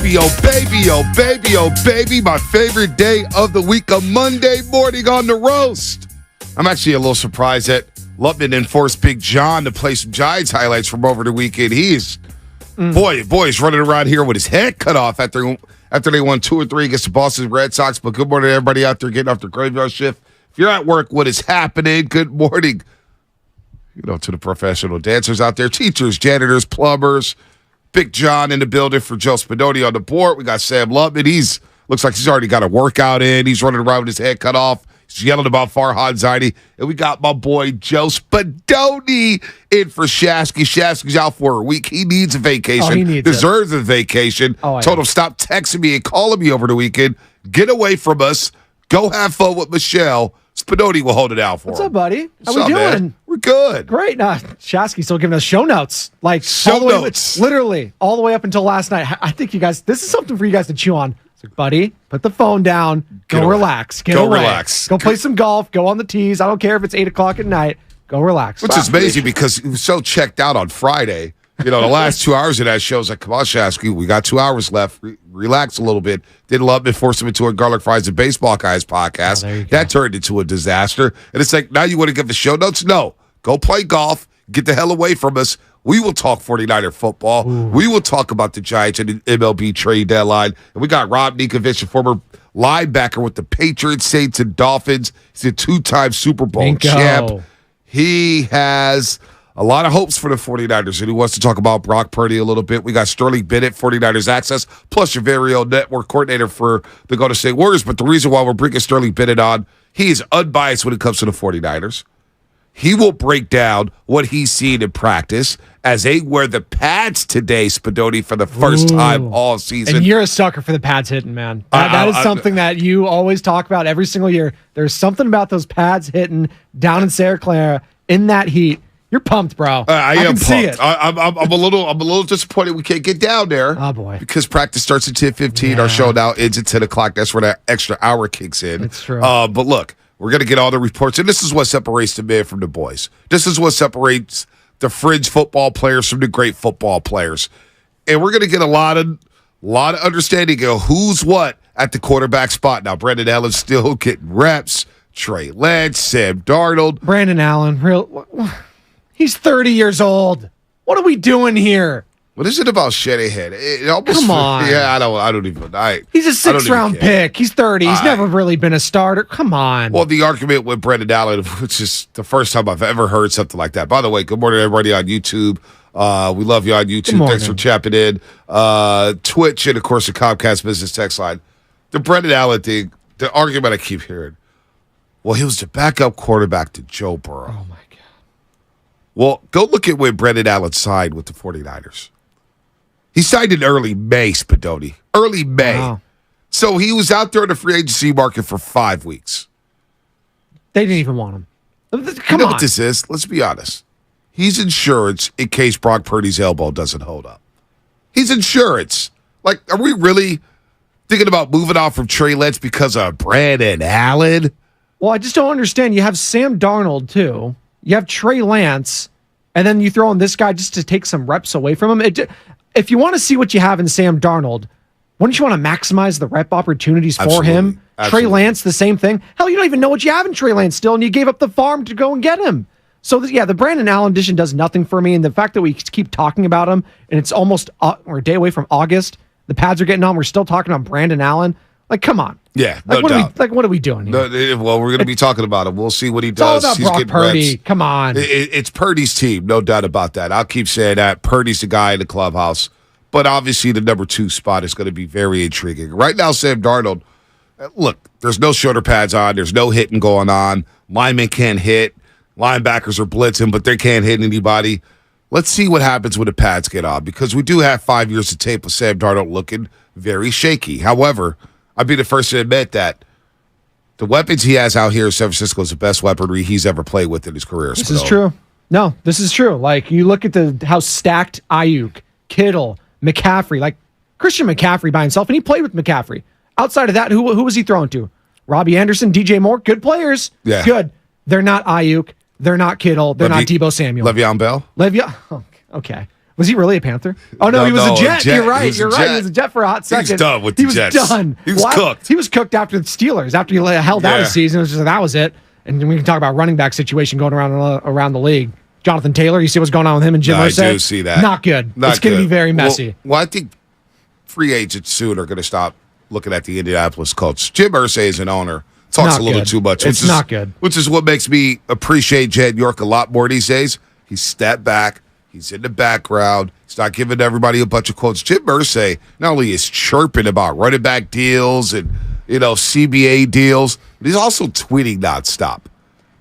baby, oh baby, oh baby, oh baby. My favorite day of the week, a Monday morning on the roast. I'm actually a little surprised that Lutman enforced Big John to play some Giants highlights from over the weekend. He's he's running around here with his head cut off after they won 2 or 3 against the Boston Red Sox. But good morning to everybody out there getting off their graveyard shift. If you're at work, what is happening? Good morning, to the professional dancers out there, teachers, janitors, plumbers. Big John in the building for Joe Spadoni on the board. We got Sam Lutman. Looks like he's already got a workout in. He's running around with his head cut off. He's yelling about Farhad Zaidi. And we got my boy Joe Spadoni in for Shasky. Shasky's out for a week. He needs a vacation. He deserves a vacation. Told him stop texting me and calling me over the weekend. Get away from us. Go have fun with Michelle. Spadoni will hold it out for him. What's up, buddy? How we doing? Man? We're good. Great. Shasky's still giving us show notes. Notes. Literally, all the way up until last night. I think you guys, this is something for you guys to chew on. It's like, buddy, put the phone down. Go relax. Go relax. Go play some golf. Go on the tees. I don't care if it's 8 o'clock at night. Go relax. Which is amazing because he was so checked out on Friday. The last 2 hours of that show was like, come on, Shasky, we got 2 hours left. Relax a little bit. Didn't love it, forced him into a Garlic Fries and Baseball Guys podcast. That turned into a disaster. And it's like, now you want to give the show notes? No. Go play golf. Get the hell away from us. We will talk 49er football. Ooh. We will talk about the Giants and the MLB trade deadline. And we got Rob Ninkovich, a former linebacker with the Patriots, Saints, and Dolphins. He's a 2-time Super Bowl champ. He has a lot of hopes for the 49ers, and he wants to talk about Brock Purdy a little bit. We got Sterling Bennett, 49ers Access, plus your very own network coordinator for the Golden State Warriors. But the reason why we're bringing Sterling Bennett on, he is unbiased when it comes to the 49ers. He will break down what he's seen in practice as they wear the pads today, Spadoni, for the first time all season. And you're a sucker for the pads hitting, man. That is something that you always talk about every single year. There's something about those pads hitting down in Santa Clara in that heat. You're pumped, bro. I am pumped. See it. I'm a little disappointed we can't get down there. Oh boy, because practice starts at 10:15. Yeah. Our show now ends at 10 o'clock. That's where that extra hour kicks in. It's true. But look, we're gonna get all the reports, and this is what separates the men from the boys. This is what separates the fringe football players from the great football players, and we're gonna get a lot of understanding of who's what at the quarterback spot. Now, Brandon Allen's still getting reps. Trey Lance, Sam Darnold, Brandon Allen, he's 30 years old. What are we doing here? What is it about Shanahan? Come on. Yeah, I don't even. He's a 6th-round pick. He's 30. He's never really been a starter. Come on. Well, the argument with Brandon Allen, which is the first time I've ever heard something like that. By the way, good morning, everybody on YouTube. We love you on YouTube. Thanks for chapping in. Twitch and, of course, the Comcast Business Text line. The Brandon Allen thing, the argument I keep hearing. Well, he was the backup quarterback to Joe Burrow. Oh, my God. Well, go look at when Brandon Allen signed with the 49ers. He signed in early May, Spadoni. Early May. Wow. So he was out there in the free agency market for 5 weeks. They didn't even want him. Come you know on. What this is? Let's be honest. He's insurance in case Brock Purdy's elbow doesn't hold up. He's insurance. Like, are we really thinking about moving off from Trey Lance because of Brandon Allen? Well, I just don't understand. You have Sam Darnold, too. You have Trey Lance, and then you throw in this guy just to take some reps away from him. If you want to see what you have in Sam Darnold, wouldn't you want to maximize the rep opportunities for him? Absolutely. Trey Lance, the same thing. Hell, you don't even know what you have in Trey Lance still, and you gave up the farm to go and get him. So, the Brandon Allen addition does nothing for me, and the fact that we keep talking about him, and it's almost we're a day away from August, the pads are getting on, we're still talking about Brandon Allen. Like, come on. Yeah, no doubt. What are we doing here? Well, we're going to be talking about him. We'll see what he does. It's all about Brock Purdy. Reps. Come on. It's Purdy's team, no doubt about that. I'll keep saying that. Purdy's the guy in the clubhouse. But obviously the number 2 spot is going to be very intriguing. Right now, Sam Darnold, look, there's no shoulder pads on. There's no hitting going on. Linemen can't hit. Linebackers are blitzing, but they can't hit anybody. Let's see what happens when the pads get on, because we do have 5 years of tape with Sam Darnold looking very shaky. However, I'd be the first to admit that the weapons he has out here in San Francisco is the best weaponry he's ever played with in his career. This is true. No, this is true. Like, you look at how stacked Aiyuk, Kittle, McCaffrey, like Christian McCaffrey by himself, and he played with McCaffrey. Outside of that, who was he throwing to? Robbie Anderson, DJ Moore, good players. Yeah. Good. They're not Aiyuk. They're not Kittle. They're not Deebo Samuel. Le'Veon Bell? Okay. Was he really a Panther? Oh, no, he was a Jet. You're right. You're right. He was a Jet for a hot second. He was done with the Jets. He was done. He was cooked. He was cooked after the Steelers. After he held out his season, it was just that was it. And we can talk about running back situation going around the league. Jonathan Taylor, you see what's going on with him and Jim Irsay? I do see that. Not good. It's going to be very messy. Well, I think free agents soon are going to stop looking at the Indianapolis Colts. Jim Irsay as an owner talks a little too much. It's not good. Which is what makes me appreciate Jed York a lot more these days. He's stepped back. He's in the background. He's not giving everybody a bunch of quotes. Jim Irsay not only is chirping about running back deals and CBA deals, but he's also tweeting nonstop.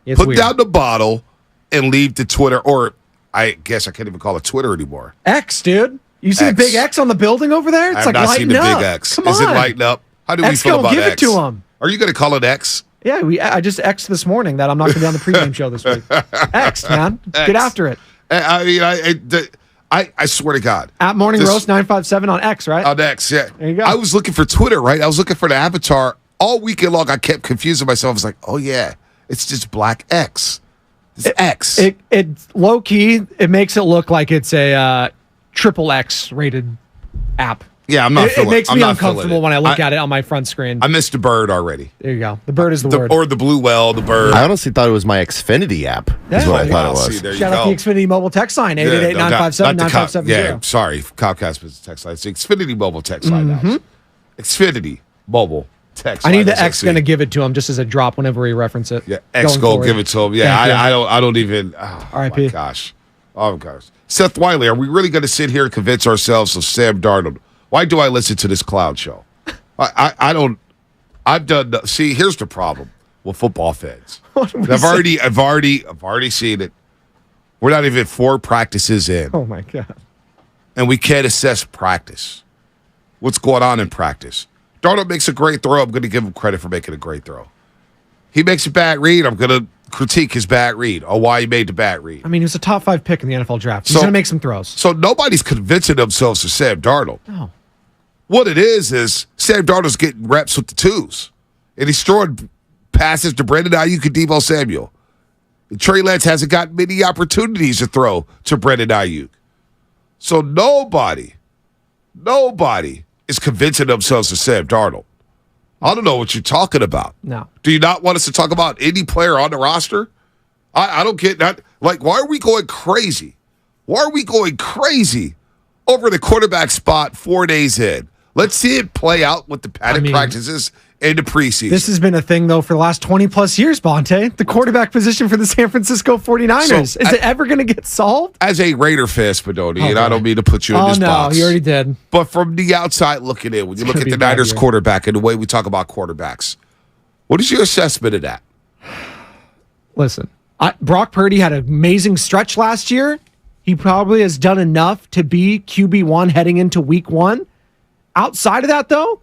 It's Put weird. down the bottle and leave the Twitter, or I guess I can't even call it Twitter anymore. X, dude. You see the big X on the building over there? It's I've not seen the lighting up. big X. Come Is it on. lighting up? How do we X feel about give X? it to him. Are you going to call it X? Yeah, I just X'd this morning that I'm not going to be on the pregame show this week. X, man. Get after it. I mean, I swear to God. At Morning Roast 957 on X, right? On X, yeah. There you go. I was looking for Twitter, right? I was looking for the avatar. All weekend long, I kept confusing myself. I was like, oh, yeah, it's just black X. It's X. It's low key. It makes it look like it's a triple X rated app. Yeah, I'm not feeling it. It makes me uncomfortable when I look at it on my front screen. I missed the bird already. There you go. The bird is the word. Or the blue whale, the bird. I honestly thought it was my Xfinity app. Is what I thought it was. See, there you Shout out go. the Xfinity mobile text line, 888-957-9570. Yeah, sorry. Comcast business text line. It's the Xfinity mobile text line now. Xfinity mobile text line. I need the X going to give it to him just as a drop whenever we reference it. Yeah, X go give it to him. Yeah, I don't even. Oh, R.I.P. my gosh. Oh, my gosh. Seth Wiley, are we really going to sit here and convince ourselves of Sam Darnold? Why do I listen to this clown show? I don't. I've done. See, here's the problem with football fans. I've already seen it. We're not even 4 practices in. Oh my God. And we can't assess practice. What's going on in practice? Darnold makes a great throw. I'm going to give him credit for making a great throw. He makes a bad read. I'm going to critique his bad read or why he made the bad read. I mean, he was a top 5 pick in the NFL draft. He's going to make some throws. So nobody's convincing themselves of Sam Darnold. No. What it is Sam Darnold's getting reps with the twos. And he's throwing passes to Brandon Aiyuk and Deebo Samuel. And Trey Lance hasn't got many opportunities to throw to Brandon Aiyuk. So nobody is convincing themselves of Sam Darnold. I don't know what you're talking about. No. Do you not want us to talk about any player on the roster? I don't get that. Like, why are we going crazy? Why are we going crazy over the quarterback spot 4 days in? Let's see it play out with the padded practices in the preseason. This has been a thing, though, for the last 20-plus years, Bonte. The quarterback position for the San Francisco 49ers. Is it ever going to get solved? As a Raider fan, Spadoni, and I don't mean to put you in this box. Oh, no, you already did. But from the outside looking in, when you look at the Niners quarterback and the way we talk about quarterbacks, what is your assessment of that? Listen, Brock Purdy had an amazing stretch last year. He probably has done enough to be QB1 heading into week 1. Outside of that, though,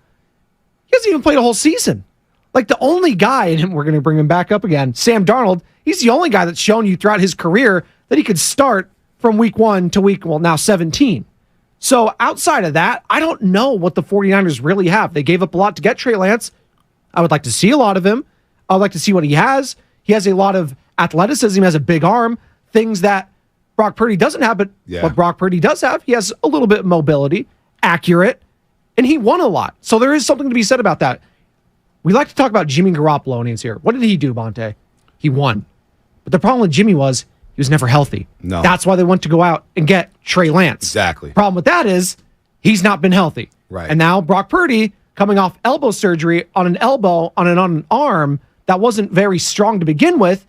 he hasn't even played a whole season. Like the only guy, and we're going to bring him back up again, Sam Darnold, he's the only guy that's shown you throughout his career that he could start from week 1 to now 17. So outside of that, I don't know what the 49ers really have. They gave up a lot to get Trey Lance. I would like to see a lot of him. I would like to see what he has. He has a lot of athleticism. He has a big arm, things that Brock Purdy doesn't have, but what Brock Purdy does have, he has a little bit of mobility, accurate, and he won a lot. So there is something to be said about that. We like to talk about Jimmy Garoppolo when he's here. What did he do, Bonte? He won. But the problem with Jimmy was he was never healthy. No. That's why they went to go out and get Trey Lance. Exactly. Problem with that is he's not been healthy. Right. And now Brock Purdy coming off elbow surgery on an elbow on an arm that wasn't very strong to begin with.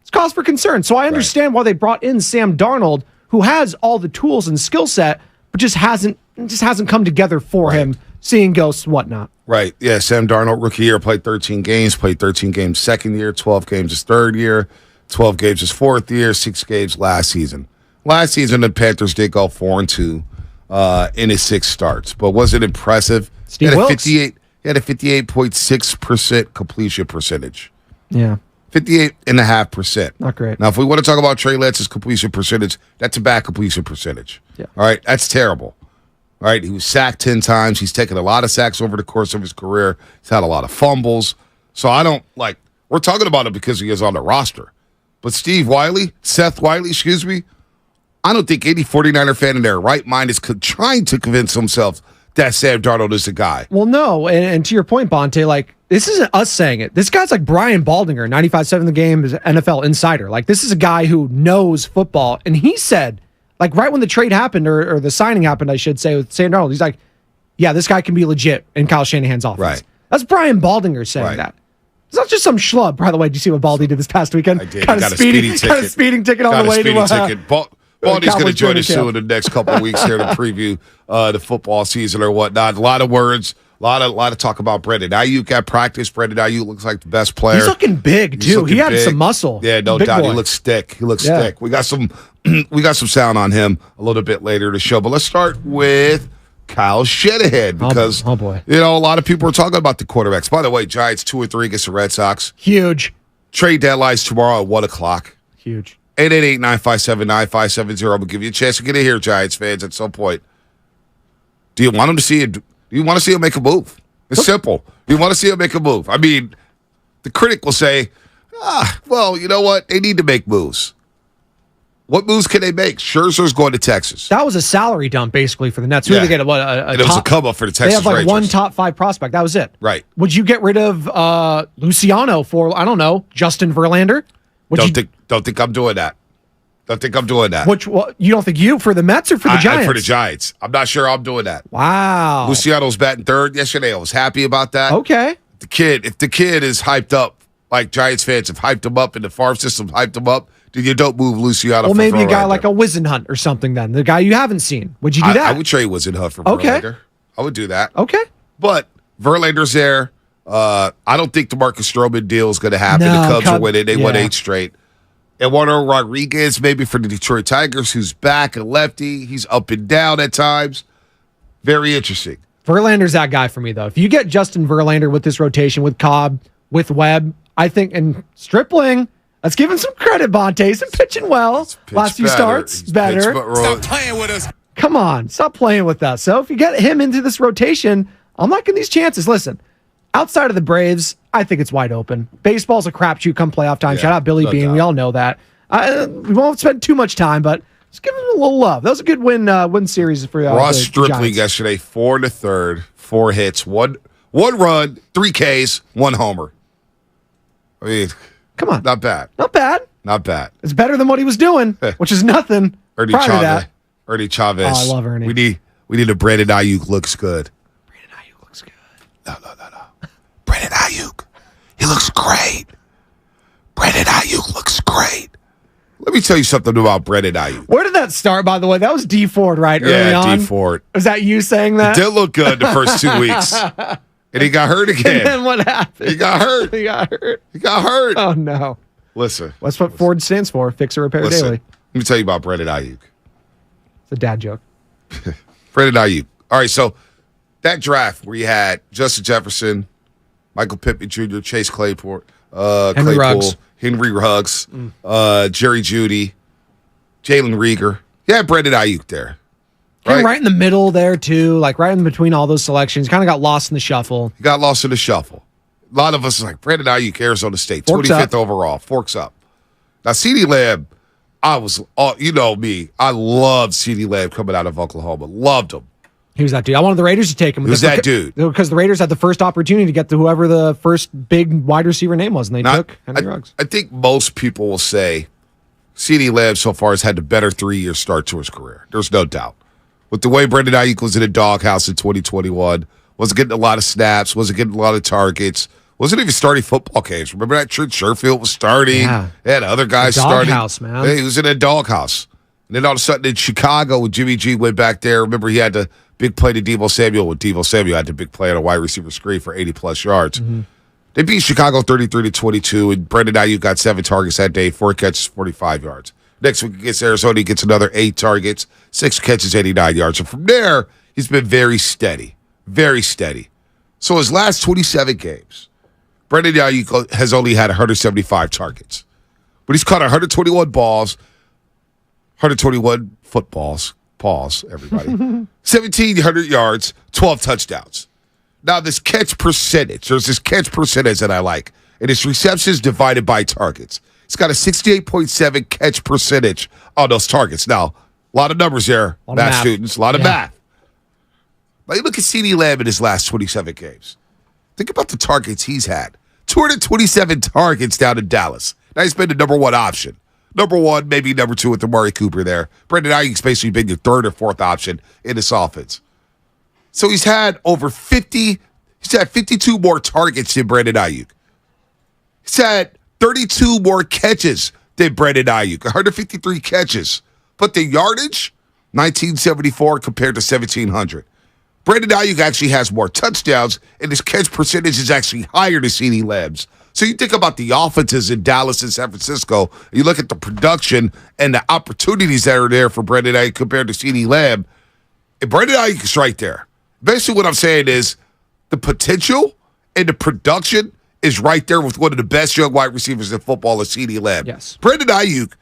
It's cause for concern. So I understand why they brought in Sam Darnold, who has all the tools and skill set, but just hasn't come together for him, seeing ghosts, whatnot. Right. Yeah, Sam Darnold, rookie year, played 13 games, played 13 games second year, 12 games his third year, 12 games his fourth year, 6 games last season. Last season, the Panthers did go 4-2 in his 6 starts, but was it impressive? Steve Wilkes. He had a 58.6% completion percentage. Yeah. 58.5%. Not great. Now, if we want to talk about Trey Lance's completion percentage, that's a bad completion percentage. Yeah. All right, that's terrible. All right, he was sacked 10 times. He's taken a lot of sacks over the course of his career. He's had a lot of fumbles. So we're talking about him because he is on the roster. But Seth Wiley, I don't think any 49er fan in their right mind is trying to convince himself that Sam Darnold is the guy. Well, no, and to your point, Bonte, like, this isn't us saying it. This guy's like Brian Baldinger, 95.7 The Game, is an NFL insider. Like, this is a guy who knows football, and he said, like, right when the trade happened, or the signing happened, I should say, with Sam Darnold, he's like, yeah, this guy can be legit in Kyle Shanahan's offense. Right. That's Brian Baldinger saying that. It's not just some schlub. By the way, did you see what Baldy did this past weekend? I did. Got a speeding ticket on the way to Baldy's going to join us soon in the next couple of weeks here to preview the football season or whatnot. A lot of words, a lot of talk about Brandon Aiyuk at practice. Brandon Aiyuk looks like the best player. He's looking big too. He had some muscle. Yeah, no doubt. Boy. He looks thick. We got some sound on him a little bit later in the show. But let's start with Kyle Shanahan because boy. You know, a lot of people are talking about the quarterbacks. By the way, Giants 2-3 against the Red Sox. Huge. Trade deadline's tomorrow at 1:00. Huge. 888-957-9570. I'm going to give you a chance to get in here, Giants fans, at some point. Do you want him to see it? Do you want to see him make a move? It's simple. You want to see him make a move. I mean, the critic will say, well, you know what? They need to make moves. What moves can they make? Scherzer's going to Texas. That was a salary dump, basically, for the Nets. Who did they get? And it was a come-up for the Texas Rangers. They have Rangers. one top 5 prospect. That was it. Right. Would you get rid of Luciano for, I don't know, Justin Verlander? Don't think I'm doing that. Don't think I'm doing that. You don't think for the Mets or for the Giants? For the Giants. I'm not sure I'm doing that. Wow. Luciano's batting third yesterday. I was happy about that. Okay. If the kid is hyped up, like Giants fans have hyped him up and the farm system hyped him up, then you don't move Luciano. Well, maybe a guy like a Wisenhunt or something then. The guy you haven't seen. Would you do that? I would trade Wisenhunt for Verlander. I would do that. Okay. But Verlander's there. I don't think the Marcus Stroman deal is going to happen. The Cubs are winning. They won 8 straight. Eduardo Rodriguez, maybe for the Detroit Tigers, who's back, a lefty. He's up and down at times. Very interesting. Verlander's that guy for me, though. If you get Justin Verlander with this rotation, with Cobb, with Webb, I think, and Stripling, let's give him some credit, Bonte. He's been pitching well. Last few starts, better. Stop playing with us. Come on, stop playing with us. So if you get him into this rotation, I'm not getting these chances. Listen, outside of the Braves, I think it's wide open. Baseball's a crapshoot come playoff time. Shout out Billy Bean. We all know that. We won't spend too much time, but just give him a little love. That was a good win series for Ross Stripling Giants. yesterday, 4 in the third, 4 hits, one run, 3 Ks, 1 homer. I mean, come on, not bad. Not bad. Not bad. It's better than what he was doing, which is nothing. Ernie prior Chavez. to that. Ernie Chavez. Oh, I love Ernie. We need a Brandon Aiyuk looks good. Brandon Aiyuk looks good. No. Brandon Aiyuk. He looks great. Brandon Aiyuk looks great. Let me tell you something about Brandon Aiyuk. Where did that start, by the way? That was D Ford, right? Early on? D Ford. Was that you saying that? He did look good the first 2 weeks. And he got hurt again. And then what happened? He got hurt. He got hurt. Oh, no. Listen. That's what Ford stands for. Fix or repair daily. Let me tell you about Brandon Aiyuk. It's a dad joke. Brandon Aiyuk. All right, so that draft where you had Justin Jefferson, Michael Pittman Jr., Chase Claypool, Henry Ruggs, Jerry Jeudy, Jalen Reagor. Yeah, Brandon Aiyuk there. Right in the middle there, too. Like right in between all those selections. Kind of got lost in the shuffle. He got lost in the shuffle. A lot of us are like, Brandon Aiyuk, Arizona State, Forks 25th up. overall. Forks up. Now, CeeDee Lamb, you know me. I loved CeeDee Lamb coming out of Oklahoma. Loved him. He was that dude. I wanted the Raiders to take him. Who's that dude? Because the Raiders had the first opportunity to get to whoever the first big wide receiver name was, and they took Henry Ruggs. I think most people will say CeeDee Lamb so far has had the better 3-year start to his career. There's no doubt. With the way Brandon Aiyuk was in a doghouse in 2021, wasn't getting a lot of snaps, wasn't getting a lot of targets, wasn't even starting football games. Remember that Trent Sherfield was starting? Yeah. They had other guys starting. Doghouse, man. He was in a doghouse. And then all of a sudden in Chicago, when Jimmy G went back there, remember he had the big play to Deebo Samuel when Deebo Samuel had the big play on a wide receiver screen for 80-plus yards. Mm-hmm. They beat Chicago 33-22, and Brandon Aiyuk got 7 targets that day, 4 catches, 45 yards. Next week against Arizona, he gets another 8 targets, 6 catches, 89 yards. And from there, he's been very steady, very steady. So his last 27 games, Brandon Aiyuk has only had 175 targets. But he's caught 121 balls, 121 footballs. Pause, everybody. 1,700 yards, 12 touchdowns. Now, this catch percentage, there's this catch percentage that I like, and it's receptions divided by targets. It's got a 68.7 catch percentage on those targets. Now, A lot of numbers there, math students. A lot of math. Now you look at CeeDee Lamb in his last 27 games. Think about the targets he's had. 227 targets down in Dallas. Now he's been the number one option. Number one, maybe number two with Amari Cooper there. Brandon Aiyuk's basically been your third or fourth option in this offense. So he's had 52 more targets than Brandon Aiyuk. He's had 32 more catches than Brandon Aiyuk, 153 catches. But the yardage, 1974 compared to 1,700. Brandon Aiyuk actually has more touchdowns, and his catch percentage is actually higher than CeeDee Lamb's. So you think about the offenses in Dallas and San Francisco, you look at the production and the opportunities that are there for Brandon Aiyuk compared to CeeDee Lamb, and Brandon Aiyuk is right there. Basically what I'm saying is the potential and the production is right there with one of the best young wide receivers in football, is CeeDee Lamb. Yes. Brandon Aiyuk,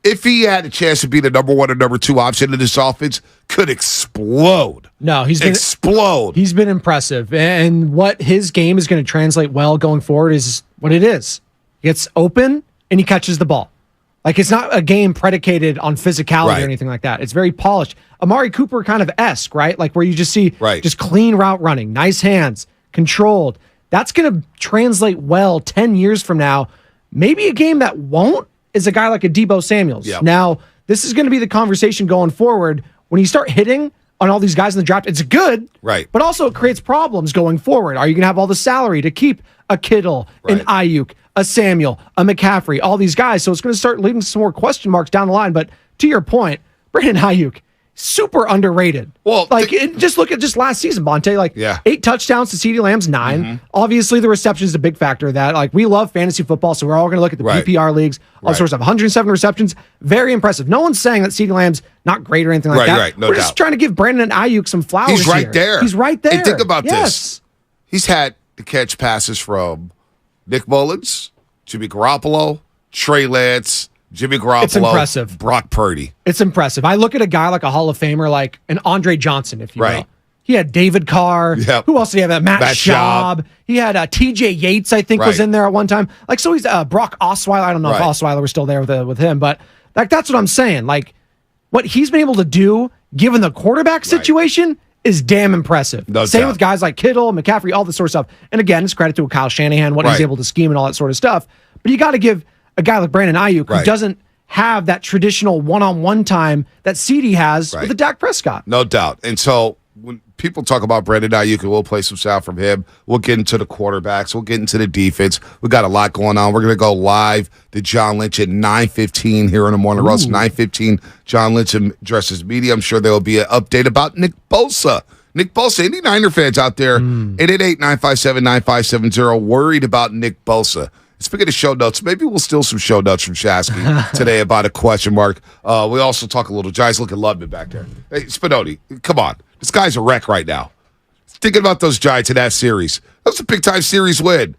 if he had a chance to be the number one or number two option in this offense, could explode. No, He's been impressive. And what his game is going to translate well going forward is what it is. He gets open and he catches the ball. Like, it's not a game predicated on physicality or anything like that. It's very polished. Amari Cooper kind of esque, right? Like where you just see just clean route running, nice hands, controlled. That's going to translate well 10 years from now. Maybe a game that won't is a guy like a Deebo Samuels. Yep. Now, this is going to be the conversation going forward. When you start hitting on all these guys in the draft, it's good, but also it creates problems going forward. Are you going to have all the salary to keep a Kittle, an Aiyuk, a Samuel, a McCaffrey, all these guys? So it's going to start leading to some more question marks down the line. But to your point, Brandon Aiyuk, super underrated. Well, just look at just last season, Bonte. 8 touchdowns to CeeDee Lamb's 9. Mm-hmm. Obviously, the reception is a big factor of that. Like, we love fantasy football, so we're all going to look at the PPR leagues, all sorts of 107 receptions. Very impressive. No one's saying that CeeDee Lamb's not great or anything like that. No we're just trying to give Brandon Aiyuk some flowers. He's right there. He's right there. And think about this. He's had to catch passes from Nick Mullins, Jimmy Garoppolo, Trey Lance, Jimmy Garoppolo, it's impressive. Brock Purdy. It's impressive. I look at a guy like a Hall of Famer, like an Andre Johnson, if you will. He had David Carr. Yep. Who else did he have? Matt Schaub. He had T.J. Yates, I think, was in there at one time. Like, so he's Brock Osweiler. I don't know if Osweiler was still there with him, but like, that's what I'm saying. Like, what he's been able to do, given the quarterback situation, is damn impressive. Same with guys like Kittle, McCaffrey, all this sort of stuff. And again, it's credit to Kyle Shanahan, what he's able to scheme and all that sort of stuff. But you got to give a guy like Brandon Aiyuk, who doesn't have that traditional one-on-one time that CeeDee has with the Dak Prescott. No doubt. And so when people talk about Brandon Aiyuk, and we'll play some sound from him, we'll get into the quarterbacks, we'll get into the defense. We got a lot going on. We're going to go live to John Lynch at 9:15 here in the morning. Russ, 9:15, John Lynch addresses media. I'm sure there will be an update about Nick Bosa. Nick Bosa, any Niner fans out there, 888-957-9570, worried about Nick Bosa. Speaking of show notes, maybe we'll steal some show notes from Shasky today about a question mark. We also talk a little Giants. Look at Lubman back there. Hey, Spinoni, come on. This guy's a wreck right now. Thinking about those Giants in that series. That was a big-time series win.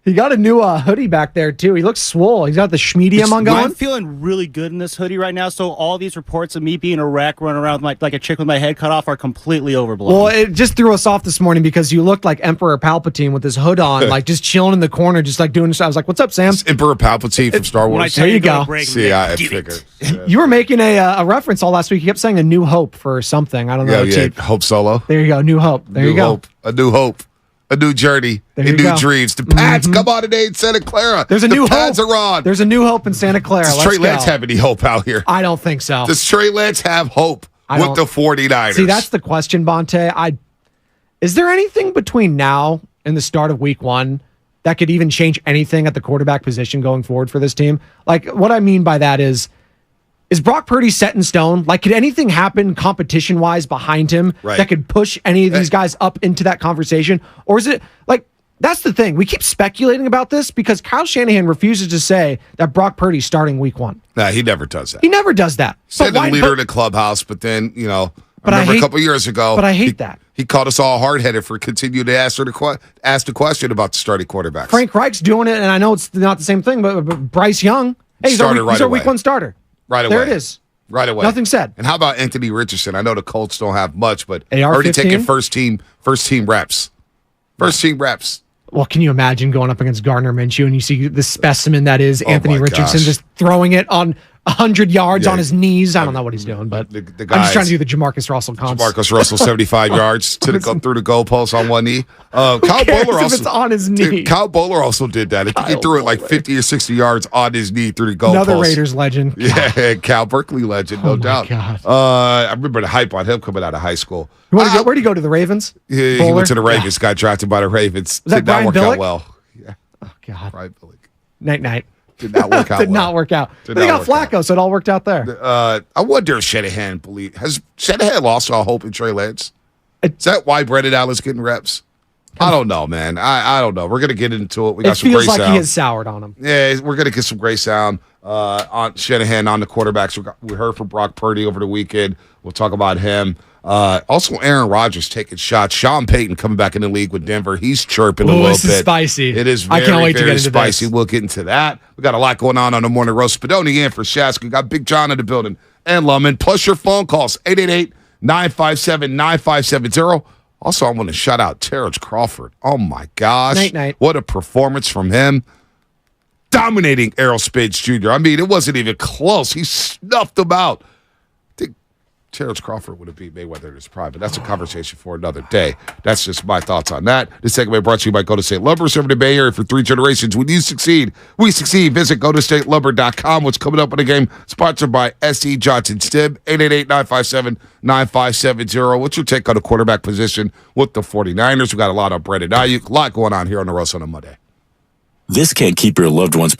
He got a new hoodie back there, too. He looks swole. He's got the schmedium on going. I'm feeling really good in this hoodie right now, so all these reports of me being a wreck, running around like a chick with my head cut off, are completely overblown. Well, it just threw us off this morning because you looked like Emperor Palpatine with his hood on, like just chilling in the corner, just like doing this. I was like, what's up, Sam? It's Emperor Palpatine from Star Wars. There you go. See, I figured. You were making a reference all last week. You kept saying A New Hope for something. I don't know. Yeah, Hope Solo. There you go. New Hope. There you go. A new hope. A new journey and new dreams. The Pats come on today in Santa Clara. There's a new hope. The Pats are on. There's a new hope in Santa Clara. Does Trey Lance have any hope out here? I don't think so. Does Trey Lance have hope with the 49ers? See, that's the question, Bonte. Is there anything between now and the start of week 1 that could even change anything at the quarterback position going forward for this team? Like, what I mean by that is Brock Purdy set in stone? Like, could anything happen competition-wise behind him that could push any of these guys up into that conversation? Or is it, like, that's the thing. We keep speculating about this because Kyle Shanahan refuses to say that Brock Purdy's starting week 1. Nah, he never does that. He never does that. Said the leader in the clubhouse, but then, I remember a couple years ago. But I hate that. He called us all hard-headed for continuing to ask the question about the starting quarterbacks. Frank Reich's doing it, and I know it's not the same thing, but Bryce Young, hey, he's our week 1 starter. Right away. There it is. Right away. Nothing said. And how about Anthony Richardson? I know the Colts don't have much, but AR-15? already taking first team reps. First team reps. Well, can you imagine going up against Gardner Minshew and you see the specimen that is Anthony Richardson just throwing it on 100 yards Yeah. on his knees. I don't know what he's doing, but The I'm just guys- trying to do the Jamarcus Russell concept. Marcus Russell, 75 yards through the goalpost on one knee. Kyle Bowler if it's on his knee. Dude, Kyle Bowler also did that. I think he Kyle threw it like Bowler. 50 or 60 yards on his knee through the goalpost. Another Raiders legend. Yeah, Cal Berkeley legend, no Oh, my doubt. God. I remember the hype on him coming out of high school. Where'd he go to the Ravens? He Bowler? went to the Ravens, got drafted by the Ravens. Was that Did not Brian work Billick? out well. Yeah, Oh, God. Brian Billick. Night. Did not work out Did well. not work out. Did But they not got work Flacco, so it all worked out there. I wonder if Shanahan has Shanahan lost all hope in Trey Lance? Is that why Brendan Allen's getting reps? I don't know, man. I don't know. We're gonna get into it. We got It some feels great like sound. he has soured on him. Yeah, we're gonna get some great sound on Shanahan on the quarterbacks. We heard from Brock Purdy over the weekend. We'll talk about him. Also, Aaron Rodgers taking shots. Sean Payton coming back in the league with Denver. He's chirping a little This bit. is spicy. It is I very, can't wait to very get into spicy. this. We'll get into that. We got a lot going on the morning roast. Spadoni in for Shask. We got Big John in the building and Lumen. Plus your phone calls 888-957-9570. Also, I want to shout out Terrence Crawford. Oh my gosh, Night. what a performance from him! Dominating Errol Spence Jr. I mean, it wasn't even close. He snuffed him out. I think Terrence Crawford would have beat Mayweather in his prime, but that's a conversation for another day. That's just my thoughts on that. This segment brought to you by Golden State Lumber, serving the Bay Area for 3 generations. When you succeed, we succeed. Visit GoldenStateLumber.com. What's coming up in the game? Sponsored by S.E. Johnson Stib, 888-957-9570. What's your take on the quarterback position with the 49ers? We got a lot on Brandon Aiyuk. A lot going on here on the Roast on a Monday. This can't keep your loved ones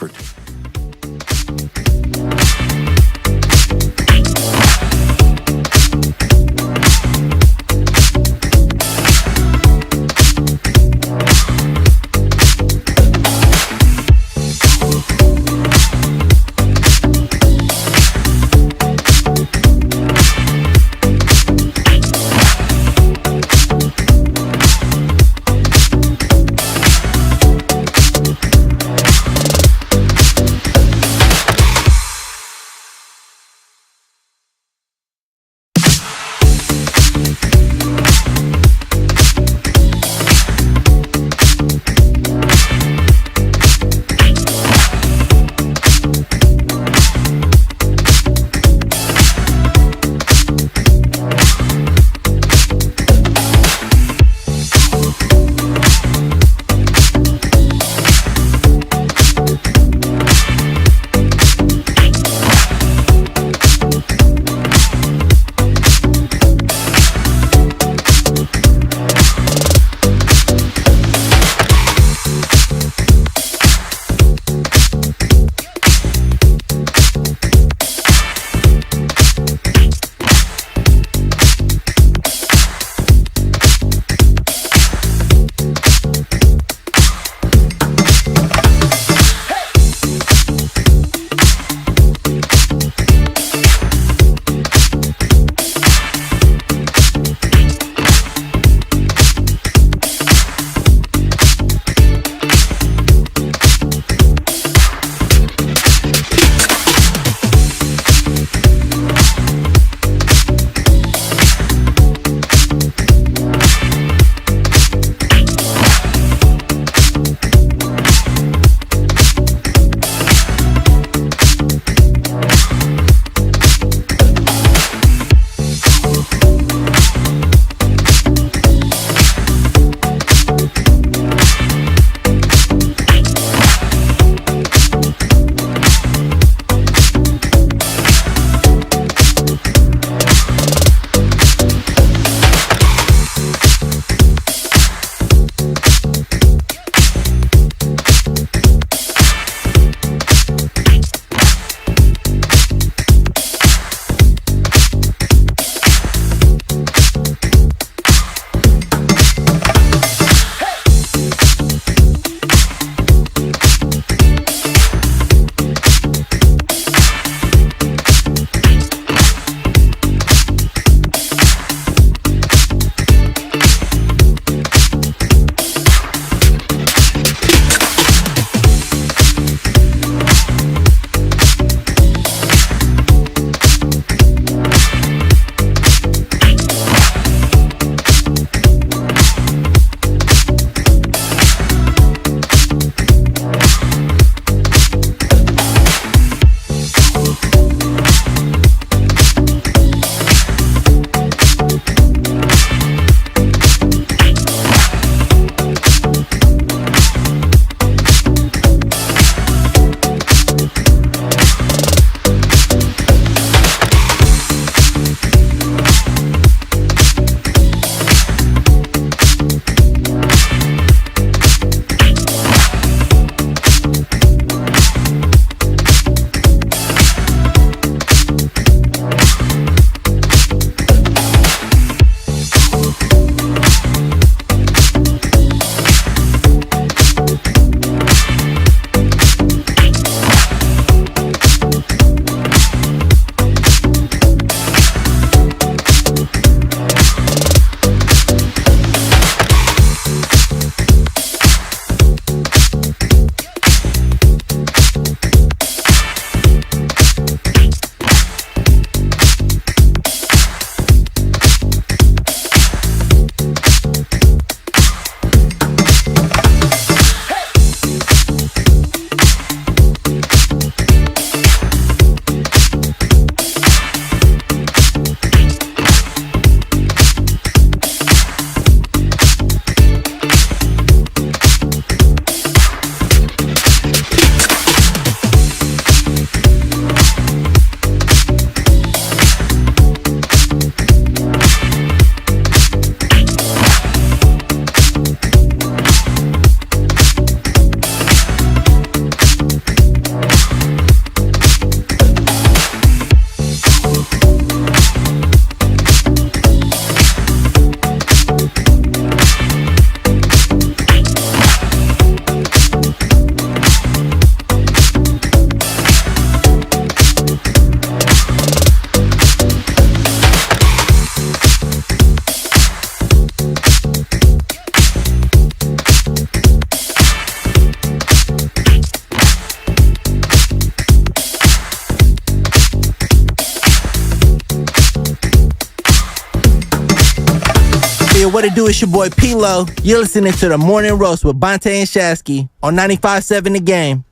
what it do? It's your boy P-Lo. You're listening to the Morning Roast with Bonte and Shasky on 95.7 The Game.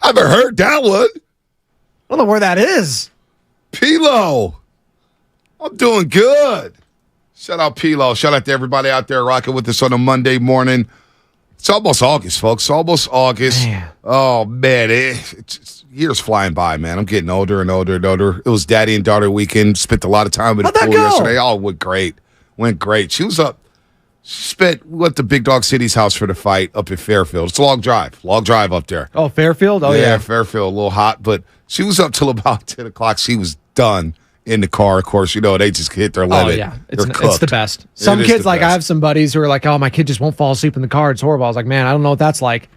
I haven't heard that one. I don't know where that is. P-Lo. I'm doing good. Shout out P-Lo. Shout out to everybody out there rocking with us on a Monday morning. It's almost August, folks. Almost August. Man. Oh, man. It's years flying by, man. I'm getting older and older and older. It was daddy and daughter weekend. Spent a lot of time in the How'd that pool go? yesterday. Oh, it went great. Went great. She was up. Went to Big Dog City's house for the fight up in Fairfield. It's a long drive. Long drive up there. Oh, Fairfield? Oh, yeah. Fairfield, a little hot. But she was up till about 10 o'clock. She was done in the car. Of course, they just hit their limit. Oh, yeah. They're It's cooked. the best. Some It is kids, the like, best. I have some buddies who are like, oh, my kid just won't fall asleep in the car. It's horrible. I was like, man, I don't know what that's like.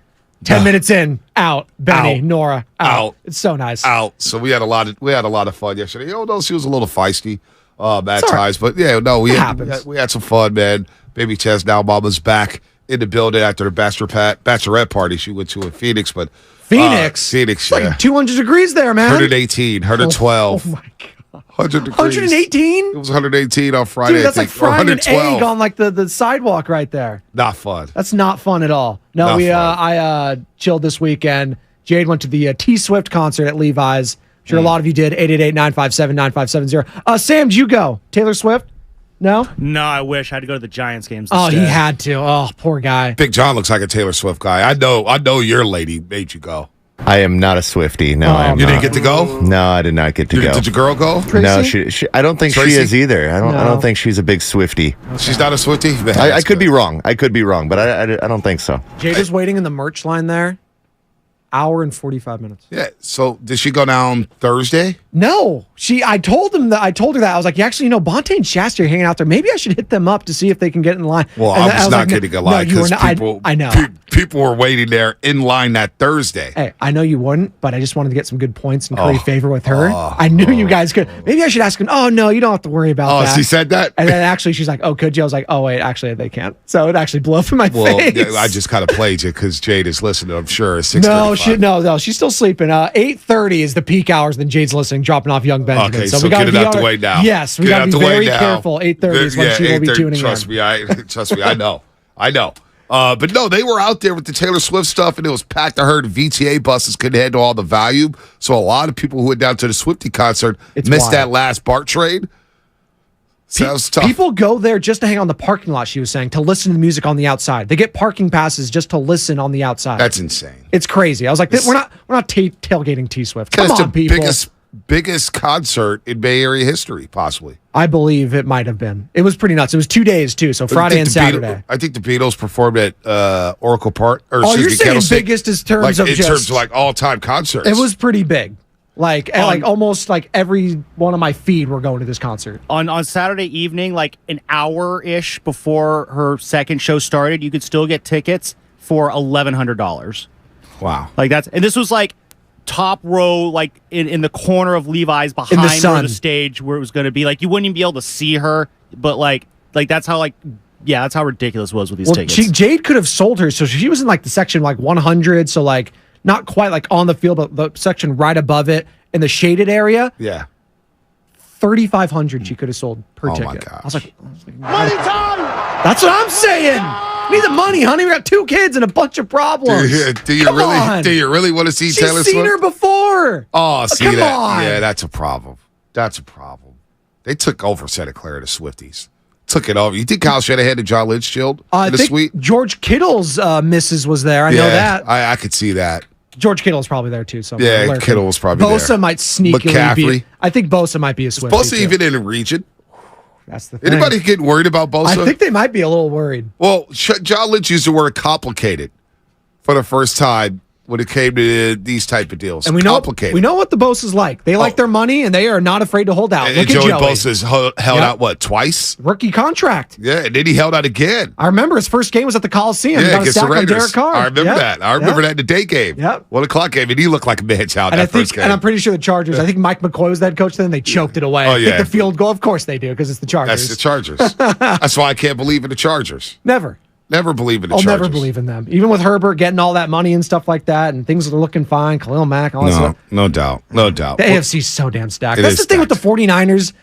10 minutes in, out. Benny, Out. Nora, out. Out. It's so nice. Out. So we had a lot of fun yesterday. Though she was a little feisty at all right. times, but yeah, no, we happens. had some fun, man. Baby Chess now mama's back in the building after the bachelorette party she went to in Phoenix, but Phoenix? Phoenix, It's like 200 degrees there, man. 118, 112. Oh, my God. 100 degrees. 118? It was 118 on Friday. Dude, that's I like think, or frying an 112. egg on like the sidewalk right there. Not fun. That's not fun at all. No, Not fun. I chilled this weekend. Jade went to the T Swift concert at Levi's. I'm sure a lot of you did. 888-957-9570. Sam, did you go? Taylor Swift? No? No, I wish I had to go to the Giants games. Oh, he instead. had to. Oh, poor guy. Big John looks like a Taylor Swift guy. I know your lady made you go. I am not a Swiftie. No, I am You not. didn't get to go? No, I did not get to go. Did your girl go? No, Tracy? she. I don't think Tracy? she is either. I No. don't think she's a big Swiftie. She's not a Swiftie? I could be wrong. I could be wrong, but I don't think so. Jade was waiting in the merch line there. Hour and 45 minutes. Yeah. So did she go down Thursday? No, I told her that. I was like, actually, Bonte and Shasta are hanging out there. Maybe I should hit them up to see if they can get in line. Well, And I was not like, getting a no, line you were because not. people, I know. people were waiting there in line that Thursday. Hey, I know you wouldn't, but I just wanted to get some good points and curry favor with her. I knew you guys could. Maybe I should ask him. Oh, no, you don't have to worry about that. Oh, she said that? And then actually, she's like, oh, could you? I was like, oh, wait, actually, they can't. So it actually blew up in my Well, face. yeah, I just kind of played you because Jade is listening, I'm sure. At 6:35. No, she's still sleeping. 8:30 is the peak hours. Then Jade's listening, dropping off young Benjamin. Okay, so so we got to get it out the way now. Yes, we Get got out to the be way very now. careful. 8:30 is when she will be 8:30, tuning trust in. me, trust me, I know. But no, they were out there with the Taylor Swift stuff, and it was packed. I heard VTA buses couldn't handle all the value, so a lot of people who went down to the Swiftie concert It's missed wild. that last BART train. So that was tough. People go there just to hang on the parking lot, she was saying, to listen to the music on the outside. They get parking passes just to listen on the outside. That's insane. It's crazy. I was like, we're not tailgating T Swift. Come It's on, the people. biggest concert in Bay Area history, possibly. I believe it might have been. It was pretty nuts. It was 2 days too, so Friday and Saturday. I think the Beatles performed at Oracle Park. Or Oh, excuse you're me, saying Candlestick. biggest in terms like, of in just terms of like all-time concerts. It was pretty big. Like almost like every one of my feed were going to this concert. On Saturday evening, like an hour-ish before her second show started, you could still get tickets for $1,100. Wow. Like and this was like top row, like in the corner of Levi's behind where sun. the stage where it was going to be. Like you wouldn't even be able to see her, but like that's how that's how ridiculous it was with these tickets. Jade could have sold her, so she was in like the section like 100, so like not quite like on the field, but the section right above it in the shaded area. Yeah. 3,500 she could have sold per Oh, ticket. my gosh. I was like, money time. That's what I'm saying. We need the money, honey. We got 2 kids and a bunch of problems. Do you Come really? on. Do you really want to see She's Taylor seen Swift? her before. Oh, see come that? on. Yeah, that's a problem. That's a problem. They took over Santa Clara, the Swifties. Took it over. You think Kyle Shanahan and John Lynch chilled I in the think suite? George Kittle's missus was there. I know that. I could see that. George Kittle's probably there too. Somewhere. Yeah, lurking. Kittle was probably Bosa there. might sneakily McCaffrey. be. I think Bosa might be a Swiftie. Bosa too. even in the region. That's the thing. Anybody getting worried about Bosa? I think they might be a little worried. Well, John Lynch used the word complicated for the first time when it came to these type of deals. And we know what the Bosa's like. They like their money, and they are not afraid to hold out. And Look Joey at Joey. Bosa's held out, what, twice? Rookie contract. Yeah, and then he held out again. I remember his first game was at the Coliseum. He Yeah, got a against the sack on Raiders. Derek Carr. I remember Yep. that. I remember Yep. that in the day game. Yep. 1 o'clock game, and he looked like a man child And that first game. and I'm pretty sure the Chargers. I think Mike McCoy was that coach. Then they choked it away. Oh, yeah. Hit the field goal. Of course they do because it's the Chargers. That's the Chargers. That's why I can't believe in the Chargers. Never. Never believe in the I'll Chargers. never believe in them. Even with Herbert getting all that money and stuff like that, and things are looking fine. Khalil Mack, all that No, stuff. no doubt. No doubt. The AFC's so damn stacked. It That's is the thing with the 49ers.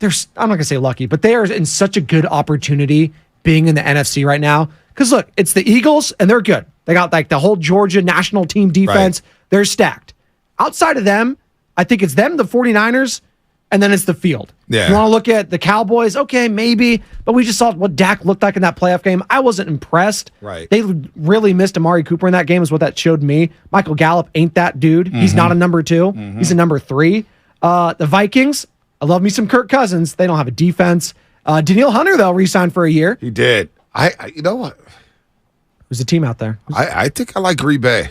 I'm not going to say lucky, but they are in such a good opportunity being in the NFC right now. Because look, it's the Eagles, and they're good. They got like the whole Georgia national team defense. Right. They're stacked. Outside of them, I think it's them, the 49ers, and then it's the field. Yeah. You want to look at the Cowboys? Okay, maybe. But we just saw what Dak looked like in that playoff game. I wasn't impressed. Right. They really missed Amari Cooper in that game is what that showed me. Michael Gallup ain't that dude. Mm-hmm. He's not a number 2. Mm-hmm. He's a number 3. The Vikings, I love me some Kirk Cousins. They don't have a defense. Daniil Hunter, though, re-signed for a year. He did. I you know what? Who's the team out there? I think I like Green Bay.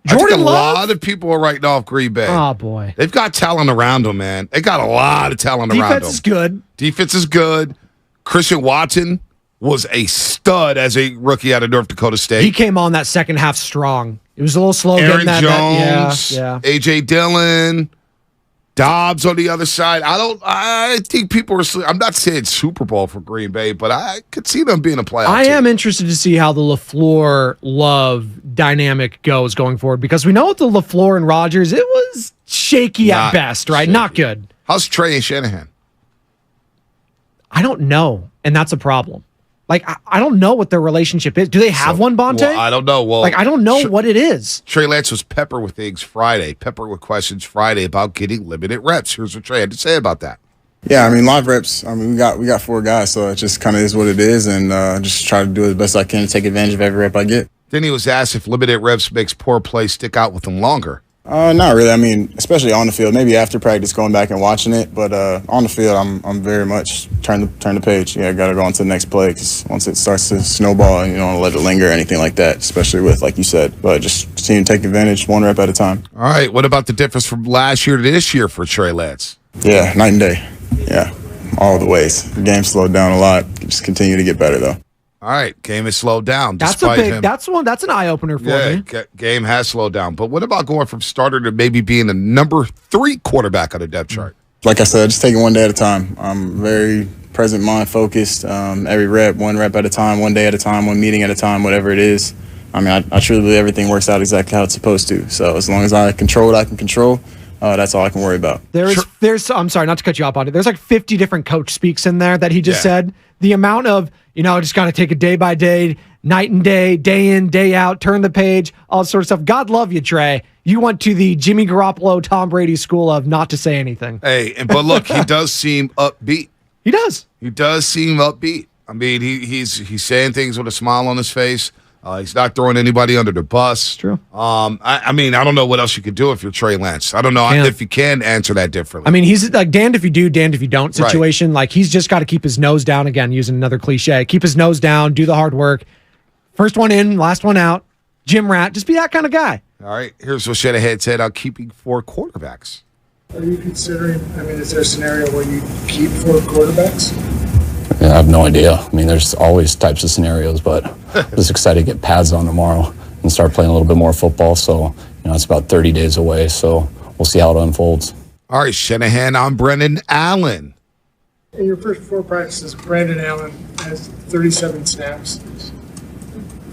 Jordan I think a Love? lot of people are writing off Green Bay. Oh, boy. They've got talent around them, man. They got a lot of talent around them. Defense is good. Defense is good. Christian Watson was a stud as a rookie out of North Dakota State. He came on that second half strong. It was a little slow. Aaron getting Jones, yeah. A.J. Dillon, Dobbs on the other side. I think people are. I'm not saying Super Bowl for Green Bay, but I could see them being a playoff I team. am interested to see how the LaFleur Love dynamic goes going forward because we know with the LaFleur and Rodgers, it was shaky at best, right? Shaky. Not good. How's Trey and Shanahan? I don't know, and that's a problem. Like, I don't know what their relationship is. Do they have one, Bonte? Well, I don't know. Well, I don't know what it is. Trey Lance was pepper with things Friday, pepper with questions Friday about getting limited reps. Here's what Trey had to say about that. Yeah, I mean, live reps. I mean, we got 4 guys, so it just kind of is what it is, and just try to do the best I can to take advantage of every rep I get. Then he was asked if limited reps makes poor play stick out with him longer. Not really. I mean, especially on the field. Maybe after practice, going back and watching it. But on the field, I'm very much turn the page. Yeah, I got to go on to the next play because once it starts to snowball, you don't let it linger or anything like that. Especially with, like you said, but just continue to take advantage, 1 rep at a time. All right. What about the difference from last year to this year for Trey Lance? Yeah, night and day. Yeah, all the ways. The game slowed down a lot. Just continue to get better though. All right, game has slowed down. That's That's an eye opener for me. Game has slowed down. But what about going from starter to maybe being the number 3 quarterback on the depth chart? Like I said, just taking 1 day at a time. I'm very present mind focused. Every rep, 1 rep at a time, 1 day at a time, 1 meeting at a time, whatever it is. I mean, I truly believe everything works out exactly how it's supposed to. So as long as I control what I can control, that's all I can worry about. There's I'm sorry, not to cut you off on it. There's like 50 different coach speaks in there that he just said. The amount of, just got to take it day by day, night and day in, day out, turn the page, all sorts of stuff. God love you, Trey. You went to the Jimmy Garoppolo, Tom Brady school of not to say anything. Hey, but look, he does seem upbeat. He does. He does seem upbeat. I mean, he's saying things with a smile on his face. He's not throwing anybody under the bus. It's true. I mean, I don't know what else you could do if you're Trey Lance. I don't know if you can answer that differently. I mean, he's like damned if you do, damned if you don't situation. Right. Like, he's just got to keep his nose down. Again, using another cliche. Keep his nose down, do the hard work. First one in, last one out. Gym rat. Just be that kind of guy. All right. Here's what Shanahan said on keeping 4 quarterbacks. Are you considering, is there a scenario where you keep 4 quarterbacks? Yeah, I have no idea. I mean, there's always types of scenarios, but I'm just excited to get pads on tomorrow and start playing a little bit more football. So, it's about 30 days away, so we'll see how it unfolds. All right, Shanahan, I'm Brendan Allen. In your first 4 practices, Brandon Allen has 37 snaps.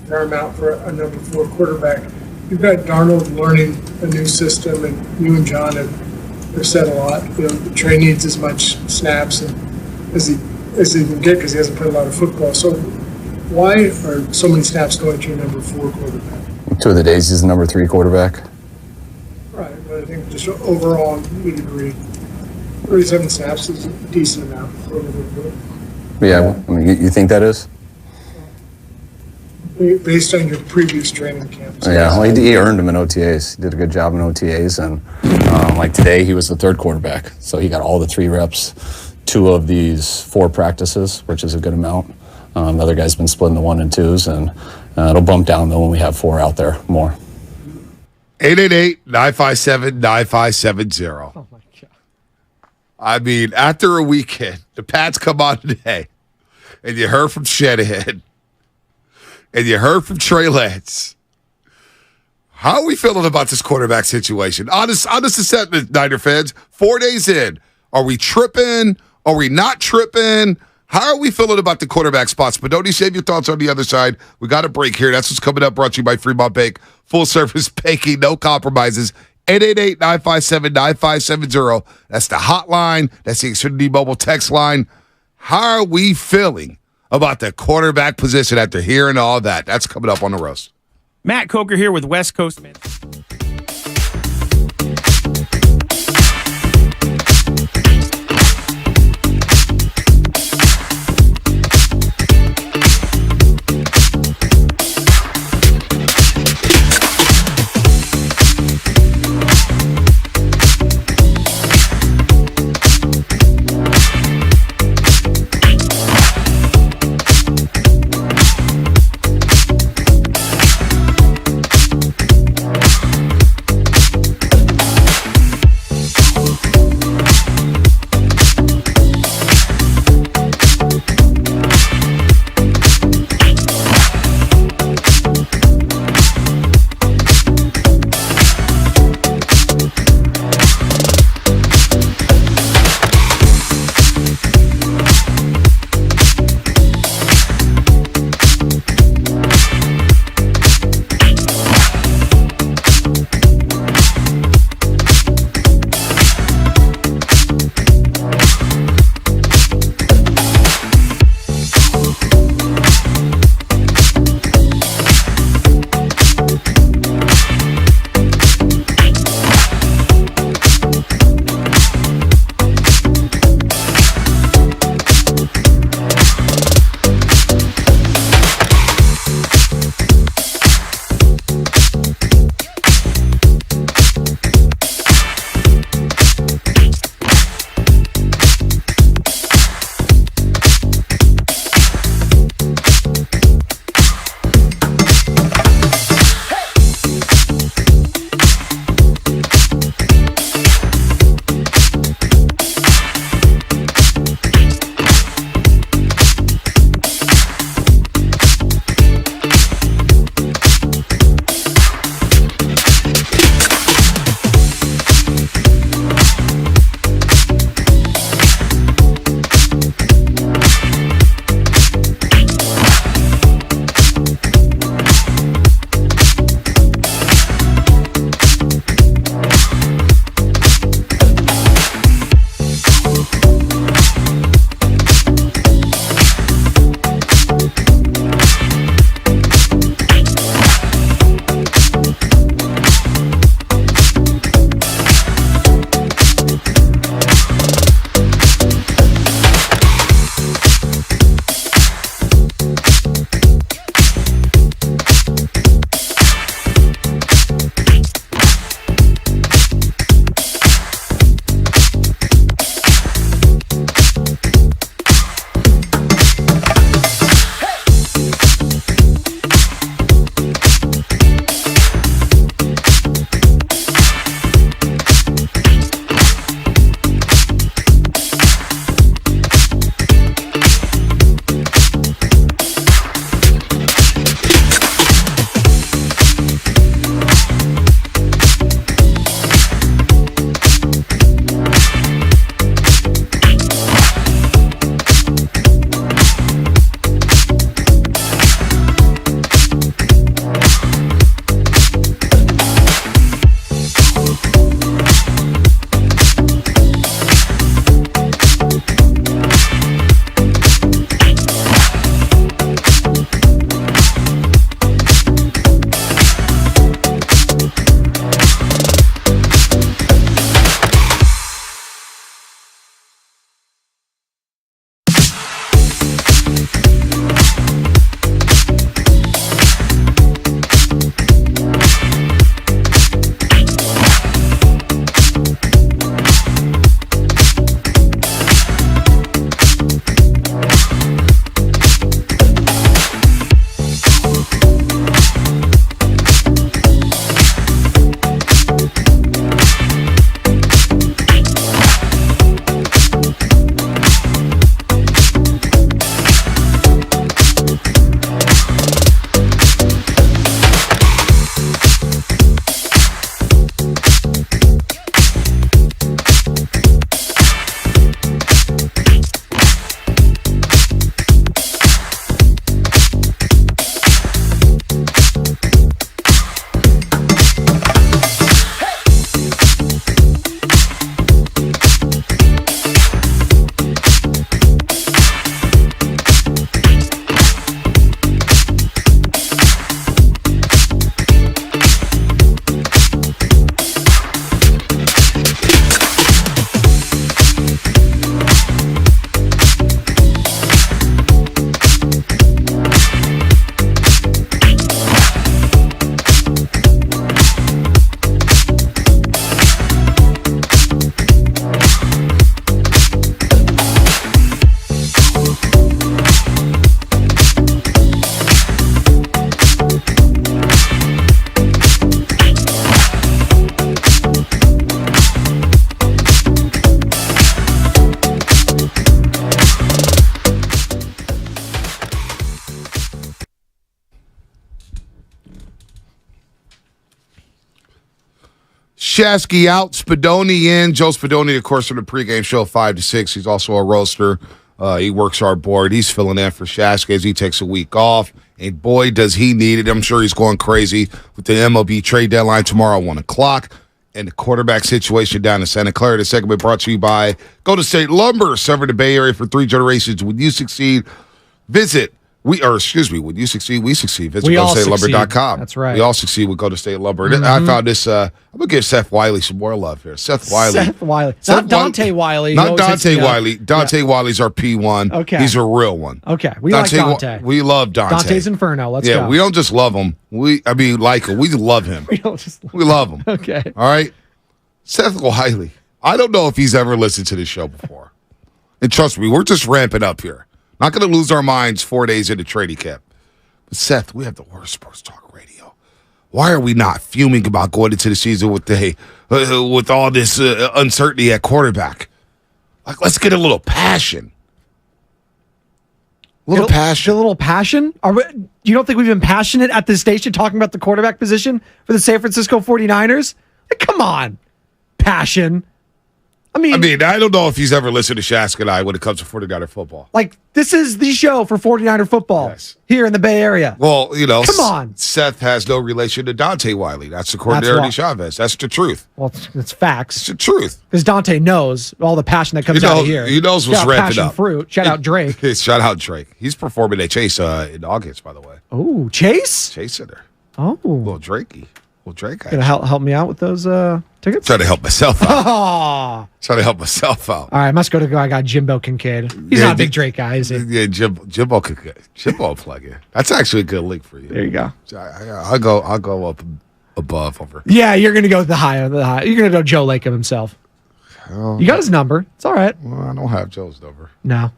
Fair amount for a number 4 quarterback. You've got Darnold learning a new system, and you and John have said a lot. Trey needs as much snaps as he can get because he hasn't played a lot of football. So why are so many snaps going to your number 4 quarterback? 2 of the days he's the number 3 quarterback. Right, but I think just overall, we'd agree. 37 snaps is a decent amount for a number 4. Yeah, I mean, you think that is? Based on your previous training camps. Yeah, well, he earned them in OTAs. He did a good job in OTAs, and like today, he was the 3rd quarterback, so he got all the 3 reps, 2 of these 4 practices, which is a good amount. The other guy's been splitting the 1 and 2s, and it'll bump down though when we have 4 out there more. 888-957-9570. Oh my God. I mean, after a weekend, the Pats come on today, and you heard from Shanahan, and you heard from Trey Lance. How are we feeling about this quarterback situation? Honest assessment, Niner fans. 4 days in, are we tripping? Are we not tripping? How are we feeling about the quarterback spots? But don't you save your thoughts on the other side. We got a break here. That's what's coming up, brought to you by Fremont Bake. Full service baking, no compromises. 888-957-9570. That's the hotline. That's the Xfinity Mobile text line. How are we feeling about the quarterback position after hearing all that? That's coming up on the roast. Matt Coker here with West Coast Man. Shasky out, Spadoni in. Joe Spadoni, of course, from the pregame show 5 to 6. He's also a roaster. He works our board. He's filling in for Shasky as he takes a week off. And boy, does he need it. I'm sure he's going crazy with the MLB trade deadline tomorrow at 1 o'clock. And the quarterback situation down in Santa Clara. The segment brought to you by Golden State Lumber, serving the Bay Area for 3 generations. When you succeed, when you succeed, we succeed. Visit GoldenStateLumber.com. That's right. We all succeed with Golden State Lumber. Mm-hmm. I found this. I'm going to give Seth Wiley some more love here. Seth Wiley. Not Dante Wiley. Not Dante Wiley. Dante Wiley's our P1. Okay. He's a real one. Okay. We like Dante. We love Dante. Dante's Inferno. Let's go. Yeah, we don't just love him. Like him. We love him. We love him. Okay. All right. Seth Wiley. I don't know if he's ever listened to this show before. And trust me, we're just ramping up here. Not going to lose our minds 4 days into trading camp. But Seth, we have the worst sports talk radio. Why are we not fuming about going into the season with all this uncertainty at quarterback? Like, let's get a little passion. A little passion? You don't think we've been passionate at this station talking about the quarterback position for the San Francisco 49ers? Come on. Passion. I don't know if he's ever listened to Shask and I when it comes to 49er football. Like, this is the show for 49er football here in the Bay Area. Well, come on. Seth has no relation to Dante Wiley. That's according to Ernie Chavez. That's the truth. Well, it's facts. It's the truth. Because Dante knows all the passion that comes out of here. He knows what's ramping up. Fruit. Shout out Drake. Shout out Drake. He's performing at Chase in August, by the way. Oh, Chase? Chase Center. Oh. Little Drakey. Well, Drake. Gonna help me out with those tickets? Trying to help myself out. Oh. Trying to help myself out. All right, must go to go. I got Jimbo Kincaid. He's not a big Drake guy, is he? Yeah, Jimbo plug in. That's actually a good link for you. There you go. I'll go up above over. Yeah, you're gonna go with the high. You're gonna go Joe Lacob himself. You got his number. It's all right. Well, I don't have Joe's number. No.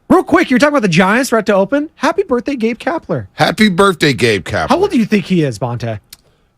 Real quick, you're talking about the Giants right to open. Happy birthday, Gabe Kapler. Happy birthday, Gabe Kapler. How old do you think he is, Bonte?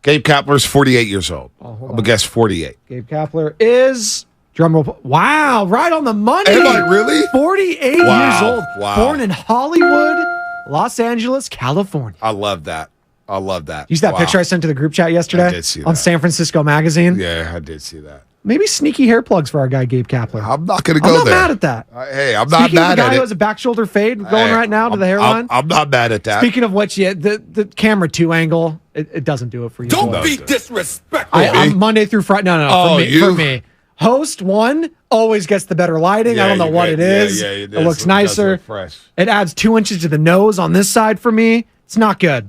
Gabe Kapler's 48 years old. I'm going to guess 48. Gabe Kapler is, drumroll, wow, right on the money. Am I really? 48 years old. Wow. Born in Hollywood, Los Angeles, California. I love that. You see that picture I sent to the group chat yesterday? I did see that. On San Francisco Magazine? Yeah, I did see that. Maybe sneaky hair plugs for our guy, Gabe Kapler. I'm not going to go there. I'm not mad at that. Hey, I'm not Speaking mad of the guy at it. who has a back shoulder fade going right now to the hairline. I'm not mad at that. Speaking of which, the camera 2 angle, it doesn't do it for you. Don't be disrespectful. I'm Monday through Friday. No. For me. Host 1 always gets the better lighting. I don't know what it is. It looks nicer. Look fresh. It adds 2 inches to the nose on this side for me. It's not good.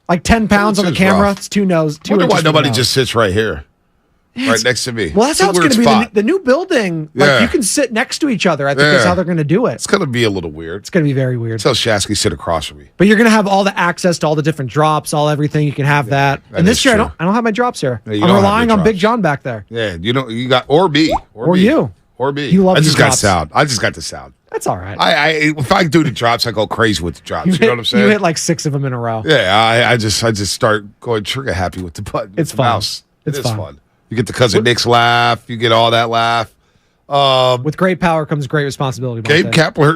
Like 10 pounds on the camera. Rough. It's 2 nose. I wonder why nobody just sits right here. Right next to me. Well, that's how it's going to be. The new building, like you can sit next to each other. I think that's how they're going to do it. It's going to be a little weird. It's going to be very weird. Tell Shasky sit across from me. But you're going to have all the access to all the different drops, everything. You can have that. And this year, I don't have my drops here. Yeah, I'm relying on Big John back there. Yeah, you got or me or you or me. You love. I just got sound. I just got the sound. That's all right. If I do the drops, I go crazy with the drops. You know what I'm saying? You hit like 6 of them in a row. Yeah, I just start going trigger happy with the button. It's fun. Mouse. It is fun. You get the cousin Nick's laugh. You get all that laugh. With great power comes great responsibility. Gabe Kapler's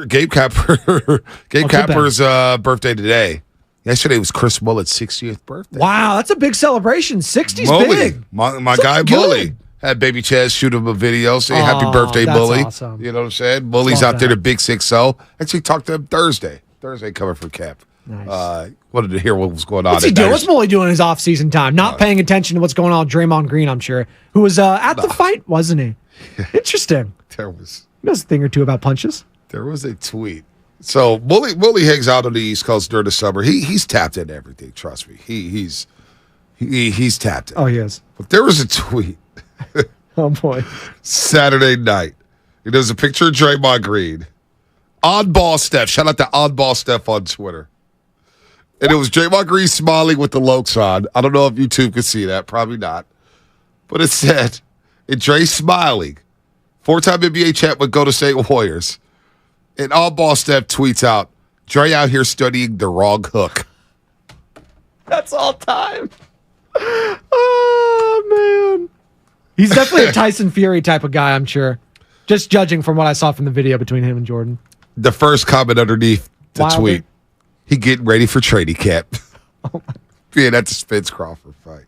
birthday today. Yesterday was Chris Mullet's 60th birthday. Wow, that's a big celebration. 60's big. My guy Bully had Baby Chaz shoot him a video, say happy birthday, Bully. Awesome. You know what I'm saying? Bully's out there to Big 6-0. Actually talked to him Thursday. Coming from camp. Nice. Wanted to hear what was going on. What's he doing? What's Mully doing in his off-season time? Not paying attention to what's going on with Draymond Green, I'm sure. Who was at the fight, wasn't he? Interesting. He knows a thing or two about punches. There was a tweet. So Mully hangs out on the East Coast during the summer. He's tapped into everything. Trust me. He's tapped in. Oh, he is. But there was a tweet. Oh boy. Saturday night. There's a picture of Draymond Green. Oddball Steph. Shout out to Oddball Steph on Twitter. And it was Draymond Green smiling with the Lokes on. I don't know if YouTube could see that. Probably not. But it said, and Dre smiling. 4-time NBA champ with Golden State Warriors. And Oddball Steph tweets out, Dre out here studying the wrong hook. That's all time. Oh, man. He's definitely a Tyson Fury type of guy, I'm sure. Just judging from what I saw from the video between him and Jordan. The first comment underneath the tweet, he getting ready for training camp. Being at the Spence Crawford fight.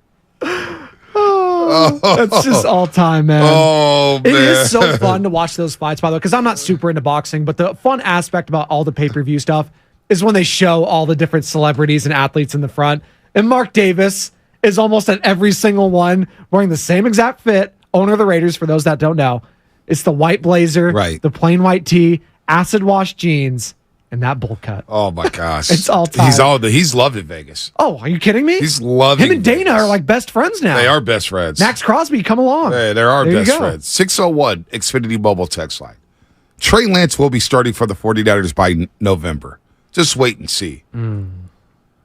That's just all time, man. Oh, man. It is so fun to watch those fights, by the way, because I'm not super into boxing, but the fun aspect about all the pay-per-view stuff is when they show all the different celebrities and athletes in the front. And Mark Davis is almost at every single one wearing the same exact fit. Owner of the Raiders, for those that don't know. It's the white blazer, right, the plain white tee, acid wash jeans, and that bowl cut. Oh my gosh. It's all time. He's loved in Vegas. Oh, are you kidding me? He's loving him and Dana Vegas. are like best friends now. They are best friends. Max Crosby, come along. Hey, they're our There you best go. friends. 601 Xfinity Mobile text line. Trey Lance will be starting for the 49ers by November. Just wait and see.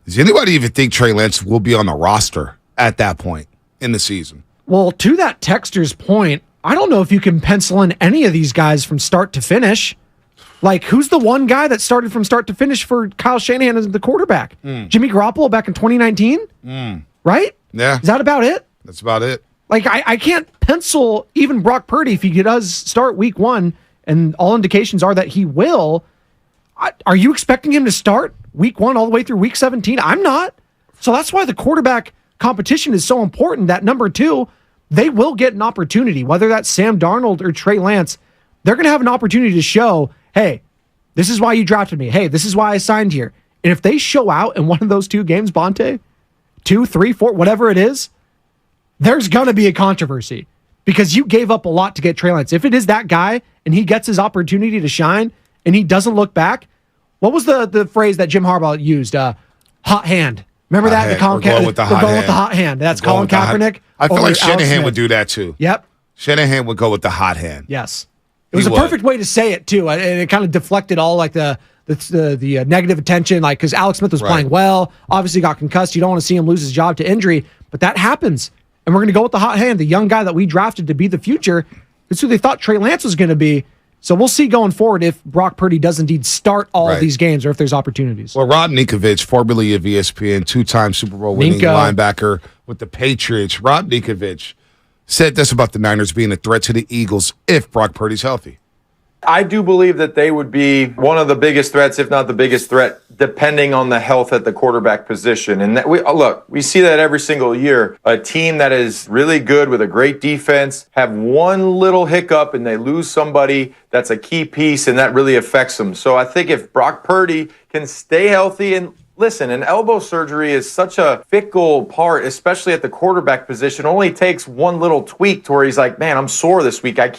Does anybody even think Trey Lance will be on the roster at that point in the season? Well, to that texter's point, I don't know if you can pencil in any of these guys from start to finish. Like, who's the one guy that started from start to finish for Kyle Shanahan as the quarterback? Jimmy Garoppolo back in 2019? Right? Yeah. Is that about it? That's about it. Like, I can't pencil even Brock Purdy if he does start week 1, and all indications are that he will. Are you expecting him to start week 1 all the way through week 17? I'm not. So that's why the quarterback competition is so important. That number 2, they will get an opportunity, whether that's Sam Darnold or Trey Lance. They're going to have an opportunity to show, hey, this is why you drafted me. Hey, this is why I signed here. And if they show out in one of those 2 games, Bonte, 2, 3, 4, whatever it is, there's going to be a controversy because you gave up a lot to get Trey Lance. If it is that guy and he gets his opportunity to shine and he doesn't look back, what was the phrase that Jim Harbaugh used? Hot hand. Remember Hot that? hand. Colin We're going with the hot hand. with the hot hand. That's We're going Colin with the hot- Kaepernick. I feel over like Alex Shanahan Smith. would do that too. Yep. Shanahan would go with the hot hand. Yes. It was He a would. perfect way to say it too, and it kind of deflected all like the negative attention, like because Alex Smith was playing well, obviously got concussed. You don't want to see him lose his job to injury, but that happens, and we're going to go with the hot hand, the young guy that we drafted to be the future. That's who they thought Trey Lance was going to be. So we'll see going forward if Brock Purdy does indeed start all of these games or if there's opportunities. Well, Rob Ninkovich, formerly of ESPN, 2-time Super Bowl winning linebacker with the Patriots, Rob Ninkovich said this about the Niners being a threat to the Eagles if Brock Purdy's healthy. I do believe that they would be one of the biggest threats, if not the biggest threat, depending on the health at the quarterback position. And that we see that every single year. A team that is really good with a great defense have one little hiccup and they lose somebody that's a key piece, and that really affects them. So I think if Brock Purdy can stay healthy, and listen, an elbow surgery is such a fickle part, especially at the quarterback position. It only takes one little tweak to where he's like, man, I'm sore this week. I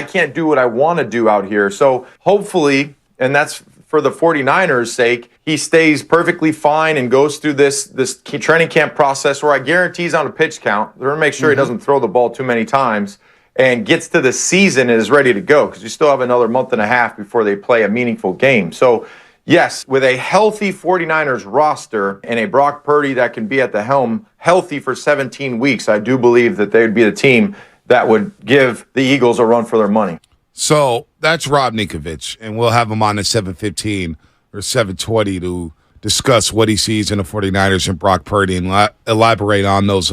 can't do what I want to do out here. So hopefully, and that's for the 49ers' sake, he stays perfectly fine and goes through this training camp process where I guarantee he's on a pitch count. They're going to make sure he doesn't throw the ball too many times and gets to the season and is ready to go, because you still have another month and a half before they play a meaningful game. So yes, with a healthy 49ers roster and a Brock Purdy that can be at the helm healthy for 17 weeks, I do believe that they would be the team that would give the Eagles a run for their money. So that's Rob Ninkovich, and we'll have him on at 7:15 or 7:20 to discuss what he sees in the 49ers and Brock Purdy and elaborate on those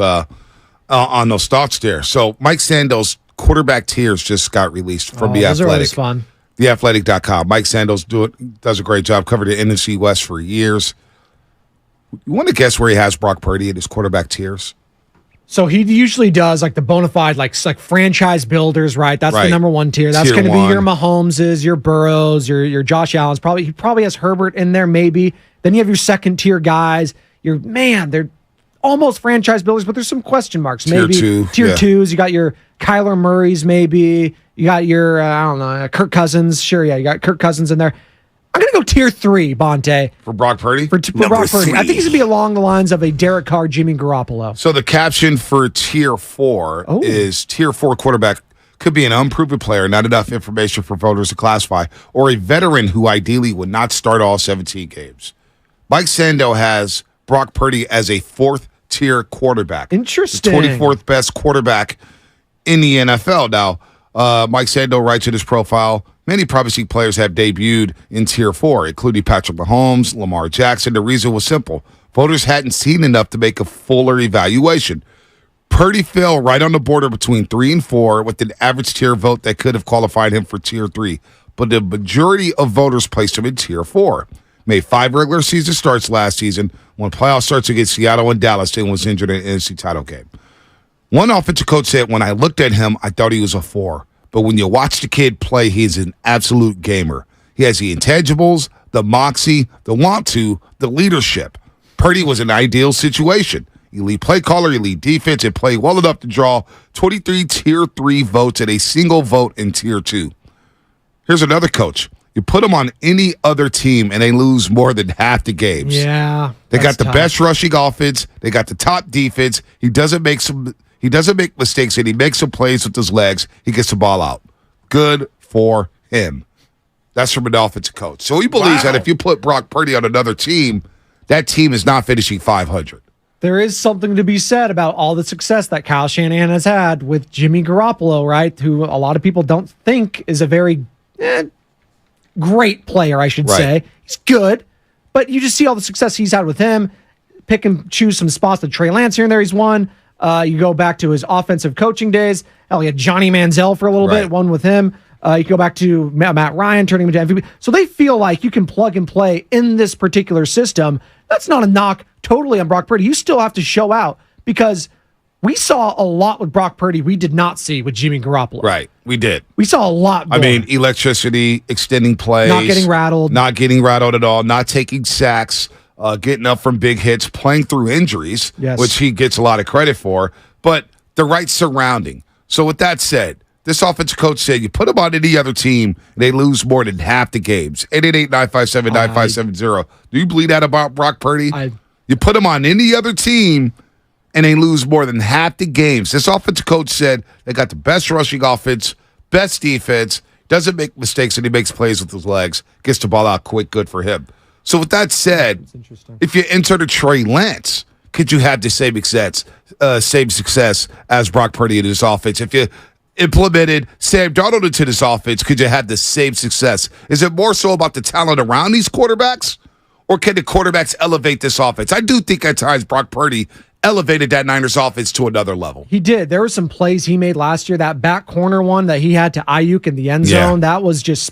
thoughts there. So Mike Sandel's quarterback tiers just got released from The those Athletic. are always fun. TheAthletic.com. Mike Sandoz does a great job. Covered the NFC West for years. You want to guess where he has Brock Purdy in his quarterback tiers? So he usually does like the bona fide, like franchise builders, right? That's the number 1 tier. That's going to be your Mahomeses, your Burrows, your Josh Allens. He probably has Herbert in there, maybe. Then you have your second tier guys. They're almost franchise builders, but there's some question marks. Maybe tier 2s. You got your Kyler Murrays, maybe. You got your, Kirk Cousins. Sure, yeah, you got Kirk Cousins in there. I'm going to go tier 3, Bonte. For Brock Purdy? For Brock Purdy. I think he's going to be along the lines of a Derek Carr, Jimmy Garoppolo. So the caption for tier 4 is tier 4 quarterback could be an unproven player, not enough information for voters to classify, or a veteran who ideally would not start all 17 games. Mike Sando has Brock Purdy as a 4th tier quarterback. Interesting. The 24th best quarterback in the NFL. Now, Mike Sando writes in his profile, many promising players have debuted in Tier 4, including Patrick Mahomes, Lamar Jackson. The reason was simple. Voters hadn't seen enough to make a fuller evaluation. Purdy fell right on the border between 3 and 4 with an average tier vote that could have qualified him for Tier 3, but the majority of voters placed him in Tier 4. Made 5 regular season starts last season when playoff starts against Seattle and Dallas and was injured in an NFC title game. One offensive coach said, when I looked at him, I thought he was a 4. But when you watch the kid play, he's an absolute gamer. He has the intangibles, the moxie, the want to, the leadership. Purdy was an ideal situation. Elite play caller, elite defense, and played well enough to draw 23 Tier 3 votes and a single vote in Tier 2. Here's another coach. You put him on any other team, and they lose more than half the games. Yeah. They got the tough. best rushing offense. They got the top defense. He doesn't make mistakes, and he makes some plays with his legs. He gets the ball out. Good for him. That's from an offensive coach. So he believes that if you put Brock Purdy on another team, that team is not finishing 500. There is something to be said about all the success that Kyle Shanahan has had with Jimmy Garoppolo, right? Who a lot of people don't think is a very great player, I should say. He's good, but you just see all the success he's had with him. Pick and choose some spots that Trey Lance here and there he's won. You go back to his offensive coaching days. Hell, he had Johnny Manziel for a little bit, won with him. You go back to Matt Ryan turning him into MVP. So they feel like you can plug and play in this particular system. That's not a knock totally on Brock Purdy. You still have to show out because we saw a lot with Brock Purdy we did not see with Jimmy Garoppolo. Right, we did. We saw a lot more. I mean, electricity, extending plays. Not getting rattled. Not getting rattled at all. Not taking sacks. Getting up from big hits. Playing through injuries, which he gets a lot of credit for. But the right surrounding. So with that said, this offensive coach said you put them on any other team, they lose more than half the games. 888-957-9570. Do you believe that about Brock Purdy? You put him on any other team, and they lose more than half the games. This offensive coach said they got the best rushing offense, best defense, doesn't make mistakes, and he makes plays with his legs, gets the ball out quick, good for him. So with that said, if you enter the Trey Lance, could you have the same success as Brock Purdy in his offense? If you implemented Sam Darnold into this offense, could you have the same success? Is it more so about the talent around these quarterbacks, or can the quarterbacks elevate this offense? I do think at times Brock Purdy elevated that Niners offense to another level. He did. There were some plays he made last year. That back corner one that he had to Aiyuk in the end zone, that was just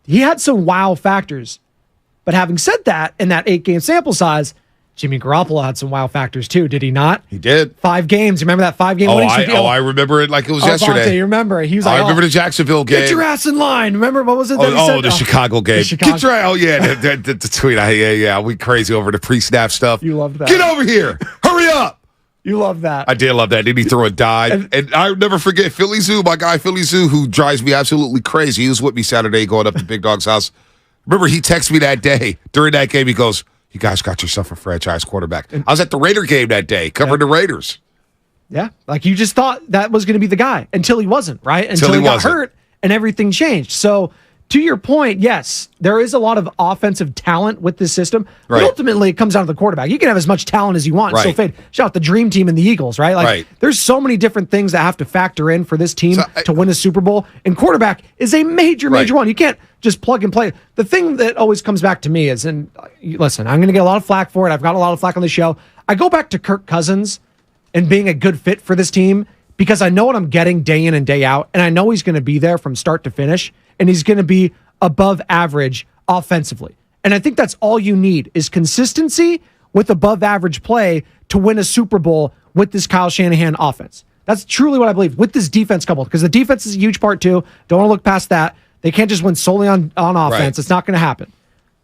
he had some wow factors. But having said that, in that 8-game sample size, Jimmy Garoppolo had some wow factors too, did he not? He did. 5 games. Remember that 5-game winning streak? I remember it like it was yesterday. Bonte, you remember it. He was like, I remember the Jacksonville game. Get your ass in line. Remember, what was it that he said? The Chicago game. Get your the tweet. We crazy over the pre-snap stuff. You loved that. Get over here. Hurry up. You love that. I did love that. Then he threw a dive. And I'll never forget Philly Zoo, my guy Philly Zoo, who drives me absolutely crazy. He was with me Saturday going up to Big Dog's house. Remember, he texted me that day. During that game, he goes, you guys got yourself a franchise quarterback. I was at the Raider game that day, covering the Raiders. Yeah, like you just thought that was going to be the guy until he wasn't, right? Until he got hurt and everything changed. So to your point, yes, there is a lot of offensive talent with this system. But ultimately, it comes down to the quarterback. You can have as much talent as you want and still fade. Shout out the dream team and the Eagles, right? There's so many different things that have to factor in for this team to win a Super Bowl. And quarterback is a major one. You can't just plug and play. The thing that always comes back to me is, and listen, I'm going to get a lot of flack for it. I've got a lot of flack on the show. I go back to Kirk Cousins and being a good fit for this team because I know what I'm getting day in and day out, and I know he's going to be there from start to finish, and he's going to be above average offensively. And I think that's all you need is consistency with above average play to win a Super Bowl with this Kyle Shanahan offense. That's truly what I believe with this defense coupled, because the defense is a huge part too. Don't want to look past that. They can't just win solely on offense. It's not going to happen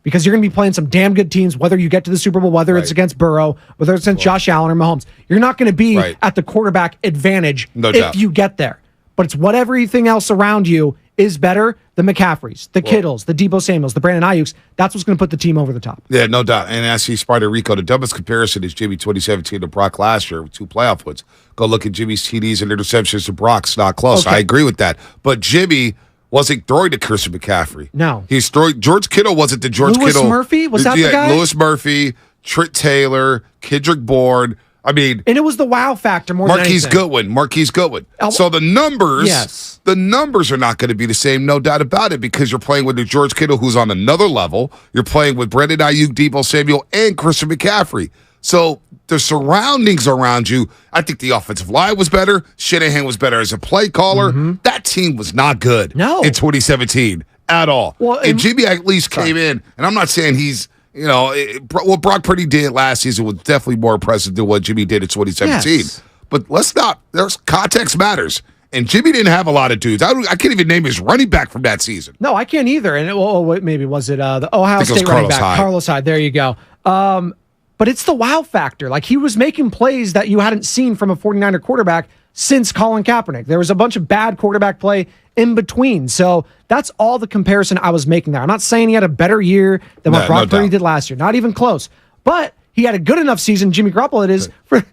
because you're going to be playing some damn good teams, whether you get to the Super Bowl, whether it's against Burrow, whether it's against Josh Allen or Mahomes. You're not going to be at the quarterback advantage if you get there. But it's what everything else around you is better. The McCaffreys, the Kittles, the Deebo Samuels, the Brandon Aiyuks. That's what's going to put the team over the top. Yeah, no doubt. And I see Spider Rico. The dumbest comparison is Jimmy 2017 to Brock last year with 2 playoff wins. Go look at Jimmy's TDs and interceptions to Brock's. Not close. I agree with that. But Jimmy wasn't throwing to Christian McCaffrey. No. He's throwing. George Kittle wasn't the George Kittle. Lewis Murphy? Was that the guy? Lewis Murphy, Trent Taylor, Kendrick Bourne. I mean, and it was the wow factor more than anything. Marquise Goodwin. So the numbers are not going to be the same, no doubt about it, because you're playing with the George Kittle, who's on another level. You're playing with Brandon Aiyuk, Deebo Samuel, and Christian McCaffrey. So the surroundings around you, I think the offensive line was better. Shanahan was better as a play caller. That team was not good in 2017 at all. Well, and Jimmy at least came in, and I'm not saying he's, what Brock Purdy did last season was definitely more impressive than what Jimmy did in 2017. Yes. But there's context matters. And Jimmy didn't have a lot of dudes. I can't even name his running back from that season. No, I can't either. And wait, maybe was it the Ohio State running back? Carlos Hyde. There you go. But it's the wow factor. Like, he was making plays that you hadn't seen from a 49er quarterback since Colin Kaepernick. There was a bunch of bad quarterback play in between. So that's all the comparison I was making there. I'm not saying he had a better year than what Brock Purdy did last year. Not even close. But he had a good enough season, Jimmy Garoppolo it is, for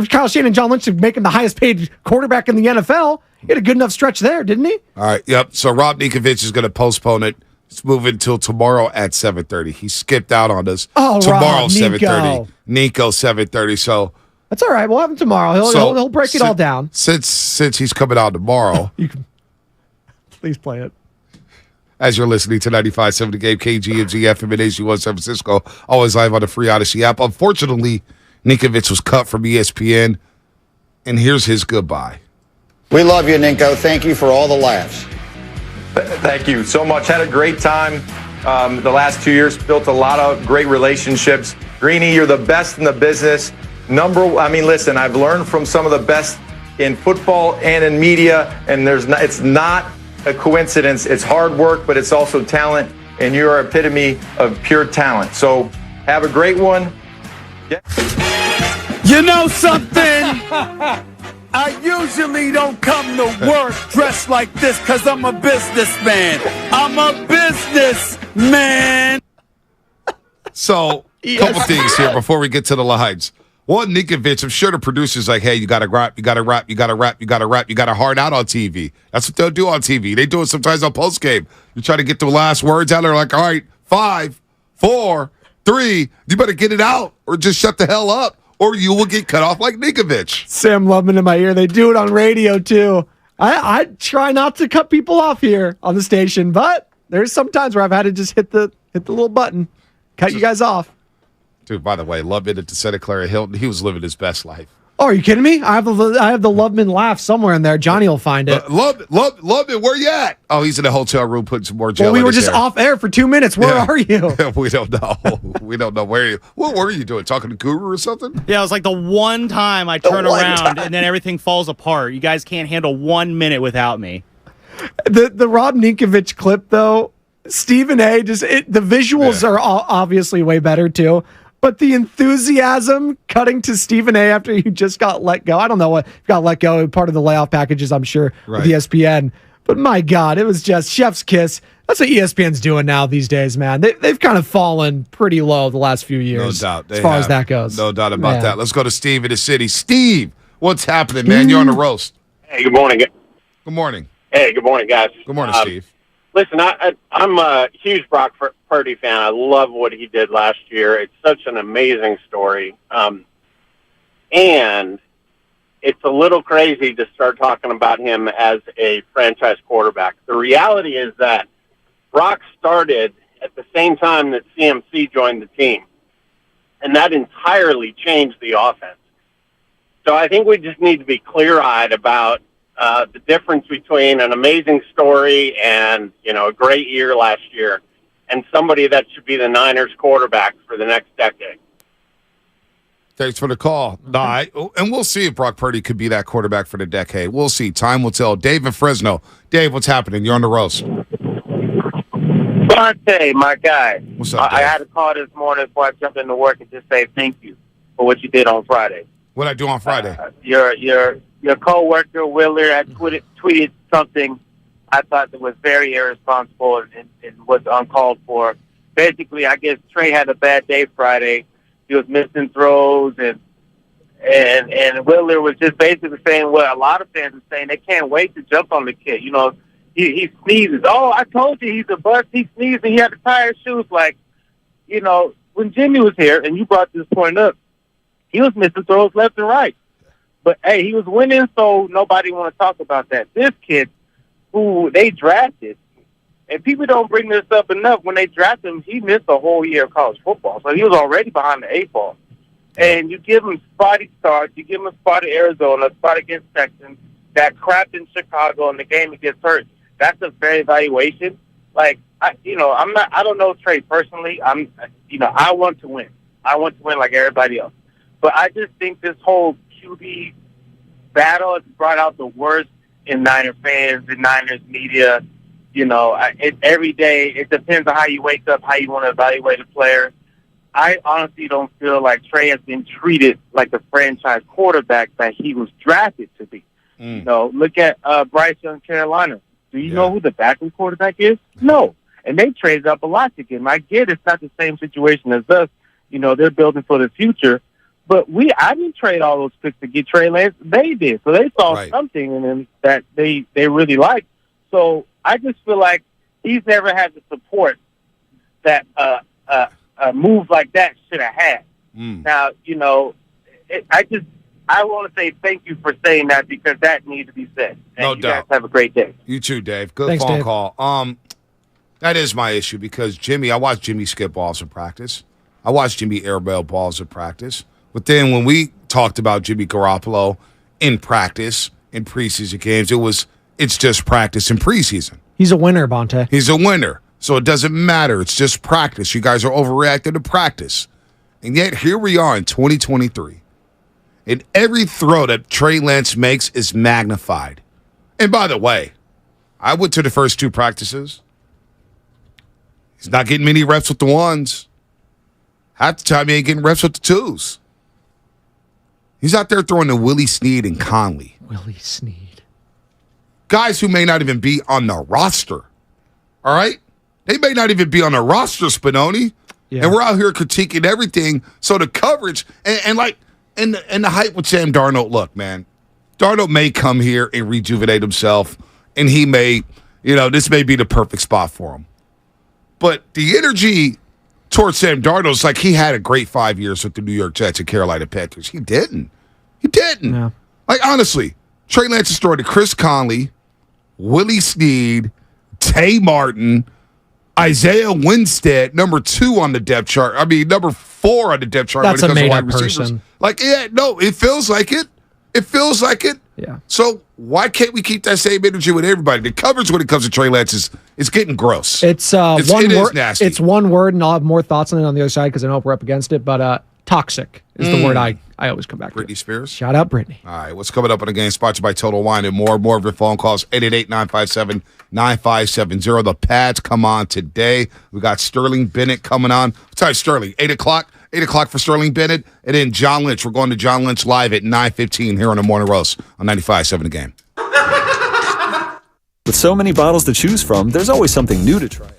Kyle Shanahan and John Lynch to make him the highest paid quarterback in the NFL. He had a good enough stretch there, didn't he? All right, yep. So Rob Ninkovich is going to postpone it. It's moving until tomorrow at 7:30. He skipped out on us. Oh, tomorrow, Rob, 7:30. Nico, 7:30. So that's all right. We'll have him tomorrow. He'll break it all down. Since he's coming out tomorrow. You can please play it. As you're listening to 95.7 The Game, KGMZ FM in AG1 San Francisco, always live on the free Odyssey app. Unfortunately, Ninkovich was cut from ESPN, and here's his goodbye. We love you, Ninko. Thank you for all the laughs. Thank you so much. Had a great time the last 2 years. Built a lot of great relationships. Greeny, you're the best in the business. Listen, I've learned from some of the best in football and in media, and it's not a coincidence. It's hard work, but it's also talent, and you're an epitome of pure talent. So have a great one. Yeah. You know something? I usually don't come to work dressed like this because I'm a businessman. I'm a businessman. So, a couple things here before we get to the lines. One, Ninkovich, I'm sure the producer's like, hey, you got to rap, you got to rap, you got to rap, you got to rap, you got to hard out on TV. That's what they'll do on TV. They do it sometimes on postgame. You try to get the last words out, they're like, all right, 5, 4, 3, you better get it out or just shut the hell up, or you will get cut off like Ninkovich. Sam Lubman in my ear. They do it on radio, too. I try not to cut people off here on the station, but there's some times where I've had to just hit the little button, cut you guys off. Dude, by the way, Lubman at the Santa Clara Hilton, he was living his best life. Oh, are you kidding me? I have the Lubman laugh somewhere in there. Johnny will find it. Lubman, where you at? Oh, he's in the hotel room putting some more gel Well, we in were his just hair. off air for 2 minutes. Where are you? We don't know. We don't know where you. What were you doing? Talking to Guru or something? Yeah, it was like the one time I turn around and then everything falls apart. You guys can't handle 1 minute without me. The Rob Ninkovich clip, though, Stephen A. the visuals are obviously way better too. But the enthusiasm cutting to Stephen A. after he just got let go. I don't know what got let go. Part of the layoff packages, I'm sure, with ESPN. But my God, it was just chef's kiss. That's what ESPN's doing now these days, man. They've kind of fallen pretty low the last few years. No doubt. As far as that goes. No doubt about that. Let's go to Steve in the city. Steve, what's happening, man? You're on the roast. Hey, good morning. Good morning. Hey, good morning, guys. Good morning, Steve. Listen, I'm a huge Brock Purdy fan. I love what he did last year. It's such an amazing story. And it's a little crazy to start talking about him as a franchise quarterback. The reality is that Brock started at the same time that CMC joined the team. And that entirely changed the offense. So I think we just need to be clear-eyed about the difference between an amazing story and, a great year last year and somebody that should be the Niners quarterback for the next decade. Thanks for the call. And we'll see if Brock Purdy could be that quarterback for the decade. We'll see. Time will tell. Dave in Fresno. Dave, what's happening? You're on the roast. Bonte, my guy. What's up, Dave? I had a call this morning before I jumped into work and just say thank you for what you did on Friday. What'd I do on Friday? Your co-worker, Willer, had tweeted something I thought that was very irresponsible and was uncalled for. Basically, I guess Trey had a bad day Friday. He was missing throws, and Willer was just basically saying what a lot of fans are saying. They can't wait to jump on the kid. He sneezes. Oh, I told you he's a bust. He sneezed and he had to tie his shoes. When Jimmy was here, and you brought this point up, he was missing throws left and right. But, hey, he was winning, so nobody want to talk about that. This kid, who they drafted, and people don't bring this up enough, when they drafted him, he missed a whole year of college football. So he was already behind the 8 ball. And you give him spotty starts, you give him a spot at Arizona, a spot against Texans, that crap in Chicago, and the game he gets hurt. That's a fair evaluation. I don't know Trey personally. I want to win. I want to win like everybody else. But I just think this whole QB battle. It's brought out the worst in Niner fans and Niners media. You know, every day, it depends on how you wake up, how you want to evaluate a player. I honestly don't feel like Trey has been treated like the franchise quarterback that he was drafted to be. You know, look at Bryce Young, Carolina. Do you know who the backup quarterback is? No. And they traded up a lot to get him. I get it's not the same situation as us. You know, they're building for the future. But I didn't trade all those picks to get Trey Lance. They did. So they saw something in him that they really liked. So I just feel like he's never had the support that a move like that should have had. Now, you know, I want to say thank you for saying that because that needs to be said. And No you doubt. guys have a great day. You too, Dave. Good Thanks, phone Dave. call. That is my issue because I watched Jimmy skip balls in practice. I watched Jimmy airball balls in practice. But then when we talked about Jimmy Garoppolo in practice, in preseason games, it's just practice in preseason. He's a winner, Bonte. He's a winner. So it doesn't matter. It's just practice. You guys are overreacting to practice. And yet here we are in 2023. And every throw that Trey Lance makes is magnified. And by the way, I went to the first two practices. He's not getting many reps with the ones. Half the time he ain't getting reps with the twos. He's out there throwing to Willie Snead and Conley. Willie Snead. Guys who may not even be on the roster. All right? They may not even be on the roster, Spinoni. Yeah. And we're out here critiquing everything. So the coverage and the hype with Sam Darnold, look, man, Darnold may come here and rejuvenate himself, and he may, this may be the perfect spot for him. But the energy towards Sam Darnold is like he had a great 5 years with the New York Jets and Carolina Panthers. He didn't. Yeah. Like, honestly, Trey Lance is throwing to Chris Conley, Willie Snead, Tay Martin, Isaiah Winstead, number 2 on the depth chart. I mean, number 4 on the depth chart. That's when it a comes to made-up wide receivers. person. Like, yeah, no, it feels like it. It feels like it. Yeah. So why can't we keep that same energy with everybody? The coverage when it comes to Trey Lance is getting gross. It's one is word. nasty. It's one word, and I'll have more thoughts on it on the other side because I know we're up against it. But toxic is the word I always come back Britney to. Spears. Shout out Britney. All right, what's coming up on the game? Sponsored by Total Wine and more. More of your phone calls, 888-957-9570. The Pads come on today. We got Sterling Bennett coming on. What time, Sterling? 8 o'clock? 8 o'clock for Sterling Bennett. And then John Lynch. We're going to John Lynch live at 9:15 here on the Morning Roast on 95.7 The Game. With so many bottles to choose from, there's always something new to try.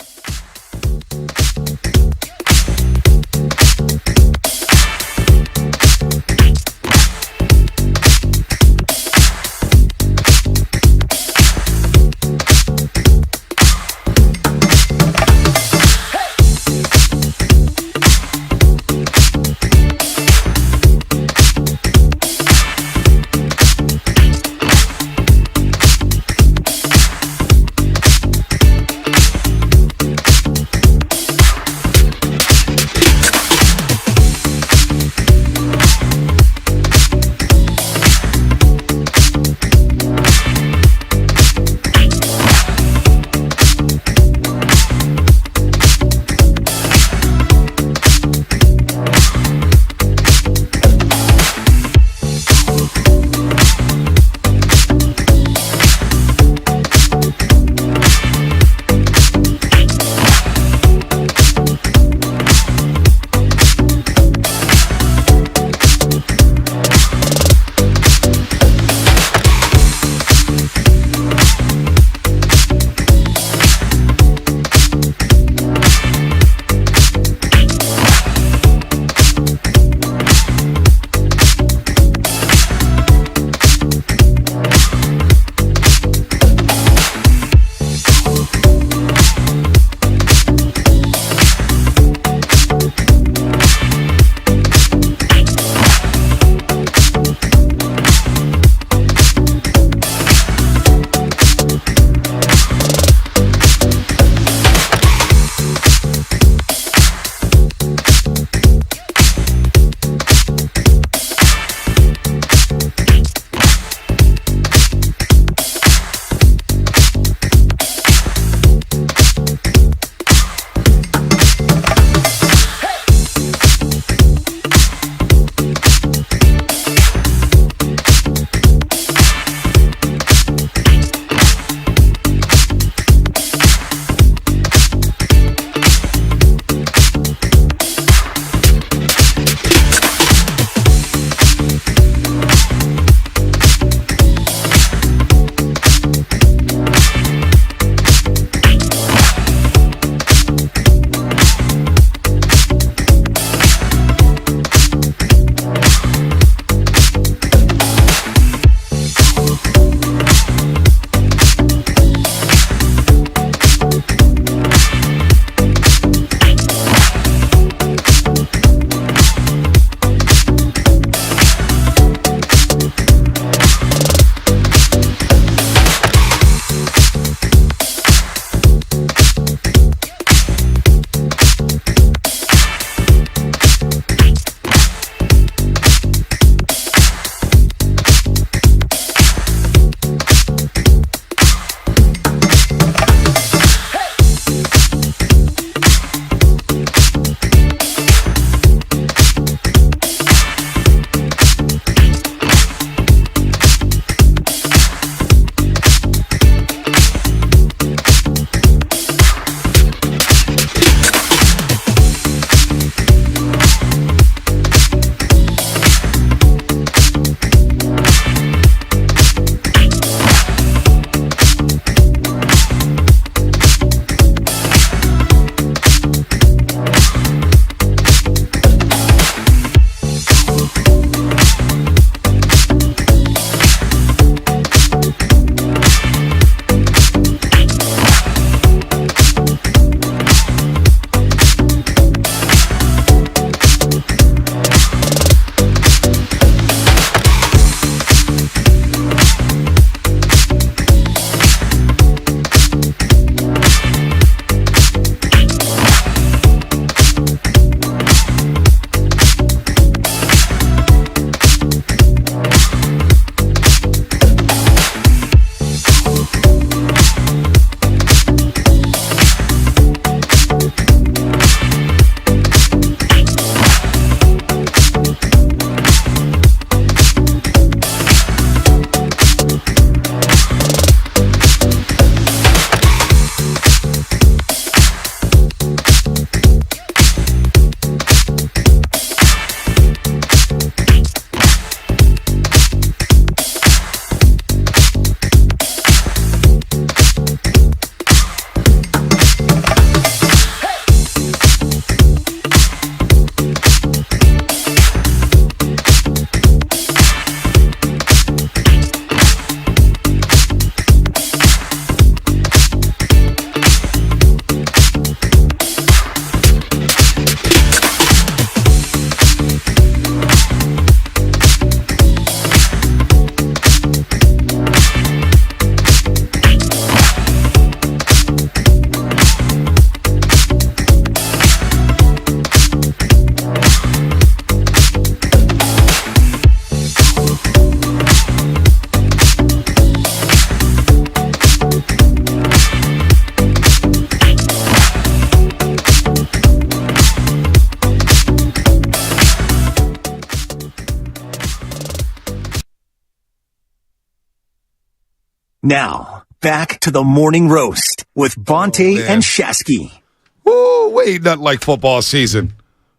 Now, back to the morning roast with Bonte and Shasky. Woo, wait, nothing like football season.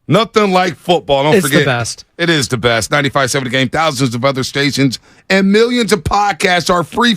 Nothing like football. Don't forget. It's the best. It is the best. 95.7 The Game, thousands of other stations, and millions of podcasts are free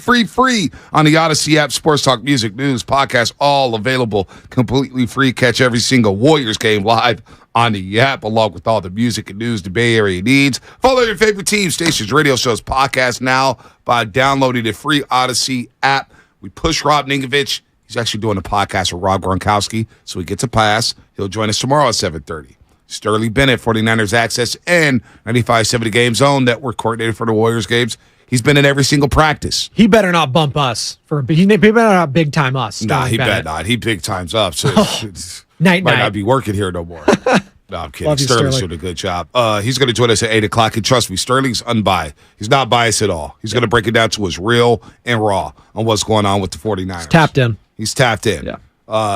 on the Odyssey app. Sports talk, music, news, podcasts, all available completely free. Catch every single Warriors game live on the app, along with all the music and news the Bay Area needs. Follow your favorite team, stations, radio shows, podcasts now by downloading the free Odyssey app. We push Rob Ninkovich. He's actually doing a podcast with Rob Gronkowski, so he gets a pass. He'll join us tomorrow at 7:30. Sterling Bennett, 49ers Access, and 95.7 The Game Zone Network coordinator for the Warriors games. He's been in every single practice. He better not bump us. He better not big time us. Nah, he better not. He big times up. So night. Might not be working here no more. No, I'm kidding. Love you, Sterling's Sterling. doing a good job. He's going to join us at 8 o'clock. And trust me, Sterling's unbiased. He's not biased at all. He's going to break it down to us real and raw on what's going on with the 49ers. He's tapped in. Yeah.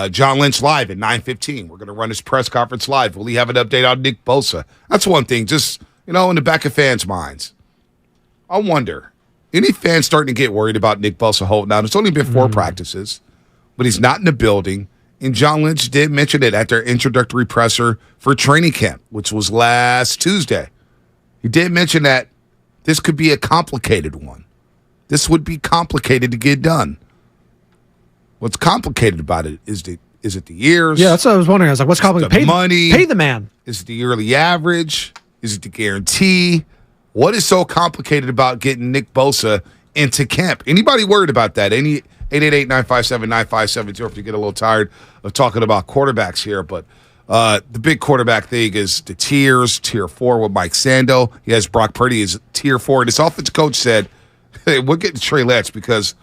John Lynch live at 9:15. We're going to run his press conference live. Will he have an update on Nick Bosa? That's one thing, just, in the back of fans' minds. I wonder, any fans starting to get worried about Nick Bosa holding out? It's only been 4 practices, but he's not in the building. And John Lynch did mention it at their introductory presser for training camp, which was last Tuesday. He did mention that this could be a complicated one. This would be complicated to get done. What's complicated about it is it the years? Yeah, that's what I was wondering. I was like, what's complicated? The money. Pay the man. Is it the yearly average? Is it the guarantee? What is so complicated about getting Nick Bosa into camp? Anybody worried about that? 888-957-9572 if you get a little tired of talking about quarterbacks here. But the big quarterback thing is the tiers. Tier 4 with Mike Sando. He has Brock Purdy as tier 4. And his offensive coach said, hey, we'll get to Trey Lance because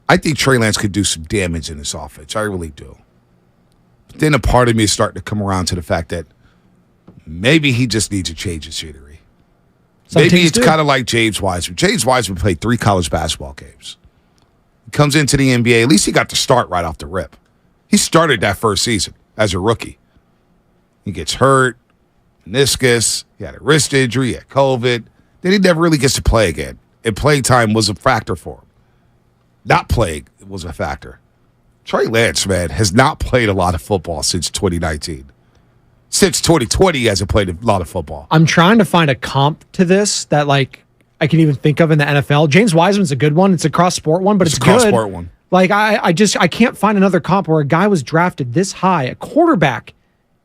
I think Trey Lance could do some damage in this offense. I really do. But then a part of me is starting to come around to the fact that maybe he just needs a change of scenery. Maybe it's kind of like James Wiseman. James Wiseman played 3 college basketball games. He comes into the NBA. At least he got to start right off the rip. He started that first season as a rookie. He gets hurt, meniscus, he had a wrist injury, he had COVID. Then he never really gets to play again. And playing time was a factor for him. Not playing was a factor. Trey Lance, man, has not played a lot of football since 2019. Since 2020, he hasn't played a lot of football. I'm trying to find a comp to this that, I can even think of in the NFL. James Wiseman's a good one. It's a cross-sport one, but it's a good. Cross-sport one. I can't find another comp where a guy was drafted this high, a quarterback,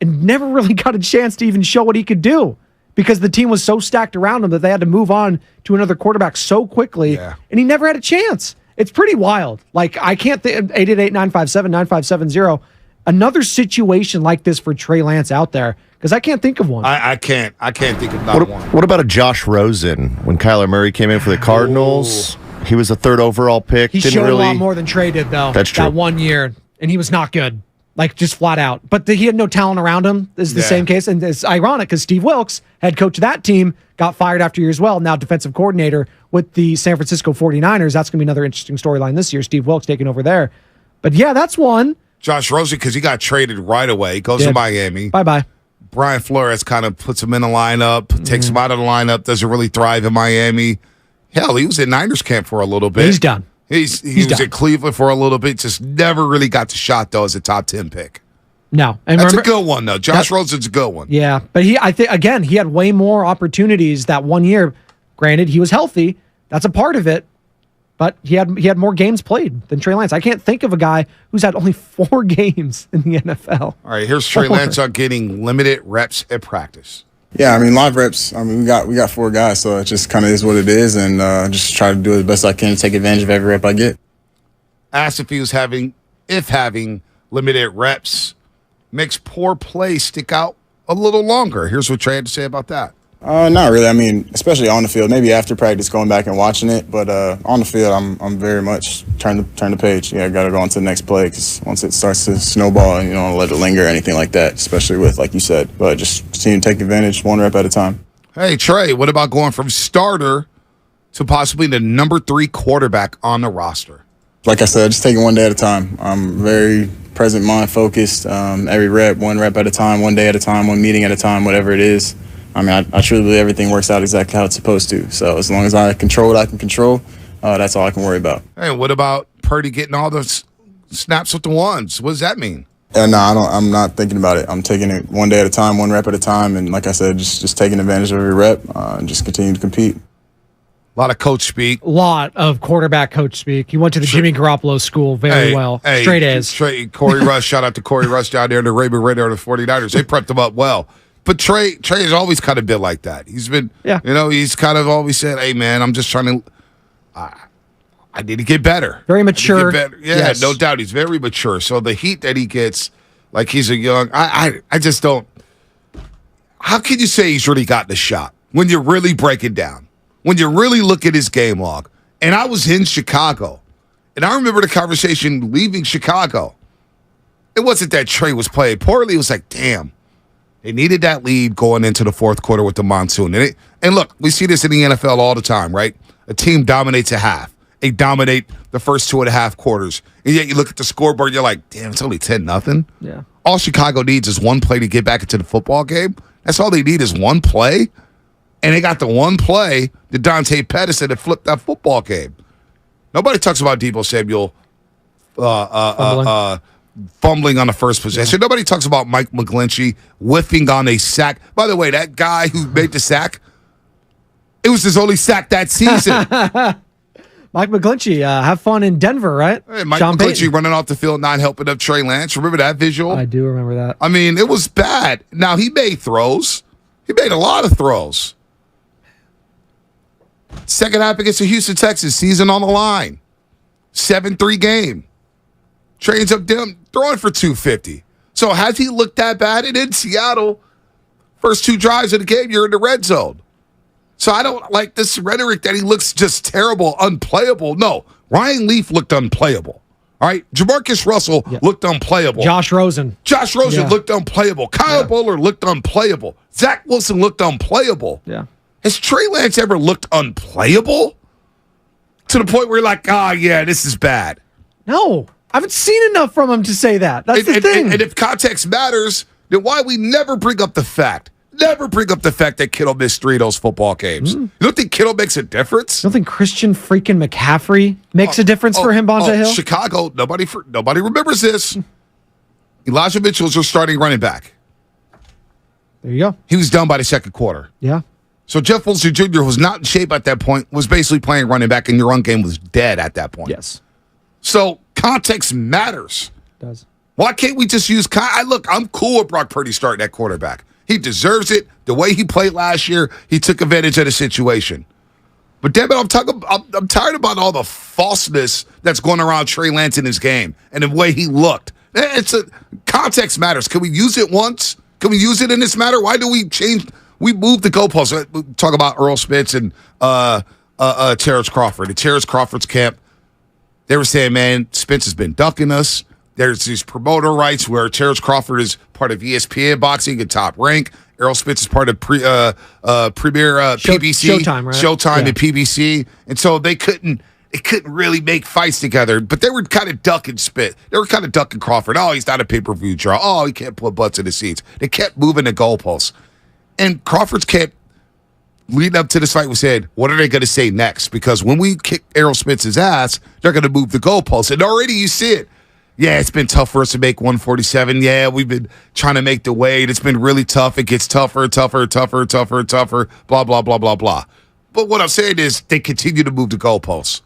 and never really got a chance to even show what he could do because the team was so stacked around him that they had to move on to another quarterback so quickly, and he never had a chance. It's pretty wild. I can't think 888-957-9570. Another situation like this for Trey Lance out there because I can't think of one. I can't think of one. What about a Josh Rosen when Kyler Murray came in for the Cardinals? He was a 3rd overall pick. He showed a lot more than Trey did, though. That's true. That 1 year, and he was not good. Just flat out. But he had no talent around him. This is the same case. And it's ironic because Steve Wilkes, head coach of that team, got fired after a year as well. Now defensive coordinator with the San Francisco 49ers. That's going to be another interesting storyline this year. Steve Wilkes taking over there. But yeah, that's one. Josh Rosen, because he got traded right away. Goes to Miami. Bye-bye. Brian Flores kind of puts him in the lineup, takes him out of the lineup, doesn't really thrive in Miami. Hell, he was in Niners camp for a little bit. He's done. He was in Cleveland for a little bit, just never really got the shot, though, as a top 10 pick. No. And That's a good one, though. Josh Rosen's a good one. Yeah, but I think, again, he had way more opportunities that 1 year. Granted, he was healthy. That's a part of it. But he had more games played than Trey Lance. I can't think of a guy who's had only 4 games in the NFL. All right, here's Trey Lance on getting limited reps at practice. Yeah, live reps. we got 4 guys, so it just kind of is what it is, and just try to do the best I can to take advantage of every rep I get. Asked if he was having limited reps makes poor play stick out a little longer. Here's what Trey had to say about that. Not really. Especially on the field. Maybe after practice, going back and watching it. But on the field, I'm very much turn the page. Yeah, I got to go on to the next play because once it starts to snowball, you don't let it linger or anything like that. Especially with, like you said, but just continue to take advantage 1 rep at a time. Hey Trey, what about going from starter to possibly the number 3 quarterback on the roster? Like I said, just take it 1 day at a time. I'm very present mind focused. Every rep, 1 rep at a time, 1 day at a time, 1 meeting at a time, whatever it is. I mean, I truly believe everything works out exactly how it's supposed to. So as long as I control what I can control, that's all I can worry about. Hey, what about Purdy getting all the snaps with the ones? What does that mean? No, I'm not thinking about it. I'm taking it one day at a time, one rep at a time, and like I said, just taking advantage of every rep and just continue to compete. A lot of coach speak. A lot of quarterback coach speak. He went to the Jimmy Garoppolo school very well. Straight A's. Corey Rush, shout out to Corey Rush down there in the Raven Radio of the 49ers. They prepped him up well. But Trey has always kind of been like that. He's been, he's kind of always said, hey, man, I'm just trying to, I need to get better. Very mature. Yeah, yes. No doubt. He's very mature. So the heat that he gets, like he's a young, I just don't, how can you say he's really gotten a shot when you really break it down? When you really look at his game log? And I was in Chicago, and I remember the conversation leaving Chicago. It wasn't that Trey was playing poorly. It was like, damn, they needed that lead going into the fourth quarter with the monsoon. And look, we see this in the NFL all the time, right? A team dominates a half. They dominate the first 2.5 quarters. And yet you look at the scoreboard, you're like, damn, it's only 10-0. Yeah. All Chicago needs is one play to get back into the football game. That's all they need is one play. And they got the one play that Dante Pettis that flipped that football game. Nobody talks about Deebo Samuel fumbling on the first possession. Yeah. Nobody talks about Mike McGlinchey whiffing on a sack. By the way, that guy who made the sack, it was his only sack that season. Mike McGlinchey, have fun in Denver, right? Hey, Mike McGlinchey running off the field, not helping up Trey Lance. Remember that visual? I do remember that. I mean, it was bad. Now, he made throws. He made a lot of throws. Second half against the Houston Texans, season on the line. 7-3 game. Trey ends up throwing for 250. So has he looked that bad? And in Seattle, first 2 drives of the game, you're in the red zone. So I don't like this rhetoric that he looks just terrible, unplayable. No, Ryan Leaf looked unplayable. All right, Jamarcus Russell looked unplayable. Josh Rosen looked unplayable. Kyle Bowler looked unplayable. Zach Wilson looked unplayable. Yeah. Has Trey Lance ever looked unplayable? To the point where you're like, this is bad. No, I haven't seen enough from him to say that. That's the thing. And if context matters, then why we never bring up the fact that Kittle missed 3 of those football games. You don't think Kittle makes a difference? You don't think Christian freaking McCaffrey makes a difference for him, Bonta Hill? Chicago, nobody remembers this. Elijah Mitchell's your starting running back. There you go. He was done by the second quarter. Yeah. So Jeff Wilson Jr., who was not in shape at that point, was basically playing running back, and your run game was dead at that point. Yes. So context matters. It does. Why can't we just use look, I'm cool with Brock Purdy starting at quarterback. He deserves it. The way he played last year, he took advantage of the situation. But damn it, I'm tired about all the falseness that's going around Trey Lance in his game and the way he looked. Context matters. Can we use it once? Can we use it in this matter? Why do we change? We moved the goalposts. We talk about Earl Spitz and Terrence Crawford. At Terrence Crawford's camp, they were saying, man, Spitz has been ducking us. There's these promoter rights where Terrence Crawford is part of ESPN boxing and Top Rank. Errol Spitz is part of Premier PBC. Showtime, right? Showtime and PBC. And so they couldn't really make fights together, but they were kind of ducking Spitz. They were kind of ducking Crawford. Oh, he's not a pay-per-view draw. Oh, he can't put butts in the seats. They kept moving the goalposts. And Crawford's camp leading up to this fight was said, what are they going to say next? Because when we kick Errol Spitz's ass, they're going to move the goalposts. And already you see it. Yeah, it's been tough for us to make 147. Yeah, we've been trying to make the weight. It's been really tough. It gets tougher, blah, blah, blah, blah, blah. But what I'm saying is they continue to move the goalposts.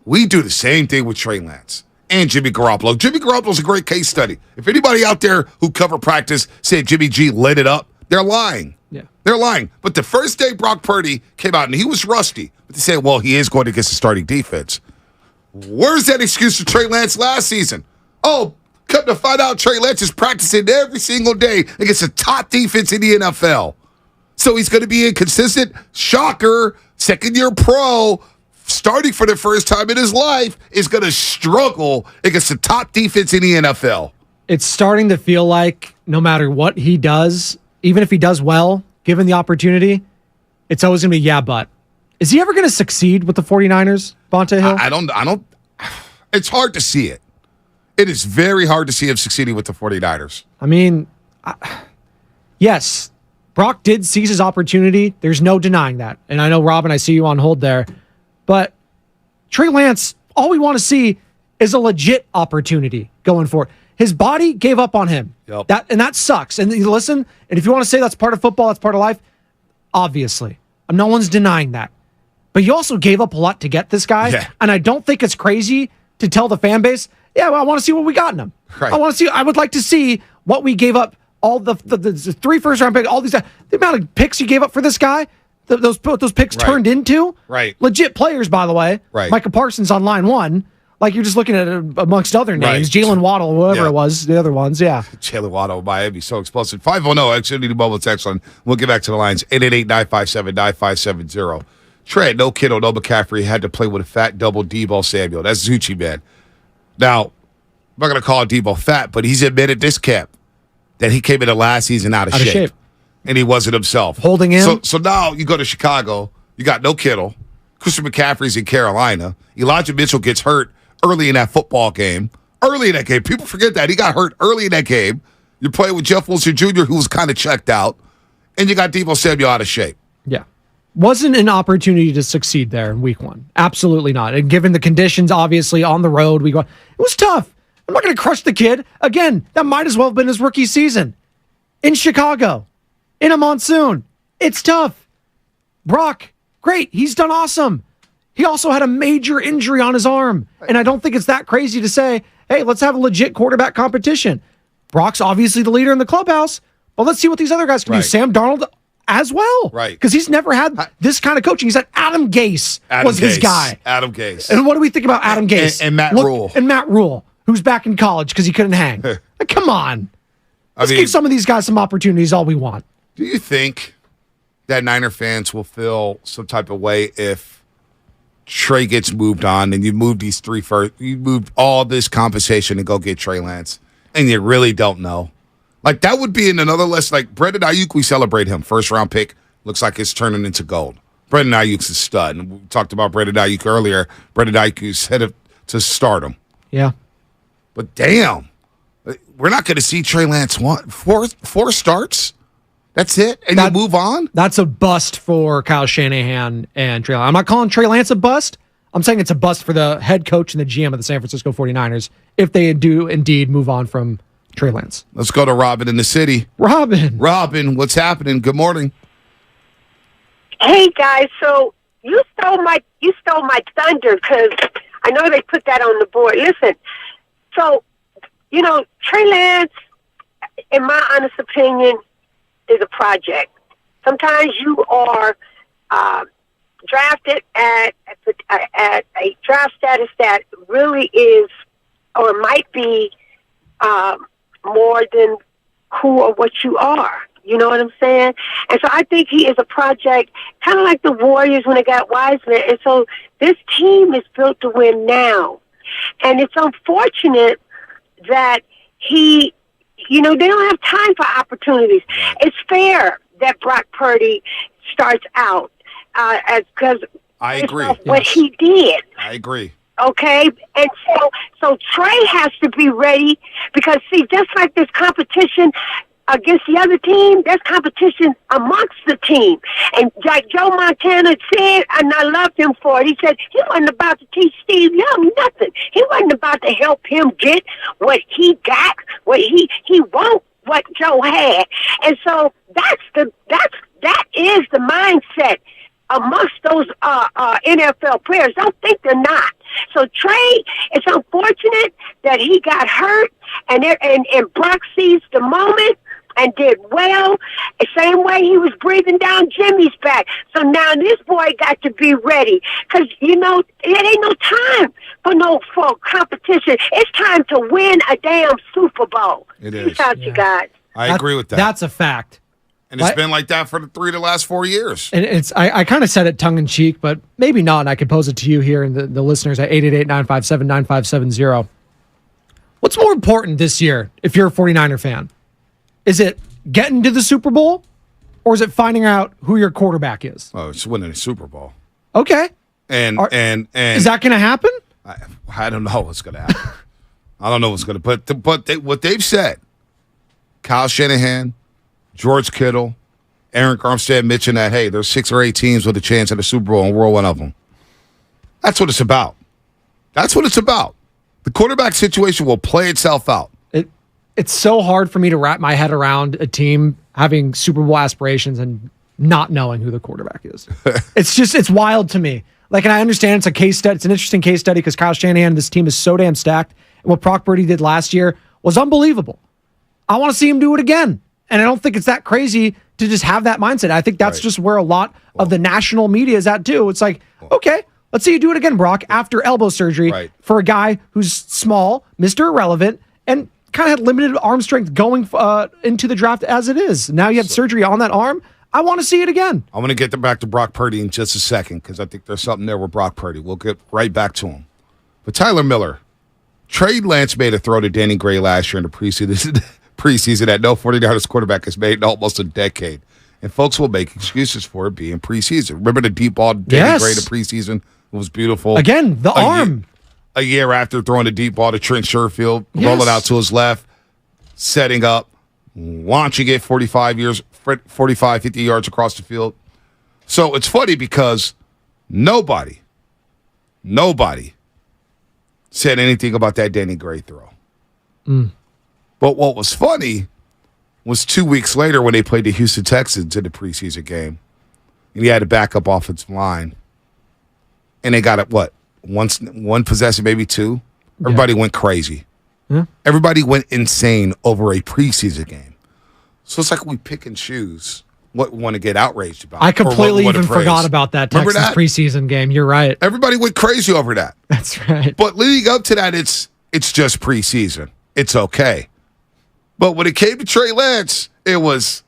We do the same thing with Trey Lance and Jimmy Garoppolo. Jimmy Garoppolo's a great case study. If anybody out there who cover practice said Jimmy G lit it up, they're lying. Yeah. They're lying. But the first day Brock Purdy came out and he was rusty, but they said, well, he is going against the starting defense. Where's that excuse for Trey Lance last season? Oh, come to find out Trey Lance is practicing every single day against the top defense in the NFL. So he's going to be inconsistent. Shocker. Second-year pro, starting for the first time in his life, is going to struggle against the top defense in the NFL. It's starting to feel like no matter what he does, even if he does well, given the opportunity, it's always going to be, but. Is he ever going to succeed with the 49ers, Bonta Hill? I don't. It's hard to see it. It is very hard to see him succeeding with the 49ers. I mean, yes, Brock did seize his opportunity. There's no denying that. And I know, Robin, I see you on hold there. But Trey Lance, all we want to see is a legit opportunity going forward. His body gave up on him. Yep. That sucks. And you listen, and if you want to say that's part of football, that's part of life, obviously. No one's denying that. But you also gave up a lot to get this guy. Yeah. And I don't think it's crazy to tell the fan base, yeah, well, I want to see what we got in him. Right. I would like to see what we gave up, all the 3 first-round picks, all these, the amount of picks you gave up for this guy, those picks turned into legit players, by the way. Right. Micah Parsons on line 1. Like you're just looking at it amongst other names. Jalen Waddle, whoever it was, the other ones, yeah. Jalen Waddle, Miami, so explosive. 510, actually need a mobile text on. We'll get back to the lines. 888-957-9570. Trey, no Kittle, no McCaffrey, had to play with a fat double Deebo Samuel. That's Zucci, man. Now, I'm not going to call Deebo fat, but he's admitted this camp that he came into last season out of shape. And he wasn't himself. Holding in. So now you go to Chicago, you got no Kittle. Christian McCaffrey's in Carolina. Elijah Mitchell gets hurt early in that football game. Early in that game. People forget that. He got hurt early in that game. You're playing with Jeff Wilson Jr., who was kind of checked out. And you got Deebo Samuel out of shape. Yeah. Wasn't an opportunity to succeed there in week 1. Absolutely not. And given the conditions, obviously, on the road, it was tough. I'm not going to crush the kid. Again, that might as well have been his rookie season. In Chicago. In a monsoon. It's tough. Brock, great. He's done awesome. He also had a major injury on his arm. And I don't think it's that crazy to say, hey, let's have a legit quarterback competition. Brock's obviously the leader in the clubhouse, but let's see what these other guys can do. Sam Darnold as well. Right. Because he's never had this kind of coaching. He's had Adam Gase was his guy. Adam Gase. And what do we think about Adam Gase? And Matt Rule. And Matt Rule, who's back in college because he couldn't hang. Like, come on. Let's give some of these guys some opportunities, all we want. Do you think that Niner fans will feel some type of way if Trey gets moved on and you move these 3 first, you move all this compensation and go get Trey Lance, and you really don't know? Like, that would be in another list. Like, Brandon Aiyuk, we celebrate him. First-round pick. Looks like it's turning into gold. Brandon Ayuk's a stud. And we talked about Brandon Aiyuk earlier. Brandon Aiyuk is headed to stardom. Yeah. But damn, we're not going to see Trey Lance four starts? That's it? And you move on? That's a bust for Kyle Shanahan and Trey Lance. I'm not calling Trey Lance a bust. I'm saying it's a bust for the head coach and the GM of the San Francisco 49ers if they do indeed move on from Trey Lance. Let's go to Robin in the city. Robin, what's happening? Good morning. Hey guys, so you stole my thunder because I know they put that on the board. Listen, so Trey Lance, in my honest opinion, is a project. Sometimes you are drafted at a draft status that really is or might be more than who or what you are. You know what I'm saying? And so I think he is a project, kind of like the Warriors when they got Wiseman. And so this team is built to win now. And it's unfortunate that they don't have time for opportunities. It's fair that Brock Purdy starts out because I agree. What he did. I agree. Okay, and so Trey has to be ready because, see, just like this competition against the other team, there's competition amongst the team. And like Joe Montana said, and I loved him for it, he said he wasn't about to teach Steve Young nothing. He wasn't about to help him get what he got, what he wants, what Joe had. And so that is the mindset amongst those NFL players. Don't think they're not. So Trey, it's unfortunate that he got hurt, and Brock seized the moment and did well. The same way he was breathing down Jimmy's back. So now this boy got to be ready because it ain't no time for competition. It's time to win a damn Super Bowl. It is. Peace out, you guys. I agree with that. That's a fact. And it's been like that for the last 4 years. And I kind of said it tongue in cheek, but maybe not. And I could pose it to you here and the listeners at 888-957-9570. What's more important this year if you're a 49er fan? Is it getting to the Super Bowl or is it finding out who your quarterback is? Oh, it's winning a Super Bowl. Okay. And is that going to happen? I don't know what's going to happen. I don't know what's going to. But what they've said, Kyle Shanahan, George Kittle, Aaron Armstead mentioned that, hey, there's 6 or 8 teams with a chance at a Super Bowl, and we're one of them. That's what it's about. That's what it's about. The quarterback situation will play itself out. It's so hard for me to wrap my head around a team having Super Bowl aspirations and not knowing who the quarterback is. It's wild to me. Like, and I understand it's a case study. It's an interesting case study because Kyle Shanahan, this team is so damn stacked. And what Brock Purdy did last year was unbelievable. I want to see him do it again. And I don't think it's that crazy to just have that mindset. I think that's just where a lot of the national media is at too. It's like, okay, let's see you do it again, Brock, after elbow surgery for a guy who's small, Mr. Irrelevant, and kind of had limited arm strength going into the draft as it is. Now you had surgery on that arm. I want to see it again. I want to get back to Brock Purdy in just a second because I think there's something there with Brock Purdy. We'll get right back to him. But Tyler Miller, Trey Lance made a throw to Danny Gray last year in the preseason that no 49ers quarterback has made in almost a decade. And folks will make excuses for it being preseason. Remember the deep ball to Danny Gray in the preseason? It was beautiful. Again, the arm. A year after throwing a deep ball to Trent Sherfield, rolling out to his left, setting up, launching it 45, 50 yards across the field. So it's funny because nobody said anything about that Danny Gray throw. But what was funny was 2 weeks later when they played the Houston Texans in the preseason game, and he had a backup offensive line, and they got it, one possession, maybe 2. Everybody went crazy. Yeah. Everybody went insane over a preseason game. So it's like we pick and choose what we want to get outraged about. I completely even forgot about that Texans preseason game. You're right. Everybody went crazy over that. That's right. But leading up to that, it's just preseason. It's okay. But when it came to Trey Lance, it was,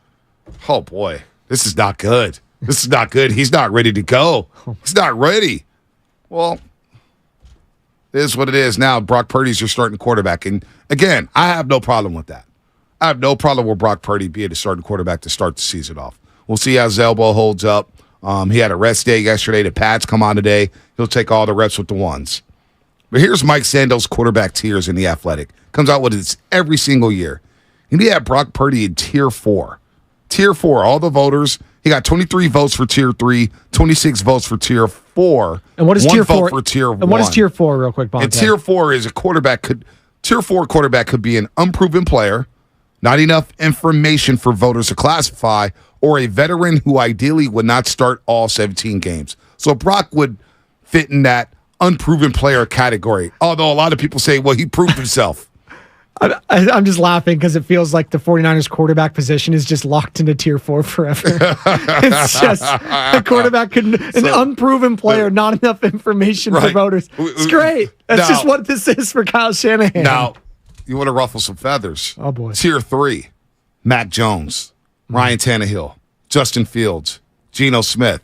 oh boy, this is not good. This is not good. He's not ready to go. He's not ready. Well, it is what it is now. Brock Purdy's your starting quarterback. And again, I have no problem with that. I have no problem with Brock Purdy being the starting quarterback to start the season off. We'll see how his elbow holds up. He had a rest day yesterday. The pads come on today. He'll take all the reps with the ones. But here's Mike Sandel's quarterback tiers in The Athletic. Comes out with this every single year. And he had Brock Purdy in Tier 4. Tier 4, all the voters. He got 23 votes for Tier 3, 26 votes for Tier 4. And what is Tier 4? For Tier 1. And what is Tier 4, real quick, Bonte? And Tier 4 is Tier 4 quarterback could be an unproven player, not enough information for voters to classify, or a veteran who ideally would not start all 17 games. So Brock would fit in that unproven player category, although a lot of people say, well, he proved himself. I'm just laughing because it feels like the 49ers quarterback position is just locked into Tier 4 forever. It's just a quarterback, an unproven player, not enough information for voters. It's great. That's just what this is for Kyle Shanahan. Now, you want to ruffle some feathers. Oh, boy. Tier 3, Mac Jones, Ryan Tannehill, Justin Fields, Geno Smith,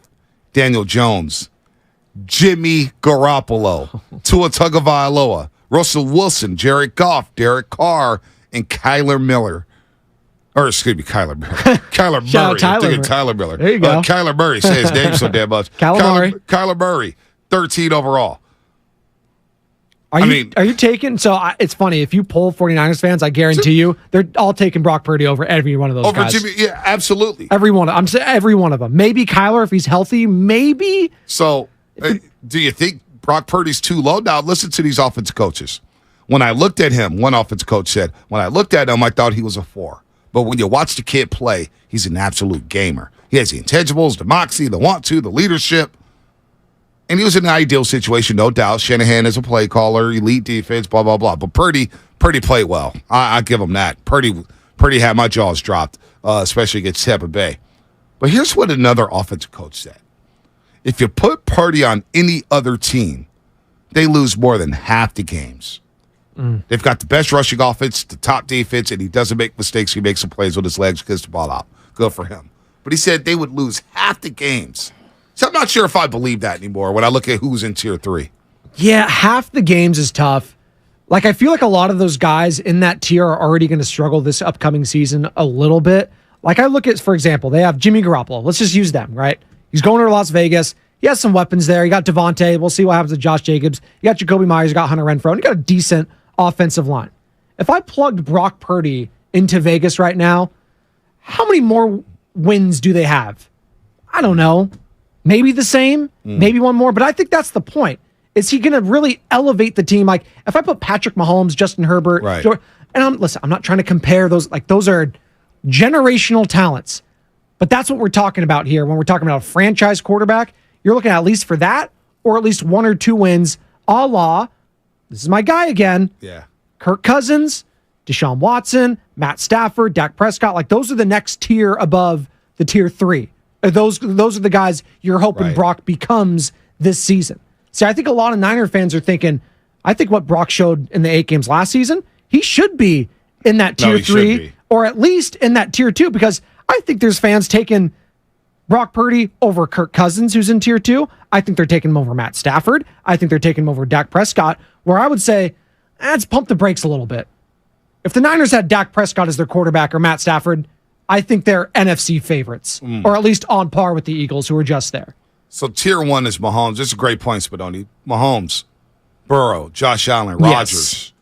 Daniel Jones, Jimmy Garoppolo, Tua Tagovailoa, Russell Wilson, Jared Goff, Derek Carr, and Kyler Miller. Or, excuse me, Kyler Murray. Kyler Murray. I'm thinking Tyler Miller. There you go. Kyler Murray. Say his name so damn much. Kyler Murray, 13 overall. Are you taking? So it's funny. If you poll 49ers fans, I guarantee you, they're all taking Brock Purdy over every one of those guys. Jimmy, yeah, absolutely. Every one. I'm saying every one of them. Maybe Kyler if he's healthy. Maybe. So, do you think Brock Purdy's too low? Now, listen to these offensive coaches. When I looked at him, one offensive coach said, when I looked at him, I thought he was a 4. But when you watch the kid play, he's an absolute gamer. He has the intangibles, the moxie, the want to, the leadership. And he was in an ideal situation, no doubt. Shanahan is a play caller, elite defense, blah, blah, blah. But Purdy played well. I give him that. Purdy had my jaws dropped, especially against Tampa Bay. But here's what another offensive coach said. If you put Purdy on any other team, they lose more than half the games. They've got the best rushing offense, the top defense, and he doesn't make mistakes. He makes some plays with his legs, gets the ball out. Good for him. But he said they would lose half the games. So I'm not sure if I believe that anymore when I look at who's in Tier 3. Yeah, half the games is tough. Like, I feel like a lot of those guys in that tier are already going to struggle this upcoming season a little bit. Like, I look at, for example, they have Jimmy Garoppolo. Let's just use them, right? He's going to Las Vegas. He has some weapons there. You got Devontae. We'll see what happens with Josh Jacobs. You got Jacoby Myers. You got Hunter Renfrow. And you got a decent offensive line. If I plugged Brock Purdy into Vegas right now, how many more wins do they have? I don't know. Maybe the same, maybe one more, but I think that's the point. Is he going to really elevate the team? Like, if I put Patrick Mahomes, Justin Herbert, Right. and I'm not trying to compare those. Like, those are generational talents. But that's what we're talking about here. When we're talking about a franchise quarterback, you're looking at least for that, or at least 1 or 2 wins, a la, this is my guy again, Kirk Cousins, Deshaun Watson, Matt Stafford, Dak Prescott. Like, those are the next tier above the tier 3. Those are the guys you're hoping Brock becomes this season. See, I think a lot of Niner fans are thinking, I think what Brock showed in the 8 games last season, he should be in that tier 3, or at least in that tier 2, because I think there's fans taking Brock Purdy over Kirk Cousins, who's in tier 2. I think they're taking him over Matt Stafford. I think they're taking him over Dak Prescott, where I would say, let's pump the brakes a little bit. If the Niners had Dak Prescott as their quarterback or Matt Stafford, I think they're NFC favorites, or at least on par with the Eagles, who are just there. So tier 1 is Mahomes. This is a great point, Spadoni. Mahomes, Burrow, Josh Allen, Rodgers,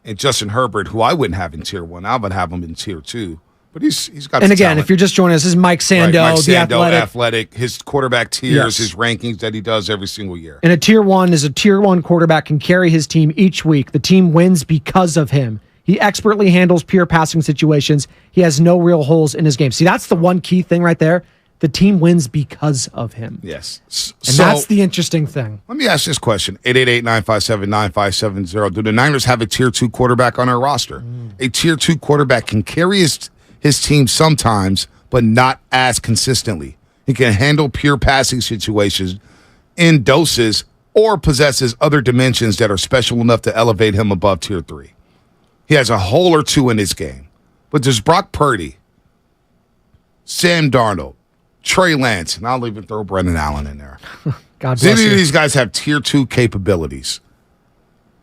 and Justin Herbert, who I wouldn't have in tier 1. I would have him in tier 2. But he's got. And again, if you're just joining us, this is Mike Sando, Mike Sando, the athletic, his quarterback tiers, his rankings that he does every single year. And a tier 1 is a tier 1 quarterback can carry his team each week. The team wins because of him. He expertly handles pure passing situations. He has no real holes in his game. See, that's the one key thing right there. The team wins because of him. Yes. And that's the interesting thing. Let me ask this question. 888-957-9570. Do the Niners have a tier 2 quarterback on their roster? A tier 2 quarterback can carry his team sometimes, but not as consistently. He can handle pure passing situations in doses or possesses other dimensions that are special enough to elevate him above tier 3. He has a hole or two in his game. But there's Brock Purdy, Sam Darnold, Trey Lance, and I'll even throw Brendan Allen in there. God bless Any you. of these guys have tier 2 capabilities.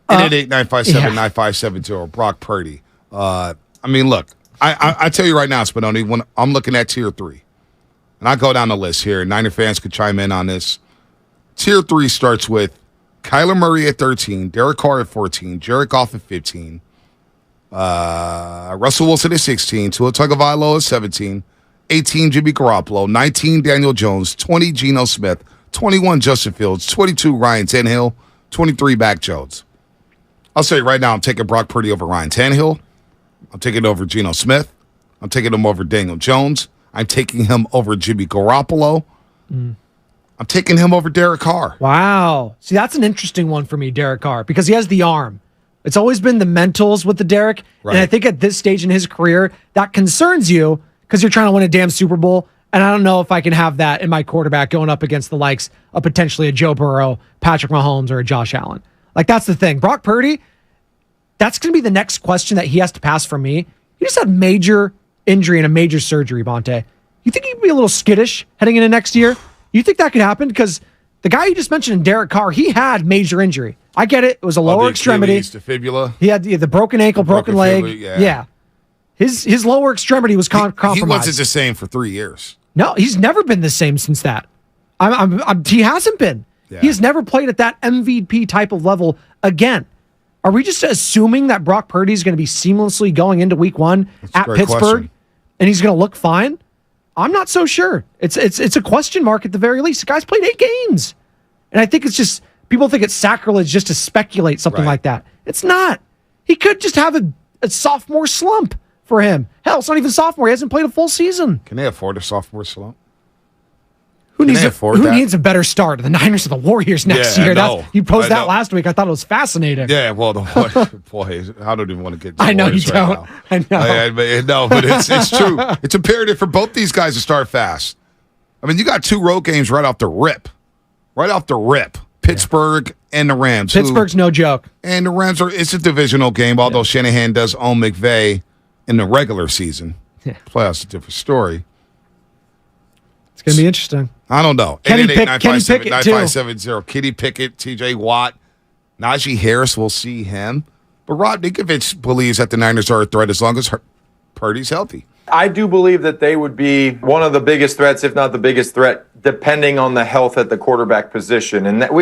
888-957-9570, Brock Purdy. I mean, look, I tell you right now, Spadoni, when I'm looking at tier 3, and I go down the list here, Niner fans could chime in on this. Tier 3 starts with Kyler Murray at 13, Derek Carr at 14, Jared Goff at 15, Russell Wilson at 16, Tua Tagovailoa at 17, 18 Jimmy Garoppolo, 19 Daniel Jones, 20 Geno Smith, 21 Justin Fields, 22 Ryan Tannehill, 23 Mac Jones. I'll say right now, I'm taking Brock Purdy over Ryan Tannehill. I'm taking over Geno Smith. I'm taking him over Daniel Jones. I'm taking him over Jimmy Garoppolo. I'm taking him over Derek Carr. Wow. See, that's an interesting one for me, Derek Carr, because he has the arm. It's always been the mentals with the Derek. Right. And I think at this stage in his career, that concerns you because you're trying to win a damn Super Bowl. And I don't know if I can have that in my quarterback going up against the likes of potentially a Joe Burrow, Patrick Mahomes, or a Josh Allen. Like, that's the thing. Brock Purdy, that's going to be the next question that he has to pass from me. He just had major injury and a major surgery, Bonte. You think he'd be a little skittish heading into next year? You think that could happen? Because the guy you just mentioned, Derek Carr, he had major injury. I get it. It was a lower extremity. The fibula. He had the broken ankle, broken leg. Fibula, yeah. His lower extremity was compromised. He wasn't the same for 3 years. No, he's never been the same since that. He hasn't been. Yeah. He has never played at that MVP type of level again. Are we just assuming that Brock Purdy is going to be seamlessly going into week 1 at Pittsburgh question. and he's going to look fine? I'm not so sure. It's a question mark at the very least. The guy's played 8 games. And I think it's just, people think it's sacrilege just to speculate something like that. It's not. He could just have a sophomore slump for him. Hell, it's not even sophomore. He hasn't played a full season. Can they afford a sophomore slump? Who needs a better start? The Niners or the Warriors next year? You posed that last week. I thought it was fascinating. Yeah, well, boy, I don't even want to get to I know you Warriors don't. right now. I know. No, but it's true. It's imperative for both these guys to start fast. I mean, you got 2 road games right off the rip. Pittsburgh and the Rams. Pittsburgh's no joke. And the Rams it's a divisional game, although Shanahan does own McVay in the regular season. Playoffs is a different story. It's going to be interesting. I don't know. Kenny Pickett, too. 888-957-9570. Kenny Pickett, TJ Watt, Najee Harris, we'll see him. But Rob Ninkovich believes that the Niners are a threat as long as Purdy's healthy. I do believe that they would be one of the biggest threats, if not the biggest threat, depending on the health at the quarterback position. And that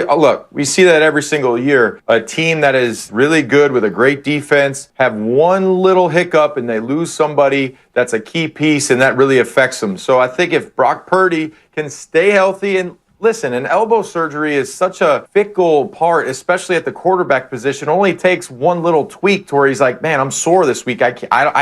we see that every single year. A team that is really good with a great defense have one little hiccup and they lose somebody that's a key piece, and that really affects them. So I think if Brock Purdy can stay healthy, and listen, an elbow surgery is such a fickle part, especially at the quarterback position. It only takes one little tweak to where he's like, man, I'm sore this week. I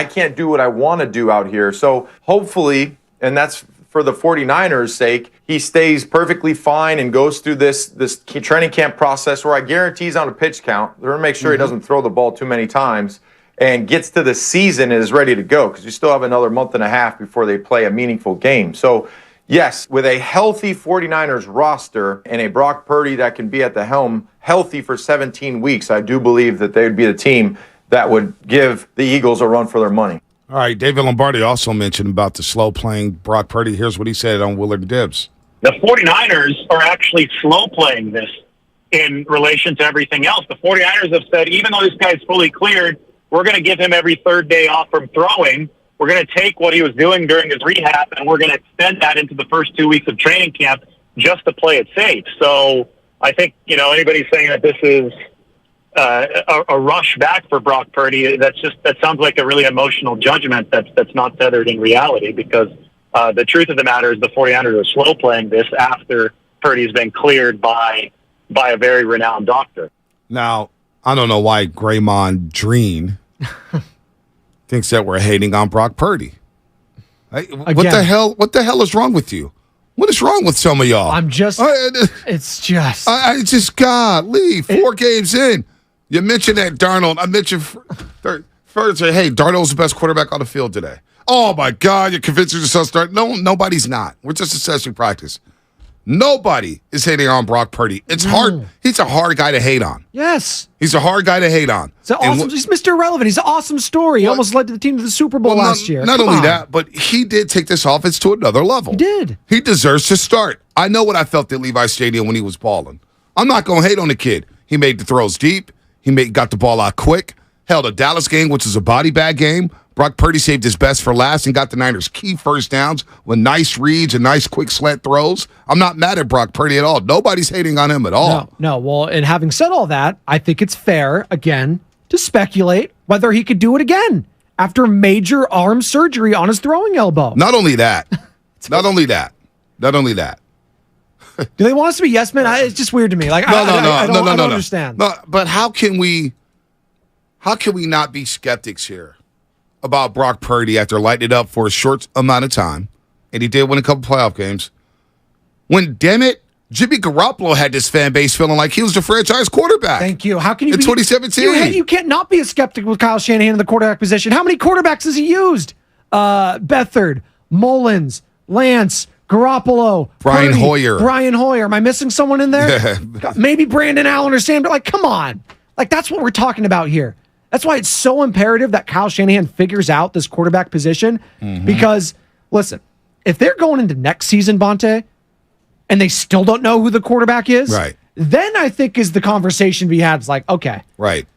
can't do what I want to do out here. So hopefully, and that's for the 49ers' sake, he stays perfectly fine and goes through this training camp process where I guarantee he's on a pitch count. They're going to make sure he doesn't throw the ball too many times and gets to the season and is ready to go, because you still have another month and a half before they play a meaningful game. So, yes, with a healthy 49ers roster and a Brock Purdy that can be at the helm healthy for 17 weeks, I do believe that they would be the team that would give the Eagles a run for their money. All right, David Lombardi also mentioned about the slow-playing Brock Purdy. Here's what he said on Willard Dibbs. The 49ers are actually slow-playing this in relation to everything else. The 49ers have said, even though this guy's fully cleared, we're going to give him every third day off from throwing. We're going to take what he was doing during his rehab, and we're going to extend that into the first 2 weeks of training camp just to play it safe. So I think, anybody saying that this is a rush back for Brock Purdy, that sounds like a really emotional judgment that's not tethered in reality, because the truth of the matter is the 49ers are slow playing this after Purdy's been cleared by a very renowned doctor. Now, I don't know why Graymond Dreen thinks that we're hating on Brock Purdy. What the hell is wrong with you? What is wrong with some of y'all? Golly, 4 games in. You mentioned that Darnold. I mentioned first, hey, Darnold's the best quarterback on the field today. Oh, my God, you're convincing yourself to start. No, nobody's not. We're just assessing practice. Nobody is hating on Brock Purdy. It's hard. He's a hard guy to hate on. Yes. He's a hard guy to hate on. He's Mr. Irrelevant. He's an awesome story. He almost led the team to the Super Bowl last year. Not only that, but he did take this offense to another level. He did. He deserves to start. I know what I felt at Levi Stadium when he was balling. I'm not going to hate on the kid. He made the throws deep. He got the ball out quick. Held a Dallas game, which is a body bag game. Brock Purdy saved his best for last and got the Niners key first downs with nice reads and nice quick slant throws. I'm not mad at Brock Purdy at all. Nobody's hating on him at all. No. Well, and having said all that, I think it's fair, again, to speculate whether he could do it again after major arm surgery on his throwing elbow. Not only that. Not only that. Do they want us to be yes men? It's just weird to me. Like, I don't understand. No, but how can we not be skeptics here about Brock Purdy after lighting it up for a short amount of time, and he did win a couple playoff games, when, damn it, Jimmy Garoppolo had this fan base feeling like he was the franchise quarterback. Thank you. How can you in 2017? You can't not be a skeptic with Kyle Shanahan in the quarterback position. How many quarterbacks has he used? Bethard, Mullins, Lance, Garoppolo, Brian Purdy, Hoyer. Brian Hoyer. Am I missing someone in there? Yeah. Maybe Brandon Allen or Sam. Like, come on. Like, that's what we're talking about here. That's why it's so imperative that Kyle Shanahan figures out this quarterback position. Because, listen, if they're going into next season, Bonte, and they still don't know who the quarterback is, right, then I think is the conversation we had. It's like, okay, right,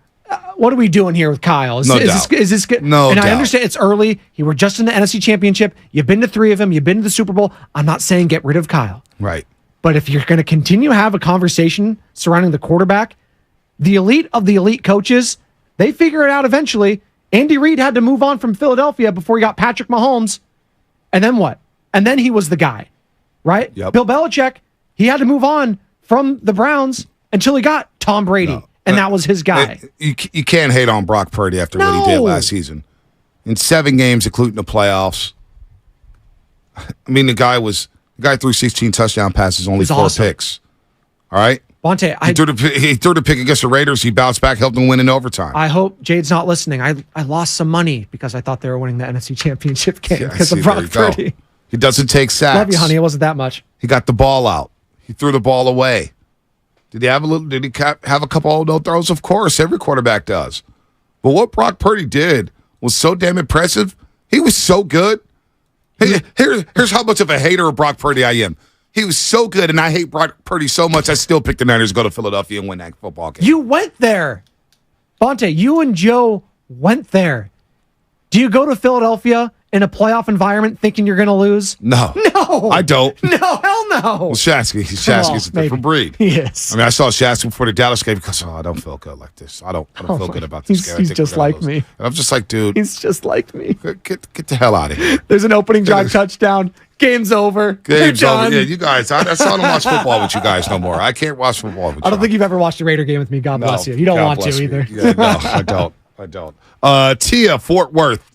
what are we doing here with Kyle? No doubt. Is this good? No and doubt. I understand it's early. You were just in the NFC Championship. You've been to 3 of them. You've been to the Super Bowl. I'm not saying get rid of Kyle. Right. But if you're going to continue to have a conversation surrounding the quarterback, the elite of the elite coaches, they figure it out eventually. Andy Reid had to move on from Philadelphia before he got Patrick Mahomes. And then what? And then he was the guy, right? Yep. Bill Belichick, he had to move on from the Browns until he got Tom Brady. And that was his guy. You can't hate on Brock Purdy after what he did last season. In 7 games, including the playoffs. I mean, the guy threw 16 touchdown passes, only 4 picks. All right? Bonte, he threw the pick against the Raiders. He bounced back, helped them win in overtime. I hope Jade's not listening. I lost some money because I thought they were winning the NFC Championship game because of Brock Purdy. He doesn't take sacks. Love you, honey. It wasn't that much. He got the ball out. He threw the ball away. Did he have a couple of no throws? Of course, every quarterback does. But what Brock Purdy did was so damn impressive. He was so good. Here's how much of a hater of Brock Purdy I am. He was so good, and I hate Brock Purdy so much, I still picked the Niners to go to Philadelphia and win that football game. You went there. Bonte, you and Joe went there. Do you go to Philadelphia in a playoff environment thinking you're going to lose? No. No. I don't. No, hell no. Well, Shasky's a different breed. Yes. I mean, I saw Shasky before the Dallas game because, I don't feel good like this. I don't feel good about this game. He's just like me. And I'm just like, dude. He's just like me. Get the hell out of here. There's an opening drive touchdown. Game's over. Game's They're over. done. Yeah, you guys. I don't watch football with you guys no more. I can't watch football with you. I don't think you've ever watched a Raider game with me. God bless you. You don't God want to bless me. either. Yeah, no, I don't. Tia, Fort Worth,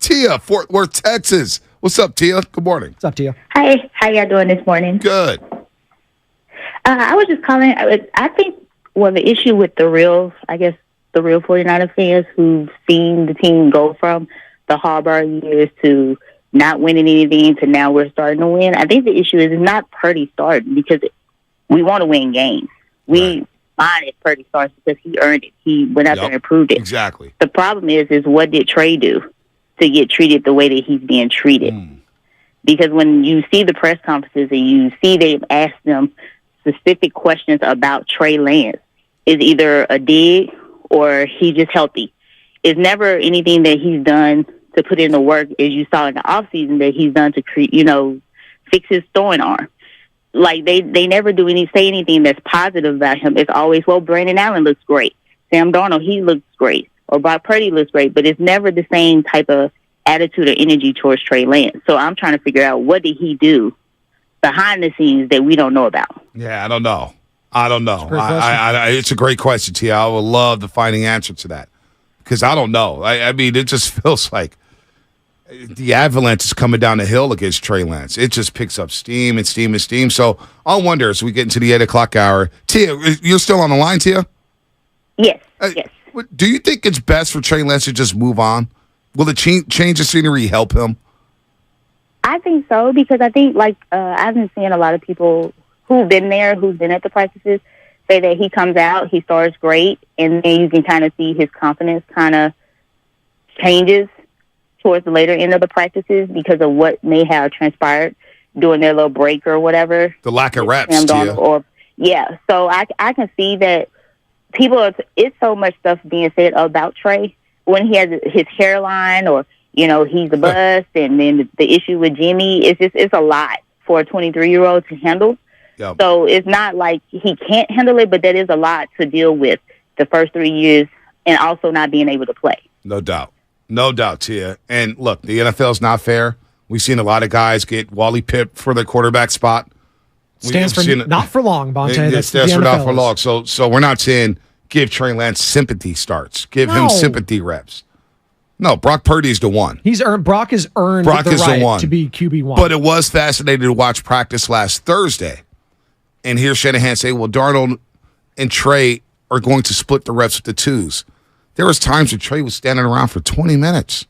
Texas. What's up, Tia? Good morning. What's up, Tia? Hi, how y'all doing this morning? Good. I was just calling. I think, the issue with the real 49er fans who've seen the team go from the Harbaugh years to not winning anything to now we're starting to win. I think the issue is not Purdy starting because we want to win games. We fine if Purdy starts because he earned it. He went out there and proved it. Exactly. The problem is what did Trey do to get treated the way that he's being treated? Because when you see the press conferences and you see they ask them specific questions about Trey Lance, is either a dig or he's just healthy. It's never anything that he's done to put in the work, as you saw in the offseason, that he's done to fix his throwing arm. Like they never say anything that's positive about him. It's always, Brandon Allen looks great. Sam Darnold, he looks great. Or Brock Purdy looks great, but it's never the same type of attitude or energy towards Trey Lance. So I'm trying to figure out what did he do behind the scenes that we don't know about. Yeah, I don't know. It's a great question, Tia. I would love the finding answer to that because I don't know. I mean, it just feels like the avalanche is coming down the hill against Trey Lance. It just picks up steam and steam and steam. So I wonder as we get into the 8 o'clock hour. Tia, you're still on the line, Tia? Yes. Yes. Do you think it's best for Trey Lance to just move on? Will the change of scenery help him? I think so because I think I've been seeing a lot of people who've been at the practices say that he comes out, he starts great, and then you can kind of see his confidence kind of changes towards the later end of the practices because of what may have transpired during their little break or whatever. The lack of reps, Tia. So I can see that it's so much stuff being said about Trey when he has his hairline or, he's a bust and then the issue with Jimmy, it's a lot for a 23-year-old to handle. Yep. So it's not like he can't handle it, but that is a lot to deal with the first 3 years and also not being able to play. No doubt, Tia. And look, the NFL is not fair. We've seen a lot of guys get Wally Pipp for their quarterback spot. Stands for not for long, Bonte. It stands for not for long. So we're not saying give Trey Lance sympathy starts. Give him sympathy reps. No, Brock Purdy's the one. Brock has earned the right to be QB1. But it was fascinating to watch practice last Thursday and hear Shanahan say, Darnold and Trey are going to split the reps with the twos. There was times where Trey was standing around for 20 minutes,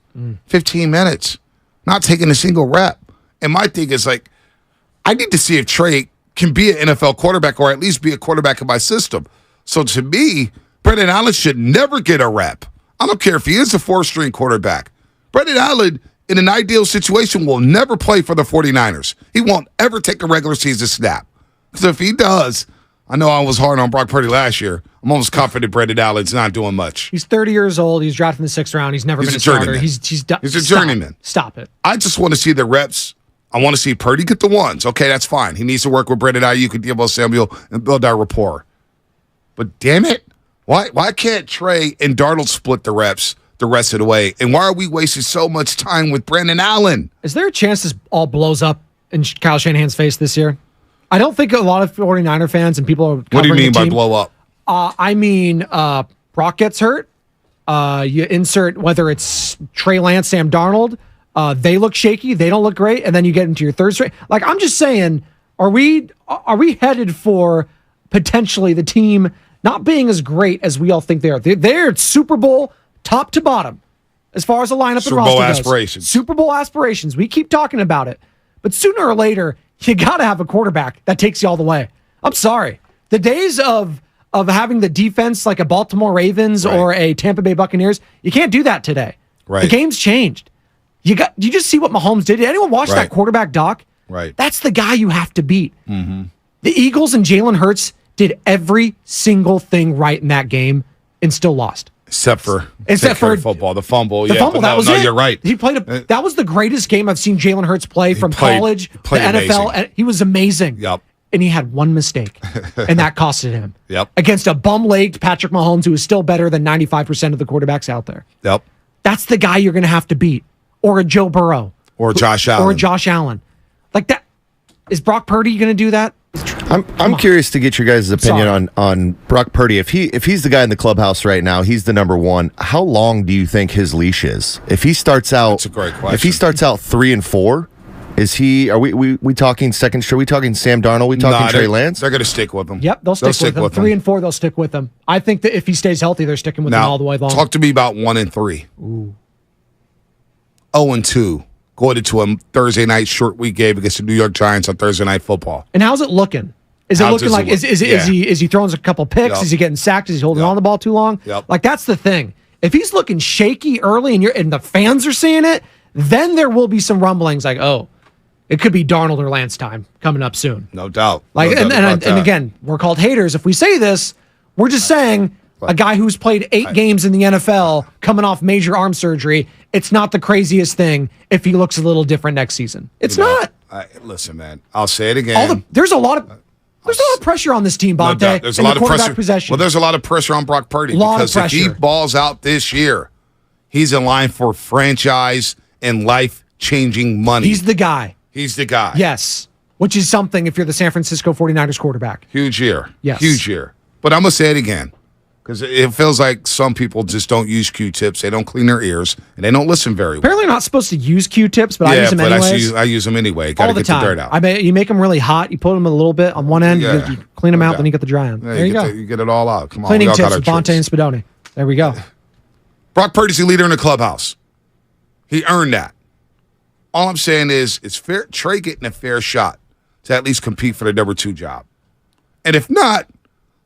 15 minutes, not taking a single rep. And my thing is I need to see if Trey can be an NFL quarterback or at least be a quarterback in my system. So to me, Brendan Allen should never get a rep. I don't care if he is a 4-string quarterback. Brendan Allen, in an ideal situation, will never play for the 49ers. He won't ever take a regular season snap. So if he does, I know I was hard on Brock Purdy last year. I'm almost confident Brendan Allen's not doing much. He's 30 years old. He's drafted in the 6th round. He's never been a starter. He's a journeyman. Stop it. I just want to see the reps. I want to see Purdy get the ones. Okay, that's fine. He needs to work with Brendan Aiyuk and Deebo Samuel and build that rapport. But damn it, why can't Trey and Darnold split the reps the rest of the way? And why are we wasting so much time with Brandon Allen? Is there a chance this all blows up in Kyle Shanahan's face this year? I don't think a lot of 49er fans and people are covering What do you mean the by team. blow up? I mean, Brock gets hurt. You insert whether it's Trey Lance, Sam Darnold. They look shaky. They don't look great. And then you get into your third straight. I'm just saying, are we headed for potentially the team not being as great as we all think they are? They're Super Bowl top to bottom as far as the lineup and roster goes. Super Bowl aspirations. Super Bowl aspirations. We keep talking about it. But sooner or later, you got to have a quarterback that takes you all the way. I'm sorry. The days of having the defense like a Baltimore Ravens or a Tampa Bay Buccaneers, you can't do that today. Right. The game's changed. You just see what Mahomes did. Did anyone watch that quarterback doc? Right. That's the guy you have to beat. Mm-hmm. The Eagles and Jalen Hurts did every single thing right in that game and still lost. Except for football, the fumble. The fumble, that was it. You're right. He played that was the greatest game I've seen Jalen Hurts play from college to NFL. Amazing. And he was amazing. Yep. And he had one mistake, and that costed him. Yep. Against a bum-legged Patrick Mahomes, who is still better than 95% of the quarterbacks out there. Yep. That's the guy you're going to have to beat. Or a Joe Burrow. Or Josh Allen. Or Josh Allen. Like that. Is Brock Purdy going to do that? I'm curious to get your guys' opinion on Brock Purdy. If he's the guy in the clubhouse right now, he's the number one. How long do you think his leash is? If he starts out, that's a great question. If he starts out 3-4, is he? Are we talking second string? Are we talking Sam Darnold? Are we talking Trey Lance? They're going to stick with him. Yep, they'll stick with him. 3-4, they'll stick with him. I think that if he stays healthy, they're sticking with him all the way long. Talk to me about 1-3. Ooh. 0-2. Going into a Thursday night short week game against the New York Giants on Thursday Night Football. And how's it looking? Is it looking like is he throwing a couple picks? Yep. Is he getting sacked? Is he holding on the ball too long? Yep. Like that's the thing. If he's looking shaky early and the fans are seeing it, then there will be some rumblings like, oh, it could be Darnold or Lance time coming up soon. No doubt. Like no doubt and again, we're called haters if we say this. We're just saying a guy who's played 8 games in the NFL coming off major arm surgery, it's not the craziest thing if he looks a little different next season. It's not. Listen, man, I'll say it again. There's a lot of pressure on this team, Bonte. No, there's a lot of pressure. Possession. Well, there's a lot of pressure on Brock Purdy because if he balls out this year, he's in line for franchise and life-changing money. He's the guy. He's the guy. Yes, which is something if you're the San Francisco 49ers quarterback. Huge year. Yes. Huge year. But I'm going to say it again because it feels like some people just don't use Q-tips. They don't clean their ears, and they don't listen very well. Apparently not supposed to use Q-tips, but I use them anyways. I use them anyway. Got to get the dirt out. You make them really hot. You put them a little bit on one end. Yeah. You clean them out, then you get the dry end. Yeah, there you go. You get it all out. Come on. Cleaning tips with Bonte and Spadoni. There we go. Brock Purdy's the leader in the clubhouse. He earned that. All I'm saying is it's fair. Trey getting a fair shot to at least compete for the number 2 job. And if not,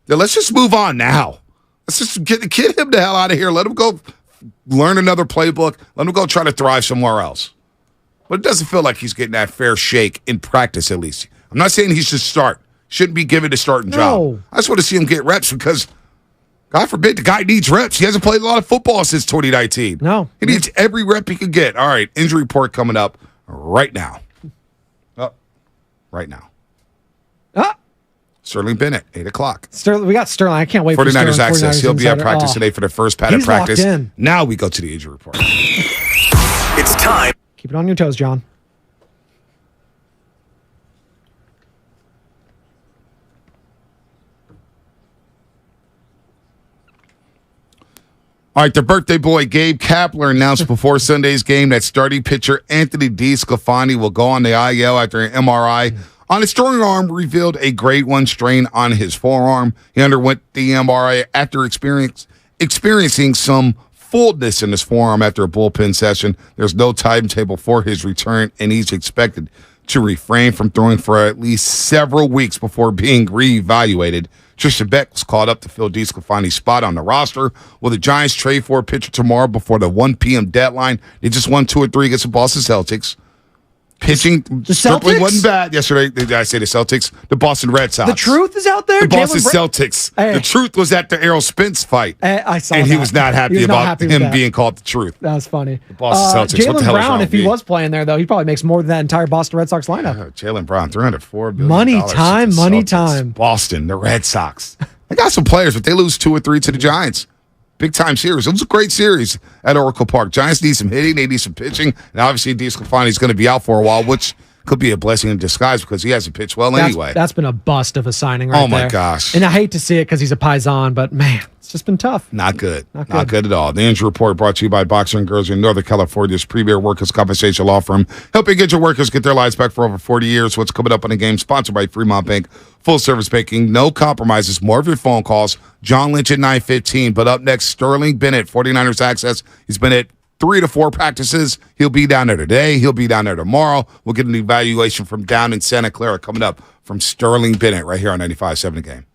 then let's just move on now. Let's just get him the hell out of here. Let him go learn another playbook. Let him go try to thrive somewhere else. But it doesn't feel like he's getting that fair shake in practice, at least. I'm not saying he should start. Shouldn't be given the starting job. I just want to see him get reps because, God forbid, the guy needs reps. He hasn't played a lot of football since 2019. No. He needs every rep he can get. All right, injury report coming up right now. Right now. Sterling Bennett, 8 o'clock. We got Sterling. I can't wait for 49ers access. He'll be at practice today for the first padded practice. Locked in. Now we go to the injury report. It's time. Keep it on your toes, John. All right, the birthday boy Gabe Kapler announced before Sunday's game that starting pitcher Anthony DeSclafani will go on the IL after an MRI on his throwing arm revealed a grade 1 strain on his forearm. He underwent the MRI after experiencing some fullness in his forearm after a bullpen session. There's no timetable for his return, and he's expected to refrain from throwing for at least several weeks before being reevaluated. Tristan Beck was called up to fill DeSclafani's spot on the roster. Will the Giants trade for a pitcher tomorrow before the 1 p.m. deadline? They just won 2-3 against the Boston Celtics. Pitching strictly wasn't bad yesterday. Did I say the Celtics? The Boston Red Sox. The truth is out there. The Boston Celtics. Hey. The truth was at the Errol Spence fight. I saw and that. he was not happy about him being called the truth. That was funny. The Boston Celtics. What the Jaylen hell is wrong Brown, if he with me? was playing there, though, he probably makes more than that entire Boston Red Sox lineup. Jaylen Brown, $304 billion. Money time. Boston, the Red Sox. They got some players, but they lose 2 or 3 to the Giants. Big time series. It was a great series at Oracle Park. Giants need some hitting. They need some pitching. And obviously, DeSclafani is going to be out for a while, which could be a blessing in disguise because he hasn't pitched well anyway. That's been a bust of a signing right there. Oh, my gosh. And I hate to see it because he's a Paisan, but man, it's just been tough. Not good. Not good at all. The injury report brought to you by Boxer & Girls in Northern California's premier workers' compensation law firm, helping get your workers get their lives back for over 40 years. What's coming up in the game? Sponsored by Fremont Bank. Full service banking, no compromises, more of your phone calls. John Lynch at 9:15. But up next, Sterling Bennett, 49ers access. He's been at 3 to 4 practices. He'll be down there today. He'll be down there tomorrow. We'll get an evaluation from down in Santa Clara coming up from Sterling Bennett right here on 95.7 The Game.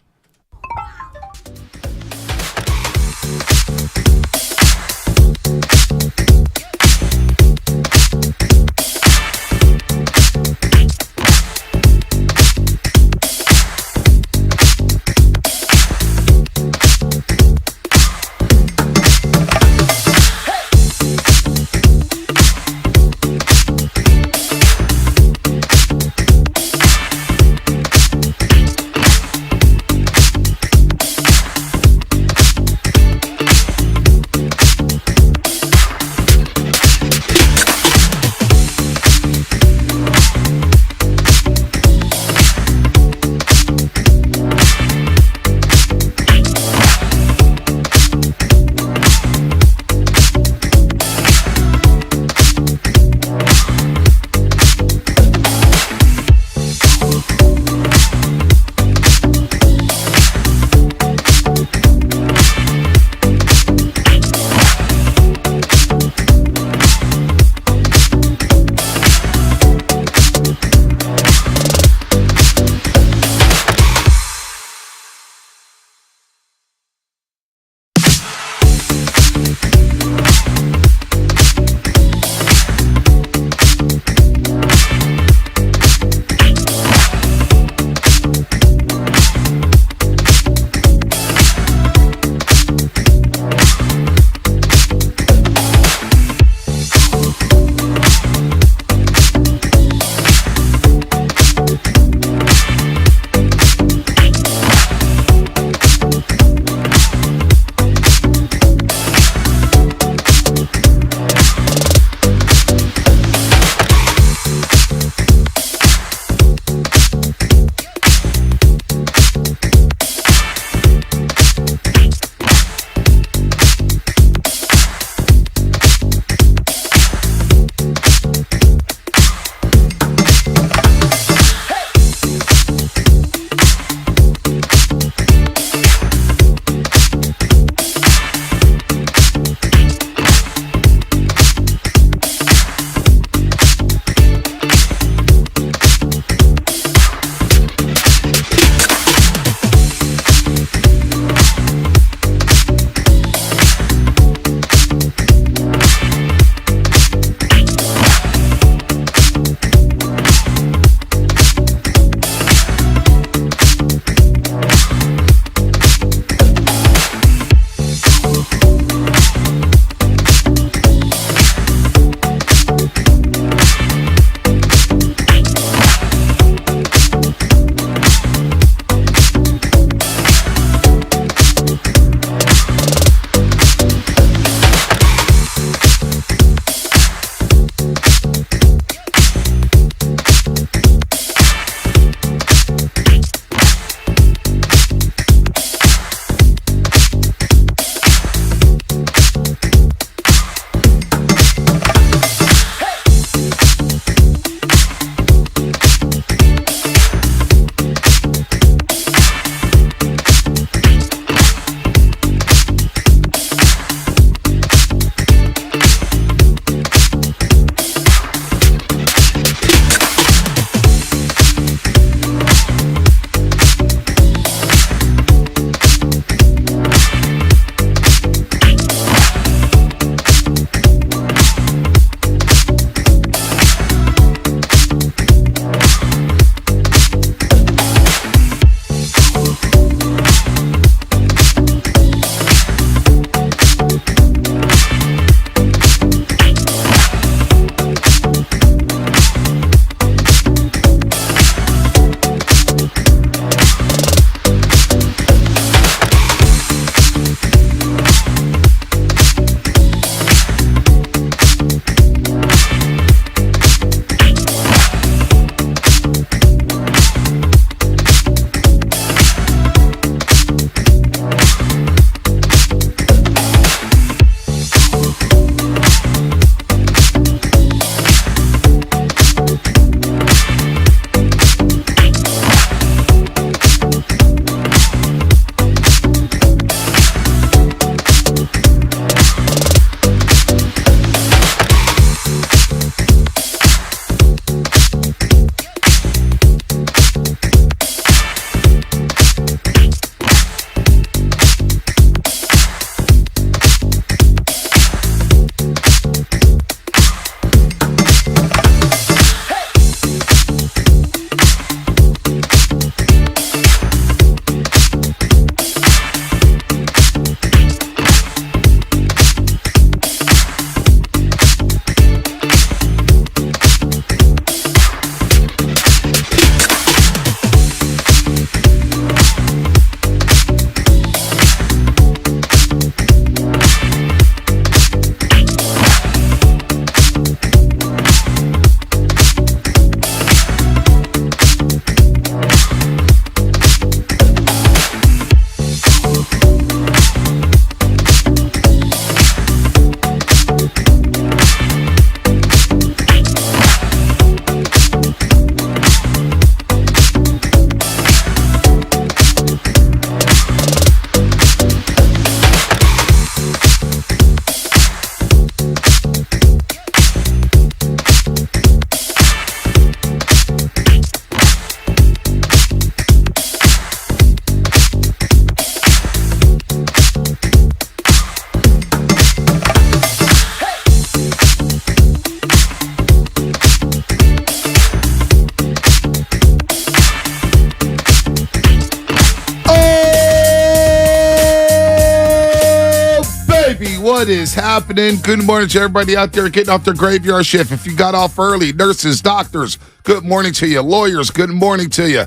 baby. What is happening? Good morning to everybody out there getting off their graveyard shift. If you got off early, nurses, doctors, good morning to you. Lawyers, good morning to you.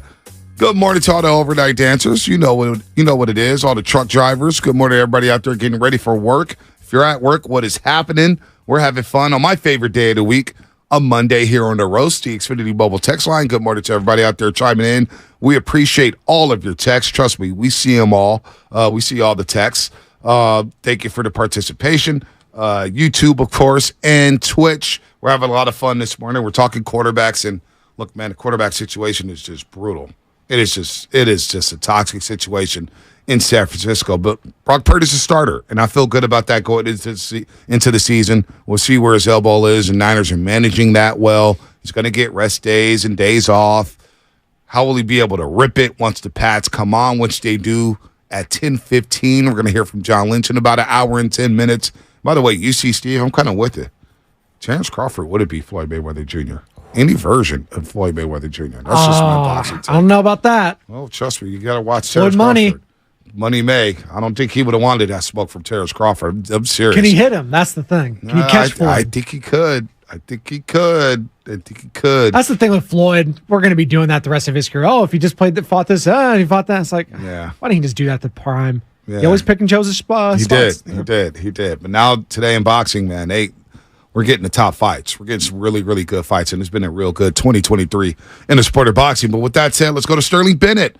Good morning to all the overnight dancers. You know what it is. All the truck drivers. Good morning to everybody out there getting ready for work. If you're at work, what is happening? We're having fun on my favorite day of the week, a Monday here on the Roast, the Xfinity Mobile text line. Good morning to everybody out there chiming in. We appreciate all of your texts. Trust me, we see them all. We see all the texts. Thank you for the participation. YouTube, of course, and Twitch. We're having a lot of fun this morning. We're talking quarterbacks, and look, man, the quarterback situation is just brutal. It is just a toxic situation in San Francisco. But Brock Purdy's a starter, and I feel good about that going into the season. We'll see where his elbow is, and Niners are managing that well. He's going to get rest days and days off. How will he be able to rip it once the Pats come on, which they do at 10:15? We're going to hear from John Lynch in about an hour and 10 minutes. By the way, you see, Steve, I'm kind of with it. Terrence Crawford would it be Floyd Mayweather Jr.? Any version of Floyd Mayweather Jr. That's just my boxing take. I don't know about that. Oh, trust me, you got to watch Terrence Money. Crawford. Money May. I don't think he would have wanted that smoke from Terrence Crawford. I'm serious. Can he hit him? That's the thing. Can he catch Floyd? I think he could. I think he could. That's the thing with Floyd. We're going to be doing that the rest of his career. Oh, if he just fought this, and he fought that. It's like, yeah. Why didn't he just do that at the prime? Yeah. He always pick and chose his spots. He did. But now today in boxing, man, we're getting the top fights. We're getting some really, really good fights, and it's been a real good 2023 in the sport of boxing. But with that said, let's go to Sterling Bennett,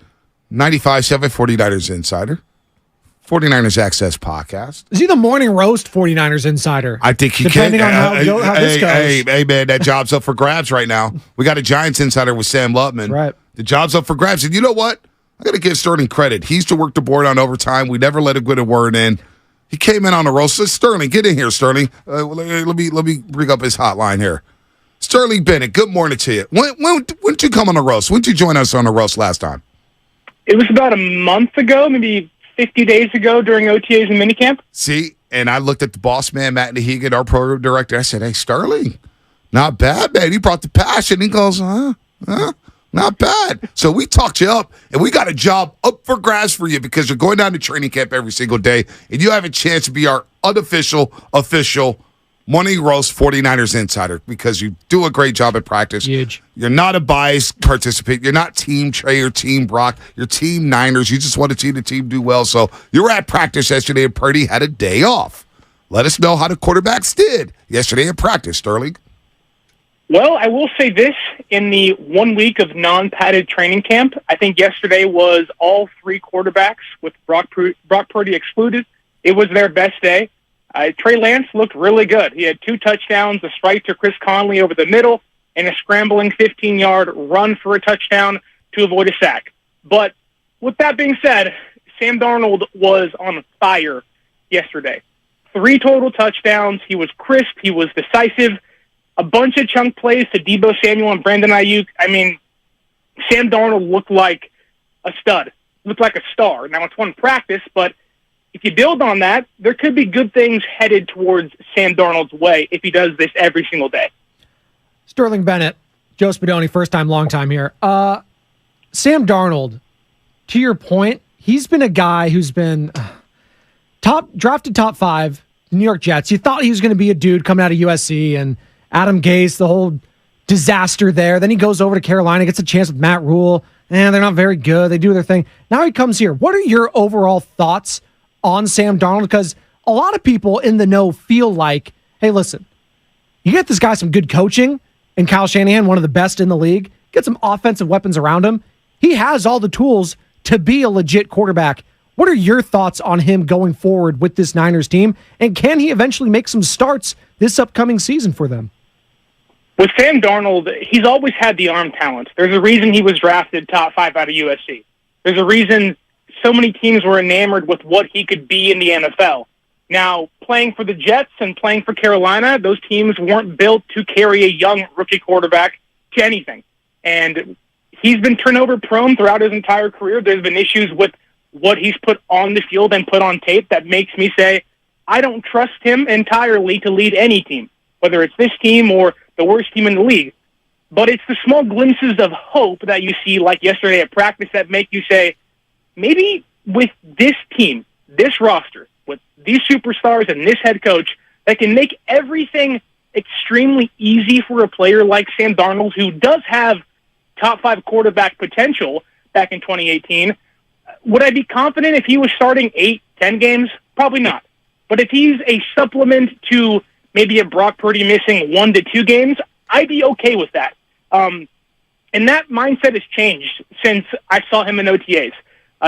95.7 49ers Insider, 49ers Access Podcast. Is he the morning roast 49ers Insider? I think he Depending can. on how this goes. Hey, man, that job's up for grabs right now. We got a Giants Insider with Sam Lutman. Right. The job's up for grabs. And you know what? I got to give Sterling credit. He used to work the board on overtime. We never let him get a word in. He came in on a roll. So Sterling, get in here, Sterling. Let me bring up his hotline here. Sterling Bennett, good morning to you. When did you come on the roast? When did you join us on the roast last time? It was about a month ago, maybe 50 days ago during OTAs and minicamp. See, and I looked at the boss man, Matt Nahigan, our program director. I said, hey, Sterling, not bad, man. He brought the passion. He goes, not bad. So we talked you up, and we got a job up for grabs for you because you're going down to training camp every single day, and you have a chance to be our official Morning Roast 49ers Insider because you do a great job at practice. Huge. You're not a biased participant. You're not Team Trey or Team Brock. You're Team Niners. You just want to see the team do well. So you were at practice yesterday, and Purdy had a day off. Let us know how the quarterbacks did yesterday at practice, Sterling. Well, I will say this. In the 1 week of non-padded training camp, I think yesterday was all three quarterbacks, with Brock Purdy excluded. It was their best day. Trey Lance looked really good. He had 2 touchdowns, a strike to Chris Conley over the middle, and a scrambling 15-yard run for a touchdown to avoid a sack. But with that being said, Sam Darnold was on fire yesterday. 3 total touchdowns. He was crisp. He was decisive. A bunch of chunk plays to Deebo Samuel and Brandon Aiyuk. I mean, Sam Darnold looked like a stud. Looked like a star. Now, it's one practice, but if you build on that, there could be good things headed towards Sam Darnold's way if he does this every single day. Sterling Bennett, Joe Spadoni, first time, long time here. Sam Darnold, to your point, he's been a guy who's been drafted top 5, the New York Jets. You thought he was going to be a dude coming out of USC and Adam Gase, the whole disaster there. Then he goes over to Carolina, gets a chance with Matt Rule, and they're not very good. They do their thing. Now he comes here. What are your overall thoughts on Sam Darnold? Because a lot of people in the know feel like, hey, listen, you get this guy some good coaching, and Kyle Shanahan, one of the best in the league, get some offensive weapons around him. He has all the tools to be a legit quarterback. What are your thoughts on him going forward with this Niners team? And can he eventually make some starts this upcoming season for them? With Sam Darnold, he's always had the arm talent. There's a reason he was drafted top 5 out of USC. There's a reason so many teams were enamored with what he could be in the NFL. Now, playing for the Jets and playing for Carolina, those teams weren't built to carry a young rookie quarterback to anything. And he's been turnover prone throughout his entire career. There's been issues with what he's put on the field and put on tape that makes me say, I don't trust him entirely to lead any team, whether it's this team or the worst team in the league. But it's the small glimpses of hope that you see, like yesterday at practice, that make you say, maybe with this team, this roster, with these superstars and this head coach that can make everything extremely easy for a player like Sam Darnold, who does have top 5 quarterback potential back in 2018. Would I be confident if he was starting 8-10 games? Probably not. But if he's a supplement to maybe a Brock Purdy missing 1 to 2 games, I'd be okay with that. And that mindset has changed since I saw him in OTAs.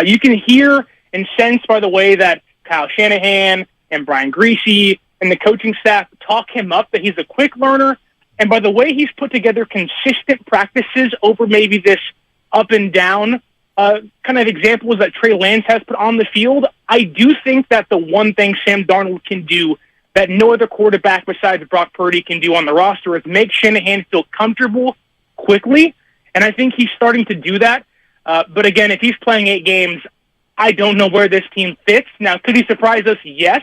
You can hear and sense by the way that Kyle Shanahan and Brian Griese and the coaching staff talk him up that he's a quick learner. And by the way he's put together consistent practices over maybe this up and down kind of examples that Trey Lance has put on the field, I do think that the one thing Sam Darnold can do that no other quarterback besides Brock Purdy can do on the roster is make Shanahan feel comfortable quickly. And I think he's starting to do that. But again, if he's playing 8 games, I don't know where this team fits. Now, could he surprise us? Yes.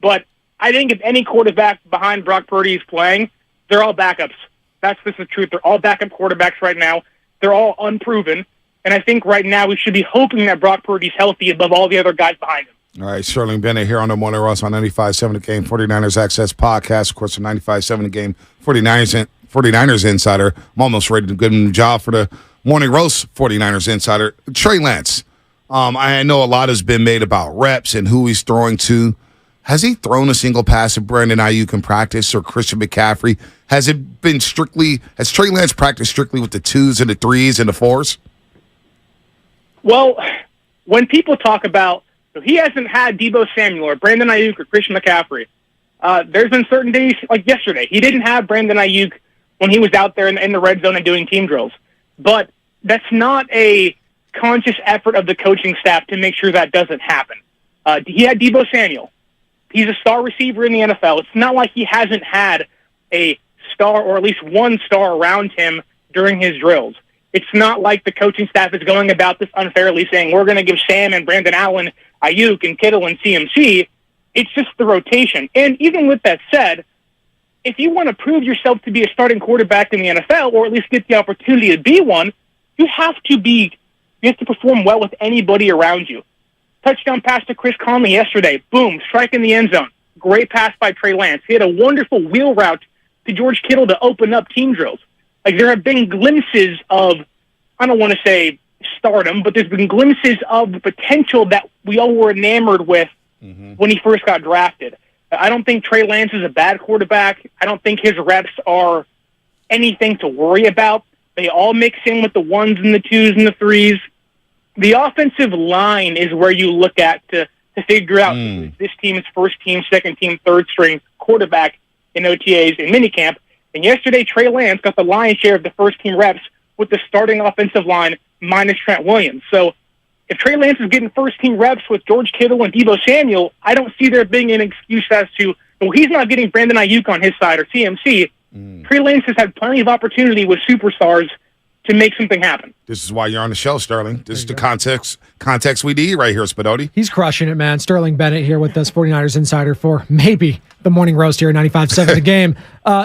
But I think if any quarterback behind Brock Purdy is playing, they're all backups. That's just the truth. They're all backup quarterbacks right now. They're all unproven. And I think right now we should be hoping that Brock Purdy's healthy above all the other guys behind him. All right, Sterling Bennett here on the Morning Ross on 95.7 The Game, 49ers Access Podcast. Of course, the 95.7 The Game, 49ers Insider. I'm almost ready to give him a job for the Morning Roast 49ers Insider. Trey Lance. I know a lot has been made about reps and who he's throwing to. Has he thrown a single pass at Brandon Aiyuk in practice or Christian McCaffrey? Has Trey Lance practiced strictly with the 2s and the 3s and the 4s? Well, when people talk about he hasn't had Deebo Samuel or Brandon Aiyuk or Christian McCaffrey, there's been certain days, like yesterday, he didn't have Brandon Aiyuk when he was out there in the red zone and doing team drills. But that's not a conscious effort of the coaching staff to make sure that doesn't happen. He had Deebo Samuel. He's a star receiver in the NFL. It's not like he hasn't had a star or at least one star around him during his drills. It's not like the coaching staff is going about this unfairly, saying we're going to give Sam and Brandon Allen, Aiyuk and Kittle and CMC. It's just the rotation. And even with that said, if you want to prove yourself to be a starting quarterback in the NFL, or at least get the opportunity to be one, you have to perform well with anybody around you. Touchdown pass to Chris Conley yesterday. Boom, strike in the end zone. Great pass by Trey Lance. He had a wonderful wheel route to George Kittle to open up team drills. Like, there have been glimpses of, I don't want to say stardom, but there's been glimpses of the potential that we all were enamored with when he first got drafted. I don't think Trey Lance is a bad quarterback. I don't think his reps are anything to worry about. They all mix in with the 1s and the 2s and the 3s. The offensive line is where you look at to figure out this team's first team, second team, third string quarterback in OTAs and minicamp. And yesterday, Trey Lance got the lion's share of the first team reps with the starting offensive line minus Trent Williams. So if Trey Lance is getting first team reps with George Kittle and Deebo Samuel, I don't see there being an excuse as to, well, he's not getting Brandon Aiyuk on his side or CMC. Trey Lance has had plenty of opportunity with superstars to make something happen. This is why you're on the show, Sterling. This is the context we need right here, Spadotti. He's crushing it, man. Sterling Bennett here with us, 49ers Insider for maybe the Morning Roast here at 95.7 The Game.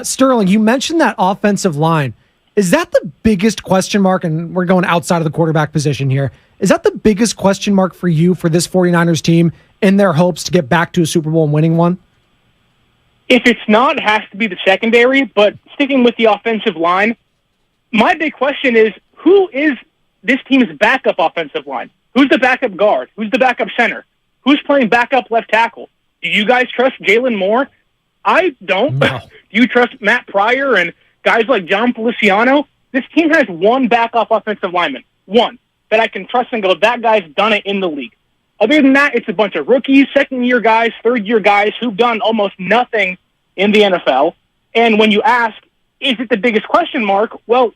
Sterling, you mentioned that offensive line. Is that the biggest question mark? And we're going outside of the quarterback position here. Is that the biggest question mark for you for this 49ers team in their hopes to get back to a Super Bowl and winning one? If it's not, it has to be the secondary. But sticking with the offensive line, my big question is, who is this team's backup offensive line? Who's the backup guard? Who's the backup center? Who's playing backup left tackle? Do you guys trust Jalen Moore? I don't. No. Do you trust Matt Pryor and guys like John Feliciano? This team has one backup offensive lineman, one, that I can trust and go, that guy's done it in the league. Other than that, it's a bunch of rookies, second-year guys, third-year guys who've done almost nothing in the NFL. And when you ask, is it the biggest question mark? Well,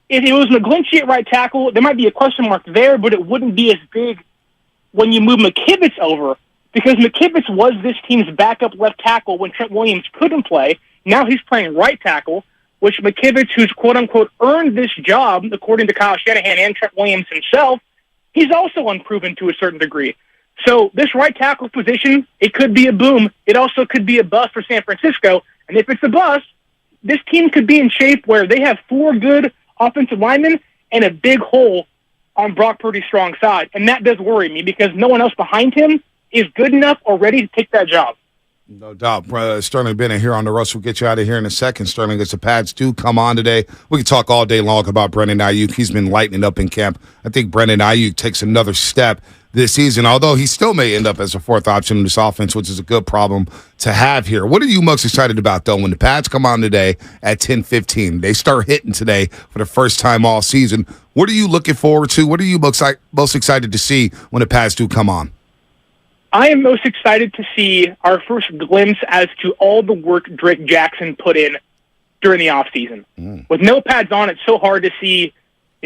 if it was McGlinchey at right tackle, there might be a question mark there, but it wouldn't be as big when you move McKivitz over, because McKivitz was this team's backup left tackle when Trent Williams couldn't play. Now he's playing right tackle, which McKivitz, who's quote-unquote earned this job, according to Kyle Shanahan and Trent Williams himself, he's also unproven to a certain degree. So this right tackle position, it could be a boom. It also could be a bust for San Francisco. And if it's a bust, this team could be in shape where they have 4 good offensive linemen and a big hole on Brock Purdy's strong side. And that does worry me because no one else behind him is good enough or ready to take that job. No doubt. Sterling Bennett here on the Rush. We'll get you out of here in a second, Sterling, as the Pats do come on today. We can talk all day long about Brandon Aiyuk. He's been lighting up in camp. I think Brandon Aiyuk takes another step this season, although he still may end up as a fourth option in this offense, which is a good problem to have here. What are you most excited about, though, when the Pats come on today at 10:15? They start hitting today for the first time all season. What are you looking forward to? What are you most excited to see when the Pats do come on? I am most excited to see our first glimpse as to all the work Drake Jackson put in during the offseason. With no pads on, it's so hard to see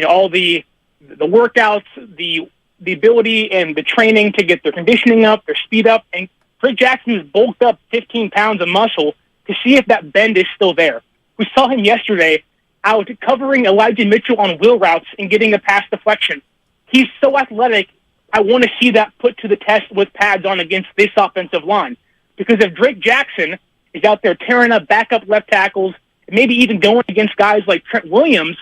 all the workouts, the ability and the training to get their conditioning up, their speed up. And Drake Jackson has bulked up 15 pounds of muscle to see if that bend is still there. We saw him yesterday out covering Elijah Mitchell on wheel routes and getting a pass deflection. He's so athletic. I want to see that put to the test with pads on against this offensive line. Because if Drake Jackson is out there tearing up backup left tackles, maybe even going against guys like Trent Williams,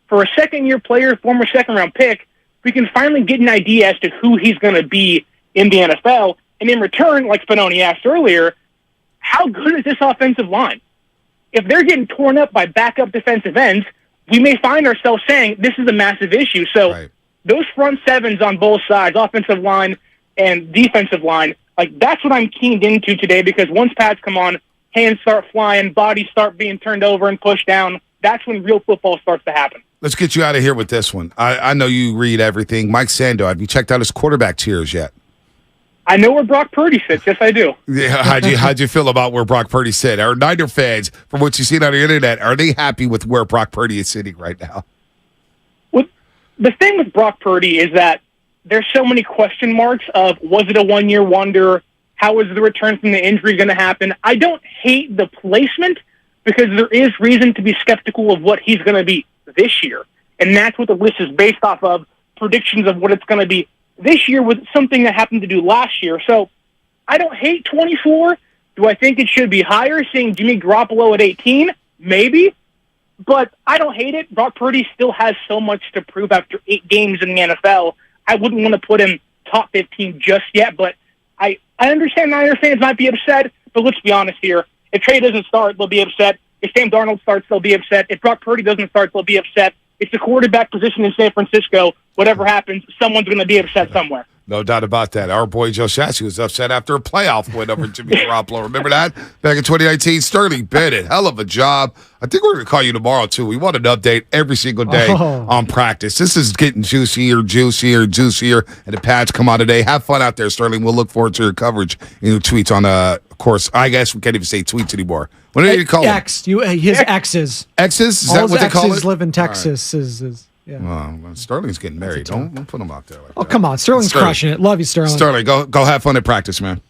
for a second-year player, former second-round pick, we can finally get an idea as to who he's going to be in the NFL. And in return, like Spinoni asked earlier, how good is this offensive line? If they're getting torn up by backup defensive ends, we may find ourselves saying this is a massive issue. So those front sevens on both sides, offensive line and defensive line, that's what I'm keened into today, because once pads come on, hands start flying, bodies start being turned over and pushed down, that's when real football starts to happen. Let's get you out of here with this one. I know you read everything. Mike Sando, have you checked out his quarterback tiers yet? I know where Brock Purdy sits. Yes, I do. Yeah, how'd you feel about where Brock Purdy sits? Are Niner fans, from what you've seen on the internet, are they happy with where Brock Purdy is sitting right now? The thing with Brock Purdy is that there's so many question marks of, was it a one-year wonder? How is the return from the injury going to happen? I don't hate the placement, because there is reason to be skeptical of what he's going to be this year. And that's what the list is based off of, predictions of what it's going to be this year with something that happened to do last year. So I don't hate 24. Do I think it should be higher, seeing Jimmy Garoppolo at 18? Maybe. But I don't hate it. Brock Purdy still has so much to prove after 8 games in the NFL. I wouldn't want to put him top 15 just yet, but I understand Niner fans might be upset, but let's be honest here. If Trey doesn't start, they'll be upset. If Sam Darnold starts, they'll be upset. If Brock Purdy doesn't start, they'll be upset. It's the quarterback position in San Francisco. Whatever happens, someone's going to be upset somewhere. No doubt about that. Our boy Joe Shasky was upset after a playoff win over Jimmy Garoppolo. Remember that? Back in 2019, Sterling Bennett, hell of a job. I think we're going to call you tomorrow, too. We want an update every single day on practice. This is getting juicier, and the Pats come out today. Have fun out there, Sterling. We'll look forward to your coverage and your tweets on, of course, I guess we can't even say tweets anymore. What do you call them? His exes. Exes? Is that what they call it? Live in Texas. Yeah. Well, Sterling's getting married. Don't put him out there. Oh, come on. Sterling's crushing it. Love you, Sterling. Sterling, go have fun at practice, man.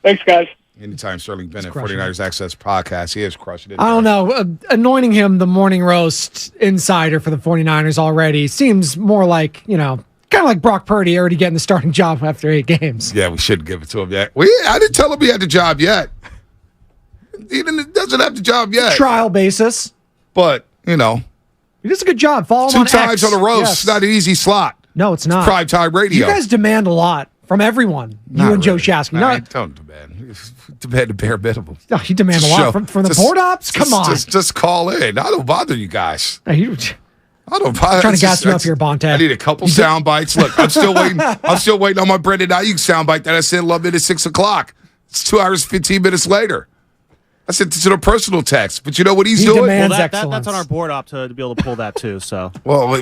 Thanks, guys. Anytime, Sterling Bennett, 49ers Access Podcast. He is crushing it. I don't know. Anointing him the morning roast insider for the 49ers already seems more like, kind of like Brock Purdy already getting the starting job after 8 games. Yeah, we shouldn't give it to him yet. I didn't tell him he had the job yet. He doesn't have the job yet. Trial basis. But, he does a good job. Follow him 2 on times X. on a roast. Yes. It's not an easy slot. No, it's not. It's prime time radio. You guys demand a lot from everyone. You and Joe Shasky. I don't demand. Demand the bare minimum. No, you demand a lot from the board ops? Come on. Just call in. I don't bother you guys. I don't bother. Trying to gas me up here, Bonte. I need a couple sound bites. Look, I'm still waiting. I'm still waiting on my Brandon Aiyuk sound bite that I sent 11 at 6 o'clock. It's 2 hours, 15 minutes later. I sent it to the personal text, but you know what he's doing? Well, that's on our board op to be able to pull that too. So, well,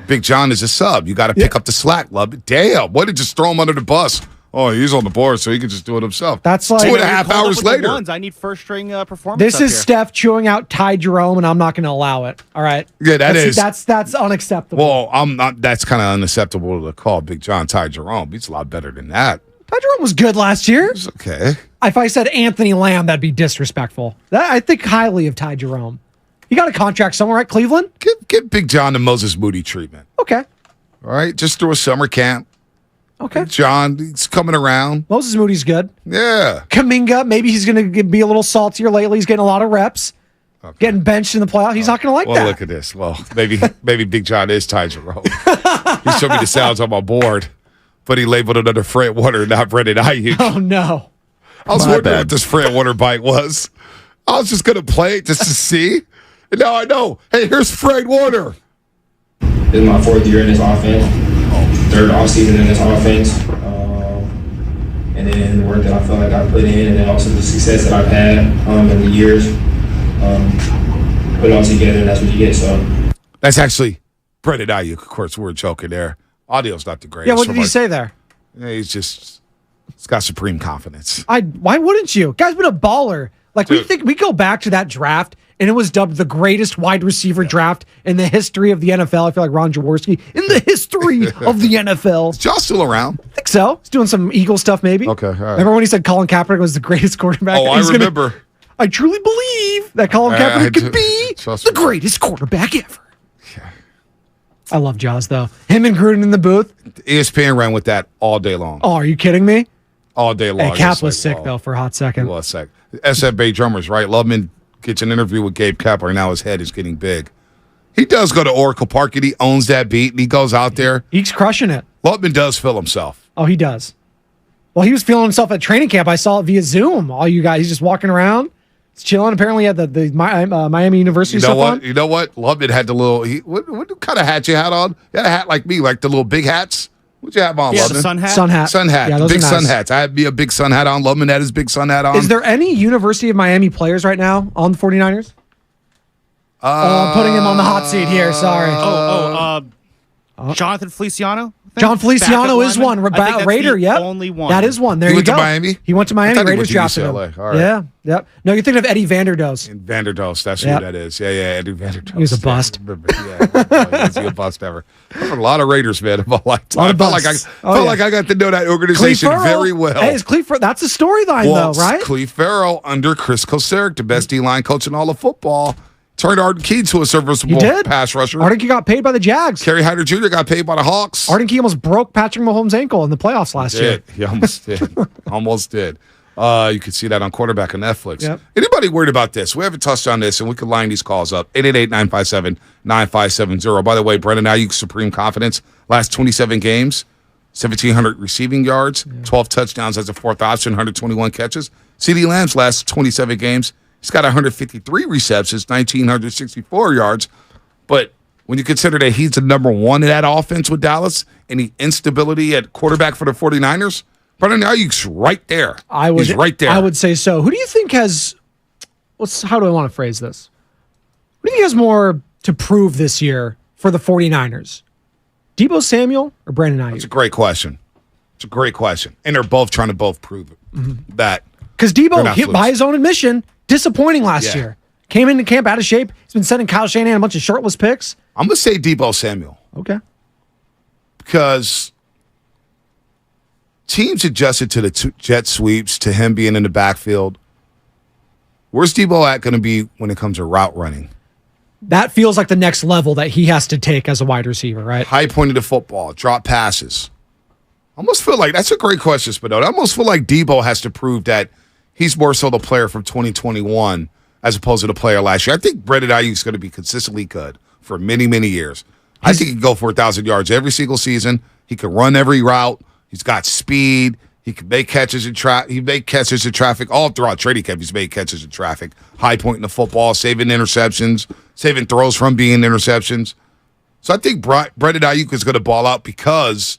Big John is a sub. You got to pick up the slack, love. Damn, why did you just throw him under the bus? Oh, he's on the board, so he can just do it himself. That's like 2.5 hours later. I need first string performance. This is Steph chewing out Ty Jerome, and I'm not going to allow it. All right. Yeah, that's unacceptable. Well, I'm not. That's kind of unacceptable to call Big John Ty Jerome. He's a lot better than that. Ty Jerome was good last year. It's okay. If I said Anthony Lamb, that'd be disrespectful. I think highly of Ty Jerome. He got a contract somewhere, right? Cleveland? Give Big John the Moses Moody treatment. Okay. All right, just through a summer camp. Okay. Big John, he's coming around. Moses Moody's good. Yeah. Kaminga, maybe he's going to be a little saltier lately. He's getting a lot of reps. Okay. Getting benched in the playoffs. He's not going to like that. Well, look at this. Well, maybe Big John is Ty Jerome. He showed me the sounds on my board. but he labeled it under Fred Warner, not Brandon Aiyuk. Oh, no. I was wondering what this Fred Warner bite was. I was just going to play it just to see. And now I know. Hey, here's Fred Warner. This is my 4th year in this offense, 3rd offseason in this offense. And then the work that I felt like I put in, and then also the success that I've had in the years. Put it all together, and that's what you get. So that's actually Brandon Aiyuk. Of course, we're joking there. Audio's not the greatest. Yeah, what did he say there? Yeah, he's got supreme confidence. Why wouldn't you? Guy's been a baller. Like, we go back to that draft, and it was dubbed the greatest wide receiver draft in the history of the NFL. I feel like Ron Jaworski, in the history of the NFL. Is Josh still around? I think so. He's doing some Eagle stuff, maybe. Okay, all right. Remember when he said Colin Kaepernick was the greatest quarterback? Oh, I remember. I truly believe that Colin Kaepernick could be the greatest quarterback ever. Yeah. I love Jaws, though. Him and Gruden in the booth. ESPN ran with that all day long. Oh, are you kidding me? All day long. Hey, Cap was sick, though, for a hot second. He was sick. SF Bay Drummers, right? Lubman gets an interview with Gabe Kapler. Now his head is getting big. He does go to Oracle Park, and he owns that beat, and he goes out there. He's crushing it. Lubman does feel himself. Oh, he does. Well, he was feeling himself at training camp. I saw it via Zoom. All you guys, he's just walking around. He's chilling. Apparently, had the Miami University stuff on. You know what? Lubman had the little. What kind of hat you had on? You had a hat like me, like the little big hats. What'd you have on, Lubman? The sun hat. Sun hat. Yeah, those big are nice. sun hats. I had me a big sun hat on. Lubman had his big sun hat on. Is there any University of Miami players right now on the 49ers? I'm putting him on the hot seat here. Sorry. Jonathan Feliciano? John Feliciano is one. Raider, yep. Only one. That is one. There He you went go. to Miami? He went to Miami. I thought he Raiders went to drafted him. UCLA. All right. Yeah, yep. No, you're thinking of Eddie Vanderdoes. Vanderdoes, that's Yep. who that is. Yeah, Eddie Vanderdoes. He was a bust. Was he a bust ever? A lot of Raiders, man, of my lifetime. I felt like I got to know that organization very well. Hey, is Cleve Farrell? That's a storyline, though, right? Cleve Farrell under Chris Kosaric, the best D-line coach in all of football, turned Arden Key to a serviceable pass rusher. Arden Key got paid by the Jags. Kerry Hyder Jr. got paid by the Hawks. Arden Key almost broke Patrick Mahomes' ankle in the playoffs last year. He almost did. Almost did. You can see that on Quarterback on Netflix. Yep. Anybody worried about this? We haven't touched on this, and we can line these calls up. 888-957-9570. By the way, Brandon Aiyuk's supreme confidence. Last 27 games, 1,700 receiving yards, 12 touchdowns as a fourth option, 121 catches. CeeDee Lamb's last 27 games, he's got 153 receptions, 1,964 yards. But when you consider that he's the number one in that offense with Dallas and the instability at quarterback for the 49ers, Brandon Aiyuk's right there. He's right there. I would say so. Who do you think has how do I want to phrase this? Who do you think has more to prove this year for the 49ers? Deebo Samuel or Brandon Aiyuk? That's a great question. It's a great question. And they're both trying to prove that. Because Deebo, by his own admission, disappointing last year. Came into camp out of shape. He's been sending Kyle Shanahan a bunch of shirtless pics. I'm going to say Deebo Samuel. Okay. Because teams adjusted to the jet sweeps, to him being in the backfield. Where's Deebo at going to be when it comes to route running? That feels like the next level that he has to take as a wide receiver, right? High point of the football, drop passes. I almost feel like that's a great question, Spadot. I almost feel like Deebo has to prove that he's more so the player from 2021 as opposed to the player last year. I think Brandon Aiyuk is going to be consistently good for many, many years. I think he can go for 1,000 yards every single season. He can run every route. He's got speed. He can make catches in traffic. All throughout training camp, he's made catches in traffic. High point in the football, saving interceptions, saving throws from being interceptions. So I think Brandon Aiyuk is going to ball out because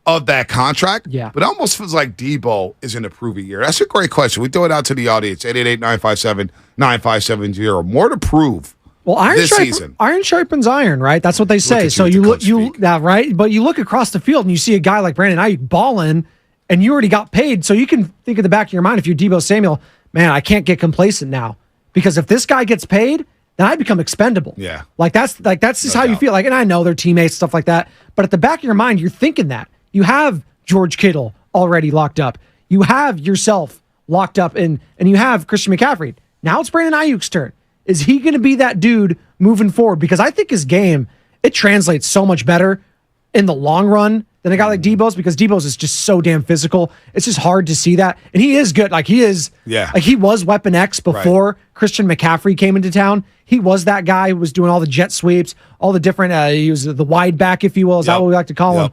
of that contract. Yeah. But it almost feels like Deebo is in a prove-it year. That's a great question. We throw it out to the audience, 888-957-9570. More to prove. Well, iron sharpens iron, right? That's what they say. So right? But you look across the field and you see a guy like Brandon Aiyuk balling, and you already got paid. So you can think in the back of your mind, if you're Deebo Samuel, man, I can't get complacent now because if this guy gets paid, then I become expendable. Yeah, that's just how you feel. Like, and I know they're teammates, stuff like that. But at the back of your mind, you're thinking that you have George Kittle already locked up. You have yourself locked up, and you have Christian McCaffrey. Now it's Brandon Aiyuk's turn. Is he going to be that dude moving forward? Because I think his game, it translates so much better in the long run than a guy like Deebo's, because Deebo's is just so damn physical. It's just hard to see that. And he is good. Like he is, like he was Weapon X before Christian McCaffrey came into town. He was that guy who was doing all the jet sweeps, all the different, he was the wide back, if you will. Is that what we like to call him?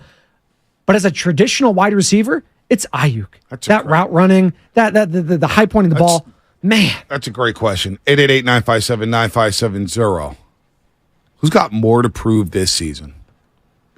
But as a traditional wide receiver, it's Aiyuk. That route running, the high pointing the ball. Man. That's a great question. 888-957-9570. Who's got more to prove this season?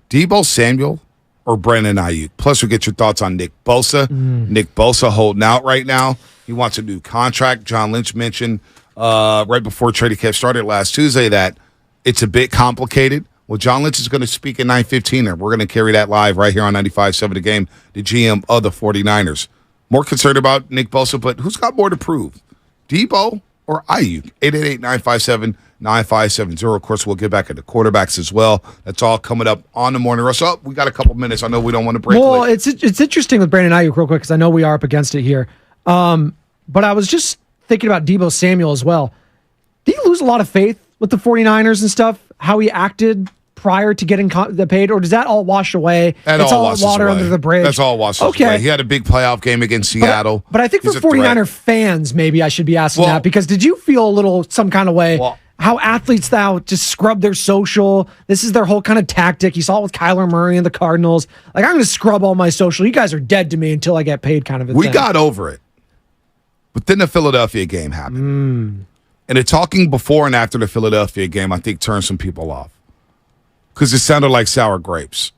Deebo Samuel or Brandon Aiyuk? Plus, we'll get your thoughts on Nick Bosa. Nick Bosa holding out right now. He wants a new contract. John Lynch mentioned right before training camp started last Tuesday that it's a bit complicated. Well, John Lynch is going to speak at 9:15, and we're going to carry that live right here on 95.7 The Game, the GM of the 49ers. More concerned about Nick Bosa, but who's got more to prove? Deebo or Aiyuk? 888-957-9570. Of course, we'll get back into quarterbacks as well. That's all coming up on the morning rush. Oh, we got a couple minutes. I know we don't want to break Well, late. it's interesting with Brandon Aiyuk real quick because I know we are up against it here. But I was just thinking about Deebo Samuel as well. Did he lose a lot of faith with the 49ers and stuff? How he acted prior to getting paid? Or does that all wash away? It's all water under the bridge. That's all washes away. He had a big playoff game against Seattle. But I think for 49er fans, maybe I should be asking that because did you feel some kind of way how athletes now just scrub their social? This is their whole kind of tactic. You saw it with Kyler Murray and the Cardinals. Like, I'm going to scrub all my social. You guys are dead to me until I get paid kind of a thing. We got over it. But then the Philadelphia game happened. And the talking before and after the Philadelphia game, I think, turned some people off. Because it sounded like sour grapes.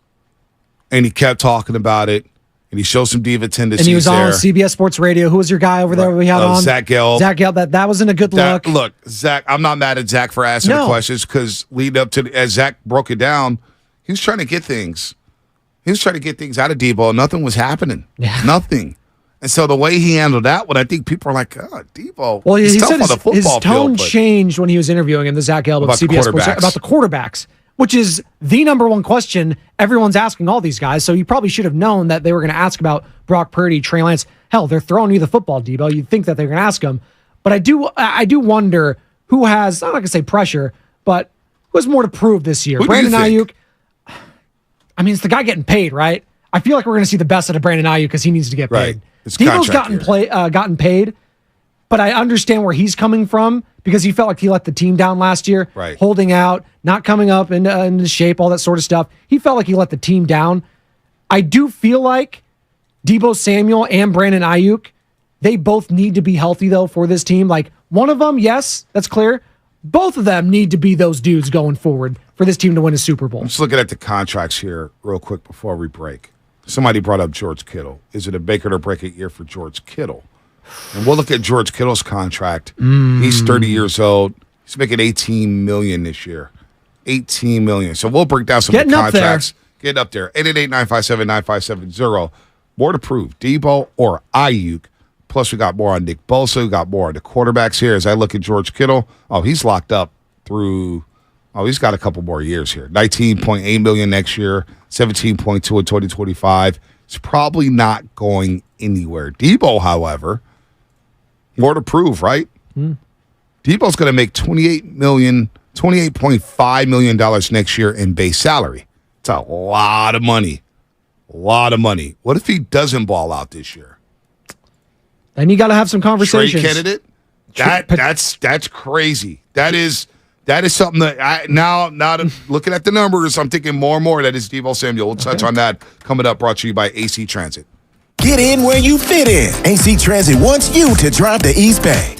And he kept talking about it. And he showed some diva tendencies. And he was on CBS Sports Radio. Who was your guy over there we had on? Zach Gelb. Zach Gelb. That wasn't a good look. Look, Zach, I'm not mad at Zach for asking the questions because lead up to as Zach broke it down, he was trying to get things. He was trying to get things out of Deebo. Nothing was happening. Yeah. Nothing. And so the way he handled that one, I think people are like, oh, Deebo. Well, he he's tough said on the football his tone field, changed when he was interviewing him, the Zach Gelb of CBS Sports about the quarterbacks, which is the number one question everyone's asking all these guys. So you probably should have known that they were going to ask about Brock Purdy, Trey Lance. Hell, they're throwing you the football, Deebo. You'd think that they're going to ask him. But I do wonder who has, I'm not going to say pressure, but who has more to prove this year? Brandon Aiyuk. I mean, it's the guy getting paid, right? I feel like we're going to see the best out of Brandon Aiyuk because he needs to get paid. Right. Deebo's gotten paid, but I understand where he's coming from because he felt like he let the team down last year, holding out, not coming up into shape, all that sort of stuff. He felt like he let the team down. I do feel like Deebo Samuel and Brandon Aiyuk, they both need to be healthy, though, for this team. Like, one of them, yes, that's clear. Both of them need to be those dudes going forward for this team to win a Super Bowl. I'm just looking at the contracts here real quick before we break. Somebody brought up George Kittle. Is it a Baker to break it year for George Kittle? And we'll look at George Kittle's contract. He's 30 years old. He's making $18 million this year. $18 million. So we'll break down some of the contracts. Getting up there. 888-957-9570. More to prove. Deebo or Aiyuk. Plus, we got more on Nick Bosa. We got more on the quarterbacks here. As I look at George Kittle, he's locked up through. He's got a couple more years here. $19.8 million next year. 17.2 in 2025. It's probably not going anywhere. Deebo, however, more to prove, right? Deebo's going to make $28.5 million next year in base salary. It's a lot of money. A lot of money. What if he doesn't ball out this year? Then you got to have some conversations. Trade candidate? That's crazy. That is something that now looking at the numbers, I'm thinking more and more that is Deebo Samuel. We'll touch on that coming up, brought to you by AC Transit. Get in where you fit in. AC Transit wants you to drive to East Bay.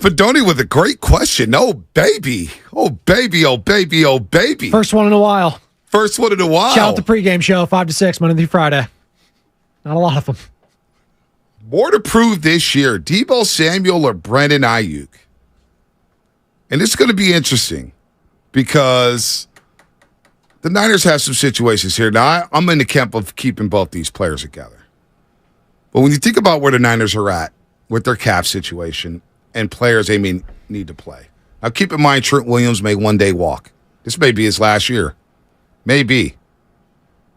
Spadoni with a great question. Oh, baby. Oh, baby. Oh, baby. Oh, baby. First one in a while. First one in a while. Shout out the pregame show, 5 to 6, Monday through Friday. Not a lot of them. More to prove this year, Deebo Samuel or Brandon Aiyuk? And it's going to be interesting because the Niners have some situations here. Now, I'm in the camp of keeping both these players together. But when you think about where the Niners are at with their cap situation and players they may need to play. Now, keep in mind, Trent Williams may one day walk. This may be his last year. Maybe.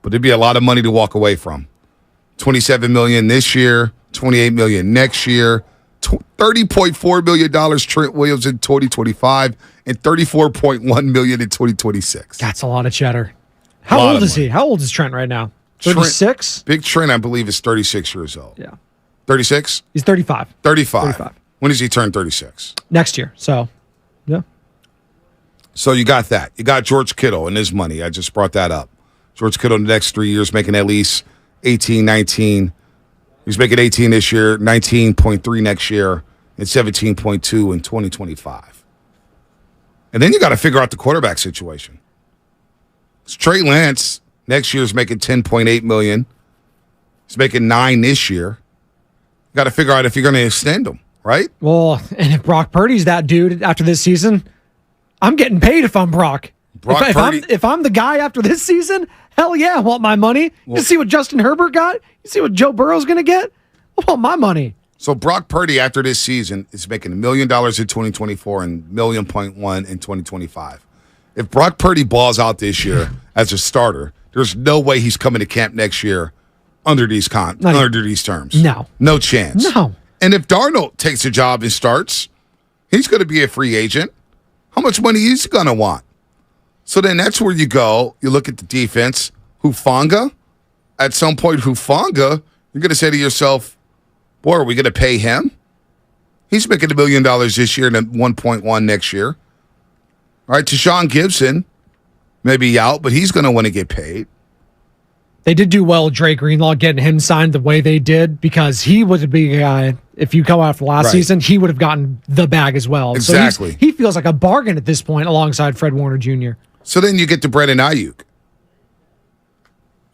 But it'd be a lot of money to walk away from. $27 million this year, $28 million next year, $30.4 million Trent Williams in 2025, and $34.1 million in 2026. That's a lot of cheddar. How old is he? How old is Trent right now? 36? Big Trent, I believe, is 36 years old. Yeah. 36? He's 35. 35. When does he turn 36? Next year. So, yeah. So you got that. You got George Kittle and his money. I just brought that up. George Kittle in the next 3 years making at least 18, 19. He's making 18 this year, 19.3 next year, and 17.2 in 2025. And then you got to figure out the quarterback situation. It's Trey Lance next year is making $10.8 million. He's making $9 million this year. You got to figure out if you're going to extend him, right? Well, and if Brock Purdy's that dude after this season, I'm getting paid if I'm Brock. If I'm the guy after this season, hell yeah, I want my money. You see what Justin Herbert got? You see what Joe Burrow's going to get? I want my money. So Brock Purdy after this season is making $1 million in 2024 and $1.1 million in 2025. If Brock Purdy balls out this year as a starter, there's no way he's coming to camp next year under these terms. No chance. No. And if Darnold takes a job and starts, he's going to be a free agent. How much money is he going to want? So then that's where you go. You look at the defense. Hufanga. At some point, Hufanga, you're going to say to yourself, boy, are we going to pay him? He's making $1 million this year and $1.1 next year. All right, Tashawn Gibson may be out, but he's going to want to get paid. They did do well, Dre Greenlaw, getting him signed the way they did because he was a big guy. If you come out for last season, he would have gotten the bag as well. Exactly. So he feels like a bargain at this point alongside Fred Warner Jr. So then you get to Brandon Aiyuk,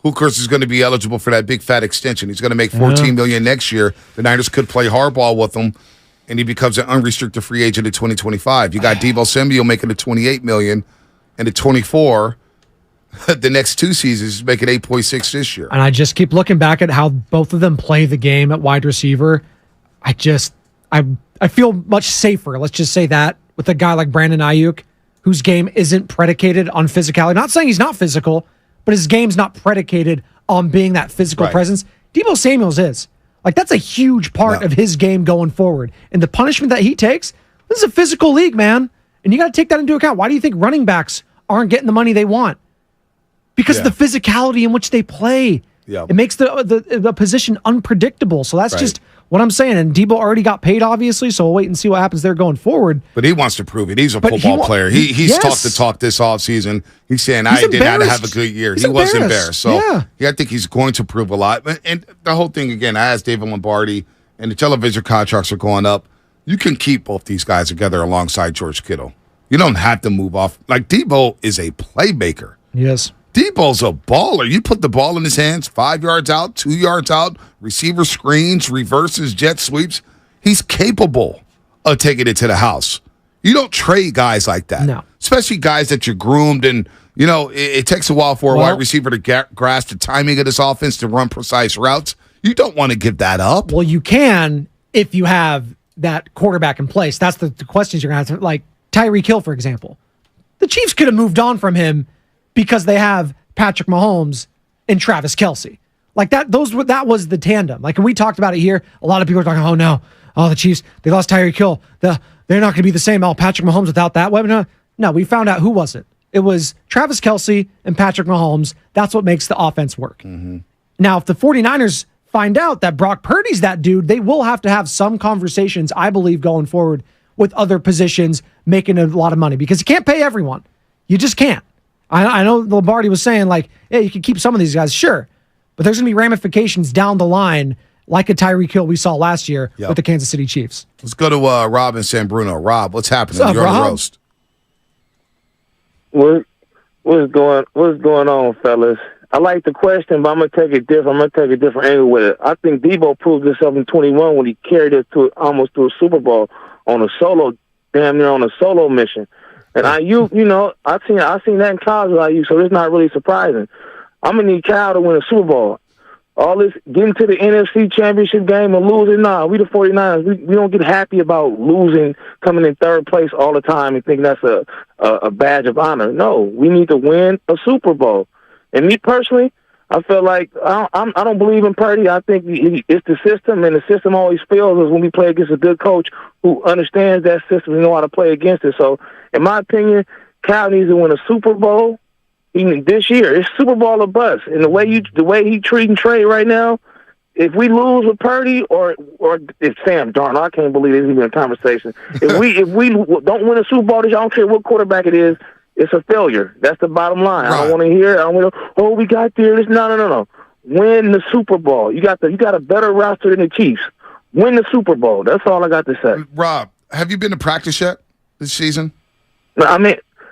who, of course, is going to be eligible for that big fat extension. He's going to make $14 million next year. The Niners could play hardball with him, and he becomes an unrestricted free agent in 2025. You got Deebo Samuel making $28 million, and at 24, the next 2 seasons he's making 8.6 this year. And I just keep looking back at how both of them play the game at wide receiver. I feel much safer, let's just say that, with a guy like Brandon Aiyuk, whose game isn't predicated on physicality. Not saying he's not physical, but his game's not predicated on being that physical presence. Deebo Samuel's is. Like, that's a huge part of his game going forward. And the punishment that he takes, this is a physical league, man. And you got to take that into account. Why do you think running backs aren't getting the money they want? Because of the physicality in which they play. Yeah. It makes the position unpredictable. So that's just what I'm saying. And Deebo already got paid, obviously, so we'll wait and see what happens there going forward. But he wants to prove it. He's a football player. He's talked the talk this offseason. He's saying, I did not have a good year. He was embarrassed. So I think he's going to prove a lot. And the whole thing, again, I asked David Lombardi, and the television contracts are going up. You can keep both these guys together alongside George Kittle. You don't have to move off. Like, Deebo is a playmaker. Yes. Deebo's a baller. You put the ball in his hands, 5 yards out, 2 yards out, receiver screens, reverses, jet sweeps. He's capable of taking it to the house. You don't trade guys like that. No. Especially guys that you're groomed and, you know, it takes a while for a wide receiver to grasp the timing of this offense to run precise routes. You don't want to give that up. Well, you can if you have that quarterback in place. That's the questions you're going to have to, like Tyreek Hill, for example. The Chiefs could have moved on from him because they have Patrick Mahomes and Travis Kelce. Like that was the tandem. Like, when we talked about it here, a lot of people are talking, oh no, the Chiefs, they lost Tyreek Hill. They're not going to be the same. Patrick Mahomes without that weapon. No, we found out who was it. It was Travis Kelce and Patrick Mahomes. That's what makes the offense work. Mm-hmm. Now, if the 49ers find out that Brock Purdy's that dude, they will have to have some conversations, I believe, going forward with other positions making a lot of money, because you can't pay everyone. You just can't. I know Lombardi was saying, like, yeah, you can keep some of these guys, sure, but there's going to be ramifications down the line like a Tyreek Hill we saw last year with the Kansas City Chiefs. Let's go to Rob in San Bruno. Rob, what's happening? What's up, You're on the Rob? roast. What's going on, fellas? I like the question, but I'm gonna take it different. I'm gonna take a different angle with it. I think Deebo proved himself in 21 when he carried us to almost to a Super Bowl on a solo, damn near on a solo mission. And Aiyuk, I seen that in college with Aiyuk, so it's not really surprising. I'm gonna need Cal to win a Super Bowl. All this getting to the NFC Championship game and losing, we the 49ers, we don't get happy about losing, coming in third place all the time and think that's a badge of honor. No, we need to win a Super Bowl. And me personally, I feel like I don't believe in Purdy. I think it's the system, and the system always fails us when we play against a good coach who understands that system and know how to play against it. So, in my opinion, Cal needs to win a Super Bowl. This year, it's Super Bowl or bust. And the way he treating Trey right now, if we lose with Purdy or if Sam Darnold, I can't believe it's even a conversation. If we don't win a Super Bowl this year, I don't care what quarterback it is, it's a failure. That's the bottom line. Right. I don't want to hear it. I don't want to, we got there. No. Win the Super Bowl. You got a better roster than the Chiefs. Win the Super Bowl. That's all I got to say. Rob, have you been to practice yet this season? I'm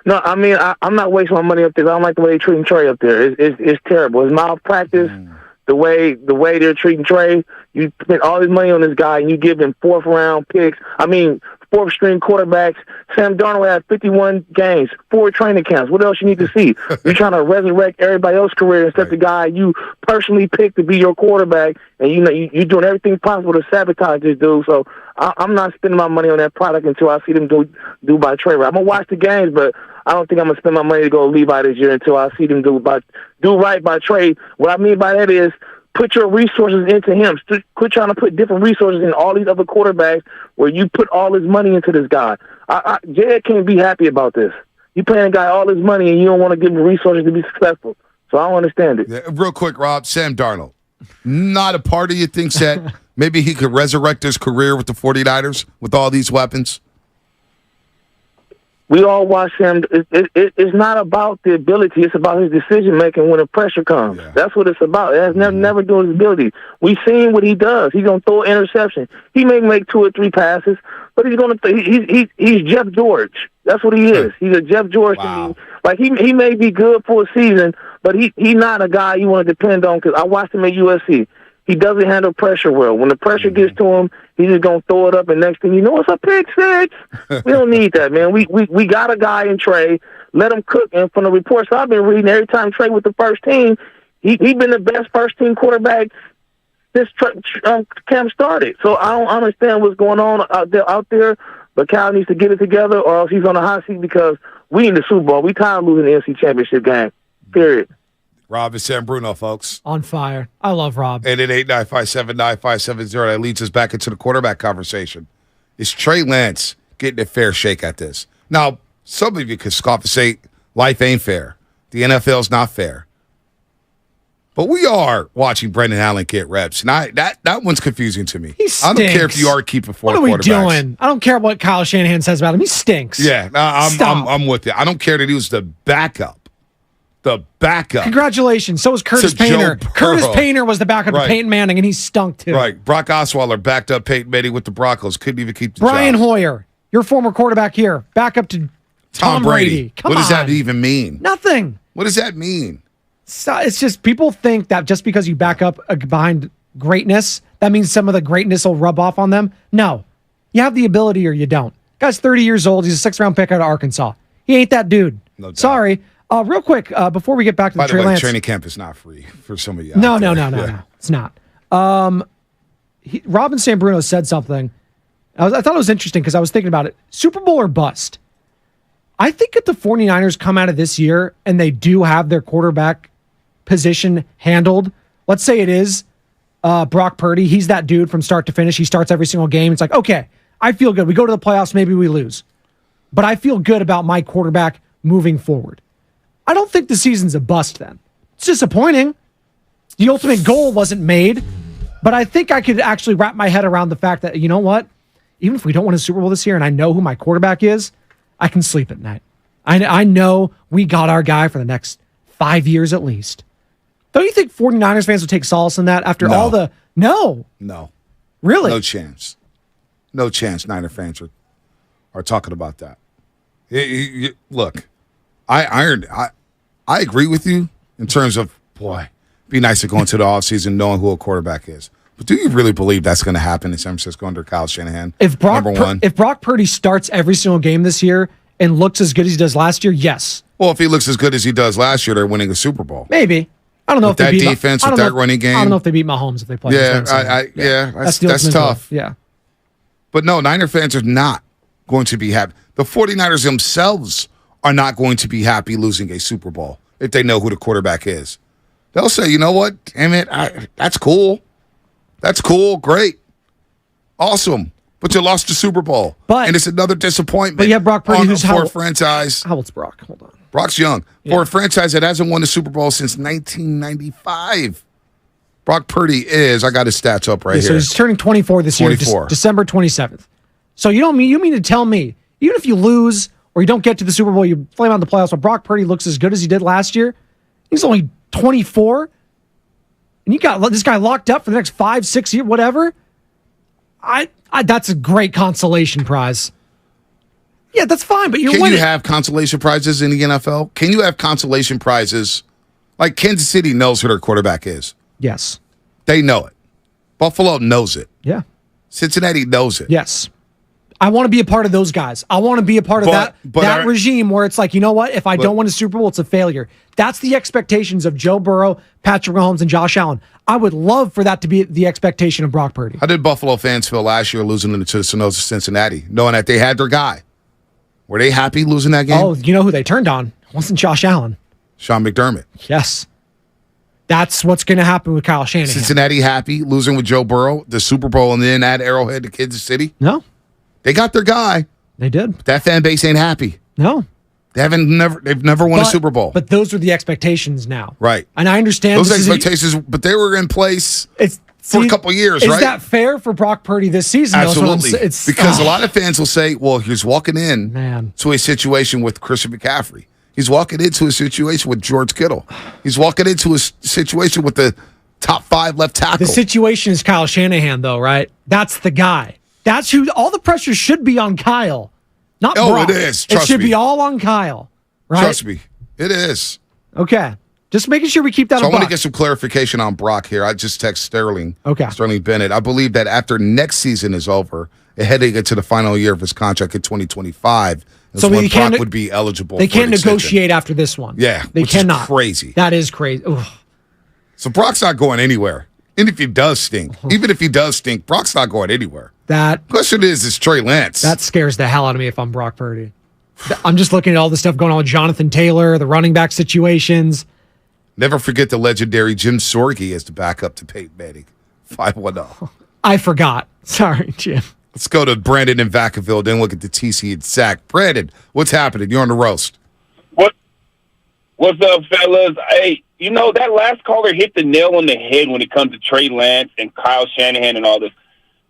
not wasting my money up there. I don't like the way they're treating Trey up there. It's terrible. It's malpractice. The way they're treating Trey, you spend all this money on this guy and you give him fourth-round picks. Fourth-string quarterbacks. Sam Darnold had 51 games, 4 training camps. What else you need to see? You're trying to resurrect everybody else's career instead of the guy you personally picked to be your quarterback, and you're doing everything possible to sabotage this dude. So I'm not spending my money on that product until I see them do by Trey. I'm gonna watch the games, but I don't think I'm gonna spend my money to go Levi this year until I see them do right by Trey. What I mean by that is, put your resources into him. Quit trying to put different resources in all these other quarterbacks where you put all this money into this guy. Jed can't be happy about this. You paying a guy all this money and you don't want to give him resources to be successful. So I don't understand it. Yeah, real quick, Rob, Sam Darnold, not a part of you thinks that maybe he could resurrect his career with the 49ers with all these weapons? We all watch him. It's not about the ability. It's about his decision-making when the pressure comes. Yeah. That's what it's about. It has never doing his ability. We've seen what he does. He's going to throw an interception. He may make 2 or 3 passes, but he's going to he's Jeff George. That's what he is. He's a Jeff George. Wow. Like, he may be good for a season, but he's not a guy you want to depend on, because I watched him at USC. He doesn't handle pressure well. When the pressure gets to him, he's just going to throw it up, and next thing you know, it's a pick six. We don't need that, man. We got a guy in Trey. Let him cook. And from the reports I've been reading, every time Trey with the first team, he been the best first-team quarterback since camp started. So I don't understand what's going on out there, but Cal needs to get it together, or else he's on the hot seat, because we in the Super Bowl. We tired of losing the NFC Championship game, period. Rob is San Bruno, folks. On fire. I love Rob. 888-957-9570. That leads us back into the quarterback conversation. Is Trey Lance getting a fair shake at this? Now, some of you could scoff and say, life ain't fair. The NFL's not fair. But we are watching Brendan Allen get reps. And that one's confusing to me. He stinks. I don't care if you are keeping 4 quarterbacks. What are we doing? I don't care what Kyle Shanahan says about him. He stinks. Yeah, I'm with you. I don't care that he was the backup. The backup. Congratulations. So was Curtis Painter. Curtis Painter was the backup to Peyton Manning, and he stunk too. Right. Brock Osweiler backed up Peyton Manning with the Broncos. Couldn't even keep the Brian job. Hoyer, your former quarterback here, backup to Tom Brady. Come what on. Does that even mean? Nothing. What does that mean? It's just people think that just because you back up behind greatness, that means some of the greatness will rub off on them. No. You have the ability or you don't. Guy's 30 years old. He's a 6th-round pick out of Arkansas. He ain't that dude. No doubt. Sorry. Real quick, before we get back to By the Trey Lance. training camp is not free for some of you. No. It's not. Robin San Bruno said something. I thought it was interesting because I was thinking about it. Super Bowl or bust? I think if the 49ers come out of this year and they do have their quarterback position handled, let's say it is Brock Purdy. He's that dude from start to finish. He starts every single game. It's like, okay, I feel good. We go to the playoffs, maybe we lose. But I feel good about my quarterback moving forward. I don't think the season's a bust then. It's disappointing. The ultimate goal wasn't made, but I think I could actually wrap my head around the fact that, you know what? Even if we don't win a Super Bowl this year and I know who my quarterback is, I can sleep at night. I know we got our guy for the next 5 years at least. Don't you think 49ers fans would take solace in that after all the No. No. Really? No chance. No chance Niner fans are talking about that. Look, I agree with you in terms of, boy, be nice to go into the offseason knowing who a quarterback is. But do you really believe that's going to happen in San Francisco under Kyle Shanahan? If Brock Purdy starts every single game this year and looks as good as he does last year, yes. Well, if he looks as good as he does last year, they're winning a Super Bowl. Maybe. I don't know with if they beat that defense, with that running game. I don't know if they beat Mahomes if they play. That's tough. Yeah. But no, Niner fans are not going to be happy. The 49ers themselves are not going to be happy losing a Super Bowl if they know who the quarterback is. They'll say, you know what? Damn it, that's cool. That's cool. Great. Awesome. But you lost the Super Bowl. And it's another disappointment. But you have Brock Purdy, who's for a franchise. How old's Brock? Hold on. Brock's young. Yeah. For a franchise that hasn't won the Super Bowl since 1995. Brock Purdy is, I got his stats up right here. So he's turning 24 this year, December 27th. So you mean to tell me, even if you lose or you don't get to the Super Bowl, you flame out in the playoffs, but Brock Purdy looks as good as he did last year? He's only 24? And you got this guy locked up for the next 5-6 years, whatever? That's a great consolation prize. Yeah, that's fine, but you're winning. Can you have consolation prizes in the NFL? Can you have consolation prizes? Like Kansas City knows who their quarterback is. Yes. They know it. Buffalo knows it. Yeah. Cincinnati knows it. Yes. I want to be a part of those guys. I want to be a part of that regime where it's like, you know what? If I don't win a Super Bowl, it's a failure. That's the expectations of Joe Burrow, Patrick Mahomes, and Josh Allen. I would love for that to be the expectation of Brock Purdy. How did Buffalo fans feel last year losing to Cincinnati, knowing that they had their guy? Were they happy losing that game? Oh, you know who they turned on? It wasn't Josh Allen. Sean McDermott. Yes. That's what's going to happen with Kyle Shanahan. Cincinnati happy losing with Joe Burrow, the Super Bowl, and then add Arrowhead to Kansas City? No. They got their guy. They did. But that fan base ain't happy. No. They've never won a Super Bowl. But those are the expectations now. Right. And I understand those expectations, but they were in place for a couple years, right? Is that fair for Brock Purdy this season? Absolutely. Because a lot of fans will say, well, he's walking in to a situation with Christian McCaffrey. He's walking into a situation with George Kittle. He's walking into a situation with the top 5 left tackle. The situation is Kyle Shanahan, though, right? That's the guy. That's who all the pressure should be on Kyle, not Brock. It is. Trust me. It should be all on Kyle, right? Trust me. It is. Okay. Just making sure we keep that So on I want to Brock. get some clarification on Brock here. I just text Sterling. Okay. Sterling Bennett. I believe that after next season is over, heading into the final year of his contract in 2025, is when Brock would be eligible. They can't negotiate after this one. Yeah. They cannot. Is crazy. That is crazy. Ugh. So Brock's not going anywhere. And if he does stink, even if he does stink, Brock's not going anywhere. That question is Trey Lance. That scares the hell out of me if I'm Brock Purdy. I'm just looking at all the stuff going on with Jonathan Taylor, the running back situations. Never forget the legendary Jim Sorge as the backup to Peyton Manning. 5-1-0. I forgot. Sorry, Jim. Let's go to Brandon in Vacaville, then look at the TC and Sack. Brandon, what's happening? You're on the roast. What's up, fellas? Hey, you know, that last caller hit the nail on the head when it comes to Trey Lance and Kyle Shanahan and all this.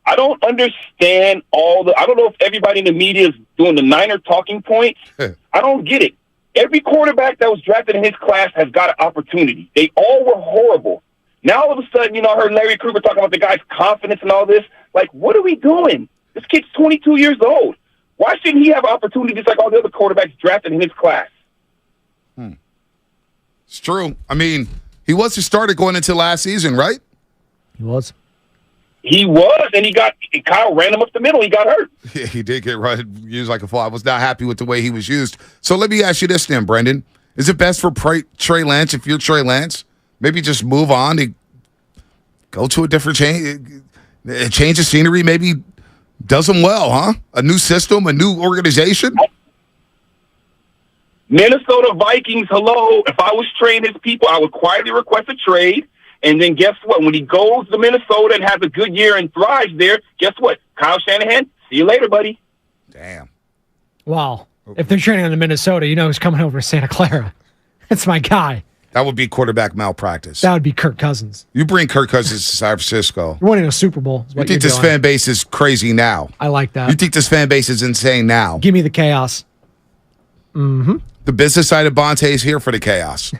I don't understand I don't know if everybody in the media is doing the Niner talking points. I don't get it. Every quarterback that was drafted in his class has got an opportunity. They all were horrible. Now, all of a sudden, you know, I heard Larry Krueger talking about the guy's confidence and all this. Like, what are we doing? This kid's 22 years old. Why shouldn't he have opportunities like all the other quarterbacks drafted in his class? It's true. I mean, he was the starter going into last season, right? He was. He was, and Kyle ran him up the middle. He got hurt. Yeah, he did get used like a fool. I was not happy with the way he was used. So let me ask you this then, Brendan. Is it best for Trey Lance, if you're Trey Lance, maybe just move on and go to a different change of scenery, maybe does them well, huh? A new system, a new organization? Minnesota Vikings, hello. If I was trading his people, I would quietly request a trade. And then guess what? When he goes to Minnesota and has a good year and thrives there, guess what? Kyle Shanahan, see you later, buddy. Damn. Wow. If they're trading on to Minnesota, you know who's coming over to Santa Clara. That's my guy. That would be quarterback malpractice. That would be Kirk Cousins. You bring Kirk Cousins to San Francisco. You're winning a Super Bowl. You think this fan base is crazy now? I like that. You think this fan base is insane now? Give me the chaos. Mm-hmm. The business side of Bonte is here for the chaos.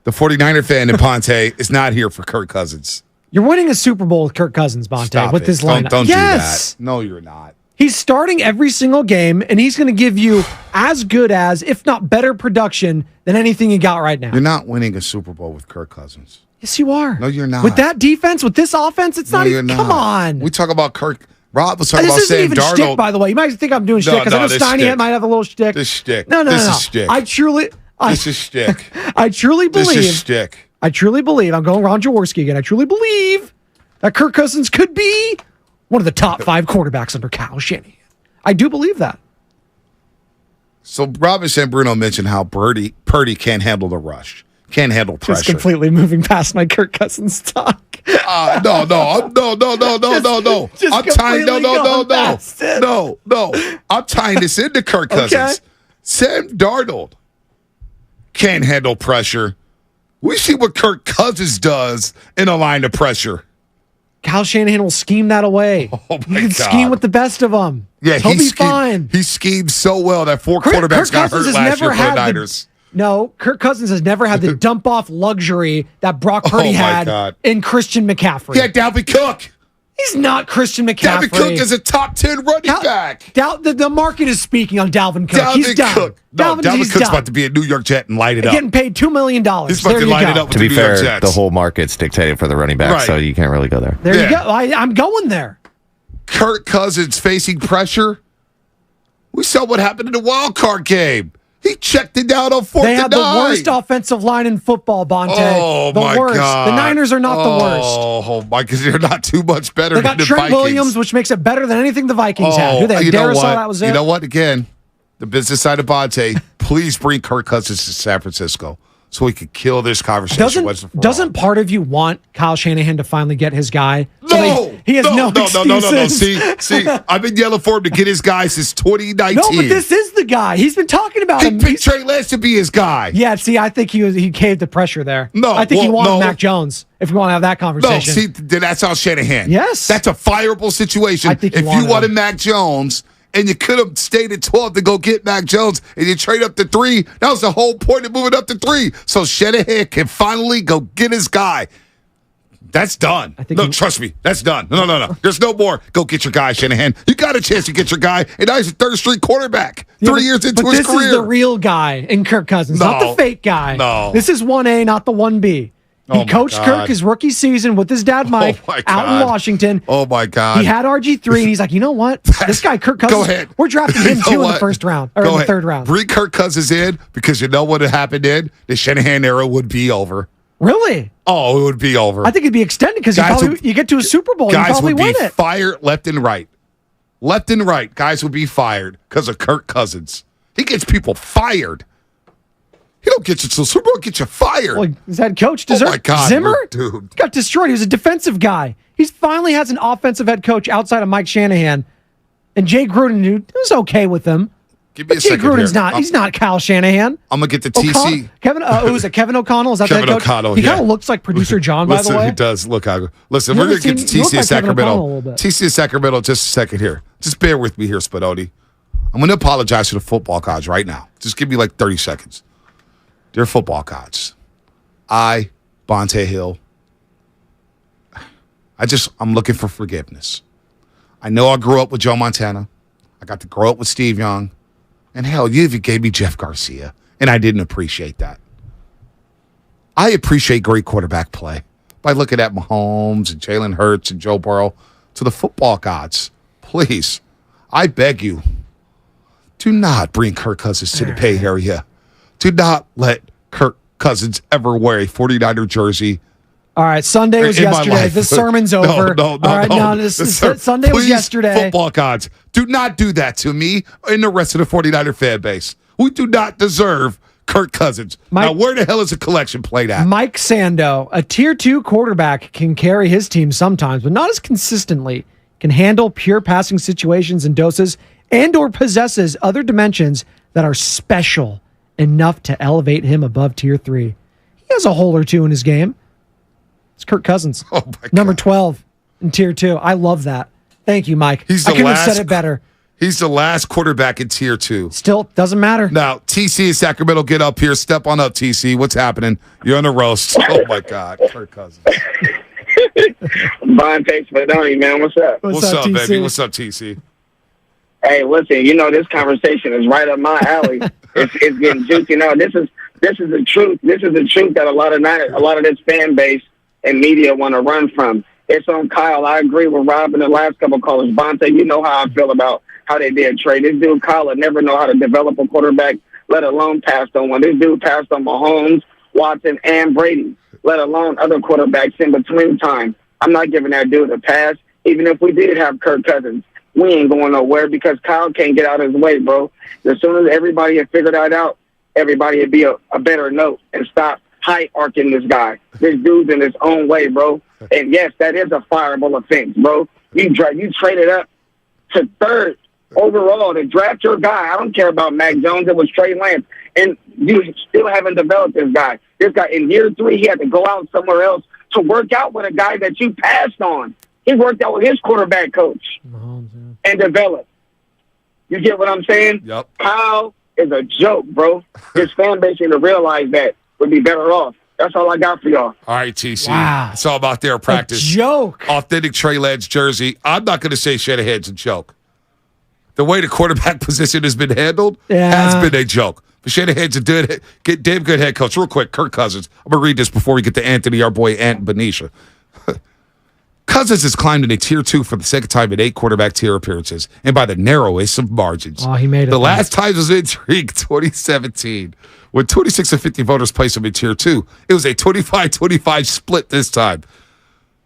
The 49er fan in Ponte is not here for Kirk Cousins. You're winning a Super Bowl with Kirk Cousins, Bonte, with this lineup. Don't yes. do that. No, you're not. He's starting every single game, and he's going to give you as good as, if not better production than anything you got right now. You're not winning a Super Bowl with Kirk Cousins. Yes, you are. No, you're not. With that defense, with this offense, it's not even. Come on. We talk about Kirk. Rob was talking This about isn't Sam even Darnold. shtick, by the way. You might think I'm doing shtick because I know Steiny might have a little shtick. This shtick. No. This is shtick. This is shtick. I truly believe. This is shtick. I truly believe. I'm going Ron Jaworski again. I truly believe that Kirk Cousins could be one of the top 5 quarterbacks under Kyle Shanahan. I do believe that. So Rob and San Bruno mentioned how Purdy can't handle the rush, can't handle pressure. Just completely moving past my Kirk Cousins talk. No. I'm tying I'm tying this into Kirk Cousins. Okay. Sam Darnold can't handle pressure. We see what Kirk Cousins does in a line of pressure. Kyle Shanahan will scheme that away. Oh my God. Scheme with the best of them. Yeah, he'll be fine. He schemed so well that 4 quarterbacks got hurt last year for the Niners. No, Kirk Cousins has never had the dump-off luxury that Brock Purdy had in Christian McCaffrey. Yeah, Dalvin Cook. He's not Christian McCaffrey. Dalvin Cook is a top 10 running back. The market is speaking on Dalvin Cook. He's done. Dalvin Cook's about to be a New York Jet and light it up. Getting paid $2 million. He's about to light it up with to be the New York fair, Jets. the whole market's dictated for the running back, so you can't really go there. There you go. I'm going there. Kirk Cousins facing pressure. We saw what happened in the wild card game. He checked it down on 4th and 9. They have the worst offensive line in football, Bonte. Oh, the my worst. God. The Niners are not the worst. Oh, my, because they're not too much better They than got the Trent Vikings. Williams, which makes it better than anything the Vikings had. Who they had? You know Darisaw, what? that was it. You know what? Again, the business side of Bonte, please bring Kirk Cousins to San Francisco so we could kill this conversation. Doesn't part of you want Kyle Shanahan to finally get his guy? No! He has no excuses. See, I've been yelling for him to get his guy since 2019. No, but this is the guy. He's been talking about him. He picked Trey Lance to be his guy. Yeah, see, I think he caved the pressure there. No, I think he wanted Mac Jones, if you want to have that conversation. No, see, that's how Shanahan. Yes. That's a fireable situation. If you wanted Mac Jones and you could have stayed at 12 to go get Mac Jones and you trade up to 3, that was the whole point of moving up to 3. So Shanahan can finally go get his guy. That's done. Trust me. That's done. No. There's no more. Go get your guy, Shanahan. You got a chance to get your guy, and now he's a third-string quarterback 3 years into his career. This is the real guy in Kirk Cousins, not the fake guy. No. This is 1A, not the 1B. He coached Kirk his rookie season with his dad, Mike, out in Washington. Oh, my God. He had RG3, and he's like, you know what? This guy, Kirk Cousins, Go ahead. We're drafting him, too, in the first round, or in the third round. Bring Kirk Cousins in, because you know what had happened then? The Shanahan era would be over. Really? Oh, it would be over. I think it'd be extended because you get to a Super Bowl and you probably win it. Guys would be fired left and right. Left and right. Guys would be fired because of Kirk Cousins. He gets people fired. He don't get you to the Super Bowl, get you fired. Well, his head coach deserves. Oh, my God. Zimmer? Dude. Got destroyed. He was a defensive guy. He finally has an offensive head coach outside of Mike Shanahan. And Jay Gruden, dude, was okay with him. Give me a Jay second Gruden's here. not. He's not Kyle Shanahan. I'm going to get the TC. Who's it? Kevin O'Connell? Is that Kevin the head coach? O'Connell, He kind of looks like producer John, by the way. Listen, he does. Look, listen, You we're ever going to get to you look TC like Kevin O'Connell a little Sacramento. bit. TC Sacramento, just a second here. Just bear with me here, Spinoni. I'm going to apologize to the football gods right now. Just give me like 30 seconds. Dear football gods, Bonte Hill, I'm looking for forgiveness. I know I grew up with Joe Montana. I got to grow up with Steve Young. And hell, you even gave me Jeff Garcia, and I didn't appreciate that. I appreciate great quarterback play by looking at Mahomes and Jalen Hurts and Joe Burrow. To the football gods, please, I beg you, do not bring Kirk Cousins to the Bay Area. Do not let Kirk Cousins ever wear a 49er jersey. All right, Sunday was yesterday. This sermon's over. No. All right, no, Sunday was yesterday. Football gods, do not do that to me and the rest of the 49er fan base. We do not deserve Kirk Cousins. Now, where the hell is the collection played at? Mike Sando, a Tier 2 quarterback, can carry his team sometimes, but not as consistently. Can handle pure passing situations and doses and or possesses other dimensions that are special enough to elevate him above Tier 3. He has a hole or two in his game. It's Kirk Cousins. Oh my God. Number 12 in Tier 2. I love that. Thank you, Mike. I couldn't have said it better. He's the last quarterback in Tier 2. Still, doesn't matter. Now, TC in Sacramento, get up here. Step on up, TC. What's happening? You're on the roast. Oh, my God. Kirk Cousins. Bonte Spadoni, man. What's up? What's up, TC? baby? What's up, TC? Hey, listen, this conversation is right up my alley. It's getting juicy now. This is the truth. This is the truth that a lot of this fan base and media want to run from. It's on Kyle. I agree with Rob and the last couple of callers. Bonte, you know how I feel about how they did Trey. This dude, Kyle, would never know how to develop a quarterback, let alone pass on one. This dude passed on Mahomes, Watson, and Brady, let alone other quarterbacks in between time. I'm not giving that dude a pass. Even if we did have Kirk Cousins, we ain't going nowhere because Kyle can't get out of his way, bro. As soon as everybody had figured that out, everybody would be a better note and stop high-arcing this guy. This dude's in his own way, bro. And, yes, that is a fireable offense, bro. You traded up to third overall to draft your guy. I don't care about Mac Jones. It was Trey Lance. And you still haven't developed this guy. This guy, in year 3, he had to go out somewhere else to work out with a guy that you passed on. He worked out with his quarterback coach and developed. You get what I'm saying? Yep. Kyle is a joke, bro. His fan base need to realize that would be better off. That's all I got for y'all. All right, TC. Wow. It's all about their practice. A joke. Authentic Trey Lance jersey. I'm not going to say Shanahan's a joke. The way the quarterback position has been handled has been a joke. But Shanahan's a damn good head coach. Real quick, Kirk Cousins. I'm going to read this before we get to Anthony, our boy, Ant Benicia. Cousins has climbed into Tier 2 for the second time in 8 quarterback tier appearances, and by the narrowest of margins. Oh, he made it. The last time was intrigue, 2017, when 26 of 50 voters placed him in Tier 2. It was a 25-25 split this time.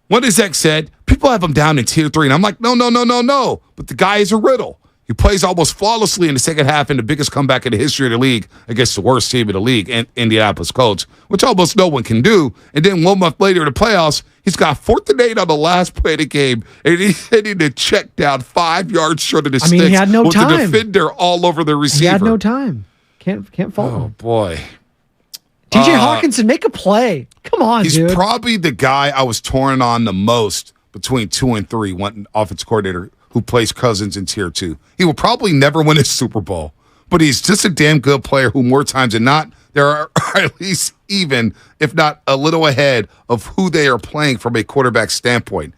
One exec said, people have him down in Tier 3, and I'm like, no. But the guy is a riddle. He plays almost flawlessly in the second half in the biggest comeback in the history of the league against the worst team in the league, Indianapolis Colts, which almost no one can do. And then 1 month later in the playoffs, he's got 4th and 8 on the last play of the game, and he's hitting the check down 5 yards short of the sticks. He had no time. With the defender all over the receiver. He had no time. Can't fault him. Oh, boy. TJ Hawkinson, make a play. Come on, he's dude. He's probably the guy I was torn on the most between 2 and 3, one offensive coordinator who plays Cousins in Tier 2. He will probably never win a Super Bowl, but he's just a damn good player who more times than not, there are at least even, if not a little ahead of who they are playing from a quarterback standpoint.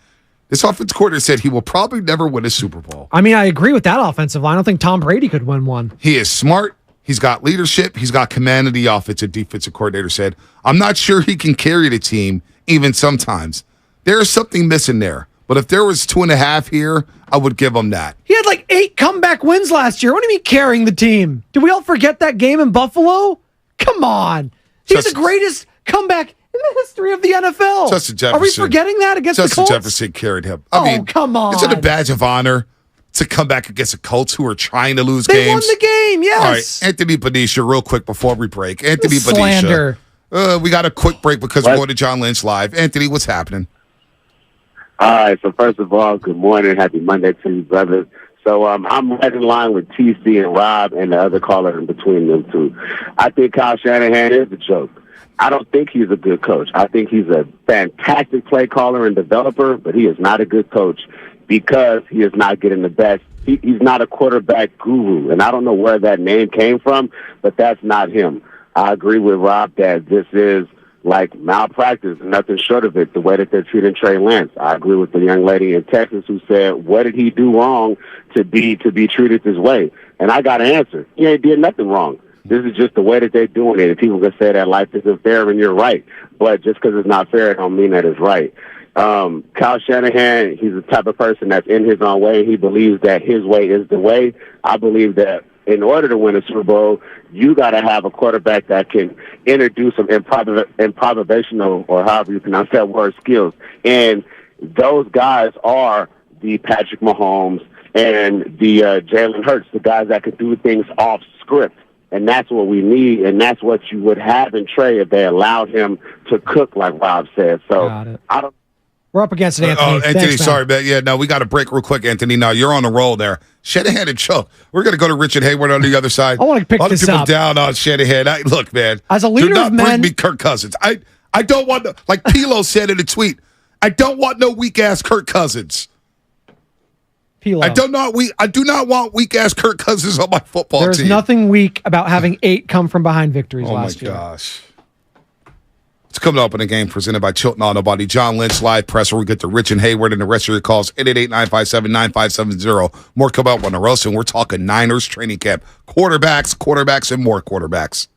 This offensive coordinator said he will probably never win a Super Bowl. I mean, I agree with that offensive line. I don't think Tom Brady could win one. He is smart. He's got leadership. He's got command of the offense, a defensive coordinator said. I'm not sure he can carry the team, even sometimes. There is something missing there. But if there was 2.5 here, I would give him that. He had like 8 comeback wins last year. What do you mean carrying the team? Did we all forget that game in Buffalo? Come on. He's the greatest comeback in the history of the NFL. Justin Jefferson. Are we forgetting that against the Colts? Justin Jefferson carried him. I mean, come on. Is it a badge of honor to come back against the Colts who are trying to lose games? They won the game, yes. All right, Anthony Benicia, real quick before we break. Anthony Slander. Benicia. We got a quick break because we're going to John Lynch Live. Anthony, what's happening? All right, so first of all, good morning. Happy Monday to you, brothers. So I'm right in line with TC and Rob and the other caller in between them two. I think Kyle Shanahan is a joke. I don't think he's a good coach. I think he's a fantastic play caller and developer, but he is not a good coach because he is not getting the best. He's not a quarterback guru, and I don't know where that name came from, but that's not him. I agree with Rob that this is like malpractice, nothing short of it, the way that they're treating Trey Lance. I agree with the young lady in Texas who said, what did he do wrong to be treated this way? And I got an answer. He ain't did nothing wrong. This is just the way that they're doing it. And people can say that life isn't fair, and you're right. But just because it's not fair, it don't mean that it's right. Kyle Shanahan, he's the type of person that's in his own way. He believes that his way is the way. I believe that in order to win a Super Bowl, you got to have a quarterback that can introduce some improvisational, or however you pronounce that word, skills. And those guys are the Patrick Mahomes and the Jalen Hurts, the guys that can do things off script. And that's what we need, and that's what you would have in Trey if they allowed him to cook, like Rob said. So I don't. We're up against it, Anthony. Anthony, thanks, sorry, man. Yeah, no, we got to break real quick, Anthony. Now, you're on a roll there. Shanahan and Chuck. We're going to go to Richard Hayward on the other side. I want to pick this up. A lot of people down on Shanahan. Look, man. As a leader do not of men. bring me Kirk Cousins. I don't want, like Pilo said in a tweet, I don't want no weak-ass Kirk Cousins. Pilo. I do not want weak-ass Kirk Cousins on my football team. There's nothing weak about having 8 come from behind victories last year. Oh, my gosh. It's coming up in a game presented by Chilton Auto Body. John Lynch, live presser. We get to Rich and Hayward and the rest of your calls. 888-957-9570. More come up on the roast, and we're talking Niners training camp. Quarterbacks, and more quarterbacks.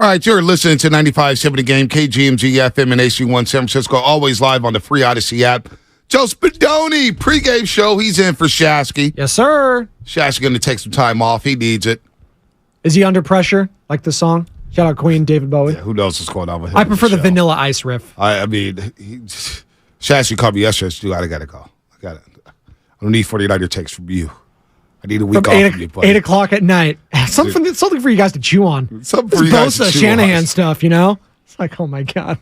All right, you're listening to 95.7 The Game, KGMG FM and AC1 San Francisco, always live on the free Odyssey app. Joe Spadoni, pregame show. He's in for Shasky. Yes, sir. Shasky going to take some time off. He needs it. Is he under pressure, like the song? Shout out Queen, David Bowie. Yeah, who knows what's going on with him? I prefer the Vanilla Ice riff. I mean, Shasky called me yesterday. Dude, I got to go. I don't need 49er takes from you. I need a week off from you, buddy. 8 o'clock at night. Something for you guys to chew on. Something for you guys to chew Shanahan on. stuff, you know? It's like, oh my God.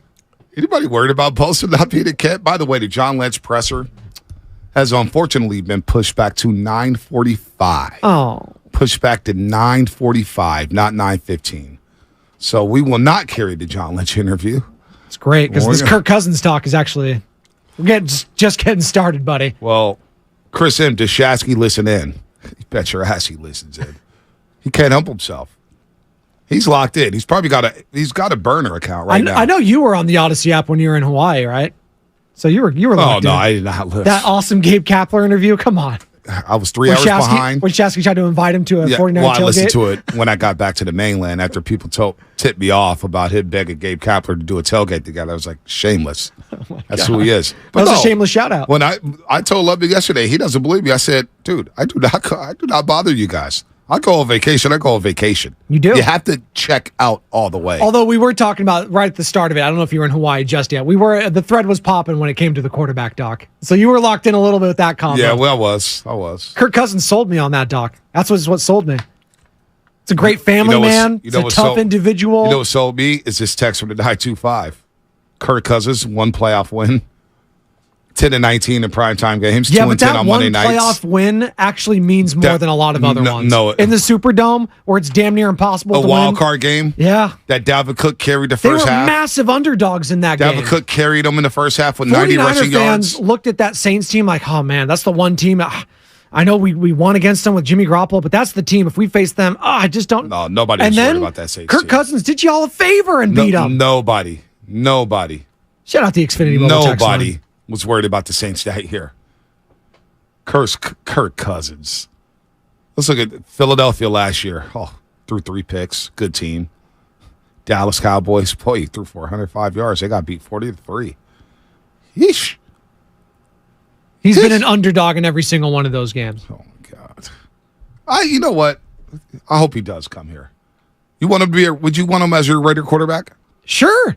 Anybody worried about Bosa not being a kid? By the way, the John Lynch presser has unfortunately been pushed back to 9:45. Oh. Pushed back to 9:45, not 9:15. So we will not carry the John Lynch interview. It's great because this Kirk Cousins talk is actually just getting started, buddy. Well, Chris M. Does Shasky listen in? You bet your ass he listens in. He can't help himself. He's locked in. He's probably got a burner account right now. I know you were on the Odyssey app when you were in Hawaii, right? So you were locked in. Oh no, I did not listen. That awesome Gabe Kapler interview. Come on. I was 3 hours behind. When Shasky tried to invite him to a 49 well, I tailgate. listened to it when I got back to the mainland after people tipped me off about him begging Gabe Kapler to do a tailgate together. I was like, shameless. That's who he is. But that was a shameless shout out. When I told Lubby yesterday, he doesn't believe me. I said, dude, I do not bother you guys. I go on vacation. You do. You have to check out all the way. Although we were talking about right at the start of it. I don't know if you were in Hawaii just yet. The thread was popping when it came to the quarterback, Doc. So you were locked in a little bit with that combo. Yeah, well, I was. Kirk Cousins sold me on that, Doc. That's what sold me. It's a great family man. It's a tough individual. You know what sold me is this text from the 925. Kirk Cousins, 1 playoff win. 10-19 in primetime games. 2-10 on Monday nights. Yeah, but that one playoff win actually means more than a lot of other ones. No, in the Superdome, where it's damn near impossible to win. A wild card game. Yeah. That Dalvin Cook carried the first half. They were massive underdogs in that game. Dalvin Cook carried them in the first half with 90 rushing yards. Fans looked at that Saints team like, oh man, that's the one team. I know we won against them with Jimmy Garoppolo, but that's the team. If we face them, I just don't. No, nobody was worried about that Saints Kirk team. Cousins did you all a favor and beat them. Nobody. Shout out the Xfinity Mobile text line. Nobody was worried about the Saints that year. Kirk Cousins. Let's look at Philadelphia last year. Threw 3 picks. Good team. Dallas Cowboys. Boy, he threw 405 yards. They got beat 40-3. Yeesh. He's been an underdog in every single one of those games. Oh, my God. You know what? I hope he does come here. You want him to be would you want him as your Raider quarterback? Sure.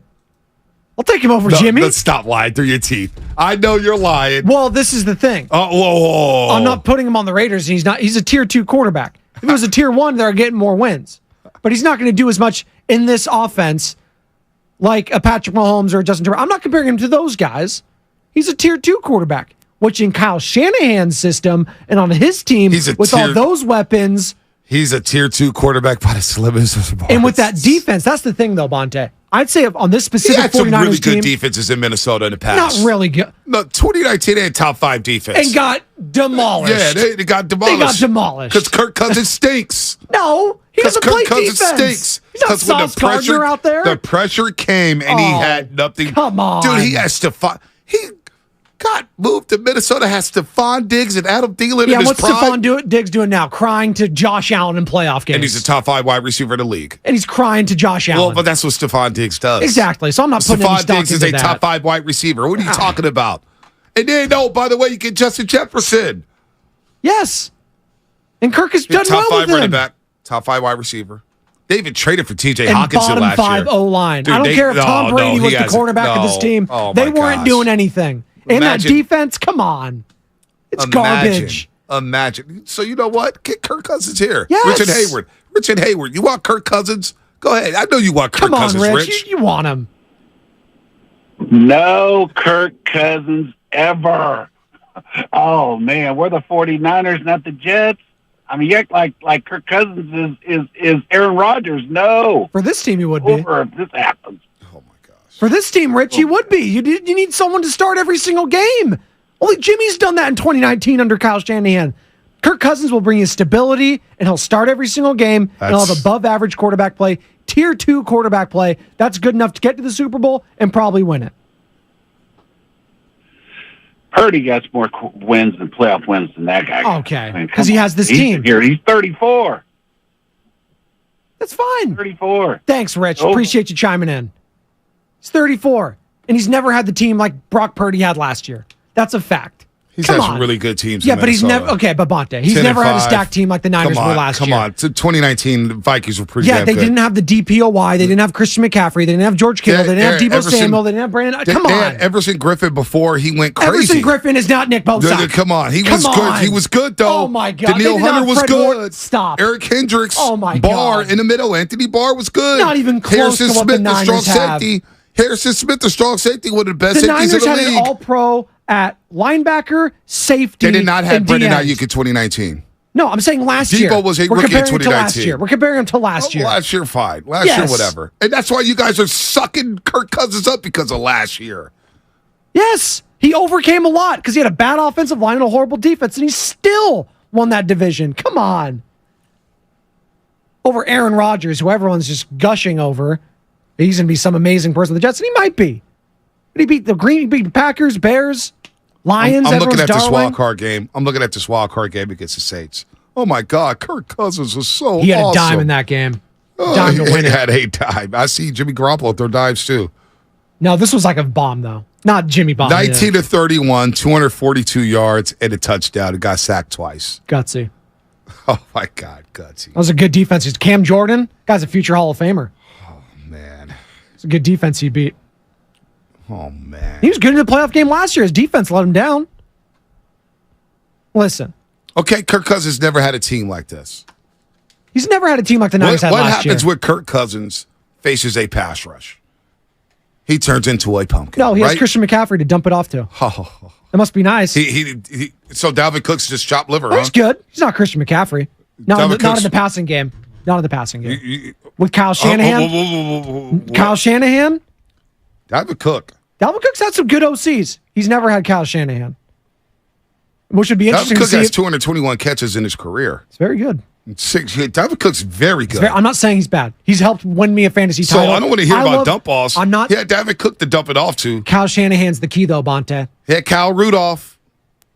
I'll take him over Jimmy. Let's stop lying through your teeth. I know you're lying. Well, this is the thing. Whoa. I'm not putting him on the Raiders. He's a tier 2 quarterback. If it was a tier 1, they're getting more wins. But he's not going to do as much in this offense like a Patrick Mahomes or a Justin Herbert. I'm not comparing him to those guys. He's a tier 2 quarterback, which in Kyle Shanahan's system and on his team with all those weapons. He's a tier 2 quarterback by the slimmest of the And with that defense, that's the thing though, Bonte. I'd say on this specific 49ers team. He had some really good team, defenses in Minnesota in the past. Not really good. No, 2019 they had top 5 defense. And got demolished. Yeah, they got demolished. Because Kirk Cousins stinks. No, he doesn't play defense. Stinks. He's not Sauce Gardner out there. The pressure came and he had nothing. Come on. Dude, he has he got moved to Minnesota, has Stephon Diggs and Adam Thielen in his what's prime. Stephon Diggs doing now? Crying to Josh Allen in playoff games. And he's a top 5 wide receiver in the league. And he's crying to Josh Allen. Well, but that's what Stephon Diggs does. Exactly. So I'm not putting any stock Diggs into is a top 5 wide receiver. What are you talking about? And then, by the way, you get Justin Jefferson. Yes. And Kirk has done top well with 5 running him. back, top 5 wide receiver. They even traded for T.J. And Hawkinson last year. bottom 5 O-line. I don't care if Tom Brady was the quarterback of this team. They weren't doing anything. And that defense, come on. It's garbage. Imagine. So you know what? Get Kirk Cousins here. Yes. Richard Hayward. You want Kirk Cousins? Go ahead. I know you want Kirk Cousins, Rich. You want him. No Kirk Cousins ever. Oh, man. We're the 49ers, not the Jets. I mean, you act like Kirk Cousins is Aaron Rodgers. No. For this team, he would be. Or if this happens. For this team, Rich, he would be. You need someone to start every single game. Only Jimmy's done that in 2019 under Kyle Shanahan. Kirk Cousins will bring you stability, and he'll start every single game, and he'll have above-average quarterback play, tier 2 quarterback play. That's good enough to get to the Super Bowl and probably win it. Purdy gets more wins and playoff wins than that guy. Okay, because he has this team. Here, he's 34. That's fine. 34. Thanks, Rich. Oh. Appreciate you chiming in. He's 34, and he's never had the team like Brock Purdy had last year. That's a fact. He's Come had on. some really good teams. Yeah, in but he's Minnesota. never okay. But Bonte, he's 10 never and had a 5. stacked team like the Niners Come on, were last year. Come on, 2019 the Vikings were pretty. Yeah, damn they good. didn't have the DPOY. They didn't have Christian McCaffrey. They didn't have George Kittle. They didn't have Deebo Samuel. They didn't have Brandon. Come They had on. Everson Griffin before he went crazy. Everson Griffin is not Nick Bosa. Come on, he was good. He was good though. Oh my God, Daniil They did not Hunter was Fred good. Warner. Stop. Eric Hendricks. Oh my Barr God. in the middle. Anthony Barr was good. Not even close Harrison to what Smith, the the strong Niners have. safety. Harrison Smith, the strong safety, one of the best The safeties Niners in had the an league. All-Pro at linebacker, safety. They did not have and Brandon DN. Ayuk in 2019. No, I'm saying last year. Deebo was a We're rookie in comparing it to last 2019. year. We're comparing him to last year. Last year, fine. Last year, whatever. And that's why you guys are sucking Kirk Cousins up because of last year. Yes, he overcame a lot because he had a bad offensive line and a horrible defense, and he still won that division. Come on. Over Aaron Rodgers, who everyone's just gushing over. He's going to be some amazing person. The Jets, and he might be. But he beat the Packers, Bears, Lions. I'm looking at this darling. wild card game. I'm looking at this wild card game against the Saints. Oh my God, Kirk Cousins was so He had awesome. a dime in that game. Oh, Dime to win he it. had a dime. I see Jimmy Garoppolo throw dimes too. No, this was like a bomb, though. Not Jimmy Bomb. 19 to 31, 242 yards and a touchdown. He got sacked twice. Gutsy. Oh my God, gutsy. That was a good defense. He's Cam Jordan. Guy's a future Hall of Famer. Oh man. It's a good defense he beat. Oh man. He was good in the playoff game last year. His defense let him down. Listen. Okay, Kirk Cousins never had a team like this. He's never had a team like the Niners had What last year. happens when Kirk Cousins faces a pass rush? He turns into a pumpkin. No, he has right? Christian McCaffrey to dump it off to. Oh. That must be nice. So Dalvin Cook's just chopped liver, Well, huh? he's good. He's not Christian McCaffrey. Not in Dalvin the passing game. Not in the passing game. With Kyle Shanahan. Kyle Shanahan. Dalvin Cook. Dalvin Cook's had some good OCs. He's never had Kyle Shanahan. Which would be interesting Dalvin to Cook see. has 221 catches in his career. It's very good. Dalvin Cook's very good. I'm not saying he's bad. He's helped win me a fantasy So title. I don't want to hear about love- dump offs. I'm not. Yeah, Dalvin Cook to dump it off to. Kyle Shanahan's the key, though, Bonte. Yeah, Kyle Rudolph.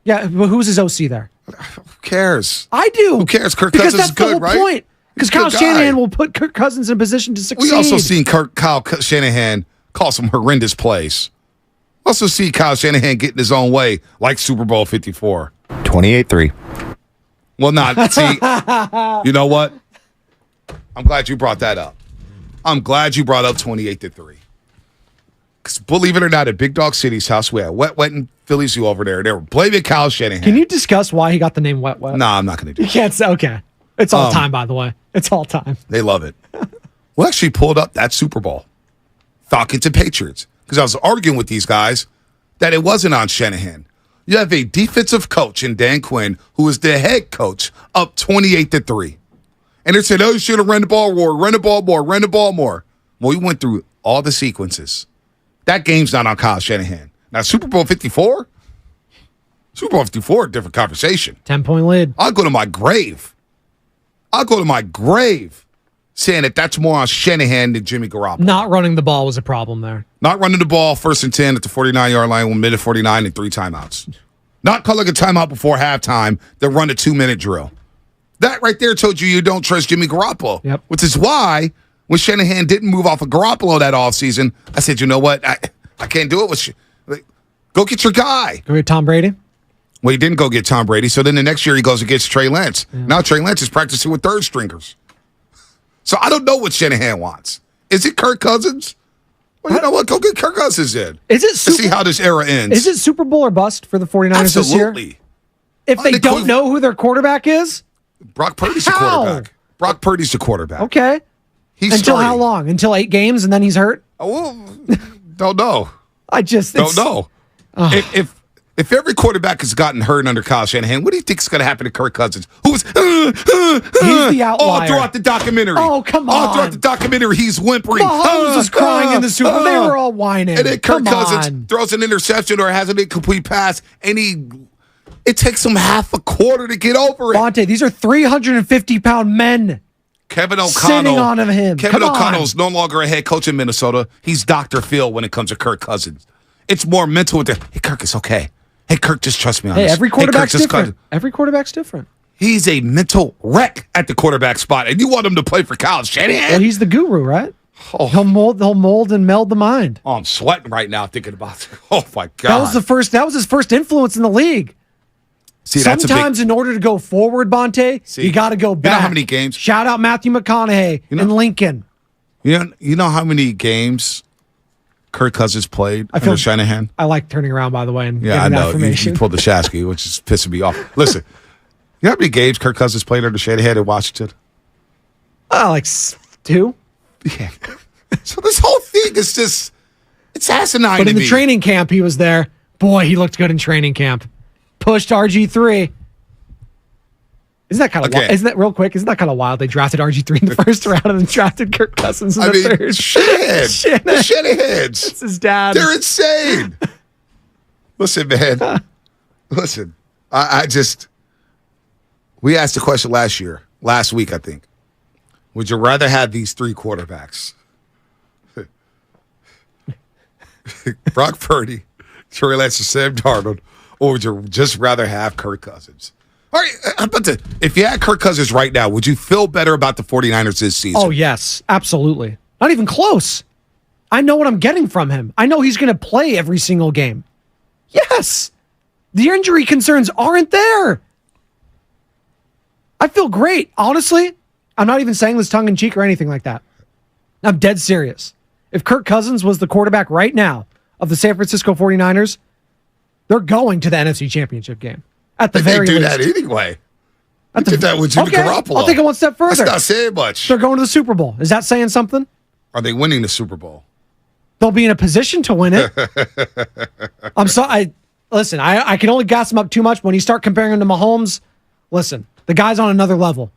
Yeah, but who's his OC there? Who cares? I do. Who cares? Kirk Because Cousins that's is good, the whole right? point. Because He's a Kyle good Shanahan guy. will put Kirk Cousins in a position to succeed. We also seen Kyle Shanahan call some horrendous plays. Also see Kyle Shanahan get in his own way, like Super Bowl 54. 28-3. Well, not. See, you know what? I'm glad you brought that up. I'm glad you brought up 28-3. Because believe it or not, at Big Dog City's house, we had Wet and Philly Zoo over there. They were blaming Kyle Shanahan. Can you discuss why he got the name Wet Wet? No, I'm not going to do You that. can't say. Okay. It's all time, by the way. It's all time. They love it. We actually pulled up that Super Bowl, Falcons and Patriots, because I was arguing with these guys that it wasn't on Shanahan. You have a defensive coach in Dan Quinn who is the head coach up 28-3. And they said, oh, you should have run the ball more, run the ball more, run the ball more. Well, we went through all the sequences. That game's not on Kyle Shanahan. Now, Super Bowl 54? Super Bowl 54, different conversation. 10-point lead. I'll go to my grave. Saying that that's more on Shanahan than Jimmy Garoppolo. Not running the ball was a problem there. Not running the ball 1st and 10 at the 49-yard line with minute 49 and 3 timeouts. Not calling a timeout before halftime, then run a 2-minute drill. That right there told you don't trust Jimmy Garoppolo. Yep. Which is why when Shanahan didn't move off of Garoppolo that offseason, I said, you know what? I can't do it with you. Go get your guy. Go get Tom Brady. Well, he didn't go get Tom Brady, so then the next year he goes and gets Trey Lance. Yeah. Now Trey Lance is practicing with third stringers. So I don't know what Shanahan wants. Is it Kirk Cousins? Well, you know what? Go get Kirk Cousins in. Is it Let's see how this era ends. Is it Super Bowl or bust for the 49ers this year? Absolutely. If they don't know who their quarterback is? Brock Purdy's the How? quarterback. Brock Purdy's the quarterback. Okay. He's Until starting. how long? Until 8 games and then he's hurt? Oh, well, don't know. Don't know. If every quarterback has gotten hurt under Kyle Shanahan, what do you think is going to happen to Kirk Cousins? Who's He's the outlier. all throughout the documentary? Oh, come All on. throughout the documentary, he's whimpering. Mahomes was crying in the Super Bowl. They were all whining. And then Kirk Come Cousins on. throws an interception or has an incomplete pass, and it takes him half a quarter to get over it. Bonte, these are 350-pound men. Kevin O'Connell. Sitting on him. Kevin Come on. O'Connell's no longer a head coach in Minnesota. He's Dr. Phil when it comes to Kirk Cousins. It's more mental with hey, Kirk, it's okay. Hey, Kirk, just trust me on Hey, this. every quarterback's Kirk, just different. Every quarterback's different. He's a mental wreck at the quarterback spot, and you want him to play for Kyle Shanahan? Well, he's the guru, right? Oh. He'll mold and meld the mind. Oh, I'm sweating right now thinking about it. Oh my God. That was his first influence in the league. See, sometimes in order to go forward, Bonte, you got to go back. You know how many games? Shout out Matthew McConaughey and Lincoln. You know how many games Kirk Cousins played under Shanahan? I like turning around, by the way, and I getting know. affirmation. You pulled the Shasky, which is pissing me off. Listen, you know how many games Kirk Cousins played under Shanahan in Washington? Like 2. Yeah. So this whole thing is just, it's asinine But to in me. the training camp, he was there. Boy, he looked good in training camp. Pushed RG3. Isn't that kind of wild? Isn't that real quick? Isn't that kind of wild? They drafted RG3 in the first round and then drafted Kirk Cousins in the third. Shanahan. The Shanahans. It's his dad. They're insane. Listen, man. Listen, I just, we asked the question last week, I think. Would you rather have these 3 quarterbacks? Brock Purdy, Trey Lance, and Sam Darnold, or would you just rather have Kirk Cousins? All right, if you had Kirk Cousins right now, would you feel better about the 49ers this season? Oh, yes, absolutely. Not even close. I know what I'm getting from him. I know he's going to play every single game. Yes. The injury concerns aren't there. I feel great. Honestly, I'm not even saying this tongue-in-cheek or anything like that. I'm dead serious. If Kirk Cousins was the quarterback right now of the San Francisco 49ers, they're going to the NFC Championship game. At the very least. They do that anyway. They did that with Jimmy Garoppolo. I'll take it one step further. That's not saying much. They're going to the Super Bowl. Is that saying something? Are they winning the Super Bowl? They'll be in a position to win it. I'm sorry. Listen, I can only gas him up too much. When you start comparing him to Mahomes, listen, the guy's on another level.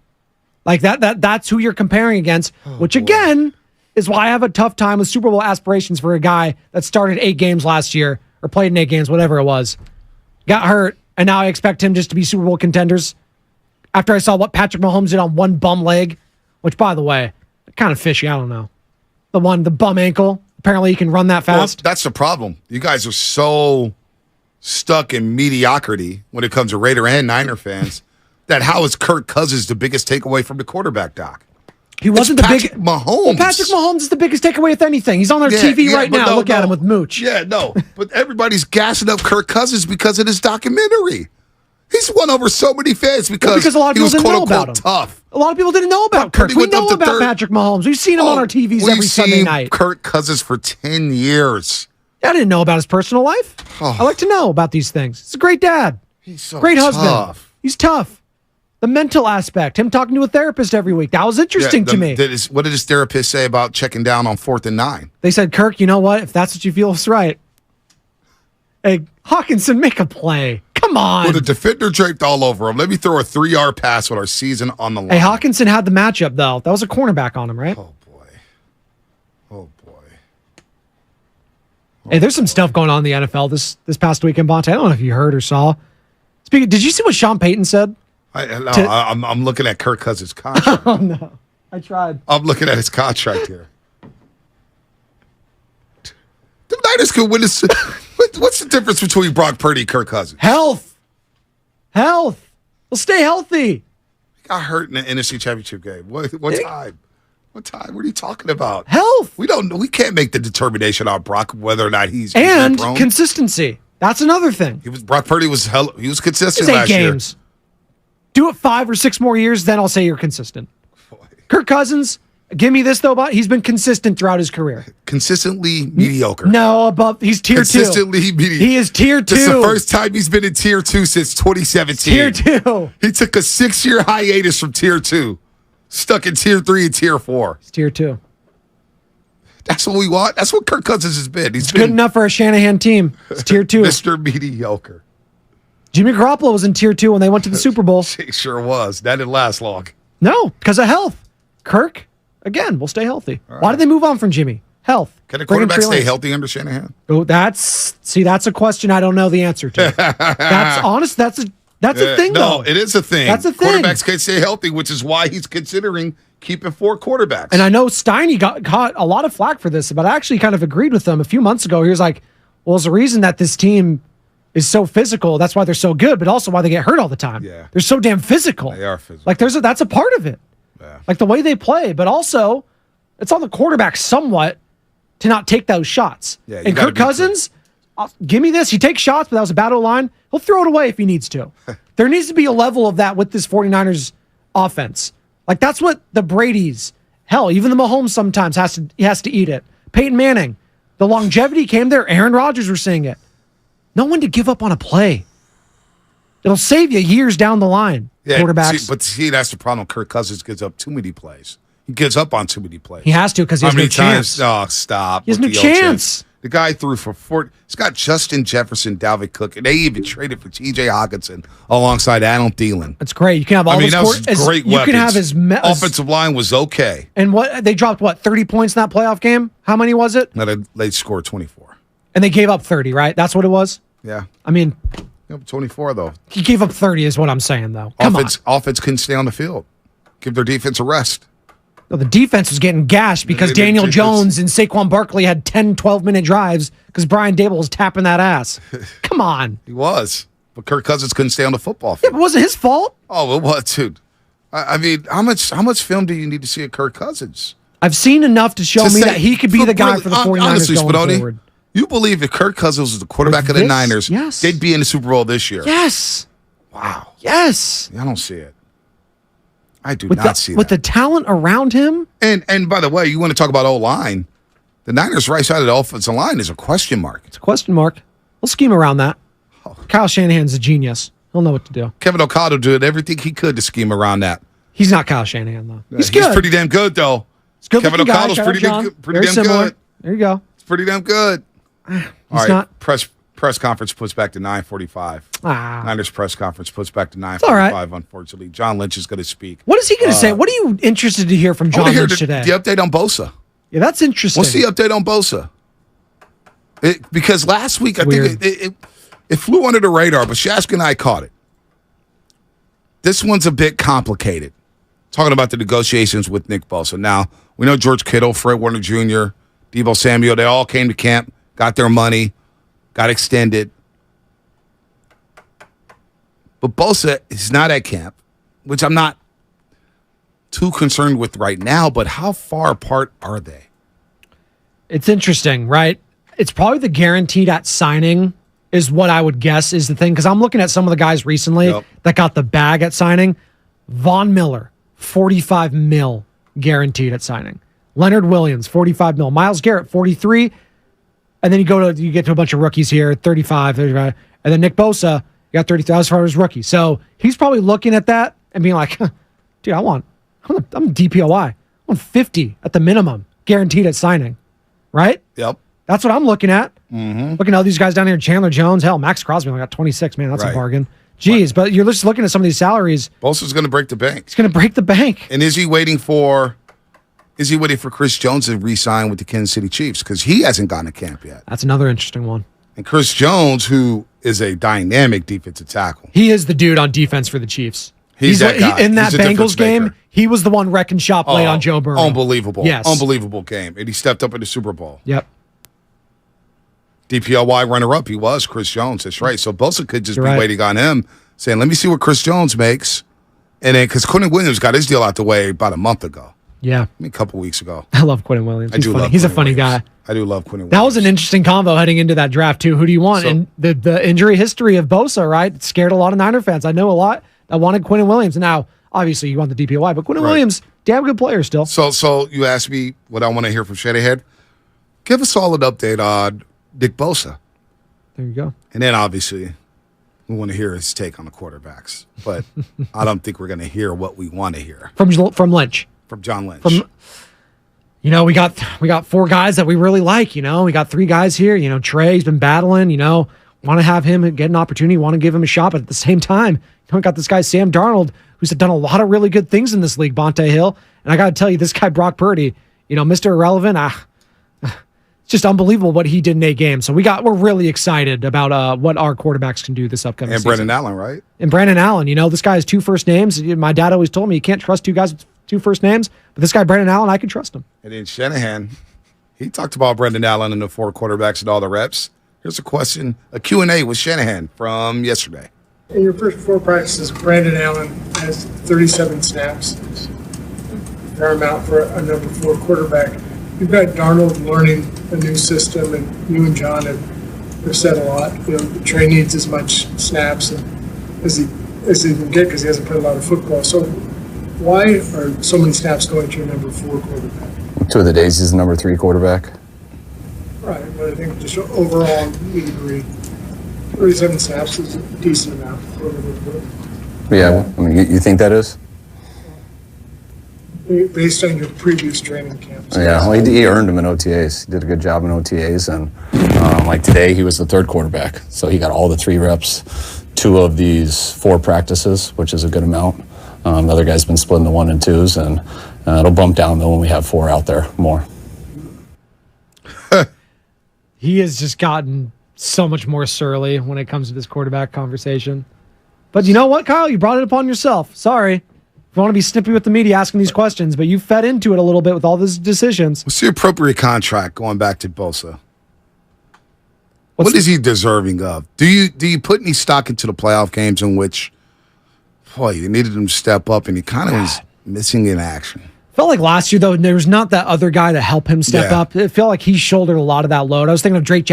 Like that's who you're comparing against, which again is why I have a tough time with Super Bowl aspirations for a guy that started 8 games last year or played in 8 games, whatever it was. Got hurt, and now I expect him just to be Super Bowl contenders. After I saw what Patrick Mahomes did on one bum leg, which, by the way, kind of fishy. I don't know. The bum ankle. Apparently, he can run that fast. Well, that's the problem. You guys are so stuck in mediocrity when it comes to Raider and Niner fans that how is Kirk Cousins the biggest takeaway from the quarterback, Doc? He wasn't Patrick Mahomes. Well, Patrick Mahomes is the biggest takeaway, if anything. He's on our TV right now. Look at him with Mooch. Yeah, no. But everybody's gassing up Kirk Cousins because of this documentary. He's won over so many fans because a lot of he people was didn't know about him. Tough. A lot of people didn't know about Kirk. We know about Patrick Mahomes. We've seen him on our TVs every Sunday night. We've seen Kirk Cousins for 10 years. I didn't know about his personal life. I like to know about these things. He's a great dad. He's so great tough. husband. He's tough. The mental aspect, him talking to a therapist every week, that was interesting to me. What did his therapist say about checking down on 4th and 9? They said, Kirk, you know what? If that's what you feel is right. Hey, Hawkinson, make a play. Come on. With a defender draped all over him. Let me throw a 3-yard pass with our season on the line. Hey, Hawkinson had the matchup, though. That was a cornerback on him, right? Oh, boy. Hey, there's some stuff going on in the NFL this past weekend, Bonte. I don't know if you heard or saw. Speaking, did you see what Sean Payton said? I'm looking at Kirk Cousins' contract. Oh, no. I tried. I'm looking at his contract here. The Niners could win this. What's the difference between Brock Purdy and Kirk Cousins? Health. They'll stay healthy. He got hurt in the NFC Championship game. What time? What time? What are you talking about? Health. We can't make the determination on Brock whether or not he's and prone. Consistency. That's another thing. Brock Purdy was consistent it's 8 last games. year. Do it 5 or 6 more years, then I'll say you're consistent. Boy. Kirk Cousins, give me this though, but he's been consistent throughout his career. Consistently mediocre. No, above he's tier 2. Consistently mediocre. He is tier 2. This is the first time he's been in tier 2 since 2017. Tier 2. He took a 6-year hiatus from tier 2. Stuck in tier 3 and tier 4. It's tier 2. That's what we want. That's what Kirk Cousins has been. He's good enough for a Shanahan team. It's tier 2. Mr. Mediocre. Jimmy Garoppolo was in tier 2 when they went to the Super Bowl. He sure was. That didn't last long. No, because of health. Kirk, again, will stay healthy. Right. Why did they move on from Jimmy? Health. Can a quarterback stay healthy under Shanahan? Oh, that's a question I don't know the answer to. That's honest. That's a thing, though. No, it is a thing. That's a thing. Quarterbacks can't stay healthy, which is why he's considering keeping 4 quarterbacks. And I know Steiny got a lot of flack for this, but I actually kind of agreed with him a few months ago. He was like, well, there's a reason that this team is so physical. That's why they're so good, but also why they get hurt all the time. Yeah. They're so damn physical. They are physical. Like that's a part of it. Yeah. Like the way they play, but also it's on the quarterback somewhat to not take those shots. Yeah, and Kirk Cousins, give me this. He takes shots, but that was a bad O-line. He'll throw it away if he needs to. There needs to be a level of that with this 49ers offense. Like that's what the Brady's, hell, even the Mahomes sometimes has to eat it. Peyton Manning, the longevity came there. Aaron Rodgers, we're seeing it. No one to give up on a play. It'll save you years down the line, quarterbacks. But that's the problem. Kirk Cousins gives up too many plays. He gives up on too many plays. He has to because he has no chance. Oh, stop. He has no chance. The guy threw for 40. He's got Justin Jefferson, Dalvin Cook, and they even traded for T.J. Hawkinson alongside Adam Thielen. That's great. You can have all those great you weapons. can have his offensive line was okay. And they dropped 30 points in that playoff game? How many was it? No, they scored 24. And they gave up 30, right? That's what it was? Yeah. I mean, 24 though. He gave up 30 is what I'm saying though. Offense couldn't stay on the field. Give their defense a rest. No, the defense was getting gashed because Daniel Jones and Saquon Barkley had 10, 12-minute drives because Brian Dable was tapping that ass. Come on. He was. But Kirk Cousins couldn't stay on the football field. Yeah, it wasn't his fault. Oh, it was, dude. I mean, how much film do you need to see of Kirk Cousins? I've seen enough to show me that he could be the guy for the 49ers honestly, going Spadoni, forward. You believe if Kirk Cousins was the quarterback of the Niners, yes, they'd be in the Super Bowl this year? Yes. Wow. Yes. I don't see it. I do not see that. With the talent around him? And by the way, you want to talk about O-line. The Niners' right side of the offensive line is a question mark. It's a question mark. We'll scheme around that. Kyle Shanahan's a genius. He'll know what to do. Kevin O'Connell did everything he could to scheme around that. He's not Kyle Shanahan, though. He's good. He's pretty damn good, though. Good Kevin O'Connell's pretty damn good. There you go. It's pretty damn good. He's All right, not. Press conference puts back to 9:45. Niners press conference puts back to 9:45. all right. Unfortunately, John Lynch is going to speak. What is he going to say? What are you interested to hear from John Lynch today? The update on Bosa. Yeah, that's interesting. What's the update on Bosa? Because last week, I think it flew under the radar, but Shask and I caught it. This one's a bit complicated. Talking about the negotiations with Nick Bosa. Now, we know George Kittle, Fred Warner Jr., Deebo Samuel, they all came to camp, got their money, got extended. But Bosa is not at camp, which I'm not too concerned with right now, but how far apart are they? It's interesting, right? It's probably the guaranteed at signing is what I would guess is the thing, because I'm looking at some of the guys recently that got the bag at signing. Von Miller, $45 million guaranteed at signing. Leonard Williams, $45 million. Myles Garrett, $43 million. And then you get to a bunch of rookies here, 35. And then Nick Bosa, you got 33 as far as rookie. So he's probably looking at that and being like, dude, I'm DPOI. I want 50 at the minimum, guaranteed at signing. Right? Yep. That's what I'm looking at. Mm-hmm. Looking at all these guys down here, Chandler Jones, hell, Max Crosby only got 26. Man, that's a bargain. Jeez, but you're just looking at some of these salaries. Bosa's going to break the bank. He's going to break the bank. And is he waiting for Chris Jones to re-sign with the Kansas City Chiefs? Because he hasn't gotten to camp yet. That's another interesting one. And Chris Jones, who is a dynamic defensive tackle. He is the dude on defense for the Chiefs. He's that guy. In that Bengals game, he was the one wrecking shop play on Joe Burrow. Unbelievable. Yes. Unbelievable game. And he stepped up in the Super Bowl. Yep. DPLY runner-up, he was Chris Jones. That's right. So Bosa could just be waiting on him, saying, let me see what Chris Jones makes. And then, because Quentin Williams got his deal out the way about a month ago. Yeah. I mean, a couple weeks ago. I love Quentin Williams. He's funny. He's a funny guy. I do love Quentin Williams. That was an interesting convo heading into that draft, too. Who do you want? And the injury history of Bosa, right? It scared a lot of Niner fans. I know a lot that wanted Quentin Williams. And now, obviously, you want the DPOY, but Quentin Williams, damn good player still. So you asked me what I want to hear from Shanahan. Give us all an update on Nick Bosa. There you go. And then, obviously, we want to hear his take on the quarterbacks. But I don't think we're going to hear what we want to hear. From Lynch. From John Lynch. We got four guys that we really like, We got three guys here. Trey's been battling, want to have him get an opportunity, want to give him a shot. But at the same time, we got this guy, Sam Darnold, who's done a lot of really good things in this league, Bonte Hill. And I got to tell you, this guy, Brock Purdy, Mr. Irrelevant, it's just unbelievable what he did in 8 games. So we're really excited about what our quarterbacks can do this upcoming season. And Brandon Allen, right? And Brandon Allen, this guy has 2 first names. My dad always told me you can't trust 2 guys with 2 first names. But this guy, Brandon Allen, I can trust him. And then Shanahan, he talked about Brandon Allen and the 4 quarterbacks and all the reps. Here's a question, a Q&A with Shanahan from yesterday. In your first 4 practices, Brandon Allen has 37 snaps. Fair amount for a number 4 quarterback. You've got Darnold learning a new system, and you and John have said a lot. Trey needs as much snaps as he can get because he hasn't played a lot of football. So why are so many snaps going to your number 4 quarterback? 2 of the days he's the number 3 quarterback. Right, but I think just overall, we agree. 37 snaps is a decent amount. Yeah, I mean, you think that is? Based on your previous training camps. Yeah, well, he earned them in OTAs. He did a good job in OTAs, and like today, he was the 3rd quarterback, so he got all the 3 reps, 2 of these 4 practices, which is a good amount. The other guy's been splitting the 1 and 2s, and it'll bump down though when we have 4 out there more. He has just gotten so much more surly when it comes to this quarterback conversation. But you know what, Kyle? You brought it upon yourself. Sorry. You want to be snippy with the media asking these questions, but you fed into it a little bit with all these decisions. What's the appropriate contract going back to Bosa? What is he deserving of? Do you put any stock into the playoff games in which, boy, you needed him to step up and he kind of was missing in action? Felt like last year, though, there was not that other guy to help him step up. It felt like he shouldered a lot of that load. I was thinking of Drake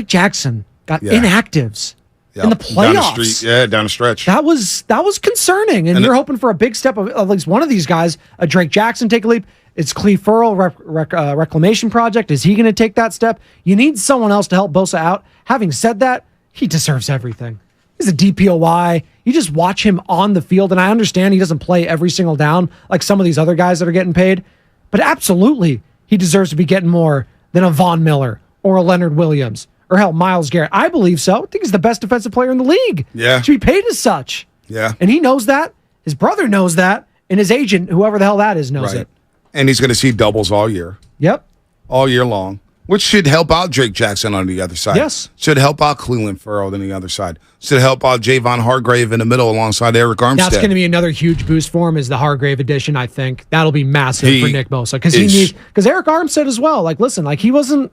Jackson got inactives in the playoffs. Down the stretch. That was concerning, and you're hoping for a big step of at least one of these guys. A Drake Jackson take a leap. It's Cleve Furl reclamation project. Is he going to take that step? You need someone else to help Bosa out. Having said that, he deserves everything. He's a DPOY. You just watch him on the field, and I understand he doesn't play every single down like some of these other guys that are getting paid, but absolutely he deserves to be getting more than a Von Miller or a Leonard Williams or hell, Myles Garrett. I believe so. I think he's the best defensive player in the league. Yeah. Should be paid as such. Yeah. And he knows that. His brother knows that. And his agent, whoever the hell that is, knows it. And he's going to see doubles all year. Yep. All year long. Which should help out Drake Jackson on the other side. Yes. Should help out Cleveland Farrell on the other side. Should help out Javon Hargrave in the middle alongside Eric Armstead. That's going to be another huge boost for him is the Hargrave edition, I think. That'll be massive for Nick Bosa. Because Eric Armstead as well. Like, listen, like he wasn't...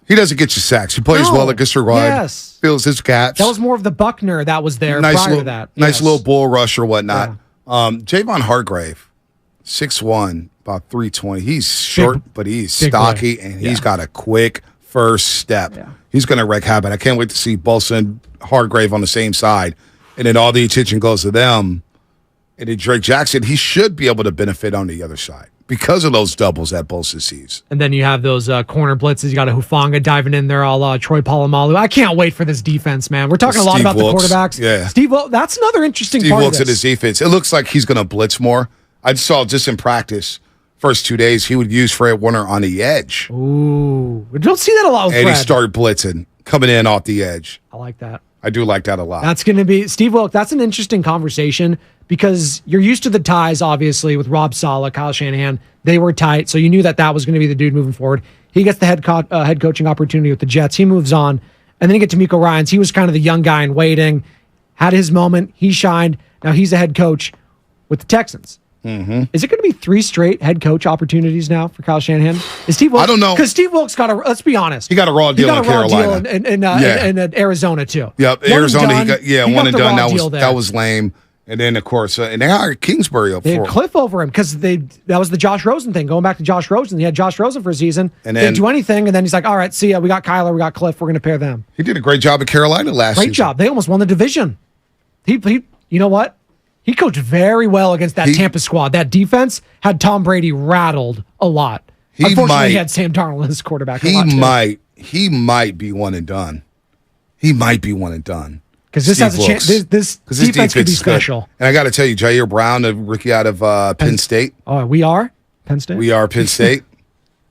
He doesn't get you sacks. He plays well against your wide. Yes. Fills his gaps. That was more of the Buckner that was there prior to that. Nice little bull rush or whatnot. Yeah. Javon Hargrave, 6'1", about 320. He's short, but he's stocky, and he's got a quick first step. Yeah. He's going to wreak havoc. I can't wait to see Bosa and Hargrave on the same side. And then all the attention goes to them. And then Drake Jackson, he should be able to benefit on the other side because of those doubles that Bosa sees. And then you have those corner blitzes. You got a Hufanga diving in there a la Troy Polamalu. I can't wait for this defense, man. We're talking a lot about Wilkes, the quarterbacks. Yeah. Steve Wilkes, that's another interesting Steve part Wilkes of this. in his defense. It looks like he's going to blitz more. I saw just in practice, first 2 days, he would use Fred Warner on the edge. Ooh. We don't see that a lot with And Fred. he started blitzing, coming in off the edge. I like that. I do like that a lot. That's going to be Steve Wilkes. That's an interesting conversation because you're used to the ties, obviously, with Rob Saleh, Kyle Shanahan. They were tight, so you knew that was going to be the dude moving forward. He gets the head coaching opportunity with the Jets. He moves on, and then you get to Miko Ryans. He was kind of the young guy in waiting, had his moment. He shined. Now he's a head coach with the Texans. Mm-hmm. Is it going to be 3 straight head coach opportunities now for Kyle Shanahan? Is Steve Wilkes, I don't know. Because Steve Wilkes got let's be honest. He got a raw deal in Carolina. And Arizona, too. Yep, Arizona, he got one and done. That was lame. And then, of course, and they hired Kingsbury they had Cliff over him because that was the Josh Rosen thing. Going back to Josh Rosen, he had Josh Rosen for a season. And then, didn't do anything, and then he's like, all right, see ya. We got Kyler, we got Cliff. We're going to pair them. He did a great job at Carolina last season. Great job. They almost won the division. He you know what? He coached very well against that Tampa squad. That defense had Tom Brady rattled a lot. Unfortunately, he had Sam Darnold as quarterback. He might be one and done. He might be one and done. Because this has a chance. This defense could be special. Good. And I got to tell you, Jair Brown, the rookie out of Penn State. Oh, we are Penn State. We are Penn State.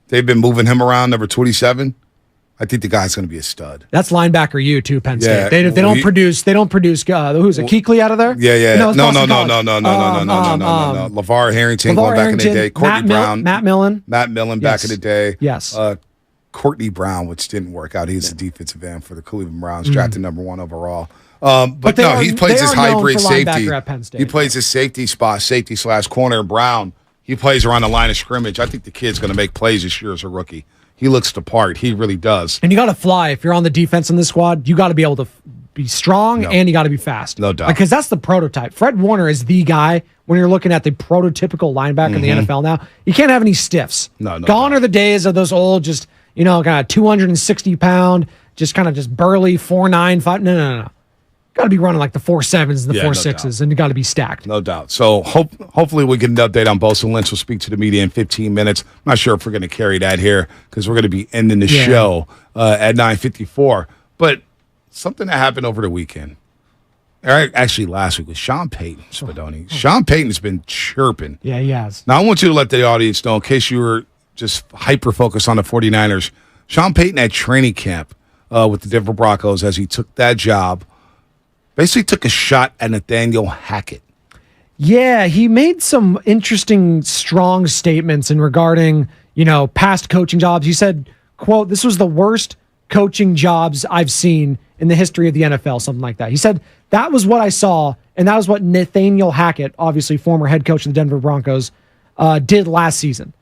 They've been moving him around, number 27. I think the guy's going to be a stud. That's linebacker you too, Penn State. They don't produce. They don't produce. Who's it? Kuechly out of there? Yeah. No. LeVar Harrington going back in the day. Courtney Brown. Matt Millen back in the day. Yes. Courtney Brown, which didn't work out. He's a defensive end for the Cleveland Browns, drafted number 1 overall. But no, he plays his hybrid safety. He plays his safety spot, safety/corner. Brown. He plays around the line of scrimmage. I think the kid's going to make plays this year as a rookie. he looks the part. He really does. And you got to fly. If you're on the defense in this squad, you got to be able to be strong and you got to be fast. No doubt. Because that's the prototype. Fred Warner is the guy when you're looking at the prototypical linebacker in the NFL now. You can't have any stiffs. No Gone are the days of those old, just, kind of 260 pound, just kind of just burly 4'9", 5. No. Got to be running like the 4.7s and the 4.6s, and you got to be stacked. No doubt. So hopefully we get an update on Bosa. Lynch will speak to the media in 15 minutes. I'm not sure if we're going to carry that here because we're going to be ending the show at 9:54. But something that happened over the weekend, actually last week, was Sean Payton, Spadoni. Sean Payton has been chirping. Yeah, he has. Now I want you to let the audience know, in case you were just hyper-focused on the 49ers, Sean Payton at training camp with the Denver Broncos as he took that job, basically took a shot at Nathaniel Hackett. Yeah, he made some interesting, strong statements in regarding, past coaching jobs. He said, quote, "This was the worst coaching jobs I've seen in the history of the NFL," something like that. He said, that was what I saw, and that was what Nathaniel Hackett, obviously former head coach of the Denver Broncos, did last season.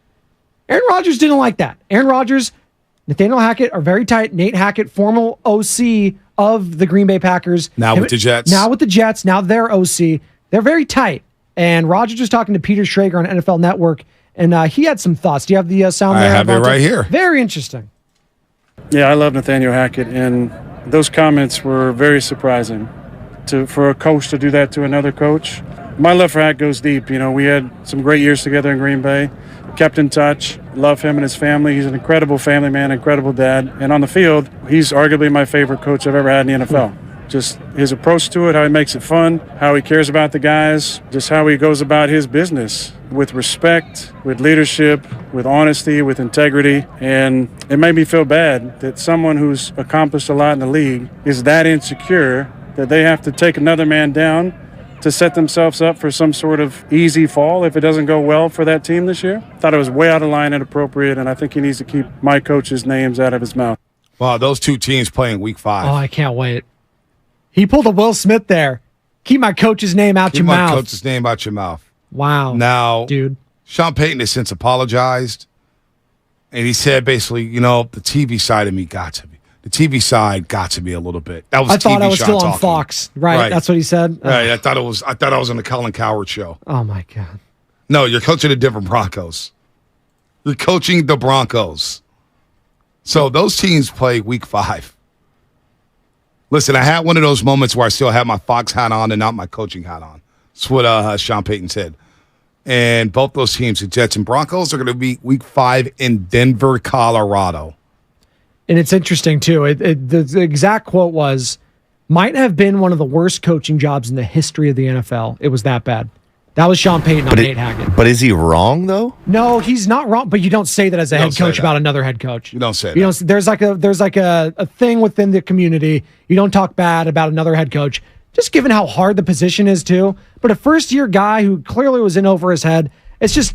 Aaron Rodgers didn't like that. Aaron Rodgers, Nathaniel Hackett are very tight. Nate Hackett, former OC of the Green Bay Packers. Now with the Jets. Now they're OC. They're very tight. And Rodgers was talking to Peter Schrager on NFL Network, and he had some thoughts. Do you have the sound there? I have it right here. Very interesting. Yeah, I love Nathaniel Hackett, and those comments were very surprising for a coach to do that to another coach. My love for Hackett goes deep. We had some great years together in Green Bay. Kept in touch, love him and his family. He's an incredible family man, incredible dad. And on the field, he's arguably my favorite coach I've ever had in the NFL. Just his approach to it, how he makes it fun, how he cares about the guys, just how he goes about his business with respect, with leadership, with honesty, with integrity. And it made me feel bad that someone who's accomplished a lot in the league is that insecure that they have to take another man down to set themselves up for some sort of easy fall if it doesn't go well for that team this year. Thought it was way out of line and inappropriate, and I think he needs to keep my coach's names out of his mouth. Wow, those two teams playing week 5. Oh, I can't wait. He pulled a Will Smith there. Keep my coach's name out your mouth. Keep my coach's name out your mouth. Wow. Now, dude, Sean Payton has since apologized, and he said basically, the TV side of me got to me. The TV side got to me a little bit. That was I thought TV I was still on talking. Fox. Right. That's what he said. Right. I thought I was on the Colin Cowherd show. Oh my God. No, you're coaching the Denver Broncos. You're coaching the Broncos. So those teams play week 5. Listen, I had one of those moments where I still had my Fox hat on and not my coaching hat on. That's what Sean Payton said. And both those teams, the Jets and Broncos, are going to be week 5 in Denver, Colorado. And it's interesting, too. The exact quote was, might have been one of the worst coaching jobs in the history of the NFL. It was that bad. That was Sean Payton on Nate Hackett. But is he wrong, though? No, he's not wrong. But you don't say that as a head coach about another head coach. You don't say that. There's like a thing within the community. You don't talk bad about another head coach, just given how hard the position is, too. But a first-year guy who clearly was in over his head, it's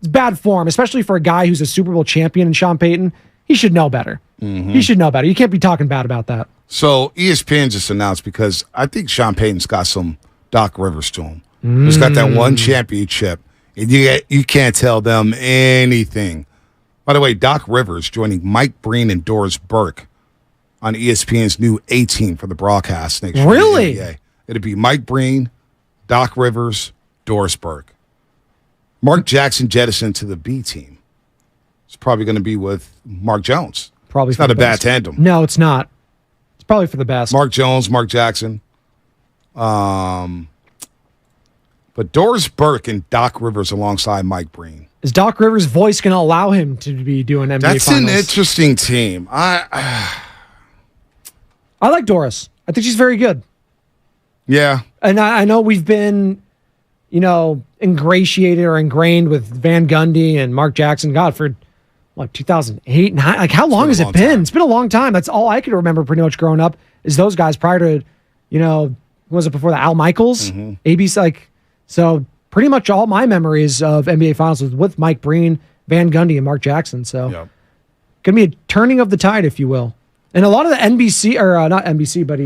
bad form, especially for a guy who's a Super Bowl champion in Sean Payton. He should know better. Mm-hmm. He should know better. You can't be talking bad about that. So ESPN just announced, because I think Sean Payton's got some Doc Rivers to him. He's got that one championship, and you can't tell them anything. By the way, Doc Rivers joining Mike Breen and Doris Burke on ESPN's new A-team for the broadcast next year. Really? Yeah. It'll be Mike Breen, Doc Rivers, Doris Burke. Mark Jackson jettisoned to the B-team. It's probably going to be with Mark Jones. Probably it's not a bad tandem. No, it's not. It's probably for the best. Mark Jones, Mark Jackson. But Doris Burke and Doc Rivers alongside Mike Breen. Is Doc Rivers' voice going to allow him to be doing NBA That's finals? An interesting team. I like Doris. I think she's very good. Yeah. And I know we've been, ingratiated or ingrained with Van Gundy and Mark Jackson, God, for 2008, 9. Like, how long has it been? Time. It's been a long time. That's all I could remember pretty much growing up is those guys prior to, who was it before that? Al Michaels? Mm-hmm. ABC, so pretty much all my memories of NBA Finals was with Mike Breen, Van Gundy, and Mark Jackson. So going to be a turning of the tide, if you will. And a lot of the NBC, or not NBC, but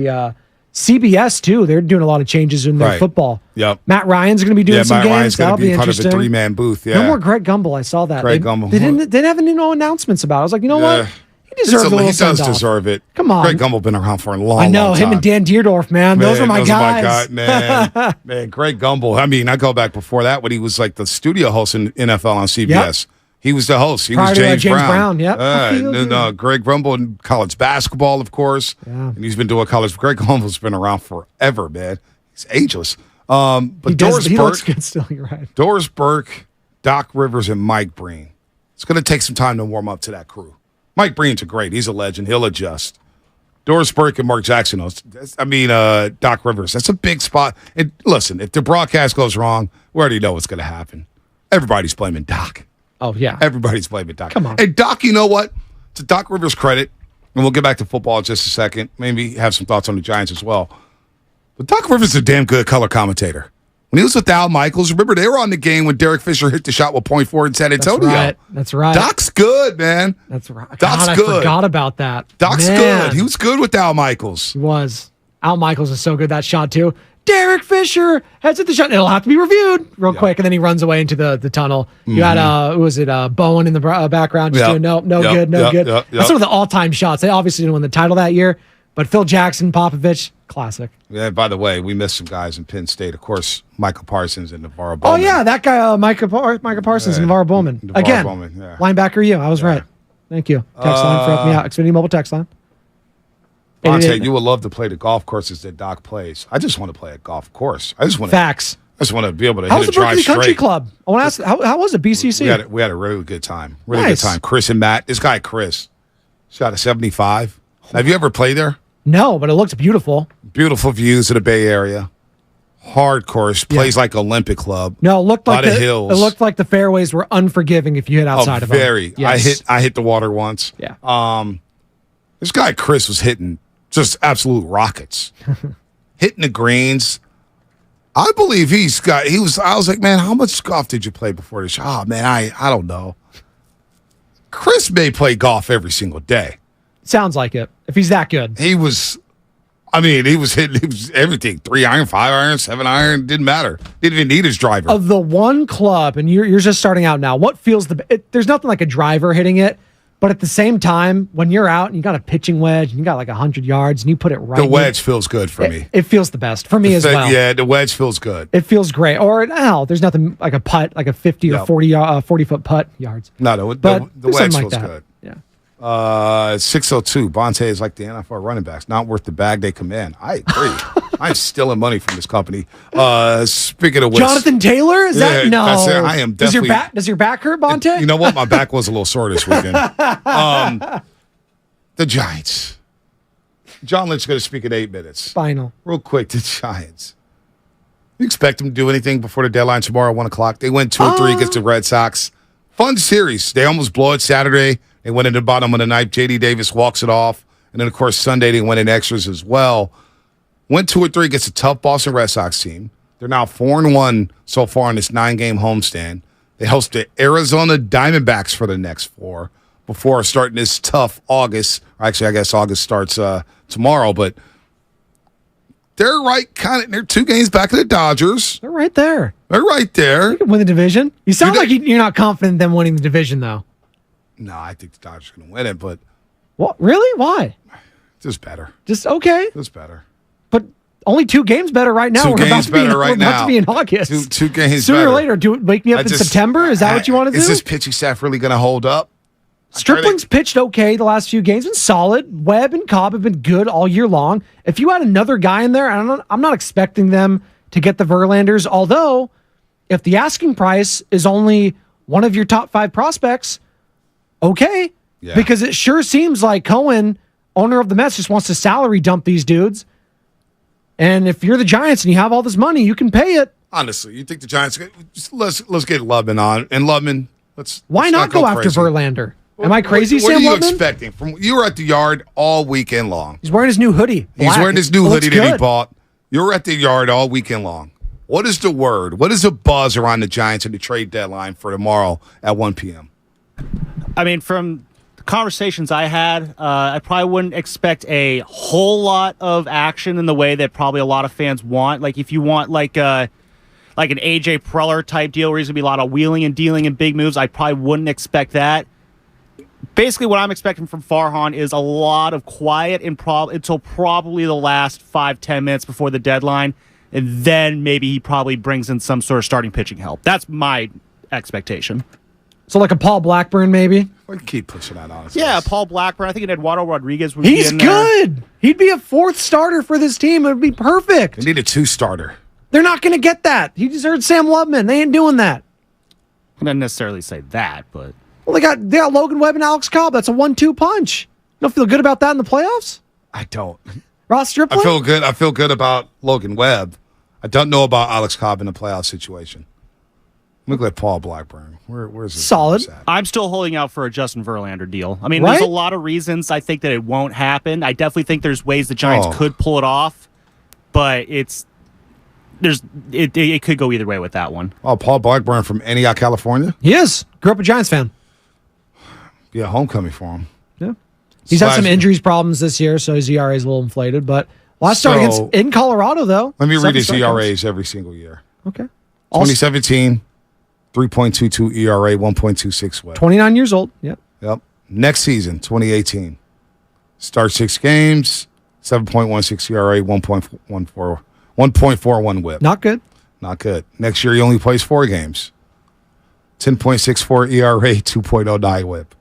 CBS too. They're doing a lot of changes in their football. Yep. Matt Ryan's going to be doing some Matt games. Ryan's That'll going to be part of interesting. the 3-man booth. Yeah. No more Greg Gumbel. I saw that. Greg they Gumbel. didn't have any announcements about it. I was like, you know what? He deserves a little He does send-off. deserve it. Come on. Greg Gumbel been around for a long, I know long him time. and Dan Deerdorf, man. Those are my guys. Man, Greg Gumbel. I mean, I go back before that when he was like the studio host in NFL on CBS. Yep. He was the host. He Prior was to, James Brown. Yep. Greg Gumbel in college basketball, of course. Yeah. And he's been doing college. Greg Gumbel's been around forever, man. He's ageless. But he looks good still. You're right. Doris Burke, Doc Rivers, and Mike Breen. It's going to take some time to warm up to that crew. Mike Breen's great. He's a legend. He'll adjust. Doris Burke and Mark Jackson. Doc Rivers. That's a big spot. And listen, if the broadcast goes wrong, we already know what's going to happen. Everybody's blaming Doc. Oh, yeah. Everybody's blaming Doc. Come on. Hey, Doc, you know what? To Doc Rivers' credit, and we'll get back to football in just a second, maybe have some thoughts on the Giants as well. But Doc Rivers is a damn good color commentator. When he was with Al Michaels, remember they were on the game when Derek Fisher hit the shot with .4 in San Antonio. That's right. Doc's good, man. That's right. Doc's God, good. I forgot about that. Doc's Man. good. He was good with Al Michaels. He was. Al Michaels is so good that shot too. Derek Fisher heads at the shot. It'll have to be reviewed real quick, and then he runs away into the tunnel. You had Bowen in the background just doing no good. That's one of the all-time shots. They obviously didn't win the title that year, but Phil Jackson, Popovich, classic. Yeah. By the way, we missed some guys in Penn State. Of course, Michael Parsons and Navarro Bowman. Oh yeah, that guy, Micah Parsons and Navarro Bowman. Again, linebacker. I was right. Thank you. Text line for helping me out. Xfinity Mobile text line. Bonte, you would love to play the golf courses that Doc plays. I just want to play a golf course. I just want Facts. I just want to be able to How's hit the a drive Berkeley Country straight. Club? I want to ask, how was it, BCC? We had a really good time. Really Nice. good time. Chris and Matt. This guy, Chris, shot a 75. Have you ever played there? No, but it looks beautiful. Beautiful views of the Bay Area. Hard course. Plays like Olympic Club. No, it looked like lot of hills. It looked like the fairways were unforgiving if you hit outside of them. Very. Yes. I hit the water once. Yeah. This guy Chris was hitting just absolute rockets. Hitting the greens. I believe I was like, man, how much golf did you play before this? Oh man, I don't know. Chris may play golf every single day. Sounds like it. If he's that good. He was hitting everything. 3 iron, 5 iron, 7 iron, didn't matter. Didn't even need his driver. Of the one club, and you're just starting out now, what feels there's nothing like a driver hitting it, but at the same time, when you're out and you got a pitching wedge and you got like 100 yards and you put it right. The wedge feels good for me. It feels the best for me as well. Yeah, the wedge feels good. It feels great. Or there's nothing like a putt, like a 50 or 40 foot putt yards. No, But the wedge feels that. good. Yeah. 602. Bonte is like the NFL running backs, not worth the bag they command. I agree. I'm stealing money from this company. Speaking of which, Jonathan Taylor? Is that no? I am definitely. Does your back hurt, Bonte? You know what? My back was a little sore this weekend. The Giants. John Lynch is going to speak in 8 minutes. Final. Real quick, the Giants. You expect them to do anything before the deadline tomorrow, 1 o'clock? They win 2-3 against the Red Sox. Fun series. They almost blow it Saturday. They went in the bottom of the ninth. J.D. Davis walks it off. And then, of course, Sunday they went in extras as well. Went 2-3 against a tough Boston Red Sox team. They're now 4-1 so far in this 9-game homestand. They host the Arizona Diamondbacks for the next 4 before starting this tough August. Actually, I guess August starts tomorrow, but they're they're 2 games back of the Dodgers. They're right there. They're right there. They can win the division. You sound like you're not confident in them winning the division, though. No, I think the Dodgers are going to win it, but... What? Really? Why? Just better. Just okay? Just better. But only 2 games better right now. 2 games better right now. We're about to be in August. 2 games Sooner better. or later, wake me up in September? Is that what you want to do? Is this pitching staff really going to hold up? Stripling's pitched okay the last few games, been solid. Webb and Cobb have been good all year long. If you had another guy in there, I'm not expecting them to get the Verlanders, although if the asking price is only one of your top 5 prospects, okay. Yeah. Because it sure seems like Cohen, owner of the Mets, just wants to salary dump these dudes. And if you're the Giants and you have all this money, you can pay it. Honestly, you think the Giants... Let's get Lubman on. And Lubman, Why not go after Verlander? Am I crazy, Sam Lubman? What are you expecting? You were at the yard all weekend long. He's wearing his new hoodie. He's wearing his new hoodie that he bought. You were at the yard all weekend long. What is the word? What is the buzz around the Giants and the trade deadline for tomorrow at 1 p.m.? I mean, from conversations I had, I probably wouldn't expect a whole lot of action in the way that probably a lot of fans want. Like if you want like an AJ Preller type deal where he's going to be a lot of wheeling and dealing and big moves, I probably wouldn't expect that. Basically, what I'm expecting from Farhan is a lot of quiet until probably the last 5-10 minutes before the deadline, and then maybe he probably brings in some sort of starting pitching help. That's my expectation. So like a Paul Blackburn, maybe? We keep pushing that, honestly. Yeah, Paul Blackburn. I think Eduardo Rodriguez would He's be in there. good. He'd be a fourth starter for this team. It would be perfect. They need a 2-starter. They're not going to get that. He just heard Sam Lubman. They ain't doing that. I don't necessarily say that, but... Well, they got Logan Webb and Alex Cobb. That's a 1-2 punch. You don't feel good about that in the playoffs? I don't. Ross Stripling? I feel good. I feel good about Logan Webb. I don't know about Alex Cobb in the playoff situation. Look like Paul Blackburn. Where's his solid? I'm still holding out for a Justin Verlander deal. I mean, Right? there's a lot of reasons I think that it won't happen. I definitely think there's ways the Giants could pull it off, but it could go either way with that one. Oh, Paul Blackburn from Antioch, California? He is. Grew up a Giants fan. Be a homecoming for him. Yeah. He's had some injuries problems this year, so his ERA is a little inflated. But last start against in Colorado, though. Let me read his 7 strikeouts. ERAs every single year. Okay. 2017, 3.22 ERA, 1.26 WHIP. 29 years old. Yep. Yep. Next season, 2018. Start 6 games, 7.16 ERA, 1.41 WHIP. Not good. Not good. Next year, he only plays 4 games. 10.64 ERA, 2.09 WHIP.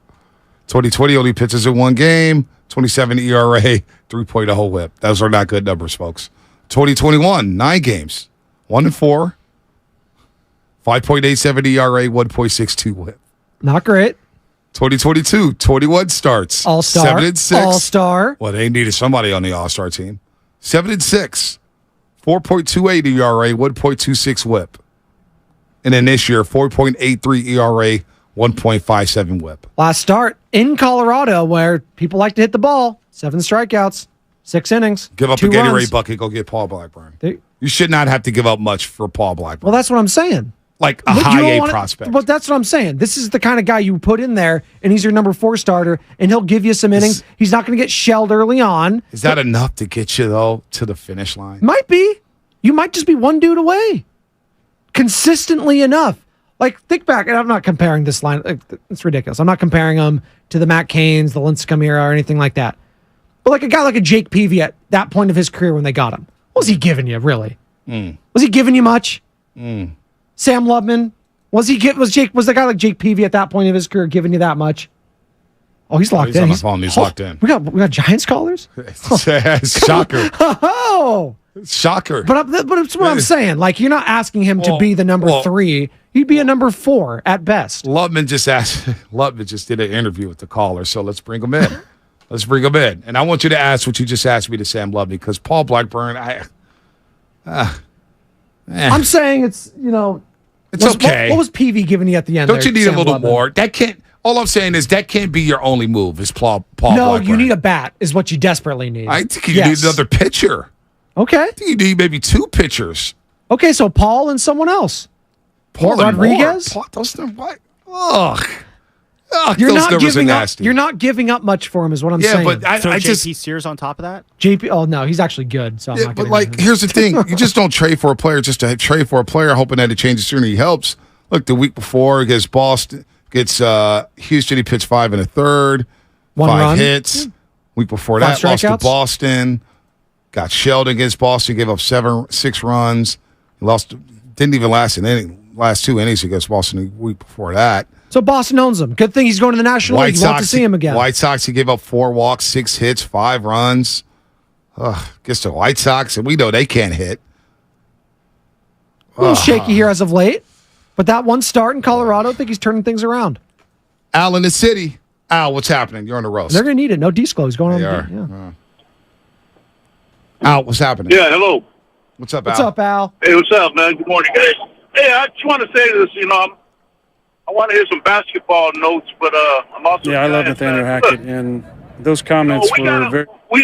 2020 only pitches in 1 game, 27 ERA, 3.0 WHIP. Those are not good numbers, folks. 2021, 9 games, 1-4, 5.87 ERA, 1.62 WHIP. Not great. 2022, 21 starts. All-star. 7-6. All-star. Well, they needed somebody on the All-Star team. 7-6, 4.28 ERA, 1.26 WHIP. And then this year, 4.83 ERA, 1.57 WHIP. Last start in Colorado, where people like to hit the ball. 7 strikeouts, 6 innings. Give up 2 a Gatorade runs. bucket, go get Paul Blackburn. You should not have to give up much for Paul Blackburn. Well, that's what I'm saying. Like a But you high don't A wanna- prospect. But that's what I'm saying. This is the kind of guy you put in there, and he's your number 4 starter, and he'll give you some innings. He's not going to get shelled early on. Is that enough to get you, though, to the finish line? Might be. You might just be one dude away. Consistently enough. Like, think back, and I'm not comparing this line. It's ridiculous. I'm not comparing them to the Matt Cains, the Lincecum era, or anything like that. But like a guy like a Jake Peavy at that point of his career when they got him. What was he giving you, really? Was he giving you much? Sam Lubman? Was the guy like Jake Peavy at that point of his career giving you that much? Oh, he's locked He's in. on the phone. He's locked in. We got Giants callers? Shocker. Oh! Shocker. But it's what I'm saying. Like, you're not asking him to be the number 3. He'd be a number 4 at best. Lubman just did an interview with the caller, so let's bring him in. Let's bring him in. And I want you to ask what you just asked me to Sam Lubman, because Paul Blackburn, I'm saying it's, it's okay. What was Peavy giving you at the end? Don't you need Sam a little Lubman? more? That can't. All I'm saying is that can't be your only move. Is Paul No, Blackburn? you need a bat. Is what you desperately need. I think you need another pitcher. Okay. I think you need maybe 2 pitchers. Okay, so Paul and someone else. Paul and Rodriguez. Paul, those are what? Ugh. You're those not numbers are giving up. nasty. You're not giving up much for him, is what I'm Yeah, saying. but I JP just Sears on top of that? JP. Oh no, he's actually good. So I'm Yeah, not but gonna like, here's the thing: you just don't trade for a player just to trade for a player, hoping that it changes sooner. He helps. Look, the week before against Boston, gets Houston, he pitched 5 1/3, 1 5 run. hits. Week before 5 that, lost to strikeouts. Boston, got shelled against Boston, gave up 6 runs, lost. Didn't even last 2 innings against Boston the week before that. So Boston owns him. Good thing he's going to the National League. You want to see him again. White Sox, he gave up 4 walks, 6 hits, 5 runs. Gets the White Sox, and we know they can't hit. A little shaky here as of late, but that one start in Colorado, I think he's turning things around. Al in the city. Al, what's happening? You're on the roast. They're going to need it. No disclose going on. They are. Yeah. Al, what's happening? Yeah, hello. What's up, Al? What's up, Al? Hey, what's up, man? Good morning, guys. Hey, I just want to say this. I want to hear some basketball notes, but I'm also Yeah, I love Nathaniel Hackett, and those comments were very. We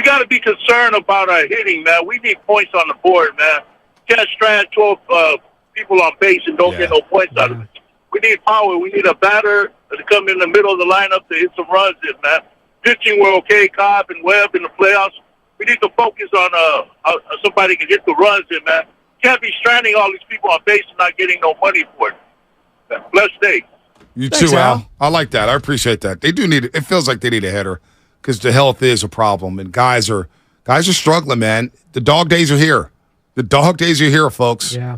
got to be concerned about our hitting, man. We need points on the board, man. Can't strand 12 people on base and don't get no points out of it. We need power. We need a batter to come in the middle of the lineup to hit some runs in, man. Pitching, we're okay. Cobb and Webb in the playoffs. We need to focus on somebody can get the runs in, man. Can't be stranding all these people on base and not getting no money for it. Blessed day. You Thanks, too, Al. Al. I like that. I appreciate that. They do need it. It feels like they need a hitter because the health is a problem, and guys are struggling, man. The dog days are here. The dog days are here, folks. Yeah.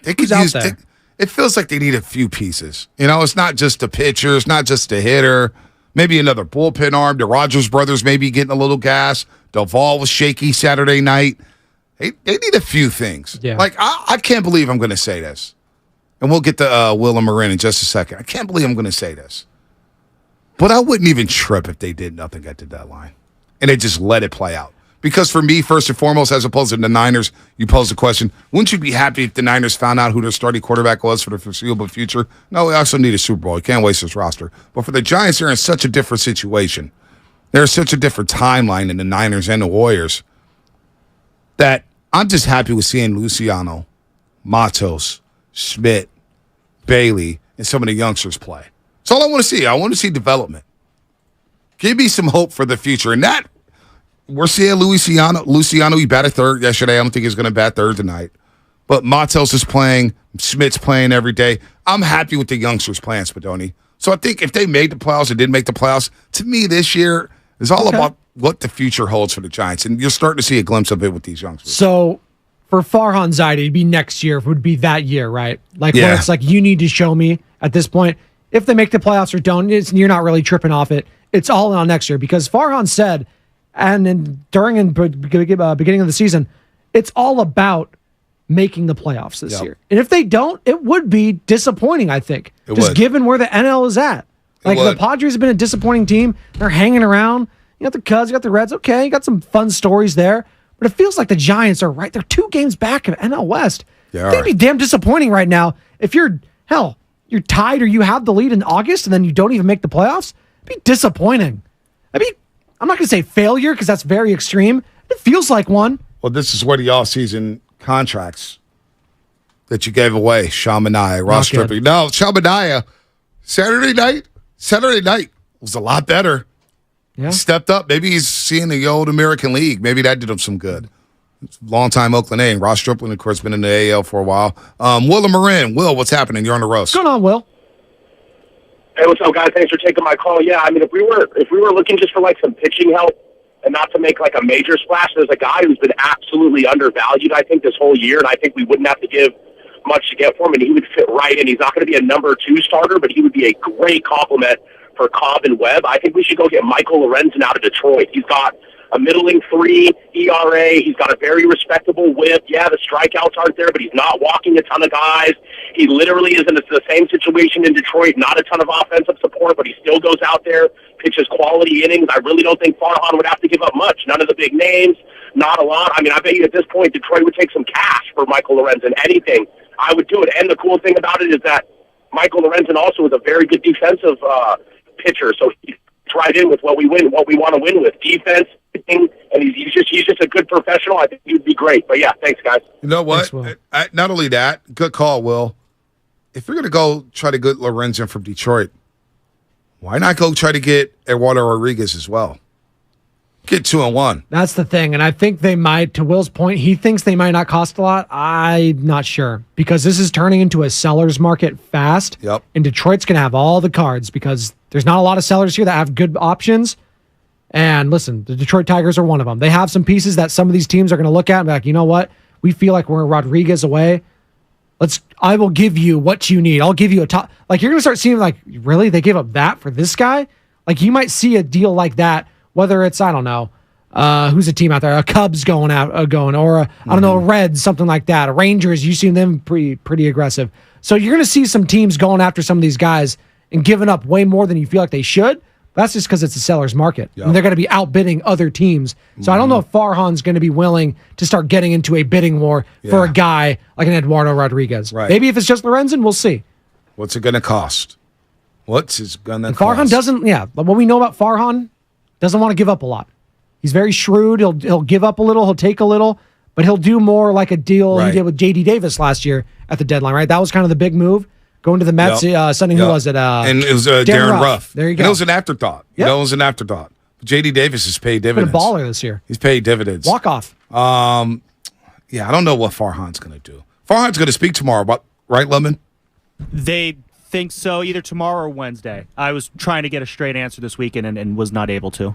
They could use. It feels like they need a few pieces. You know, it's not just a pitcher. It's not just a hitter. Maybe another bullpen arm. The Rogers brothers maybe getting a little gas. Duvall was shaky Saturday night. They need a few things. Yeah. Like, I can't believe I'm going to say this. And we'll get to Will and Marin in just a second. I can't believe I'm going to say this. But I wouldn't even trip if they did nothing at the deadline. And they just let it play out. Because for me, first and foremost, as opposed to the Niners, you pose the question, wouldn't you be happy if the Niners found out who their starting quarterback was for the foreseeable future? No, we also need a Super Bowl. You can't waste this roster. But for the Giants, they're in such a different situation. They're such a different timeline than the Niners and the Warriors that I'm just happy with seeing Luciano, Matos, Schmidt, Bailey, and some of the youngsters play. That's all I want to see. I want to see development. Give me some hope for the future. And that, we're seeing Luciano, he batted third yesterday. I don't think he's going to bat third tonight. But Matos is playing. Schmidt's playing every day. I'm happy with the youngsters playing, Spadoni. So I think if they made the playoffs or didn't make the playoffs, to me this year is all about what the future holds for the Giants. And you're starting to see a glimpse of it with these youngsters. So for Farhan Zaidi, it'd be next year. It would be that year, right? Like, where it's like, you need to show me at this point. If they make the playoffs or don't, you're not really tripping off it. It's all in on next year. Because Farhan said, and during and beginning of the season, it's all about making the playoffs this year. And if they don't, it would be disappointing, I think. Given where the NL is at. Like, the Padres have been a disappointing team. They're hanging around. You got the Cubs, you got the Reds. Okay, you got some fun stories there. But it feels like the Giants are right. They're 2 games back of NL West. They'd be damn disappointing right now. If you're tied or you have the lead in August and then you don't even make the playoffs, it'd be disappointing. I mean, I'm not going to say failure because that's very extreme. It feels like one. Well, this is where the offseason contracts that you gave away, Shamanaya, Ross Stripper. No, Shamanaya, Saturday night was a lot better. Yeah. He stepped up. Maybe he's seeing the old American League. Maybe that did him some good. Long-time Oakland A. And Ross Stripling, of course, been in the AL for a while. Will and Marin. Will, what's happening? You're on the roast. What's going on, Will? Hey, what's up, guys? Thanks for taking my call. Yeah, I mean, if we were looking just for like some pitching help and not to make like a major splash, there's a guy who's been absolutely undervalued, I think, this whole year, and I think we wouldn't have to give much to get for him, and he would fit right in. He's not going to be a number 2 starter, but he would be a great complement for Cobb and Webb. I think we should go get Michael Lorenzen out of Detroit. He's got a middling 3 ERA. He's got a very respectable whip. Yeah, the strikeouts aren't there, but he's not walking a ton of guys. He literally is in the same situation in Detroit, not a ton of offensive support, but he still goes out there, pitches quality innings. I really don't think Farhan would have to give up much. None of the big names, not a lot. I mean, I bet you at this point Detroit would take some cash for Michael Lorenzen. Anything, I would do it. And the cool thing about it is that Michael Lorenzen also is a very good defensive pitcher, so he's right in with what we want to win with defense, and he's just a good professional. I think he'd be great. But yeah, thanks, guys. You know what? Not only that, good call, Will. If you're going to go try to get Lorenzen from Detroit, why not go try to get Eduardo Rodriguez as well? Get 2-1. That's the thing. And I think they might, to Will's point, he thinks they might not cost a lot. I'm not sure because this is turning into a seller's market fast. Yep. And Detroit's going to have all the cards because there's not a lot of sellers here that have good options. And listen, the Detroit Tigers are one of them. They have some pieces that some of these teams are going to look at and be like, you know what? We feel like we're Rodriguez away. I will give you what you need. I'll give you a top. Like, you're going to start seeing, like, really? They gave up that for this guy? Like, you might see a deal like that, whether it's, I don't know, who's a team out there? A Cubs or I don't know, a Reds, something like that. A Rangers, you've seen them pretty aggressive. So you're going to see some teams going after some of these guys and giving up way more than you feel like they should. That's just because it's a seller's market. Yep. And they're going to be outbidding other teams. So I don't know if Farhan's going to be willing to start getting into a bidding war for a guy like an Eduardo Rodriguez. Right. Maybe if it's just Lorenzen, we'll see. What's it going to cost? What's it going to cost? Farhan doesn't, but what we know about Farhan, doesn't want to give up a lot. He's very shrewd. He'll give up a little. He'll take a little. But he'll do more like a deal he did with J.D. Davis last year at the deadline, right? That was kind of the big move. going to the Mets, sending who was it? And it was Darren Ruff. There you go. And it was an afterthought. Yep. It was an afterthought. J.D. Davis has paid Been a dividends. baller this year. He's paid dividends. Walk off. Yeah, I don't know what Farhan's going to do. Farhan's going to speak tomorrow, right, Lemon? They think so, either tomorrow or Wednesday. I was trying to get a straight answer this weekend and was not able to.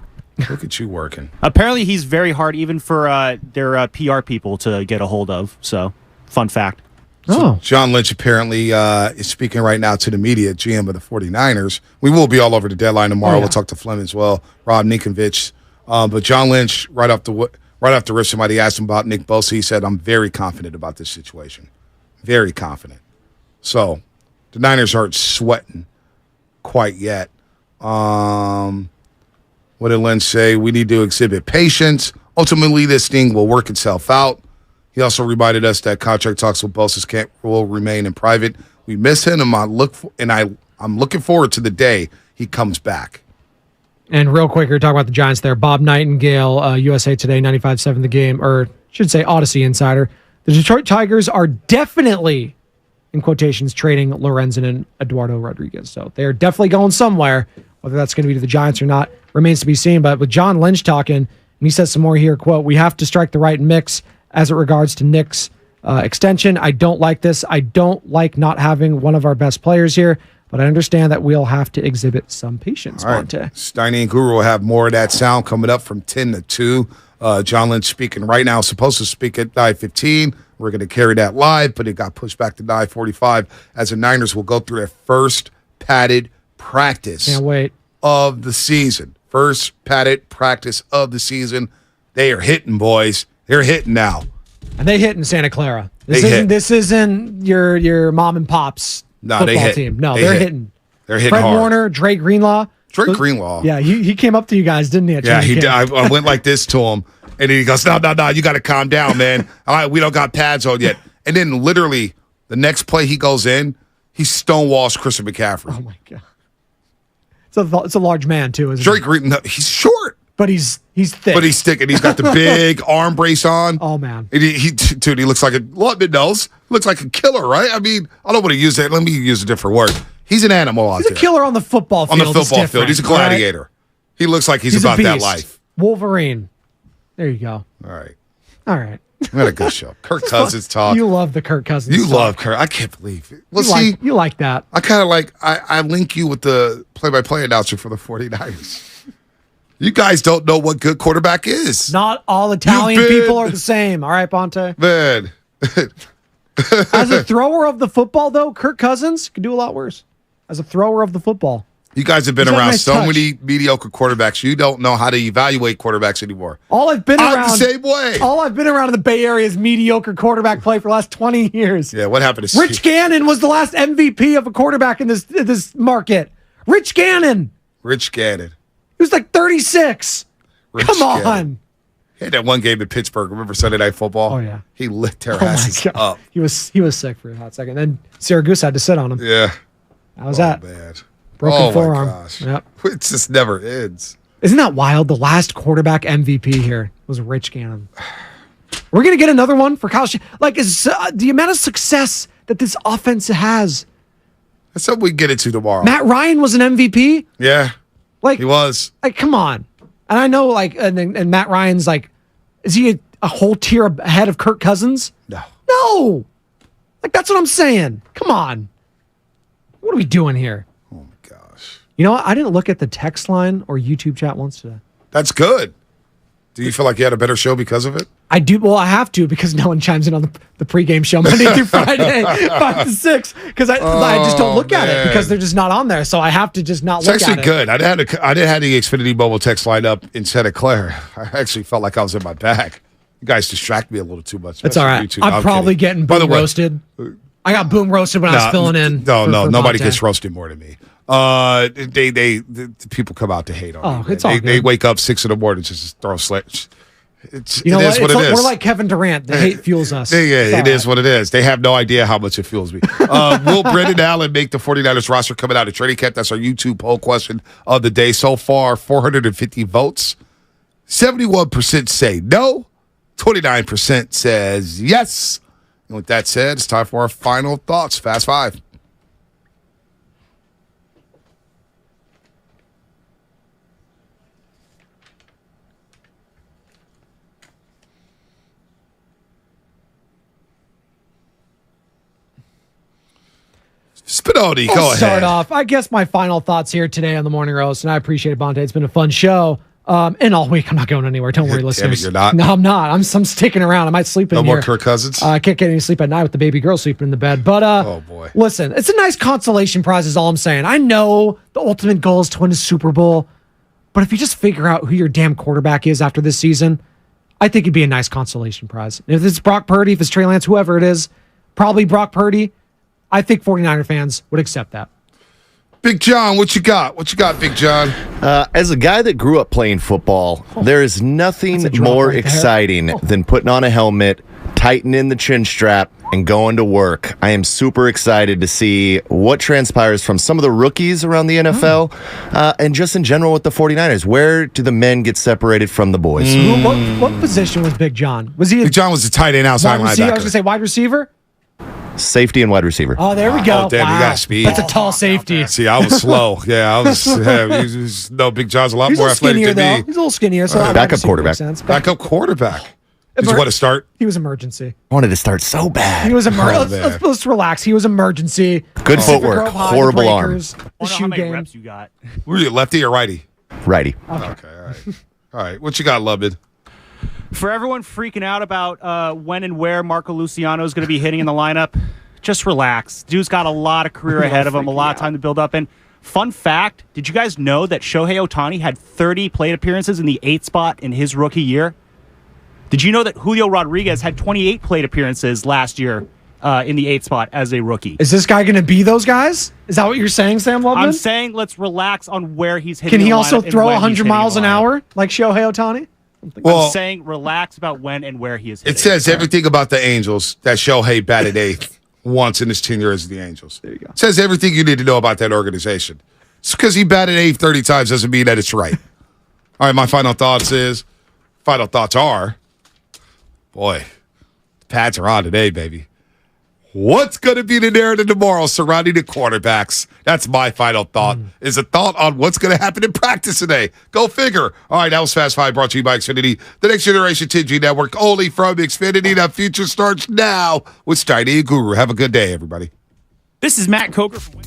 Look at you working. Apparently, he's very hard even for their PR people to get a hold of. So, fun fact. So John Lynch apparently is speaking right now to the media, GM of the 49ers. We will be all over the deadline tomorrow. We'll talk to Flynn as well, Rob Ninkovich. But John Lynch, right off the rip, somebody asked him about Nick Bosa. He said, I'm very confident about this situation. Very confident. So the Niners aren't sweating quite yet. What did Lynch say? We need to exhibit patience. Ultimately, this thing will work itself out. He also reminded us that contract talks with Bosa will remain in private. We miss him, and I'm looking forward to the day he comes back. And real quick, you're talking about the Giants there. Bob Nightingale, USA Today, 95.7 The Game, or should say Odyssey Insider. The Detroit Tigers are definitely, in quotations, trading Lorenzen and Eduardo Rodriguez. So they are definitely going somewhere. Whether that's going to be to the Giants or not remains to be seen. But with John Lynch talking, and he says some more here, quote, we have to strike the right mix as it regards to Nick's extension. I don't like this. I don't like not having one of our best players here, but I understand that we'll have to exhibit some patience. All right. Steiny and Guru will have more of that sound coming up from 10 to 2. John Lynch speaking right now, supposed to speak at 9:15. We're going to carry that live, but it got pushed back to 9:45 as the Niners will go through their first padded practice Can't wait. of the season. First padded practice of the season. They are hitting, boys. They're hitting now. And they hit in Santa Clara. This isn't your mom and pop's football team. No, they're hitting. They're hitting Fred hard. Warner, Dre Greenlaw. Greenlaw. Yeah, he came up to you guys, didn't he? Yeah, he did. I went like this to him, and he goes, no, you got to calm down, man. All right, we don't got pads on yet. And then literally the next play he goes in, he stonewalls Christian McCaffrey. Oh, my God. It's a large man, too, isn't Drake Green, no, he's short. But he's thick. But he's thick, and he's got the big arm brace on. Oh, man. And he looks like looks like a killer, right? I mean, I don't want to use that. Let me use a different word. He's an animal out there. He's a killer on the football field. On the football field. He's a gladiator. Right? He looks like he's about that life. Wolverine. There you go. All right. We had a good show. Kirk Cousins talk. You love the Kirk Cousins You talk. love Kirk. I can't believe it. Well, you like that. I kind of like, I link you with the play-by-play announcer for the 49ers. You guys don't know what good quarterback is. Not all Italian people are the same. All right, Bonte? Man. As a thrower of the football, though, Kirk Cousins could do a lot worse. As a thrower of the football. You guys have been around many mediocre quarterbacks. You don't know how to evaluate quarterbacks anymore. All I've been around the same way. All I've been around in the Bay Area is mediocre quarterback play for the last 20 years. Yeah, what happened to Rich Gannon was the last MVP of a quarterback in this market. Rich Gannon. He was like 36. Come on. Gannon. He had that one game in Pittsburgh. Remember Sunday Night Football? Oh, yeah. He lit their asses up. He was sick for a hot second. Then Syracuse had to sit on him. Yeah. How was that? Bad. Broken forearm. My gosh. Yep. It just never ends. Isn't that wild? The last quarterback MVP here was Rich Gannon. We're going to get another one for Kyle. Is the amount of success that this offense has. That's something we can get into tomorrow. Matt Ryan was an MVP. Yeah. He was. Come on. And I know, and Matt Ryan's is he a whole tier ahead of Kirk Cousins? No. That's what I'm saying. Come on. What are we doing here? Oh, my gosh. You know what? I didn't look at the text line or YouTube chat once today. That's good. Do you feel like you had a better show because of it? I do. Well, I have to because no one chimes in on the pregame show Monday through Friday, 5 to 6. Because I just don't look at it because they're just not on there. So I have to just not look at it. It's actually good. I did have the Xfinity mobile text line up in Santa Clara. I actually felt like I was in my bag. You guys distract me a little too much. That's all right. YouTube. I'm probably getting boom roasted. I got boom roasted when I was filling in. No, nobody gets roasted more than me. The people come out to hate on me. It's all good. They wake up 6 in the morning just to throw slits. It is what it is. We're like Kevin Durant. The hate fuels us. Yeah, it is what it is. They have no idea how much it fuels me. Will Brendan Allen make the 49ers roster coming out of training camp? That's our YouTube poll question of the day. So far, 450 votes. 71% say no. 29% says yes. And with that said, it's time for our final thoughts. Fast 5. Spinoni, go I'll ahead. start off. I guess my final thoughts here today on the Morning Roast, and I appreciate it, Bonte. It's been a fun show. And all week, I'm not going anywhere. Don't worry, listeners. Damn it, you're not? No, I'm not. I'm sticking around. I might sleep in No here. more Kirk Cousins? I can't get any sleep at night with the baby girl sleeping in the bed. But oh boy, listen, it's a nice consolation prize is all I'm saying. I know the ultimate goal is to win a Super Bowl, but if you just figure out who your damn quarterback is after this season, I think it'd be a nice consolation prize. If it's Brock Purdy, if it's Trey Lance, whoever it is, probably Brock Purdy, I think 49er fans would accept that. Big John, what you got? What you got, Big John? As a guy that grew up playing football, there is nothing more exciting than putting on a helmet, tightening the chin strap, and going to work. I am super excited to see what transpires from some of the rookies around the NFL and just in general with the 49ers. Where do the men get separated from the boys? What position was Big John? Was he? Big John was a tight end outside wide receiver? I was linebacker. going to say wide receiver. Safety and wide receiver. Oh, there we go. Oh, damn, you got speed. That's a tall safety. See, I was slow. Yeah, I was. No, Big John's a lot He's a more little athletic skinnier, than though. me. He's a little skinnier. So Backup quarterback. Backup quarterback. Did you want to start? He was emergency. I wanted to start so bad. He was emergency. Let's relax. He was emergency. Good footwork. Horrible arm. The shoe game. Reps you got? Were you lefty or righty? Righty. Okay, all right. All right, what you got, Lubid? For everyone freaking out about when and where Marco Luciano is going to be hitting in the lineup, just relax. Dude's got a lot of career ahead of him, a lot of time to build up. And fun fact, did you guys know that Shohei Ohtani had 30 plate appearances in the 8th spot in his rookie year? Did you know that Julio Rodriguez had 28 plate appearances last year in the 8th spot as a rookie? Is this guy going to be those guys? Is that what you're saying, Sam Lubman? I'm saying let's relax on where he's hitting. Can he the also lineup throw and when 100 he's miles hitting an the lineup. hour like Shohei Ohtani? I'm saying relax about when and where he is hitting. It says everything about the Angels that Shohei batted 8th once in his tenure as the Angels. There you go. It says everything you need to know about that organization. It's because he batted 8th 30 times doesn't mean that it's right. All right, my final thoughts are, boy, the Pats are on today, baby. What's going to be the narrative tomorrow surrounding the quarterbacks? That's my final thought, is a thought on what's going to happen in practice today. Go figure. All right, that was Fast Five brought to you by Xfinity, the next generation 10G network, only from Xfinity. That future starts now with Steiny and Guru. Have a good day, everybody. This is Matt Coker from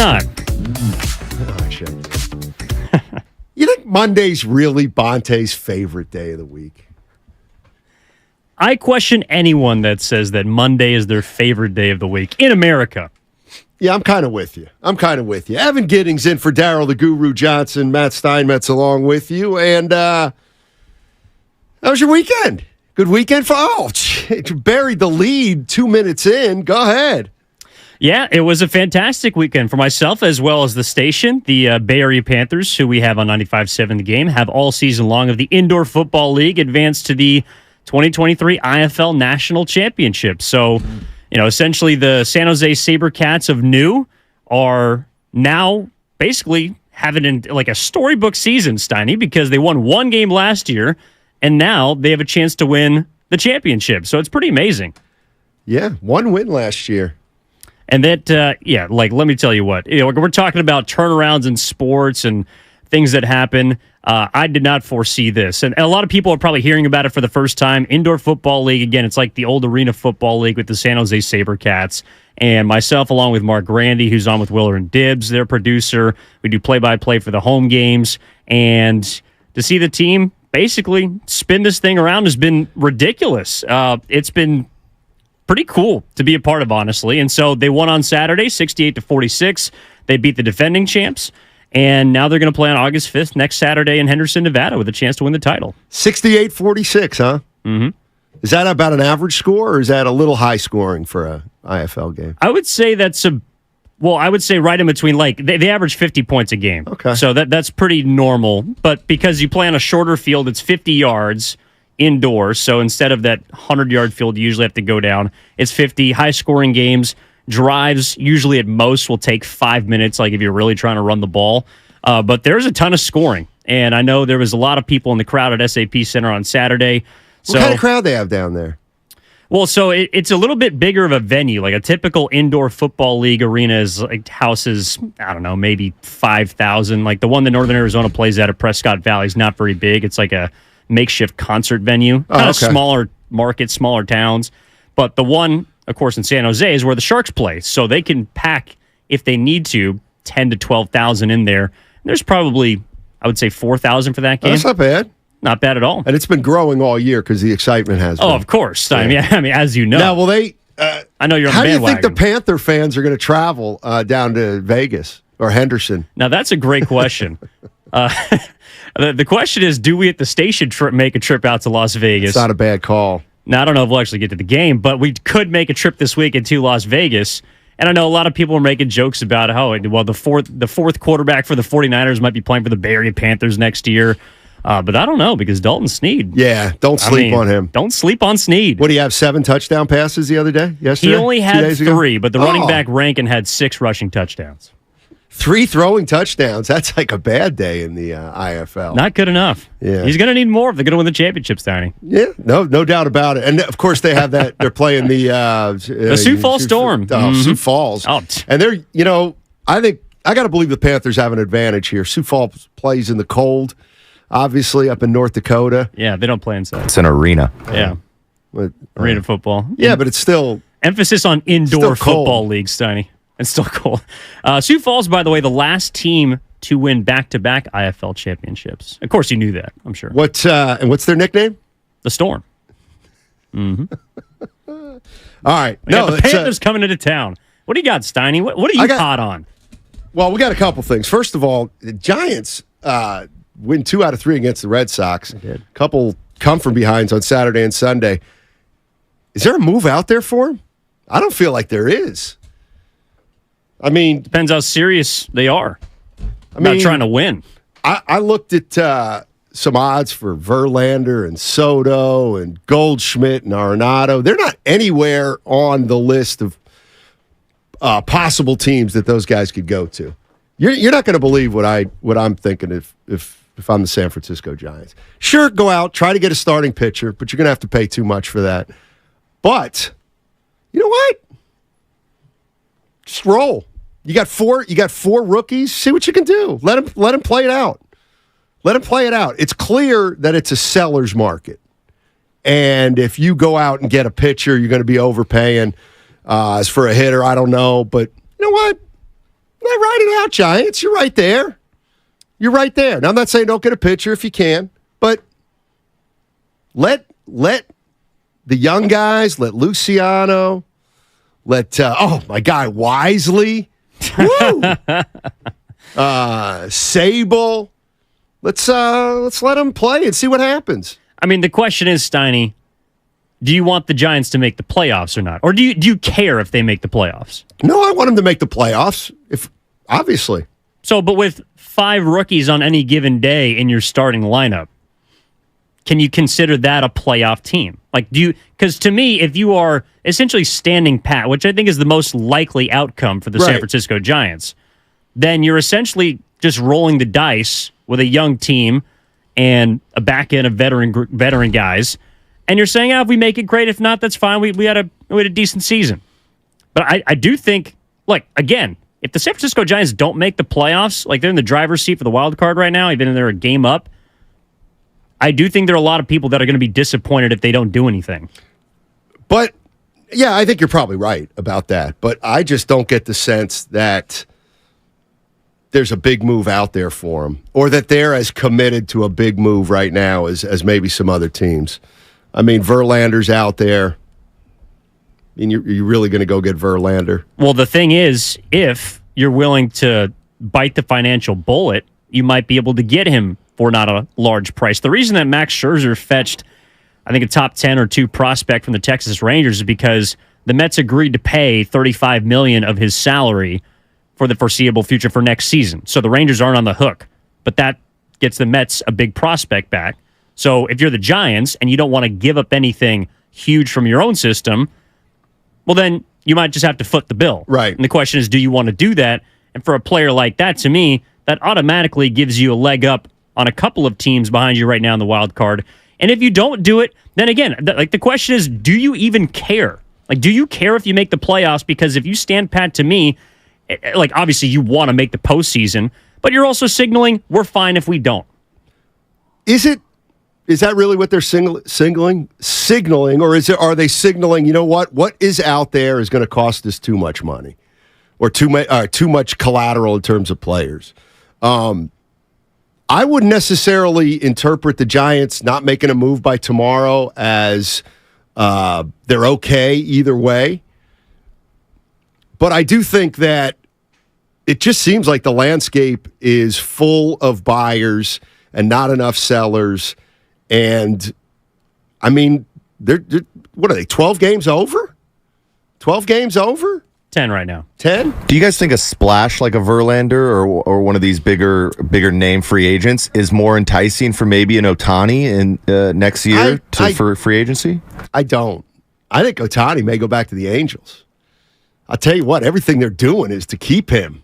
not? You think Monday's really Bonte's favorite day of the week? I question anyone that says that Monday is their favorite day of the week in America. Yeah, I'm kind of with you. Evan Giddings in for Daryl the Guru Johnson. Matt Steinmetz along with you. And how was your weekend? Good weekend for buried the lead 2 minutes in. Go ahead. Yeah, it was a fantastic weekend for myself as well as the station. The Bay Area Panthers, who we have on 95.7 The Game, have all season long of the Indoor Football League advanced to the 2023 IFL National Championship. So, essentially the San Jose SaberCats of new are now basically having like a storybook season, Steiny, because they won one game last year, and now they have a chance to win the championship. So it's pretty amazing. Yeah, one win last year. And that, let me tell you what, we're talking about turnarounds in sports and things that happen. I did not foresee this. And a lot of people are probably hearing about it for the first time. Indoor Football League, again, it's like the old Arena Football League with the San Jose SaberCats. And myself, along with Mark Grandy, who's on with Willer and Dibbs, their producer. We do play-by-play for the home games. And to see the team basically spin this thing around has been ridiculous. It's been pretty cool to be a part of, honestly. And so they won on Saturday, 68-46. They beat the defending champs. And now they're going to play on August 5th next Saturday in Henderson, Nevada, with a chance to win the title. 68-46, huh? Mm-hmm. Is that about an average score, or is that a little high scoring for a IFL game? I would say I would say right in between. Like they average 50 points a game. Okay. So that's pretty normal. But because you play on a shorter field, it's 50 yards indoors. So instead of that 100-yard field, you usually have to go down. It's 50 high-scoring games. Drives usually at most will take 5 minutes, like if you're really trying to run the ball. But there's a ton of scoring. And I know there was a lot of people in the crowd at SAP Center on Saturday. What kind of crowd they have down there? Well, so it's a little bit bigger of a venue. Like a typical indoor football league arena is like houses, I don't know, maybe 5,000. Like the one that Northern Arizona plays at Prescott Valley is not very big. It's like a makeshift concert venue. Kind of smaller markets, smaller towns. But the one, of course, in San Jose is where the Sharks play. So they can pack, if they need to, 10 to 12,000 in there. There's probably, I would say, 4,000 for that game. That's not bad. Not bad at all. And it's been growing all year because the excitement has been. Oh, of course. Yeah. I mean, as you know. Now, will they... I know you're on the bandwagon. How do you think the Panther fans are going to travel down to Vegas or Henderson? Now, that's a great question. The question is, do we at the station make a trip out to Las Vegas? It's not a bad call. Now, I don't know if we'll actually get to the game, but we could make a trip this weekend to Las Vegas. And I know a lot of people are making jokes about the fourth quarterback for the 49ers might be playing for the Bay Area Panthers next year. But I don't know, because Dalton Sneed. Yeah, don't sleep on him. Don't sleep on Sneed. What, do you have 7 touchdown passes the other day? Yesterday? He only had 3, but the running back Rankin had 6 rushing touchdowns. 3 throwing touchdowns. That's like a bad day in the IFL. Not good enough. Yeah. He's going to need more if they're going to win the championship, Steiny. Yeah, no doubt about it. And, of course, they have that. They're playing the Sioux Falls Storm. Sioux Falls. Oh. And they're, I think, I got to believe the Panthers have an advantage here. Sioux Falls plays in the cold, obviously, up in North Dakota. Yeah, they don't play inside. It's an arena. Yeah. Arena football. Yeah, but it's still... Emphasis on indoor football league, Steiny. It's still cold. Sioux Falls, by the way, the last team to win back-to-back IFL championships. Of course, you knew that, I'm sure. And what's their nickname? The Storm. Mm-hmm. All right. The Panthers coming into town. What do you got, Steiny? What are you hot on? Well, we got a couple things. First of all, the Giants win 2 out of 3 against the Red Sox. A couple come from behinds on Saturday and Sunday. Is there a move out there for them? I don't feel like there is. I mean, depends how serious they are. Not trying to win. I looked at some odds for Verlander and Soto and Goldschmidt and Arenado. They're not anywhere on the list of possible teams that those guys could go to. You're not going to believe what I'm thinking if I'm the San Francisco Giants. Sure, go out, try to get a starting pitcher, but you're going to have to pay too much for that. But you know what? Just roll. You got 4 rookies. See what you can do. Let them play it out. Let them play it out. It's clear that it's a seller's market. And if you go out and get a pitcher, you're going to be overpaying. As for a hitter, I don't know. But you know what? Ride it out, Giants. You're right there. You're right there. Now, I'm not saying don't get a pitcher if you can, but let the young guys, let Luciano, let my guy Wisely, Sable. Let's let them play and see what happens. I mean, the question is, Steiny, do you want the Giants to make the playoffs or not? Or do you care if they make the playoffs? No, I want them to make the playoffs, obviously. So, but with 5 rookies on any given day in your starting lineup, can you consider that a playoff team? Like, because to me, if you are essentially standing pat, which I think is the most likely outcome for the San Francisco Giants, then you're essentially just rolling the dice with a young team and a back end of veteran guys, and you're saying, if we make it, great. If not, that's fine. We had a decent season. But I do think, like, again, if the San Francisco Giants don't make the playoffs, like they're in the driver's seat for the wild card right now, even if they're a game up, I do think there are a lot of people that are going to be disappointed if they don't do anything. But, yeah, I think you're probably right about that. But I just don't get the sense that there's a big move out there for them, or that they're as committed to a big move right now as maybe some other teams. I mean, Verlander's out there. I mean, you're really going to go get Verlander? Well, the thing is, if you're willing to bite the financial bullet, you might be able to get him for not a large price. The reason that Max Scherzer fetched, I think, a top 10 or 2 prospect from the Texas Rangers is because the Mets agreed to pay $35 million of his salary for the foreseeable future for next season. So the Rangers aren't on the hook, but that gets the Mets a big prospect back. So if you're the Giants and you don't want to give up anything huge from your own system, well, then you might just have to foot the bill. Right. And the question is, do you want to do that? And for a player like that, to me, that automatically gives you a leg up on a couple of teams behind you right now in the wild card. And if you don't do it, then again, the question is, do you even care? Like, do you care if you make the playoffs? Because if you stand pat, to me, like, obviously you want to make the postseason, but you're also signaling we're fine if we don't. Is that really what they're signaling, or are they signaling, you know what is out there is going to cost us too much money, or too much collateral in terms of players? I wouldn't necessarily interpret the Giants not making a move by tomorrow as they're okay either way. But I do think that it just seems like the landscape is full of buyers and not enough sellers. And, I mean, they're what are they, 12 games over? 12 games over? 10 right now. 10? Do you guys think a splash like a Verlander or one of these bigger name free agents is more enticing for maybe an Ohtani in next year for free agency? I don't. I think Ohtani may go back to the Angels. I'll tell you what, everything they're doing is to keep him,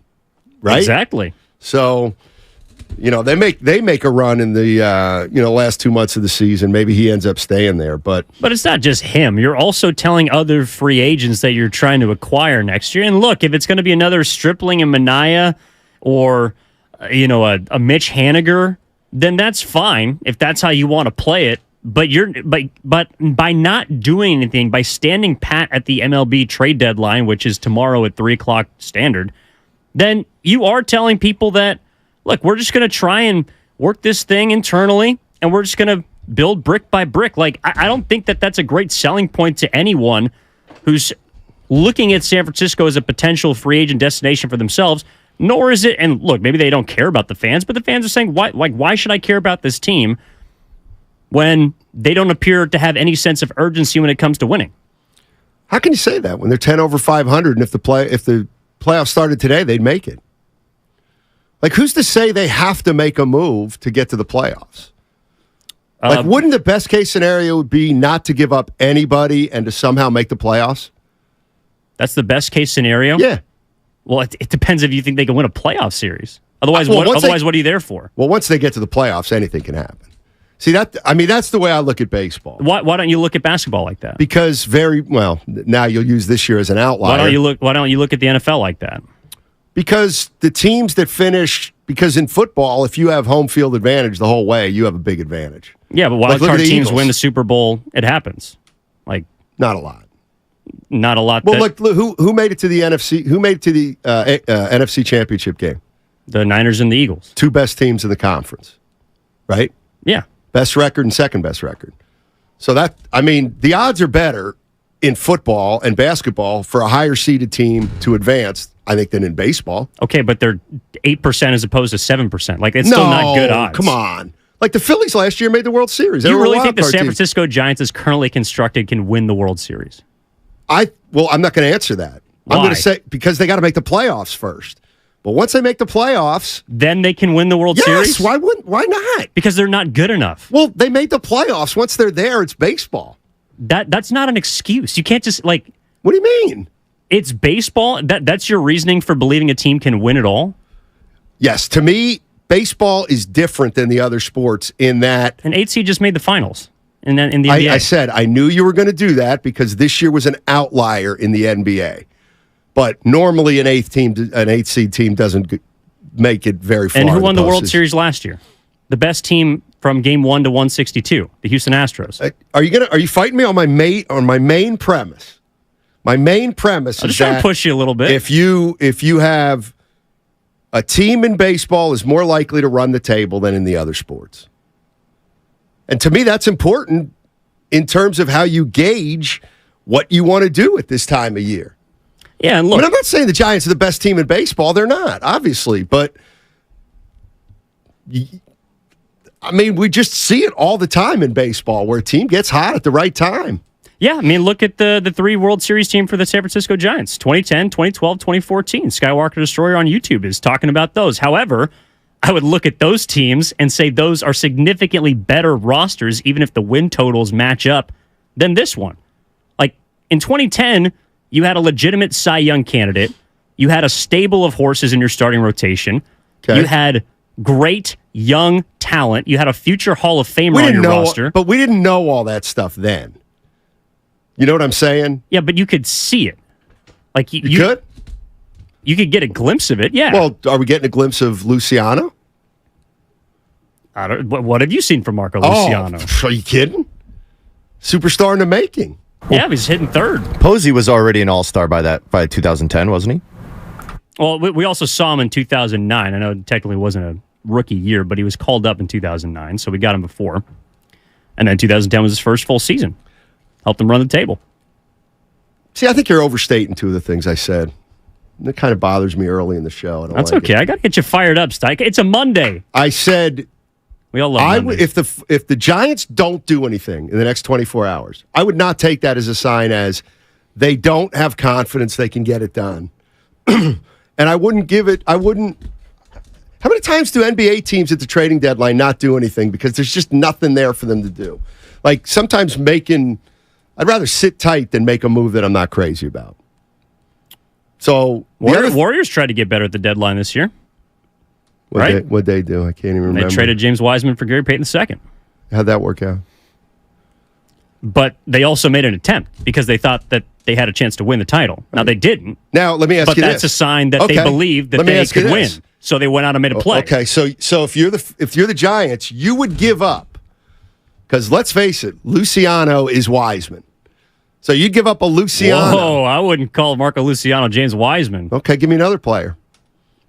right? Exactly. So, you know, they make a run in the last 2 months of the season. Maybe he ends up staying there, but it's not just him. You're also telling other free agents that you're trying to acquire next year. And look, if it's going to be another Stripling and Manaea, or a Mitch Haniger, then that's fine if that's how you want to play it. But by not doing anything, by standing pat at the MLB trade deadline, which is tomorrow at 3:00 Standard, then you are telling people that, look, we're just going to try and work this thing internally, and we're just going to build brick by brick. Like, I don't think that that's a great selling point to anyone who's looking at San Francisco as a potential free agent destination for themselves, nor is it, and look, maybe they don't care about the fans, but the fans are saying, why should I care about this team when they don't appear to have any sense of urgency when it comes to winning? How can you say that when they're 10 over 500, and if the playoffs started today, they'd make it? Like, who's to say they have to make a move to get to the playoffs? Like, wouldn't the best case scenario be not to give up anybody and to somehow make the playoffs? That's the best case scenario? Yeah. Well, it depends if you think they can win a playoff series. Otherwise, what are you there for? Well, once they get to the playoffs, anything can happen. See, that's the way I look at baseball. Why don't you look at basketball like that? Because now you'll use this year as an outlier. Why don't you look at the NFL like that? Because the teams that finish, because in football, if you have home field advantage the whole way, you have a big advantage. Yeah, but wild card teams win the Super Bowl. It happens. Like, not a lot. not a lot. Well, look, who made it to the NFC? Who made it to the NFC Championship game? The Niners and the Eagles. 2 best teams in the conference, right? Yeah. Best record and second best record. So the odds are better in football and basketball for a higher seeded team to advance, I think, than in baseball. Okay, but they're 8% as opposed to 7%. Like, it's still not good odds. Come on. Like, the Phillies last year made the World Series. Do you really think the San Francisco Giants, as currently constructed, can win the World Series? I'm not going to answer that. Why? I'm going to say because they got to make the playoffs first. But once they make the playoffs, then they can win the World Series? Why not? Because they're not good enough. Well, they made the playoffs. Once they're there, it's baseball. That's not an excuse. You can't just, like... What do you mean? It's baseball? That's your reasoning for believing a team can win it all? Yes. To me, baseball is different than the other sports in that... An 8 seed just made the finals in the NBA. I said, I knew you were going to do that because this year was an outlier in the NBA. But normally an 8 seed team doesn't make it very far. And who won the World Series last year? The best team from game 1 to 162, the Houston Astros. Are you fighting me on my main premise? My main premise I'm is just trying to push you a little bit. If you have a team in baseball is more likely to run the table than in the other sports. And to me, that's important in terms of how you gauge what you want to do at this time of year. Yeah, and look, I'm not saying the Giants are the best team in baseball. They're not, obviously. But, we just see it all the time in baseball where a team gets hot at the right time. Yeah, look at the 3 World Series team for the San Francisco Giants, 2010, 2012, 2014. Skywalker Destroyer on YouTube is talking about those. However, I would look at those teams and say those are significantly better rosters, even if the win totals match up, than this one. Like, in 2010, you had a legitimate Cy Young candidate. You had a stable of horses in your starting rotation. Okay. You had great young talent. You had a future Hall of Famer on your roster. But we didn't know all that stuff then. You know what I'm saying? Yeah, but you could see it. Like you could? You could get a glimpse of it, yeah. Well, are we getting a glimpse of Luciano? What have you seen from Marco Luciano? Are you kidding? Superstar in the making. Yeah, he's hitting third. Posey was already an all-star by 2010, wasn't he? Well, we also saw him in 2009. I know it technically wasn't a rookie year, but he was called up in 2009, so we got him before. And then 2010 was his first full season. Helped him run the table. See, I think you're overstating 2 of the things I said. It kind of bothers me early in the show. That's okay. I got to get you fired up, Stike. It's a Monday. I said... We all love Mondays. If the Giants don't do anything in the next 24 hours, I would not take that as a sign as they don't have confidence they can get it done. And I wouldn't... How many times do NBA teams at the trading deadline not do anything because there's just nothing there for them to do? Like, sometimes I'd rather sit tight than make a move that I'm not crazy about. So... Warriors tried to get better at the deadline this year. What'd they do? I can't even remember. They traded James Wiseman for Gary Payton II. How'd that work out? But they also made an attempt because they thought that they had a chance to win the title. Now, they didn't. Now, let me ask you this. But that's a sign that they believed that they could win. So they went out and made a play. Okay, so if you're the Giants, you would give up. Because let's face it, Luciano is Wiseman. So you'd give up a Luciano. Whoa, I wouldn't call Marco Luciano James Wiseman. Okay, give me another player.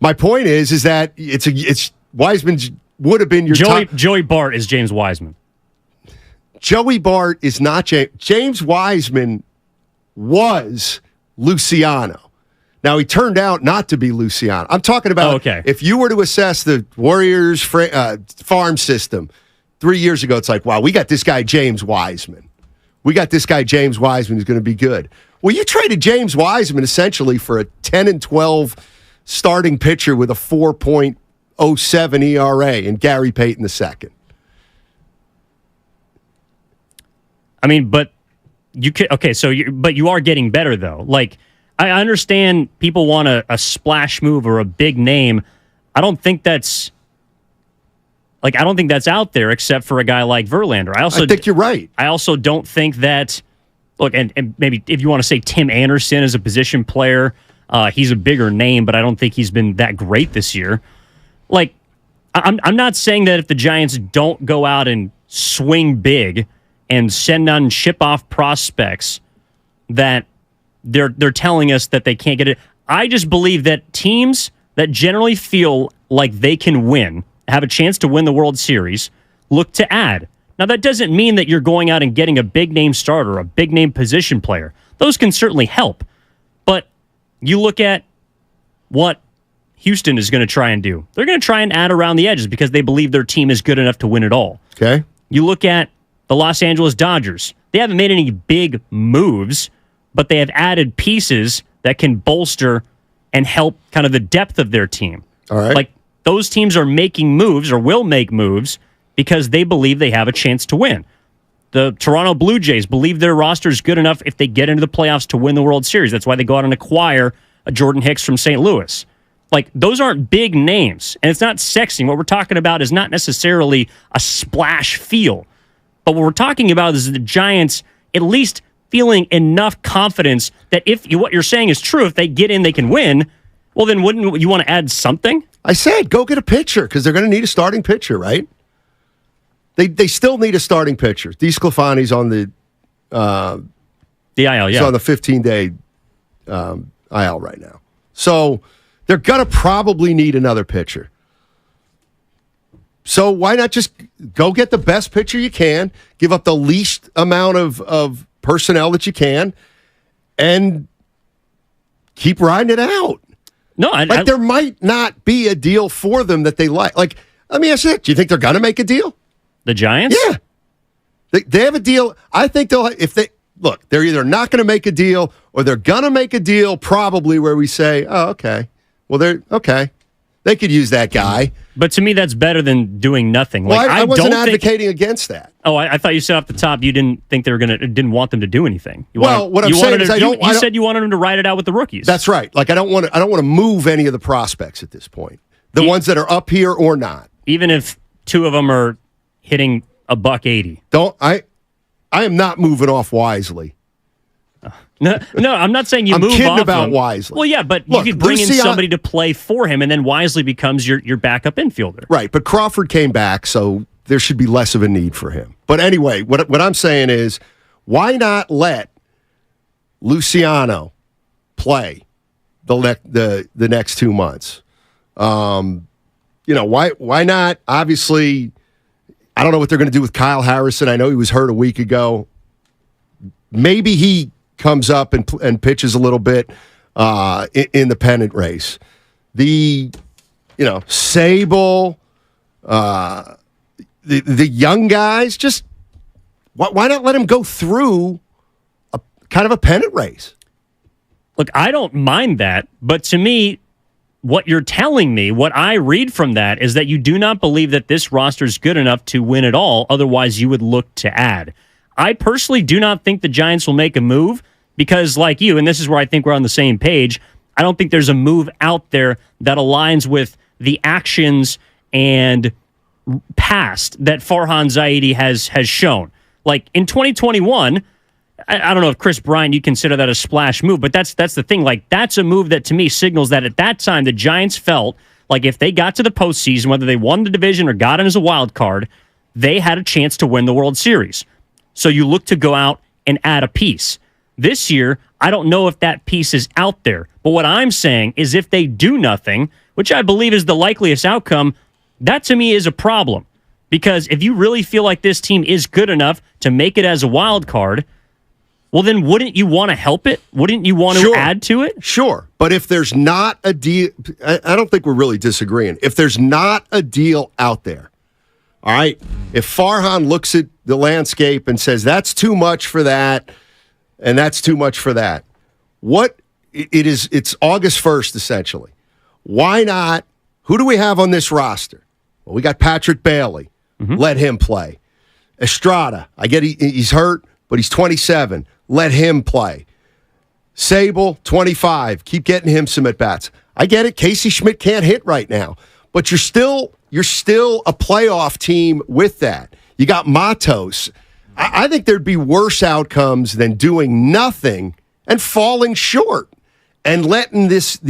My point is that it's Wiseman would have been your Joey Bart is James Wiseman. Joey Bart is not James Wiseman was Luciano. Now, he turned out not to be Luciano. I'm talking about if you were to assess the Warriors farm system 3 years ago, it's like, wow, we got this guy James Wiseman. We got this guy James Wiseman who's going to be good. Well, you traded James Wiseman essentially for a 10-12 starting pitcher with a 4.07 ERA and Gary Payton II. But you could but you are getting better though. Like, I understand people want a splash move or a big name. I don't think that's out there except for a guy like Verlander. I think you're right. I also don't think that. Look, and maybe if you want to say Tim Anderson as a position player. He's a bigger name, but I don't think he's been that great this year. Like, I'm not saying that if the Giants don't go out and swing big and send on ship-off prospects, that they're telling us that they can't get it. I just believe that teams that generally feel like they can win, have a chance to win the World Series, look to add. Now, that doesn't mean that you're going out and getting a big-name starter, a big-name position player. Those can certainly help. But you look at what Houston is going to try and do. They're going to try and add around the edges because they believe their team is good enough to win it all. Okay. You look at the Los Angeles Dodgers. They haven't made any big moves, but they have added pieces that can bolster and help kind of the depth of their team. All right. Like, those teams are making moves or will make moves because they believe they have a chance to win. The Toronto Blue Jays believe their roster is good enough if they get into the playoffs to win the World Series. That's why they go out and acquire a Jordan Hicks from St. Louis. Like, those aren't big names, and it's not sexy. What we're talking about is not necessarily a splash feel. But what we're talking about is the Giants at least feeling enough confidence that if what you're saying is true, if they get in, they can win, well, then wouldn't you want to add something? I said, go get a pitcher, because they're going to need a starting pitcher, right? They still need a starting pitcher. DeSclafani's on the IL, yeah. He's on the 15-day IL right now. So they're going to probably need another pitcher. So why not just go get the best pitcher you can, give up the least amount of personnel that you can, and keep riding it out? No, there might not be a deal for them that they like. Like, let me ask you, do you think they're going to make a deal? The Giants? Yeah. They have a deal. I think they're either not going to make a deal or they're going to make a deal probably where we say, oh, okay. Well, they're okay. They could use that guy. But to me, that's better than doing nothing. Well, I wasn't advocating against that. Oh, I thought you said off the top you didn't think they were didn't want them to do anything. What I'm saying is you said you wanted them to ride it out with the rookies. That's right. Like, I don't want to move any of the prospects at this point. The ones that are up here or not. Even if two of them are hitting $180. I am not moving off Wisely. No, I'm not saying you I'm move kidding off about him. Wisely. Well, yeah, but Look, you could bring in somebody to play for him, and then Wisely becomes your backup infielder. Right, but Crawford came back, so there should be less of a need for him. But anyway, what I'm saying is, why not let Luciano play the next 2 months? Why not? Obviously, I don't know what they're going to do with Kyle Harrison. I know he was hurt a week ago. Maybe he comes up and pitches a little bit in the pennant race. Sable, the young guys, just why not let him go through a kind of a pennant race? Look, I don't mind that, but to me, what you're telling me, what I read from that is that you do not believe that this roster is good enough to win it all. Otherwise, you would look to add. I personally do not think the Giants will make a move because, like you, and this is where I think we're on the same page, I don't think there's a move out there that aligns with the actions and past that Farhan Zaidi has shown. Like in 2021, I don't know if Chris Bryant, you consider that a splash move, but that's the thing. Like, that's a move that to me signals that at that time the Giants felt like if they got to the postseason, whether they won the division or got in as a wild card, they had a chance to win the World Series. So you look to go out and add a piece. This year, I don't know if that piece is out there. But what I'm saying is if they do nothing, which I believe is the likeliest outcome, that to me is a problem. Because if you really feel like this team is good enough to make it as a wild card, well, then wouldn't you want to help it? Wouldn't you want to add to it? Sure. But if there's not a deal, I don't think we're really disagreeing. If there's not a deal out there, all right, if Farhan looks at the landscape and says, that's too much for that, and that's too much for that, it's August 1st, essentially. Why not? Who do we have on this roster? Well, we got Patrick Bailey. Mm-hmm. Let him play. Estrada, I get he's hurt, but he's 27. Let him play. Sable, 25. Keep getting him some at-bats. I get it. Casey Schmidt can't hit right now, but you're still a playoff team with that. You got Matos. I think there'd be worse outcomes than doing nothing and falling short and letting this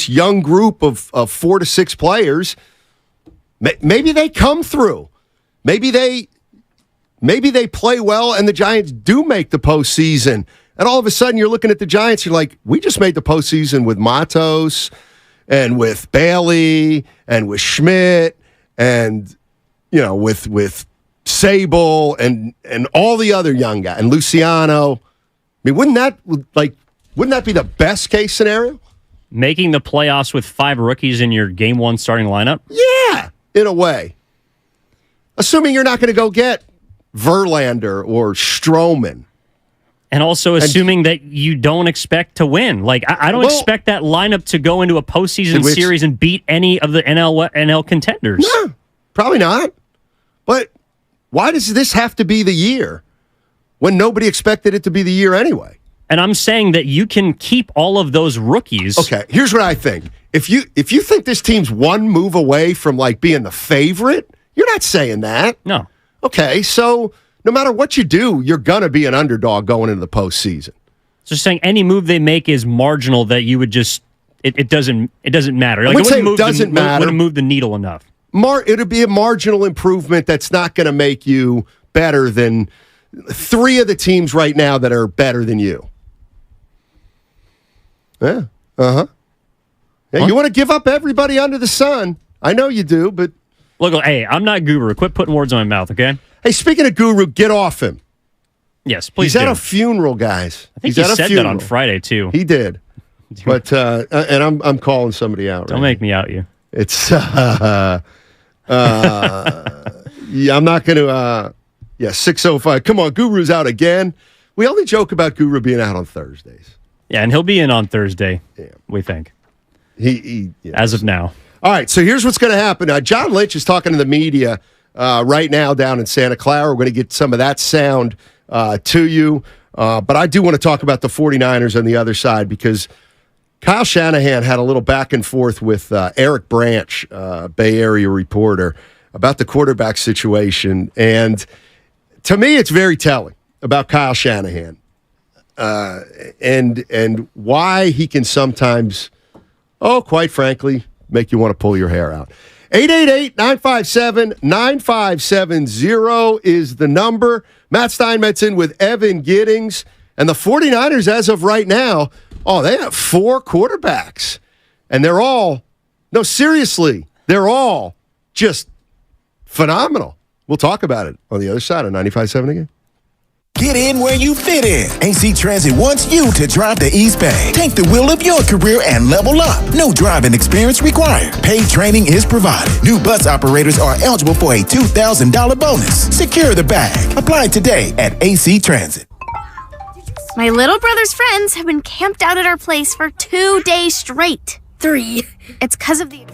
young group of 4 to 6 players, maybe they come through. Maybe they play well and the Giants do make the postseason And all of a sudden, you're looking at the Giants, you're like, we just made the postseason with Matos and with Bailey and with Schmidt and, with Sable and all the other young guys and Luciano. I mean, wouldn't that be the best case scenario? Making the playoffs with 5 rookies in your game 1 starting lineup? Yeah, in a way. Assuming you're not going to go get Verlander or Stroman. And also assuming that you don't expect to win. Like, I don't expect that lineup to go into a postseason series and beat any of the NL contenders. No, probably not. But why does this have to be the year when nobody expected it to be the year anyway? And I'm saying that you can keep all of those rookies. Okay, here's what I think. If you think this team's one move away from like being the favorite, you're not saying that. No. Okay, so no matter what you do, you're going to be an underdog going into the postseason. Just saying any move they make is marginal that you would just it doesn't matter. Like, I wouldn't say it doesn't matter. It wouldn't move the needle enough. It'll be a marginal improvement that's not going to make you better than 3 of the teams right now that are better than you. Yeah. Uh-huh. Yeah, you want to give up everybody under the sun. I know you do, but... Look, hey, I'm not Guru. Quit putting words in my mouth, okay? Hey, speaking of Guru, get off him. Yes, please He's at a funeral, guys. I think he said that on Friday, too. He did. But, and I'm calling somebody out. Don't make me out you. It's, yeah, I'm not going to, 6:05. Come on, Guru's out again. We only joke about Guru being out on Thursdays. Yeah, and he'll be in on Thursday, we think. As of now. All right, so here's what's going to happen. John Lynch is talking to the media right now down in Santa Clara. We're going to get some of that sound to you. But I do want to talk about the 49ers on the other side because Kyle Shanahan had a little back and forth with Eric Branch, Bay Area reporter, about the quarterback situation. And to me, it's very telling about Kyle Shanahan. And why he can sometimes, quite frankly, make you want to pull your hair out. 888-957-9570 is the number. Matt Steinmetz in with Evan Giddings. And the 49ers, as of right now, they have 4 quarterbacks. And they're all, no, seriously, they're all just phenomenal. We'll talk about it on the other side of 95.7 again. Get in where you fit in. AC Transit wants you to drive to East Bay. Take the wheel of your career and level up. No driving experience required. Paid training is provided. New bus operators are eligible for a $2,000 bonus. Secure the bag. Apply today at AC Transit. My little brother's friends have been camped out at our place for 2 days straight. 3. It's because of the...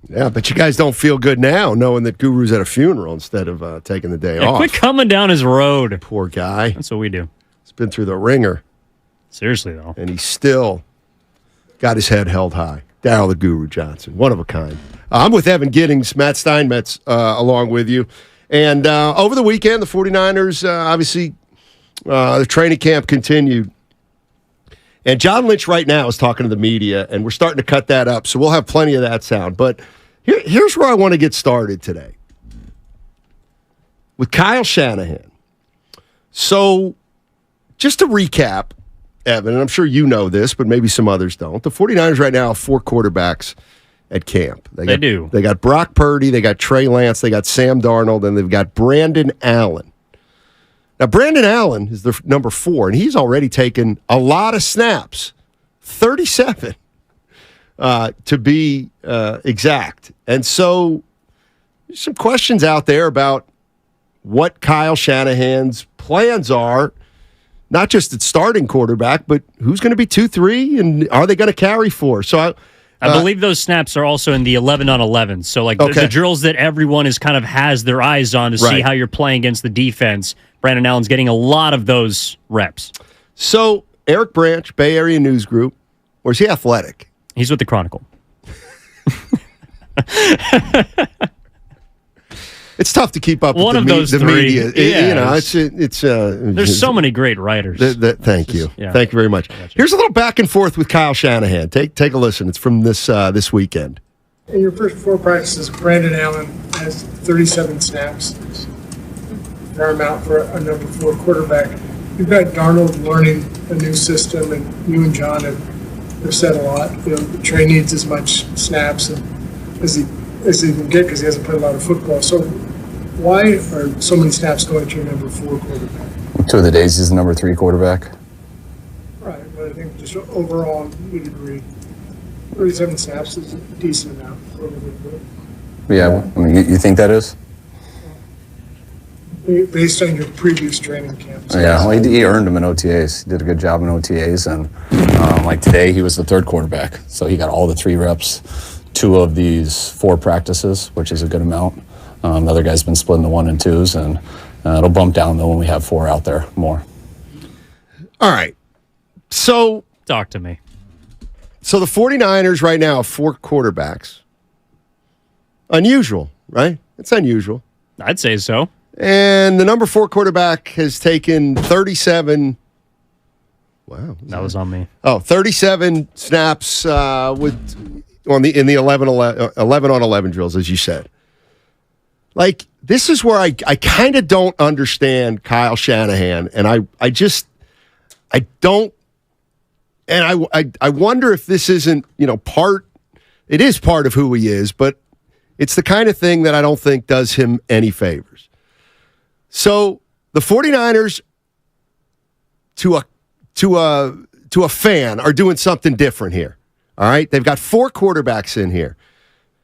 Yeah, but you guys don't feel good now knowing that Guru's at a funeral instead of taking the day off. Quit coming down his road. Poor guy. That's what we do. He's been through the ringer. Seriously, though. And he's still got his head held high. Darryl the Guru Johnson, one of a kind. I'm with Evan Giddings, Matt Steinmetz along with you. And over the weekend, the 49ers, obviously, the training camp continued. And John Lynch right now is talking to the media, and we're starting to cut that up, so we'll have plenty of that sound. But here's where I want to get started today. With Kyle Shanahan. So, just to recap, Evan, and I'm sure you know this, but maybe some others don't. The 49ers right now have 4 quarterbacks at camp. They do. They got Brock Purdy, they got Trey Lance, they got Sam Darnold, and they've got Brandon Allen. Now, Brandon Allen is the number 4, and he's already taken a lot of snaps, 37 to be exact. And so there's some questions out there about what Kyle Shanahan's plans are, not just at starting quarterback, but who's going to be 2-3, and are they going to carry 4? So I believe those snaps are also in the 11 on 11. So like the drills that everyone is kind of has their eyes on to see how you're playing against the defense. Brandon Allen's getting a lot of those reps. So Eric Branch, Bay Area News Group, or is he Athletic? He's with the Chronicle. It's tough to keep up One with of those the three. media. There's so many great writers. Thank you. Thank you very much. Here's a little back and forth with Kyle Shanahan. Take a listen. It's from this weekend. In your first 4 practices, Brandon Allen has 37 snaps. Fair amount for a number 4 quarterback. You've got Darnold learning a new system, and you and John have said a lot. Trey needs as much snaps as he can get because he hasn't played a lot of football. So why are so many snaps going to your number 4 quarterback? 2 of the days he's the number 3 quarterback. Right, but I think just overall, you'd agree 37 snaps is a decent amount for a little bit. Yeah, I mean, you think that is? Based on your previous training camps. Yeah, well, he earned them in OTAs. He did a good job in OTAs, and like today, he was the 3rd quarterback, so he got all the 3 reps. 2 of these 4 practices, which is a good amount. The other guy's been splitting the 1 and 2s, and it'll bump down though when we have 4 out there more. All right. So talk to me. So the 49ers right now have 4 quarterbacks. Unusual, right? It's unusual. I'd say so. And the number 4 quarterback has taken 37. Wow. That was on me. 37 snaps in the 11 on 11 drills, as you said. Like, this is where I kind of don't understand Kyle Shanahan, and I don't, and I wonder if this isn't, it is part of who he is, but it's the kind of thing that I don't think does him any favors. So the 49ers, to a fan, are doing something different here. All right? They've got 4 quarterbacks in here.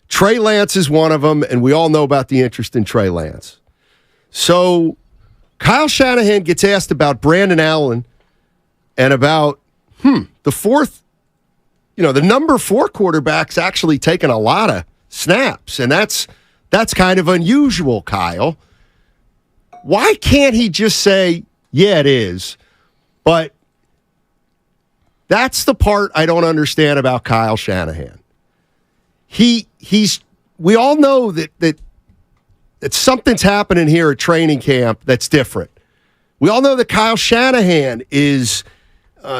Trey Lance is one of them, and we all know about the interest in Trey Lance. So Kyle Shanahan gets asked about Brandon Allen and about, the 4th, the number 4 quarterback's actually taking a lot of snaps, and that's kind of unusual, Kyle. Why can't he just say, yeah, it is, but that's the part I don't understand about Kyle Shanahan. We all know that something's happening here at training camp that's different. We all know that Kyle Shanahan is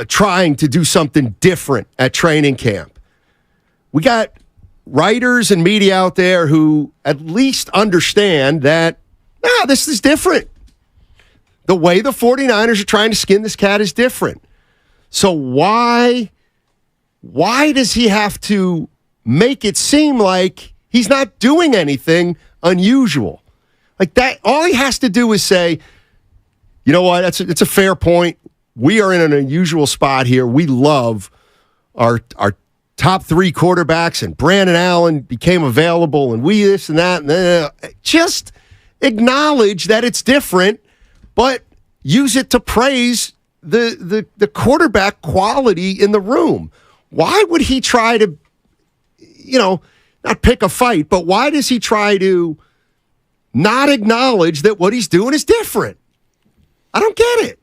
trying to do something different at training camp. We got writers and media out there who at least understand that, this is different. The way the 49ers are trying to skin this cat is different. So why does he have to make it seem like he's not doing anything unusual? Like that, all he has to do is say, you know what, it's a fair point. We are in an unusual spot here. We love our top 3 quarterbacks, and Brandon Allen became available, and we this and that. And just acknowledge that it's different, but use it to praise the quarterback quality in the room. Why would he try to, not pick a fight, but why does he try to not acknowledge that what he's doing is different? I don't get it.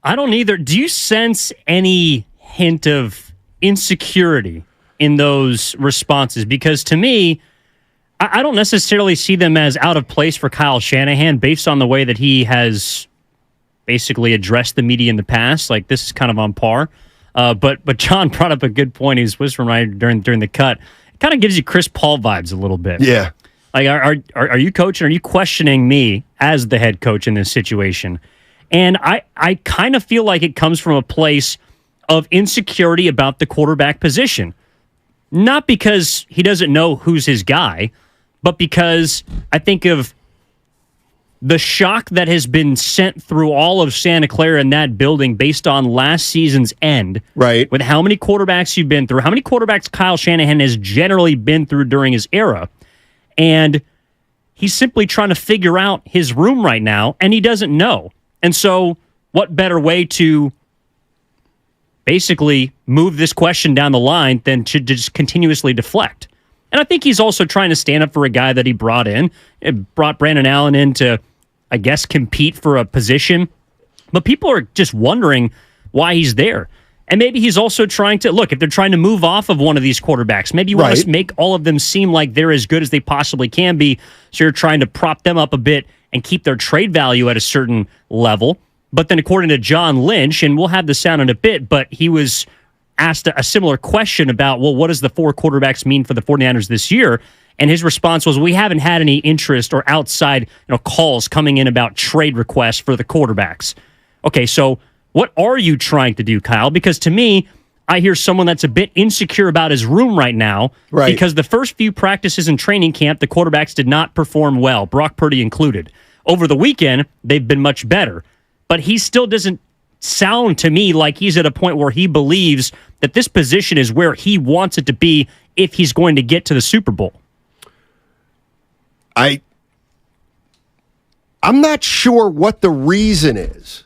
I don't either. Do you sense any hint of insecurity in those responses? Because to me, I don't necessarily see them as out of place for Kyle Shanahan based on the way that he has basically addressed the media in the past. Like, this is kind of on par. But John brought up a good point. He was whispering right during the cut. It kind of gives you Chris Paul vibes a little bit. Yeah. Like, are you coaching? Are you questioning me as the head coach in this situation? And I kind of feel like it comes from a place of insecurity about the quarterback position. Not because he doesn't know who's his guy, but because I think of the shock that has been sent through all of Santa Clara in that building based on last season's end. Right. With how many quarterbacks you've been through, how many quarterbacks Kyle Shanahan has generally been through during his era. And he's simply trying to figure out his room right now, and he doesn't know. And so what better way to basically move this question down the line than to just continuously deflect? And I think he's also trying to stand up for a guy that he brought in. It brought Brandon Allen in to, I guess, compete for a position. But people are just wondering why he's there. And maybe he's also trying to, look, if they're trying to move off of one of these quarterbacks, maybe you want to make all of them seem like they're as good as they possibly can be. So you're trying to prop them up a bit and keep their trade value at a certain level. But then according to John Lynch, and we'll have the sound in a bit, but he was asked a similar question about, well, what does the 4 quarterbacks mean for the 49ers this year? And his response was, we haven't had any interest or outside calls coming in about trade requests for the quarterbacks. Okay, so what are you trying to do, Kyle? Because to me, I hear someone that's a bit insecure about his room right now because the first few practices in training camp, the quarterbacks did not perform well, Brock Purdy included. Over the weekend, they've been much better. But he still doesn't sound to me like he's at a point where he believes that this position is where he wants it to be if he's going to get to the Super Bowl. I'm not sure what the reason is,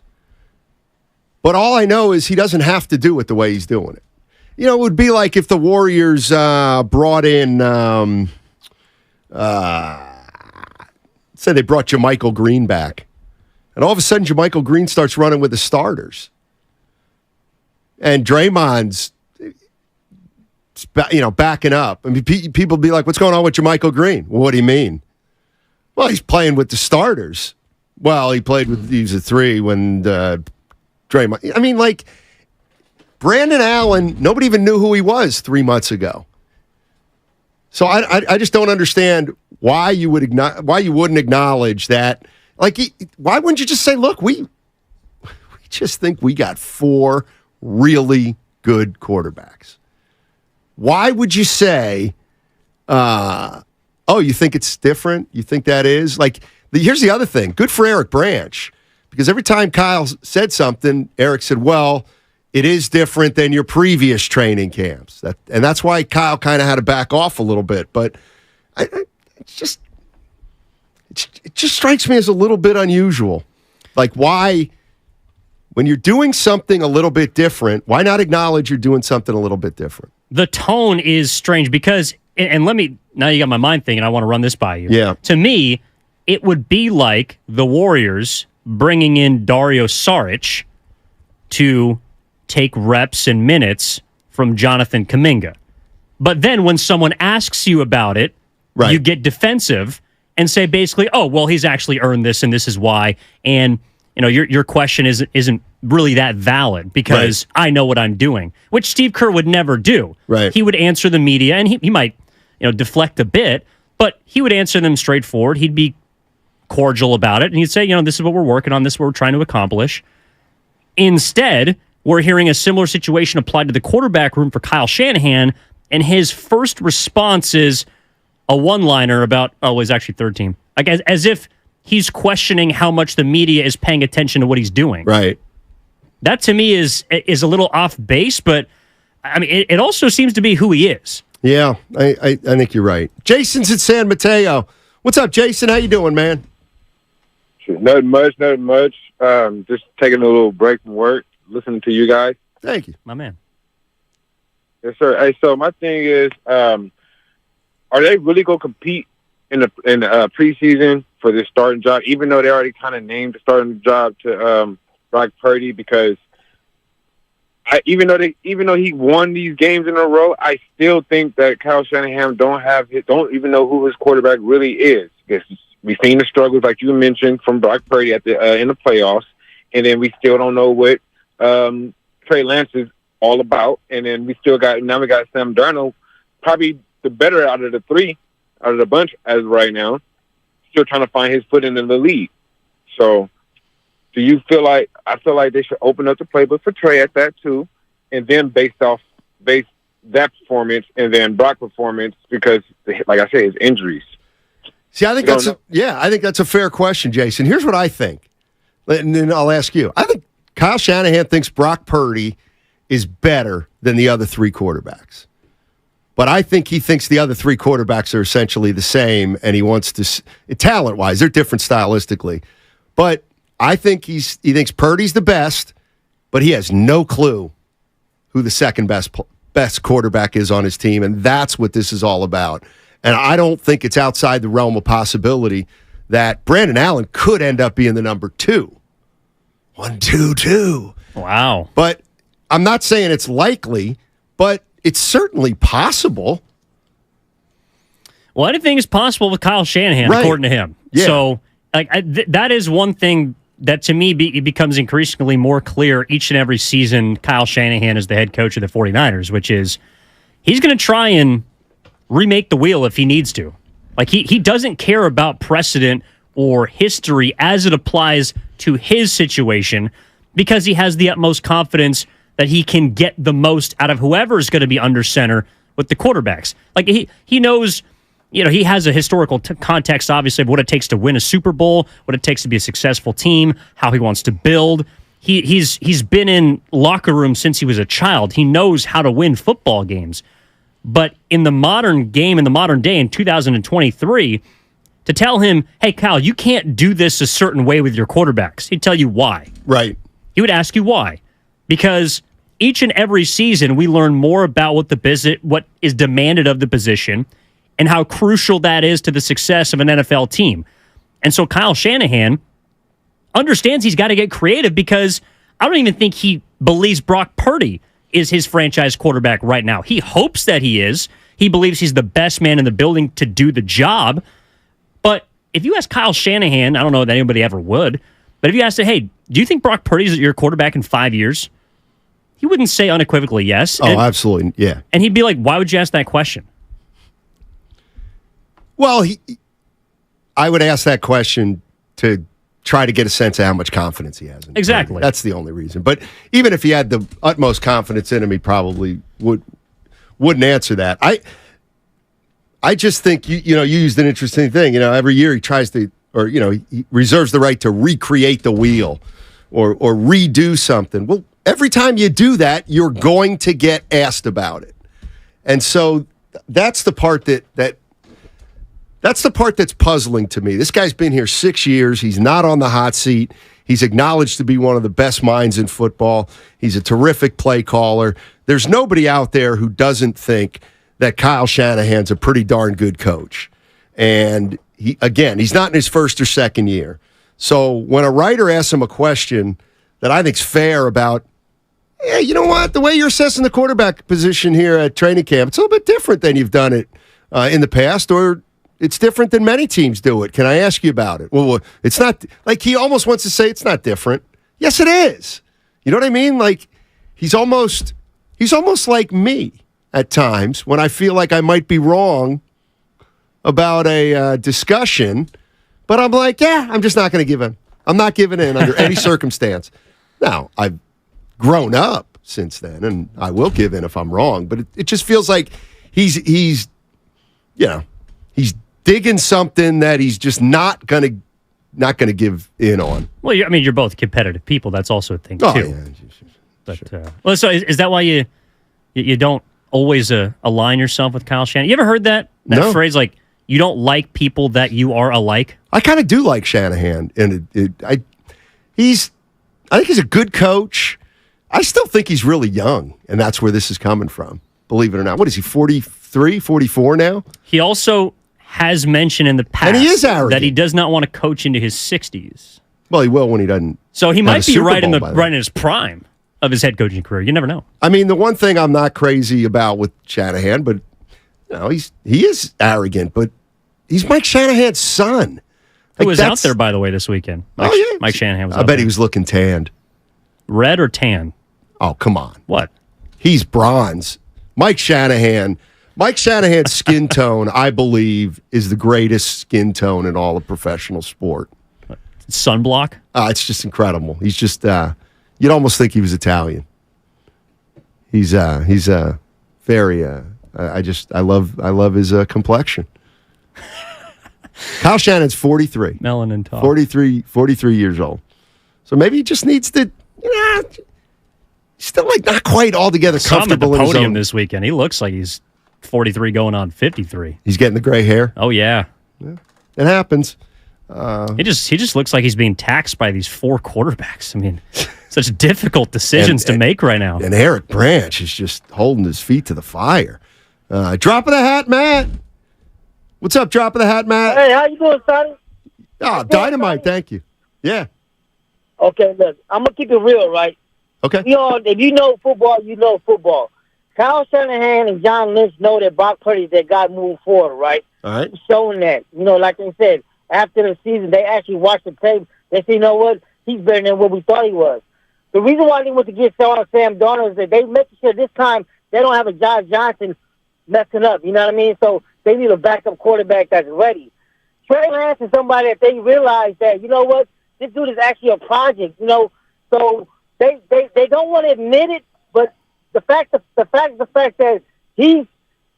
but all I know is he doesn't have to do it the way he's doing it. It would be like if the Warriors brought in, say they brought JaMychal Green back, and all of a sudden JaMychal Green starts running with the starters. And Draymond's, backing up. I mean, people be like, what's going on with JaMychal Green? Well, what do you mean? Well, he's playing with the starters. Well, he was a 3 when Draymond. I mean, like, Brandon Allen, nobody even knew who he was 3 months ago. So I just don't understand why you wouldn't acknowledge that. Like, why wouldn't you just say, look, we just think we got 4 really good quarterbacks. Why would you say, you think it's different? You think that is? Like, here's the other thing. Good for Eric Branch, because every time Kyle said something, Eric said, well, it is different than your previous training camps. And that's why Kyle kind of had to back off a little bit. But it just strikes me as a little bit unusual. Like, why, when you're doing something a little bit different, why not acknowledge you're doing something a little bit different? The tone is strange because, and let me, now you got my mind thinking, I want to run this by you. Yeah. To me, it would be like the Warriors bringing in Dario Saric to take reps and minutes from Jonathan Kuminga. But then when someone asks you about it, you get defensive and say basically, oh, well, he's actually earned this and this is why. And your question isn't really that valid because I know what I'm doing, which Steve Kerr would never do. Right. He would answer the media and he might deflect a bit, but he would answer them straightforward. He'd be cordial about it. And he'd say, this is what we're working on. This is what we're trying to accomplish. Instead, we're hearing a similar situation applied to the quarterback room for Kyle Shanahan. And his first response is a one-liner about, he's actually third team. Like as if he's questioning how much the media is paying attention to what he's doing. Right. That to me is a little off base, but I mean, it also seems to be who he is. Yeah, I think you're right. Jason's at San Mateo. What's up, Jason? How you doing, man? Nothing much. Just taking a little break from work, listening to you guys. Thank you. My man. Yes, sir. Hey, so my thing is, are they really going to compete in the preseason for this starting job, even though they already kind of named the starting job to Brock Purdy? Because even though he won these games in a row, I still think that Kyle Shanahan don't even know who his quarterback really is. Because we've seen the struggles, like you mentioned, from Brock Purdy at in the playoffs, and then we still don't know what Trey Lance is all about. And then we got Sam Darnold, probably the better out of the bunch as of right now, still trying to find his footing in the league. So do you feel like I feel like they should open up the playbook for Trey at that too, and then base that performance and then Brock performance, because like I say, his injuries. See, I think I think that's a fair question, Jason. Here's what I think, and then I'll ask you. I think Kyle Shanahan thinks Brock Purdy is better than the other three quarterbacks. But I think he thinks the other three quarterbacks are essentially the same, and he wants to, talent-wise, they're different stylistically. But I think he thinks Purdy's the best, but he has no clue who the second best quarterback is on his team, and that's what this is all about. And I don't think it's outside the realm of possibility that Brandon Allen could end up being the number 2. 1, 2, 2. Wow. But I'm not saying it's likely, but it's certainly possible. Well, anything is possible with Kyle Shanahan, right, according to him. Yeah. So that is one thing that, to me, becomes increasingly more clear each and every season Kyle Shanahan is the head coach of the 49ers, which is he's going to try and remake the wheel if he needs to. Like, he doesn't care about precedent or history as it applies to his situation, because he has the utmost confidence that he can get the most out of whoever is going to be under center with the quarterbacks. Like, he knows, he has a historical context, obviously, of what it takes to win a Super Bowl, what it takes to be a successful team, how he wants to build. He's been in locker rooms since he was a child. He knows how to win football games. But in the modern game, in the modern day, in 2023, to tell him, hey, Kyle, you can't do this a certain way with your quarterbacks, he'd tell you why. Right. He would ask you why. Because each and every season, we learn more about what is demanded of the position and how crucial that is to the success of an NFL team. And so Kyle Shanahan understands he's got to get creative, because I don't even think he believes Brock Purdy is his franchise quarterback right now. He hopes that he is. He believes he's the best man in the building to do the job. But if you ask Kyle Shanahan, I don't know that anybody ever would, but if you asked him, hey, do you think Brock Purdy is your quarterback in 5 years? He wouldn't say unequivocally yes. Oh, absolutely, yeah. And he'd be like, why would you ask that question? Well, I would ask that question to try to get a sense of how much confidence he has in exactly. Purdy. That's the only reason. But even if he had the utmost confidence in him, he probably wouldn't answer that. I just think you used an interesting thing. Every year he tries to, or he reserves the right to recreate the wheel or redo something. Well, every time you do that, you're going to get asked about it. And so that's the part that's the part that's puzzling to me. This guy's been here 6 years. He's not on the hot seat. He's acknowledged to be one of the best minds in football. He's a terrific play caller. There's nobody out there who doesn't think that Kyle Shanahan's a pretty darn good coach. And he's not in his first or second year. So when a writer asks him a question that I think's fair about, yeah, you know what? The way you're assessing the quarterback position here at training camp, it's a little bit different than you've done it in the past, or it's different than many teams do it. Can I ask you about it? Well, it's not, like, he almost wants to say it's not different. Yes, it is. You know what I mean? Like, he's almost like me at times when I feel like I might be wrong about a discussion, but I'm like, yeah, I'm just not going to give in. I'm not giving in under any circumstance. Now, I've grown up since then, and I will give in if I'm wrong, but it just feels like he's digging something that he's just not gonna give in on. Well, you're both competitive people. That's also a thing too. Yeah. But well, so is that why you don't always align yourself with Kyle Shanahan? You ever heard that phrase, like, you don't like people that you are alike? I kind of do like Shanahan, and I think he's a good coach. I still think he's really young, and that's where this is coming from. believe it or not. What is he, 43, 44 now? He also has mentioned in the past And he is arrogant. that he does not want to coach into his 60s. Well, he will when he doesn't. So he have might a be Super right Bowl by then. in his prime of his head coaching career. You never know. I mean, the one thing I'm not crazy about with Shanahan, but he is arrogant, but he's Mike Shanahan's son. Who was out there, by the way, this weekend? Mike Shanahan was out I bet there. he was looking tanned. Red or tan? Oh, come on. What? He's bronze. Mike Shanahan's skin tone, I believe, is the greatest skin tone in all of professional sport. Sunblock? It's just incredible. He's just, you'd almost think he was Italian. He's very, I love his complexion. Kyle Shanahan's 43. Melanin talk. 43 years old. So maybe he just needs to, he's still like not quite altogether Saw him at the comfortable in his podium own. this weekend. He looks like he's 43 going on 53. He's getting the gray hair. Oh, yeah. It happens. He just looks like he's being taxed by these 4 quarterbacks. I mean, such difficult decisions to make right now. And Eric Branch is just holding his feet to the fire. Drop of the hat, Matt. What's up, drop of the hat, Matt? Hey, how you doing, Sonny? Oh, dynamite, thank you. Yeah. Okay, look, I'm going to keep it real, right? Okay. If you know football, you know football. Kyle Shanahan and John Lynch know that Brock Purdy is their guy moving forward, right? All right. He's showing that. Like they said, after the season, they actually watched the tape. They say, you know what? He's better than what we thought he was. The reason why they went to get Sam Darnold is that they make sure this time they don't have a Josh Johnson messing up. You know what I mean? So they need a backup quarterback that's ready. Trey Lance is somebody that they realize that, you know what, this dude is actually a project, So they don't want to admit it, but the fact that he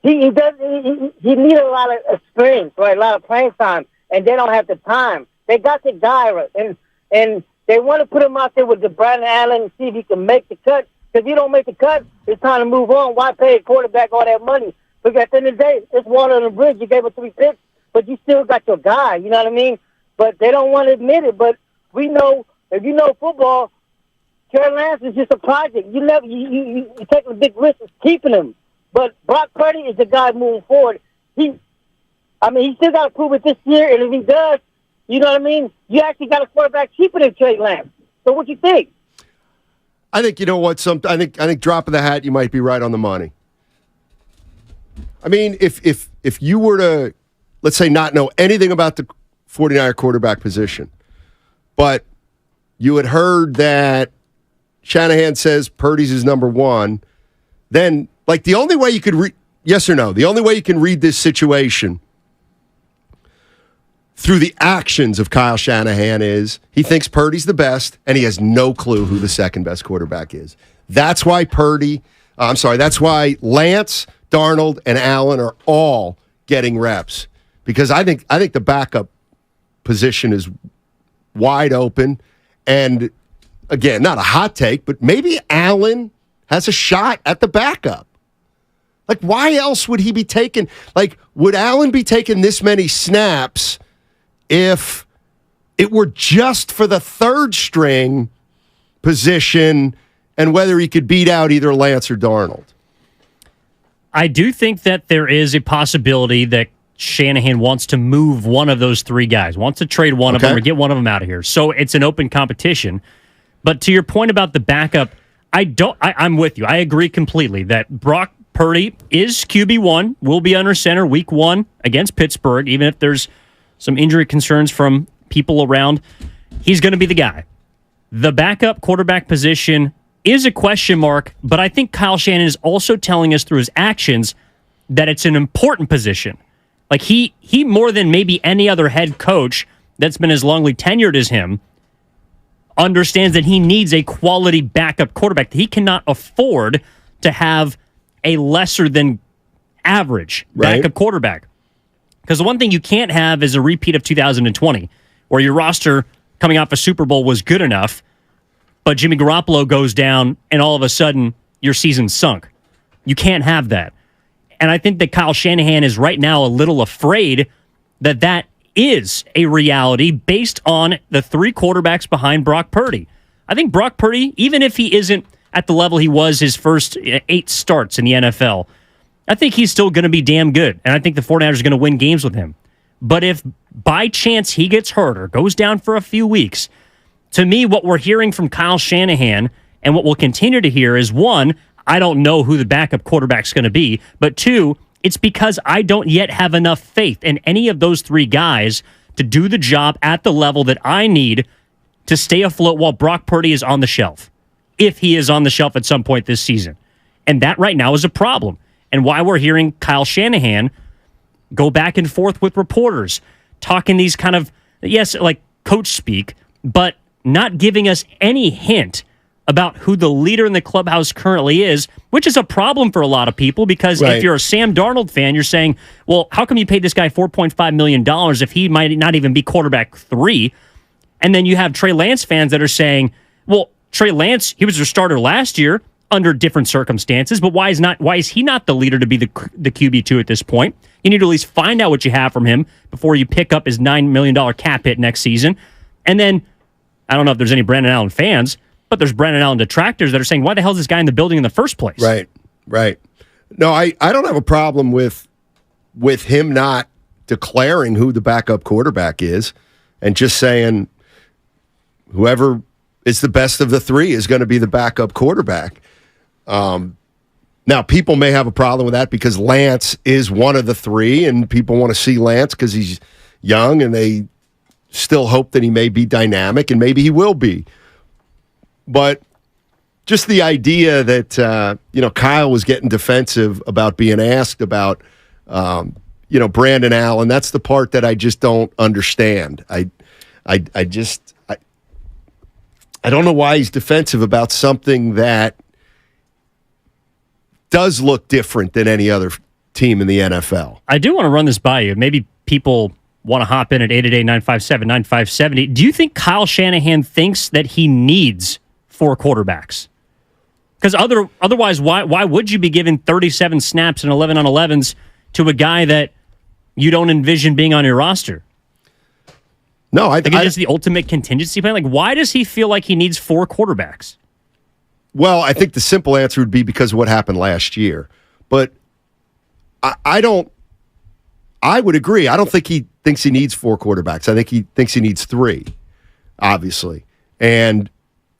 needs a lot of experience, right? A lot of playing time, and they don't have the time. They got the guy, right? And they want to put him out there with the Brandon Allen and see if he can make the cut. Because if you don't make the cut, it's time to move on. Why pay a quarterback all that money? Because at the end of the day, it's water on the bridge. You gave him 3 picks, but you still got your guy. You know what I mean? But they don't want to admit it. But we know, if you know football, Trey Lance is just a project. You take a big risk of keeping him. But Brock Purdy is the guy moving forward. He still got to prove it this year, and if he does, you know what I mean? You actually got a quarterback cheaper than Trey Lance. So what you think? I think, you know what, I think drop of the hat, you might be right on the money. I mean, if you were to, let's say, not know anything about the 49er quarterback position, but you had heard that Shanahan says Purdy's his number one, then, like, the only way you could yes or no, the only way you can read this situation through the actions of Kyle Shanahan is he thinks Purdy's the best, and he has no clue who the second best quarterback is. That's why that's why Lance, Darnold, and Allen are all getting reps, because I think the backup position is wide open. And again, not a hot take, but maybe Allen has a shot at the backup. Like, why else would he be taking? Like, would Allen be taking this many snaps if it were just for the third string position and whether he could beat out either Lance or Darnold? I do think that there is a possibility that Shanahan wants to move one of those 3 guys, wants to trade one of them or get one of them out of here. So it's an open competition. But to your point about the backup, I'm with you. I agree completely that Brock Purdy is QB1, will be under center week 1 against Pittsburgh, even if there's some injury concerns from people around. He's going to be the guy. The backup quarterback position is a question mark, but I think Kyle Shanahan is also telling us through his actions that it's an important position. Like, he more than maybe any other head coach that's been as longly tenured as him understands that he needs a quality backup quarterback. He cannot afford to have a lesser than average backup quarterback. Because the one thing you can't have is a repeat of 2020, where your roster coming off a Super Bowl was good enough, but Jimmy Garoppolo goes down and all of a sudden your season's sunk. You can't have that. And I think that Kyle Shanahan is right now a little afraid that that is a reality based on the 3 quarterbacks behind Brock Purdy. I think Brock Purdy, even if he isn't at the level he was his first 8 starts in the NFL, I think he's still going to be damn good, and I think the 49ers are going to win games with him. But if by chance he gets hurt or goes down for a few weeks, to me, what we're hearing from Kyle Shanahan and what we'll continue to hear is, one, I don't know who the backup quarterback's going to be, but two, it's because I don't yet have enough faith in any of those three guys to do the job at the level that I need to stay afloat while Brock Purdy is on the shelf, if he is on the shelf at some point this season. And that right now is a problem. And why we're hearing Kyle Shanahan go back and forth with reporters, talking these kind of, yes, like coach speak, but not giving us any hint about who the leader in the clubhouse currently is, which is a problem for a lot of people because if you're a Sam Darnold fan, you're saying, well, how come you paid this guy $4.5 million if he might not even be quarterback 3? And then you have Trey Lance fans that are saying, well, Trey Lance, he was their starter last year under different circumstances, but why is he not the leader to be the QB2 at this point? You need to at least find out what you have from him before you pick up his $9 million cap hit next season. And then, I don't know if there's any Brandon Allen fans, but there's Brandon Allen detractors that are saying, why the hell is this guy in the building in the first place? Right. No, I don't have a problem with him not declaring who the backup quarterback is and just saying whoever is the best of the three is going to be the backup quarterback. Now, people may have a problem with that because Lance is one of the three, and people want to see Lance because he's young, and they still hope that he may be dynamic, and maybe he will be. But just the idea that Kyle was getting defensive about being asked about Brandon Allen, that's the part that I just don't understand. I don't know why he's defensive about something that does look different than any other team in the NFL. I do want to run this by you. Maybe people want to hop in at 888-957-9570. Do you think Kyle Shanahan thinks that he needs 4 quarterbacks? Because otherwise, why would you be giving 37 snaps and 11 on 11s to a guy that you don't envision being on your roster? No, I think it's the ultimate contingency plan. Like, why does he feel like he needs 4 quarterbacks? Well, I think the simple answer would be because of what happened last year. But I would agree. I don't think he thinks he needs 4 quarterbacks. I think he thinks he needs 3, obviously. And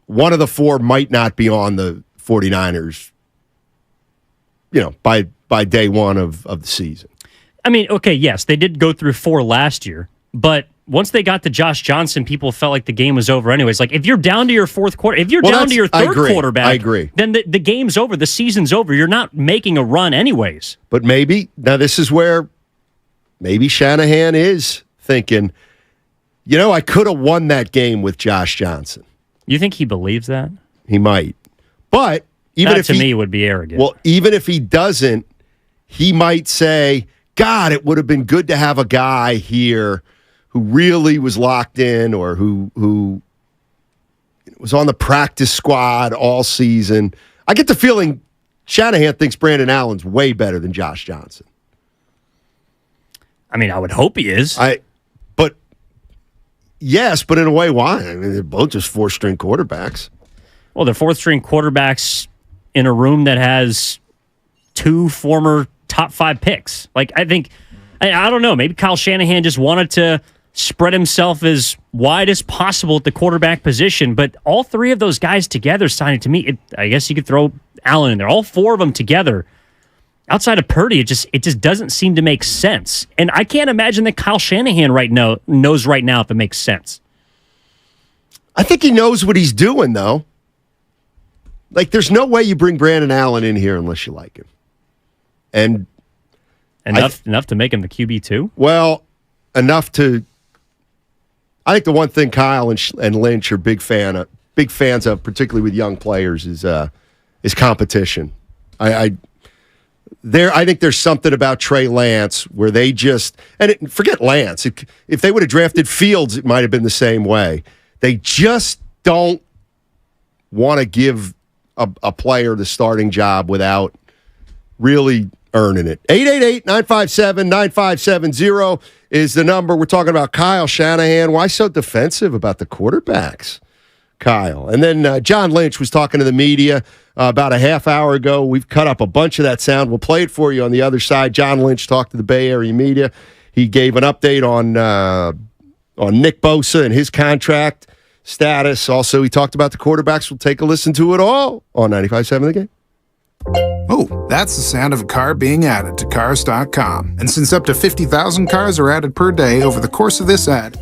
one of the 4 might not be on the 49ers, by day one of the season. I mean, okay, yes, they did go through 4 last year, but once they got to Josh Johnson, people felt like the game was over anyways. Like, if you're down to your 4th quarter, if you're down to your 3rd quarterback, I agree. Then the game's over. The season's over. You're not making a run anyways. But now this is where maybe Shanahan is thinking, I could have won that game with Josh Johnson. You think he believes that? He might. But even if to me would be arrogant. Well, even if he doesn't, he might say, God, it would have been good to have a guy here who really was locked in or who was on the practice squad all season. I get the feeling Shanahan thinks Brandon Allen's way better than Josh Johnson. I mean, I would hope he is. Yes, but in a way, why? I mean, they're both just 4-string quarterbacks. Well, they're 4th-string quarterbacks in a room that has 2 former top 5 picks. Like, I think, I don't know, maybe Kyle Shanahan just wanted to spread himself as wide as possible at the quarterback position, but all 3 of those guys together sounded to me, I guess you could throw Allen in there, all 4 of them together. Outside of Purdy, it just doesn't seem to make sense. And I can't imagine that Kyle Shanahan knows right now if it makes sense. I think he knows what he's doing, though. Like, there's no way you bring Brandon Allen in here unless you like him. And enough to make him the QB2? Well, enough to. I think the one thing Kyle and Lynch are big fans of, particularly with young players, is competition. I think there's something about Trey Lance where they just forget Lance. If they would have drafted Fields, it might have been the same way. They just don't want to give a player the starting job without really earning it. 888-957-9570 is the number. We're talking about Kyle Shanahan. Why so defensive about the quarterbacks? Kyle. And then John Lynch was talking to the media about a half hour ago. We've cut up a bunch of that sound. We'll play it for you on the other side. John Lynch talked to the Bay Area media. He gave an update on Nick Bosa and his contract status. Also, he talked about the quarterbacks. We'll take a listen to it all on 95.7 The Game. Oh, that's the sound of a car being added to Cars.com. And since up to 50,000 cars are added per day over the course of this ad,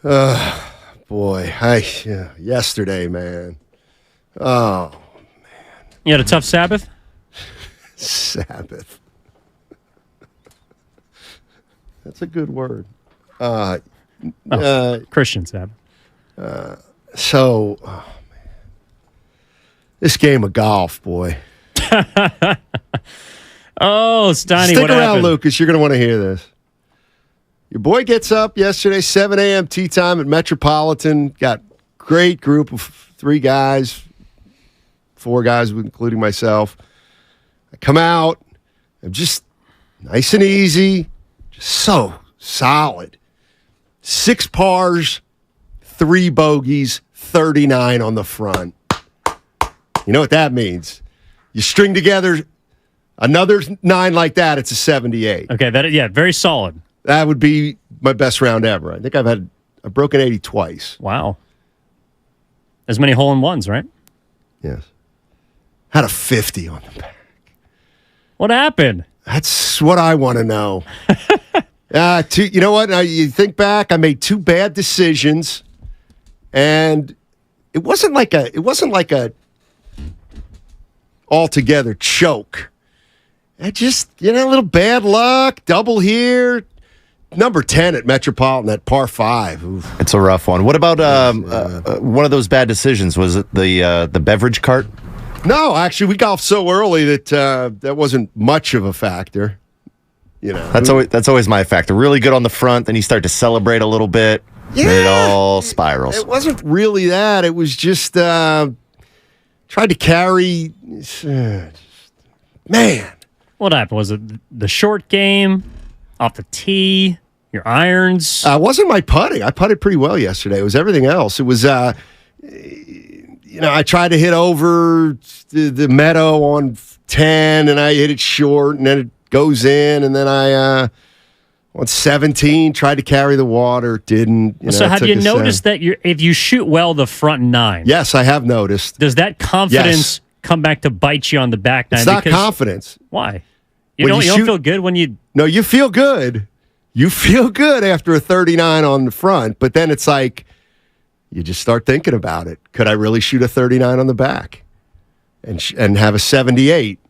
Boy, yesterday, man. Oh, You had a tough Sabbath? Sabbath. That's a good word. Christian Sabbath. So, man. This game of golf, boy. Oh, Steiny, Stick what around, happened? Lucas. You're going to want to hear this. Your boy gets up yesterday, 7 a.m. tee time at Metropolitan. Got great group of 4 guys, including myself. I come out. I'm just nice and easy. Just so solid. 6 pars, 3 bogeys, 39 on the front. You know what that means? You string together another 9 like that, it's a 78. Okay, very solid. That would be my best round ever. I think I've broken 80 twice. Wow. As many hole-in-ones, right? Yes. Had a 50 on the back. What happened? That's what I want to know. You know what? You think back, I made 2 bad decisions, and it wasn't like a altogether choke. I just, a little bad luck, double here. Number 10 at Metropolitan at par 5. Oof. It's a rough one. What about one of those bad decisions? Was it the beverage cart? No, actually, we golfed so early that that wasn't much of a factor. That's always my factor. Really good on the front, then you start to celebrate a little bit, and it all spirals. It wasn't really that. It was just tried to carry. Man, what happened? Was it the short game, off the tee, your irons? It wasn't my putting. I putted pretty well yesterday. It was everything else. It was, I tried to hit over the meadow on 10, and I hit it short, and then it goes in, and then I on 17 tried to carry the water, didn't. So have you noticed that if you shoot well the front 9? Yes, I have noticed. Does that confidence come back to bite you on the back 9? It's not confidence. Why? You don't feel good when you... No, you feel good. You feel good after a 39 on the front, but then it's like you just start thinking about it. Could I really shoot a 39 on the back and have a 78?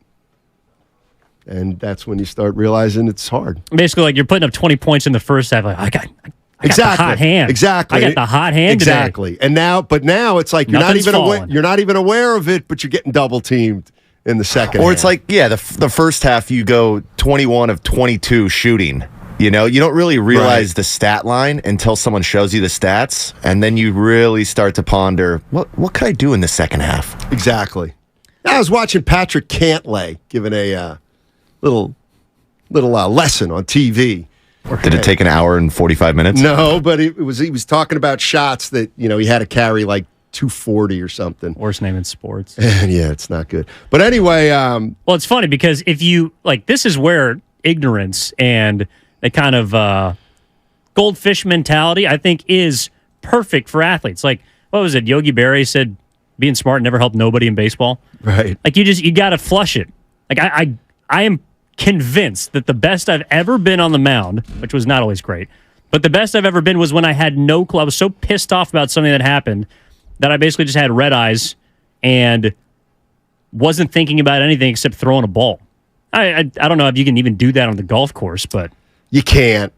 And that's when you start realizing it's hard. Basically, like you're putting up 20 points in the first half. Like, I got the hot hand. Exactly. I got the hot hand exactly. today. And now it's like you're not even aware of it, but you're getting double teamed in the second half. Or it's like, the first half you go 21 of 22 shooting. You don't really realize the stat line until someone shows you the stats, and then you really start to ponder, what could I do in the second half? Exactly. I was watching Patrick Cantlay giving a little lesson on TV. Did it take an hour and 45 minutes? No, but he was talking about shots that he had to carry like 240 or something. Worst name in sports. Yeah, it's not good. But anyway, well, it's funny because if you this is where ignorance and the kind of goldfish mentality, I think, is perfect for athletes. Like, what was it? Yogi Berra said, being smart never helped nobody in baseball. Right. Like, you got to flush it. Like, I am convinced that the best I've ever been on the mound, which was not always great, but the best I've ever been was when I had no clue. I was so pissed off about something that happened that I basically just had red eyes and wasn't thinking about anything except throwing a ball. I don't know if you can even do that on the golf course, but... You can't.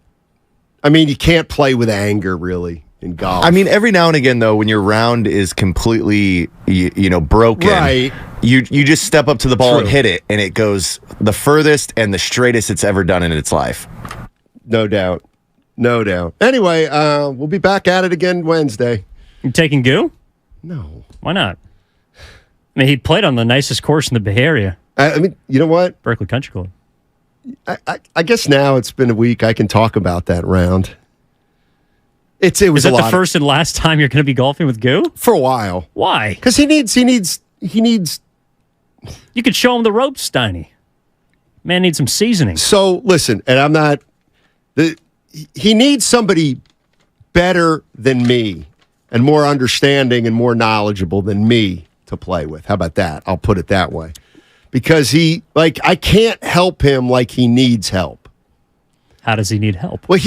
I mean, you can't play with anger, really, in golf. I mean, every now and again, though, when your round is completely, broken, right. you just step up to the ball and hit it, and it goes the furthest and the straightest it's ever done in its life. No doubt. Anyway, we'll be back at it again Wednesday. You taking Goo? No. Why not? I mean, he played on the nicest course in the Bay Area. I mean, you know what? Berkeley Country Club. I guess now it's been a week. I can talk about that round. Is that the first and last time you're going to be golfing with Goo? For a while. Why? Because he needs. You could show him the ropes, Steiny. Man needs some seasoning. So listen, and I'm not. He needs somebody better than me, and more understanding and more knowledgeable than me to play with. How about that? I'll put it that way. Because I can't help him like he needs help. How does he need help? Well,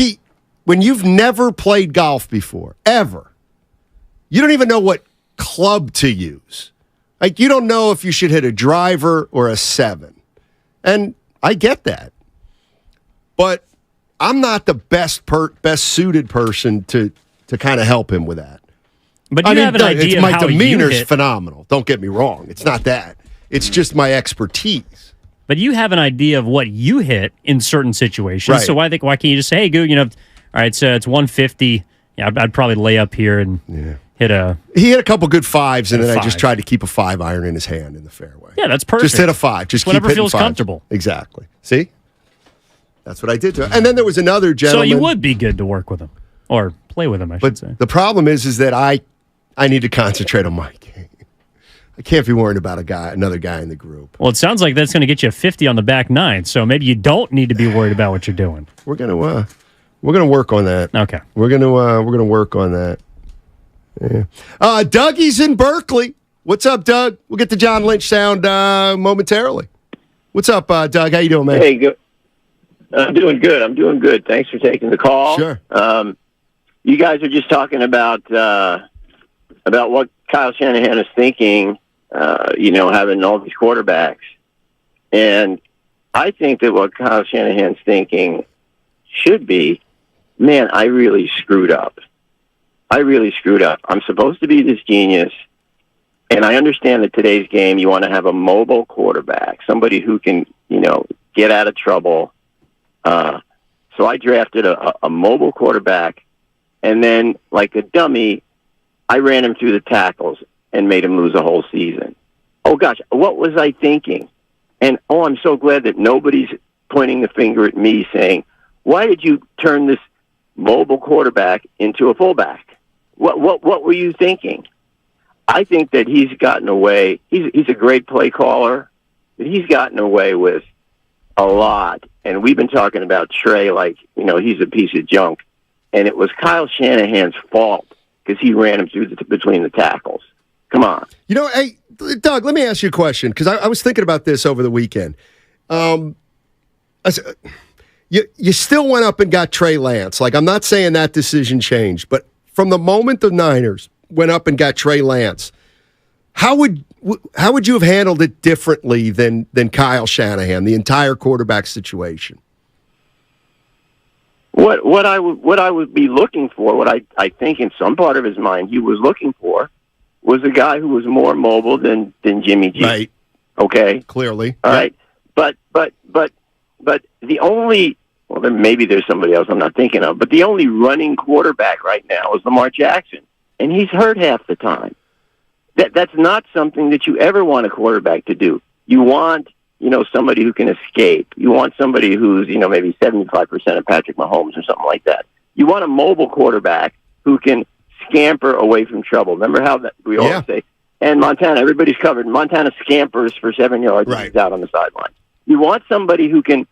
when you've never played golf before, ever, you don't even know what club to use. Like, you don't know if you should hit a driver or a 7. And I get that. But I'm not the best suited person to kind of help him with that. But you have an idea of my how demeanor's you hit. phenomenal. Don't get me wrong. It's not that. It's just my expertise. But you have an idea of what you hit in certain situations. Right. So why can't you just say, hey, Goo, all right, so it's 150. Yeah, I'd probably lay up here and hit a... He hit a couple good 5s, and then I just tried to keep a 5 iron in his hand in the fairway. Yeah, that's perfect. Just hit a 5. Just whatever keep hitting feels 5s. comfortable. Exactly. See? That's what I did to him. And then there was another gentleman. So you would be good to work with him. Or play with him, I should say. The problem is that I need to concentrate on my game. I can't be worried about another guy in the group. Well, it sounds like that's going to get you a 50 on the back 9, so maybe you don't need to be worried about what you're doing. We're gonna work on that. Okay. We're gonna work on that. Yeah. Dougie's in Berkeley. What's up, Doug? We'll get the John Lynch sound momentarily. What's up, Doug? How you doing, man? Hey, good. I'm doing good. Thanks for taking the call. Sure. You guys are just talking about what Kyle Shanahan is thinking, having all these quarterbacks. And I think that what Kyle Shanahan's thinking should be, man, I really screwed up. I'm supposed to be this genius. And I understand that today's game, you want to have a mobile quarterback, somebody who can, get out of trouble. So I drafted a mobile quarterback, and then, like a dummy, I ran him through the tackles and made him lose a whole season. Oh, gosh, what was I thinking? And, I'm so glad that nobody's pointing the finger at me saying, why did you turn this mobile quarterback into a fullback? What were you thinking? I think that he's gotten away. He's a great play caller, but he's gotten away with a lot. And we've been talking about Trey like, he's a piece of junk. And it was Kyle Shanahan's fault because he ran him through between the tackles. Come on. Hey, Doug, let me ask you a question because I was thinking about this over the weekend. You still went up and got Trey Lance. Like, I'm not saying that decision changed, but from the moment the Niners went up and got Trey Lance, how would you have handled it differently than Kyle Shanahan, the entire quarterback situation? What I would be looking for, what I think in some part of his mind he was looking for, was a guy who was more mobile than Jimmy G. Right. Okay. Clearly. All right. But the only, well, then maybe there's somebody else I'm not thinking of, but the only running quarterback right now is Lamar Jackson, and he's hurt half the time. That's not something that you ever want a quarterback to do. You want, somebody who can escape. You want somebody who's, maybe 75% of Patrick Mahomes or something like that. You want a mobile quarterback who can scamper away from trouble. Remember how we always say, and Montana, everybody's covered. Montana scampers for 7 yards and he's out on the sideline. You want somebody who can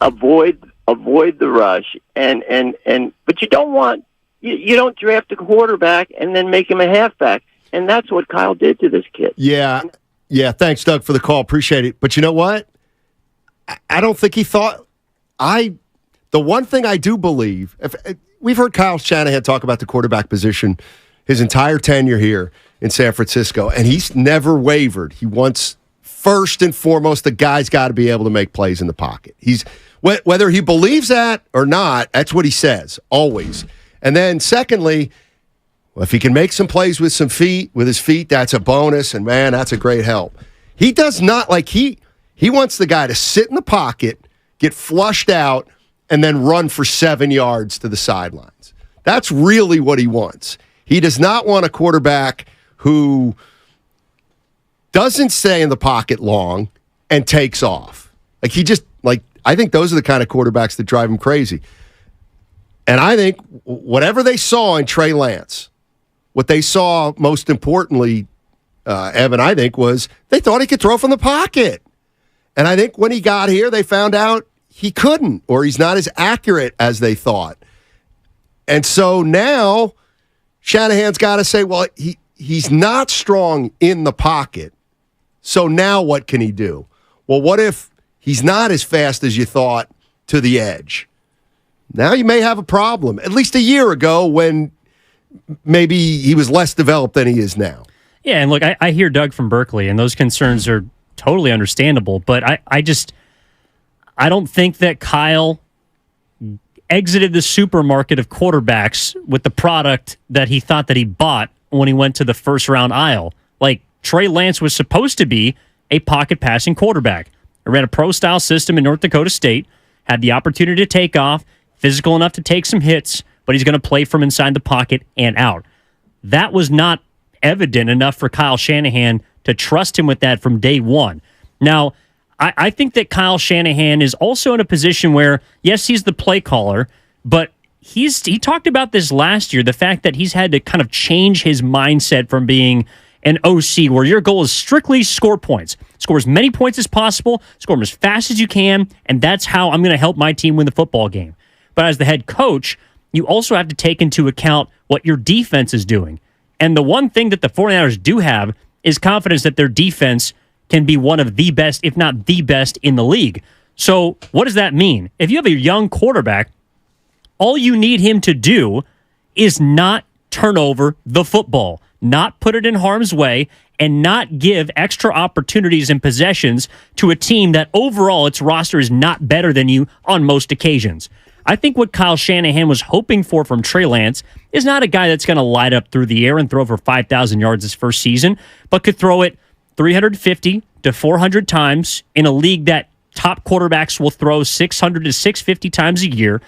avoid the rush but you don't want, you don't draft a quarterback and then make him a halfback. And that's what Kyle did to this kid. Yeah. Thanks, Doug, for the call. Appreciate it. But you know what? I don't think he thought. The one thing I do believe, we've heard Kyle Shanahan talk about the quarterback position his entire tenure here in San Francisco, and he's never wavered. He wants, first and foremost, the guy's got to be able to make plays in the pocket. Whether he believes that or not, that's what he says always. And then, secondly, if he can make some plays with his feet, that's a bonus, and man, that's a great help. He does not he wants the guy to sit in the pocket, get flushed out, and then run for 7 yards to the sidelines. That's really what he wants. He does not want a quarterback who doesn't stay in the pocket long and takes off. I think those are the kind of quarterbacks that drive him crazy. And I think whatever they saw in Trey Lance, what they saw most importantly, Evan, I think, was they thought he could throw from the pocket. And I think when he got here, they found out he couldn't, or he's not as accurate as they thought. And so now Shanahan's got to say, well, he's not strong in the pocket. So now what can he do? Well, what if he's not as fast as you thought to the edge? now you may have a problem. At least a year ago when maybe he was less developed than he is now. Yeah, and look, I hear Doug from Berkeley, and those concerns are totally understandable, but I don't think that Kyle exited the supermarket of quarterbacks with the product that he thought that he bought when he went to the first-round aisle. Like, Trey Lance was supposed to be a pocket-passing quarterback. I ran a pro-style system in North Dakota State, had the opportunity to take off, physical enough to take some hits, but he's going to play from inside the pocket and out. That was not evident enough for Kyle Shanahan to trust him with that from day one. Now, I think that Kyle Shanahan is also in a position where, yes, he's the play caller, but he talked about this last year, the fact that he's had to kind of change his mindset from being an OC where your goal is strictly score points. Score as many points as possible, score them as fast as you can, and that's how I'm going to help my team win the football game. But as the head coach, you also have to take into account what your defense is doing. And the one thing that the 49ers do have is confidence that their defense can be one of the best, if not the best, in the league. So what does that mean? If you have a young quarterback, all you need him to do is not turn over the football, not put it in harm's way, and not give extra opportunities and possessions to a team that overall its roster is not better than you on most occasions. I think what Kyle Shanahan was hoping for from Trey Lance is not a guy that's going to light up through the air and throw for 5,000 yards his first season, but could throw it 350 to 400 times in a league that top quarterbacks will throw 600 to 650 times a year,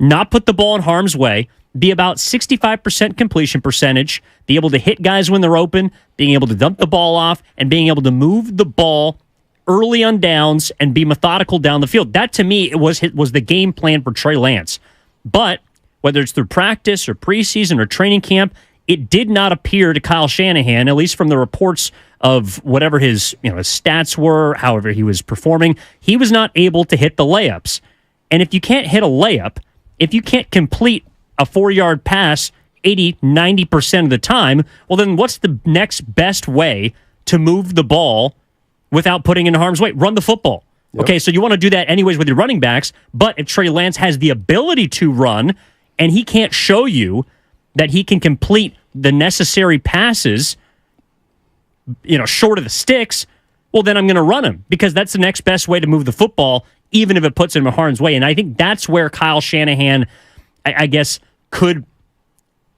not put the ball in harm's way, be about 65% completion percentage, be able to hit guys when they're open, being able to dump the ball off, and being able to move the ball early on downs and be methodical down the field. That, to me, was the game plan for Trey Lance. But whether it's through practice or preseason or training camp, it did not appear to Kyle Shanahan, at least from the reports of whatever his stats were, however he was performing, he was not able to hit the layups. And if you can't hit a layup, if you can't complete a 4-yard pass 80, 90% of the time, well, then what's the next best way to move the ball without putting in harm's way? Run the football. Yep. Okay, so you want to do that anyways with your running backs, but if Trey Lance has the ability to run and he can't show you that he can complete the necessary passes, short of the sticks, well, then I'm going to run him because that's the next best way to move the football, even if it puts him in harm's way. And I think that's where Kyle Shanahan, I guess, could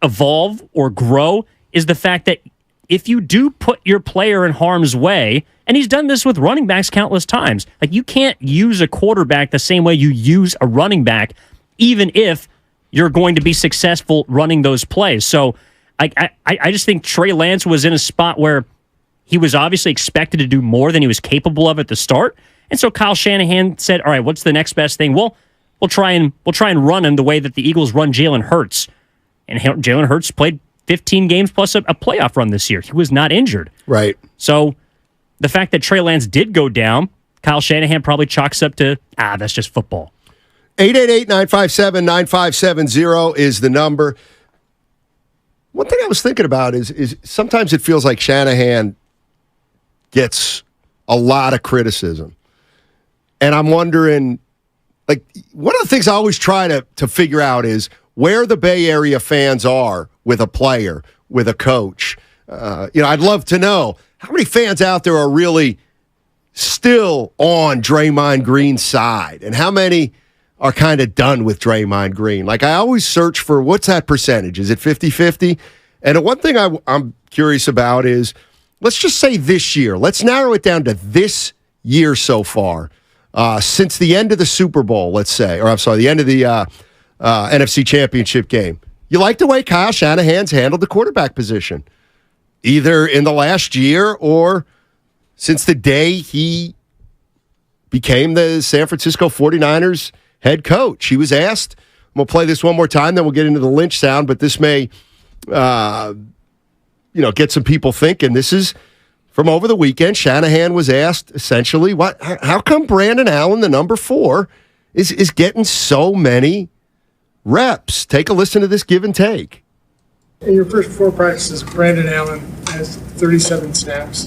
evolve or grow, is the fact that if you do put your player in harm's way, and he's done this with running backs countless times, like you can't use a quarterback the same way you use a running back, even if you're going to be successful running those plays. So I just think Trey Lance was in a spot where he was obviously expected to do more than he was capable of at the start. And so Kyle Shanahan said, all right, what's the next best thing? Well, we'll try and run him the way that the Eagles run Jalen Hurts. And Jalen Hurts played 15 games plus a playoff run this year. He was not injured. Right. So the fact that Trey Lance did go down, Kyle Shanahan probably chalks up to, that's just football. 888-957-9570 is the number. One thing I was thinking about is sometimes it feels like Shanahan gets a lot of criticism. And I'm wondering, like, one of the things I always try to figure out is where the Bay Area fans are with a player, with a coach. I'd love to know how many fans out there are really still on Draymond Green's side and how many are kind of done with Draymond Green. Like, I always search for what's that percentage? Is it 50-50? And one thing I'm curious about is, let's just say this year. Let's narrow it down to this year so far. Since the end of the Super Bowl, let's say, the end of the NFC Championship game. You like the way Kyle Shanahan's handled the quarterback position, either in the last year or since the day he became the San Francisco 49ers head coach. He was asked, I'm going to play this one more time, then we'll get into the Lynch sound, but this may get some people thinking. This is from over the weekend. Shanahan was asked essentially, how come Brandon Allen, the number 4, is getting so many reps? Take a listen to this give and take. In your first 4 practices, Brandon Allen has 37 snaps.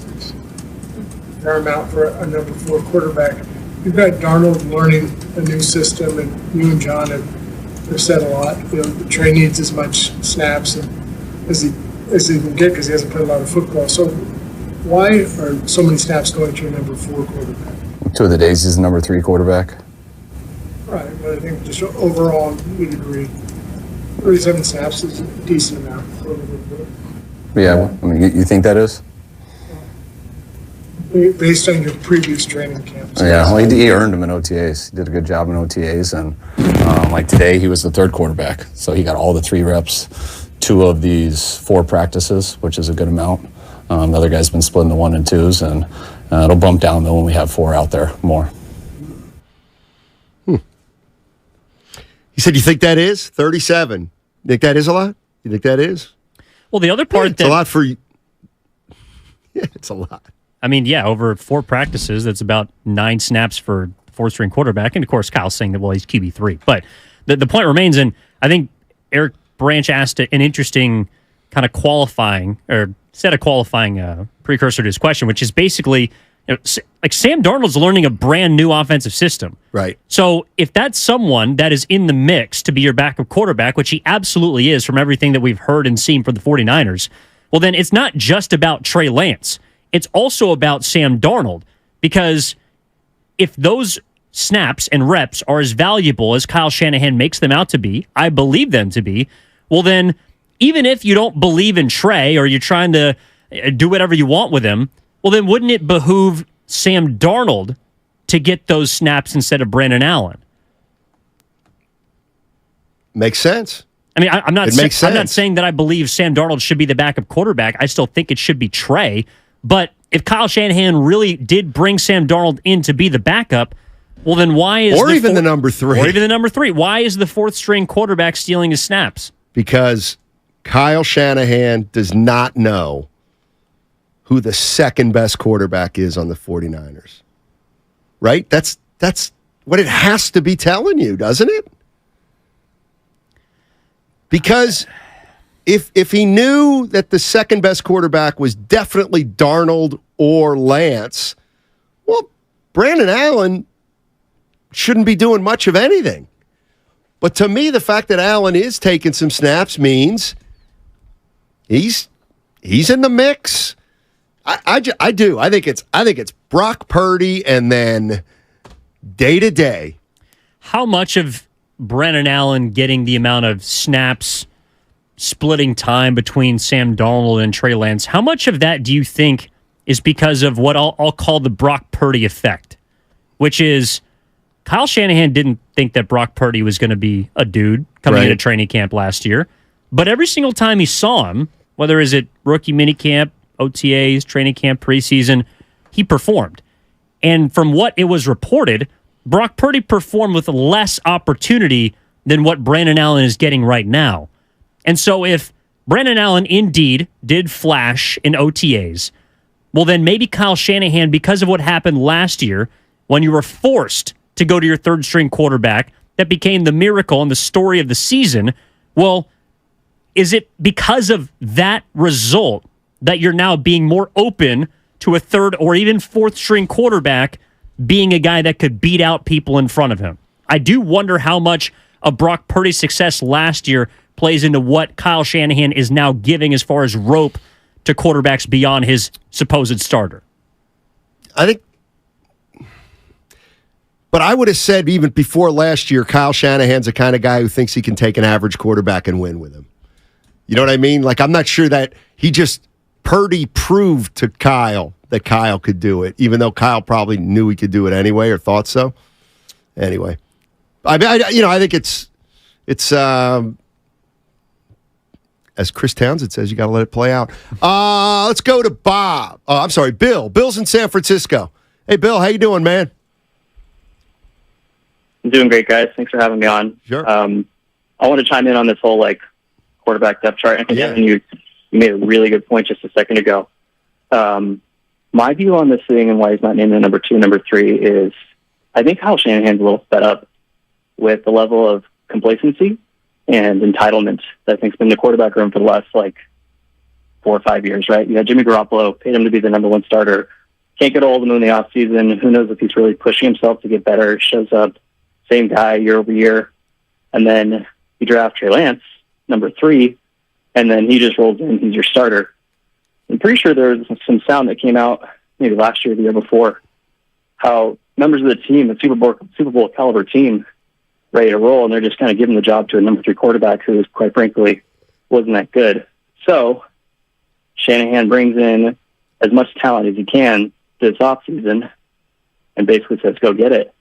Fair amount for a number 4 quarterback. You've got Darnold learning a new system, and you and John have I've said a lot. Trey needs as much snaps as he can get because he hasn't played a lot of football. So why are so many snaps going to your number 4 quarterback? 2 of the days he's the number 3 quarterback. Right, but I think just overall we'd agree 37 snaps is a decent amount. Yeah, I mean, you think that is? Based on your previous training camps. Yeah, well, he earned them in OTAs. He did a good job in OTAs, and like today, he was the 3rd quarterback, so he got all the 3 reps, 2 of these 4 practices, which is a good amount. The other guy's been splitting the 1 and 2s, and it'll bump down though when we have 4 out there more. You said you think that is 37? You think that is a lot? You think that is? Well, the other part it's a lot for you. Yeah, it's a lot. I mean, yeah, over 4 practices, that's about 9 snaps for 4th-string quarterback. And, of course, Kyle's saying that, well, he's QB3. But the point remains, and I think Eric Branch asked an interesting kind of qualifying precursor to his question, which is basically, like Sam Darnold's learning a brand new offensive system. Right. So if that's someone that is in the mix to be your backup quarterback, which he absolutely is from everything that we've heard and seen from the 49ers, well, then it's not just about Trey Lance. It's also about Sam Darnold, because if those snaps and reps are as valuable as Kyle Shanahan makes them out to be, I believe them to be, well then, even if you don't believe in Trey or you're trying to do whatever you want with him, well then wouldn't it behoove Sam Darnold to get those snaps instead of Brandon Allen? Makes sense. I mean, I'm not saying that I believe Sam Darnold should be the backup quarterback. I still think it should be Trey. But if Kyle Shanahan really did bring Sam Darnold in to be the backup, well, then why is the number 3? Or even the number 3. Why is the 4th-string quarterback stealing his snaps? Because Kyle Shanahan does not know who the 2nd-best quarterback is on the 49ers. Right? That's what it has to be telling you, doesn't it? Because if he knew that the 2nd-best quarterback was definitely Darnold or Lance, well, Brandon Allen shouldn't be doing much of anything. But to me, the fact that Allen is taking some snaps means he's in the mix. I do. I think it's Brock Purdy and then day to day. How much of Brandon Allen getting the amount of snaps, splitting time between Sam Darnold and Trey Lance, how much of that do you think is because of what I'll call the Brock Purdy effect, which is Kyle Shanahan didn't think that Brock Purdy was going to be a dude coming into training camp last year, but every single time he saw him, whether it's at rookie minicamp, OTAs, training camp, preseason, he performed. And from what it was reported, Brock Purdy performed with less opportunity than what Brandon Allen is getting right now. And so if Brandon Allen indeed did flash in OTAs, well then maybe Kyle Shanahan, because of what happened last year, when you were forced to go to your 3rd-string quarterback, that became the miracle and the story of the season, well, is it because of that result that you're now being more open to a 3rd or even 4th-string quarterback being a guy that could beat out people in front of him? I do wonder how much of Brock Purdy's success last year plays into what Kyle Shanahan is now giving as far as rope to quarterbacks beyond his supposed starter. I think, but I would have said even before last year, Kyle Shanahan's the kind of guy who thinks he can take an average quarterback and win with him. You know what I mean? Like, I'm not sure that Purdy proved to Kyle that Kyle could do it, even though Kyle probably knew he could do it anyway or thought so. Anyway, I think it's as Chris Townsend says, you got to let it play out. Let's go to Bob. I'm sorry, Bill. Bill's in San Francisco. Hey, Bill, how you doing, man? I'm doing great, guys. Thanks for having me on. Sure. I want to chime in on this whole quarterback depth chart. I think Evan, you made a really good point just a second ago. My view on this thing and why he's not named the number 2, number 3 is I think Kyle Shanahan's a little fed up with the level of complacency and entitlement that I think's been in the quarterback room for the last 4 or 5 years, right? You had Jimmy Garoppolo, paid him to be the number 1 starter. Can't get old of him in the offseason. Who knows if he's really pushing himself to get better. Shows up, same guy year over year. And then you draft Trey Lance, number 3, and then he just rolls in. He's your starter. I'm pretty sure there was some sound that came out maybe last year or the year before how members of the team, the Super Bowl caliber team, ready to roll, and they're just kind of giving the job to a number 3 quarterback who, quite frankly, wasn't that good. So Shanahan brings in as much talent as he can this offseason and basically says, go get it.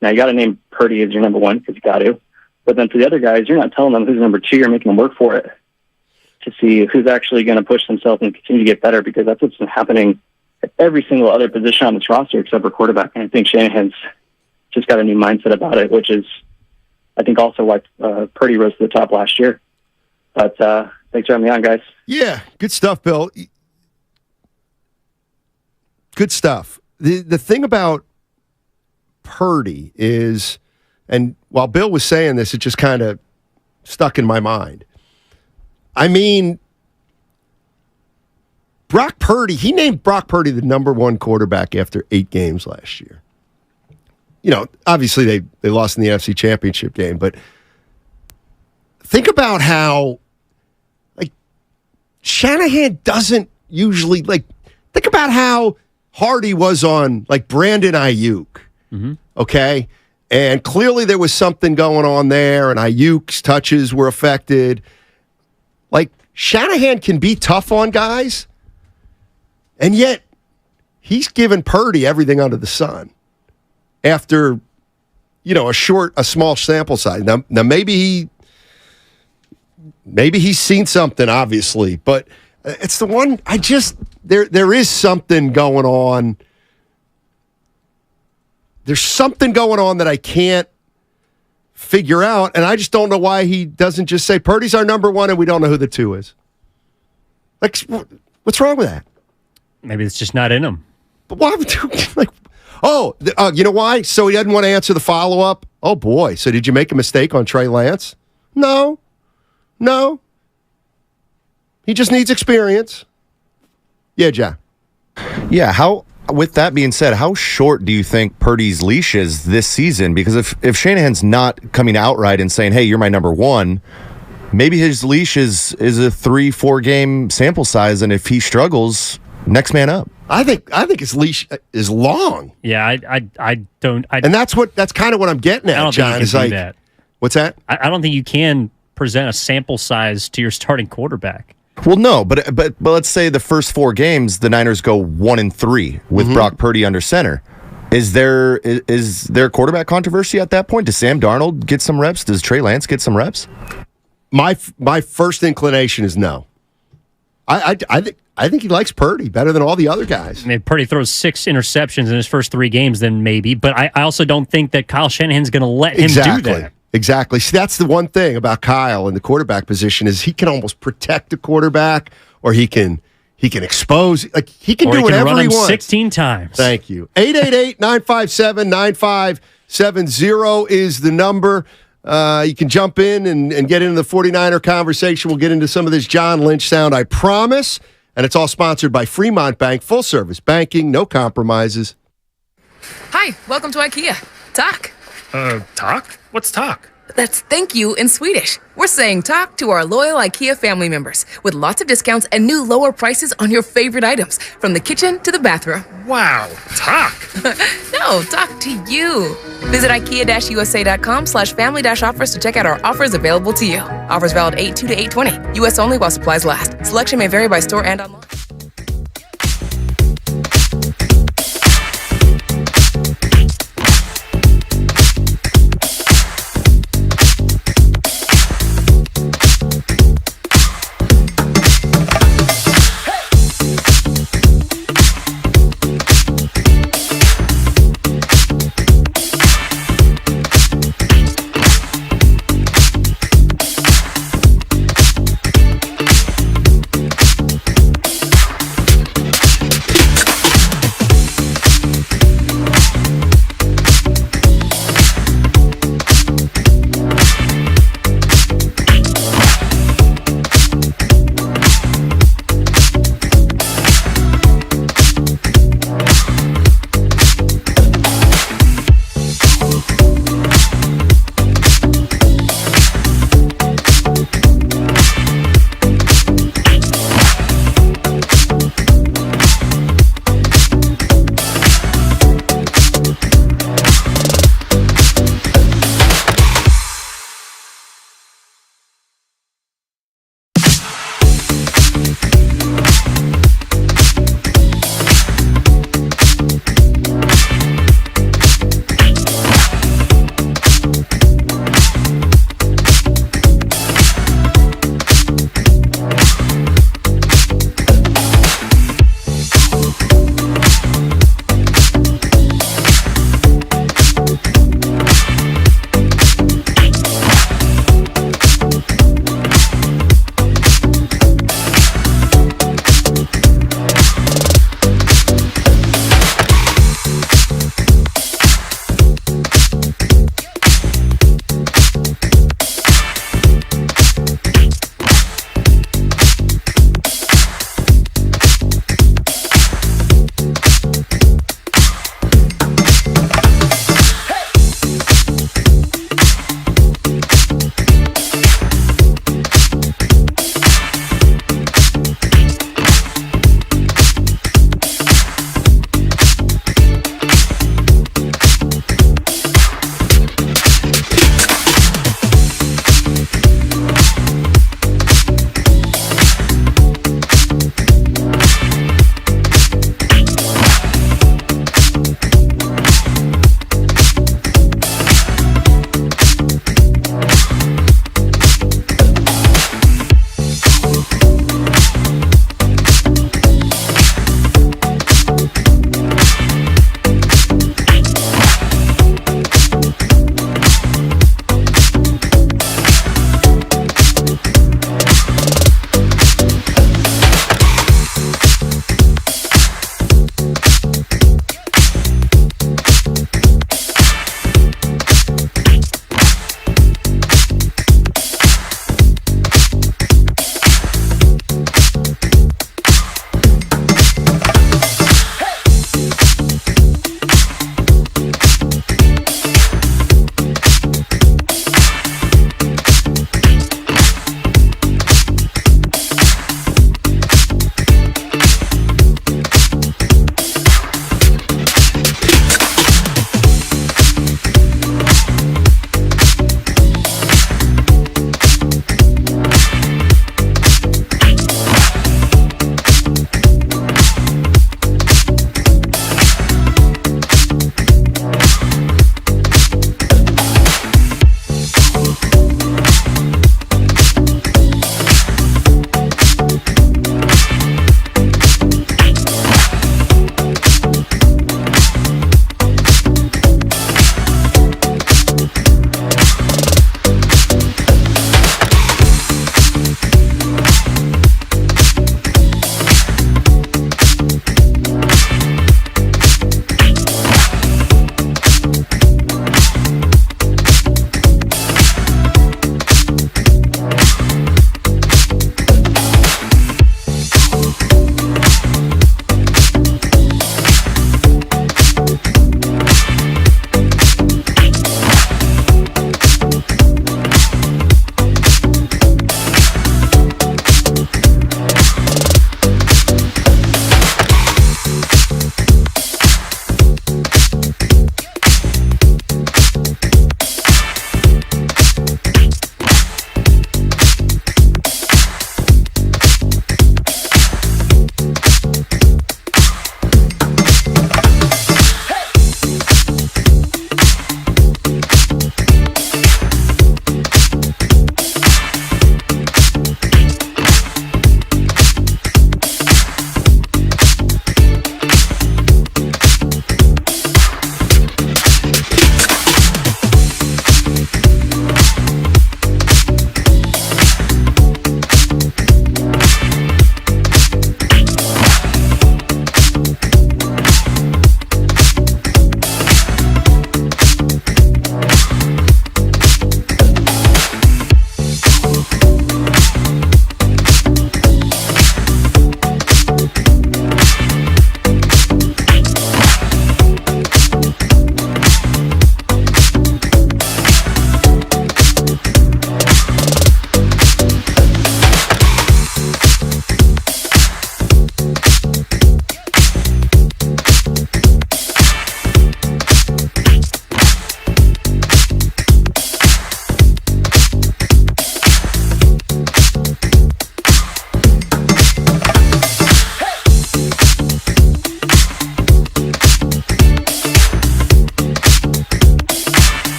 Now, you got to name Purdy as your number 1 because you got to. But then for the other guys, you're not telling them who's number 2. You're making them work for it to see who's actually going to push themselves and continue to get better, because that's what's been happening at every single other position on this roster except for quarterback. And I think Shanahan's just got a new mindset about it, which is, I think, also why Purdy rose to the top last year. But thanks for having me on, guys. Yeah, good stuff, Bill. Good stuff. The thing about Purdy is, and while Bill was saying this, it just kind of stuck in my mind. I mean, Brock Purdy, he named Brock Purdy the number 1 quarterback after 8 games last year. You know, obviously they lost in the NFC Championship game, but think about how, like, Shanahan doesn't usually, like, think about how hard he was on, like, Brandon Aiyuk, okay? And clearly there was something going on there, and Aiyuk's touches were affected. Like, Shanahan can be tough on guys, and yet he's given Purdy everything under the sun after, you know, a small sample size. Now maybe he's seen something, obviously, but it's the one there is something going on. There's something going on that I can't figure out, and I just don't know why he doesn't just say Purdy's our number 1 and we don't know who the 2 is. Like, what's wrong with that? Maybe it's just not in him. But why would you, like, you know why? So he doesn't want to answer the follow-up? Oh, boy. So did you make a mistake on Trey Lance? No. He just needs experience. Yeah, John. Yeah, with that being said, how short do you think Purdy's leash is this season? Because if Shanahan's not coming outright and saying, hey, you're my number 1, maybe his leash is a 3-4 game sample size, and if he struggles, next man up. I think his leash is long. Yeah, I don't. And that's kind of what I'm getting at, I don't John. think you can do that. What's that? I don't think you can present a sample size to your starting quarterback. Well, no, but let's say the first 4 games, the Niners go 1-3 with Brock Purdy under center. Is there quarterback controversy at that point? Does Sam Darnold get some reps? Does Trey Lance get some reps? My first inclination is no. I think he likes Purdy better than all the other guys. I mean, Purdy throws 6 interceptions in his first 3 games, then maybe. But I also don't think that Kyle Shanahan's going to let him do that. Exactly. See, that's the one thing about Kyle in the quarterback position is he can almost protect a quarterback, or he can expose. Like, he can do whatever he wants. 16 times. Thank you. 888-957-9570 is the number. You can jump in and get into the 49er conversation. We'll get into some of this John Lynch sound, I promise. And it's all sponsored by Fremont Bank. Full service banking, no compromises. Hi, welcome to IKEA. Tack. Talk? What's talk? That's thank you in Swedish. We're saying talk to our loyal IKEA family members with lots of discounts and new lower prices on your favorite items, from the kitchen to the bathroom. Wow, talk. No, talk to you. Visit IKEA-USA.com/family-offers to check out our offers available to you. Offers valid 8/2 to 8/20. U.S. only while supplies last. Selection may vary by store and online.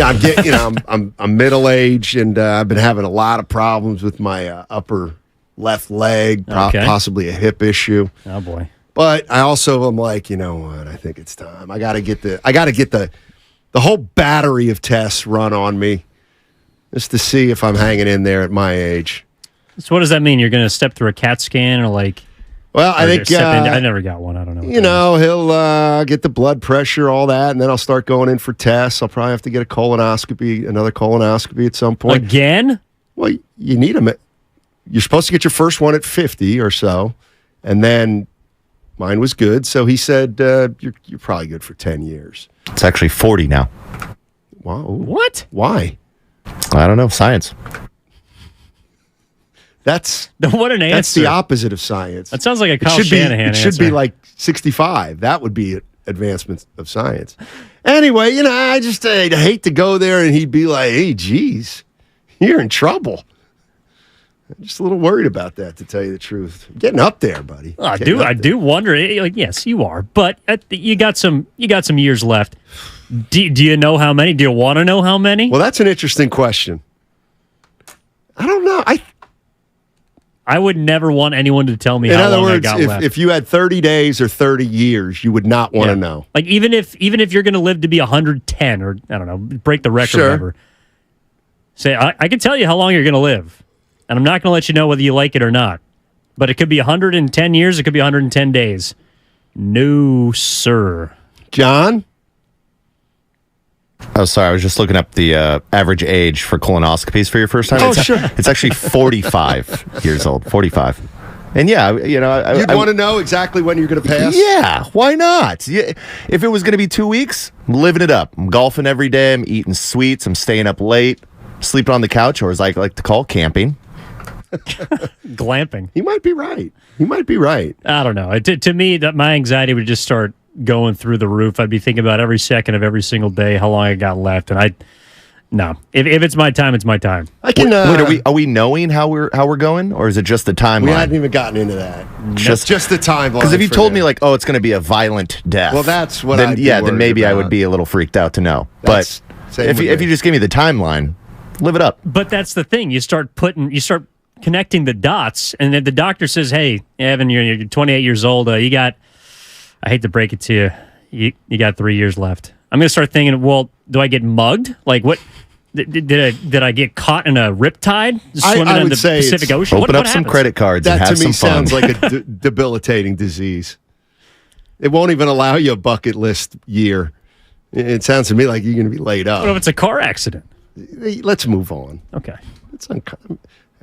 I'm getting, I'm middle aged, and I've been having a lot of problems with my upper left leg, possibly a hip issue. Oh boy! But I also am like, you know what? I think it's time. I got to get the whole battery of tests run on me, just to see if I'm hanging in there at my age. So what does that mean? You're going to step through a CAT scan or like? Well, I think I never got one. I don't know. You know, he'll get the blood pressure, all that, and then I'll start going in for tests. I'll probably have to get another colonoscopy at some point. Again? Well, you need them. You're supposed to get your first one at 50 or so, and then mine was good. So he said, you're probably good for 10 years. It's actually 40 now. Wow. What? Why? I don't know. Science. What an answer. That's the opposite of science. That sounds like a Kyle Shanahan answer. It should be like 65. That would be advancement of science. Anyway, you know, I hate to go there and he'd be like, hey, geez, you're in trouble. I'm just a little worried about that, to tell you the truth. I'm getting up there, buddy. I do wonder. Like, yes, you are, but you got some years left. Do you know how many? Do you want to know how many? Well, that's an interesting question. I don't know. I would never want anyone to tell me how long I got left. In other words, if you had 30 days or 30 years, you would not want to know. Like even if you're going to live to be 110 or I don't know, break the record, or whatever. Say I can tell you how long you're going to live, and I'm not going to let you know whether you like it or not. But it could be 110 years, it could be 110 days. No, sir. John? Oh, sorry. I was just looking up the average age for colonoscopies for your first time. Sure. It's actually 45 years old. 45. And yeah, you know, you'd want to know exactly when you're going to pass. Yeah, why not? Yeah, if it was going to be 2 weeks, I'm living it up. I'm golfing every day. I'm eating sweets. I'm staying up late, sleeping on the couch, or as I like to call, camping. Glamping. He might be right. I don't know. To me, my anxiety would just start going through the roof. I'd be thinking about every second of every single day how long I got left, and if it's my time, it's my time. I can. Wait, are we knowing how we're going, or is it just the timeline? We hadn't even gotten into that. Just the timeline. Because if you told me like, oh, it's going to be a violent death, well, that's what. Then maybe I would be a little freaked out to know. But if you just give me the timeline, live it up. But that's the thing. You start connecting the dots, and then the doctor says, "Hey, Evan, you're 28 years old. You got." I hate to break it to you. You got 3 years left. I'm going to start thinking, well, do I get mugged? Like, what? Did I get caught in a riptide swimming in the Pacific Ocean? Open up some credit cards and have some fun. That to me sounds like a debilitating disease. It won't even allow you a bucket list year. It sounds to me like you're going to be laid up. What if it's a car accident? Let's move on. Okay.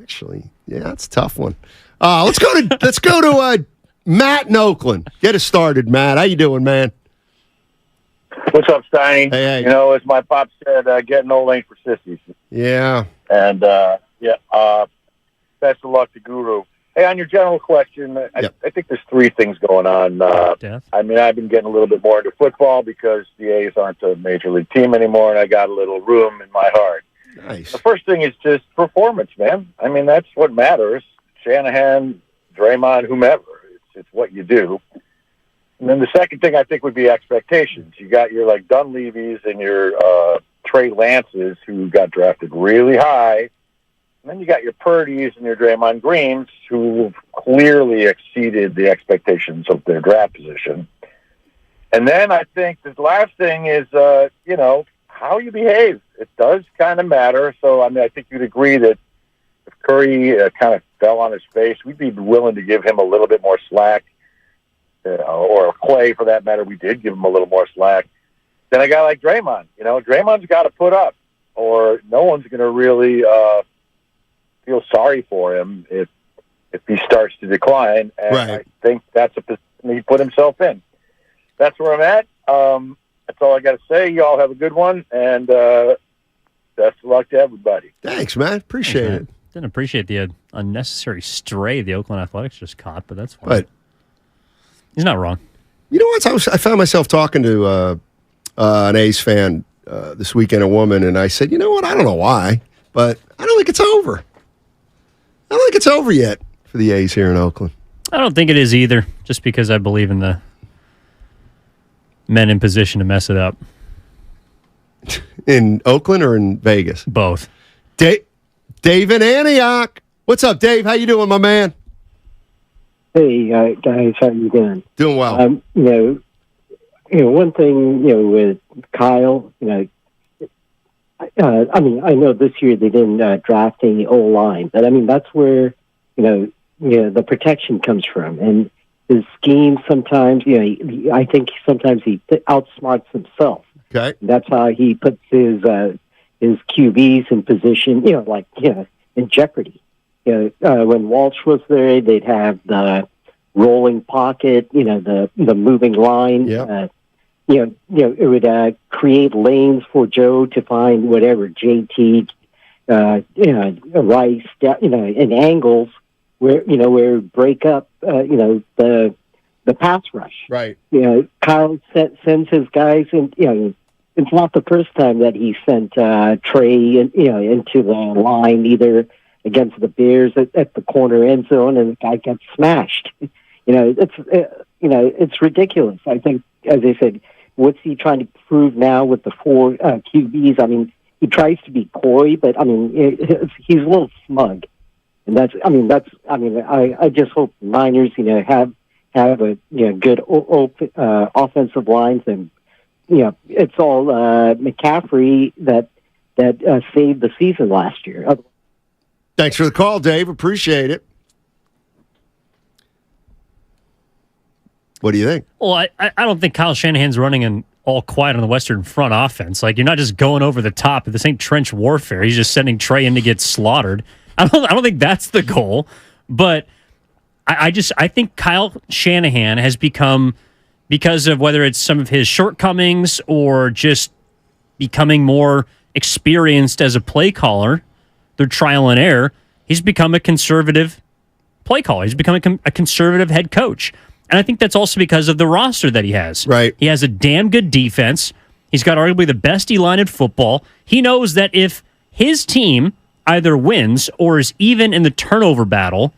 Actually, yeah, that's a tough one. Let's go to Matt in Oakland. Get us started, Matt. How you doing, man? What's up, Steiny? Hey. You know, as my pop said, getting old ain't for sissies. Yeah. And, best of luck to Guru. Hey, on your general question, I think there's three things going on. I mean, I've been getting a little bit more into football because the A's aren't a major league team anymore, and I got a little room in my heart. Nice. The first thing is just performance, man. I mean, that's what matters. Shanahan, Draymond, whomever. It's what you do. And then the second thing I think would be expectations. You got your like Dunleavys and your Trey Lances who got drafted really high. And then you got your Purdys and your Draymond Greens who clearly exceeded the expectations of their draft position. And then I think the last thing is, how you behave. It does kind of matter. So, I mean, I think you'd agree that if Curry kind of fell on his face, we'd be willing to give him a little bit more slack. Or Clay, for that matter, we did give him a little more slack. Then a guy like Draymond, Draymond's got to put up, or no one's going to really feel sorry for him if he starts to decline. And right. I think that's a position he put himself in. That's where I'm at. That's all I got to say. Y'all have a good one, and best of luck to everybody. Thanks, man. Appreciate it. Didn't appreciate the unnecessary stray the Oakland Athletics just caught, but that's fine. But he's not wrong. You know what? I found myself talking to an A's fan this weekend, a woman, and I said, you know what? I don't know why, but I don't think it's over. I don't think it's over yet for the A's here in Oakland. I don't think it is either, just because I believe in the men in position to mess it up. In Oakland or in Vegas? Both. Dave in Antioch. What's up, Dave? How you doing, my man? Hey, guys, how you doing? Doing well. You know, one thing, with Kyle, I know this year they didn't draft any O-line, but that's where, the protection comes from. And his scheme sometimes, I think sometimes he outsmarts himself. Okay. That's how he puts his QBs in position, in jeopardy. When Walsh was there, they'd have the rolling pocket, the moving line. Yeah. It would create lanes for Joe to find whatever JT, Rice, in angles where break up, the pass rush. Right. Kyle sends his guys, and it's not the first time that he sent Trey, into the line either against the Bears at the corner end zone, and the guy gets smashed. It's ridiculous. I think, as I said, what's he trying to prove now with the 4 QBs? He tries to be coy, but he's a little smug, and I just hope the Niners, have a good offensive lines, and it's all McCaffrey that saved the season last year. Thanks for the call, Dave. Appreciate it. What do you think? Well, I don't think Kyle Shanahan's running an all quiet on the Western Front offense. Like, you're not just going over the top. This ain't trench warfare. He's just sending Trey in to get slaughtered. I don't think that's the goal. But I think Kyle Shanahan has become, because of whether it's some of his shortcomings or just becoming more experienced as a play caller through trial and error, he's become a conservative play caller. He's become a conservative head coach. And I think that's also because of the roster that he has. Right. He has a damn good defense. He's got arguably the best D-line in football. He knows that if his team either wins or is even in the turnover battle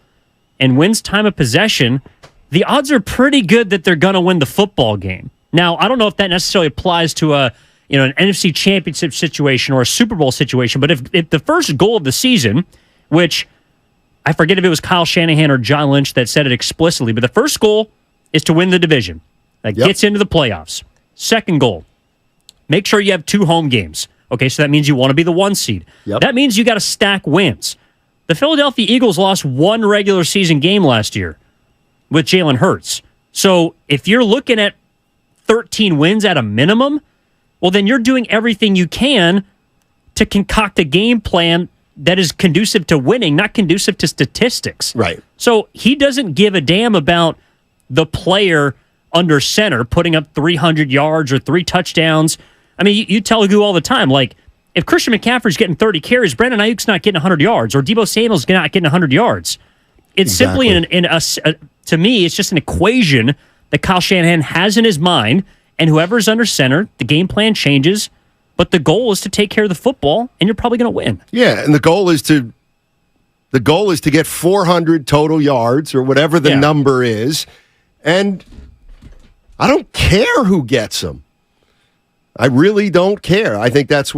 and wins time of possession, the odds are pretty good that they're going to win the football game. Now, I don't know if that necessarily applies to an NFC championship situation or a Super Bowl situation, but if the first goal of the season, which I forget if it was Kyle Shanahan or John Lynch that said it explicitly, but the first goal is to win the division. That gets into the playoffs. Second goal, make sure you have 2 home games. Okay, so that means you want to be the 1 seed. That means you got to stack wins. The Philadelphia Eagles lost 1 regular season game last year with Jalen Hurts. So if you're looking at 13 wins at a minimum, well, then you're doing everything you can to concoct a game plan that is conducive to winning, not conducive to statistics. Right. So he doesn't give a damn about the player under center putting up 300 yards or 3 touchdowns. I mean, you tell Gu all the time, like, if Christian McCaffrey's getting 30 carries, Brandon Ayuk's not getting 100 yards, or Deebo Samuel's not getting 100 yards. It's simply, to me, it's just an equation that Kyle Shanahan has in his mind, and whoever's under center, the game plan changes, but the goal is to take care of the football, and you're probably going to win. Yeah, and the goal is to get 400 total yards or whatever the number is, and I don't care who gets them. I really don't care. I think that's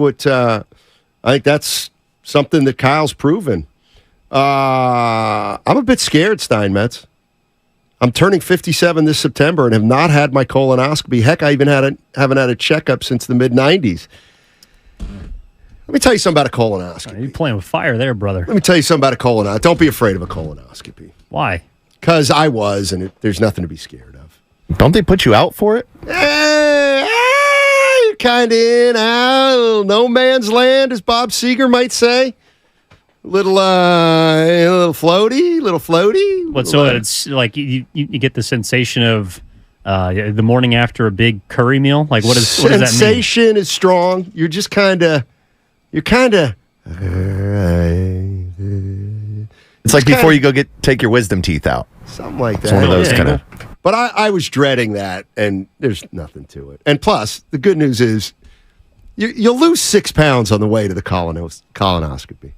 something that Kyle's proven. I'm a bit scared, Steinmetz. I'm turning 57 this September and have not had my colonoscopy. Heck, I even haven't had a checkup since the mid-'90s. Let me tell you something about a colonoscopy. You're playing with fire there, brother. Let me tell you something about a colonoscopy. Don't be afraid of a colonoscopy. Why? Because I was, and there's nothing to be scared of. Don't they put you out for it? You're kind of in, out, no man's land, as Bob Seger might say. Little floaty. What? So it's like you get the sensation of the morning after a big curry meal. Like what does that mean? Sensation is strong. You're just kind of. It's like before you go take your wisdom teeth out. Something like that. It's one of those kind of. But I was dreading that, and there's nothing to it. And plus, the good news is you'll lose 6 pounds on the way to the colonoscopy.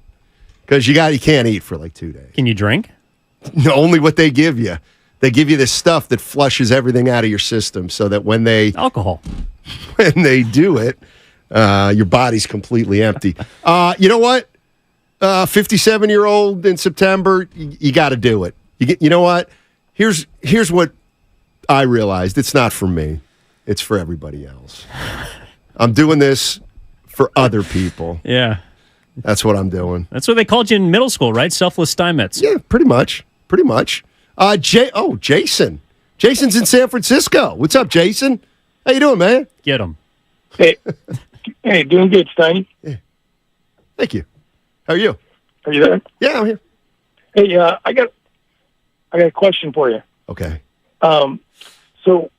Because you can't eat for like 2 days. Can you drink? No, only what they give you. They give you this stuff that flushes everything out of your system so that when they... Alcohol. When they do it, Your body's completely empty. You know what? 57-year-old in September, you got to do it. You know what? Here's what I realized. It's not for me. It's for everybody else. I'm doing this for other people. Yeah. That's what I'm doing. That's what they called you in middle school, right? Selfless Steinmetz. Yeah, pretty much. Jason. Jason's in San Francisco. What's up, Jason? How you doing, man? Get him. Hey, doing good, Steiny. Yeah. Thank you. How are you? Are you there? Yeah, I'm here. Hey, I got a question for you. Okay. So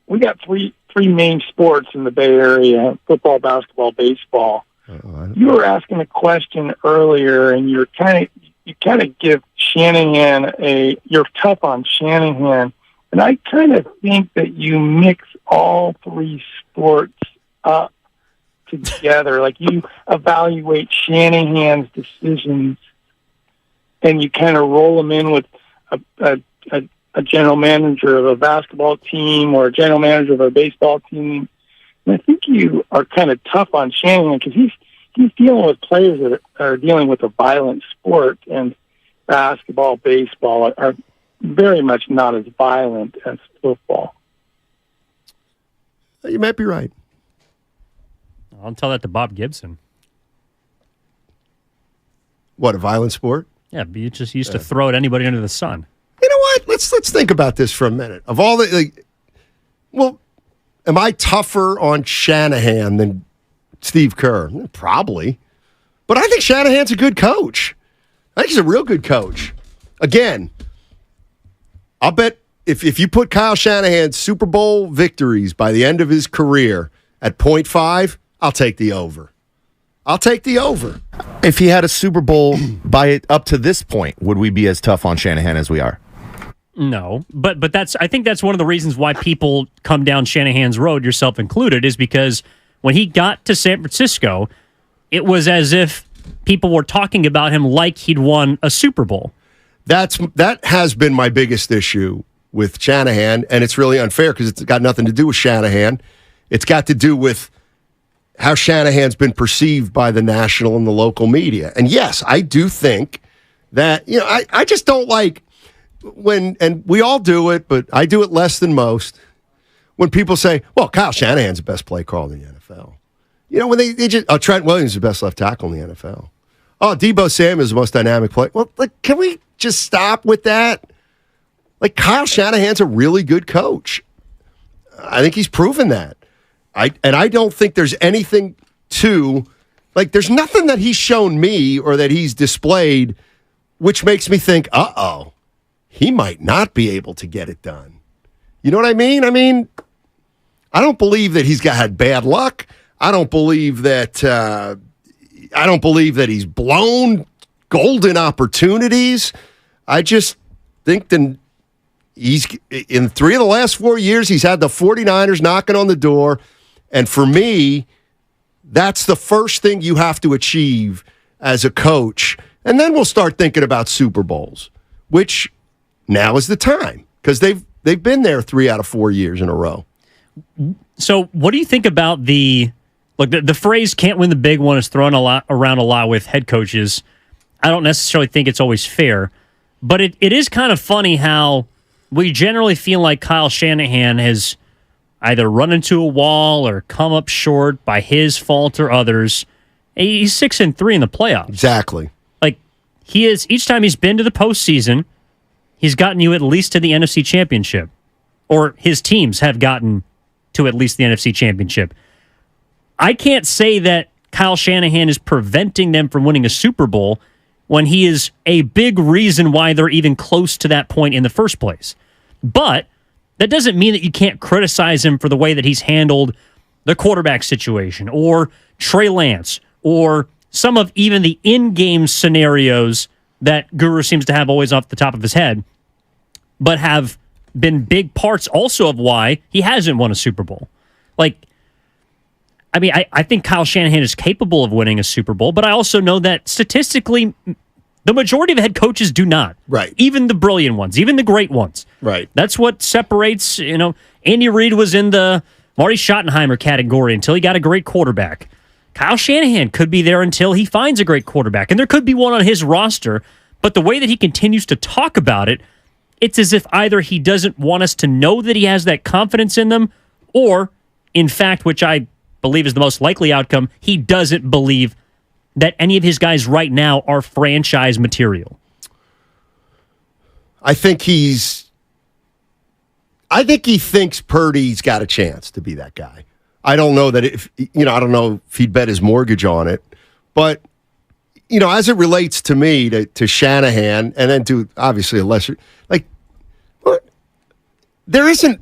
we got three main sports in the Bay Area: football, basketball, baseball. You were asking a question earlier, and you kind of give Shanahan you're tough on Shanahan, and I kind of think that you mix all three sports up together. Like, you evaluate Shanahan's decisions, and you kind of roll them in with a general manager of a basketball team or a general manager of a baseball team. And I think you are kind of tough on Shanahan because he's dealing with players that are dealing with a violent sport, and basketball, baseball are very much not as violent as football. You might be right. I'll tell that to Bob Gibson. What, a violent sport? Yeah, but you just used to throw at anybody under the sun. You know what? Let's think about this for a minute. Of all the, am I tougher on Shanahan than Steve Kerr? Probably. But I think Shanahan's a good coach. I think he's a real good coach. Again, I'll bet if you put Kyle Shanahan's Super Bowl victories by the end of his career at 0.5, I'll take the over. If he had a Super Bowl by up to this point, would we be as tough on Shanahan as we are? No, but I think that's one of the reasons why people come down Shanahan's road, yourself included, is because when he got to San Francisco, it was as if people were talking about him like he'd won a Super Bowl. That has been my biggest issue with Shanahan, and it's really unfair because it's got nothing to do with Shanahan. It's got to do with how Shanahan's been perceived by the national and the local media. And yes, I do think that, I just don't like when, and we all do it, but I do it less than most, when people say, well, Kyle Shanahan's the best play caller in the NFL. When they just, Trent Williams is the best left tackle in the NFL. Oh, Deebo Samuel is the most dynamic player. Well, can we just stop with that? Kyle Shanahan's a really good coach. I think he's proven that. I don't think there's anything there's nothing that he's shown me or that he's displayed which makes me think, he might not be able to get it done. You know what I mean? I don't believe that he's had bad luck. I don't believe that he's blown golden opportunities. I just think that he's in 3 of the last 4 years, he's had the 49ers knocking on the door. And for me, that's the first thing you have to achieve as a coach. And then we'll start thinking about Super Bowls, which now is the time because they've been there 3 out of 4 years in a row. So what do you think about the phrase "can't win the big one" is thrown around a lot with head coaches? I don't necessarily think it's always fair, but it is kind of funny how we generally feel like Kyle Shanahan has either run into a wall or come up short by his fault or others. He's 6-3 in the playoffs. Exactly. He is, each time he's been to the postseason, he's gotten you at least to the NFC Championship, or his teams have gotten to at least the NFC Championship. I can't say that Kyle Shanahan is preventing them from winning a Super Bowl when he is a big reason why they're even close to that point in the first place. But that doesn't mean that you can't criticize him for the way that he's handled the quarterback situation or Trey Lance or some of even the in-game scenarios that Guru seems to have always off the top of his head, but have been big parts also of why he hasn't won a Super Bowl. I think Kyle Shanahan is capable of winning a Super Bowl, but I also know that statistically, the majority of head coaches do not. Right. Even the brilliant ones, even the great ones. Right. That's what separates, Andy Reid was in the Marty Schottenheimer category until he got a great quarterback. Kyle Shanahan could be there until he finds a great quarterback, and there could be one on his roster, but the way that he continues to talk about it, it's as if either he doesn't want us to know that he has that confidence in them, or, in fact, which I believe is the most likely outcome, he doesn't believe that any of his guys right now are franchise material. I think he thinks Purdy's got a chance to be that guy. I don't know that I don't know if he'd bet his mortgage on it, but as it relates to me, to Shanahan, and then to obviously a lesser, there isn't.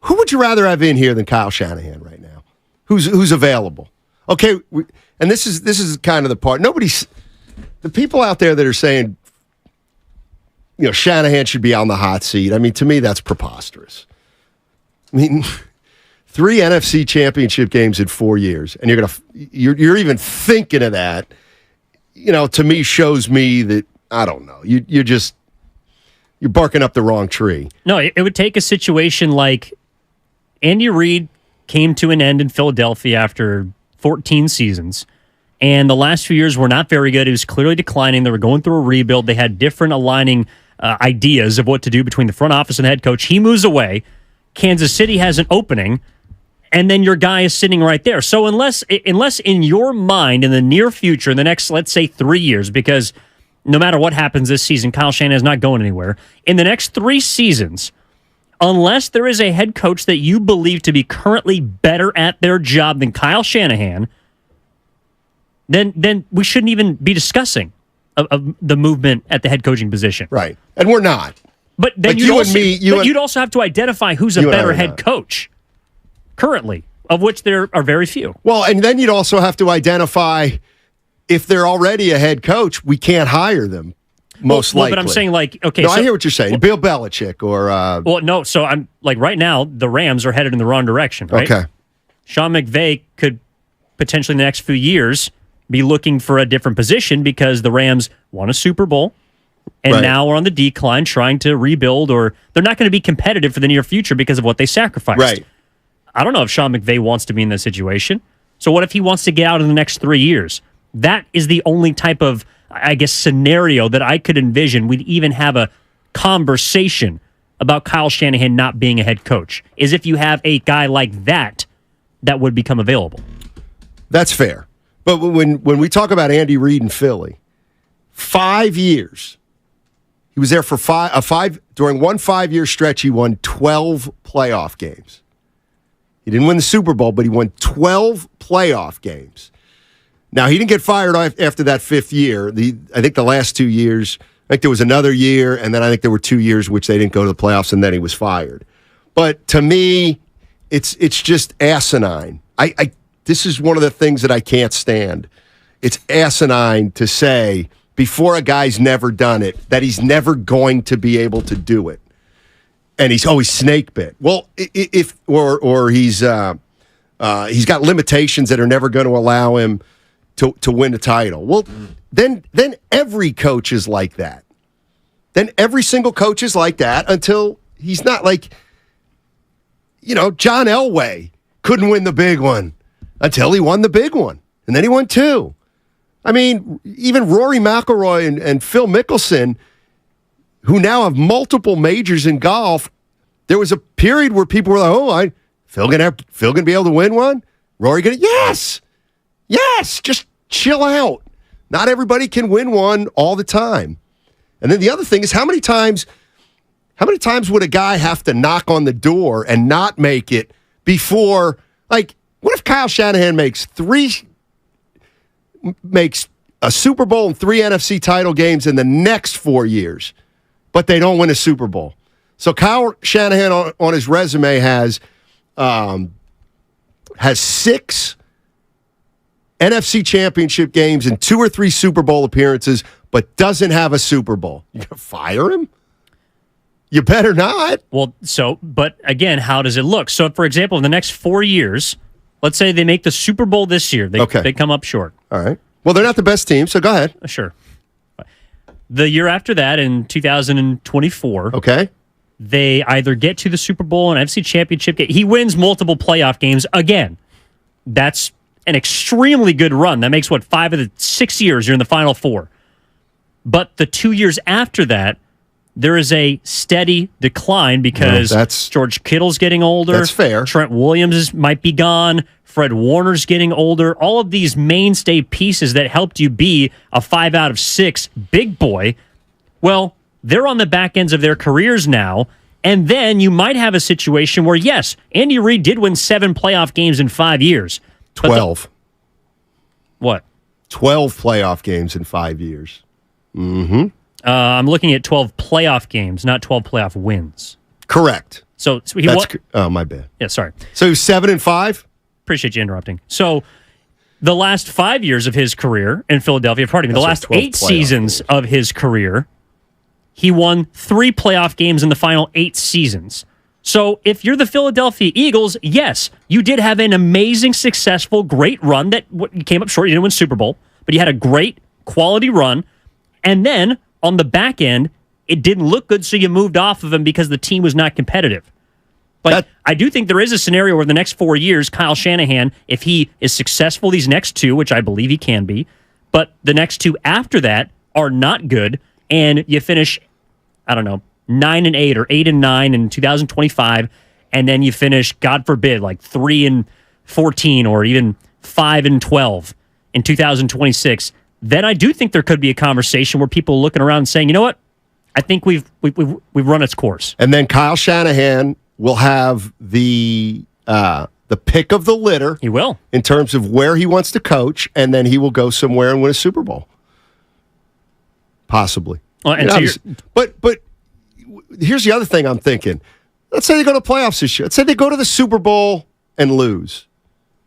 Who would you rather have in here than Kyle Shanahan right now? Who's available? Okay, and this is kind of the part. The people out there that are saying, Shanahan should be on the hot seat. I mean, to me, that's preposterous. I mean, 3 NFC Championship games in 4 years, and you're even thinking of that. To me, shows me that I don't know. You're barking up the wrong tree. No, it would take a situation like Andy Reid came to an end in Philadelphia after 14 seasons, and the last few years were not very good. It was clearly declining. They were going through a rebuild. They had different aligning ideas of what to do between the front office and the head coach. He moves away. Kansas City has an opening, and then your guy is sitting right there. So unless in your mind, in the near future, in the next, let's say, 3 years, because no matter what happens this season, Kyle Shanahan is not going anywhere. In the next 3 seasons, unless there is a head coach that you believe to be currently better at their job than Kyle Shanahan, then we shouldn't even be discussing of the movement at the head coaching position. Right. And we're not. But then you'd also have to identify who's a better head coach currently, of which there are very few. Well, and then you'd also have to identify if they're already a head coach, we can't hire them, most likely. But I'm saying, okay. No, I hear what you're saying. Bill Belichick or... no, so I'm right now, the Rams are headed in the wrong direction, right? Okay. Sean McVay could potentially in the next few years be looking for a different position because the Rams won a Super Bowl and now are on the decline trying to rebuild, or they're not going to be competitive for the near future because of what they sacrificed. Right. I don't know if Sean McVay wants to be in that situation. So what if he wants to get out in the next 3 years? That is the only type of, I guess, scenario that I could envision we'd even have a conversation about Kyle Shanahan not being a head coach, is if you have a guy like that would become available. That's fair. But when we talk about Andy Reid in Philly, 5 years, he was there for during one 5-year stretch, he won 12 playoff games. He didn't win the Super Bowl, but he won 12 playoff games. Now, he didn't get fired after that 5th year. I think the last 2 years, I think there was another year, and then I think there were 2 years which they didn't go to the playoffs, and then he was fired. But to me, it's just asinine. This is one of the things that I can't stand. It's asinine to say, before a guy's never done it, that he's never going to be able to do it. And he's always snake bit. Well, he's got limitations that are never going to allow him to win a title. Well, then every coach is like that. Then every single coach is like that until he's not like, John Elway couldn't win the big one until he won the big one. And then he won 2. I mean, even Rory McIlroy and Phil Mickelson, who now have multiple majors in golf, there was a period where people were like, Phil gonna be able to win one? Rory gonna? Yes! Just chill out. Not everybody can win one all the time. And then the other thing is, how many times would a guy have to knock on the door and not make it before, what if Kyle Shanahan makes a Super Bowl and 3 NFC title games in the next 4 years, but they don't win a Super Bowl? So Kyle Shanahan on his resume has 6 NFC championship games and 2 or 3 Super Bowl appearances, but doesn't have a Super Bowl. You gonna fire him? You better not. Well, but again, how does it look? So, for example, in the next 4 years, let's say they make the Super Bowl this year. They come up short. All right. Well, they're not the best team, so go ahead. Sure. The year after that, in 2024, okay, they either get to the Super Bowl and NFC Championship game. He wins multiple playoff games again. That's an extremely good run. That makes, 5 of the 6 years you're in the Final Four. But the 2 years after that, there is a steady decline because George Kittle's getting older. That's fair. Trent Williams might be gone. Fred Warner's getting older. All of these mainstay pieces that helped you be a 5 out of 6 big boy, well, they're on the back ends of their careers now. And then you might have a situation where, yes, Andy Reid did win 7 playoff games in 5 years. 12. What? 12 playoff games in 5 years. Mm-hmm. I'm looking at 12 playoff games, not 12 playoff wins. Correct. So he oh, my bad. Yeah, sorry. So 7-5? Appreciate you interrupting. So the last 5 years of his career in Philadelphia, pardon me, the last 8 seasons of his career, he won 3 playoff games in the final 8 seasons. So if you're the Philadelphia Eagles, yes, you did have an amazing, successful, great run that you came up short. You didn't win Super Bowl, but you had a great quality run. And then on the back end, it didn't look good, so you moved off of him because the team was not competitive. But I do think there is a scenario where the next 4 years, Kyle Shanahan, if he is successful these next 2, which I believe he can be, but the next 2 after that are not good, and you finish, 9-8 or 8-9 in 2025, and then you finish, God forbid, 3-14 or even 5-12 in 2026, then I do think there could be a conversation where people are looking around and saying, you know what? I think we've run its course. And then Kyle Shanahan will have the pick of the litter. He will. In terms of where he wants to coach, and then he will go somewhere and win a Super Bowl. Possibly. But here's the other thing I'm thinking. Let's say they go to playoffs this year. Let's say they go to the Super Bowl and lose.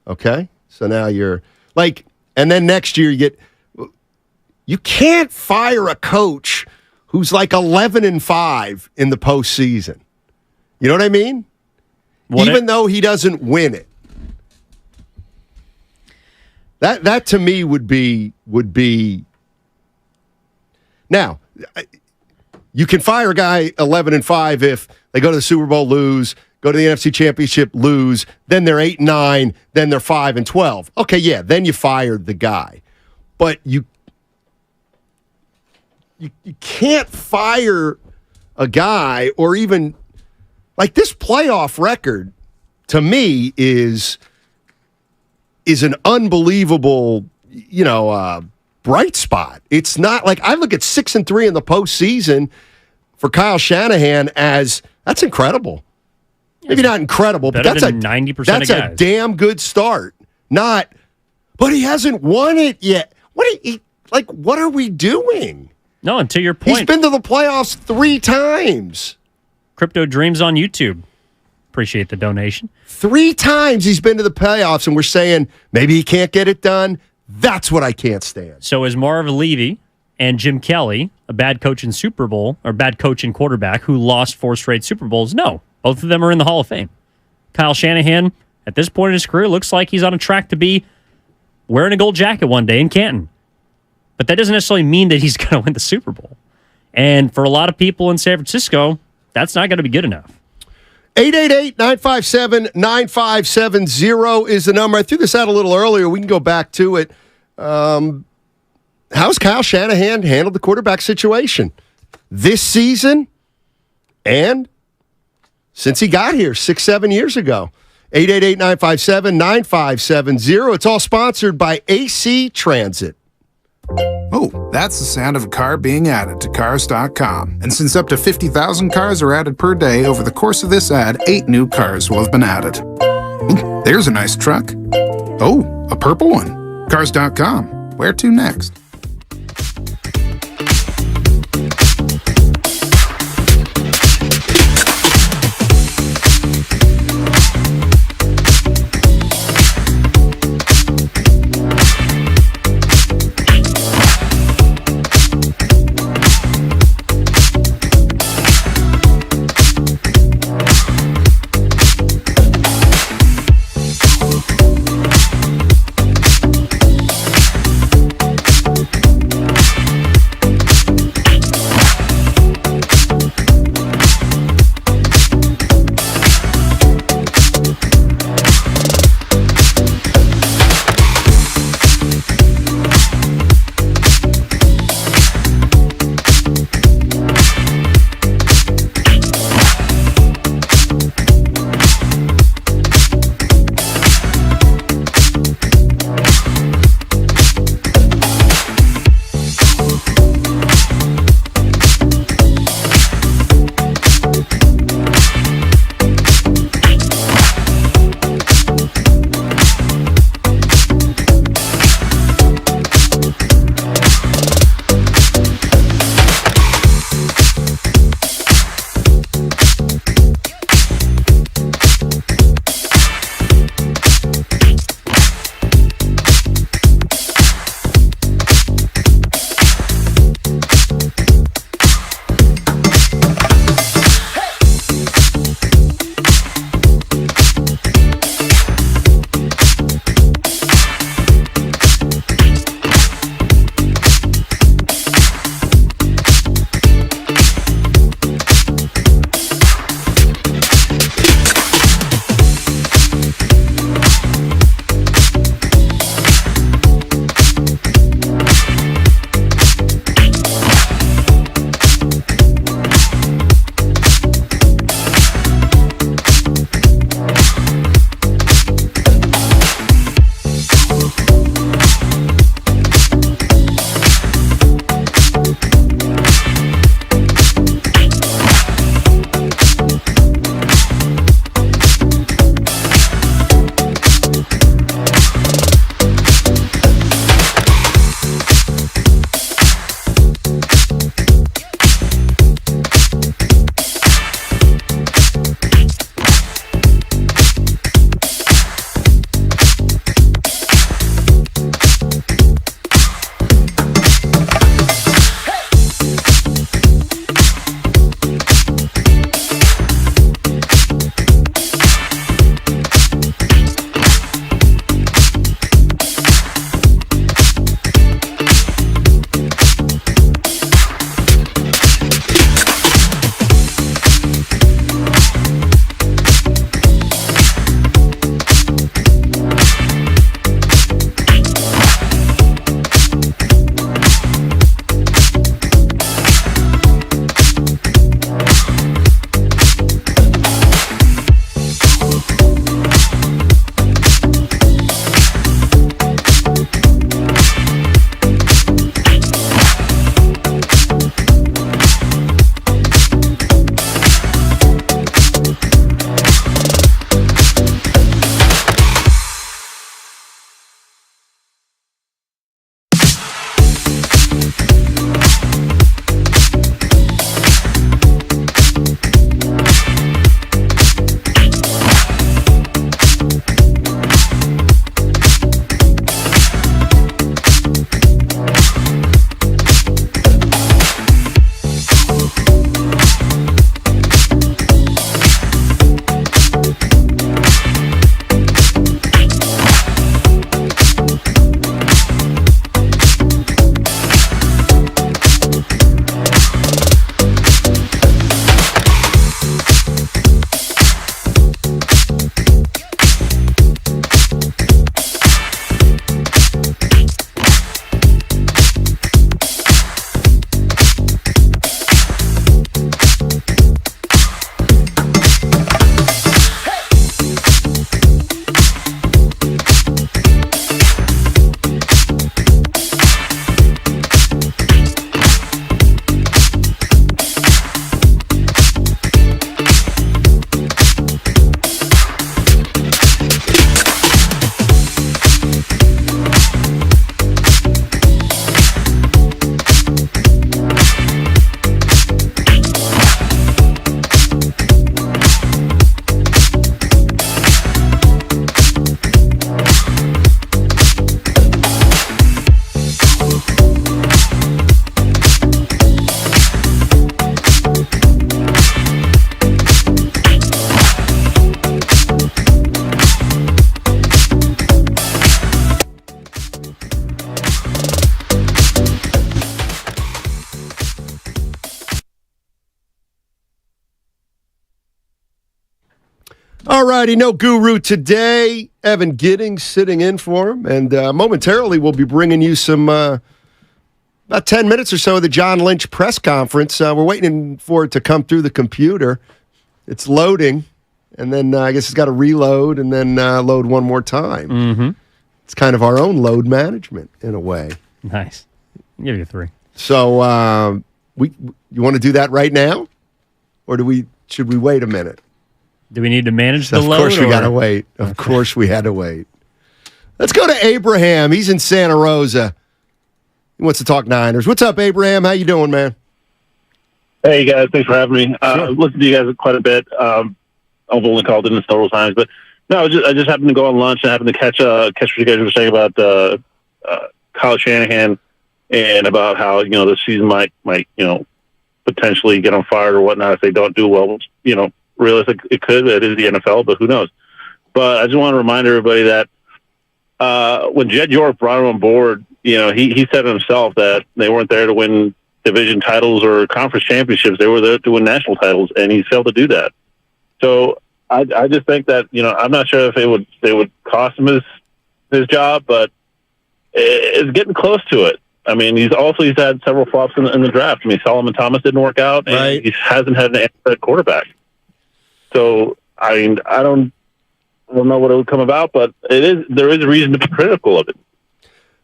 Okay? So now you're and then next year you can't fire a coach who's 11-5 in the postseason. You know what I mean? Even though he doesn't win it. That to me would be now, you can fire a guy 11-5 if they go to the Super Bowl, lose, go to the NFC Championship, lose, then they're 8-9, then they're 5-12. Okay, yeah, then you fired the guy. But you can't fire a guy or even this playoff record to me is an unbelievable, bright spot. It's not I look at 6-3 in the postseason for Kyle Shanahan as that's incredible. Maybe not incredible, but that's 90% that's of guys. A damn good start. But he hasn't won it yet. What are we doing? No, and to your point, he's been to the playoffs 3 times. Crypto Dreams on YouTube. Appreciate the donation. 3 times he's been to the playoffs, and we're saying maybe he can't get it done. That's what I can't stand. So is Marv Levy and Jim Kelly a bad coach in Super Bowl or bad coach and quarterback who lost 4 straight Super Bowls? No. Both of them are in the Hall of Fame. Kyle Shanahan, at this point in his career, looks like he's on a track to be wearing a gold jacket one day in Canton. But that doesn't necessarily mean that he's going to win the Super Bowl. And for a lot of people in San Francisco, that's not going to be good enough. 888-957-9570 is the number. I threw this out a little earlier. We can go back to it. How's Kyle Shanahan handled the quarterback situation this season and since he got here 6-7 years ago? 888-957-9570. It's all sponsored by AC Transit. Oh, that's the sound of a car being added to Cars.com. And since up to 50,000 cars are added per day, over the course of this ad, 8 new cars will have been added. Ooh, there's a nice truck. Oh, a purple one. Cars.com. Where to next? All righty, no guru today. Evan Giddings sitting in for him. And momentarily, we'll be bringing you some, about 10 minutes or so of the John Lynch press conference. We're waiting for it to come through the computer. It's loading. And then I guess it's got to reload and then load one more time. Mm-hmm. It's kind of our own load management in a way. Nice. I'll give you 3. So you want to do that right now? Or should we wait a minute? Do we need to manage the load? Of course we got to wait. Of course we had to wait. Let's go to Abraham. He's in Santa Rosa. He wants to talk Niners. What's up, Abraham? How you doing, man? Hey, guys. Thanks for having me. I've listened to you guys quite a bit. I've only called in several times. But, no, I just happened to go on lunch and happened to catch what you guys were saying about Kyle Shanahan and about how, this season might potentially get on fire or whatnot if they don't do well. Realistic, it could. It is the NFL, but who knows? But I just want to remind everybody that when Jed York brought him on board, he said himself that they weren't there to win division titles or conference championships. They were there to win national titles, and he failed to do that. So I just think that I'm not sure if they would cost him his job, but it's getting close to it. I mean, he's had several flops in the draft. I mean, Solomon Thomas didn't work out, and he hasn't had an answer at quarterback. So I mean, I don't know what it would come about, but there is a reason to be critical of it.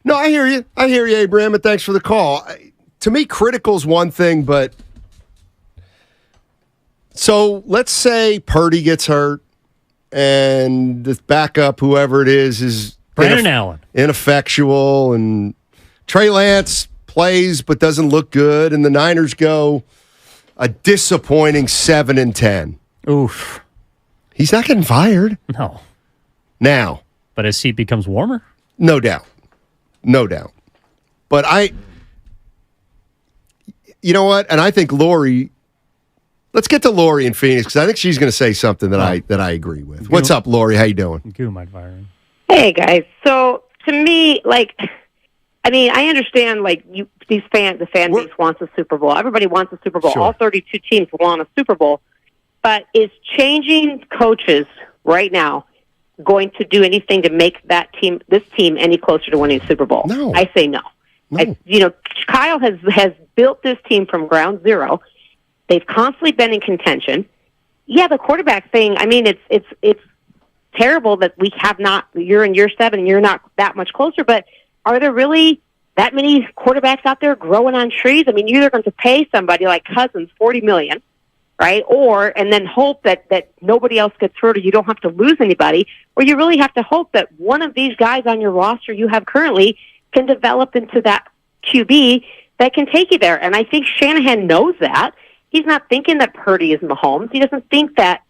No, I hear you, Abraham, and thanks for the call. To me, critical is one thing, but so let's say Purdy gets hurt, and the backup, whoever it is Brandon Allen, ineffectual, and Trey Lance plays but doesn't look good, and the Niners go a disappointing 7-10. Oof. He's not getting fired. No. Now. But his seat becomes warmer? No doubt. But you know what? And I think Lori, let's get to Lori in Phoenix because I think she's going to say something that I agree with. What's up, Lori? How you doing? Goo might fire him. Hey, guys. So to me, I understand, the fan base wants a Super Bowl. Everybody wants a Super Bowl. Sure. All 32 teams want a Super Bowl. But is changing coaches right now going to do anything to make this team, any closer to winning a Super Bowl? No. I say no. Kyle has built this team from ground zero. They've constantly been in contention. Yeah, the quarterback thing, I mean, it's terrible that we have not, you're in year 7 and you're not that much closer, but are there really that many quarterbacks out there growing on trees? I mean, you're either going to pay somebody like Cousins $40 million, right? And then hope that nobody else gets hurt or you don't have to lose anybody, or you really have to hope that one of these guys on your roster you have currently can develop into that QB that can take you there. And I think Shanahan knows that. He's not thinking that Purdy is Mahomes. He doesn't think that,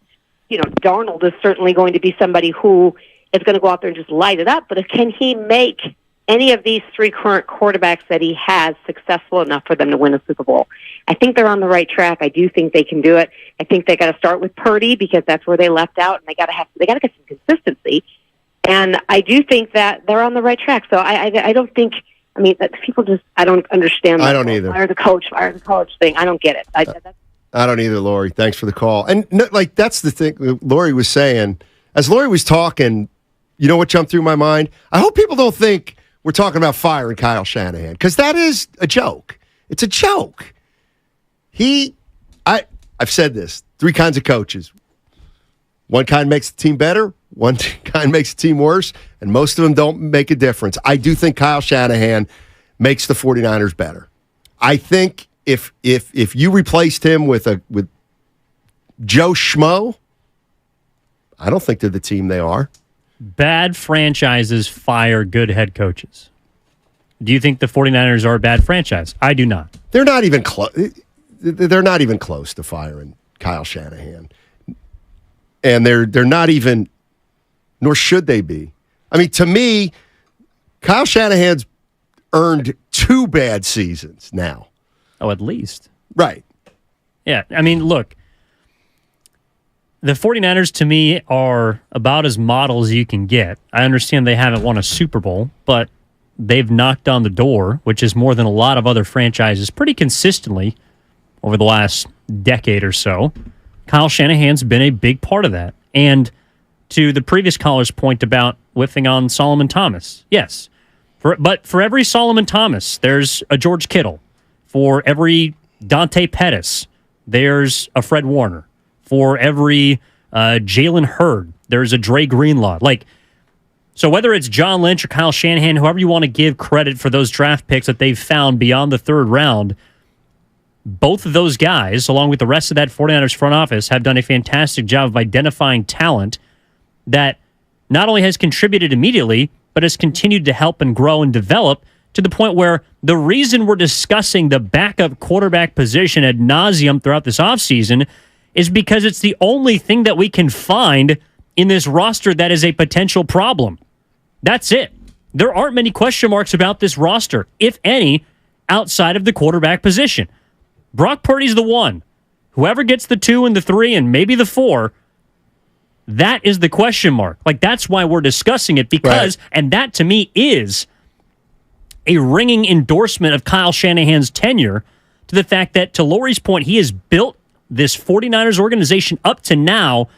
Darnold is certainly going to be somebody who is going to go out there and just light it up. But can he make any of these 3 current quarterbacks that he has successful enough for them to win a Super Bowl? I think they're on the right track. I do think they can do it. I think they got to start with Purdy because that's where they left out, and they got to get some consistency. And I do think that they're on the right track. So I don't think. I mean, people just I don't understand. I don't either. Fire the coach thing. I don't get it. I don't either, Lori. Thanks for the call. And that's the thing Lori was saying. As Lori was talking, you know what jumped through my mind? I hope people don't think we're talking about firing Kyle Shanahan because that is a joke. It's a joke. I've said this, 3 kinds of coaches. One kind makes the team better, one kind makes the team worse, and most of them don't make a difference. I do think Kyle Shanahan makes the 49ers better. I think if you replaced him with Joe Schmo, I don't think they're the team they are. Bad franchises fire good head coaches. Do you think the 49ers are a bad franchise? I do not. They're not even close. They're not even close to firing Kyle Shanahan. And they're not even, nor should they be. I mean, to me, Kyle Shanahan's earned 2 bad seasons now. Oh, at least. Right. Yeah, I mean, look, the 49ers to me are about as model as you can get. I understand they haven't won a Super Bowl, but they've knocked on the door, which is more than a lot of other franchises, pretty consistently over the last decade or so. Kyle Shanahan's been a big part of that. And to the previous caller's point about whiffing on Solomon Thomas. Yes. But for every Solomon Thomas, there's a George Kittle. For every Dante Pettis, there's a Fred Warner. For every Jalen Hurd, there's a Dre Greenlaw. So whether it's John Lynch or Kyle Shanahan, whoever you want to give credit for those draft picks that they've found beyond the third round, both of those guys, along with the rest of that 49ers front office, have done a fantastic job of identifying talent that not only has contributed immediately, but has continued to help and grow and develop to the point where the reason we're discussing the backup quarterback position ad nauseum throughout this offseason is because it's the only thing that we can find in this roster that is a potential problem. That's it. There aren't many question marks about this roster, if any, outside of the quarterback position. Brock Purdy's the one. Whoever gets the 2 and the 3 and maybe the 4, that is the question mark. That's why we're discussing it because, and that to me is a ringing endorsement of Kyle Shanahan's tenure to the fact that, to Lori's point, he has built this 49ers organization up to now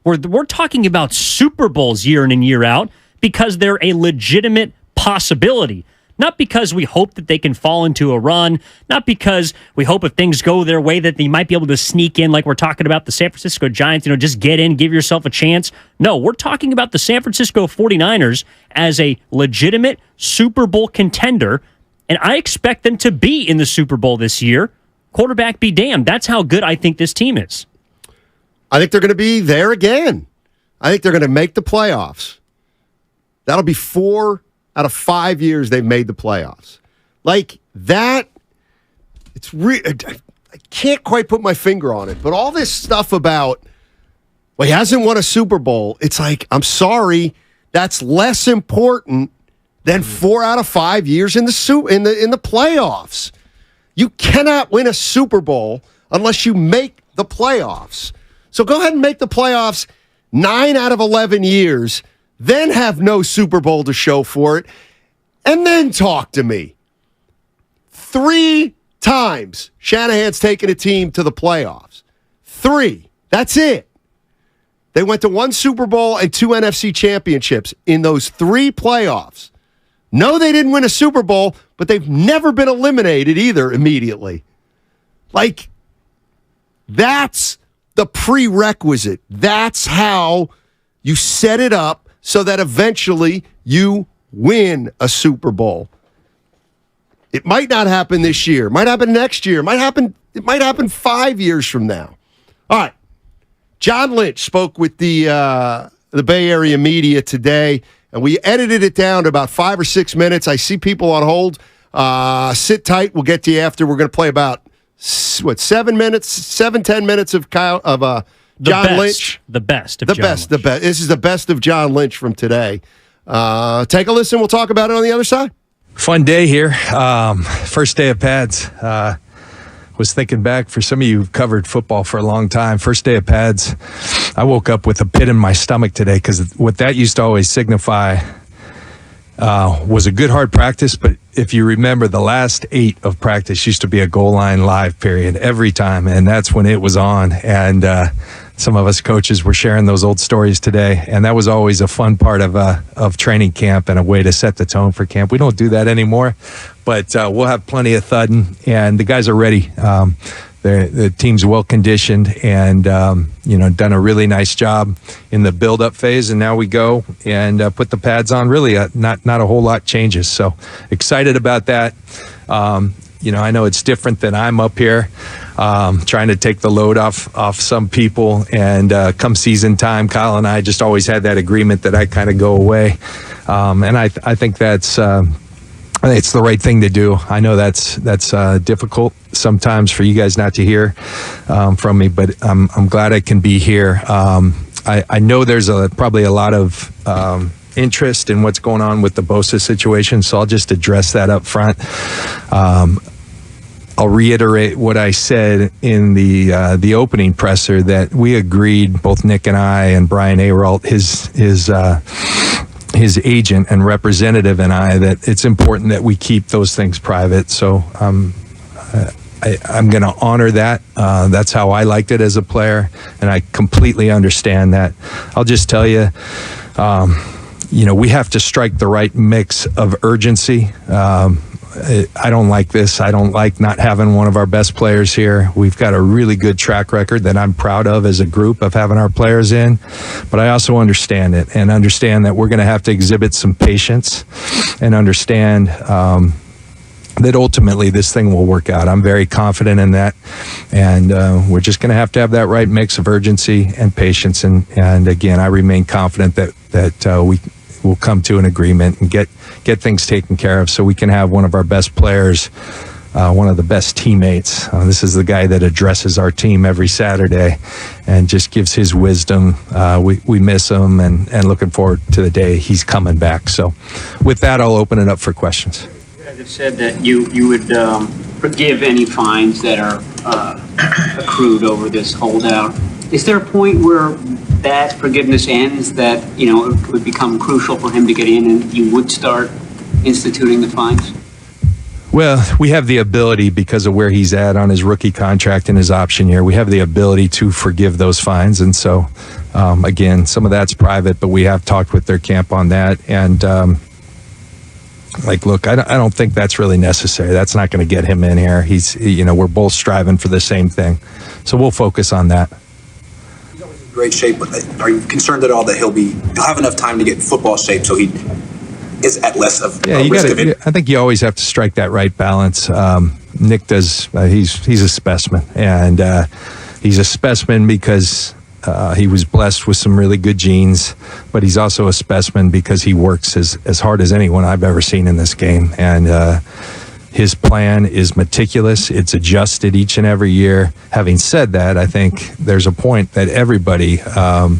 where we're talking about Super Bowls year in and year out because they're a legitimate possibility. Not because we hope that they can fall into a run, not because we hope if things go their way that they might be able to sneak in like we're talking about the San Francisco Giants, just get in, give yourself a chance. No, we're talking about the San Francisco 49ers as a legitimate Super Bowl contender, and I expect them to be in the Super Bowl this year. Quarterback be damned. That's how good I think this team is. I think they're going to be there again. I think they're going to make the playoffs. That'll be 4 out of 5 years they've made the playoffs. That, I can't quite put my finger on it, but all this stuff about, he hasn't won a Super Bowl, it's I'm sorry, that's less important than 4 out of 5 years in the playoffs. You cannot win a Super Bowl unless you make the playoffs. So go ahead and make the playoffs 9 out of 11 years, then have no Super Bowl to show for it, and then talk to me. 3 times Shanahan's taken a team to the playoffs. 3. That's it. They went to 1 Super Bowl and 2 NFC championships in those 3 playoffs. No, they didn't win a Super Bowl, but they've never been eliminated either immediately. That's the prerequisite. That's how you set it up so that eventually you win a Super Bowl. It might not happen this year. It might happen next year. It might happen 5 years from now. All right. John Lynch spoke with the Bay Area media today, and we edited it down to about 5 or 6 minutes. I see people on hold. Sit tight. We'll get to you after. We're going to play about 10 minutes of John Lynch. The best. This is the best of John Lynch from today. Take a listen. We'll talk about it on the other side. Fun day here. First day of pads. Was thinking back for some of you who've covered football for a long time. First day of pads. I woke up with a pit in my stomach today because what that used to always signify was a good hard practice, but if you remember, the last 8 of practice used to be a goal line live period every time, and that's when it was on. And some of us coaches were sharing those old stories today, and that was always a fun part of training camp and a way to set the tone for camp. We don't do that anymore, but we'll have plenty of thudding, and the guys are ready. The team's well conditioned and done a really nice job in the build-up phase, and now we go and put the pads on. Really, not a whole lot changes. So excited about that. I know it's different than I'm up here trying to take the load off some people. And come season time, Kyle and I just always had that agreement that I kind of go away, and I think that's. It's the right thing to do. I know that's difficult sometimes for you guys not to hear from me, but I'm glad I can be here. I know there's probably a lot of interest in what's going on with the Bosa situation, so I'll just address that up front. I'll reiterate what I said in the opening presser, that we agreed, both Nick and I and Brian Ayrault, his agent and representative and I, that it's important that we keep those things private. So I'm going to honor that. That's how I liked it as a player, and I completely understand that. I'll just tell you, we have to strike the right mix of urgency. I don't like this. I don't like not having one of our best players here. We've got a really good track record that I'm proud of as a group of having our players in, but I also understand it and understand that we're going to have to exhibit some patience and understand that ultimately this thing will work out. I'm very confident in that, and we're just going to have that right mix of urgency and patience. And again, I remain confident that we will come to an agreement and get things taken care of so we can have one of our best players, one of the best teammates. This is the guy that addresses our team every Saturday and just gives his wisdom. We miss him and looking forward to the day he's coming back. So with that, I'll open it up for questions. You guys have said that you would forgive any fines that are accrued over this holdout. Is there a point where that forgiveness ends, that it would become crucial for him to get in and you would start instituting the fines? Well, we have the ability, because of where he's at on his rookie contract and his option year, we have the ability to forgive those fines. And so, again, some of that's private, but we have talked with their camp on that. And, look, I don't think that's really necessary. That's not going to get him in here. We're both striving for the same thing. So we'll focus on that. Great shape, but are you concerned at all that he'll have enough time to get in football shape so he is at less of a risk of it? I think you always have to strike that right balance. Nick does. He's a specimen, and he's a specimen because he was blessed with some really good genes, but he's also a specimen because he works as hard as anyone I've ever seen in this game. And his plan is meticulous. It's adjusted each and every year. Having said that, I think there's a point that everybody, as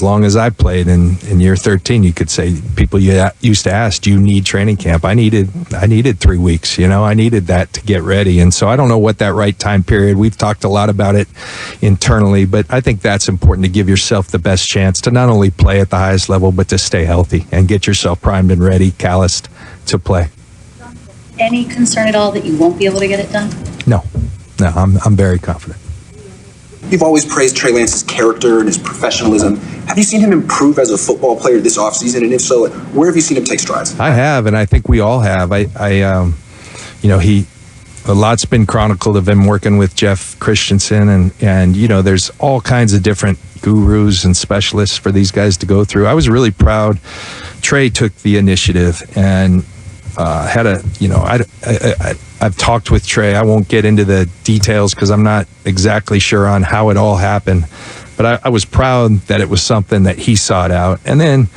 long as I played in year 13, you could say, people used to ask, do you need training camp? I needed 3 weeks. I needed that to get ready. And so I don't know what that right time period. We've talked a lot about it internally, but I think that's important to give yourself the best chance to not only play at the highest level, but to stay healthy and get yourself primed and ready, calloused to play. Any concern at all that you won't be able to get it done? No, I'm very confident. You've always praised Trey Lance's character and his professionalism. Have you seen him improve as a football player this offseason? And if so, where have you seen him take strides? I have, and I think we all have. A lot's been chronicled of him working with Jeff Christensen, and there's all kinds of different gurus and specialists for these guys to go through. I was really proud Trey took the initiative and I've talked with Trey. I won't get into the details because I'm not exactly sure on how it all happened, but I was proud that it was something that he sought out. And then,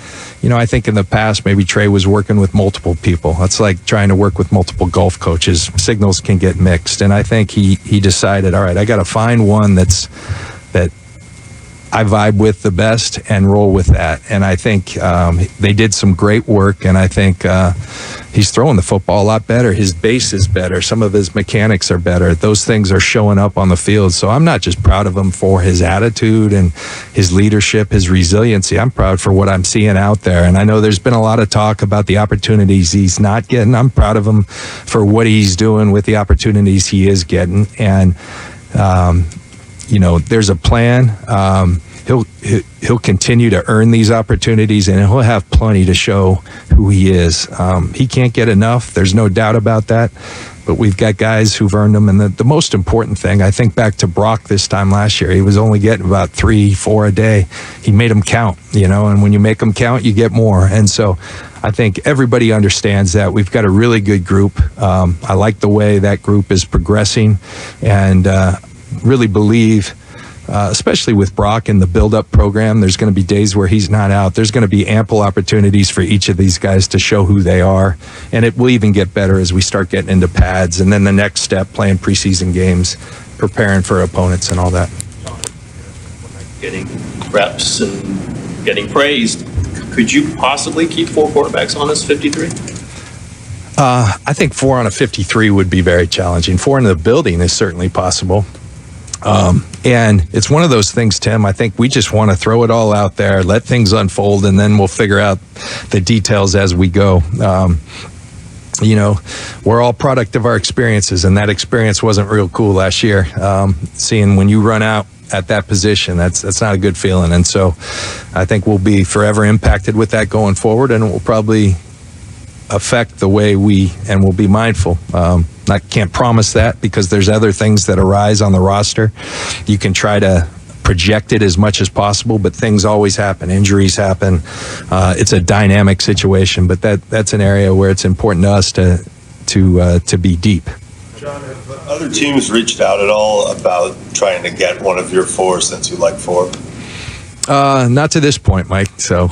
I think in the past, maybe Trey was working with multiple people. It's like trying to work with multiple golf coaches. Signals can get mixed. And I think he decided, all right, I got to find one that I vibe with the best and roll with that. And I think they did some great work, and I think he's throwing the football a lot better. His base is better. Some of his mechanics are better. Those things are showing up on the field. So I'm not just proud of him for his attitude and his leadership, his resiliency. I'm proud for what I'm seeing out there. And I know there's been a lot of talk about the opportunities he's not getting. I'm proud of him for what he's doing with the opportunities he is getting. And there's a plan. He'll continue to earn these opportunities, and he'll have plenty to show who he is. He can't get enough. There's no doubt about that. But we've got guys who've earned them. And the most important thing, I think back to Brock this time last year, he was only getting about 3-4 a day. He made them count, and when you make them count, you get more. And so I think everybody understands that. We've got a really good group. I like the way that group is progressing, and really believe, especially with Brock in the build-up program, there's going to be days where he's not out. There's going to be ample opportunities for each of these guys to show who they are, and it will even get better as we start getting into pads, and then the next step, playing preseason games, preparing for opponents and all that. Getting reps and getting praised. Could you possibly keep 4 quarterbacks on as 53? I think 4 on a 53 would be very challenging. 4 in the building is certainly possible. And it's one of those things, Tim, I think we just want to throw it all out there, let things unfold, and then we'll figure out the details as we go. we're all product of our experiences, and that experience wasn't real cool last year. Seeing when you run out at that position, that's not a good feeling. And so I think we'll be forever impacted with that going forward, and it will probably affect the way we'll be mindful. I can't promise that because there's other things that arise on the roster. You can try to project it as much as possible, but things always happen. Injuries happen. It's a dynamic situation, but that's an area where it's important to us to be deep. John, have other teams reached out at all about trying to get one of your four since you like four? Not to this point, Mike. So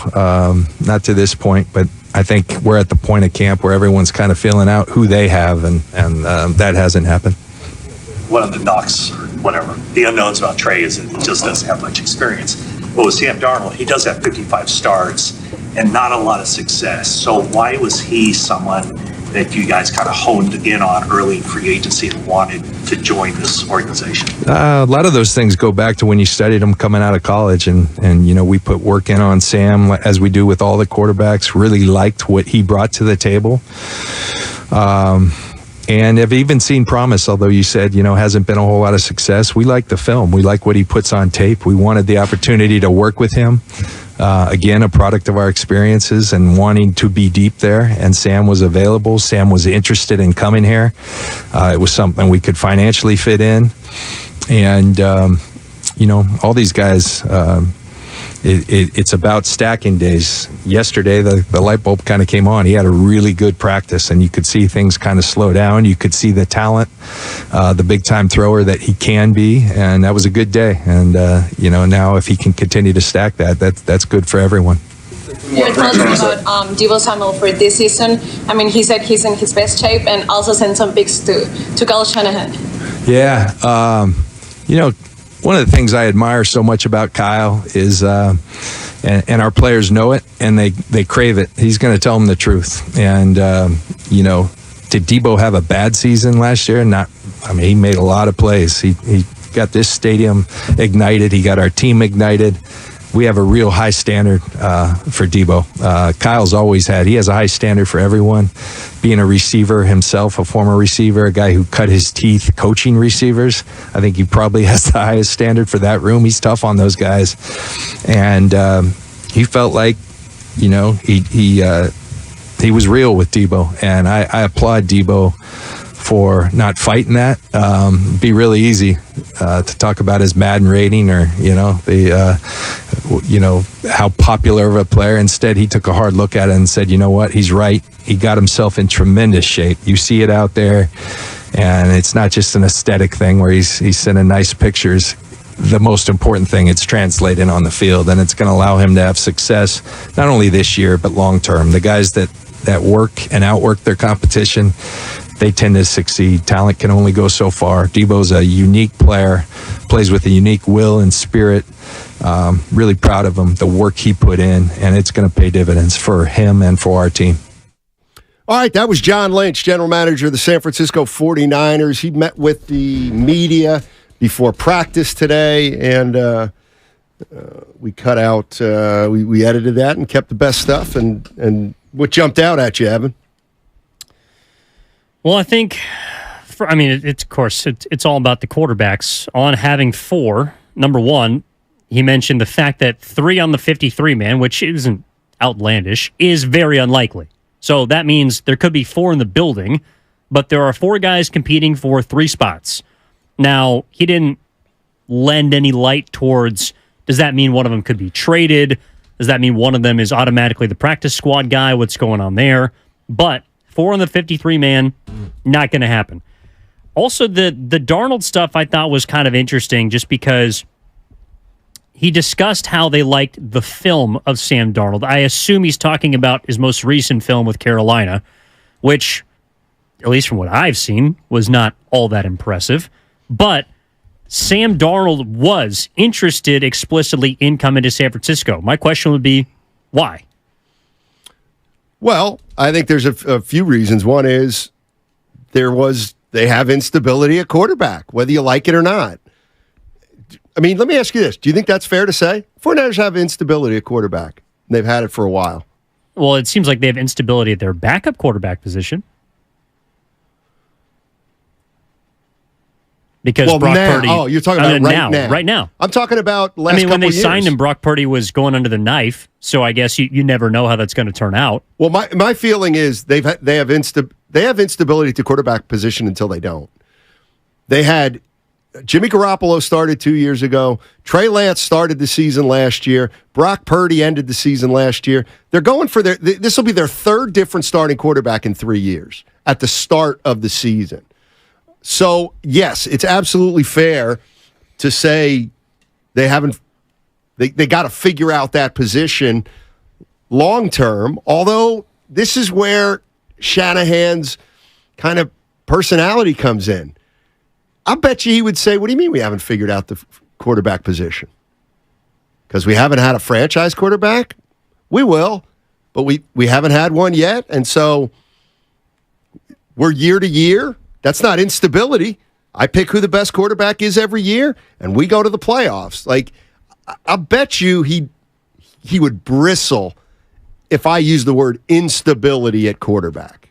not to this point, but I think we're at the point of camp where everyone's kind of feeling out who they have, and that hasn't happened. One of the knocks, or whatever, the unknowns about Trey is that he just doesn't have much experience. But with Sam Darnold, he does have 55 starts and not a lot of success. So why was he someone that you guys kind of honed in on early in free agency and wanted to join this organization? A lot of those things go back to when you studied him coming out of college, and we put work in on Sam as we do with all the quarterbacks. Really liked what he brought to the table. And have even seen promise, although you said, hasn't been a whole lot of success. We like the film. We like what he puts on tape. We wanted the opportunity to work with him. Again, a product of our experiences and wanting to be deep there. And Sam was available. Sam was interested in coming here. It was something we could financially fit in. And, all these guys, it's about stacking days. Yesterday, the light bulb kind of came on. He had a really good practice, and you could see things kind of slow down. You could see the talent, the big-time thrower that he can be, and that was a good day. And, now if he can continue to stack that's good for everyone. You're talking about Deebo Samuel for this season. I mean, he said he's in his best shape and also sent some pics to Kyle Shanahan. Yeah. One of the things I admire so much about Kyle is, and our players know it, and they crave it. He's going to tell them the truth. And, did Deebo have a bad season last year? He made a lot of plays. He got this stadium ignited. He got our team ignited. We have a real high standard for Deebo. Kyle's always he has a high standard for everyone. Being a receiver himself, a former receiver, a guy who cut his teeth coaching receivers, I think he probably has the highest standard for that room. He's tough on those guys. And he felt like, he was real with Deebo. And I applaud Deebo for not fighting that. Be really easy to talk about his Madden rating or how popular of a player. Instead, he took a hard look at it and said, you know what, he's right. He got himself in tremendous shape. You see it out there, and it's not just an aesthetic thing where he's sending nice pictures. The most important thing, it's translating on the field, and it's going to allow him to have success not only this year but long term. The guys that work and outwork their competition, they tend to succeed. Talent can only go so far. Deebo's a unique player, plays with a unique will and spirit. Really proud of him, the work he put in, and it's going to pay dividends for him and for our team. All right, that was John Lynch, general manager of the San Francisco 49ers. He met with the media before practice today, and we cut out, we edited that and kept the best stuff. And what jumped out at you, Evan? Well, I think, it's all about the quarterbacks. On having four, number one, he mentioned the fact that 3 on the 53-man, which isn't outlandish, is very unlikely. So that means there could be 4 in the building, but there are 4 guys competing for 3 spots. Now, he didn't lend any light towards, does that mean one of them could be traded? Does that mean one of them is automatically the practice squad guy? What's going on there? But 4 on the 53-man, not going to happen. Also, the Darnold stuff I thought was kind of interesting just because he discussed how they liked the film of Sam Darnold. I assume he's talking about his most recent film with Carolina, which, at least from what I've seen, was not all that impressive. But Sam Darnold was interested explicitly in coming to San Francisco. My question would be, why? Well, I think there's a few reasons. One is they have instability at quarterback, whether you like it or not. I mean, let me ask you this. Do you think that's fair to say? 49ers have instability at quarterback. They've had it for a while. Well, it seems like they have instability at their backup quarterback position. Because Brock Purdy. Oh, you're talking about now. Right now. I'm talking about last couple when they years. signed him, Brock Purdy was going under the knife. So I guess you never know how that's going to turn out. Well, my feeling is they have instability at the quarterback position until they don't. They had Jimmy Garoppolo started 2 years ago. Trey Lance started the season last year. Brock Purdy ended the season last year. They're going for this will be their third different starting quarterback in 3 years at the start of the season. So, yes, it's absolutely fair to say they got to figure out that position long term, although this is where Shanahan's kind of personality comes in. I bet you he would say, what do you mean we haven't figured out the quarterback position? Because we haven't had a franchise quarterback? We will, but we haven't had one yet, and so we're year to year. That's not instability. I pick who the best quarterback is every year, and we go to the playoffs. Like, I bet you he would bristle if I use the word instability at quarterback.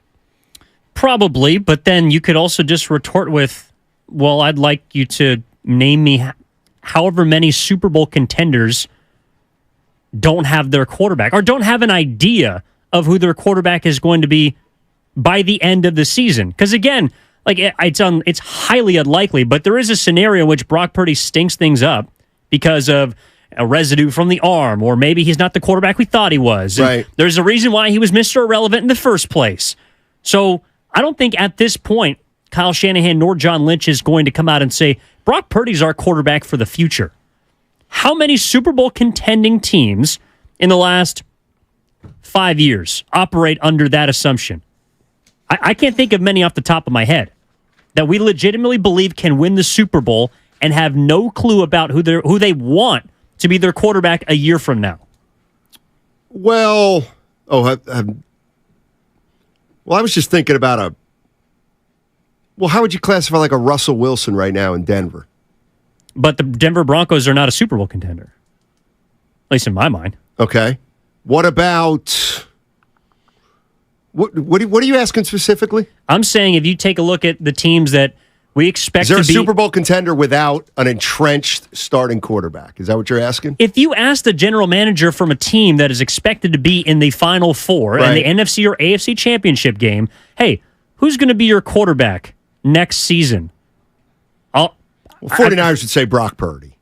Probably, but then you could also just retort with, well, I'd like you to name me however many Super Bowl contenders don't have their quarterback or don't have an idea of who their quarterback is going to be by the end of the season. Because again, like it's highly unlikely, but there is a scenario in which Brock Purdy stinks things up because of a residue from the arm, or maybe he's not the quarterback we thought he was. Right. There's a reason why he was Mr. Irrelevant in the first place. So I don't think at this point Kyle Shanahan nor John Lynch is going to come out and say, Brock Purdy's our quarterback for the future. How many Super Bowl contending teams in the last 5 years operate under that assumption? I can't think of many off the top of my head that we legitimately believe can win the Super Bowl and have no clue about who they want to be their quarterback a year from now. Well, I was just thinking about how would you classify like a Russell Wilson right now in Denver? But the Denver Broncos are not a Super Bowl contender, at least in my mind. Okay. What about... What are you asking specifically? I'm saying if you take a look at the teams that we expect to be... Is there a Super Bowl contender without an entrenched starting quarterback? Is that what you're asking? If you ask the general manager from a team that is expected to be in the Final Four and the NFC or AFC championship game, hey, who's going to be your quarterback next season? 49ers would say Brock Purdy.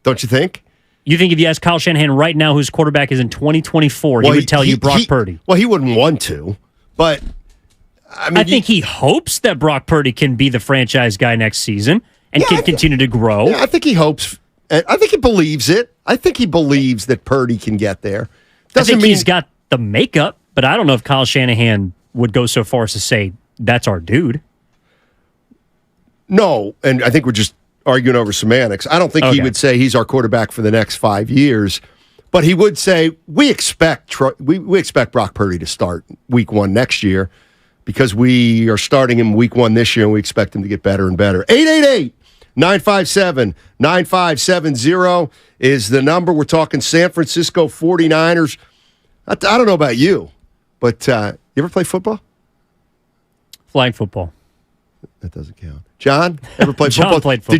Don't you think? You think if you ask Kyle Shanahan right now whose quarterback is in 2024, he would tell you Brock Purdy? Well, he wouldn't want to, but... I think he hopes that Brock Purdy can be the franchise guy next season and can continue to grow. Yeah, I think he hopes. I think he believes it. I think he believes that Purdy can get there. He's got the makeup, but I don't know if Kyle Shanahan would go so far as to say, that's our dude. No, and I think we're just arguing over semantics. I don't think he would say he's our quarterback for the next 5 years, but he would say we expect Brock Purdy to start week 1 next year because we are starting him week 1 this year and we expect him to get better and better. 888-957-9570 is the number. We're talking San Francisco 49ers. I don't know about you, but you ever play football? Flag football. That doesn't count. John, ever played John football? played football.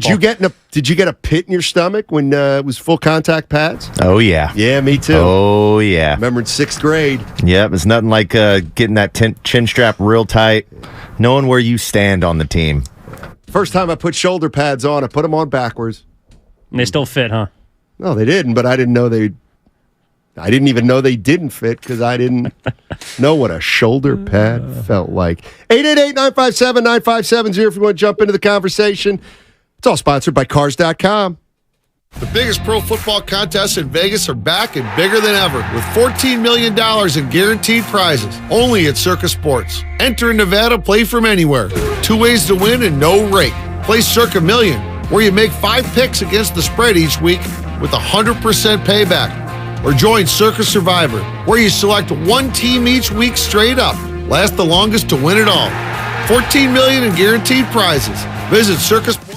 Did you get a pit in your stomach when it was full contact pads? Oh, yeah. Yeah, me too. Oh, yeah. Remember in 6th grade? Yep, it's nothing like getting that chin strap real tight, knowing where you stand on the team. First time I put shoulder pads on, I put them on backwards. And they still fit, huh? No, they didn't, but I didn't even know they didn't fit because I didn't know what a shoulder pad felt like. 888-957-9570 if you want to jump into the conversation. It's all sponsored by Cars.com. The biggest pro football contests in Vegas are back and bigger than ever with $14 million in guaranteed prizes only at Circus Sports. Enter in Nevada, play from anywhere. 2 ways to win and no rake. Play Circa Million, where you make 5 picks against the spread each week with 100% payback. Or join Circus Survivor, where you select 1 team each week straight up. Last the longest to win it all. $14 million in guaranteed prizes. Visit Circus Sports.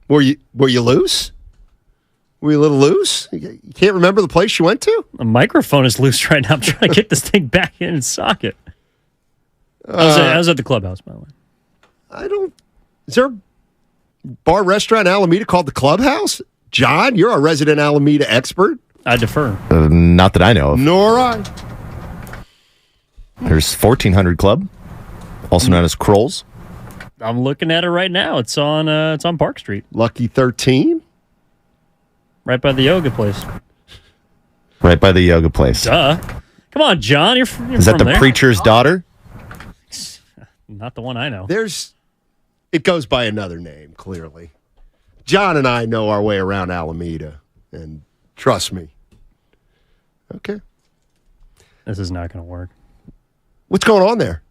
Were you loose? Were you a little loose? You can't remember the place you went to? The microphone is loose right now. I'm trying to get this thing back in its socket. I was at the clubhouse, by the way. Is there a bar restaurant in Alameda called the Clubhouse? John, you're a resident Alameda expert. I defer. Not that I know of. Nor I. There's 1400 Club, also known as Kroll's. I'm looking at it right now. It's on Park Street. Lucky 13? Right by the yoga place. Right by the yoga place. Duh. Come on, John. You're from Is that the there. preacher's daughter? Not the one I know. It goes by another name, clearly. John and I know our way around Alameda, and trust me. Okay. This is not going to work. What's going on there?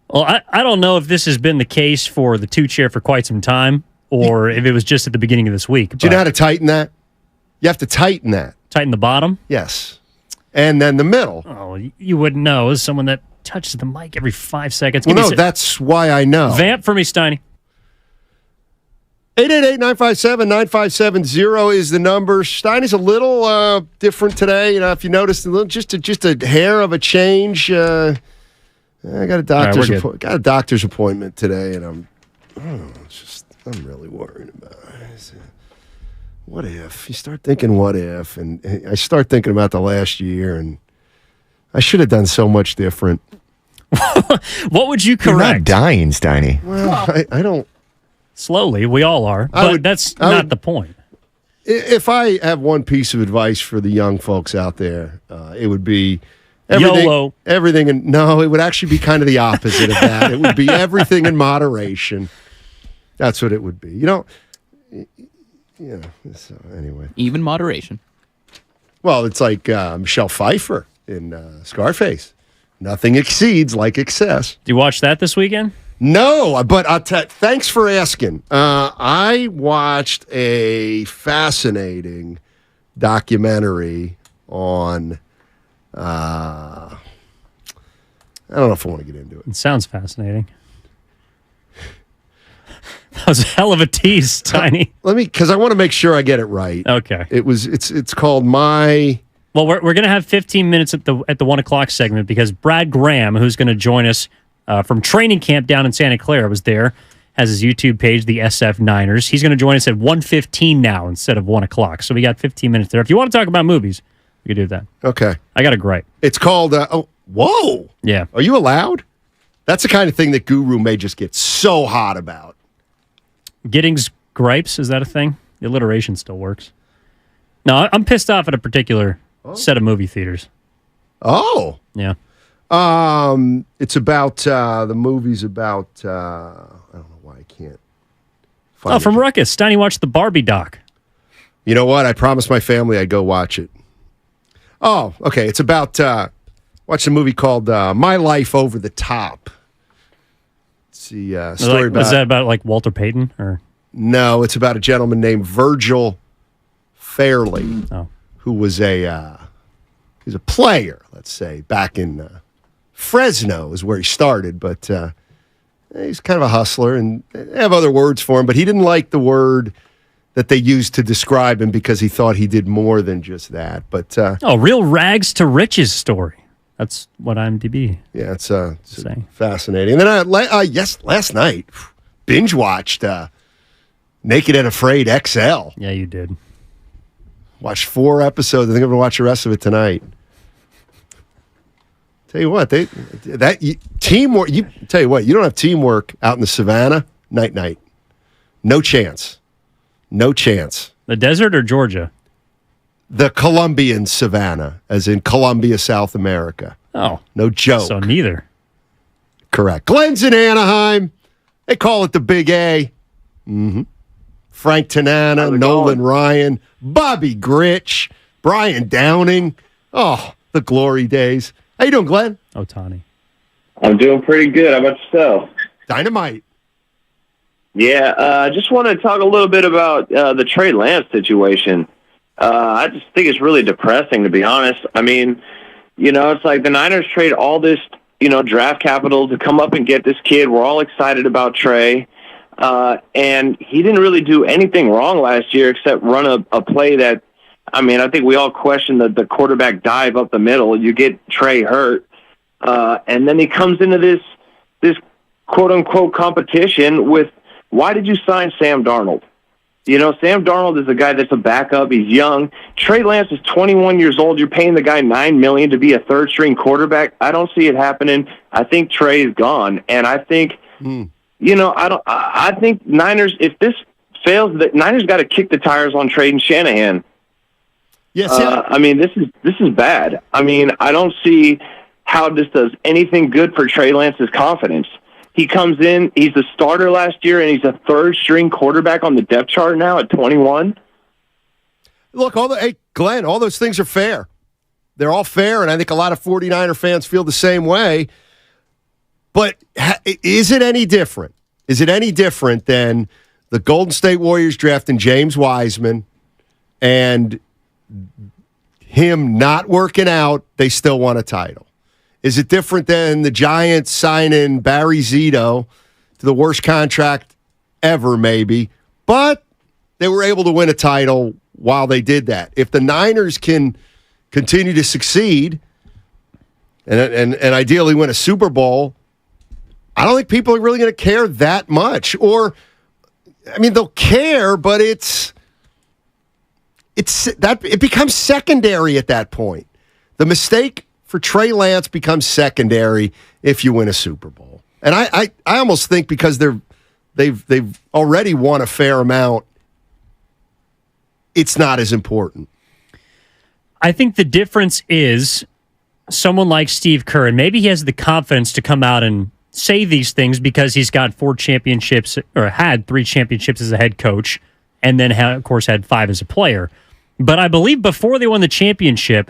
Well, I don't know if this has been the case for the two chair for quite some time or if it was just at the beginning of this week. Do you know how to tighten that? You have to tighten that. Tighten the bottom? Yes. And then the middle. Oh, you wouldn't know as someone that touches the mic every 5 seconds. Well, no, that's why I know. Vamp for me, Steiny. 888-957-9570 is the number. Steiny's a little different today. You know, if you noticed, just a hair of a change. I got a doctor's appointment today, and I'm really worried about it. What if? You start thinking, what if? And I start thinking about the last year, and I should have done so much different. What would you correct? You're not dying, Steiny. Well, I don't. Slowly, we all are, but that's not the point. If I have one piece of advice for the young folks out there, it would be YOLO. Everything, and no, it would actually be kind of the opposite of that. It would be everything in moderation. That's what it would be. So anyway. Even moderation. Well, it's like Michelle Pfeiffer in Scarface. Nothing exceeds like excess. Did you watch that this weekend? No, but thanks for asking. I watched a fascinating documentary on. I don't know if I want to get into it. It sounds fascinating. That was a hell of a tease, Tiny. Because I want to make sure I get it right. Okay. It's called My. Well, we're going to have 15 minutes at the 1 o'clock segment because Brad Graham, who's going to join us from training camp down in Santa Clara, was there, has his YouTube page, the SF Niners. He's going to join us at 1:15 now instead of 1 o'clock. So we got 15 minutes there. If you want to talk about movies, we can do that. Okay. I got a gripe. It's called, whoa. Yeah. Are you allowed? That's the kind of thing that Guru may just get so hot about. Giddings gripes, is that a thing? The alliteration still works. No, I'm pissed off at a particular set of movie theaters. Oh. Yeah. It's about, the movie's about, I don't know why I can't find it. From Ruckus. Steiny watched the Barbie doc. You know what? I promised my family I'd go watch it. Oh, okay. It's about, watch a movie called My Life Over the Top. It's the story about... Was that about like Walter Payton? Or No, it's about a gentleman named Virgil Fairley, who was he was a player, let's say, back in Fresno is where he started, but he's kind of a hustler, and they have other words for him, but he didn't like the word that they used to describe him because he thought he did more than just that. But real rags to riches story. That's what IMDb. Yeah, it's fascinating. And then last night, binge watched Naked and Afraid XL. Yeah, you did. Watched 4 episodes. I think I'm going to watch the rest of it tonight. Tell you what, teamwork. Tell you what, you don't have teamwork out in the savannah. Night. No chance. No chance. The desert or Georgia? The Colombian savannah, as in Colombia, South America. Oh. No joke. So neither. Correct. Glenn's in Anaheim. They call it the Big A. Mm-hmm. Frank Tanana, Nolan Ryan, Bobby Gritch, Brian Downing. Oh, the glory days. How you doing, Glenn? Otani. I'm doing pretty good. How about yourself? Dynamite. Yeah, I just want to talk a little bit about the Trey Lance situation. I just think it's really depressing, to be honest. I mean, it's like the Niners trade all this, draft capital to come up and get this kid. We're all excited about Trey. And he didn't really do anything wrong last year except run a play that, I mean, I think we all question the quarterback dive up the middle. You get Trey hurt. And then he comes into this quote-unquote competition with, why did you sign Sam Darnold? You know, Sam Darnold is a guy that's a backup. He's young. Trey Lance is 21 years old. You're paying the guy $9 million to be a third-string quarterback. I don't see it happening. I think Trey is gone. And I think, you know, I think Niners, if this fails, the Niners got to kick the tires on trading Shanahan. Yes. I mean, this is bad. I mean, I don't see how this does anything good for Trey Lance's confidence. He comes in, he's the starter last year, and he's a third-string quarterback on the depth chart now at 21. Look, Glenn, all those things are fair. They're all fair, and I think a lot of 49er fans feel the same way. But is it any different? Is it any different than the Golden State Warriors drafting James Wiseman and him not working out, they still won a title? Is it different than the Giants signing Barry Zito to the worst contract ever, maybe? But they were able to win a title while they did that. If the Niners can continue to succeed and ideally win a Super Bowl, I don't think people are really going to care that much. Or, I mean, they'll care, but it becomes secondary at that point. The mistake for Trey Lance becomes secondary if you win a Super Bowl. And I almost think because they've already won a fair amount, it's not as important. I think the difference is someone like Steve Kerr, and maybe he has the confidence to come out and say these things because he's got 4 championships, or had 3 championships as a head coach, and then, of course, had 5 as a player. But I believe before they won the championship,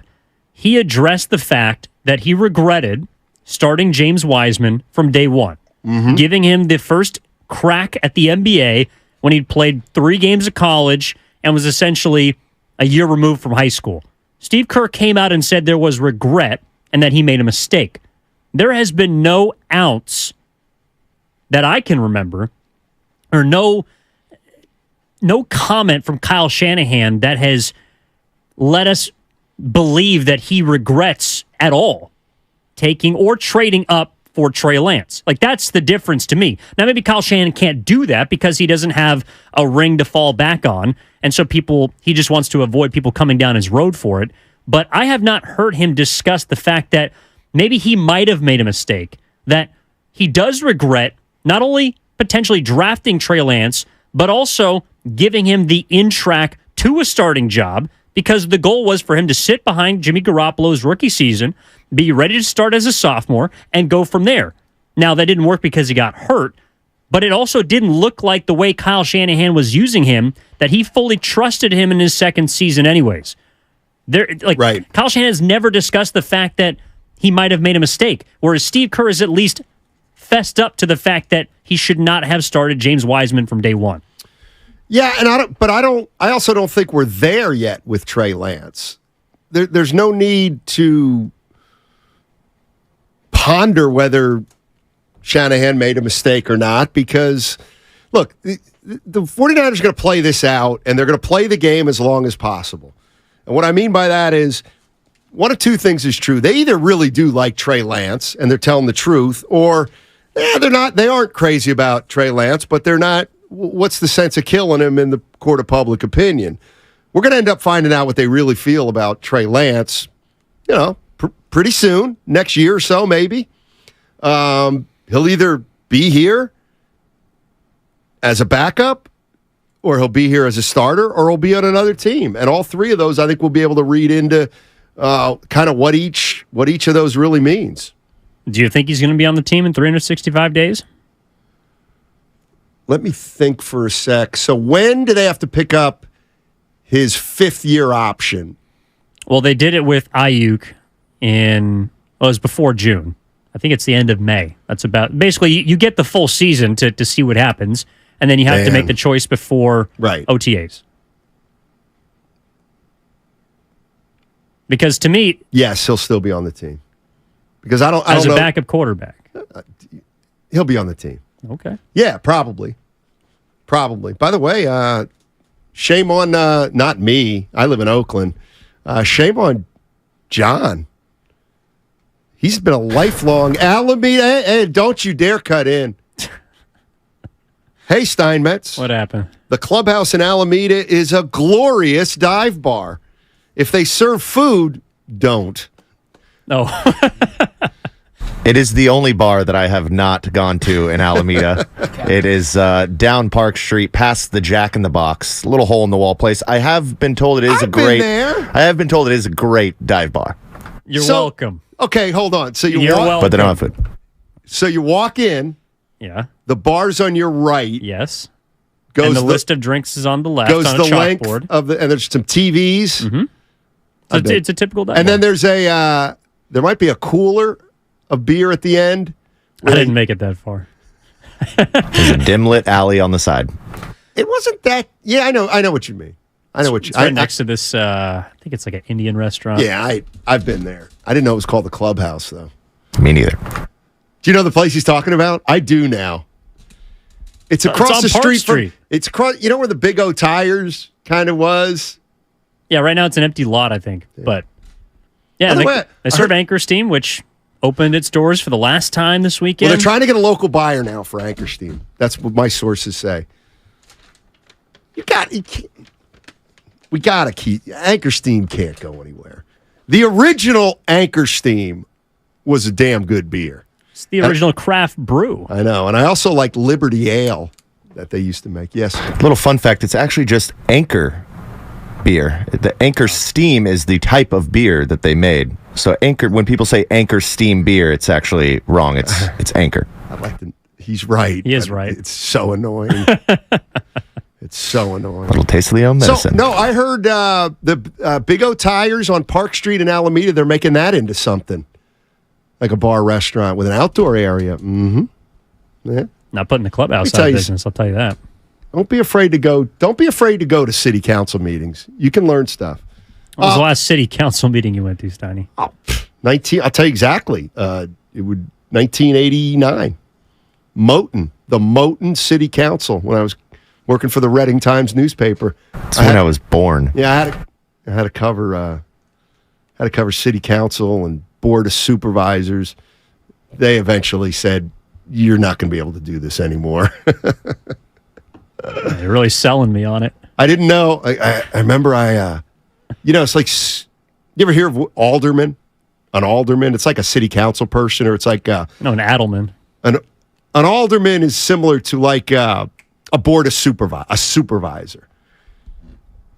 he addressed the fact that he regretted starting James Wiseman from day one, giving him the first crack at the NBA when he'd played 3 games of college and was essentially a year removed from high school. Steve Kerr came out and said there was regret and that he made a mistake. There has been no ounce that I can remember, or no comment from Kyle Shanahan that has let us believe that he regrets at all taking or trading up for Trey Lance. Like, that's the difference to me. Now, maybe Kyle Shanahan can't do that because he doesn't have a ring to fall back on, and so he just wants to avoid people coming down his road for it. But I have not heard him discuss the fact that maybe he might have made a mistake, that he does regret not only potentially drafting Trey Lance, but also giving him the in-track to a starting job, because the goal was for him to sit behind Jimmy Garoppolo's rookie season, be ready to start as a sophomore, and go from there. Now, that didn't work because he got hurt, but it also didn't look like the way Kyle Shanahan was using him, that he fully trusted him in his second season anyways. Right. Kyle Shanahan has never discussed the fact that he might have made a mistake, whereas Steve Kerr has at least fessed up to the fact that he should not have started James Wiseman from day one. Yeah, and I also don't think we're there yet with Trey Lance. There's no need to ponder whether Shanahan made a mistake or not, because, look, the 49ers are going to play this out, and they're going to play the game as long as possible. And what I mean by that is, one of two things is true. They either really do like Trey Lance, and they're telling the truth, or they're not. They aren't crazy about Trey Lance, but they're not. What's the sense of killing him in the court of public opinion? We're going to end up finding out what they really feel about Trey Lance, pretty soon, next year or so, maybe. He'll either be here as a backup, or he'll be here as a starter, or he'll be on another team. And all 3 of those, I think, we'll be able to read into kind of what each of those really means. Do you think he's going to be on the team in 365 days? Let me think for a sec. So when do they have to pick up his 5th-year option? Well, they did it with Aiyuk it was before June. I think it's the end of May. That's about, basically, you get the full season to see what happens, and then you have to make the choice before OTAs. Because to me... Yes, he'll still be on the team. Because I don't as know. A backup quarterback. He'll be on the team. Okay. Yeah, probably. Probably. By the way, shame on not me. I live in Oakland. Shame on John. He's been a lifelong Alameda. Hey, don't you dare cut in. Hey, Steinmetz. What happened? The clubhouse in Alameda is a glorious dive bar. If they serve food, don't. No. It is the only bar that I have not gone to in Alameda. It is down Park Street, past the Jack in the Box, little hole in the wall place. I have been told it is I have been told it is a great dive bar. You're welcome. Okay, hold on. So You're welcome. But they don't have food. So you walk in. Yeah. The bar's on your right. Yes. Goes and the list of drinks is on the left. Goes on the a length chalkboard. of the, and there's some TVs. Mm-hmm. So it's a typical dive And bar. then there's there might be a cooler of beer at the end. I didn't make it that far. There's a dim lit alley on the side. It wasn't that. Yeah, I know what you mean. I know what you. It's right next to this. I think it's like an Indian restaurant. Yeah, I've been there. I didn't know it was called the Clubhouse though. Me neither. Do you know the place he's talking about? I do now. It's across the Park street. Street. It's across. You know where the Big O Tires kind of was. Yeah, right now it's an empty lot, I think. But yeah, By the way, they serve Anchor Steam, which opened its doors for the last time this weekend. Well, they're trying to get a local buyer now for Anchor Steam. That's what my sources say. We got to keep Anchor Steam can't go anywhere. The original Anchor Steam was a damn good beer. It's the original craft brew. I know, and I also like Liberty Ale that they used to make. Yes. Little fun fact: it's actually just Anchor beer. The Anchor Steam is the type of beer that they made. So Anchor, when people say Anchor Steam beer, it's actually wrong. It's Anchor. I like the. He's right. He is right. It's so annoying. It's so annoying. Little taste of the own medicine. So, no, I heard the Big O Tires on Park Street in Alameda, they're making that into something. Like a bar restaurant with an outdoor area. Mm-hmm. Yeah. Not putting the clubhouse out of business, I'll tell you that. Don't be afraid to go to city council meetings. You can learn stuff. What was the last city council meeting you went to, Steiny? I'll tell you exactly. It would 1989. Moton, the Moton City Council, when I was working for the Reading Times newspaper. That's when I was born. Yeah, I had to cover city council and board of supervisors. They eventually said, "You're not going to be able to do this anymore." You're really selling me on it. I didn't know. I remember it's like, you ever hear of alderman? An alderman, it's like a city council person, or it's like an adelman. An alderman is similar to like a board of supervisor.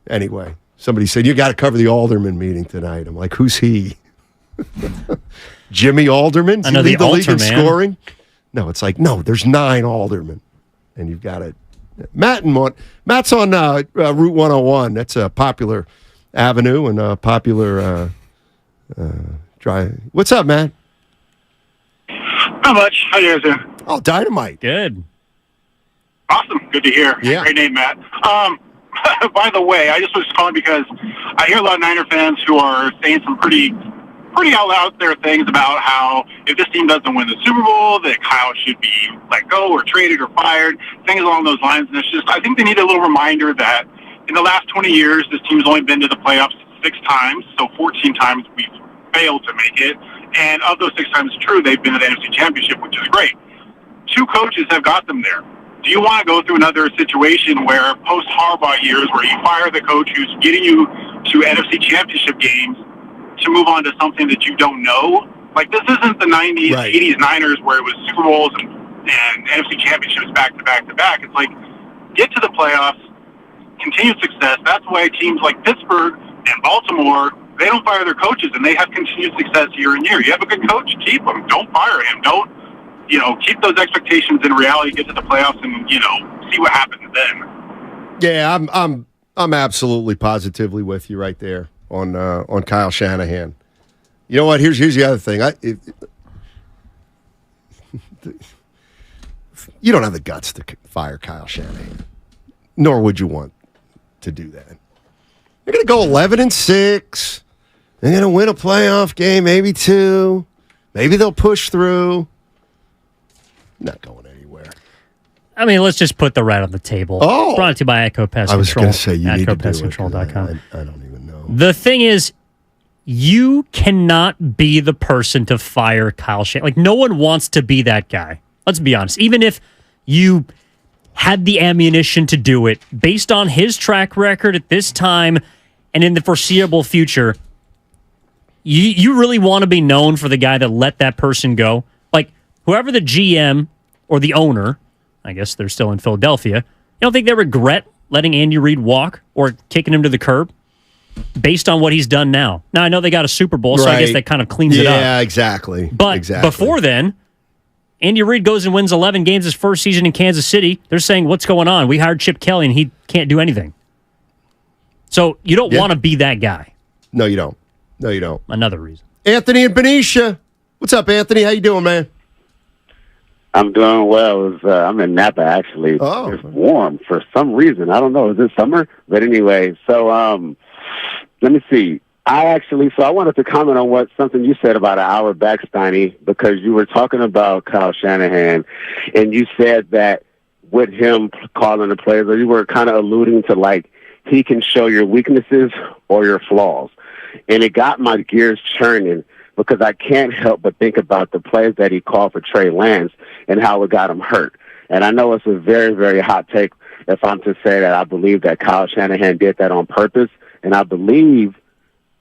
Anyway, somebody said, "You got to cover the alderman meeting tonight." I'm like, "Who's he?" Jimmy Alderman? I know the league in man. scoring? No, it's like, no, there's 9 aldermen. And you've got it. Matt's on Route 101. That's a popular avenue and a popular drive. What's up, Matt? Not much. How you guys doing? Oh, dynamite. Good. Awesome. Good to hear. Yeah. Great name, Matt. By the way, I just was calling because I hear a lot of Niner fans who are saying some pretty out there things about how if this team doesn't win the Super Bowl, that Kyle should be let go or traded or fired, things along those lines. And it's just, I think they need a little reminder that in the last 20 years, this team's only been to the playoffs 6 times, so 14 times we've failed to make it. And of those 6 times, it's true, they've been to the NFC Championship, which is great. 2 coaches have got them there. Do you want to go through another situation where post-Harbaugh years where you fire the coach who's getting you to NFC Championship games to move on to something that you don't know? Like, this isn't the 90s, 80s Niners where it was Super Bowls and NFC Championships back to back to back. It's like, get to the playoffs, continued success. That's why teams like Pittsburgh and Baltimore, they don't fire their coaches, and they have continued success year in year. You have a good coach, keep him. Don't fire him. Don't, keep those expectations in reality, get to the playoffs, and, see what happens then. Yeah, I'm absolutely positively with you right there on Kyle Shanahan. You know what? Here's the other thing. You don't have the guts to fire Kyle Shanahan, nor would you want to do that. They're going to go 11-6. They're going to win a playoff game, maybe 2. Maybe they'll push through. Not going anywhere. I mean, let's just put the rat on the table. Oh. Brought to you by Atco Pest Control. I was going to say you need to do it. AtcoPestControl.com. I don't even know. The thing is, you cannot be the person to fire Kyle Shanahan. Like, no one wants to be that guy. Let's be honest. Even if you had the ammunition to do it, based on his track record at this time and in the foreseeable future, you really want to be known for the guy that let that person go? Like, whoever the GM or the owner, I guess they're still in Philadelphia, you don't think they regret letting Andy Reid walk or kicking him to the curb based on what he's done now? Now, I know they got a Super Bowl, so I guess that kind of cleans it up. Yeah, exactly. But before then, Andy Reid goes and wins 11 games his first season in Kansas City. They're saying, what's going on? We hired Chip Kelly, and he can't do anything. So you don't want to be that guy. No, you don't. No, you don't. Another reason. Anthony and Benicia. What's up, Anthony? How you doing, man? I'm doing well. I'm in Napa, actually. Oh. It's warm for some reason. I don't know. Is it summer? But anyway, so let me see. I wanted to comment on something you said about an hour back, Steiny, because you were talking about Kyle Shanahan, and you said that with him calling the plays, or you were kind of alluding to, like, he can show your weaknesses or your flaws. And it got my gears churning because I can't help but think about the plays that he called for Trey Lance and how it got him hurt. And I know it's a very, very hot take if I'm to say that I believe that Kyle Shanahan did that on purpose, and I believe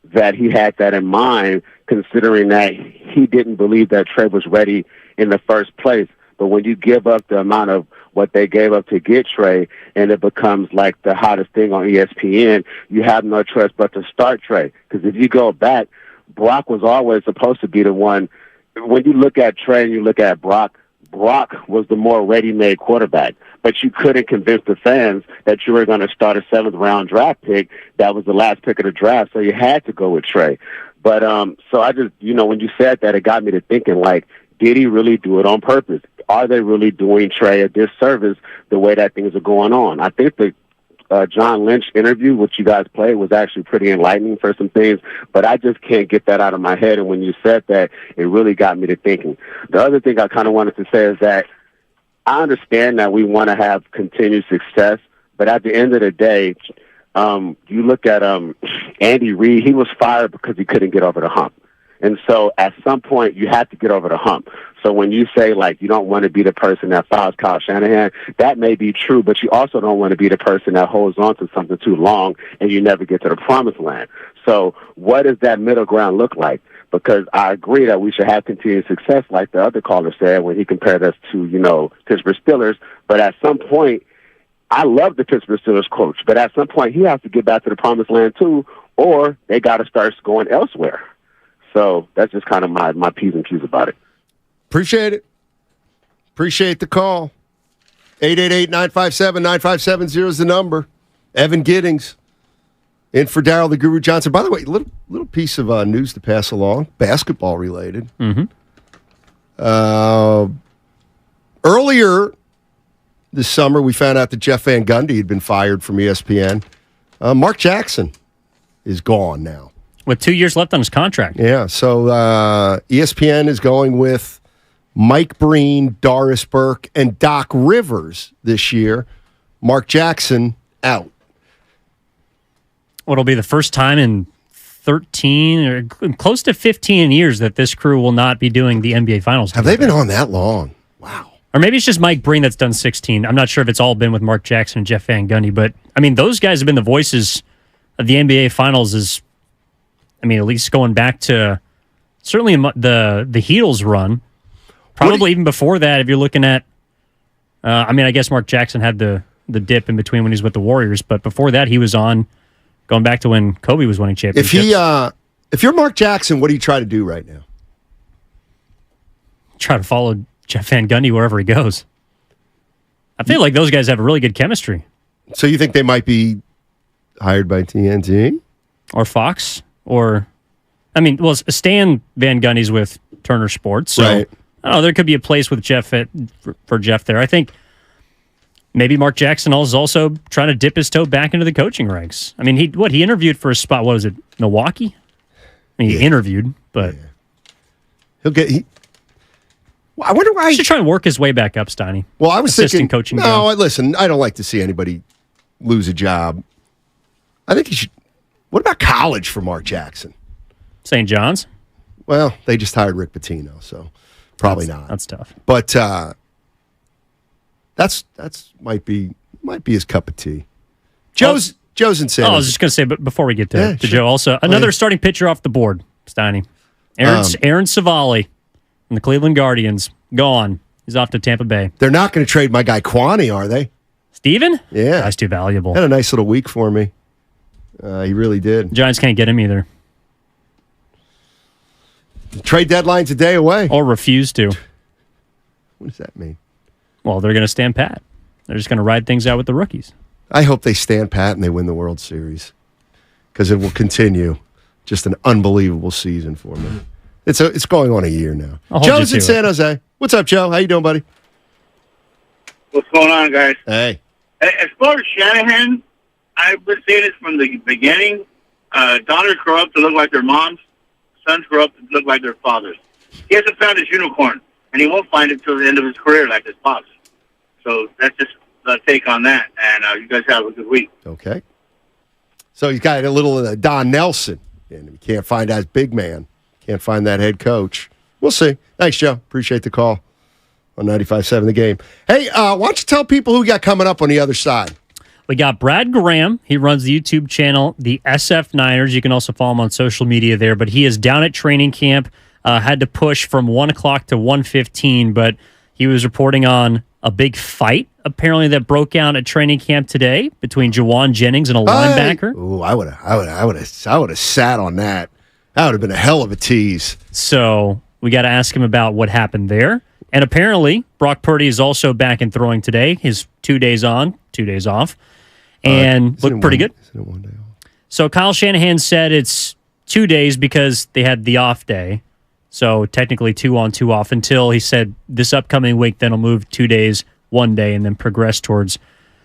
that he had that in mind, considering that he didn't believe that Trey was ready in the first place. But when you give up the amount of what they gave up to get Trey, and it becomes like the hottest thing on ESPN, you have no choice but to start Trey. Because if you go back, Brock was always supposed to be the one. When you look at Trey and you look at Brock was the more ready-made quarterback. But you couldn't convince the fans that you were going to start a 7th-round draft pick. That was the last pick of the draft, so you had to go with Trey. But so I just, when you said that, it got me to thinking, like, did he really do it on purpose? Are they really doing Trey a disservice the way that things are going on? I think the John Lynch interview, which you guys played, was actually pretty enlightening for some things, but I just can't get that out of my head. And when you said that, it really got me to thinking. The other thing I kind of wanted to say is that I understand that we want to have continued success, but at the end of the day, you look at Andy Reid, he was fired because he couldn't get over the hump. And so at some point, you have to get over the hump. So when you say, like, you don't want to be the person that fires Kyle Shanahan, that may be true, but you also don't want to be the person that holds on to something too long and you never get to the promised land. So what does that middle ground look like? Because I agree that we should have continued success, like the other caller said when he compared us to, Pittsburgh Steelers. But at some point, I love the Pittsburgh Steelers coach, but at some point he has to get back to the promised land too, or they got to start going elsewhere. So that's just kind of my P's and Q's about it. Appreciate it. Appreciate the call. 888-957-9570 is the number. Evan Giddings in for Darryl the Guru Johnson. By the way, little piece of news to pass along, basketball related. Mm-hmm. Earlier this summer, we found out that Jeff Van Gundy had been fired from ESPN. Mark Jackson is gone now. With 2 years left on his contract. Yeah, so ESPN is going with Mike Breen, Doris Burke, and Doc Rivers this year. Mark Jackson out. It'll be the first time in 13 or close to 15 years that this crew will not be doing the NBA Finals. Have they been on that long? Wow. Or maybe it's just Mike Breen that's done 16. I'm not sure if it's all been with Mark Jackson and Jeff Van Gundy, but, I mean, those guys have been the voices of the NBA Finals at least going back to certainly the Heatles run. Probably even before that, if you're looking at, I guess Mark Jackson had the dip in between when he was with the Warriors, but before that, he was on going back to when Kobe was winning championships. If you're Mark Jackson, what do you try to do right now? Try to follow Jeff Van Gundy wherever he goes. I feel like those guys have a really good chemistry. So you think they might be hired by TNT? Or Fox? Or, Stan Van Gundy's with Turner Sports, so right. I don't know, there could be a place with Jeff for Jeff there. I think maybe Mark Jackson is also trying to dip his toe back into the coaching ranks. I mean, he interviewed for a spot, what was it, Milwaukee? He interviewed, but... He'll get... I wonder why he should try and work his way back up, Steiny. Well, I was thinking, coaching. No, listen, I don't like to see anybody lose a job. I think he should. What about college for Mark Jackson? St. John's? Well, they just hired Rick Pitino, so probably not. That's tough. But that's might be his cup of tea. Joe's in San Jose. I was just going to say, but before we get to Joe, also another starting pitcher off the board, Steiny. Aaron Savali from the Cleveland Guardians, gone. He's off to Tampa Bay. They're not going to trade my guy Kwani, are they? Steven? Yeah. Guy's too valuable. Had a nice little week for me. He really did. Giants can't get him either. The trade deadline's a day away. Or refuse to. What does that mean? Well, they're going to stand pat. They're just going to ride things out with the rookies. I hope they stand pat and they win the World Series, because it will continue. Just an unbelievable season for me. It's going on a year now. Joe's in San Jose. What's up, Joe? How you doing, buddy? What's going on, guys? Hey. As far as Shanahan, I've been saying this from the beginning. Daughters grow up to look like their moms. Sons grow up to look like their fathers. He hasn't found his unicorn, and he won't find it till the end of his career like his pops. So that's just a take on that. And you guys have a good week. Okay. So he's got a little Don Nelson, and he can't find that big man. Can't find that head coach. We'll see. Thanks, Joe. Appreciate the call on 95.7 The Game. Hey, why don't you tell people who we got coming up on the other side? We got Brad Graham. He runs the YouTube channel, the SF Niners. You can also follow him on social media there. But he is down at training camp. Had to push from 1 o'clock to 1:15, but he was reporting on a big fight, apparently, that broke out at training camp today between Jawan Jennings and a linebacker. Ooh, I would have sat on that. That would have been a hell of a tease. So we got to ask him about what happened there. And apparently, Brock Purdy is also back and throwing today. His 2 days on, 2 days off. And looked pretty good. Isn't it 1 day off? So Kyle Shanahan said it's 2 days because they had the off day. So technically 2 on, 2 off, until he said this upcoming week, then he'll move 2 days, 1 day, and then progress towards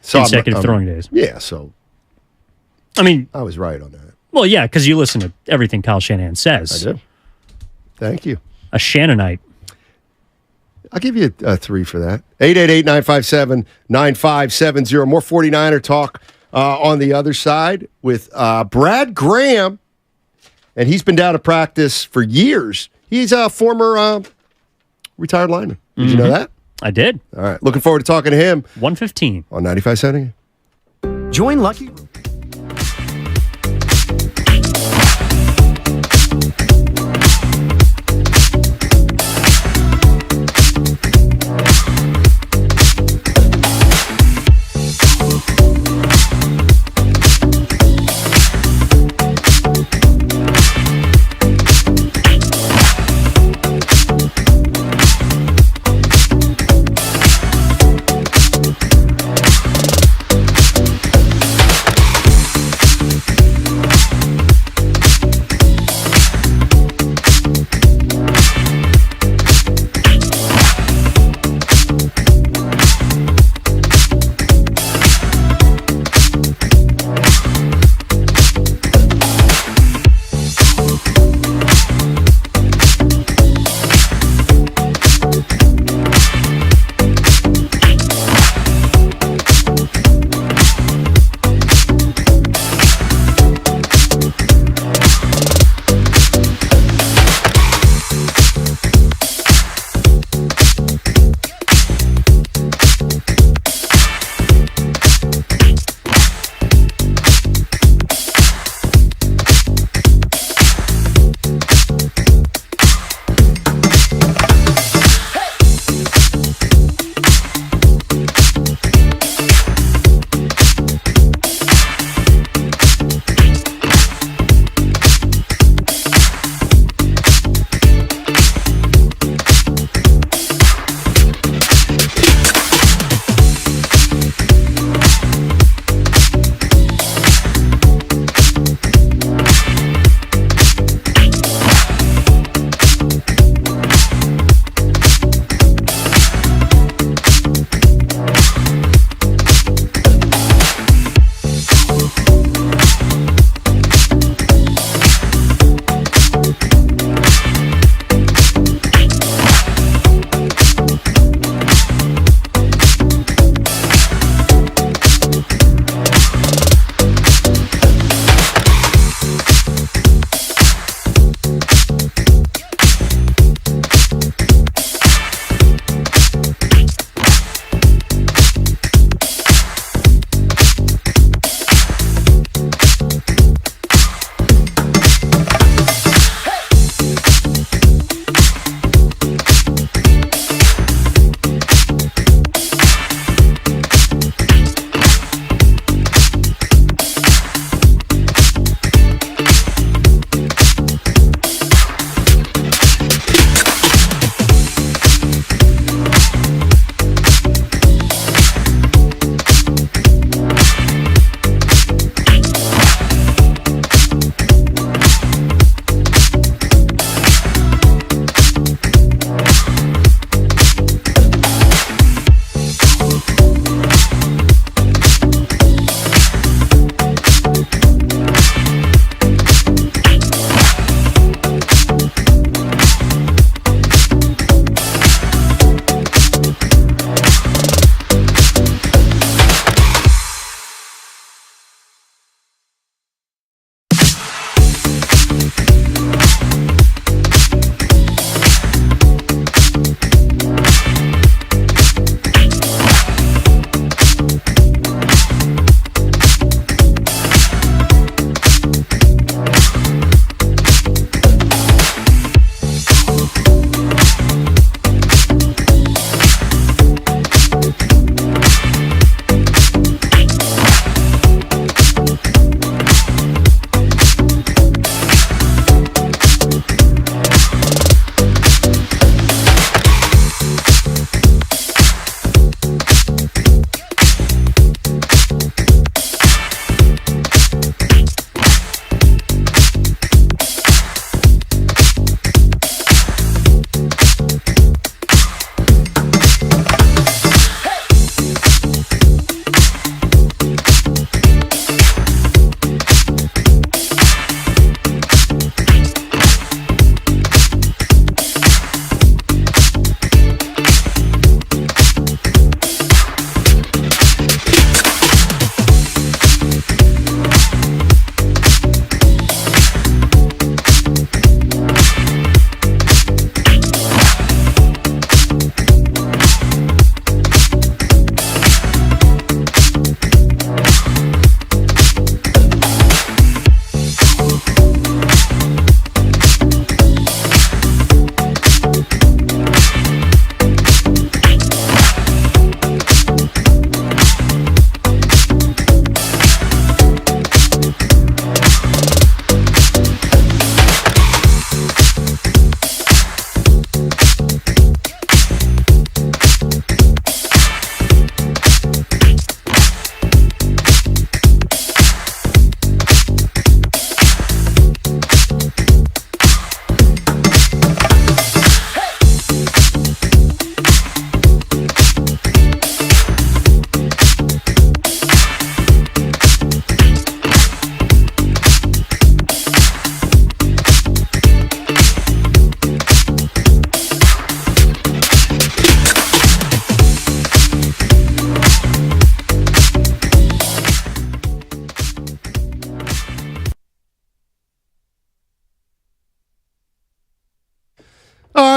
consecutive throwing days. Yeah, so I mean, I was right on that. Well, yeah, because you listen to everything Kyle Shanahan says. I do. Thank you. A Shannonite. I'll give you a 3 for that. 888-957-9570. More 49er talk on the other side with Brad Graham. And he's been down to practice for years. He's a former retired lineman. Did you know that? I did. All right. Looking forward to talking to him. 1:15 on 95.7. Join Lucky.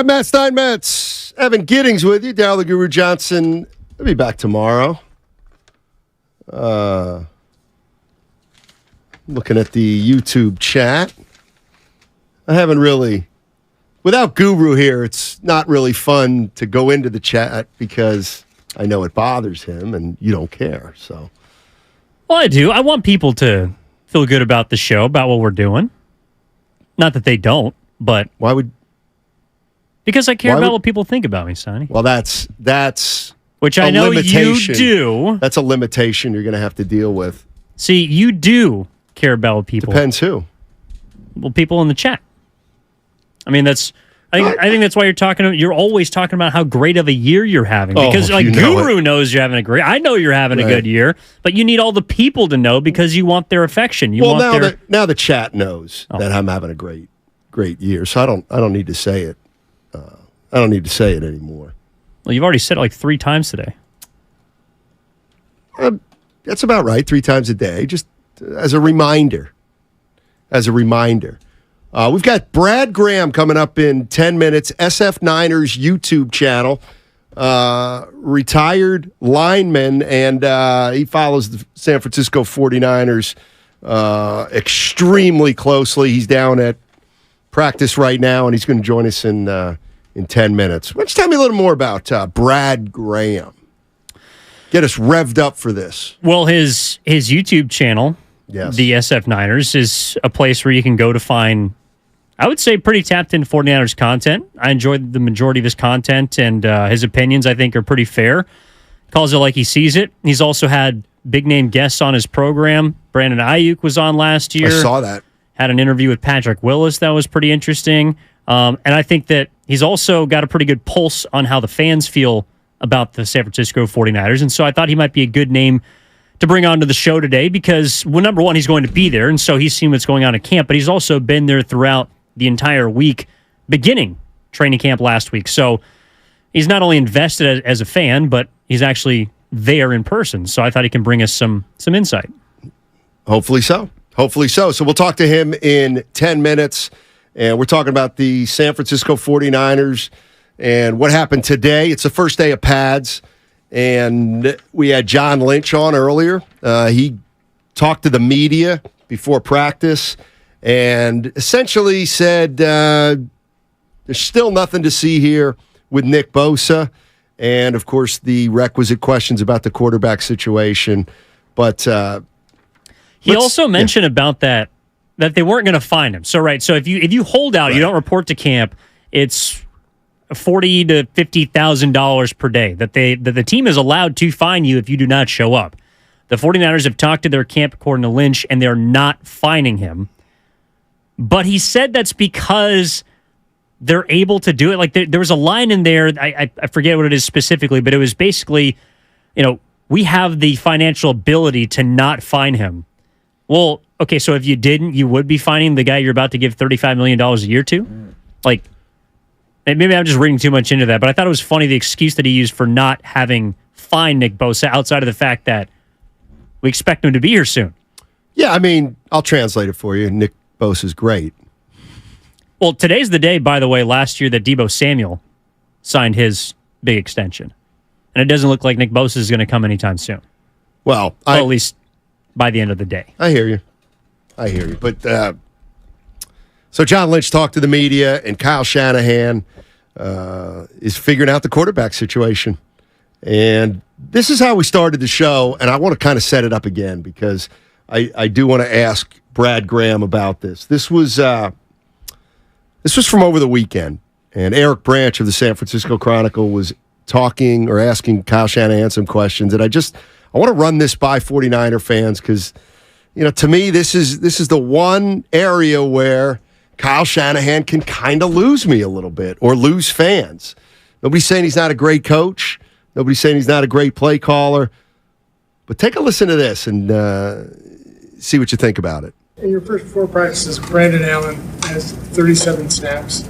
right, Matt Steinmetz, Evan Giddings with you. Darryl the Guru Johnson. I'll be back tomorrow. Looking at the YouTube chat. I haven't really... Without Guru here, it's not really fun to go into the chat because I know it bothers him and you don't care. So, well, I do. I want people to feel good about the show, about what we're doing. Not that they don't, but why would? Because I care about what people think about me, Sonny. Well, that's which I know you do. That's a limitation you're going to have to deal with. See, you do care about what people. Depends who. Well, people in the chat. I mean, I think that's why you're always talking about how great of a year you're having. Because Guru knows you're having a great. I know you're having a good year, but you need all the people to know because you want their affection. Now the chat knows that I'm having a great year, so I don't need to say it. I don't need to say it anymore. Well, you've already said it like 3 times today. That's about right. 3 times a day, just as a reminder. We've got Brad Graham coming up in 10 minutes, SF Niners YouTube channel, retired lineman, and he follows the San Francisco 49ers extremely closely. He's down at practice right now, and he's going to join us in 10 minutes. Why don't you tell me a little more about Brad Graham? Get us revved up for this. Well, his YouTube channel, yes, the SF Niners, is a place where you can go to find, I would say, pretty tapped into 49ers content. I enjoyed the majority of his content, and his opinions, I think, are pretty fair. Calls it like he sees it. He's also had big-name guests on his program. Brandon Aiyuk was on last year. I saw that. Had an interview with Patrick Willis that was pretty interesting. And I think that he's also got a pretty good pulse on how the fans feel about the San Francisco 49ers. And so I thought he might be a good name to bring onto the show today because, well, number one, he's going to be there, and so he's seen what's going on at camp, but he's also been there throughout the entire week, beginning training camp last week. So he's not only invested as a fan, but he's actually there in person. So I thought he can bring us some insight. Hopefully so. So we'll talk to him in 10 minutes, and we're talking about the San Francisco 49ers and what happened today. It's the first day of pads, and we had John Lynch on earlier. He talked to the media before practice and essentially said there's still nothing to see here with Nick Bosa, and, of course, the requisite questions about the quarterback situation. But he also mentioned about that they weren't going to find him. So if you hold out, you don't report to camp, it's $40,000 to $50,000 per day that the team is allowed to fine you if you do not show up. The 49ers have talked to their camp, according to Lynch, and they're not fining him. But he said that's because they're able to do it. Like there was a line in there, I forget what it is specifically, but it was basically, we have the financial ability to not fine him. Well, okay, so if you didn't, you would be fining the guy you're about to give $35 million a year to? Like, maybe I'm just reading too much into that, but I thought it was funny the excuse that he used for not having fined Nick Bosa outside of the fact that we expect him to be here soon. Yeah, I mean, I'll translate it for you. Nick Bosa's great. Well, today's the day, by the way, last year that Deebo Samuel signed his big extension. And it doesn't look like Nick Bosa is going to come anytime soon. Well, at least by the end of the day. I hear you. But so John Lynch talked to the media, and Kyle Shanahan is figuring out the quarterback situation. And this is how we started the show, and I want to kind of set it up again because I do want to ask Brad Graham about this. This was from over the weekend, and Eric Branch of the San Francisco Chronicle was talking or asking Kyle Shanahan some questions, and I want to run this by 49er fans because, to me, this is the one area where Kyle Shanahan can kind of lose me a little bit or lose fans. Nobody's saying he's not a great coach. Nobody's saying he's not a great play caller. But take a listen to this and see what you think about it. In your first 4 practices, Brandon Allen has 37 snaps.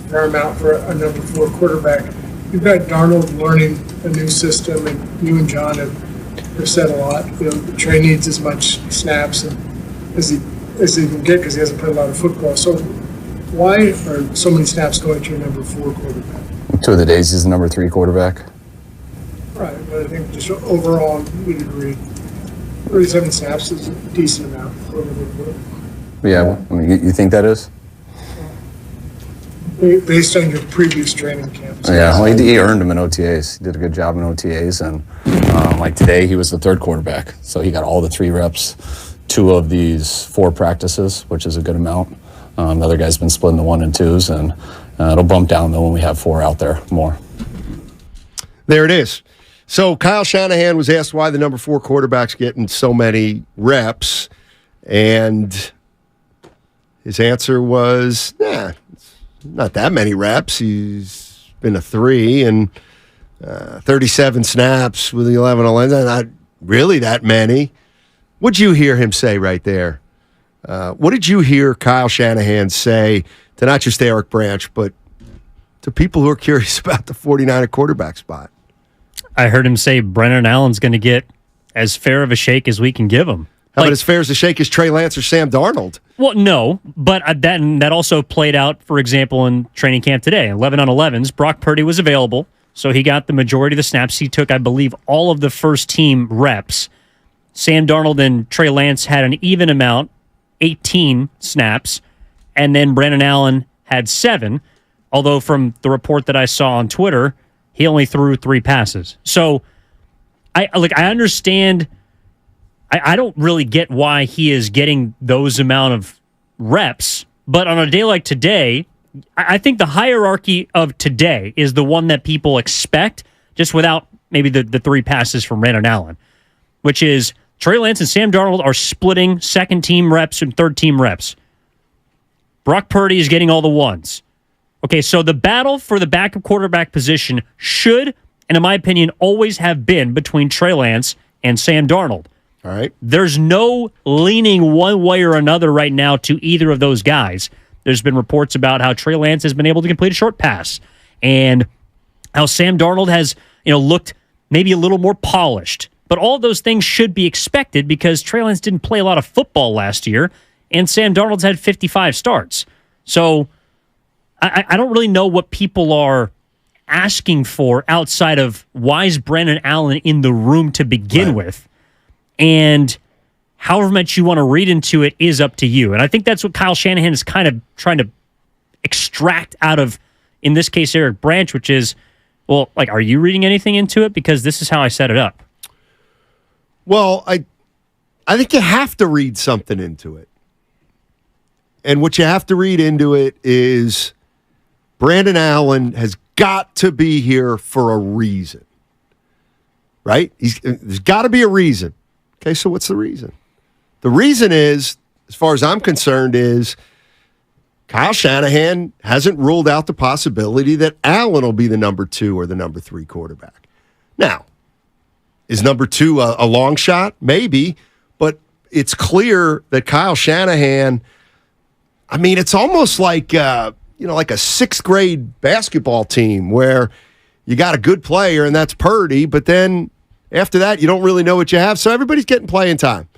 Fair amount for a number 4 quarterback. You've got Darnold learning a new system, and you and John have said a lot. Trey needs as much snaps as he can get because he hasn't played a lot of football. So Why are so many snaps going to your number 4 quarterback? 2 of the days he's the number 3 quarterback. Right, but I think just overall, we'd agree. 37 snaps is a decent amount for Yeah, I mean, you think that is? based on your previous training camps. Yeah, well, he earned them in OTAs. He did a good job in OTAs, and like today, he was the 3rd quarterback, so he got all the 3 reps, 2 of these 4 practices, which is a good amount. The other guy's been splitting the 1 and 2s, and it'll bump down though when we have 4 out there more. There it is. So Kyle Shanahan was asked why the number 4 quarterback's getting so many reps, and his answer was, it's not that many reps. He's been a 3 and 37 snaps with the 11 not really that many. What'd you hear him say right there? What did you hear Kyle Shanahan say to not just Eric Branch, but to people who are curious about the 49er quarterback spot? I heard him say Brennan Allen's going to get as fair of a shake as we can give him. How about as fair as a shake as Trey Lance or Sam Darnold? Well, no, but that also played out, for example, in training camp today. 11 on 11s, Brock Purdy was available, so he got the majority of the snaps. He took, I believe, all of the first-team reps. Sam Darnold and Trey Lance had an even amount, 18 snaps, and then Brennan Allen had 7, although from the report that I saw on Twitter, he only threw 3 passes. So I understand. I don't really get why he is getting those amount of reps, but on a day like today, I think the hierarchy of today is the one that people expect, just without maybe the 3 passes from Brandon Allen, which is Trey Lance and Sam Darnold are splitting 2nd-team reps and 3rd-team reps. Brock Purdy is getting all the 1s. Okay, so the battle for the backup quarterback position should, and in my opinion, always have been between Trey Lance and Sam Darnold. All right. There's no leaning one way or another right now to either of those guys. There's been reports about how Trey Lance has been able to complete a short pass and how Sam Darnold has, looked maybe a little more polished. But all of those things should be expected because Trey Lance didn't play a lot of football last year, and Sam Darnold's had 55 starts. So I don't really know what people are asking for outside of why is Brennan Allen in the room to begin with. And however much you want to read into it is up to you. And I think that's what Kyle Shanahan is kind of trying to extract out of, in this case, Eric Branch, which is, well, are you reading anything into it? Because this is how I set it up. Well, I think you have to read something into it. And what you have to read into it is Brandon Allen has got to be here for a reason. Right? There's got to be a reason. Okay, so what's the reason? The reason is, as far as I'm concerned, is Kyle Shanahan hasn't ruled out the possibility that Allen will be the number 2 or the number 3 quarterback. Now, is number 2 a long shot? Maybe, but it's clear that Kyle Shanahan, it's almost like, like a 6th grade basketball team where you got a good player and that's Purdy, but then after that, you don't really know what you have, so everybody's getting playing time.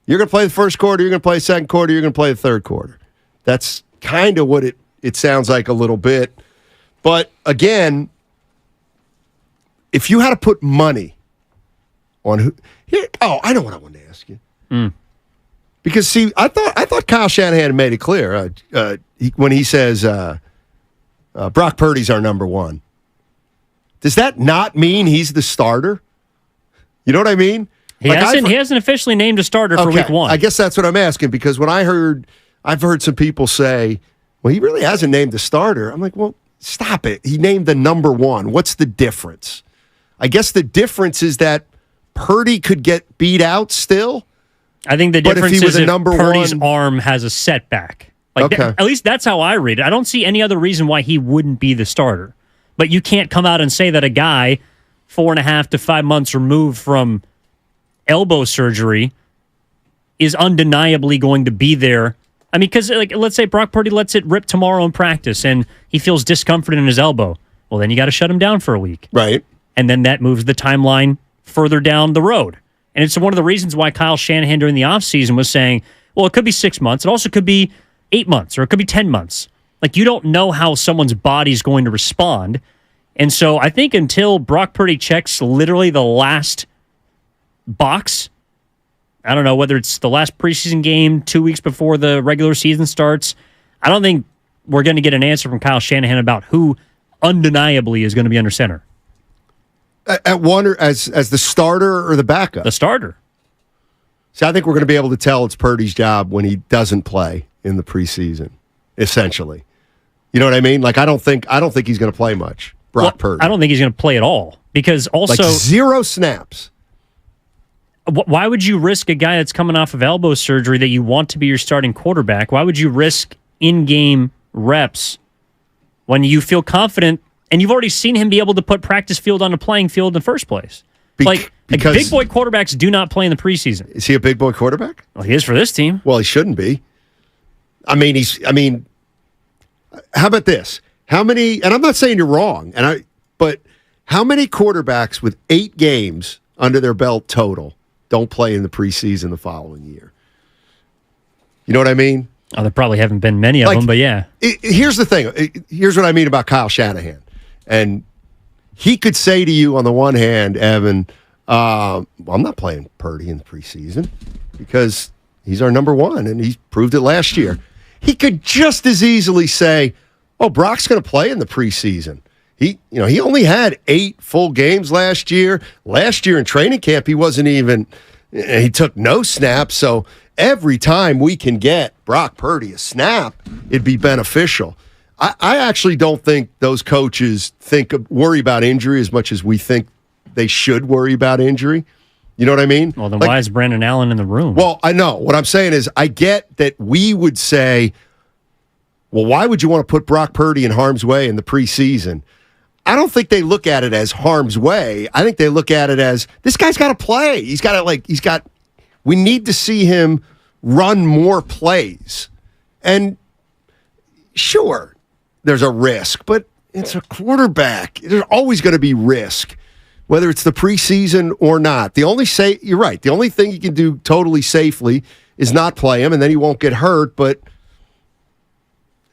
You're going to play the first quarter, you're going to play the second quarter, you're going to play the third quarter. That's kind of what it sounds like a little bit. But again, if you had to put money on who... I know what I wanted to ask you. Because, see, I thought Kyle Shanahan made it clear when he says Brock Purdy's our number 1. Does that not mean he's the starter? You know what I mean? He hasn't officially named a starter for week 1. I guess that's what I'm asking, because when I've heard some people say, well, he really hasn't named the starter. I'm like, well, stop it. He named the number 1. What's the difference? I guess the difference is that Purdy could get beat out still. I think the difference is if Purdy's 1 arm has a setback. At least that's how I read it. I don't see any other reason why he wouldn't be the starter. But you can't come out and say that a guy 4.5 to 5 months removed from elbow surgery is undeniably going to be there. Because let's say Brock Purdy lets it rip tomorrow in practice and he feels discomfort in his elbow. Well, then you got to shut him down for a week. Right. And then that moves the timeline further down the road. And it's one of the reasons why Kyle Shanahan during the offseason was saying, well, it could be 6 months. It also could be 8 months, or it could be 10 months. Like, you don't know how someone's body's going to respond. And so I think until Brock Purdy checks literally the last box, I don't know whether it's the last preseason game 2 weeks before the regular season starts, I don't think we're going to get an answer from Kyle Shanahan about who undeniably is going to be under center. At one, or as the starter or the backup? The starter. See, I think we're going to be able to tell it's Purdy's job when he doesn't play in the preseason, essentially. You know what I mean? Like, I don't think he's going to play much, Brock Purdy. I don't think he's going to play at all, because also... Like 0 snaps. Why would you risk a guy that's coming off of elbow surgery that you want to be your starting quarterback? Why would you risk in-game reps when you feel confident and you've already seen him be able to put practice field on a playing field in the first place? Because big boy quarterbacks do not play in the preseason. Is he a big boy quarterback? Well, he is for this team. Well, he shouldn't be. I mean, how about this? How many, and I'm not saying you're wrong, but how many quarterbacks with 8 games under their belt total don't play in the preseason the following year? You know what I mean? Oh, there probably haven't been many of them, but yeah. Here's the thing. Here's what I mean about Kyle Shanahan. And he could say to you on the one hand, Evan, I'm not playing Purdy in the preseason because he's our number one, and he proved it last year. He could just as easily say, oh, Brock's going to play in the preseason. He only had 8 full games last year. Last year in training camp, he took no snaps. So every time we can get Brock Purdy a snap, it'd be beneficial. I actually don't think those coaches worry about injury as much as we think they should worry about injury. You know what I mean? Well, then why is Brandon Allen in the room? Well, I know. What I'm saying is I get that we would say, well, why would you want to put Brock Purdy in harm's way in the preseason? I don't think they look at it as harm's way. I think they look at it as, this guy's got to play. We need to see him run more plays. And sure, there's a risk, but it's a quarterback. There's always going to be risk, whether it's the preseason or not. You're right. The only thing you can do totally safely is not play him, and then he won't get hurt. But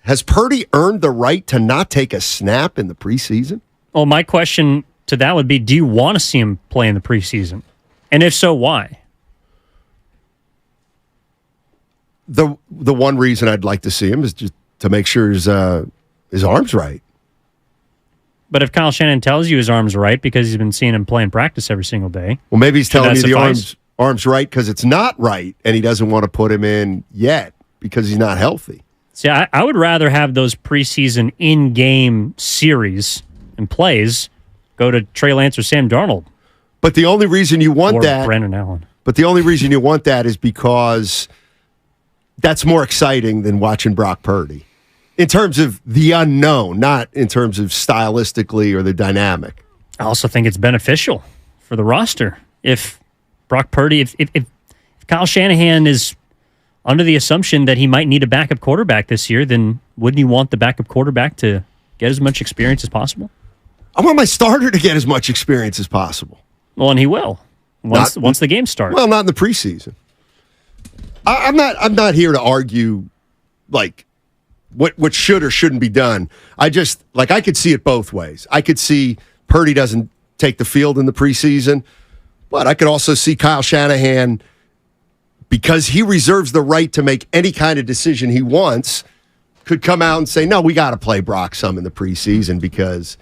has Purdy earned the right to not take a snap in the preseason? Well, my question to that would be, do you want to see him play in the preseason? And if so, why? The one reason I'd like to see him is just to make sure his arm's right. But if Kyle Shanahan tells you his arm's right because he's been seeing him play in practice every single day. Well, maybe he's telling you the arm's right because it's not right, and he doesn't want to put him in yet because he's not healthy. See, I would rather have those preseason in-game series and plays go to Trey Lance or Sam Darnold. But the only reason you want that, Brandon Allen. But the only reason you want that is because that's more exciting than watching Brock Purdy. In terms of the unknown, not in terms of stylistically or the dynamic. I also think it's beneficial for the roster. If Brock Purdy, if Kyle Shanahan is under the assumption that he might need a backup quarterback this year, then wouldn't you want the backup quarterback to get as much experience as possible? I want my starter to get as much experience as possible. Well, and he will once the game starts. Well, not in the preseason. I'm not here to argue like what should or shouldn't be done. I could see it both ways. I could see Purdy doesn't take the field in the preseason, but I could also see Kyle Shanahan, because he reserves the right to make any kind of decision he wants, could come out and say, no, we got to play Brock some in the preseason because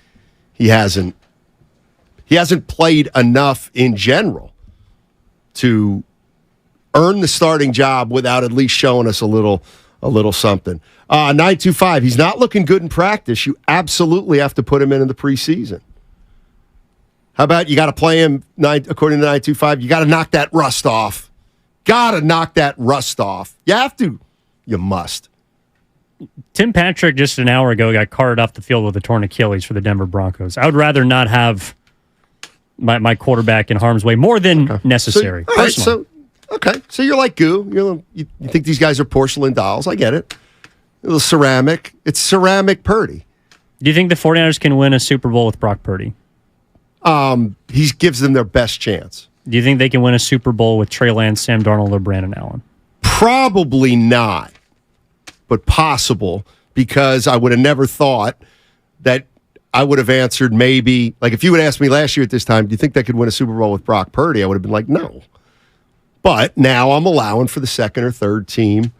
he hasn't played enough in general to earn the starting job without at least showing us a little something. 925, he's not looking good in practice. You absolutely have to put him in the preseason. How about you got to play him, according to 925, you got to knock that rust off. Got to knock that rust off. You have to. You must. Tim Patrick just an hour ago got carted off the field with a torn Achilles for the Denver Broncos. I would rather not have my quarterback in harm's way more than necessary. So you're like goo. You think these guys are porcelain dolls. I get it. A little ceramic. It's ceramic Purdy. Do you think the 49ers can win a Super Bowl with Brock Purdy? He gives them their best chance. Do you think they can win a Super Bowl with Trey Lance, Sam Darnold, or Brandon Allen? Probably not, but possible because I would have never thought that I would have answered maybe. Like, if you had asked me last year at this time, do you think they could win a Super Bowl with Brock Purdy? I would have been like, no. But now I'm allowing for the second or third team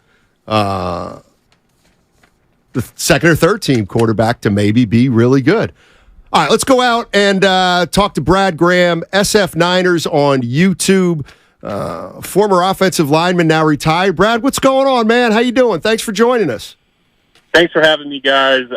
quarterback to maybe be really good. All right, let's go out and talk to Brad Graham, SF Niners on YouTube, former offensive lineman, now retired. Brad, what's going on, man? How you doing? Thanks for joining us. Thanks for having me, guys.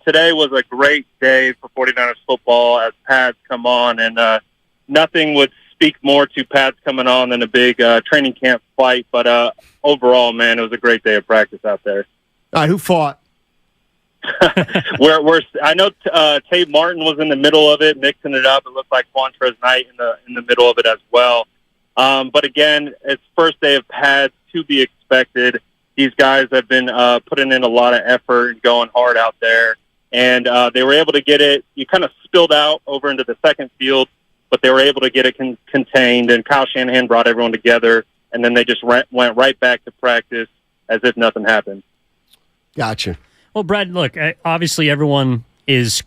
Today was a great day for 49ers football as pads come on, and nothing would speak more to pads coming on than a big training camp fight. But overall, man, it was a great day of practice out there. All right, who fought? I know Tate Martin was in the middle of it, mixing it up. It looked like Quantrez Knight in the middle of it as well. But again, it's first day of pads, to be expected. These guys have been putting in a lot of effort and going hard out there, and they were able to get it. You kind of spilled out over into the second field, but they were able to get it contained. And Kyle Shanahan brought everyone together, and then they just went right back to practice as if nothing happened. Gotcha. Well, Brad, look, obviously everyone is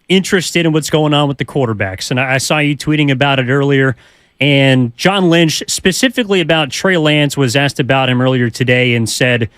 interested in what's going on with the quarterbacks, and I saw you tweeting about it earlier. And John Lynch, specifically about Trey Lance, was asked about him earlier today and said,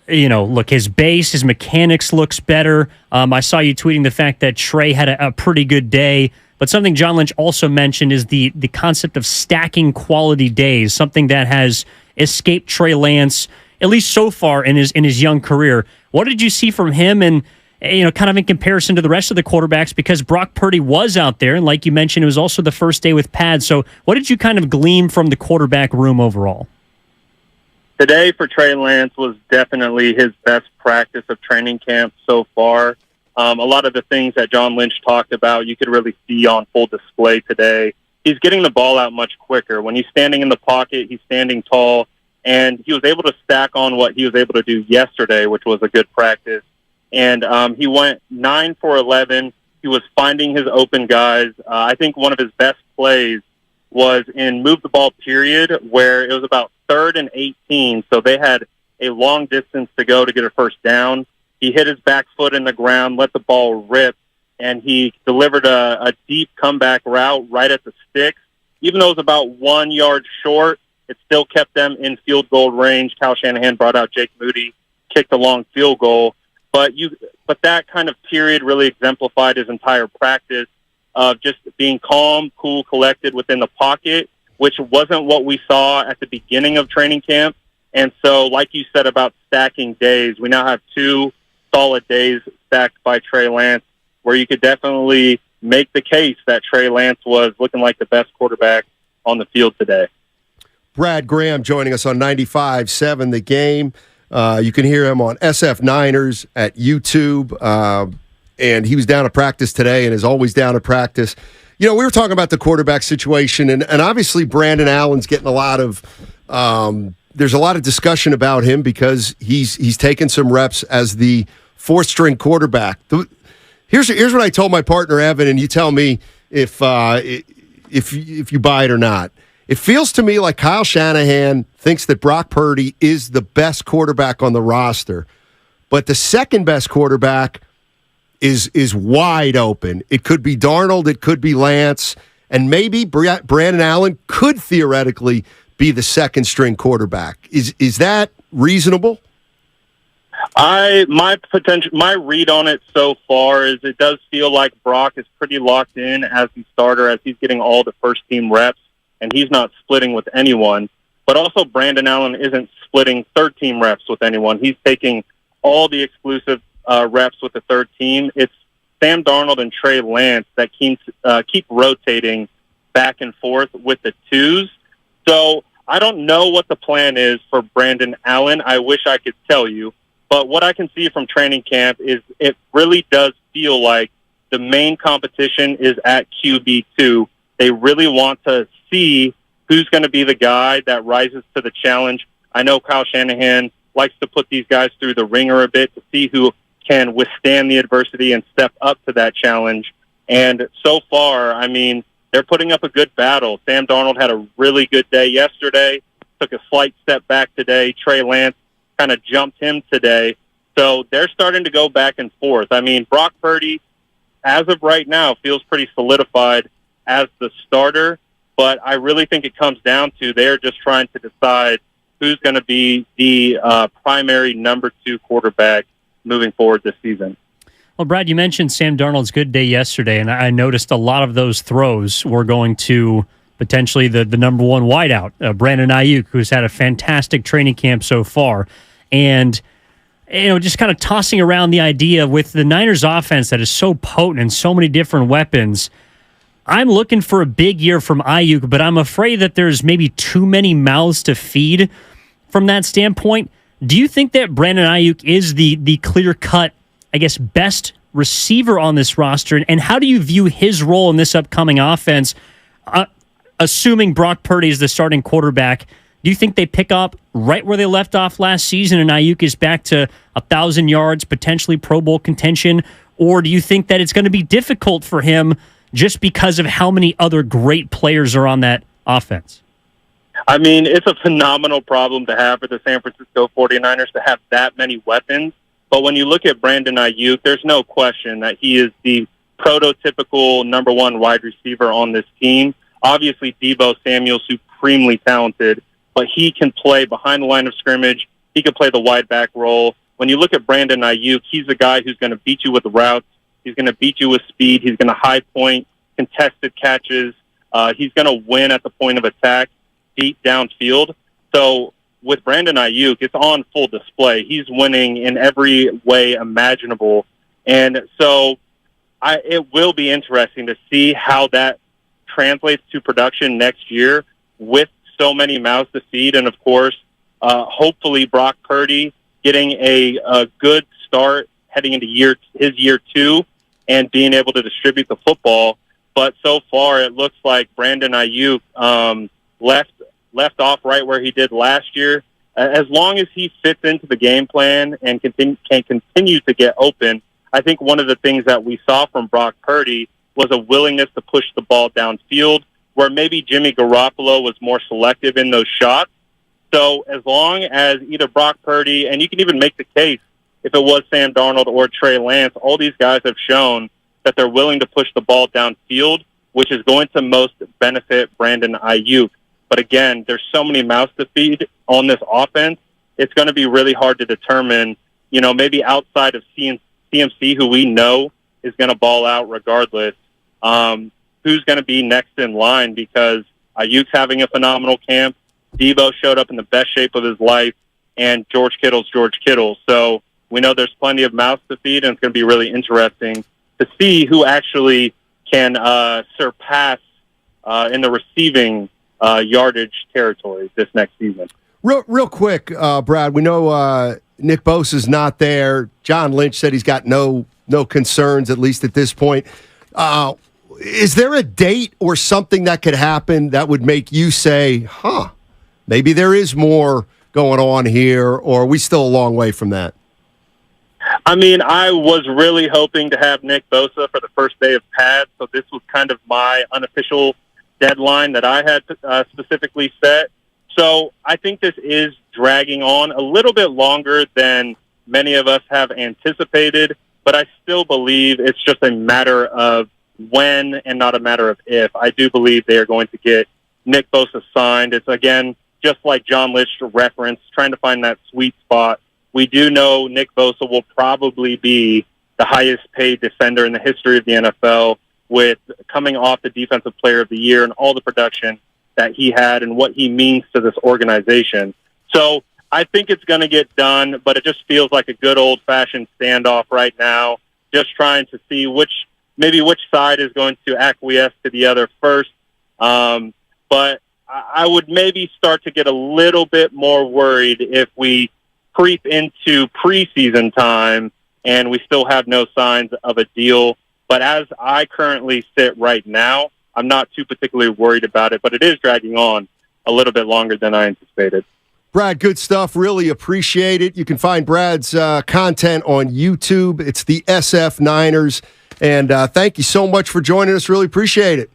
look, his base, his mechanics looks better. I saw you tweeting the fact that Trey had a pretty good day. But something John Lynch also mentioned is the concept of stacking quality days, something that has escaped Trey Lance, at least so far in his young career. What did you see from him and, kind of in comparison to the rest of the quarterbacks? Because Brock Purdy was out there, and like you mentioned, it was also the first day with pads. So what did you kind of glean from the quarterback room overall? Today for Trey Lance was definitely his best practice of training camp so far. A lot of the things that John Lynch talked about, you could really see on full display today. He's getting the ball out much quicker. When he's standing in the pocket, he's standing tall, and he was able to stack on what he was able to do yesterday, which was a good practice. And he went 9 for 11. He was finding his open guys. I think one of his best plays was in move the ball period, where it was about 3rd and 18. So they had a long distance to go to get a first down. He hit his back foot in the ground, let the ball rip, and he delivered a deep comeback route right at the sticks. Even though it was about 1 yard short, it still kept them in field goal range. Kyle Shanahan brought out Jake Moody, kicked a long field goal. But that kind of period really exemplified his entire practice of just being calm, cool, collected within the pocket, which wasn't what we saw at the beginning of training camp. And so, like you said about stacking days, we now have 2 solid days stacked by Trey Lance, where you could definitely make the case that Trey Lance was looking like the best quarterback on the field today. Brad Graham joining us on 95.7 The Game. You can hear him on SF Niners at YouTube. And he was down at practice today and is always down at practice. We were talking about the quarterback situation, and obviously Brandon Allen's getting a lot of there's a lot of discussion about him because he's taken some reps as the 4th-string quarterback. Here's what I told my partner Evan, and you tell me if you buy it or not. It feels to me like Kyle Shanahan thinks that Brock Purdy is the best quarterback on the roster, but the second best quarterback is wide open. It could be Darnold, it could be Lance, and maybe Brandon Allen could theoretically be the second-string quarterback. Is that reasonable? My read on it so far is it does feel like Brock is pretty locked in as the starter, as he's getting all the first-team reps, and he's not splitting with anyone. But also Brandon Allen isn't splitting third-team reps with anyone. He's taking all the exclusive reps with the third team. It's Sam Darnold and Trey Lance that keep rotating back and forth with the twos. So I don't know what the plan is for Brandon Allen. I wish I could tell you. But what I can see from training camp is it really does feel like the main competition is at QB2. They really want to see who's going to be the guy that rises to the challenge. I know Kyle Shanahan likes to put these guys through the ringer a bit to see who can withstand the adversity and step up to that challenge. And so far, I mean, they're putting up a good battle. Sam Darnold had a really good day yesterday, took a slight step back today. Trey Lance kind of jumped him today. So they're starting to go back and forth. I mean, Brock Purdy, as of right now, feels pretty solidified as the starter, but I really think it comes down to they're just trying to decide who's going to be the primary number 2 quarterback moving forward this season. Well, Brad, you mentioned Sam Darnold's good day yesterday, and I noticed a lot of those throws were going to potentially the number 1 wideout, Brandon Aiyuk, who's had a fantastic training camp so far. And, just kind of tossing around the idea with the Niners offense that is so potent and so many different weapons, I'm looking for a big year from Aiyuk, but I'm afraid that there's maybe too many mouths to feed from that standpoint. Do you think that Brandon Aiyuk is the clear-cut, I guess, best receiver on this roster? And how do you view his role in this upcoming offense, assuming Brock Purdy is the starting quarterback? Do you think they pick up right where they left off last season and Aiyuk is back to 1,000 yards, potentially Pro Bowl contention? Or do you think that it's going to be difficult for him just because of how many other great players are on that offense? I mean, it's a phenomenal problem to have for the San Francisco 49ers to have that many weapons. But when you look at Brandon Aiyuk, there's no question that he is the prototypical number 1 wide receiver on this team. Obviously, Deebo Samuel, supremely talented, but he can play behind the line of scrimmage. He can play the wide back role. When you look at Brandon Aiyuk, he's a guy who's going to beat you with the routes. He's going to beat you with speed. He's going to high point, contested catches. He's going to win at the point of attack, deep downfield. So with Brandon Aiyuk, it's on full display. He's winning in every way imaginable. And so it will be interesting to see how that translates to production next year with so many mouths to feed. And, of course, hopefully Brock Purdy getting a good start heading into his year 2 and being able to distribute the football. But so far it looks like Brandon Aiyuk left off right where he did last year. As long as he fits into the game plan and can continue to get open, I think one of the things that we saw from Brock Purdy was a willingness to push the ball downfield, where maybe Jimmy Garoppolo was more selective in those shots. So as long as either Brock Purdy, and you can even make the case if it was Sam Darnold or Trey Lance, all these guys have shown that they're willing to push the ball downfield, which is going to most benefit Brandon Aiyuk. But again, there's so many mouths to feed on this offense, it's going to be really hard to determine, maybe outside of CMC, who we know is going to ball out regardless, who's going to be next in line, because Aiyuk's having a phenomenal camp. Deebo showed up in the best shape of his life, and George Kittle's George Kittle. So we know there's plenty of mouths to feed, and it's going to be really interesting to see who actually can surpass in the receiving yardage territory this next season. Real quick, Brad, we know Nick Bosa's not there. John Lynch said he's got no concerns, at least at this point. Is there a date or something that could happen that would make you say, maybe there is more going on here, or are we still a long way from that? I mean, I was really hoping to have Nick Bosa for the first day of pads, so this was kind of my unofficial deadline that I had specifically set. So I think this is dragging on a little bit longer than many of us have anticipated, but I still believe it's just a matter of when and not a matter of if. I do believe they are going to get Nick Bosa signed. It's, again, just like John Lynch referenced, trying to find that sweet spot. We do know Nick Bosa will probably be the highest paid defender in the history of the NFL, with coming off the Defensive Player of the Year and all the production that he had and what he means to this organization. So I think it's going to get done, but it just feels like a good old-fashioned standoff right now, just trying to see which side is going to acquiesce to the other first. But I would maybe start to get a little bit more worried if we creep into preseason time and we still have no signs of a deal. But as I currently sit right now, I'm not too particularly worried about it, but it is dragging on a little bit longer than I anticipated. Brad, good stuff. Really appreciate it. You can find Brad's content on YouTube. It's the SF Niners. And thank you so much for joining us. Really appreciate it.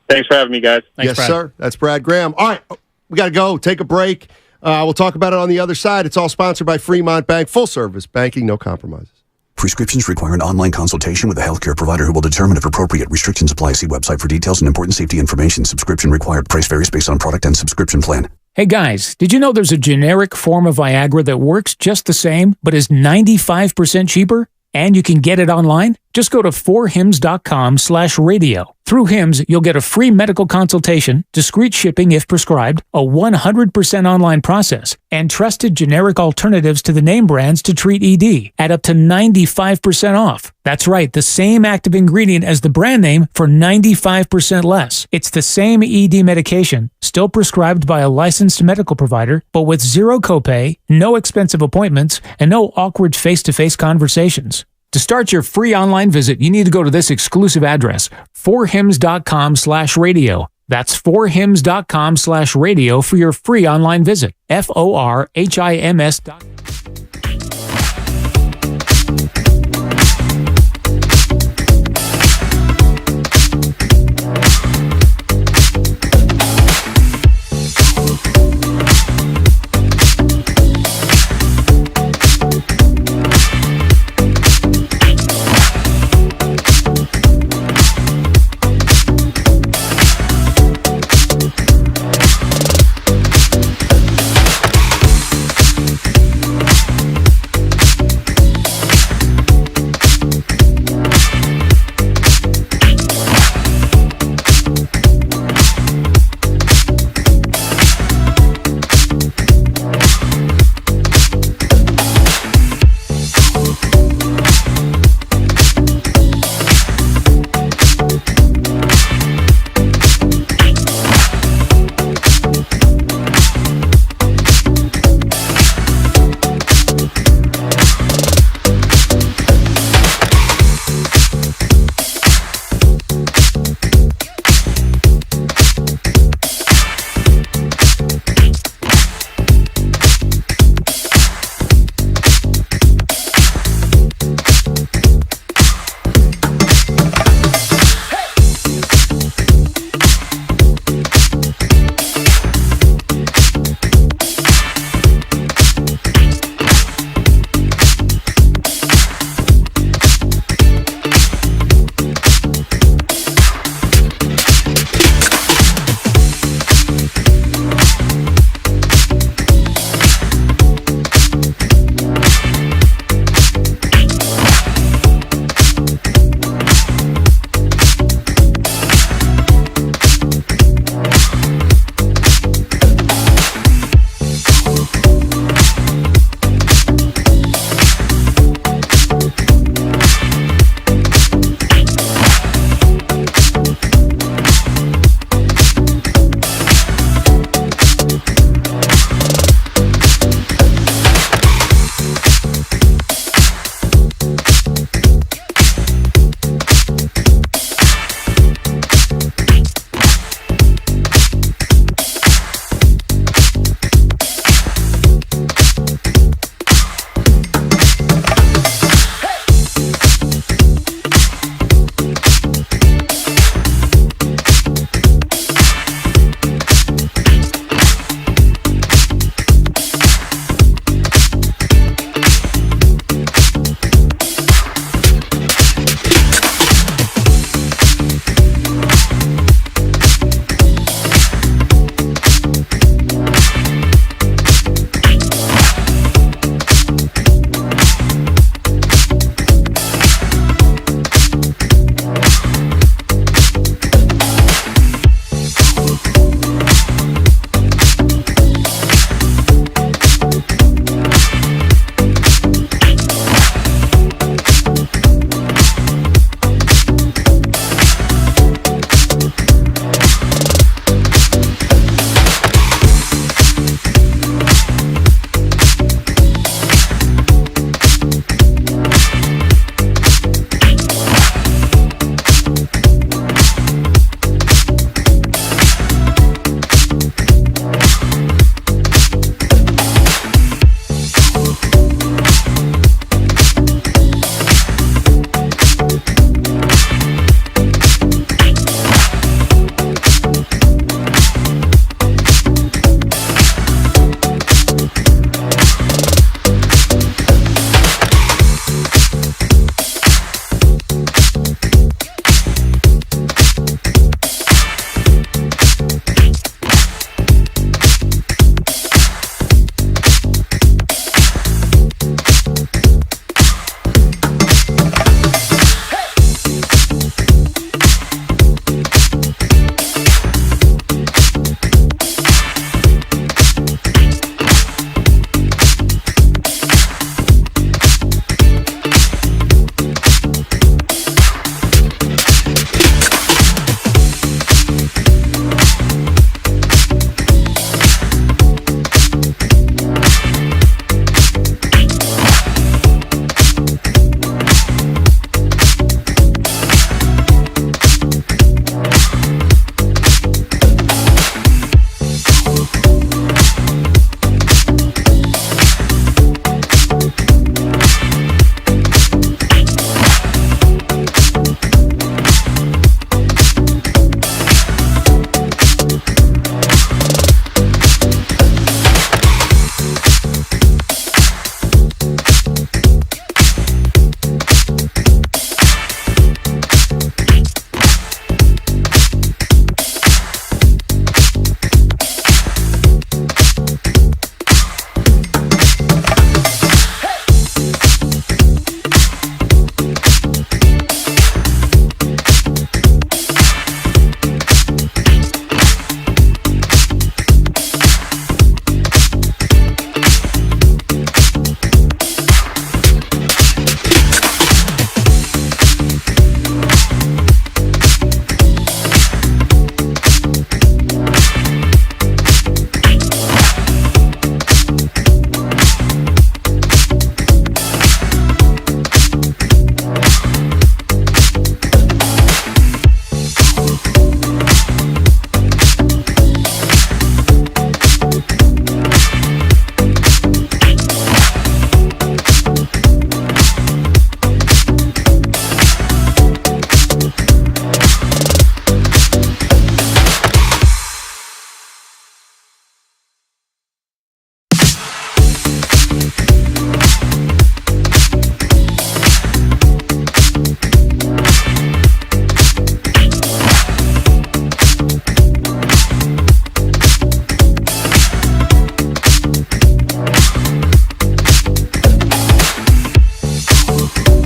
Thanks for having me, guys. Thanks, yes, Brad. sir. That's Brad Graham. All right, we got to go. Take a break. We'll talk about it on the other side. It's all sponsored by Fremont Bank. Full service banking, no compromises. Prescriptions require an online consultation with a healthcare provider who will determine if appropriate. Restrictions apply. See website for details and important safety information. Subscription required. Price varies based on product and subscription plan. Hey guys, did you know there's a generic form of Viagra that works just the same, but is 95% cheaper? And you can get it online? Just go to 4hims.com/radio. Through Hims, you'll get a free medical consultation, discreet shipping if prescribed, a 100% online process, and trusted generic alternatives to the name brands to treat ED at up to 95% off. That's right, the same active ingredient as the brand name for 95% less. It's the same ED medication, still prescribed by a licensed medical provider, but with zero copay, no expensive appointments, and no awkward face-to-face conversations. To start your free online visit, you need to go to this exclusive address, 4hims.com/radio. That's 4hims.com/radio for your free online visit. FORHIMS.com.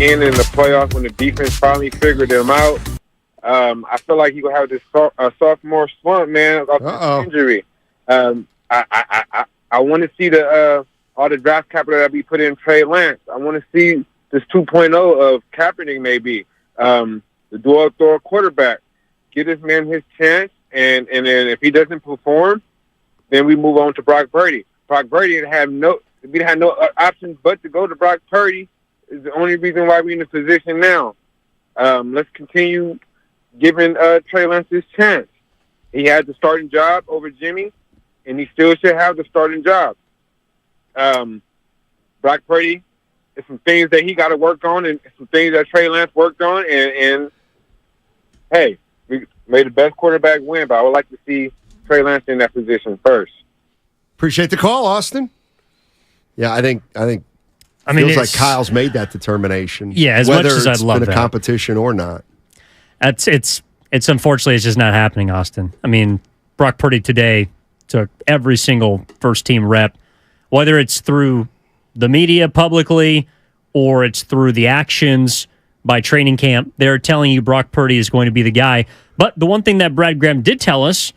again in the playoffs when the defense finally figured them out. I feel like he will have this sophomore slump, man, off this injury. I want to see all the draft capital that we put in Trey Lance. I want to see this 2.0 of Kaepernick, maybe the dual throw quarterback. Give this man his chance, and then if he doesn't perform, then we move on to Brock Purdy. Brock Purdy we had no options but to go to Brock Purdy. Is the only reason why we're in this position now. Let's continue giving Trey Lance his chance. He had the starting job over Jimmy, and he still should have the starting job. Brock Purdy, there's some things that he got to work on, and some things that Trey Lance worked on, and hey, we made the best quarterback win, but I would like to see Trey Lance in that position first. Appreciate the call, Austin. Yeah, I think feels like Kyle's made that determination. Yeah, as much as I'd love been a that. competition or not. It's unfortunately it's just not happening, Austin. I mean, Brock Purdy today took every single first team rep, whether it's through the media publicly or it's through the actions by training camp. They're telling you Brock Purdy is going to be the guy. But the one thing that Brad Graham did tell us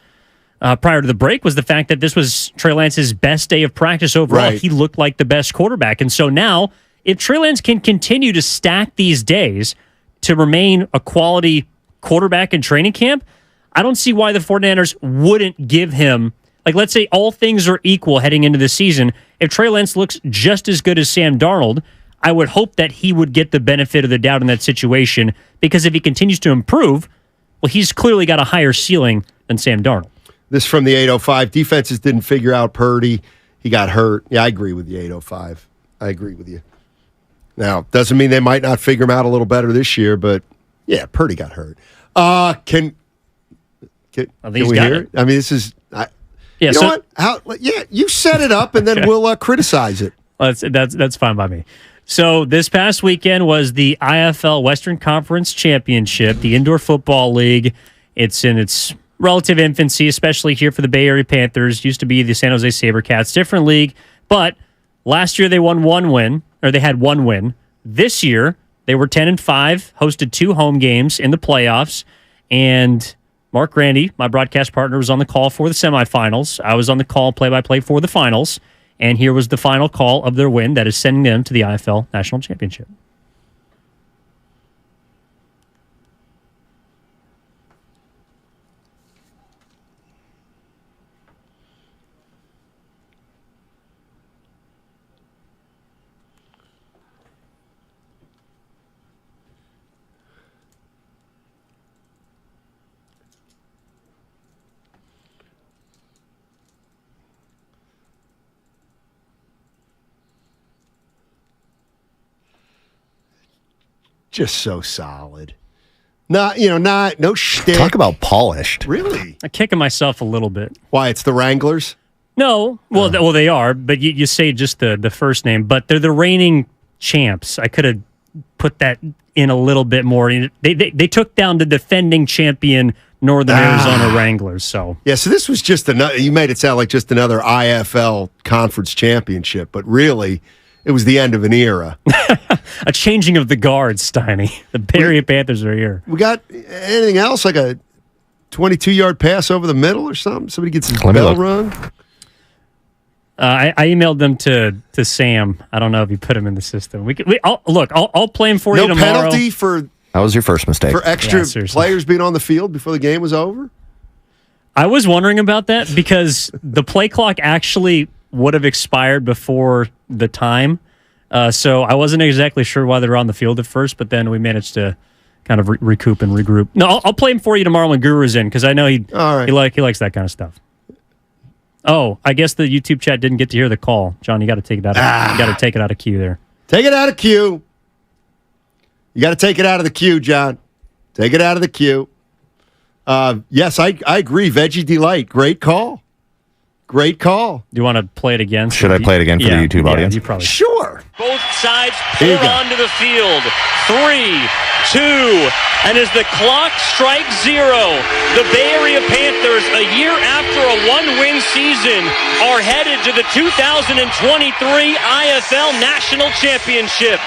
prior to the break was the fact that this was Trey Lance's best day of practice overall. Right. He looked like the best quarterback. And so now, if Trey Lance can continue to stack these days to remain a quality quarterback in training camp, I don't see why the 49ers wouldn't give him, like, let's say all things are equal heading into the season. If Trey Lance looks just as good as Sam Darnold, I would hope that he would get the benefit of the doubt in that situation, because if he continues to improve, well, he's clearly got a higher ceiling than Sam Darnold. This from the 805. Defenses didn't figure out Purdy. He got hurt. Yeah, I agree with the 805. I agree with you. Now, doesn't mean they might not figure him out a little better this year, but yeah, Purdy got hurt. Can we hear it? I mean, this is... you know what? You set it up, and then we'll criticize it. Well, that's fine by me. So this past weekend was the IFL Western Conference Championship, the Indoor Football League. It's in its relative infancy, especially here for the Bay Area Panthers. Used to be the San Jose SaberCats, different league. But last year they won they had one win. This year they were 10-5, hosted 2 home games in the playoffs, and Mark Randy, my broadcast partner, was on the call for the semifinals. I was on the call play-by-play for the finals. And here was the final call of their win that is sending them to the IFL National Championship. Just so solid. No shtick. Talk about polished. Really? I'm kicking myself a little bit. Why? It's the Wranglers? No. Well, they are, but you say just the first name. But they're the reigning champs. I could have put that in a little bit more. They took down the defending champion Northern Arizona Wranglers. So yeah. So this was just another. You made it sound like just another IFL conference championship, but really, it was the end of an era. A changing of the guards, Steiny. The Bay Area Panthers are here. We got anything else, like a 22-yard pass over the middle or something? Somebody gets his bell rung? I emailed them to Sam. I don't know if you put him in the system. I'll play him for you tomorrow. No penalty for... That was your first mistake. For extra players being on the field before the game was over? I was wondering about that because the play clock actually would have expired before the time. So I wasn't exactly sure why they were on the field at first, but then we managed to kind of recoup and regroup. No, I'll play him for you tomorrow when Guru's in because I know he likes that kind of stuff. Oh, I guess the YouTube chat didn't get to hear the call. John, you got to take it out. You got to take it out of queue there. Take it out of queue. You got to take it out of the queue, John. Take it out of the queue. Yes, I agree. Veggie Delight, great call. Great call. Do you want to play it again? Should I play it again for the YouTube audience? You probably sure. Both sides pour onto the field. 3, 2, and as the clock strikes 0, the Bay Area Panthers, a year after a 1-win season, are headed to the 2023 IFL National Championship.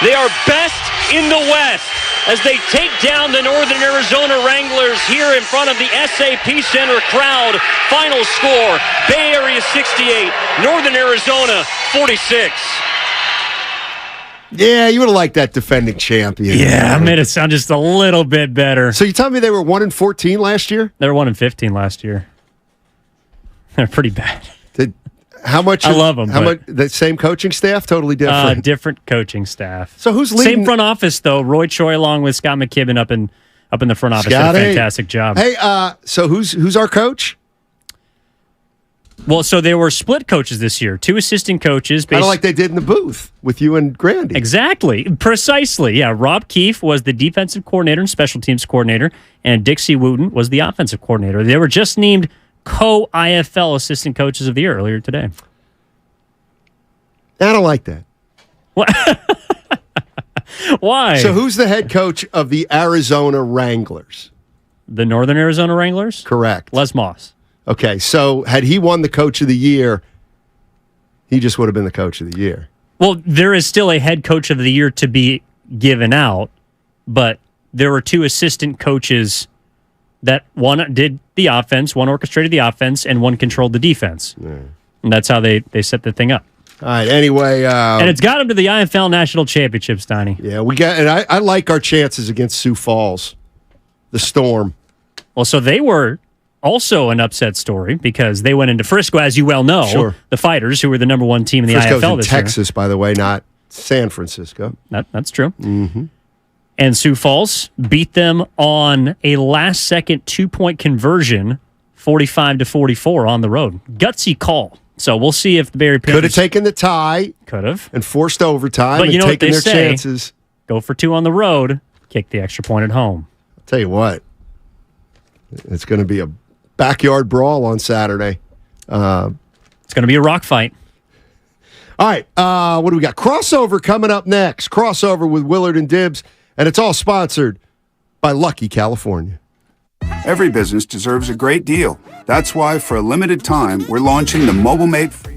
They are best in the West as they take down the Northern Arizona Wranglers here in front of the SAP Center crowd. Final score, Bay Area 68, Northern Arizona 46. Yeah, you would have liked that defending champion. Yeah, I made it sound just a little bit better. So you telling me they were 1-14 last year? They were 1-15 last year. They're pretty bad. How much? I love them. How much? The same coaching staff, totally different. Different coaching staff. So who's leading? Same front office though. Roy Choi along with Scott McKibben up in the front office. Did a fantastic job. Hey, so who's our coach? Well, so there were split coaches this year. 2 assistant coaches. Kind of like they did in the booth with you and Grandy. Exactly. Precisely. Yeah. Rob Keefe was the defensive coordinator and special teams coordinator, and Dixie Wooten was the offensive coordinator. They were just named co-IFL assistant coaches of the year earlier today. I don't like that. What? Why? So who's the head coach of the Arizona Wranglers? The Northern Arizona Wranglers? Correct. Les Moss. Okay, so had he won the coach of the year, he just would have been the coach of the year. Well, there is still a head coach of the year to be given out, but there were 2 assistant coaches that one did the offense, one orchestrated the offense, and one controlled the defense. Yeah. And that's how they set the thing up. All right, anyway. And it's got him to the IFL National Championship, Steiny. Yeah, we got, and I like our chances against Sioux Falls, the Storm. Well, so they were also an upset story because they went into Frisco, as you well know. Sure. The Fighters, who were the number 1 team in the Frisco's IFL in this Texas, year. by the way, not San Francisco. That's true. Mm-hmm. And Sioux Falls beat them on a last-second 2-point conversion, 45-44 on the road. Gutsy call. So we'll see if the Bay Area Panthers could have taken the tie. Could have. And forced overtime But you and know what taken they their say, chances. Go for 2 on the road, kick the extra point at home. I'll tell you what. It's going to be a backyard brawl on Saturday. It's going to be a rock fight. All right. What do we got? Crossover coming up next. Crossover with Willard and Dibbs. And it's all sponsored by Lucky California. Every business deserves a great deal. That's why, for a limited time, we're launching the Mobile Mate free.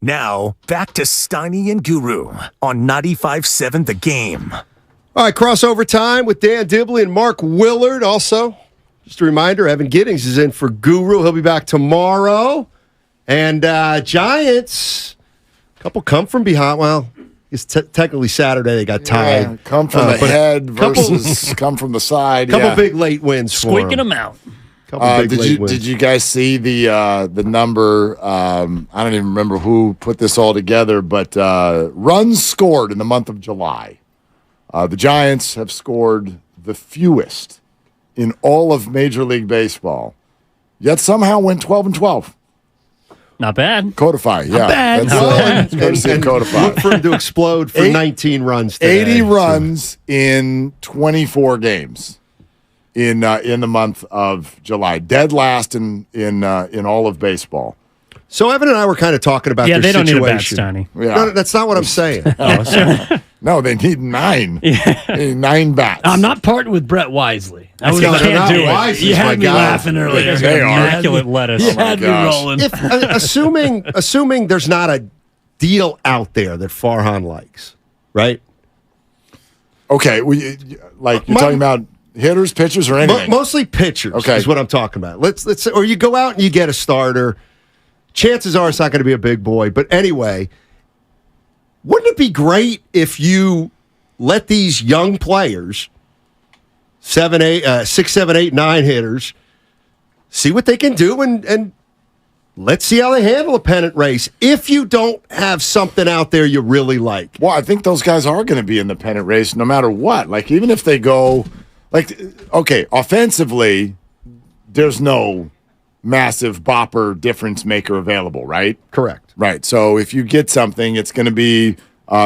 Now, back to Steiny and Guru on 95.7 The Game. All right, crossover time with Dan Dibley and Mark Willard. Also, just a reminder, Evan Giddings is in for Guru. He'll be back tomorrow. And Giants, a couple come from behind. Well, it's technically Saturday. They got tied. Yeah, come from the head versus come from the side. Couple big late wins for Squeaking them out. Did you guys see the number? I don't even remember who put this all together, but runs scored in the month of July. The Giants have scored the fewest in all of Major League Baseball, yet somehow went 12-12. Not bad. Codify, yeah. Not bad. That's courtesy of Codify. Look for him to explode for 19 runs today. 80 runs in 24 games in the month of July. Dead last in all of baseball. So Evan and I were kind of talking about their they don't situation. need a bat, Steiny. Yeah. No, that's not what I'm saying. No, they need 9. They need 9 bats. I'm not parting with Brett Wisely. You can't do it. You had me laughing earlier. They are. Immaculate lettuce. You had me rolling. Assuming there's not a deal out there that Farhan likes, right? Okay, you're talking about hitters, pitchers, or anything? Mostly pitchers. Okay. Is what I'm talking about. Let's or you go out and you get a starter. Chances are it's not going to be a big boy, but anyway, wouldn't it be great if you let these young players, 6, 7, 8, 9 hitters, see what they can do and let's see how they handle a pennant race if you don't have something out there you really like. Well, I think those guys are going to be in the pennant race no matter what. Like, even if they go, offensively, there's no massive bopper difference maker available, right? Correct. Right. So if you get something, it's going to be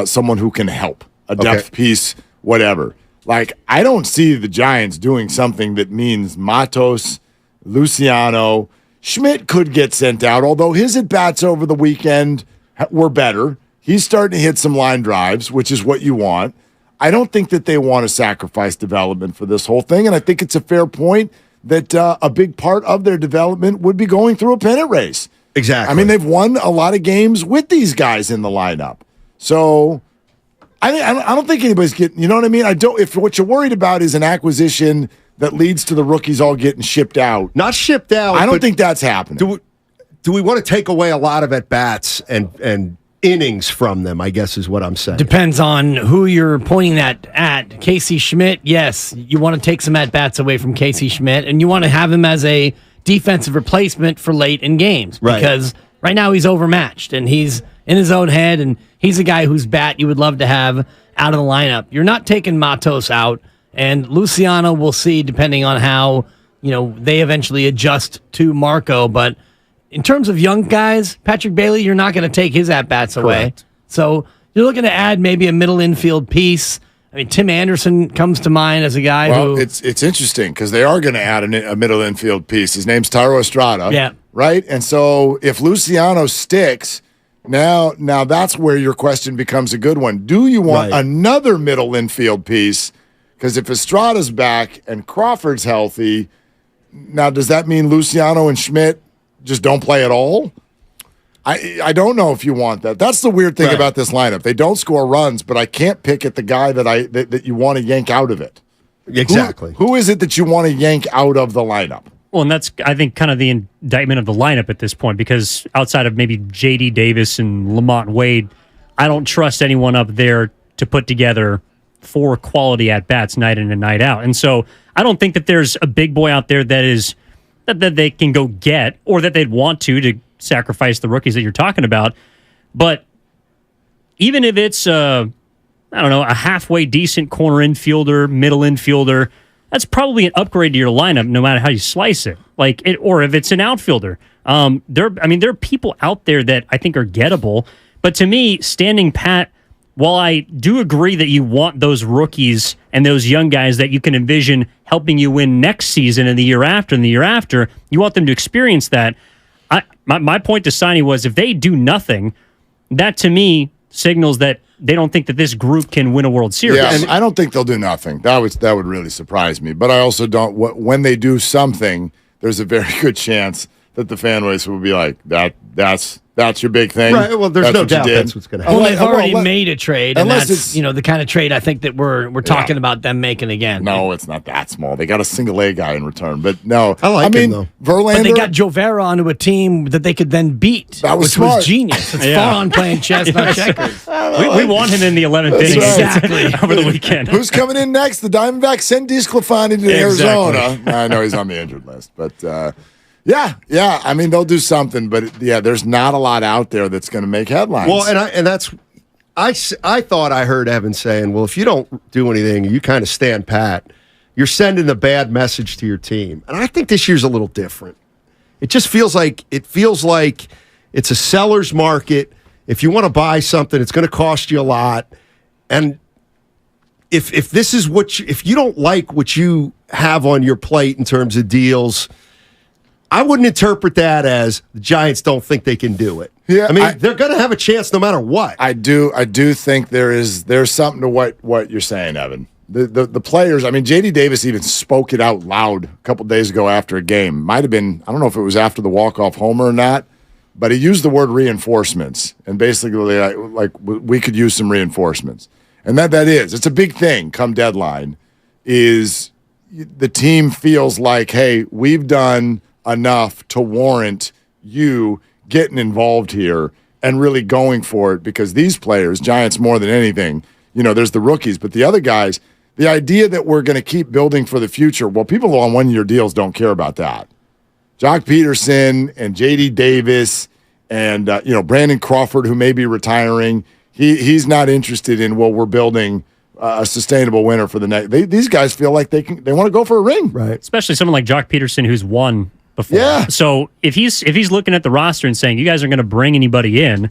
someone who can help, a depth piece, whatever. Like, I don't see the Giants doing something that means Matos, Luciano, Schmidt could get sent out, although his at-bats over the weekend were better. He's starting to hit some line drives, which is what you want. I don't think that they want to sacrifice development for this whole thing, and I think it's a fair point that a big part of their development would be going through a pennant race. Exactly. I mean, they've won a lot of games with these guys in the lineup. So I don't think anybody's getting, you know what I mean? If what you're worried about is an acquisition that leads to the rookies all getting shipped out. Not shipped out. I don't think that's happening. Do we want to take away a lot of at-bats and innings from them, I guess is what I'm saying. Depends on who you're pointing that at. Casey Schmidt, yes, you want to take some at-bats away from Casey Schmidt, and you want to have him as a defensive replacement for late in games. Right. Because right now he's overmatched, and he's in his own head, and he's a guy whose bat you would love to have out of the lineup. You're not taking Matos out, and Luciano we'll see depending on how they eventually adjust to Marco, but in terms of young guys, Patrick Bailey, you're not going to take his at-bats away. Correct. So you're looking to add maybe a middle infield piece. I mean, Tim Anderson comes to mind as a guy who... it's interesting because they are going to add a middle infield piece. His name's Tyro Estrada. Yeah. Right? And so if Luciano sticks, now that's where your question becomes a good one. Do you want another middle infield piece? Because if Estrada's back and Crawford's healthy, now does that mean Luciano and Schmidt just don't play at all? I don't know if you want that. That's the weird thing about this lineup. They don't score runs, but I can't pick at the guy that you want to yank out of it. Exactly. Who is it that you want to yank out of the lineup? Well, and that's, I think, kind of the indictment of the lineup at this point, because outside of maybe J.D. Davis and Lamont Wade, I don't trust anyone up there to put together 4 quality at-bats night in and night out. And so I don't think that there's a big boy out there that they can go get, or that they'd want to sacrifice the rookies that you're talking about. But even if it's a halfway decent corner infielder, middle infielder, that's probably an upgrade to your lineup no matter how you slice it. Or if it's an outfielder. There are people out there that I think are gettable. But to me, standing pat, while I do agree that you want those rookies and those young guys that you can envision helping you win next season and the year after and the year after, you want them to experience that. My point to Steiny was, if they do nothing, that to me signals that they don't think that this group can win a World Series. Yeah, and I don't think they'll do nothing. That would really surprise me. But I also don't. When they do something, there's a very good chance that the fan base will be like, that's That's your big thing. Right. Well, there's no doubt that's what's going to happen. Well, they've already made a trade, and unless that's the kind of trade I think that we're talking about them making again. No, it's not that small. They got a single A guy in return, but no. I mean, him, though. Verlander. But they got Joe Vera onto a team that they could then beat. That was which smart. was genius. It's fun playing chess, not checkers. We want him in the 11th inning Exactly. over the weekend. Who's coming in next? The Diamondbacks send DeSclafani to Arizona. I know he's on the injured list, but yeah. I mean, they'll do something, but there's not a lot out there that's going to make headlines. Well, I thought I heard Evan saying, well, if you don't do anything, you kind of stand pat, you're sending a bad message to your team. And I think this year's a little different. It just feels like it's a seller's market. If you want to buy something, it's going to cost you a lot. And if this is if you don't like what you have on your plate in terms of deals, I wouldn't interpret that as the Giants don't think they can do it. Yeah, I mean, they're going to have a chance no matter what. I do think there's something to what you're saying, Evan. The players, I mean, J.D. Davis even spoke it out loud a couple days ago after a game. Might have been, I don't know if it was after the walk-off homer or not, but he used the word reinforcements, and basically, like we could use some reinforcements. And it's a big thing come deadline, is the team feels like, hey, we've done enough to warrant you getting involved here and really going for it, because these players, Giants more than anything, there's the rookies, but the other guys, the idea that we're going to keep building for the future, well, people on one-year deals don't care about that. Jock Peterson and J.D. Davis and, Brandon Crawford, who may be retiring, he's not interested in, we're building a sustainable winner for the next. These guys feel like they want to go for a ring. Right. Especially someone like Jock Peterson, who's won before. Yeah. So if he's looking at the roster and saying, you guys aren't going to bring anybody in,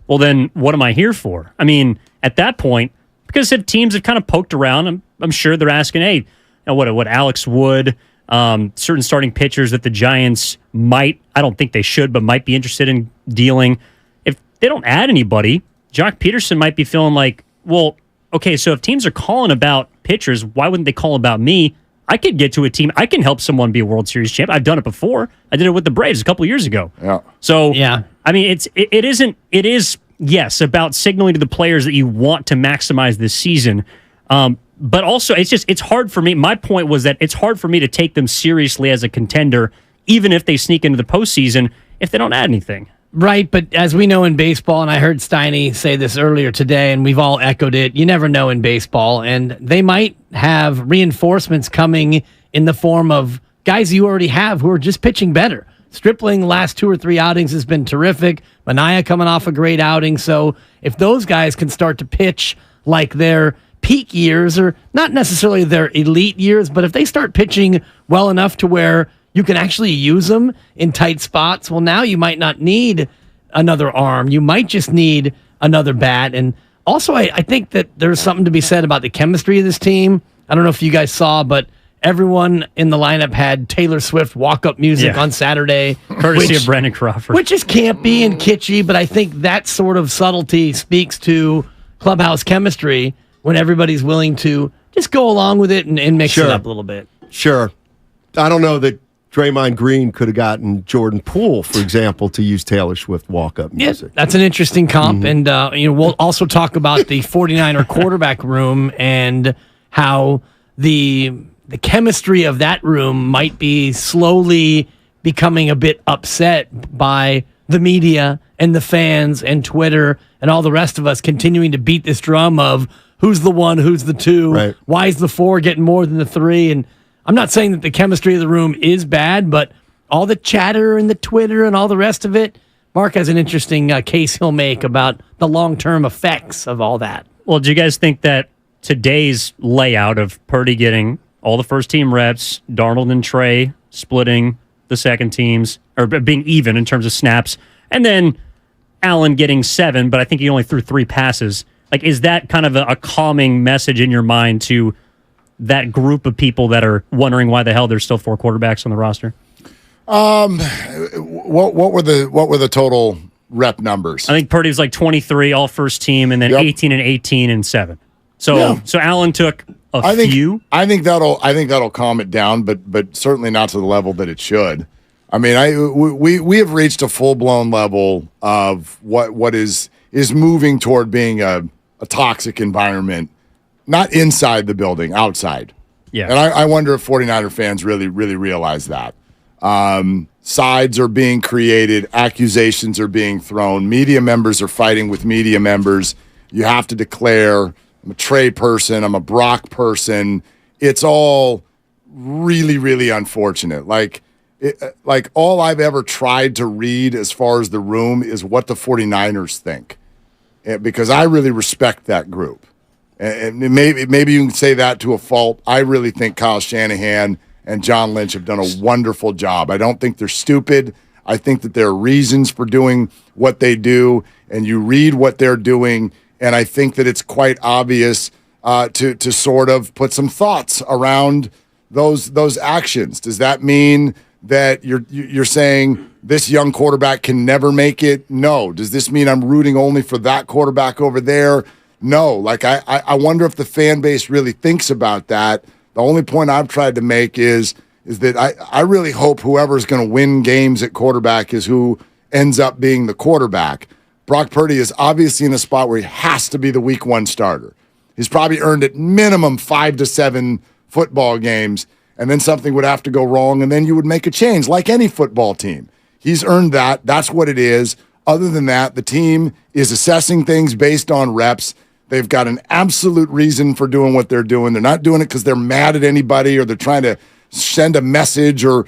well, then what am I here for? I mean, at that point, because if teams have kind of poked around, I'm sure they're asking, hey, what Alex Wood, certain starting pitchers that the Giants might, I don't think they should, but might be interested in dealing. If they don't add anybody, Jock Peterson might be feeling like, well, okay, so if teams are calling about pitchers, why wouldn't they call about me? I could get to a team. I can help someone be a World Series champ. I've done it before. I did it with the Braves a couple of years ago. Yeah. So, I mean, it is, yes, about signaling to the players that you want to maximize this season. But also, it's hard for me. My point was that it's hard for me to take them seriously as a contender, even if they sneak into the postseason, if they don't add anything. Right, but as we know in baseball, and I heard Steiny say this earlier today, and we've all echoed it, you never know in baseball, and they might have reinforcements coming in the form of guys you already have who are just pitching better. Stripling last 2 or 3 outings has been terrific. Mania coming off a great outing. So if those guys can start to pitch like their peak years, or not necessarily their elite years, but if they start pitching well enough to where you can actually use them in tight spots, well, now you might not need another arm. You might just need another bat. And also, I think that there's something to be said about the chemistry of this team. I don't know if you guys saw, but everyone in the lineup had Taylor Swift walk-up music on Saturday. Courtesy of Brandon Crawford. Which is campy and kitschy, but I think that sort of subtlety speaks to clubhouse chemistry when everybody's willing to just go along with it and mix it up a little bit. Sure. I don't know that Draymond Green could have gotten Jordan Poole, for example, to use Taylor Swift walk-up music. That's an interesting comp. And we'll also talk about the 49er quarterback room and how the chemistry of that room might be slowly becoming a bit upset by the media and the fans and Twitter and all the rest of us continuing to beat this drum of who's the 1, who's the 2, why is the 4 getting more than the 3, and I'm not saying that the chemistry of the room is bad, but all the chatter and the Twitter and all the rest of it, Mark has an interesting case he'll make about the long-term effects of all that. Well, do you guys think that today's layout of Purdy getting all the first-team reps, Darnold and Trey splitting the second teams, or being even in terms of snaps, and then Allen getting 7, but I think he only threw 3 passes, like, is that kind of a calming message in your mind to that group of people that are wondering why the hell there's still 4 quarterbacks on the roster? What were the total rep numbers? I think Purdy was like 23 all first team, and then 18 and 18 and 7. So Allen took few. I think that'll calm it down, but certainly not to the level that it should. I mean, we have reached a full-blown level of what is moving toward being a toxic environment, not inside the building, outside. Yeah. And I wonder if 49er fans really, really realize that. Sides are being created, accusations are being thrown, media members are fighting with media members. You have to declare, I'm a Trey person, I'm a Brock person. It's all really, really unfortunate. Like all I've ever tried to read as far as the room is what the 49ers think, because I really respect that group. And maybe you can say that to a fault. I really think Kyle Shanahan and John Lynch have done a wonderful job. I don't think they're stupid. I think that there are reasons for doing what they do, and you read what they're doing, and I think that it's quite obvious to sort of put some thoughts around those actions. Does that mean that you're saying this young quarterback can never make it? No. Does this mean I'm rooting only for that quarterback over there? No. Like, I wonder if the fan base really thinks about that. The only point I've tried to make is that I really hope whoever's going to win games at quarterback is who ends up being the quarterback. Brock Purdy is obviously in a spot where he has to be the week 1 starter. He's probably earned at minimum 5 to 7 football games, and then something would have to go wrong, and then you would make a change, like any football team. He's earned that. That's what it is. Other than that, the team is assessing things based on reps. They've got an absolute reason for doing what they're doing. They're not doing it because they're mad at anybody or they're trying to send a message or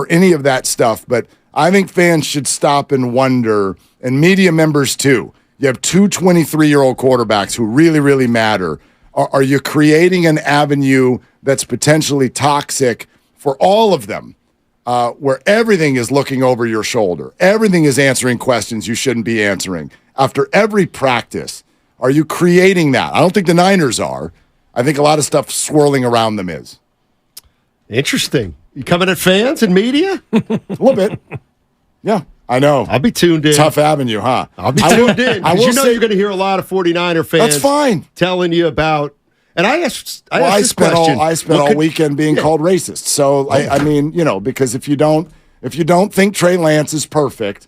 any of that stuff. But I think fans should stop and wonder, and media members too. You have 2 23-year-old quarterbacks who really, really matter. Are you creating an avenue that's potentially toxic for all of them, where everything is looking over your shoulder? Everything is answering questions you shouldn't be answering. After every practice, are you creating that? I don't think the Niners are. I think a lot of stuff swirling around them is. Interesting. You coming at fans and media? A little bit. Yeah, I know. I'll be tuned in. Tough avenue, huh? I'll be tuned in. I will You know say, you're going to hear a lot of 49er fans. That's fine. Telling you about. And I spent all weekend being called racist. So I mean, because if you don't think Trey Lance is perfect,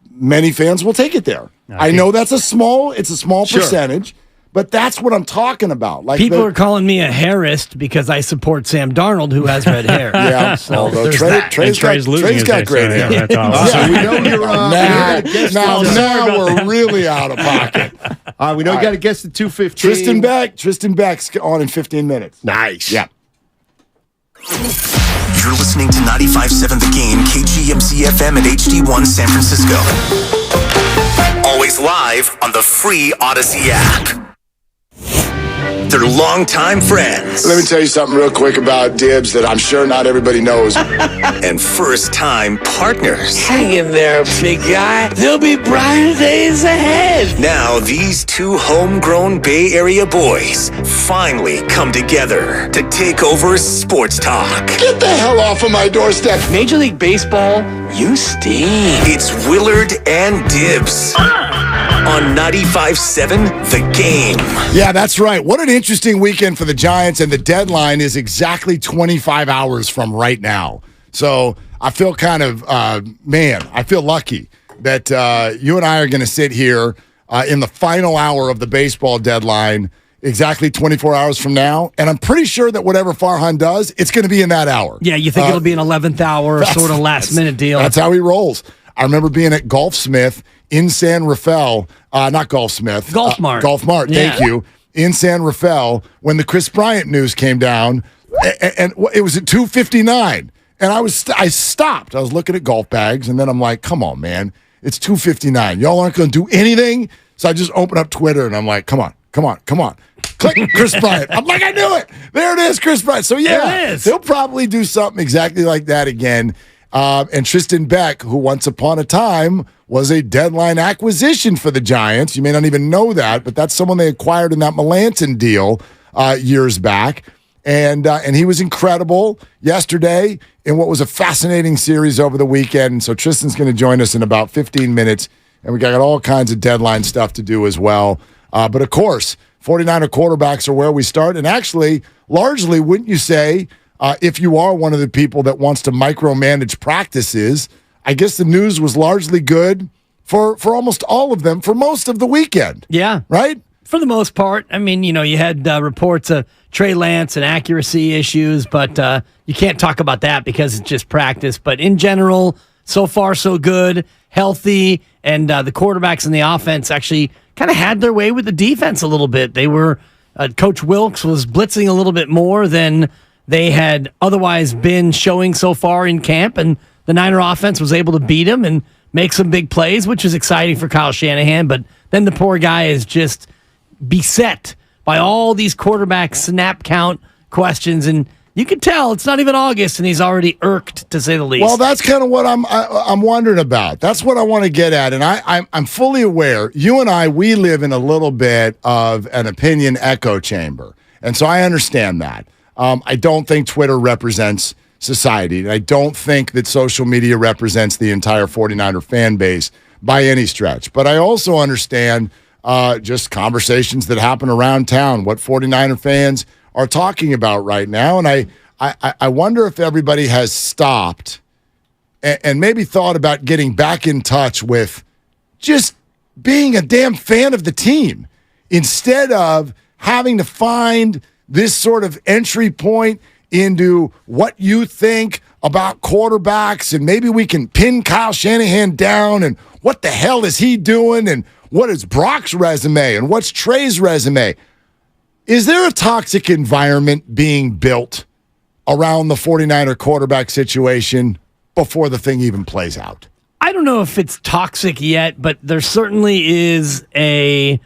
many fans will take it there. I know that's a small percentage, but that's what I'm talking about. Like people are calling me a hairist because I support Sam Darnold, who has red hair. Yeah, so Trey's got great hair. Yeah, that's awesome. So we know you're now we're really out of pocket. We know you got to guess the 215. Tristan Beck's on in 15 minutes. Nice. Yeah. You're listening to 95.7 The Game, KGMC FM and HD1 San Francisco. Always live on the free Odyssey app. They're longtime friends. Let me tell you something real quick about Dibs that I'm sure not everybody knows. And first-time partners. Hang in there, big guy. There'll be brighter days ahead. Now, these 2 homegrown Bay Area boys finally come together to take over sports talk. Get the hell off of my doorstep. Major League Baseball, you stink. It's Willard and Dibs on 95.7 The Game. Yeah, that's right. What an interesting weekend for the Giants, and the deadline is exactly 25 hours from right now. So I feel kind of, I feel lucky that you and I are going to sit here in the final hour of the baseball deadline exactly 24 hours from now, and I'm pretty sure that whatever Farhan does, it's going to be in that hour. Yeah, you think it'll be an 11th hour sort of last-minute deal. That's how he rolls. I remember being at Golfsmith in San Rafael, not Golfsmith. Golfmart. Golfmart, thank you. In San Rafael when the Chris Bryant news came down, and it was at 2:59, and I stopped. I was looking at golf bags, and then I'm like, come on, man. It's 2:59. Y'all aren't going to do anything? So I just opened up Twitter, and I'm like, come on. Click Chris Bryant. I'm like, I knew it. There it is, Chris Bryant. So, yeah, they'll probably do something exactly like that again. And Tristan Beck, who once upon a time was a deadline acquisition for the Giants. You may not even know that, but that's someone they acquired in that Melanson deal years back. And he was incredible yesterday in what was a fascinating series over the weekend. And so Tristan's going to join us in about 15 minutes, and we got all kinds of deadline stuff to do as well. But, of course, 49er quarterbacks are where we start. And actually, largely, wouldn't you say, if you are one of the people that wants to micromanage practices, I guess the news was largely good for almost all of them for most of the weekend. Yeah. Right? For the most part. I mean, you had reports of Trey Lance and accuracy issues, but you can't talk about that because it's just practice. But in general, so far so good, healthy, and the quarterbacks and the offense actually kind of had their way with the defense a little bit. They were Coach Wilkes was blitzing a little bit more than they had otherwise been showing so far in camp, and the Niner offense was able to beat him and make some big plays, which is exciting for Kyle Shanahan. But then the poor guy is just beset by all these quarterback snap count questions, and you can tell it's not even August, and he's already irked, to say the least. Well, that's kind of what I'm wondering about. That's what I want to get at, and I'm fully aware. You and I, we live in a little bit of an opinion echo chamber, and so I understand that. I don't think Twitter represents society, and I don't think that social media represents the entire 49er fan base by any stretch. But I also understand just conversations that happen around town, what 49er fans are talking about right now. And I wonder if everybody has stopped and maybe thought about getting back in touch with just being a damn fan of the team instead of having to find this sort of entry point into what you think about quarterbacks, and maybe we can pin Kyle Shanahan down, and what the hell is he doing, and what is Brock's resume, and what's Trey's resume. Is there a toxic environment being built around the 49er quarterback situation before the thing even plays out? I don't know if it's toxic yet, but there certainly is a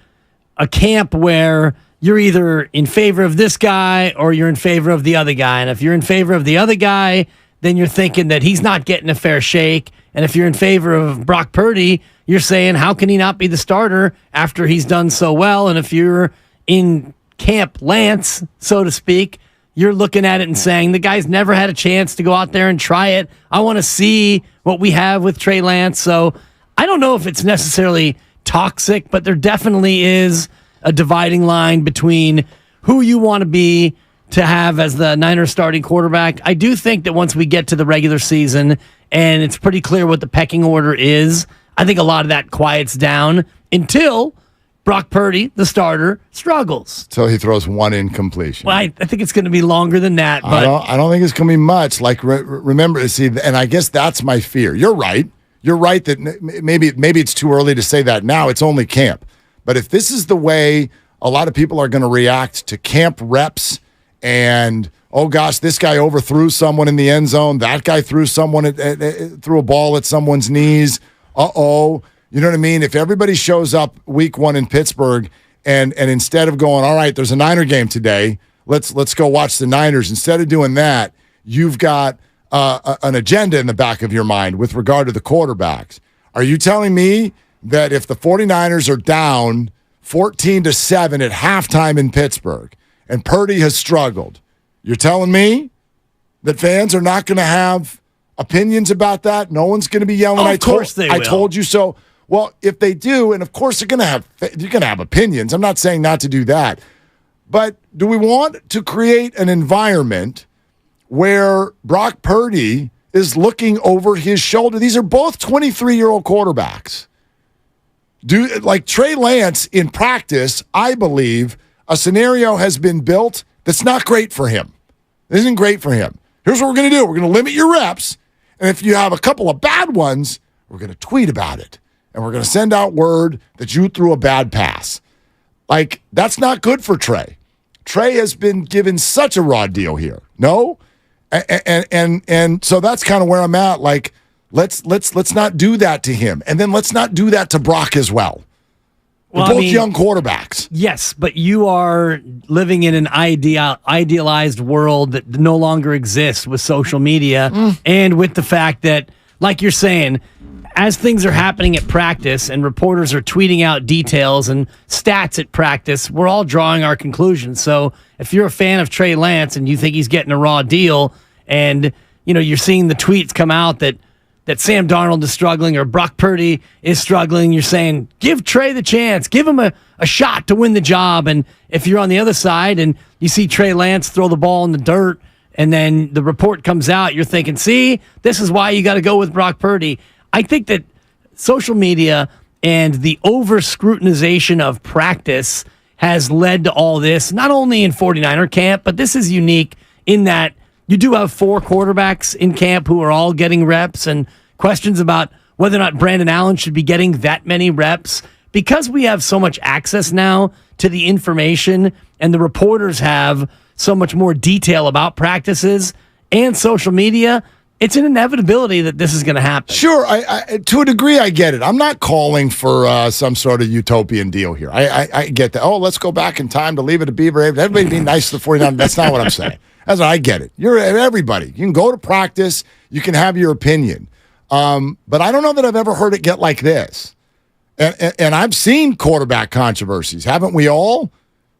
camp where you're either in favor of this guy or you're in favor of the other guy. And if you're in favor of the other guy, then you're thinking that he's not getting a fair shake. And if you're in favor of Brock Purdy, you're saying, how can he not be the starter after he's done so well? And if you're in Camp Lance, so to speak, you're looking at it and saying, the guy's never had a chance to go out there and try it. I want to see what we have with Trey Lance. So I don't know if it's necessarily toxic, but there definitely is a dividing line between who you want to be to have as the Niners starting quarterback. I do think that once we get to the regular season and it's pretty clear what the pecking order is, I think a lot of that quiets down until Brock Purdy, the starter, struggles. So he throws one incompletion. Well, I think it's going to be longer than that. But I don't think it's going to be much. Like, remember, see, and I guess that's my fear. You're right. You're right that maybe it's too early to say that now. It's only camp. But if this is the way a lot of people are going to react to camp reps and, oh gosh, this guy overthrew someone in the end zone, that guy threw threw a ball at someone's knees, uh-oh. You know what I mean? If everybody shows up week one in Pittsburgh and instead of going, all right, there's a Niner game today, let's go watch the Niners, instead of doing that, you've got an agenda in the back of your mind with regard to the quarterbacks. Are you telling me that if the 49ers are down 14-7 at halftime in Pittsburgh and Purdy has struggled, you're telling me that fans are not going to have opinions about that? No one's going to be yelling, of course they will. I told you so. Well, if they do, and of course you're going to have opinions. I'm not saying not to do that. But do we want to create an environment where Brock Purdy is looking over his shoulder? These are both 23-year-old quarterbacks. Like Trey Lance in practice, I believe a scenario has been built that's not great for him. It isn't great for him. Here's what we're going to do. We're going to limit your reps. And if you have a couple of bad ones, we're going to tweet about it. And we're going to send out word that you threw a bad pass. Like, that's not good for Trey. Trey has been given such a raw deal here. No? And so that's kind of where I'm at. Like, let's not do that to him. And then let's not do that to Brock as well. They're both young quarterbacks. Yes, but you are living in an idealized world that no longer exists with social media and with the fact that, like you're saying, as things are happening at practice and reporters are tweeting out details and stats at practice, we're all drawing our conclusions. So if you're a fan of Trey Lance and you think he's getting a raw deal and you're seeing the tweets come out that Sam Darnold is struggling or Brock Purdy is struggling, you're saying, give Trey the chance, give him a shot to win the job. And if you're on the other side and you see Trey Lance throw the ball in the dirt and then the report comes out, you're thinking, see, this is why you got to go with Brock Purdy. I think that social media and the over-scrutinization of practice has led to all this, not only in 49er camp, but this is unique in that you do have 4 quarterbacks in camp who are all getting reps, and questions about whether or not Brandon Allen should be getting that many reps. Because we have so much access now to the information, and the reporters have so much more detail about practices and social media, it's an inevitability that this is going to happen. Sure, I to a degree, I get it. I'm not calling for some sort of utopian deal here. I get that. Oh, let's go back in time to leave it to Beaver. Everybody be nice to the 49ers. That's not what I'm saying. I get it. You're everybody. You can go to practice. You can have your opinion. But I don't know that I've ever heard it get like this. And I've seen quarterback controversies, haven't we all?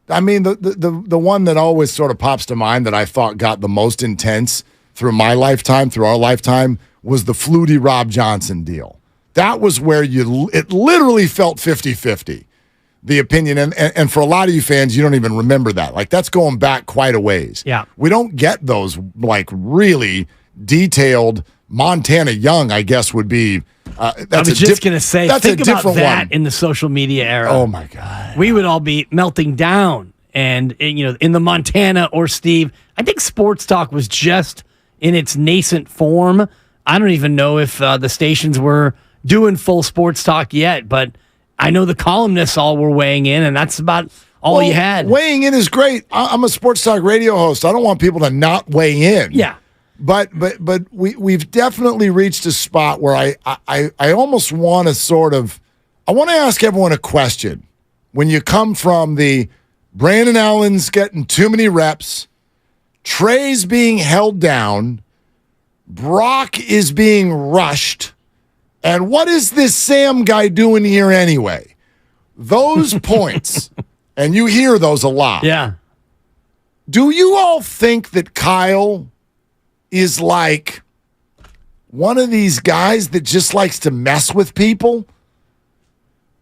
I mean, the one that always sort of pops to mind that I thought got the most intense through my lifetime, through our lifetime, was the Flutie Rob Johnson deal. That was where it literally felt 50-50, the opinion. And for a lot of you fans, you don't even remember that. Like, that's going back quite a ways. Yeah. We don't get those, like, really detailed. Montana Young, I guess, would be. I was just going to say, think about that in the social media era. Oh, my God. We would all be melting down. And, in the Montana or Steve, I think sports talk was just in its nascent form. I don't even know if the stations were doing full sports talk yet, but I know the columnists all were weighing in, and that's about all you had. Weighing in is great. I'm a sports talk radio host. I don't want people to not weigh in. Yeah. But we've definitely reached a spot where I almost want to I want to ask everyone a question. When you come from the Brandon Allen's getting too many reps, Trey's being held down, Brock is being rushed, and what is this Sam guy doing here anyway? Those points, and you hear those a lot. Yeah. Do you all think that Kyle is like one of these guys that just likes to mess with people?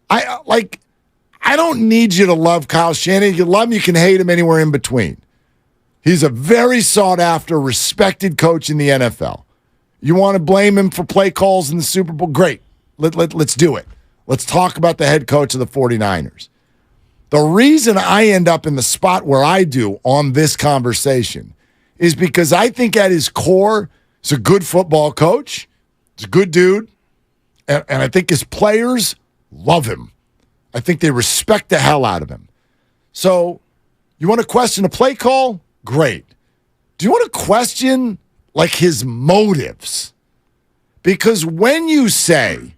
I don't need you to love Kyle Shanahan. You love him, you can hate him, anywhere in between. He's a very sought-after, respected coach in the NFL. You want to blame him for play calls in the Super Bowl? Great. Let's do it. Let's talk about the head coach of the 49ers. The reason I end up in the spot where I do on this conversation is because I think at his core, he's a good football coach. He's a good dude. And I think his players love him. I think they respect the hell out of him. So you want to question a play call? Great. Do you want to question, like, his motives? Because when you say,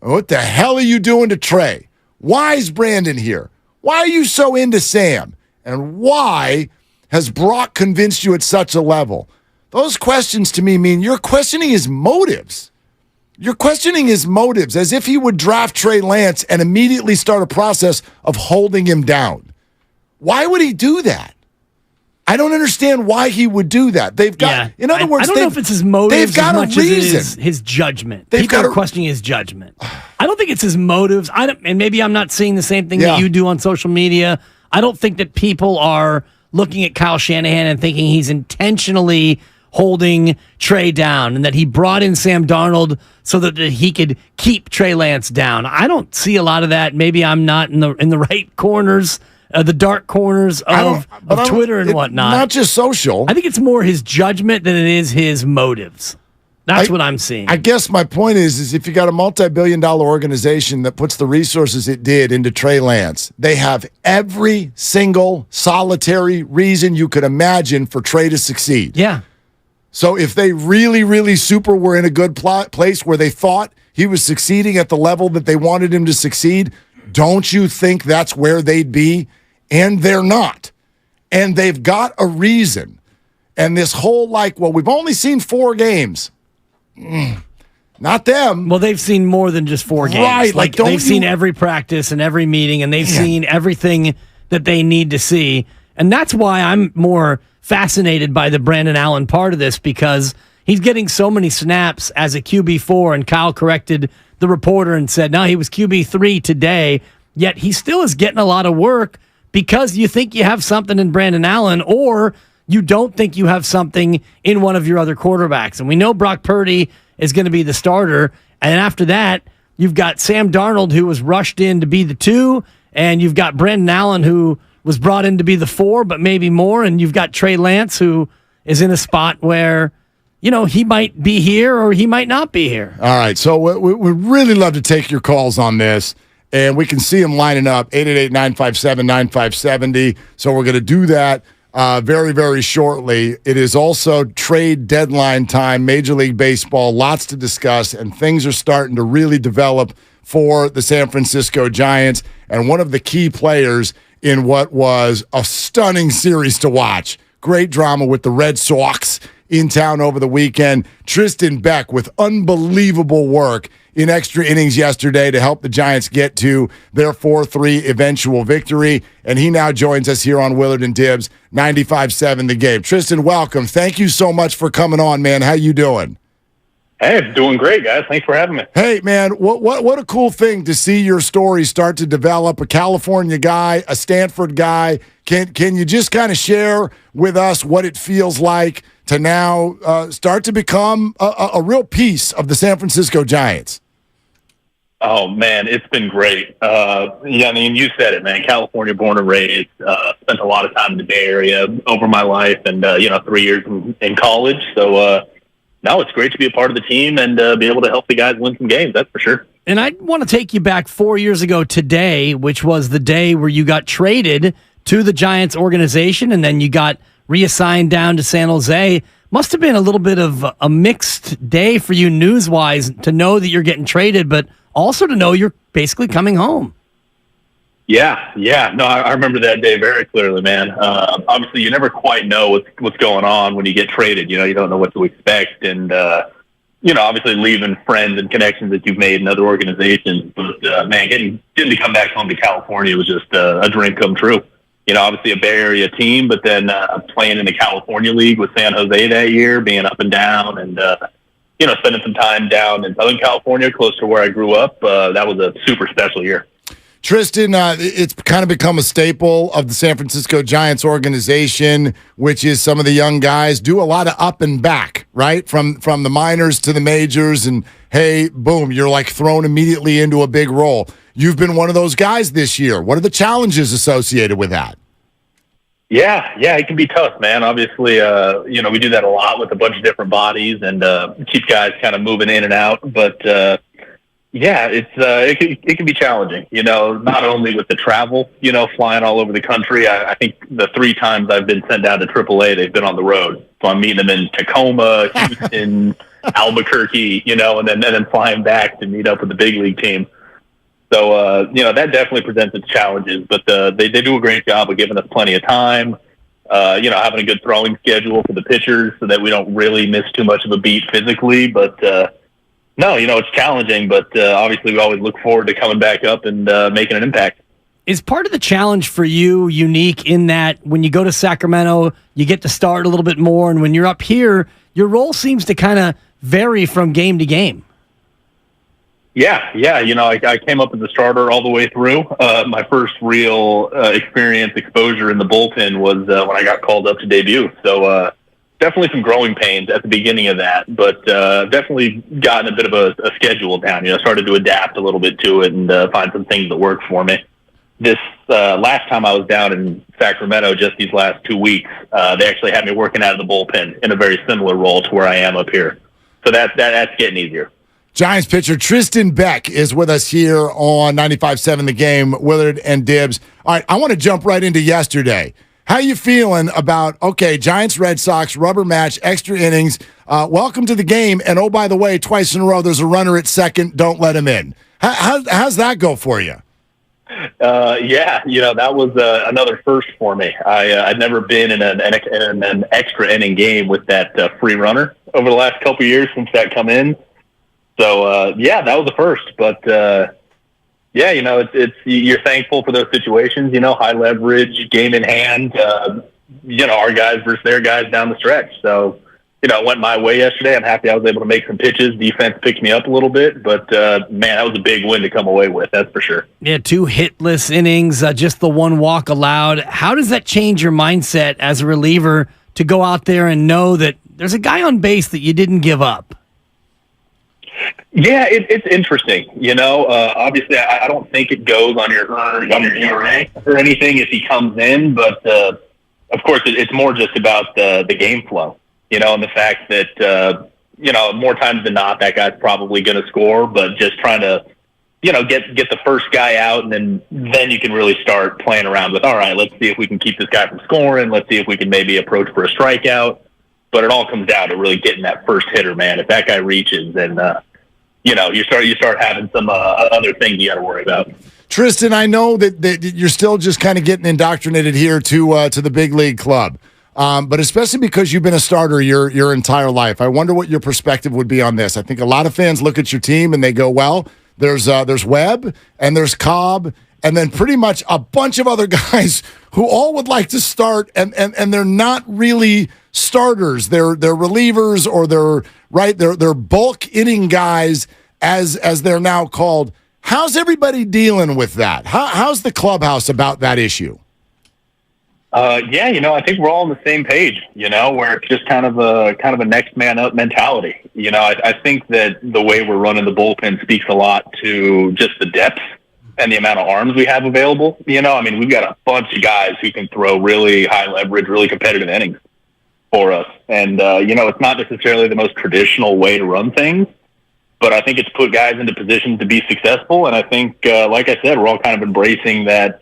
what the hell are you doing to Trey? Why is Brandon here? Why are you so into Sam? And why has Brock convinced you at such a level? Those questions to me mean you're questioning his motives. You're questioning his motives as if he would draft Trey Lance and immediately start a process of holding him down. Why would he do that? I don't understand why he would do that. They've got, in other words, I don't know if it's his motives. They've got as much a reason. As it is his judgment. They've People got are questioning his judgment. I don't think it's his motives. And maybe I'm not seeing the same thing that you do on social media. I don't think that people are looking at Kyle Shanahan and thinking he's intentionally holding Trey down and that he brought in Sam Darnold so that he could keep Trey Lance down. I don't see a lot of that. Maybe I'm not in the right corners. The dark corners of Twitter and whatnot. Not just social. I think it's more his judgment than it is his motives. That's what I'm seeing. I guess my point is if you got a multi-billion-dollar organization that puts the resources it did into Trey Lance, they have every single solitary reason you could imagine for Trey to succeed. Yeah. So if they really, really super were in a good place where they thought he was succeeding at the level that they wanted him to succeed, don't you think that's where they'd be? And they're not. And they've got a reason. And this whole we've only seen 4 games. Not them. Well, they've seen more than just 4 games. Right. They've seen every practice and every meeting, and they've seen everything that they need to see. And that's why I'm more fascinated by the Brandon Allen part of this, because he's getting so many snaps as a QB4, and Kyle corrected the reporter and said, no, he was QB3 today, yet he still is getting a lot of work because you think you have something in Brandon Allen, or you don't think you have something in one of your other quarterbacks. And we know Brock Purdy is going to be the starter. And after that, you've got Sam Darnold, who was rushed in to be the 2, and you've got Brandon Allen, who was brought in to be the 4, but maybe more, and you've got Trey Lance, who is in a spot where, he might be here or he might not be here. All right, so we really love to take your calls on this, and we can see them lining up, 888-957-9570, so we're going to do that very, very shortly. It is also trade deadline time, Major League Baseball, lots to discuss, and things are starting to really develop for the San Francisco Giants, and one of the key players in what was a stunning series to watch. Great drama with the Red Sox in town over the weekend. Tristan Beck with unbelievable work in extra innings yesterday to help the Giants get to their 4-3 eventual victory. And he now joins us here on Willard and Dibbs, 95.7 The Game. Tristan, welcome. Thank you so much for coming on, man. How you doing? Hey, doing great, guys. Thanks for having me. Hey, man, what a cool thing to see your story start to develop. A California guy, a Stanford guy. Can you just kind of share with us what it feels like to now start to become a real piece of the San Francisco Giants? Oh, man, it's been great. Yeah, I mean, you said it, man. California born and raised. Spent a lot of time in the Bay Area over my life and, 3 years in college. So, no, it's great to be a part of the team and be able to help the guys win some games, that's for sure. And I want to take you back 4 years ago today, which was the day where you got traded to the Giants organization and then you got reassigned down to San Jose. Must have been a little bit of a mixed day for you news-wise to know that you're getting traded, but also to know you're basically coming home. Yeah. No, I remember that day very clearly, man. Obviously, you never quite know what's going on when you get traded. You don't know what to expect. And, obviously leaving friends and connections that you've made in other organizations. But, man, getting to come back home to California was just a dream come true. Obviously a Bay Area team, but then playing in the California League with San Jose that year, being up and down and, spending some time down in Southern California, close to where I grew up. That was a super special year. Tristan, it's kind of become a staple of the San Francisco Giants organization, which is some of the young guys do a lot of up and back, right? From the minors to the majors, and hey, boom, you're like thrown immediately into a big role. You've been one of those guys this year. What are the challenges associated with that? Yeah, it can be tough, man. Obviously, we do that a lot with a bunch of different bodies and keep guys kind of moving in and out, but yeah, it can be challenging, not only with the travel, flying all over the country. I think the 3 times I've been sent down to AAA, they've been on the road. So I'm meeting them in Tacoma, Houston, Albuquerque, and then flying back to meet up with the big league team. So, that definitely presents its challenges, but they do a great job of giving us plenty of time, having a good throwing schedule for the pitchers so that we don't really miss too much of a beat physically, but no, it's challenging, but obviously we always look forward to coming back up and making an impact. Is part of the challenge for you unique in that when you go to Sacramento, you get to start a little bit more, and when you're up here, your role seems to kind of vary from game to game? Yeah. I came up as a starter all the way through. My first real exposure in the bullpen was when I got called up to debut. So, definitely some growing pains at the beginning of that, but definitely gotten a bit of a schedule down. Started to adapt a little bit to it and find some things that work for me. This last time I was down in Sacramento, just these last 2 weeks, they actually had me working out of the bullpen in a very similar role to where I am up here. So that's getting easier. Giants pitcher Tristan Beck is with us here on 95.7 The Game, Willard and Dibbs. All right, I want to jump right into yesterday. How you feeling about, Giants, Red Sox, rubber match, extra innings, welcome to the game, and oh, by the way, twice in a row, there's a runner at second, don't let him in. How's that go for you? That was another first for me. I'd never been in an extra inning game with that free runner over the last couple of years since that come in. So, that was the first, but it's you're thankful for those situations, high leverage, game in hand, our guys versus their guys down the stretch. So, it went my way yesterday. I'm happy I was able to make some pitches. Defense picked me up a little bit, but, man, that was a big win to come away with, that's for sure. Yeah, 2 hitless innings, just the 1 walk allowed. How does that change your mindset as a reliever to go out there and know that there's a guy on base that you didn't give up? Yeah, it's interesting. Obviously, I don't think it goes on your ERA or anything if he comes in, but of course, it's more just about the game flow. And the fact that more times than not, that guy's probably going to score, but just trying to get the first guy out, and then you can really start playing around with, all right, let's see if we can keep this guy from scoring. Let's see if we can maybe approach for a strikeout. But it all comes down to really getting that first hitter, man. If that guy reaches, then you start having some other things you got to worry about. Tristan, I know that you're still just kind of getting indoctrinated here to the big league club, but especially because you've been a starter your entire life. I wonder what your perspective would be on this. I think a lot of fans look at your team and they go, well, there's Webb and there's Cobb and then pretty much a bunch of other guys who all would like to start, and they're not really starters. They're relievers, or they're bulk inning guys as they're now called. How's everybody dealing with that? How's the clubhouse about that issue? I think we're all on the same page, where it's just kind of a next man up mentality. I think that the way we're running the bullpen speaks a lot to just the depth and the amount of arms we have available. We've got a bunch of guys who can throw really high leverage, really competitive innings for us. And, it's not necessarily the most traditional way to run things, but I think it's put guys into positions to be successful. And I think, like I said, we're all kind of embracing that,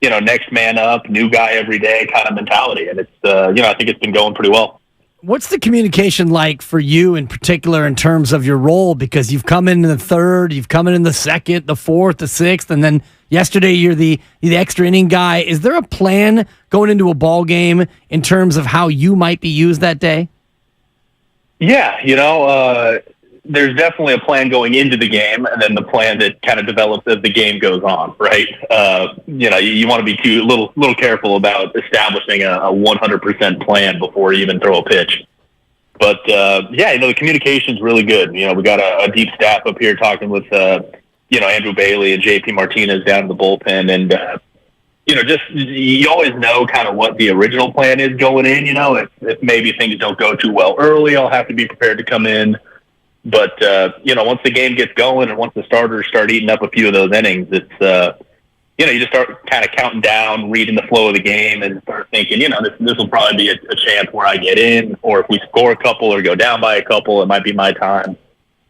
next man up, new guy every day kind of mentality. And it's, I think it's been going pretty well. What's the communication like for you in particular in terms of your role? Because you've come in the third, you've come in the second, the fourth, the sixth, and then yesterday you're the extra inning guy. Is there a plan going into a ball game in terms of how you might be used that day? Yeah, there's definitely a plan going into the game, and then the plan that kind of develops as the game goes on, right? You want to be a little careful about establishing a 100% plan before you even throw a pitch. But the communication's really good. We got a deep staff up here talking with Andrew Bailey and JP Martinez down in the bullpen, and you always know kind of what the original plan is going in. If maybe things don't go too well early, I'll have to be prepared to come in. But, once the game gets going and once the starters start eating up a few of those innings, it's, you just start kind of counting down, reading the flow of the game, and start thinking, this will probably be a chance where I get in, or if we score a couple or go down by a couple, it might be my time.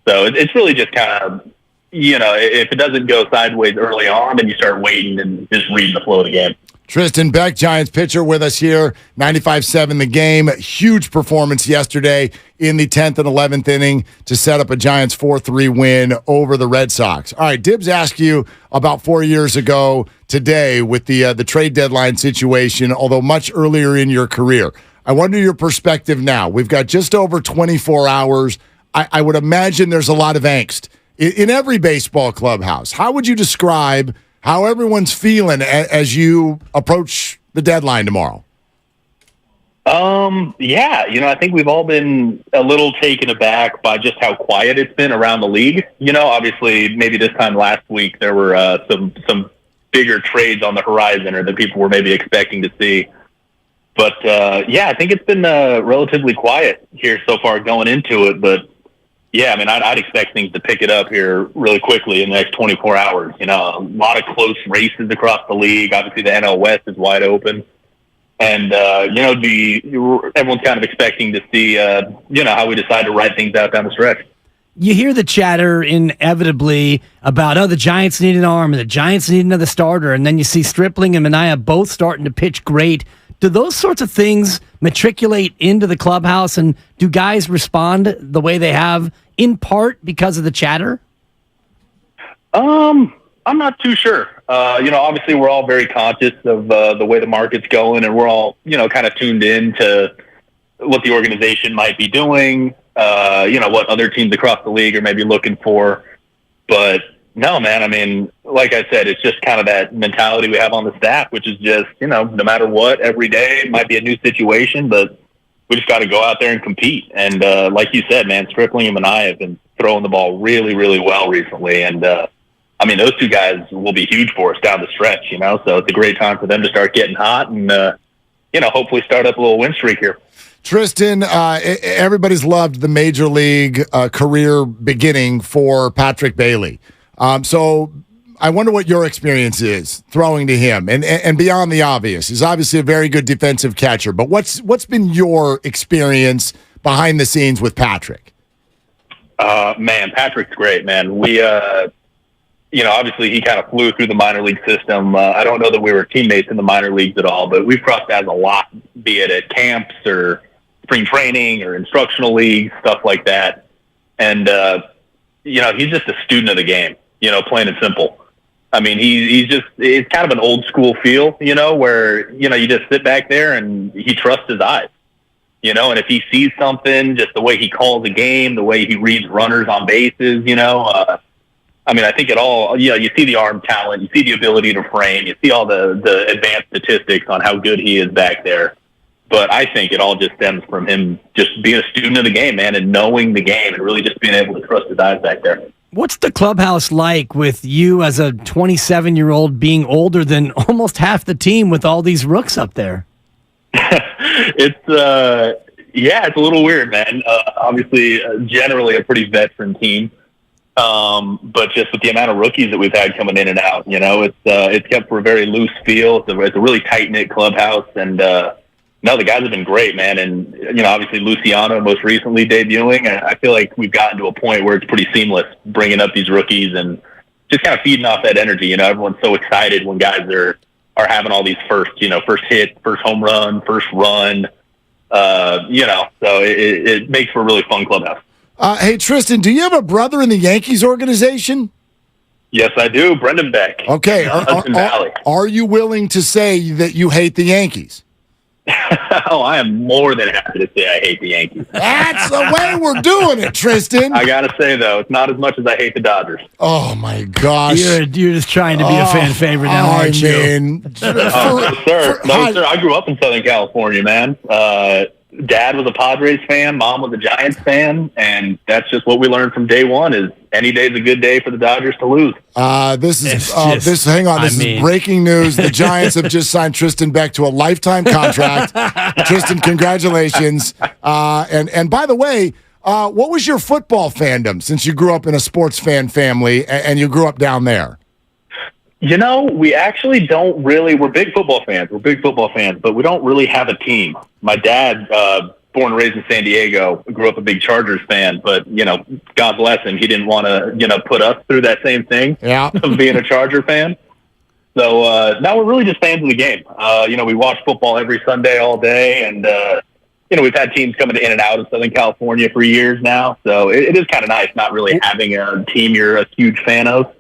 So it's really just kind of, if it doesn't go sideways early on, then you start waiting and just reading the flow of the game. Tristan Beck, Giants pitcher, with us here, 95-7 the game. Huge performance yesterday in the 10th and 11th inning to set up a Giants 4-3 win over the Red Sox. All right, Dibbs asked you about 4 years ago today with the trade deadline situation, although much earlier in your career. I wonder your perspective now. We've got just over 24 hours. I would imagine there's a lot of angst in every baseball clubhouse. How would you describe how everyone's feeling as you approach the deadline tomorrow? I think we've all been a little taken aback by just how quiet it's been around the league. Obviously, maybe this time last week there were some bigger trades on the horizon, or that people were maybe expecting to see. But I think it's been relatively quiet here so far going into it. But I'd expect things to pick it up here really quickly in the next 24 hours. A lot of close races across the league. Obviously, the NL West is wide open. And, everyone's kind of expecting to see, how we decide to write things out down the stretch. You hear the chatter inevitably about, the Giants need an arm and the Giants need another starter. And then you see Stripling and Manaea both starting to pitch great. Do those sorts of things matriculate into the clubhouse, and do guys respond the way they have in part because of the chatter? I'm not too sure. Obviously we're all very conscious of the way the market's going, and we're all, kind of tuned in to what the organization might be doing, what other teams across the league are maybe looking for. But no, man, like I said, it's just kind of that mentality we have on the staff, which is just, no matter what, every day it might be a new situation, but we just got to go out there and compete. And like you said, man, Stripling and Manaea have been throwing the ball really, really well recently. And, those two guys will be huge for us down the stretch, so it's a great time for them to start getting hot and, hopefully start up a little win streak here. Tristan, everybody's loved the major league career beginning for Patrick Bailey. So I wonder what your experience is throwing to him and beyond the obvious. He's obviously a very good defensive catcher, but what's been your experience behind the scenes with Patrick? Man, Patrick's great, man. We, obviously he kind of flew through the minor league system. I don't know that we were teammates in the minor leagues at all, but we've crossed paths a lot, be it at camps or spring training or instructional leagues, stuff like that. And, he's just a student of the game, plain and simple. I mean, it's kind of an old school feel, where, you just sit back there and he trusts his eyes, and if he sees something, just the way he calls a game, the way he reads runners on bases, I think it all, you see the arm talent, you see the ability to frame, you see all the advanced statistics on how good he is back there. But I think it all just stems from him just being a student of the game, man, and knowing the game and really just being able to trust his eyes back there. What's the clubhouse like with you as a 27-year-old being older than almost half the team with all these rooks up there? It's a little weird, man. Obviously, generally a pretty veteran team. But just with the amount of rookies that we've had coming in and out, it's kept for a very loose feel. It's a really tight-knit clubhouse, and no, the guys have been great, man. And, obviously Luciano most recently debuting. I feel like we've gotten to a point where it's pretty seamless bringing up these rookies and just kind of feeding off that energy. Everyone's so excited when guys are having all these first hit, first home run, first run, so it makes for a really fun clubhouse. Hey, Tristan, do you have a brother in the Yankees organization? Yes, I do. Brendan Beck. Okay. Are you willing to say that you hate the Yankees? Oh, I am more than happy to say I hate the Yankees. That's the way we're doing it, Tristan. I got to say, though, it's not as much as I hate the Dodgers. Oh, my gosh. You're just trying to be a fan favorite now, aren't you? No, sir. I grew up in Southern California, man. Dad was a Padres fan, Mom was a Giants fan, and that's just what we learned from day one is any day's a good day for the Dodgers to lose. This is breaking news. The Giants have just signed Tristan Beck to a lifetime contract. Tristan, congratulations. And by the way, what was your football fandom since you grew up in a sports fan family and you grew up down there? We actually don't really. We're big football fans. But we don't really have a team. My dad, born and raised in San Diego, grew up a big Chargers fan. But God bless him, he didn't want to put us through that same thing of being a Charger fan. So now we're really just fans of the game. We watch football every Sunday all day, and we've had teams coming in and out of Southern California for years now. So it is kind of nice not really having a team you're a huge fan of.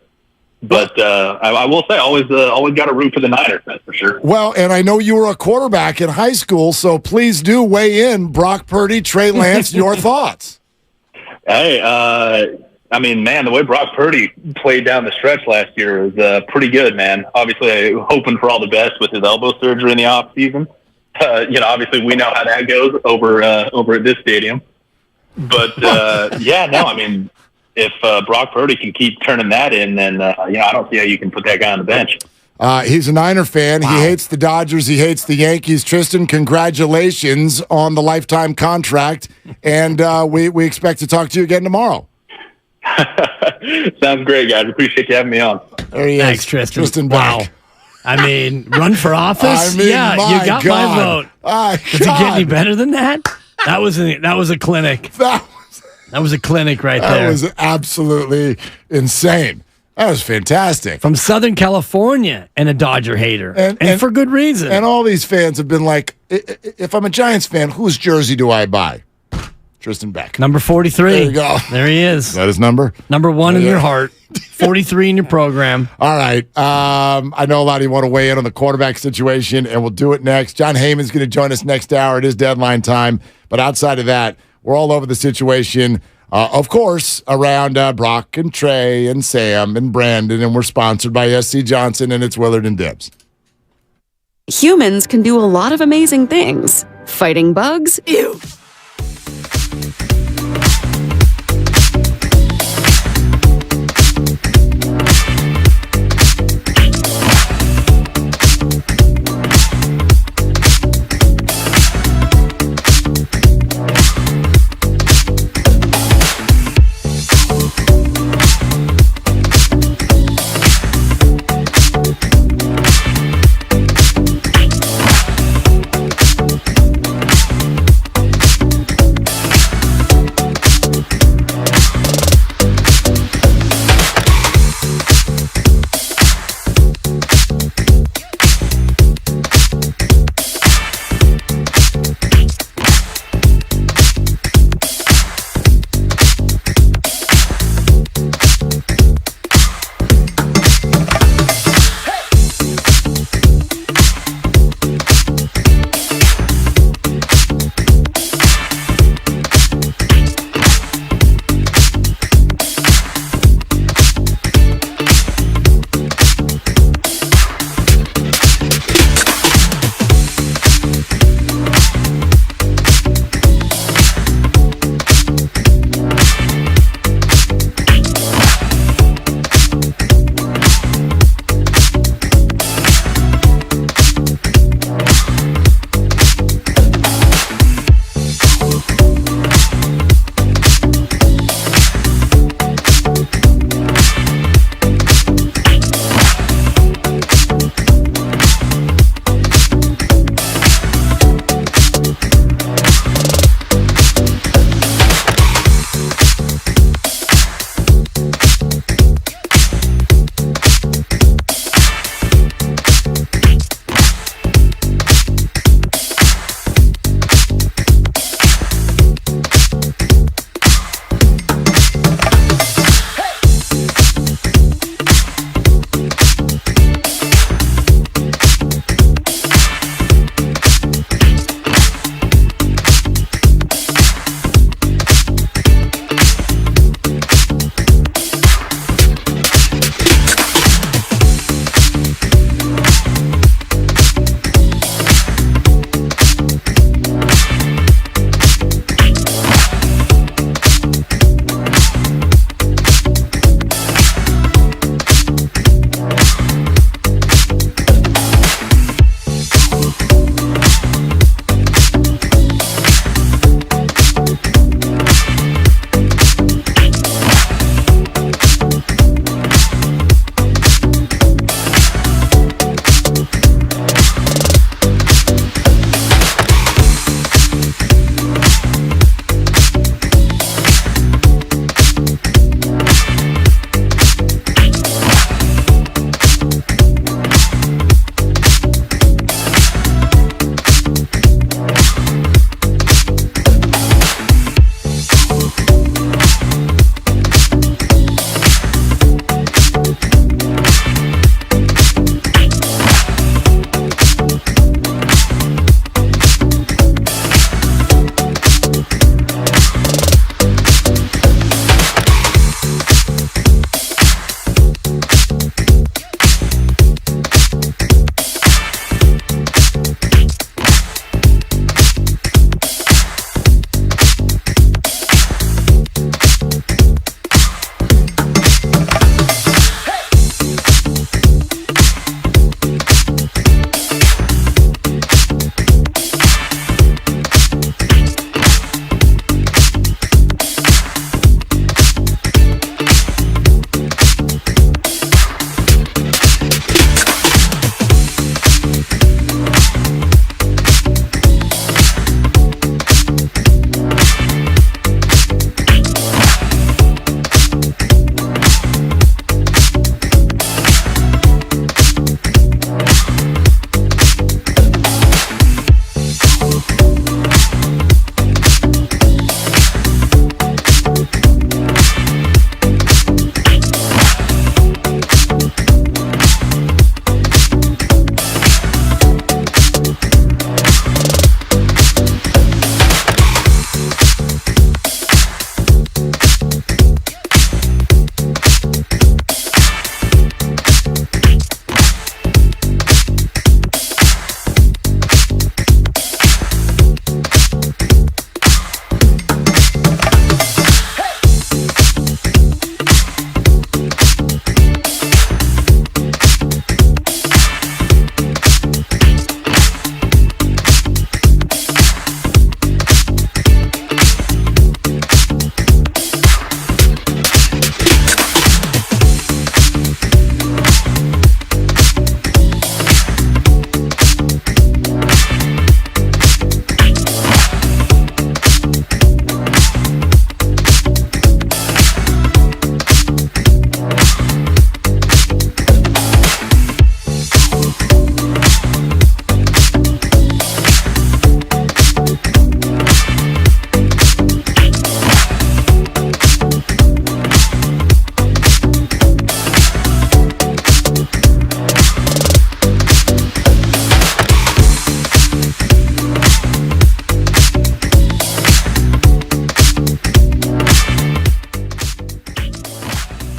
But I will say, always got to root for the Niners, that's for sure. Well, and I know you were a quarterback in high school, so please do weigh in. Brock Purdy, Trey Lance, your thoughts? Hey, man, the way Brock Purdy played down the stretch last year was pretty good, man. Obviously, hoping for all the best with his elbow surgery in the offseason. Obviously, we know how that goes over at this stadium. But, if Brock Purdy can keep turning that in, then, I don't see how you can put that guy on the bench. He's a Niner fan. Wow. He hates the Dodgers. He hates the Yankees. Tristan, congratulations on the lifetime contract. And we expect to talk to you again tomorrow. Sounds great, guys. Appreciate you having me on. There he is. Thanks, Tristan. Tristan Beck. Wow. Run for office? You got my vote. Does it get any better than that? That was a clinic. That was a clinic right there. That was absolutely insane. That was fantastic. From Southern California and a Dodger hater. And for good reason. And all these fans have been like, if I'm a Giants fan, whose jersey do I buy? Tristan Beck. Number 43. There you go. There he is. Is that his number? Number 1 in your heart. 43 in your program. All right. I know a lot of you want to weigh in on the quarterback situation, and we'll do it next. John Heyman's going to join us next hour. It is deadline time. But outside of that, we're all over the situation, of course, around Brock and Trey and Sam and Brandon, and we're sponsored by SC Johnson, and it's Willard and Dibs. Humans can do a lot of amazing things. Fighting bugs? Ew.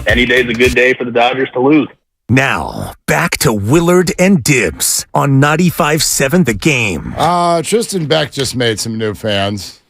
any day's a good day for the Dodgers to lose. Now, back to Willard and Dibbs on 95.7 The Game. Tristan Beck just made some new fans.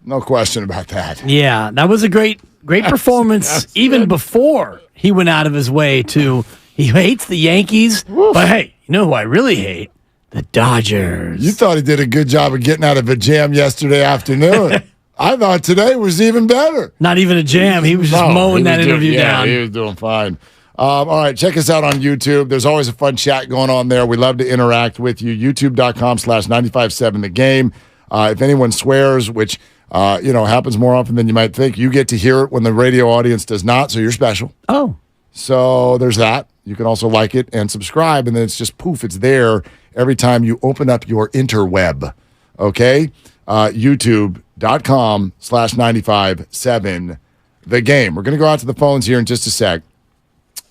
No question about that. Yeah, that was a great performance even before he went out of his way to. He hates the Yankees, but hey, you know who I really hate? The Dodgers. You thought he did a good job of getting out of a jam yesterday afternoon. I thought today was even better. Not even a jam. He was just mowing that interview down. He was doing fine. All right, check us out on YouTube. There's always a fun chat going on there. We love to interact with you. YouTube.com/957 The Game. If anyone swears, which happens more often than you might think, you get to hear it when the radio audience does not, so you're special. Oh. So there's that. You can also like it and subscribe, and then it's just poof, it's there every time you open up your interweb. Okay? YouTube.com/957 The Game. We're going to go out to the phones here in just a sec.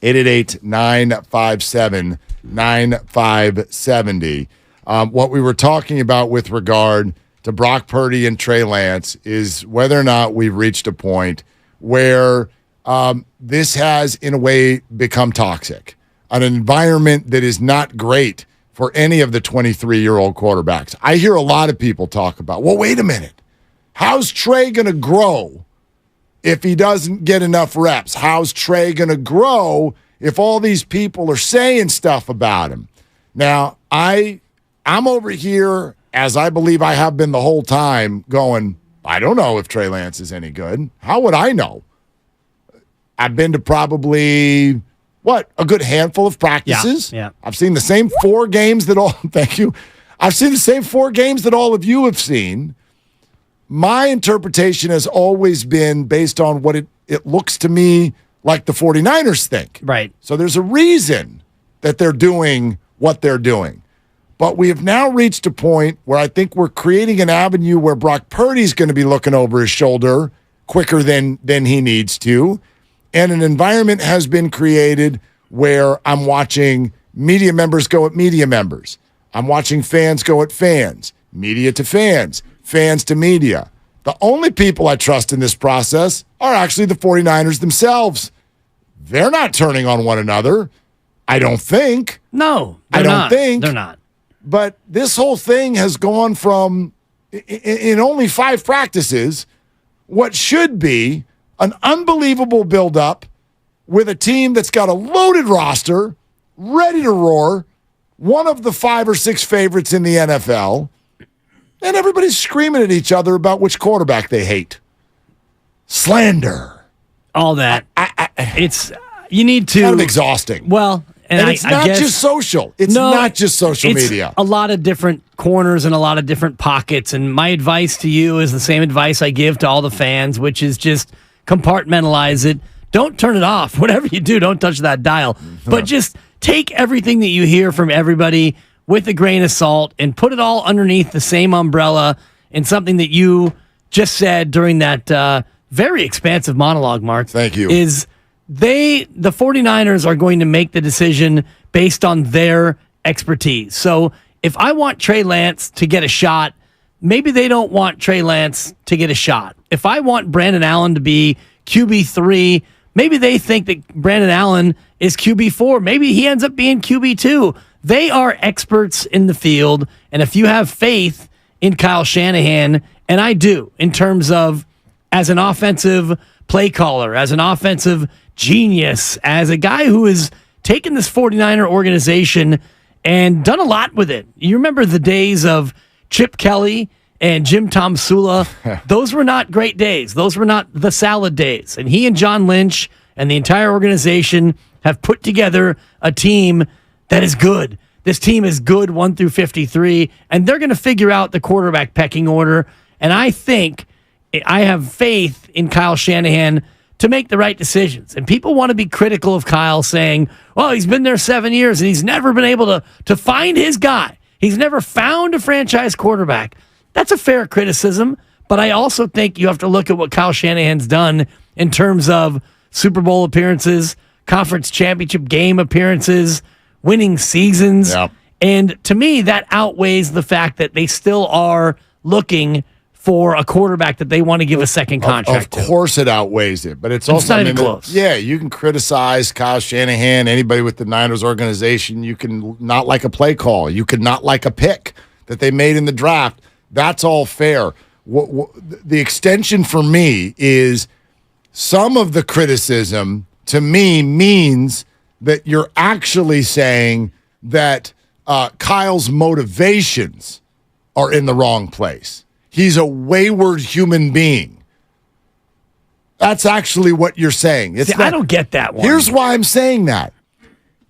888-957-9570. What we were talking about with regard to Brock Purdy and Trey Lance is whether or not we've reached a point where this has, in a way, become toxic. An environment that is not great for any of the 23-year-old quarterbacks. I hear a lot of people talk about, well, wait a minute. How's Trey going to grow if he doesn't get enough reps? How's Trey going to grow if all these people are saying stuff about him? Now, I'm over here, as I believe I have been the whole time, going, I don't know if Trey Lance is any good. How would I know? I've been to probably, a good handful of practices. Yeah. I've seen the same 4 games that all, thank you. I've seen the same 4 games that all of you have seen. My interpretation has always been based on what it looks to me like the 49ers think. Right. So there's a reason that they're doing what they're doing. But we have now reached a point where I think we're creating an avenue where Brock Purdy's going to be looking over his shoulder quicker than he needs to. And an environment has been created where I'm watching media members go at media members. I'm watching fans go at fans, media to fans, fans to media. The only people I trust in this process are actually the 49ers themselves. They're not turning on one another, I don't think. No, I don't think. They're not. But this whole thing has gone from, in only 5 practices, what should be an unbelievable buildup with a team that's got a loaded roster, ready to roar, one of the 5 or 6 favorites in the NFL, and everybody's screaming at each other about which quarterback they hate. Slander. All that. It's, you need to. Kind of exhausting. Well, and it's not just social. It's not just social media. A lot of different corners and a lot of different pockets. And my advice to you is the same advice I give to all the fans, which is just compartmentalize it. Don't turn it off. Whatever you do, don't touch that dial. But just take everything that you hear from everybody with a grain of salt and put it all underneath the same umbrella in something that you just said during that very expansive monologue, Mark. Thank you. Is the 49ers are going to make the decision based on their expertise. So if I want Trey Lance to get a shot, maybe they don't want Trey Lance to get a shot. If I want Brandon Allen to be QB3, maybe they think that Brandon Allen is QB4. Maybe he ends up being QB2. They are experts in the field, and if you have faith in Kyle Shanahan, and I do, in terms of as an offensive play caller, as an offensive genius, as a guy who has taken this 49er organization and done a lot with it. You remember the days of Chip Kelly and Jim Tomsula? Those were not great days. Those were not the salad days. And he and John Lynch and the entire organization have put together a team that is good. This team is good 1 through 53, and they're going to figure out the quarterback pecking order. And I think I have faith in Kyle Shanahan to make the right decisions. And people want to be critical of Kyle, saying, well, he's been there 7 years and he's never been able to find his guy. He's never found a franchise quarterback. That's a fair criticism, but I also think you have to look at what Kyle Shanahan's done in terms of Super Bowl appearances, conference championship game appearances, winning seasons. Yep. And to me, that outweighs the fact that they still are looking for a quarterback that they want to give a second contract Of course it outweighs it, but it's also not even close. Yeah, you can criticize Kyle Shanahan, anybody with the Niners organization. You can not like a play call. You could not like a pick that they made in the draft. That's all fair. The extension for me is some of the criticism to me means that you're actually saying that Kyle's motivations are in the wrong place. He's a wayward human being. That's actually what you're saying. I don't get that one. Here's why I'm saying that.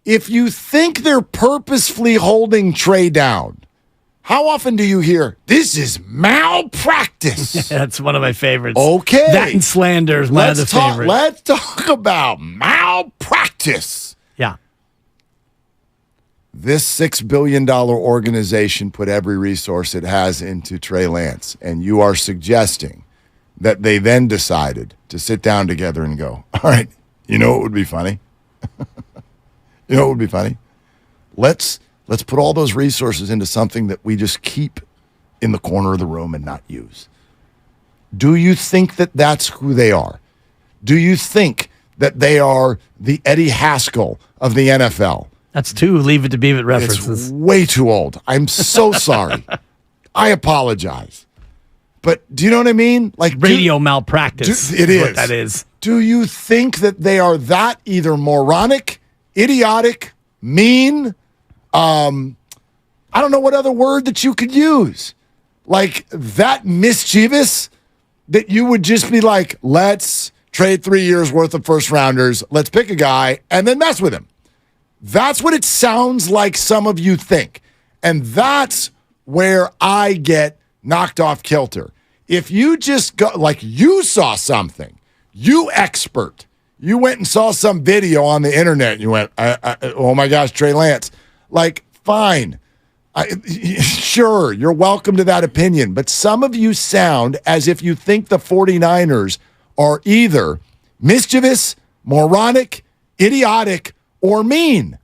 If you think they're purposefully holding Trey down, how often do you hear, this is malpractice? That's one of my favorites. Okay. That and slander is my other favorite. Let's talk about malpractice. Yeah. This $6 billion organization put every resource it has into Trey Lance, and you are suggesting that they then decided to sit down together and go, all right, you know what would be funny? You know what would be funny? Let's put all those resources into something that we just keep in the corner of the room and not use. Do you think that that's who they are? Do you think that they are the Eddie Haskell of the NFL? That's two Leave It to Beaver references. It's way too old. I'm so sorry. I apologize. But do you know what I mean? Like radio malpractice. It is. What that is. Do you think that they are that either moronic, idiotic, mean? I don't know what other word that you could use. Like that mischievous that you would just be like, let's trade 3 years worth of first rounders. Let's pick a guy and then mess with him. That's what it sounds like some of you think. And that's where I get knocked off kilter. If you just go, like you saw something, you expert, you went and saw some video on the internet and you went, oh my gosh, Trey Lance. Like, fine. Sure, you're welcome to that opinion. But some of you sound as if you think the 49ers are either mischievous, moronic, idiotic, or mean.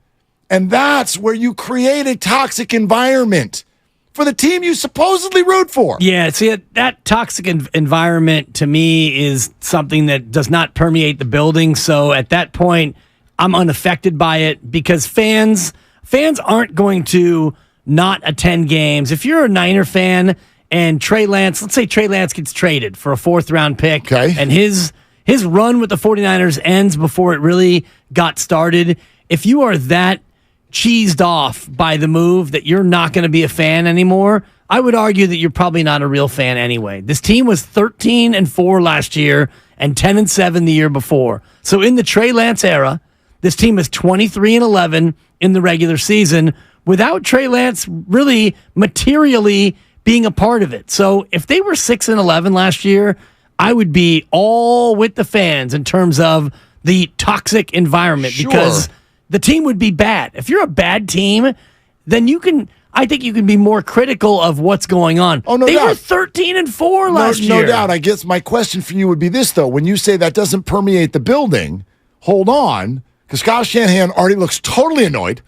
And that's where you create a toxic environment for the team you supposedly root for. Yeah, see, that toxic environment to me is something that does not permeate the building. So at that point, I'm unaffected by it because fans aren't going to not attend games. If you're a Niner fan and Trey Lance, let's say Trey Lance gets traded for a 4th-round pick, and his run with the 49ers ends before it really got started, if you are that cheesed off by the move that you're not going to be a fan anymore, I would argue that you're probably not a real fan anyway. This team was 13-4 last year and 10-7 the year before. So in the Trey Lance era, this team is 23-11 in the regular season without Trey Lance really materially being a part of it. So if they were 6-11 last year, I would be all with the fans in terms of the toxic environment because the team would be bad. If you're a bad team, then I think you can be more critical of what's going on. Oh, no they doubt. were 13-4 last year. No doubt. I guess my question for you would be this, though. When you say that doesn't permeate the building, hold on, because Kyle Shanahan already looks totally annoyed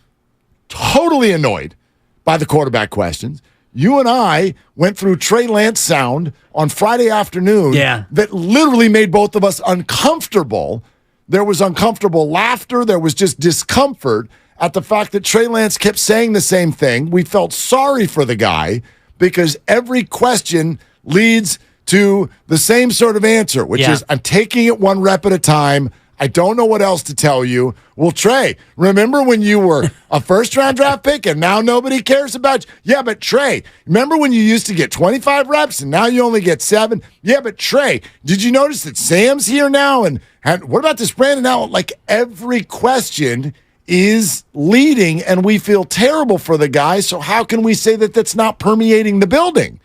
by the quarterback questions. You and I went through Trey Lance sound on Friday afternoon that literally made both of us uncomfortable. There was uncomfortable laughter. There was just discomfort at the fact that Trey Lance kept saying the same thing. We felt sorry for the guy because every question leads to the same sort of answer, which is, I'm taking it one rep at a time. I don't know what else to tell you. Well, Trey, remember when you were a first-round draft pick and now nobody cares about you? Yeah, but Trey, remember when you used to get 25 reps and now you only get 7? Yeah, but Trey, did you notice that Sam's here now? And what about this Brandon now? Like every question is leading and we feel terrible for the guy. So how can we say that that's not permeating the building?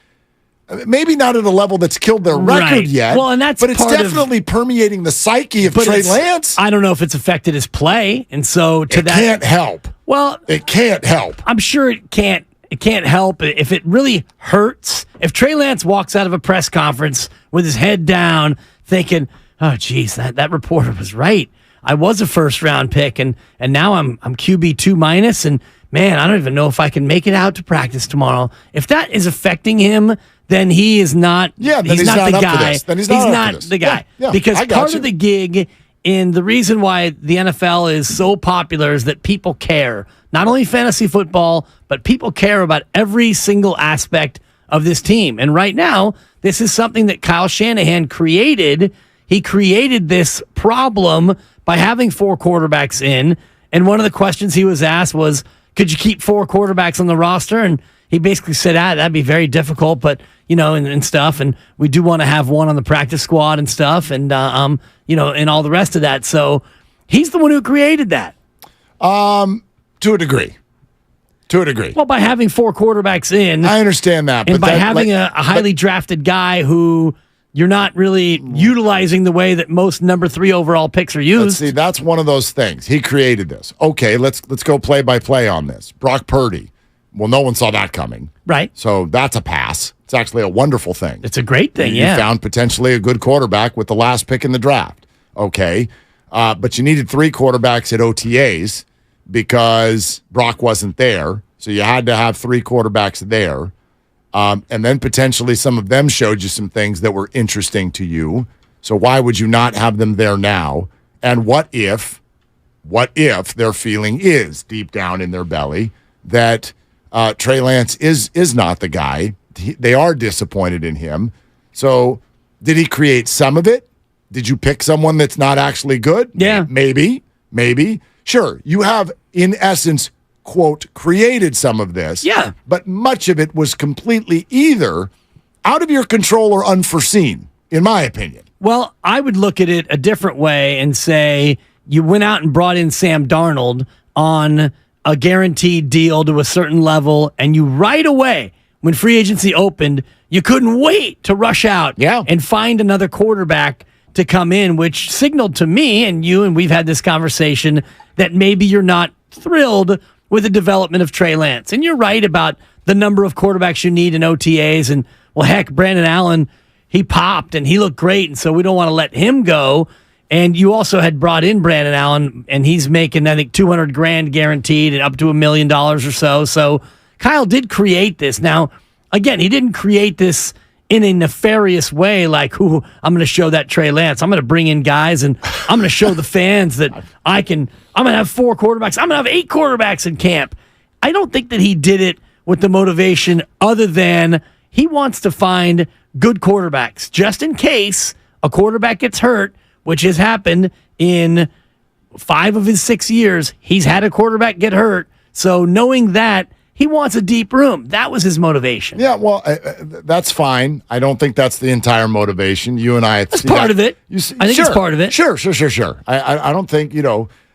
Maybe not at a level that's killed their record yet. Well, and that's but it's definitely permeating the psyche of Trey Lance. I don't know if it's affected his play, and so it can't help. Well, it can't help. I'm sure it can't. It can't help if it really hurts. If Trey Lance walks out of a press conference with his head down, thinking, "Oh, geez, that reporter was right. I was a first-round pick, and now I'm QB 2-, and man, I don't even know if I can make it out to practice tomorrow." If that is affecting him then he is not. Yeah, then he's not the up guy. for this. Then he's not up for this. the guy. Yeah, because I got part you. of the gig and the reason why the NFL is so popular is that people care. Not only fantasy football, but people care about every single aspect of this team. And right now, this is something that Kyle Shanahan created. He created this problem by having 4 quarterbacks in. And one of the questions he was asked was, could you keep 4 quarterbacks on the roster? And he basically said, that'd be very difficult, but, and stuff. And we do want to have one on the practice squad and stuff. And, and all the rest of that. So he's the one who created that. To a degree. Well, by having 4 quarterbacks in. I understand that. And by having a highly drafted guy who you're not really utilizing the way that most number 3 overall picks are used. See, that's one of those things. He created this. Okay, let's go play by play on this. Brock Purdy. Well, no one saw that coming. Right. So that's a pass. It's actually a wonderful thing. It's a great thing, You yeah. found potentially a good quarterback with the last pick in the draft. Okay. But you needed 3 quarterbacks at OTAs because Brock wasn't there. So you had to have 3 quarterbacks there. And then potentially some of them showed you some things that were interesting to you. So why would you not have them there now? And what if their feeling is deep down in their belly that Trey Lance is not the guy? They are disappointed in him. So did he create some of it? Did you pick someone that's not actually good? Yeah. Maybe. Sure, you have, in essence, quote, created some of this. Yeah. But much of it was completely either out of your control or unforeseen, in my opinion. Well, I would look at it a different way and say you went out and brought in Sam Darnold on a guaranteed deal to a certain level, and you right away, when free agency opened, you couldn't wait to rush out and find another quarterback to come in, which signaled to me and you, and we've had this conversation, that maybe you're not thrilled with the development of Trey Lance. And you're right about the number of quarterbacks you need in OTAs. And, well, heck, Brandon Allen, he popped and he looked great, and so we don't want to let him go. And you also had brought in Brandon Allen, and he's making, I think, $200,000 guaranteed and up to $1 million or so. So Kyle did create this. Now, again, he didn't create this in a nefarious way, like, I'm going to show that Trey Lance. I'm going to bring in guys, and I'm going to show the fans that I'm going to have 4 quarterbacks. I'm going to have 8 quarterbacks in camp. I don't think that he did it with the motivation other than he wants to find good quarterbacks, just in case a quarterback gets hurt, which has happened in 5 of his 6 years. He's had a quarterback get hurt. So knowing that, he wants a deep room. That was his motivation. Yeah, well, that's fine. I don't think that's the entire motivation. You and I... That's part of it. I think it's part of it. Sure. I don't think,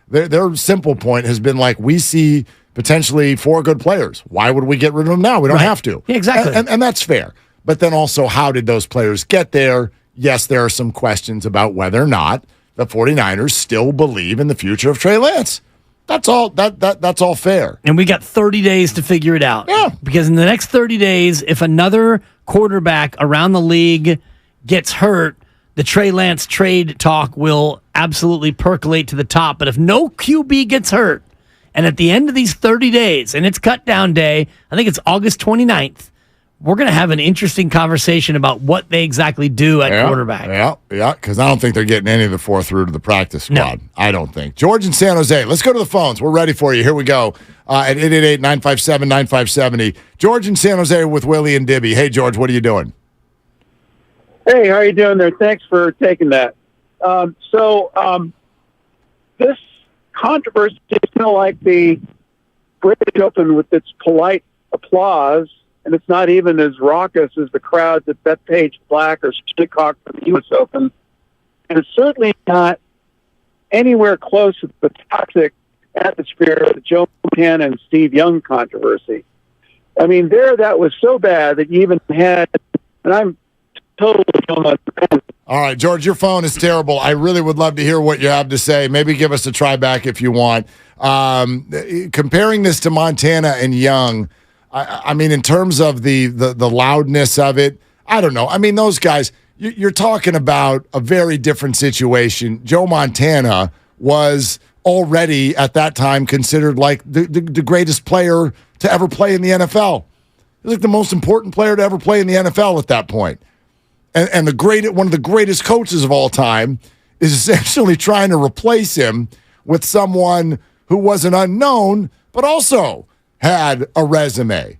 their simple point has been like, we see potentially 4 good players. Why would we get rid of them now? We don't have to. Yeah, exactly. And that's fair. But then also, how did those players get there? Yes, there are some questions about whether or not the 49ers still believe in the future of Trey Lance. That's all. That's all fair. And we got 30 days to figure it out. Yeah. Because in the next 30 days, if another quarterback around the league gets hurt, the Trey Lance trade talk will absolutely percolate to the top. But if no QB gets hurt, and at the end of these 30 days, and it's cut down day, I think it's August 29th, we're going to have an interesting conversation about what they exactly do at quarterback. Yeah, because I don't think they're getting any of the 4 through to the practice squad. No. I don't think. George in San Jose, let's go to the phones. We're ready for you. Here we go at 888-957-9570. George in San Jose with Willie and Dibby. Hey, George, what are you doing? Hey, how are you doing there? Thanks for taking that. This controversy is kind of like the British Open with its polite applause, and it's not even as raucous as the crowds at Bethpage Black or Shinnecock for the U.S. Open. And it's certainly not anywhere close to the toxic atmosphere of the Joe Montana and Steve Young controversy. I mean, that was so bad that you even had, and I'm totally on. All right, George, your phone is terrible. I really would love to hear what you have to say. Maybe give us a try back if you want. Comparing this to Montana and Young, I mean, in terms of the loudness of it, I don't know. I mean, those guys, you're talking about a very different situation. Joe Montana was already at that time considered like the greatest player to ever play in the NFL. He was like the most important player to ever play in the NFL at that point. And one of the greatest coaches of all time is essentially trying to replace him with someone who was an unknown, but also had a resume.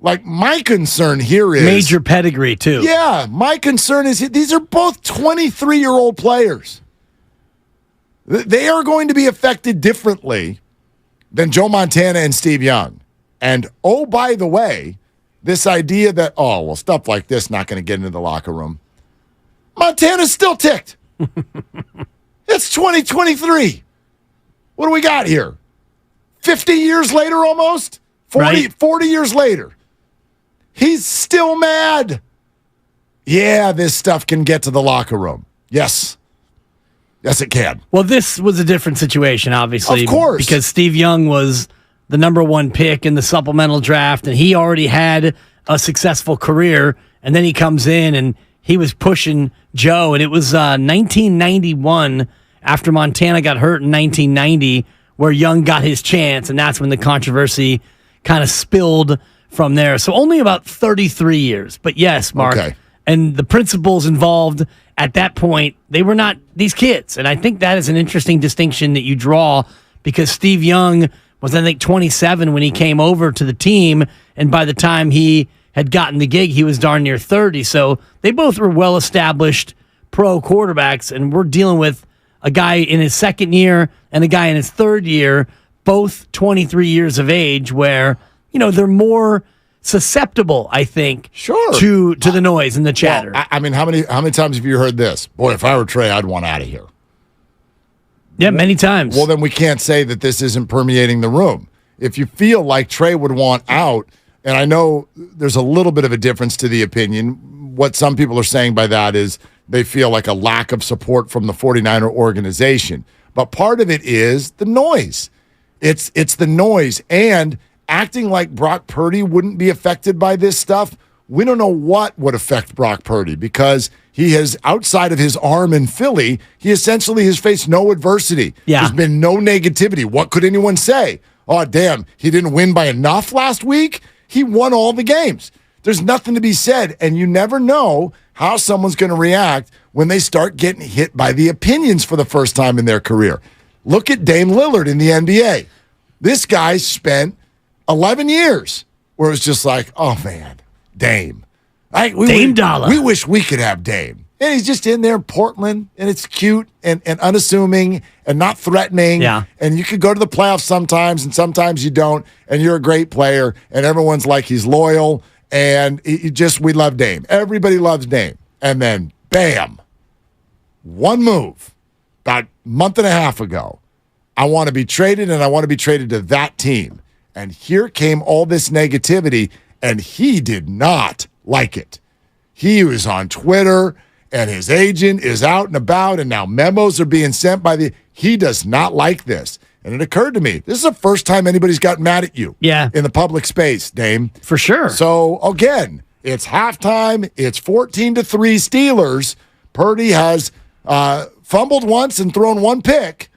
Like, my concern here is... Major pedigree, too. Yeah, my concern is these are both 23-year-old players. They are going to be affected differently than Joe Montana and Steve Young. And, oh, by the way, this idea that, stuff like this not going to get into the locker room. Montana's still ticked. It's 2023. What do we got here? 50 years later almost? 40 years later. He's still mad. Yeah, this stuff can get to the locker room. Yes. Yes, it can. Well, this was a different situation, obviously. Of course. Because Steve Young was the number one pick in the supplemental draft, and he already had a successful career, and then he comes in, and he was pushing Joe, and it was 1991 after Montana got hurt in 1990 where Young got his chance, and that's when the controversy kind of spilled from there. So only about 33 years. But yes, Mark, and the principals involved at that point, they were not these kids. And I think that is an interesting distinction that you draw because Steve Young was, I think, 27 when he came over to the team, and by the time he had gotten the gig, he was darn near 30. So they both were well-established pro quarterbacks, and we're dealing with a guy in his second year and a guy in his third year, both 23 years of age, where, they're more susceptible, I think, to the noise and the chatter. Well, I mean, how many times have you heard this? Boy, if I were Trey, I'd want out of here. Yeah, many times. Well, then we can't say that this isn't permeating the room. If you feel like Trey would want out, and I know there's a little bit of a difference to the opinion, what some people are saying by that is they feel like a lack of support from the 49er organization. But part of it is the noise. It's the noise. And acting like Brock Purdy wouldn't be affected by this stuff, we don't know what would affect Brock Purdy because he has, outside of his arm in Philly, he essentially has faced no adversity. Yeah. There's been no negativity. What could anyone say? Oh, damn, he didn't win by enough last week? He won all the games. There's nothing to be said, and you never know how someone's going to react when they start getting hit by the opinions for the first time in their career. Look at Dame Lillard in the NBA. This guy spent 11 years where it was just like, oh, man, Dame. Dame Dollar. We wish we could have Dame. And he's just in there in Portland, and it's cute and unassuming and not threatening. Yeah. And you could go to the playoffs sometimes, and sometimes you don't, and you're a great player, and everyone's like he's loyal, and we love Dame. Everybody loves Dame. And then, bam, one move about a month and a half ago. I want to be traded, and I want to be traded to that team. And here came all this negativity, and he did not like it. He was on Twitter, and his agent is out and about, and now memos are being sent he does not like this. And it occurred to me, this is the first time anybody's gotten mad at you in the public space, Dame. For sure. So, again, it's halftime. It's 14-3 Steelers. Purdy has fumbled once and thrown one pick.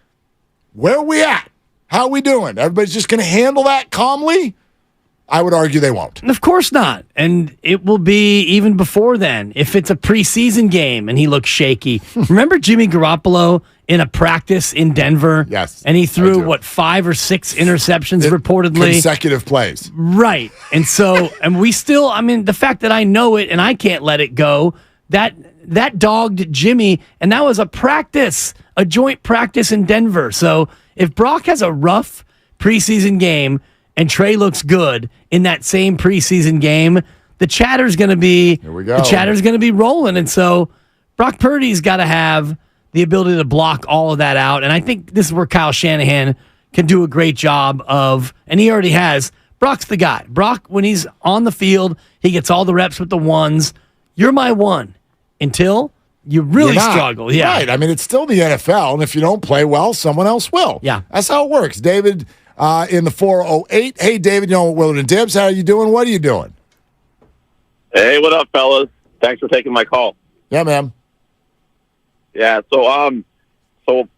Where are we at? How are we doing? Everybody's just going to handle that calmly? I would argue they won't. Of course not. And it will be even before then. If it's a preseason game and he looks shaky. Remember Jimmy Garoppolo in a practice in Denver? Yes. And he threw, 5 or 6 interceptions reportedly? Consecutive plays. Right. And so, and we still, the fact that I know it and I can't let it go, that dogged Jimmy, and that was a joint practice in Denver. So if Brock has a rough preseason game and Trey looks good in that same preseason game, the chatter's going to be rolling. And so Brock Purdy's got to have the ability to block all of that out. And I think this is where Kyle Shanahan can do a great job of, and he already has. Brock's the guy. Brock, when he's on the field, he gets all the reps with the ones. You're my one until you really struggle. Yeah. Right. It's still the NFL, and if you don't play well, someone else will. Yeah. That's how it works. David in the 408. Hey, David, Willard and Dibbs, how are you doing? What are you doing? Hey, what up, fellas? Thanks for taking my call. Yeah, man. Yeah, so I want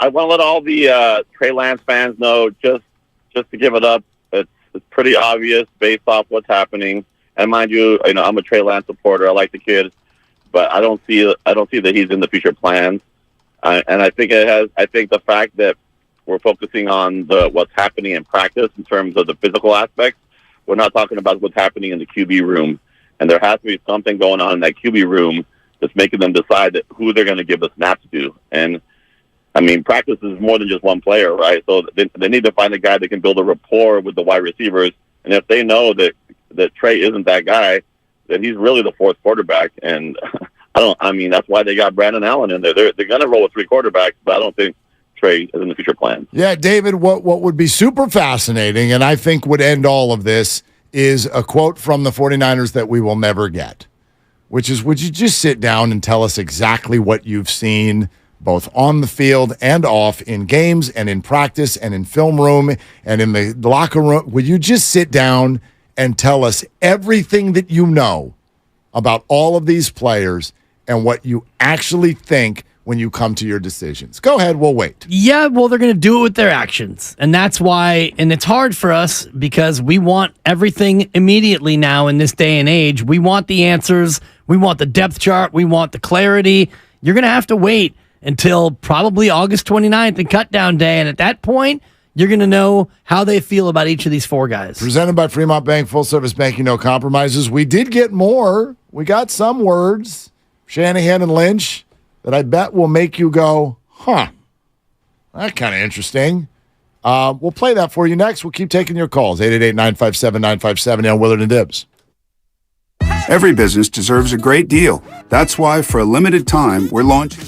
to let all the Trey Lance fans know just to give it up. It's pretty obvious based off what's happening. And mind you, I'm a Trey Lance supporter. I like the kid, but I don't see that he's in the future plans. And I think I think the fact that we're focusing on what's happening in practice in terms of the physical aspects. We're not talking about what's happening in the QB room. And there has to be something going on in that QB room that's making them decide that who they're going to give the snaps to. And, I mean, practice is more than just one player, right? So they need to find a guy that can build a rapport with the wide receivers. And if they know that Trey isn't that guy, then he's really the fourth quarterback. And that's why they got Brandon Allen in there. They're going to roll with three quarterbacks, but I don't think Trey is in the future plan. Yeah, David, what would be super fascinating, and I think would end all of this, is a quote from the 49ers that we will never get, which is, would you just sit down and tell us exactly what you've seen both on the field and off, in games and in practice and in film room and in the locker room? Would you just sit down and tell us everything that you know about all of these players and what you actually think when you come to your decisions? Go ahead, we'll wait. Yeah, well, they're going to do it with their actions. And that's why, and it's hard for us because we want everything immediately now in this day and age. We want the answers. We want the depth chart. We want the clarity. You're going to have to wait until probably August 29th and cutdown day. And at that point, you're going to know how they feel about each of these four guys. Presented by Fremont Bank, full service banking, no compromises. We did get more. We got some words, Shanahan and Lynch, that I bet will make you go, huh, that's kind of interesting. We'll play that for you next. We'll keep taking your calls, 888-957-957 on Willard and Dibs. Every business deserves a great deal. That's why, for a limited time, we're launching...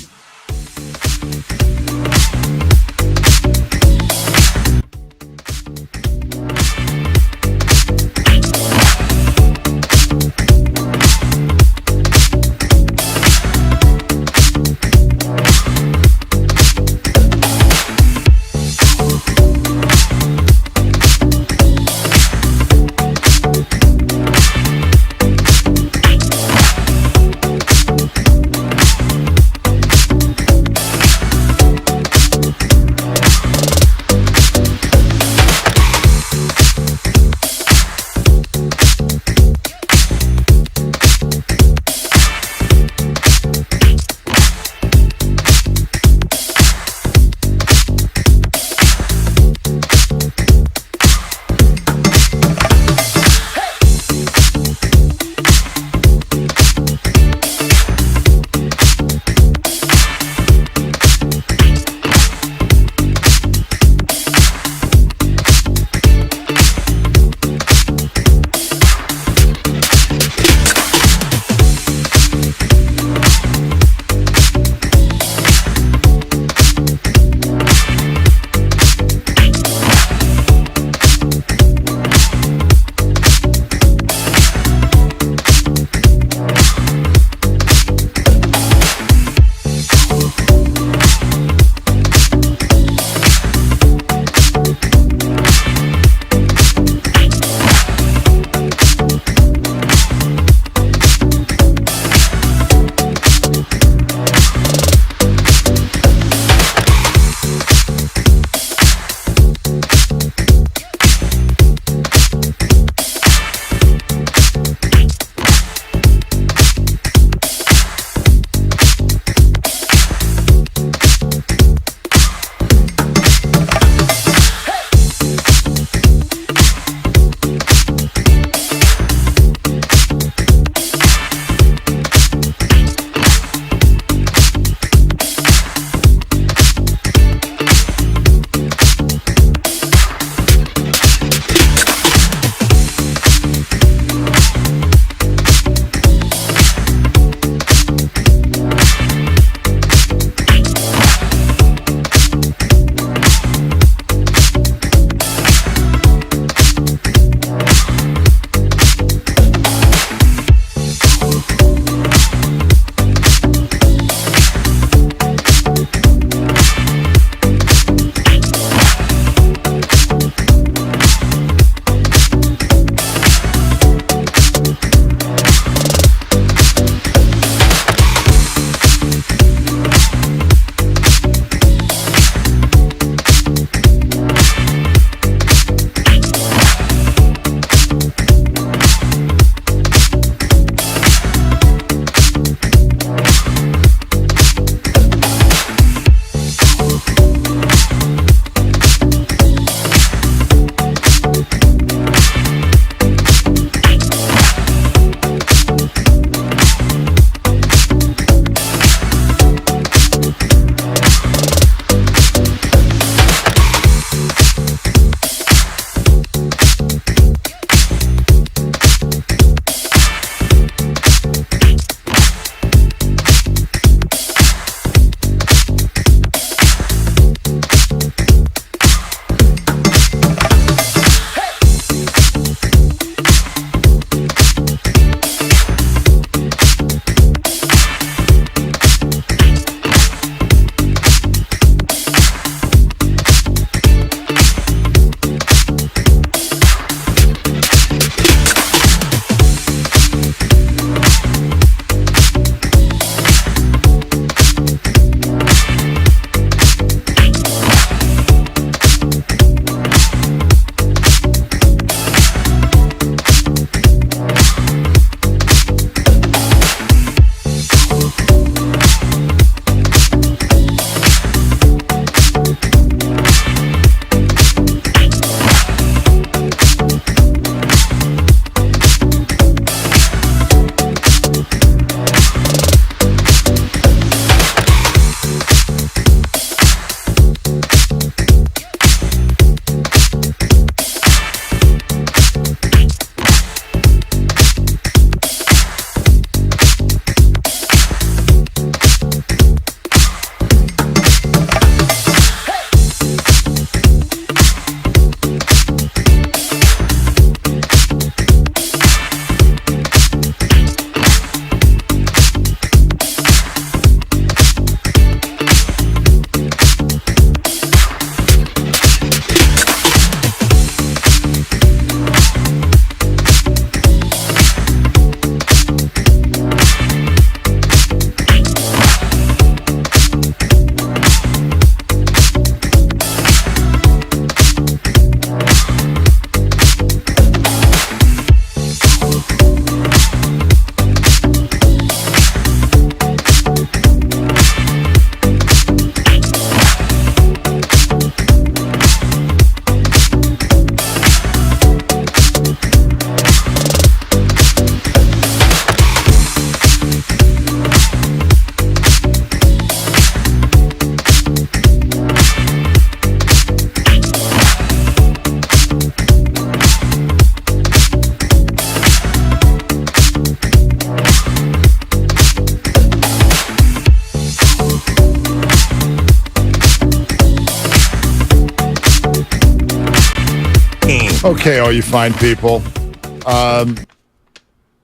Okay, all you fine people.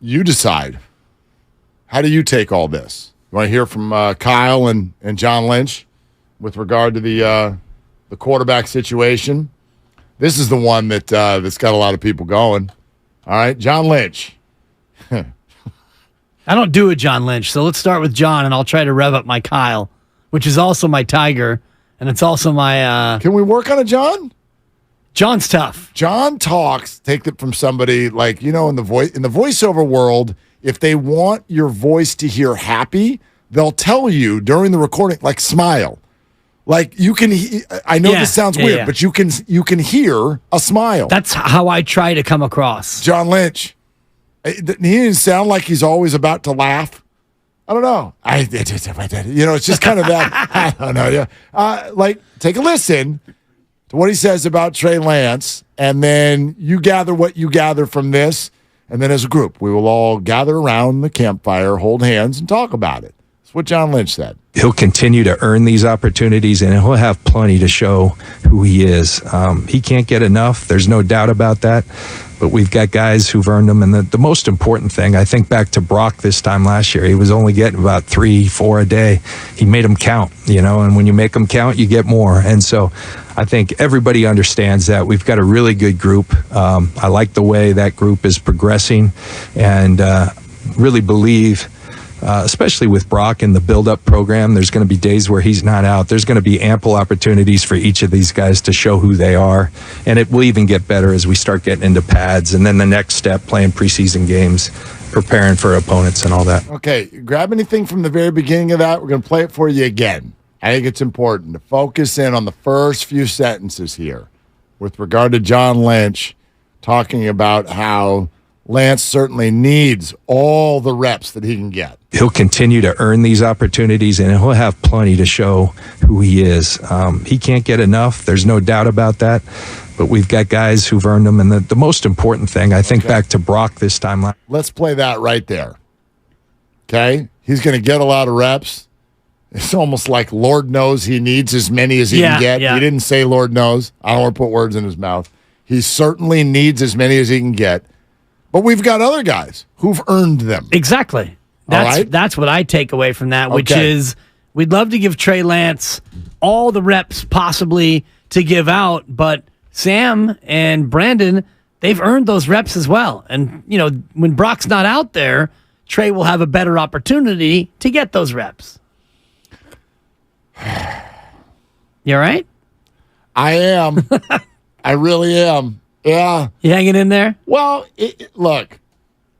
You decide. How do you take all this? You want to hear from Kyle and John Lynch with regard to the quarterback situation? This is the one that's got a lot of people going. All right, John Lynch. I don't do a John Lynch, so let's start with John, and I'll try to rev up my Kyle, which is also my Tiger, and it's also my... Can we work on a John? John's tough. John talks, take it from somebody like, in the voiceover world, if they want your voice to hear happy, they'll tell you during the recording, like, smile. Like, you can, I know this sounds weird, but you can hear a smile. That's how I try to come across. John Lynch, he didn't sound like he's always about to laugh. I don't know. It's just kind of that. I don't know. Yeah. Take a listen to what he says about Trey Lance, and then you gather what you gather from this, and then as a group, we will all gather around the campfire, hold hands, and talk about it. That's what John Lynch said. He'll continue to earn these opportunities, and he'll have plenty to show who he is. He can't get enough. There's no doubt about that. But we've got guys who've earned them. And the most important thing, I think back to Brock this time last year, he was only getting about 3-4 a day. He made them count, and when you make them count, you get more. And so I think everybody understands that. We've got a really good group. I like the way that group is progressing, and really believe, especially with Brock in the build-up program, there's going to be days where he's not out. There's going to be ample opportunities for each of these guys to show who they are, and it will even get better as we start getting into pads, and then the next step, playing preseason games, preparing for opponents and all that. Okay, grab anything from the very beginning of that. We're going to play it for you again. I think it's important to focus in on the first few sentences here with regard to John Lynch talking about how Lance certainly needs all the reps that he can get. He'll continue to earn these opportunities, and he'll have plenty to show who he is. He can't get enough. There's no doubt about that. But we've got guys who've earned them. And the most important thing, I think back to Brock this time. Let's play that right there. Okay? He's going to get a lot of reps. It's almost like Lord knows he needs as many as he can get. He didn't say Lord knows. I don't want to put words in his mouth. He certainly needs as many as he can get. But we've got other guys who've earned them. Exactly. That's what I take away from that, which is we'd love to give Trey Lance all the reps possibly to give out, but Sam and Brandon, they've earned those reps as well. And, when Brock's not out there, Trey will have a better opportunity to get those reps. You all right? I am. I really am. Yeah. You hanging in there? Well, look,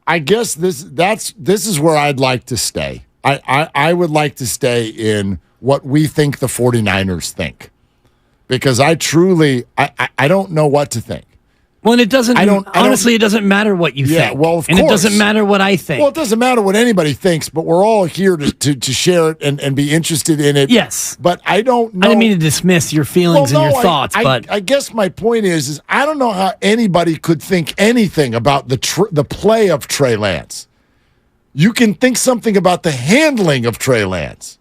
I guess this is where I'd like to stay. I would like to stay in what we think the 49ers think. Because I don't know what to think. Well, and it doesn't, it doesn't matter what you think. Well, of course. And it doesn't matter what I think. Well, it doesn't matter what anybody thinks, but we're all here to share it and be interested in it. Yes. But I don't know. I didn't mean to dismiss your feelings and your thoughts, but I guess my point is I don't know how anybody could think anything about the play of Trey Lance. You can think something about the handling of Trey Lance.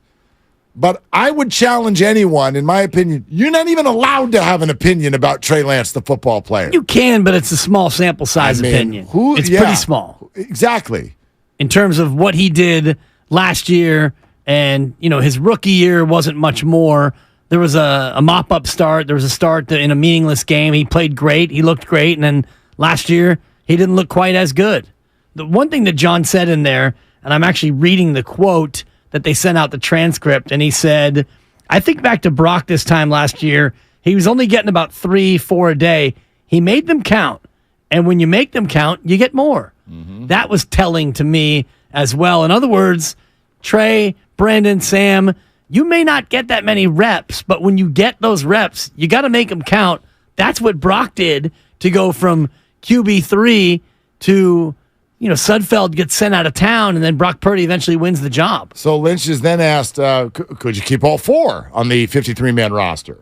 But I would challenge anyone, in my opinion, you're not even allowed to have an opinion about Trey Lance, the football player. You can, but it's a small sample size opinion. It's pretty small. Exactly. In terms of what he did last year, and his rookie year wasn't much more. There was a mop-up start. There was a start in a meaningless game. He played great. He looked great. And then last year, he didn't look quite as good. The one thing that John said in there, and I'm actually reading the quote that they sent out the transcript, and he said, I think back to Brock this time last year, he was only getting about 3-4 a day. He made them count, and when you make them count, you get more. Mm-hmm. That was telling to me as well. In other words, Trey, Brandon, Sam, you may not get that many reps, but when you get those reps, you got to make them count. That's what Brock did to go from QB3 to... Sudfeld gets sent out of town, and then Brock Purdy eventually wins the job. So Lynch is then asked, could you keep all four on the 53-man roster?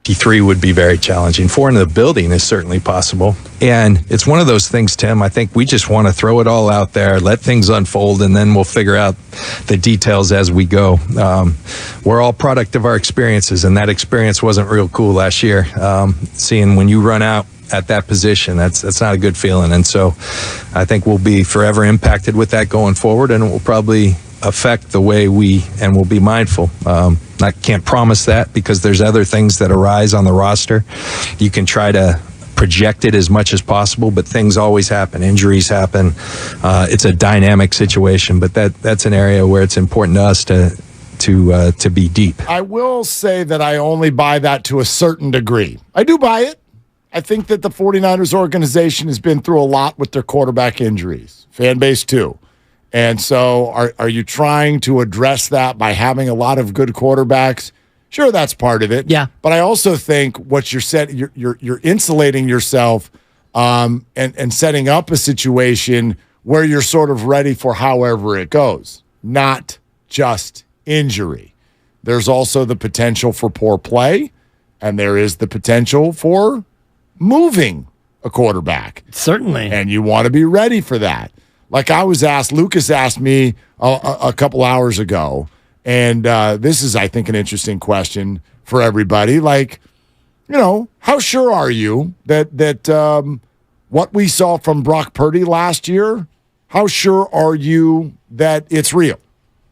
53 would be very challenging. 4 in the building is certainly possible. And it's one of those things, Tim, I think we just want to throw it all out there, let things unfold, and then we'll figure out the details as we go. We're all product of our experiences, and that experience wasn't real cool last year. Seeing when you run out at that position. That's not a good feeling. And so I think we'll be forever impacted with that going forward, and it will probably affect the way we'll be mindful. I can't promise that because there's other things that arise on the roster. You can try to project it as much as possible, but things always happen. Injuries happen. It's a dynamic situation, but that's an area where it's important to us to be deep. I will say that I only buy that to a certain degree. I do buy it. I think that the 49ers organization has been through a lot with their quarterback injuries. Fan base too. And so are you trying to address that by having a lot of good quarterbacks? Sure, that's part of it. Yeah. But I also think what you're insulating yourself and setting up a situation where you're sort of ready for however it goes, not just injury. There's also the potential for poor play, and there is the potential for moving a quarterback. Certainly. And you want to be ready for that. Like Lucas asked me a couple hours ago, and this is, I think, an interesting question for everybody. Like, how sure are you that what we saw from Brock Purdy last year, how sure are you that it's real?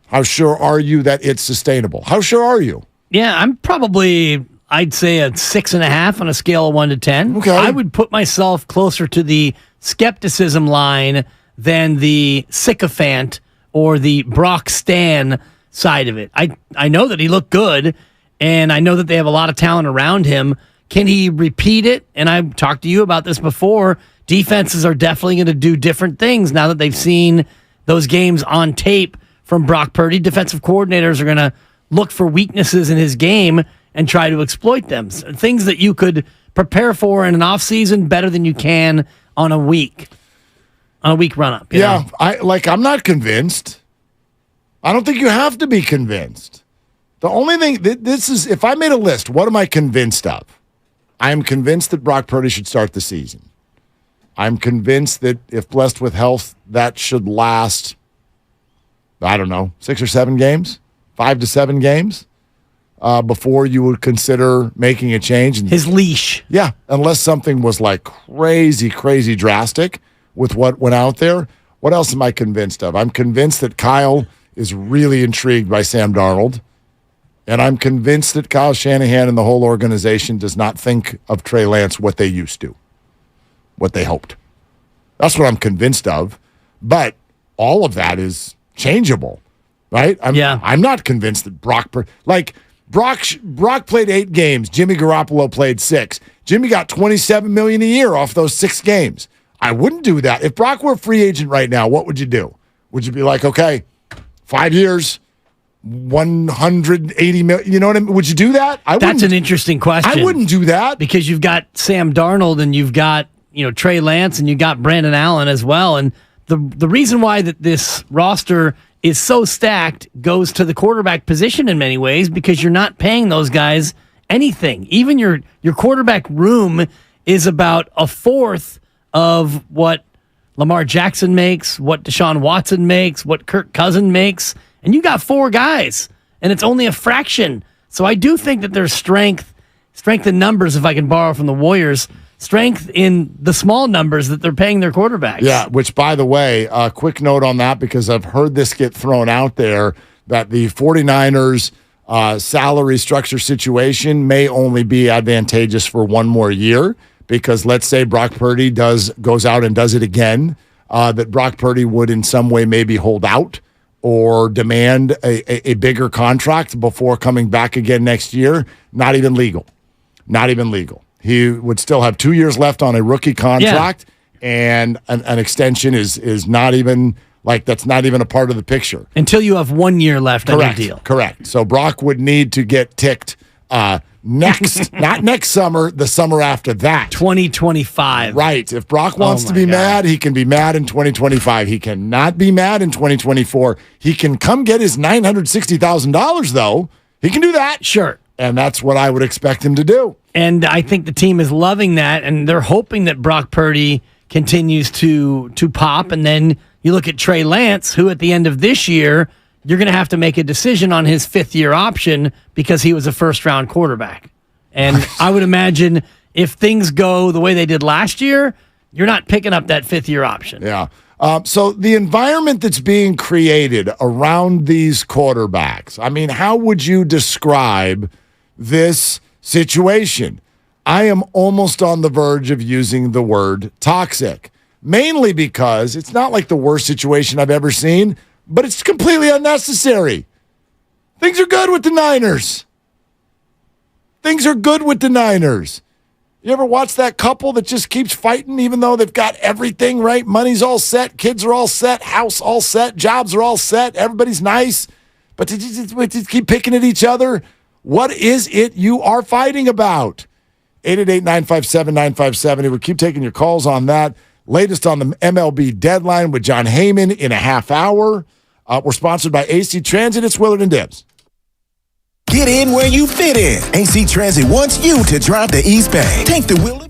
How sure are you that it's sustainable? How sure are you? Yeah, I'm probably, I'd say a 6.5 on a scale of 1 to 10. Okay. I would put myself closer to the skepticism line than the sycophant or the Brock Stan side of it. I know that he looked good, and I know that they have a lot of talent around him. Can he repeat it? And I've talked to you about this before. Defenses are definitely going to do different things now that they've seen those games on tape from Brock Purdy. Defensive coordinators are going to look for weaknesses in his game and try to exploit them. Things that you could prepare for in an offseason better than you can on a week run-up. Yeah, I'm not convinced. I don't think you have to be convinced. The only thing, this is, if I made a list, what am I convinced of? I am convinced that Brock Purdy should start the season. I'm convinced that if blessed with health, that should last, I don't know, 6 or 7 games, 5 to 7 games, before you would consider making a change. His leash. Yeah, unless something was like crazy, crazy drastic with what went out there. What else am I convinced of? I'm convinced that Kyle is really intrigued by Sam Darnold, and I'm convinced that Kyle Shanahan and the whole organization does not think of Trey Lance what they used to, what they hoped. That's what I'm convinced of, but all of that is changeable, right? I'm not convinced that Brock played 8 games. Jimmy Garoppolo played 6. Jimmy got $27 million a year off those 6 games. I wouldn't do that. If Brock were a free agent right now, what would you do? Would you be like, okay, 5 years, $180 million? You know what I mean? Would you do that? That's an interesting question. I wouldn't do that because you've got Sam Darnold and you've got Trey Lance and you've got Brandon Allen as well. And the reason why that this roster is so stacked goes to the quarterback position in many ways because you're not paying those guys anything. Even your quarterback room is about a fourth of what Lamar Jackson makes, what Deshaun Watson makes, what Kirk Cousins makes, and you got 4 guys, and it's only a fraction. So I do think that there's strength in numbers, if I can borrow from the Warriors, strength in the small numbers that they're paying their quarterbacks. Yeah, which, by the way, a quick note on that, because I've heard this get thrown out there, that the 49ers salary structure situation may only be advantageous for 1 more year, because let's say Brock Purdy goes out and does it again, that Brock Purdy would in some way maybe hold out or demand a bigger contract before coming back again next year. Not even legal. Not even legal. He would still have 2 years left on a rookie contract, and an extension is not even, that's not even a part of the picture. Until you have 1 year left on your deal. Correct. So Brock would need to get ticked next, not next summer, the summer after that. 2025. Right. If Brock wants to be mad, he can be mad in 2025. He cannot be mad in 2024. He can come get his $960,000, though. He can do that. Sure. And that's what I would expect him to do. And I think the team is loving that, and they're hoping that Brock Purdy continues to pop. And then you look at Trey Lance, who at the end of this year, you're going to have to make a decision on his 5th-year option because he was a first-round quarterback. And I would imagine if things go the way they did last year, you're not picking up that fifth-year option. Yeah. So the environment that's being created around these quarterbacks, I mean, how would you describe this situation? I am almost on the verge of using the word toxic, mainly because it's not like the worst situation I've ever seen, but it's completely unnecessary. Things are good with the Niners. Things are good with the Niners. You ever watch that couple that just keeps fighting even though they've got everything right? Money's all set, kids are all set, house all set, jobs are all set, everybody's nice, but they just keep picking at each other. What is it you are fighting about? 888-957-9570. We'll keep taking your calls on that. Latest on the MLB deadline with John Heyman in a half hour. We're sponsored by AC Transit. It's Willard and Dibs. Get in where you fit in. AC Transit wants you to drive to East Bay. Take the Willard.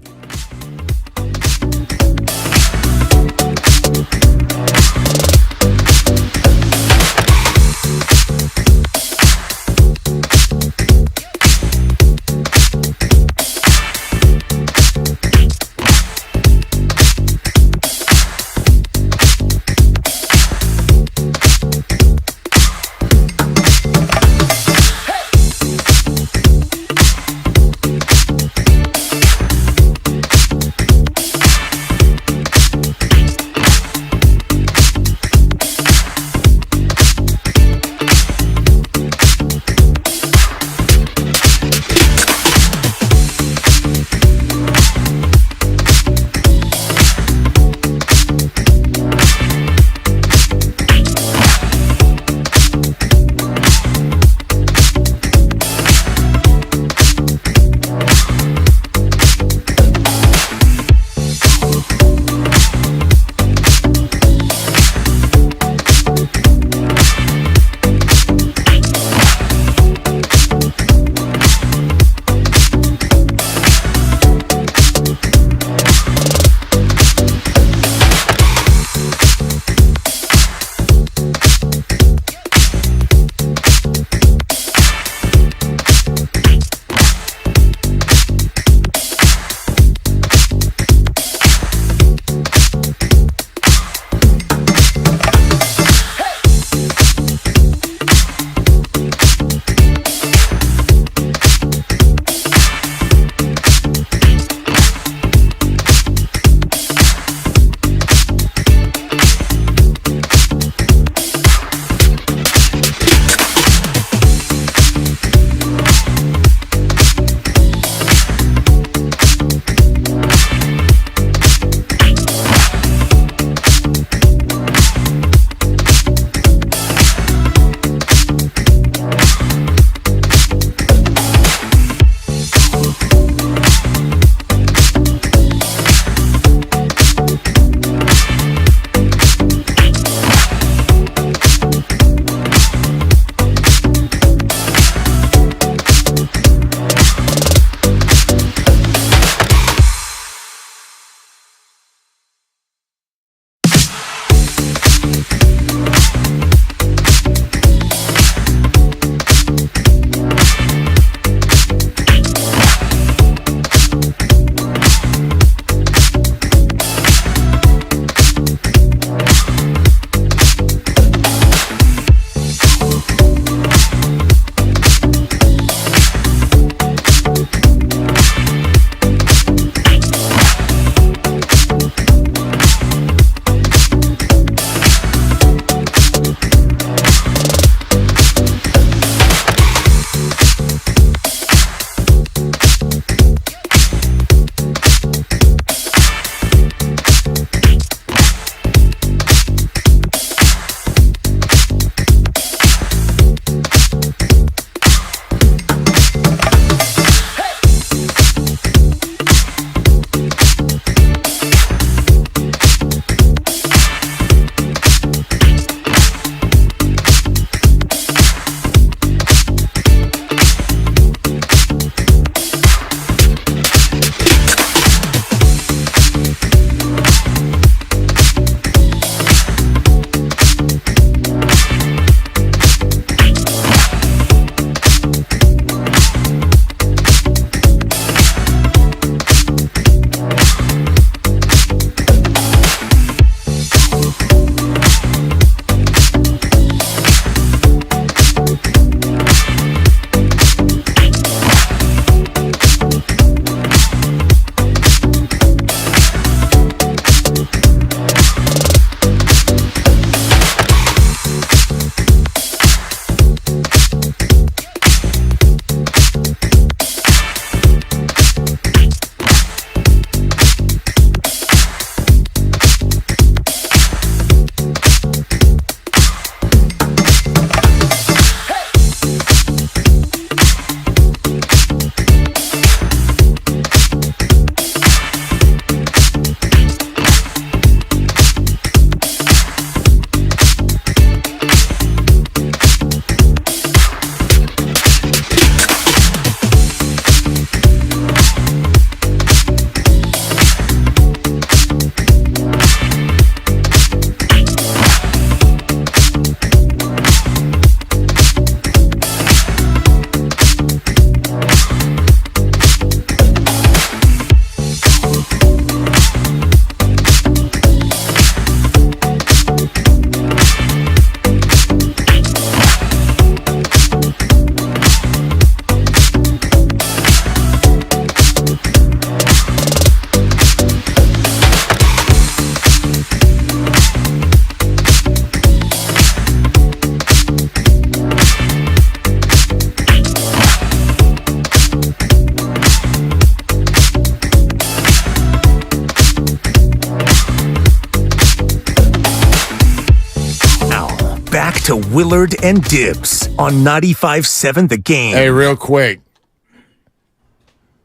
to Willard and Dibs on 95.7 The Game. Hey, real quick.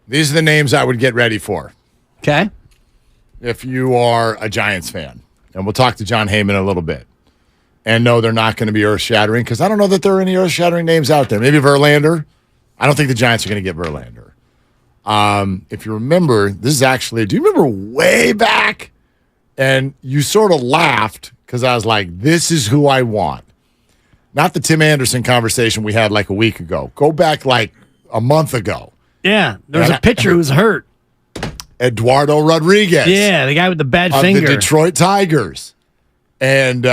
These are the names I would get ready for. Okay. If you are a Giants fan. And we'll talk to John Heyman in a little bit. And no, they're not going to be earth-shattering because I don't know that there are any earth-shattering names out there. Maybe Verlander. I don't think the Giants are going to get Verlander. If you remember, this is actually, do you remember way back? And you sort of laughed because I was like, this is who I want. Not the Tim Anderson conversation we had like a week ago. Go back like a month ago. Yeah, there was a pitcher who was hurt. Eduardo Rodriguez. Yeah, the guy with the bad of finger. the Detroit Tigers. And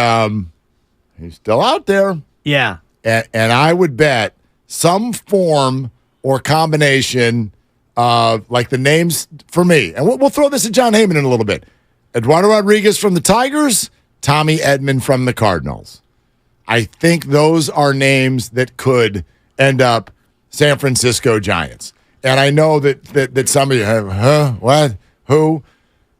he's still out there. Yeah. And I would bet some form or combination of like the names for me. And we'll throw this at John Heyman in a little bit. Eduardo Rodriguez from the Tigers, Tommy Edman from the Cardinals. I think those are names that could end up San Francisco Giants. And I know that some of you have, what? Who?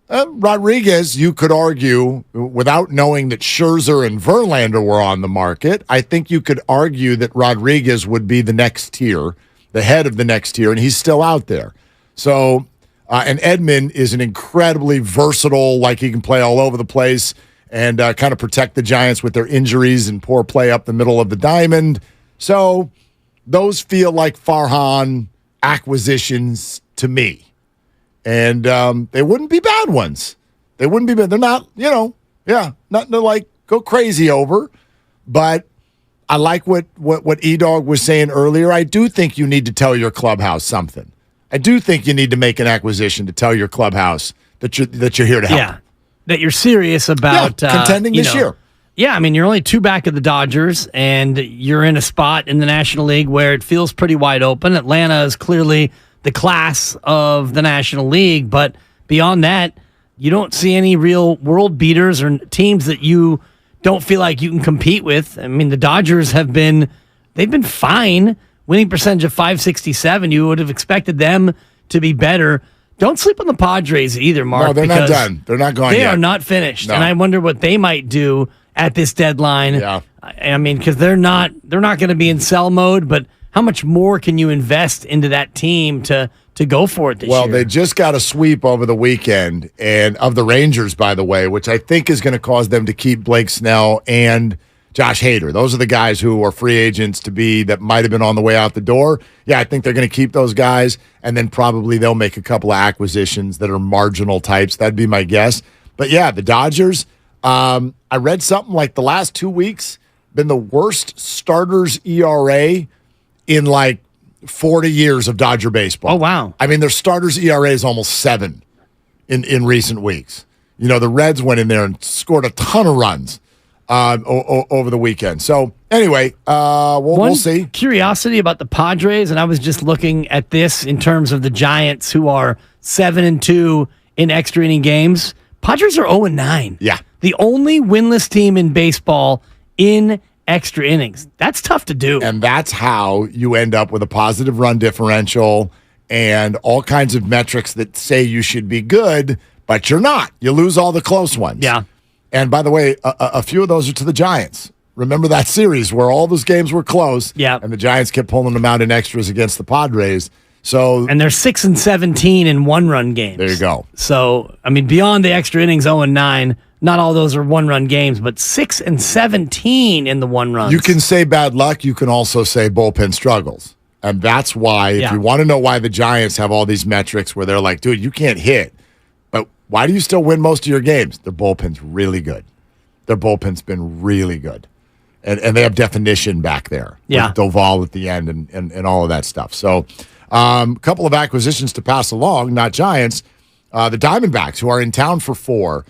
Rodriguez, you could argue, without knowing that Scherzer and Verlander were on the market, I think you could argue that Rodriguez would be the next tier, the head of the next tier, and he's still out there. So, and Edman is an incredibly versatile, like he can play all over the place and kind of protect the Giants with their injuries and poor play up the middle of the diamond. So, those feel like Farhan acquisitions to me. And they wouldn't be bad ones. They wouldn't be bad. They're not, nothing to like go crazy over. But I like what E-Dog was saying earlier. I do think you need to tell your clubhouse something. I do think you need to make an acquisition to tell your clubhouse that you're here to help. Yeah, that you're serious about contending this year. Yeah, I mean, you're only 2 back of the Dodgers, and you're in a spot in the National League where it feels pretty wide open. Atlanta is clearly the class of the National League, but beyond that, you don't see any real world beaters or teams that you don't feel like you can compete with. I mean, the Dodgers they've been fine. Winning percentage of .567. You would have expected them to be better. Don't sleep on the Padres either, Mark. No, they're not done. They're not gone yet. They are not finished, No. and I wonder what they might do at this deadline. Yeah. I mean, because they're not going to be in sell mode, but how much more can you invest into that team to go for it this year? Well, they just got a sweep over the weekend, and of the Rangers, by the way, which I think is going to cause them to keep Blake Snell and Josh Hader. Those are the guys who are free agents that might have been on the way out the door. Yeah, I think they're going to keep those guys, and then probably they'll make a couple of acquisitions that are marginal types. That'd be my guess. But yeah, the Dodgers, I read something like the last 2 weeks been the worst starters ERA in like 40 years of Dodger baseball. Oh, wow. I mean, their starters ERA is almost 7 in recent weeks. You know, the Reds went in there and scored a ton of runs over the weekend. So anyway, we'll see. Curiosity about the Padres, and I was just looking at this in terms of the Giants, who are 7-2 in extra inning games. Padres are 0-9. Yeah. The only winless team in baseball in extra innings. That's tough to do. And that's how you end up with a positive run differential and all kinds of metrics that say you should be good, but you're not. You lose all the close ones. Yeah. And by the way, a few of those are to the Giants. Remember that series where all those games were close, and the Giants kept pulling them out in extras against the Padres. So, and they're 6-17 in one-run games. There you go. So, I mean, beyond the extra innings, 0-9. Not all those are one-run games, but 6-17 in the one-runs. You can say bad luck. You can also say bullpen struggles. And that's why, if you want to know why the Giants have all these metrics where they're like, dude, you can't hit. But why do you still win most of your games? Their bullpen's really good. Their bullpen's been really good. And they have definition back there. Yeah. With Doval at the end and all of that stuff. So, a couple of acquisitions to pass along, not Giants. The Diamondbacks, who are in town for 4,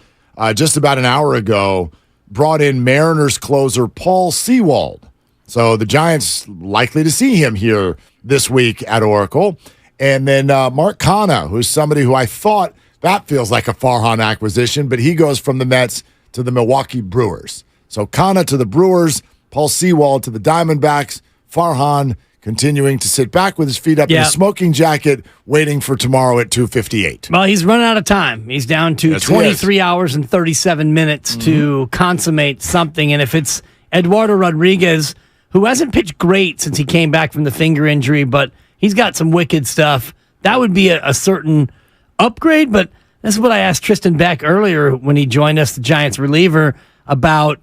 just about an hour ago, brought in Mariners closer Paul Sewald. So the Giants likely to see him here this week at Oracle. And then Mark Canha, who's somebody who I thought that feels like a Farhan acquisition, but he goes from the Mets to the Milwaukee Brewers. So Canha to the Brewers, Paul Sewald to the Diamondbacks, Farhan continuing to sit back with his feet up in a smoking jacket, waiting for tomorrow at 2:58. Well, he's running out of time. He's down to 23 hours and 37 minutes to consummate something. And if it's Eduardo Rodriguez, who hasn't pitched great since he came back from the finger injury, but he's got some wicked stuff. That would be a certain upgrade, but this is what I asked Tristan Beck earlier when he joined us, the Giants reliever, about,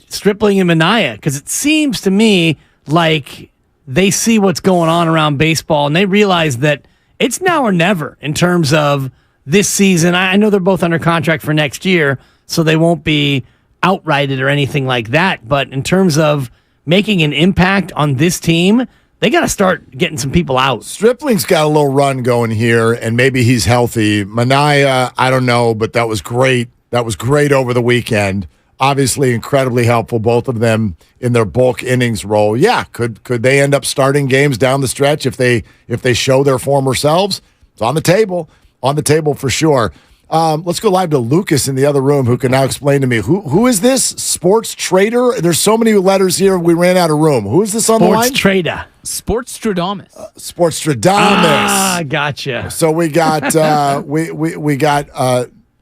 Stripling and Minaya, because it seems to me like they see what's going on around baseball and they realize that it's now or never in terms of this season. I know they're both under contract for next year, so they won't be outrighted or anything like that, but in terms of making an impact on this team, they got to start getting some people out. Stripling's got a little run going here, and maybe he's healthy. Minaya, I don't know, but that was great. That was great over the weekend. Obviously, incredibly helpful, both of them in their bulk innings role. Yeah, could they end up starting games down the stretch if they show their former selves? It's on the table for sure. Let's go live to Lucas in the other room, who can now explain to me who is this sports trader? There's so many letters here, we ran out of room. Who is this on the line? Sports trader. Sportstradamus. Sportstradamus. Ah, gotcha. So we got we got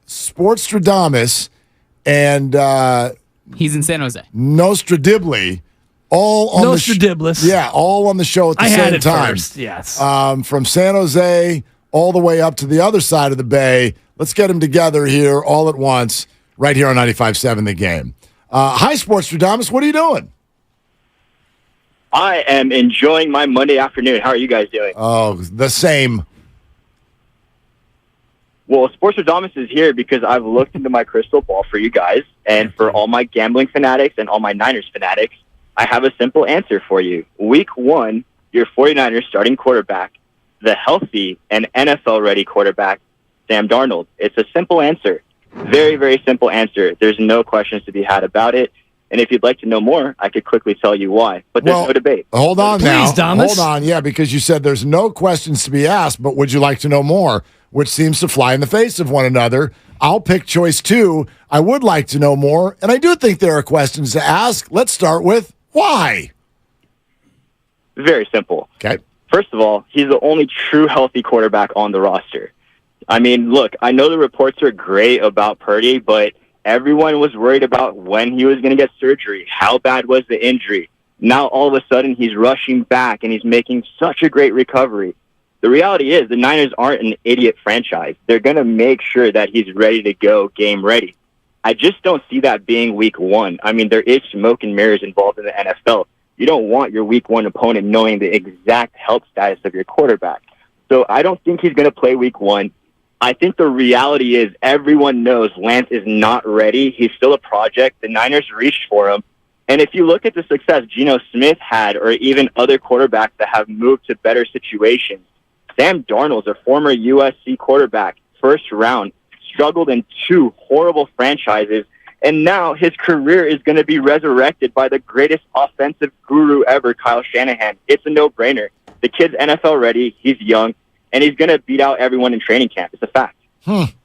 Sportstradamus and he's in San Jose. Nostradibly. All on all on the show at the same time. First, yes. From San Jose all the way up to the other side of the bay. Let's get them together here all at once, right here on 95.7 The Game. Hi, Sportstradamus. What are you doing? I am enjoying my Monday afternoon. How are you guys doing? Oh, the same. Well, Sportstradamus is here because I've looked into my crystal ball for you guys, and for all my gambling fanatics and all my Niners fanatics, I have a simple answer for you. Week 1, your 49ers starting quarterback, the healthy and NFL-ready quarterback, Sam Darnold. It's a simple answer. Very, very simple answer. There's no questions to be had about it. And if you'd like to know more, I could quickly tell you why. But there's no debate. Hold on Please, now. Damas. Hold on, yeah, because you said there's no questions to be asked, but would you like to know more? Which seems to fly in the face of one another. I'll pick choice 2. I would like to know more, and I do think there are questions to ask. Let's start with why. Very simple. Okay. First of all, he's the only true healthy quarterback on the roster. I mean, look, I know the reports are great about Purdy, but everyone was worried about when he was going to get surgery. How bad was the injury? Now, all of a sudden, he's rushing back, and he's making such a great recovery. The reality is the Niners aren't an idiot franchise. They're going to make sure that he's ready to go, game ready. I just don't see that being week 1. I mean, there is smoke and mirrors involved in the NFL. You don't want your week 1 opponent knowing the exact health status of your quarterback. So I don't think he's going to play week 1. I think the reality is everyone knows Lance is not ready. He's still a project. The Niners reached for him. And if you look at the success Geno Smith had, or even other quarterbacks that have moved to better situations, Sam Darnold's a former USC quarterback, first round, struggled in 2 horrible franchises, and now his career is going to be resurrected by the greatest offensive guru ever, Kyle Shanahan. It's a no-brainer. The kid's NFL ready. He's young. And he's going to beat out everyone in training camp. It's a fact. There's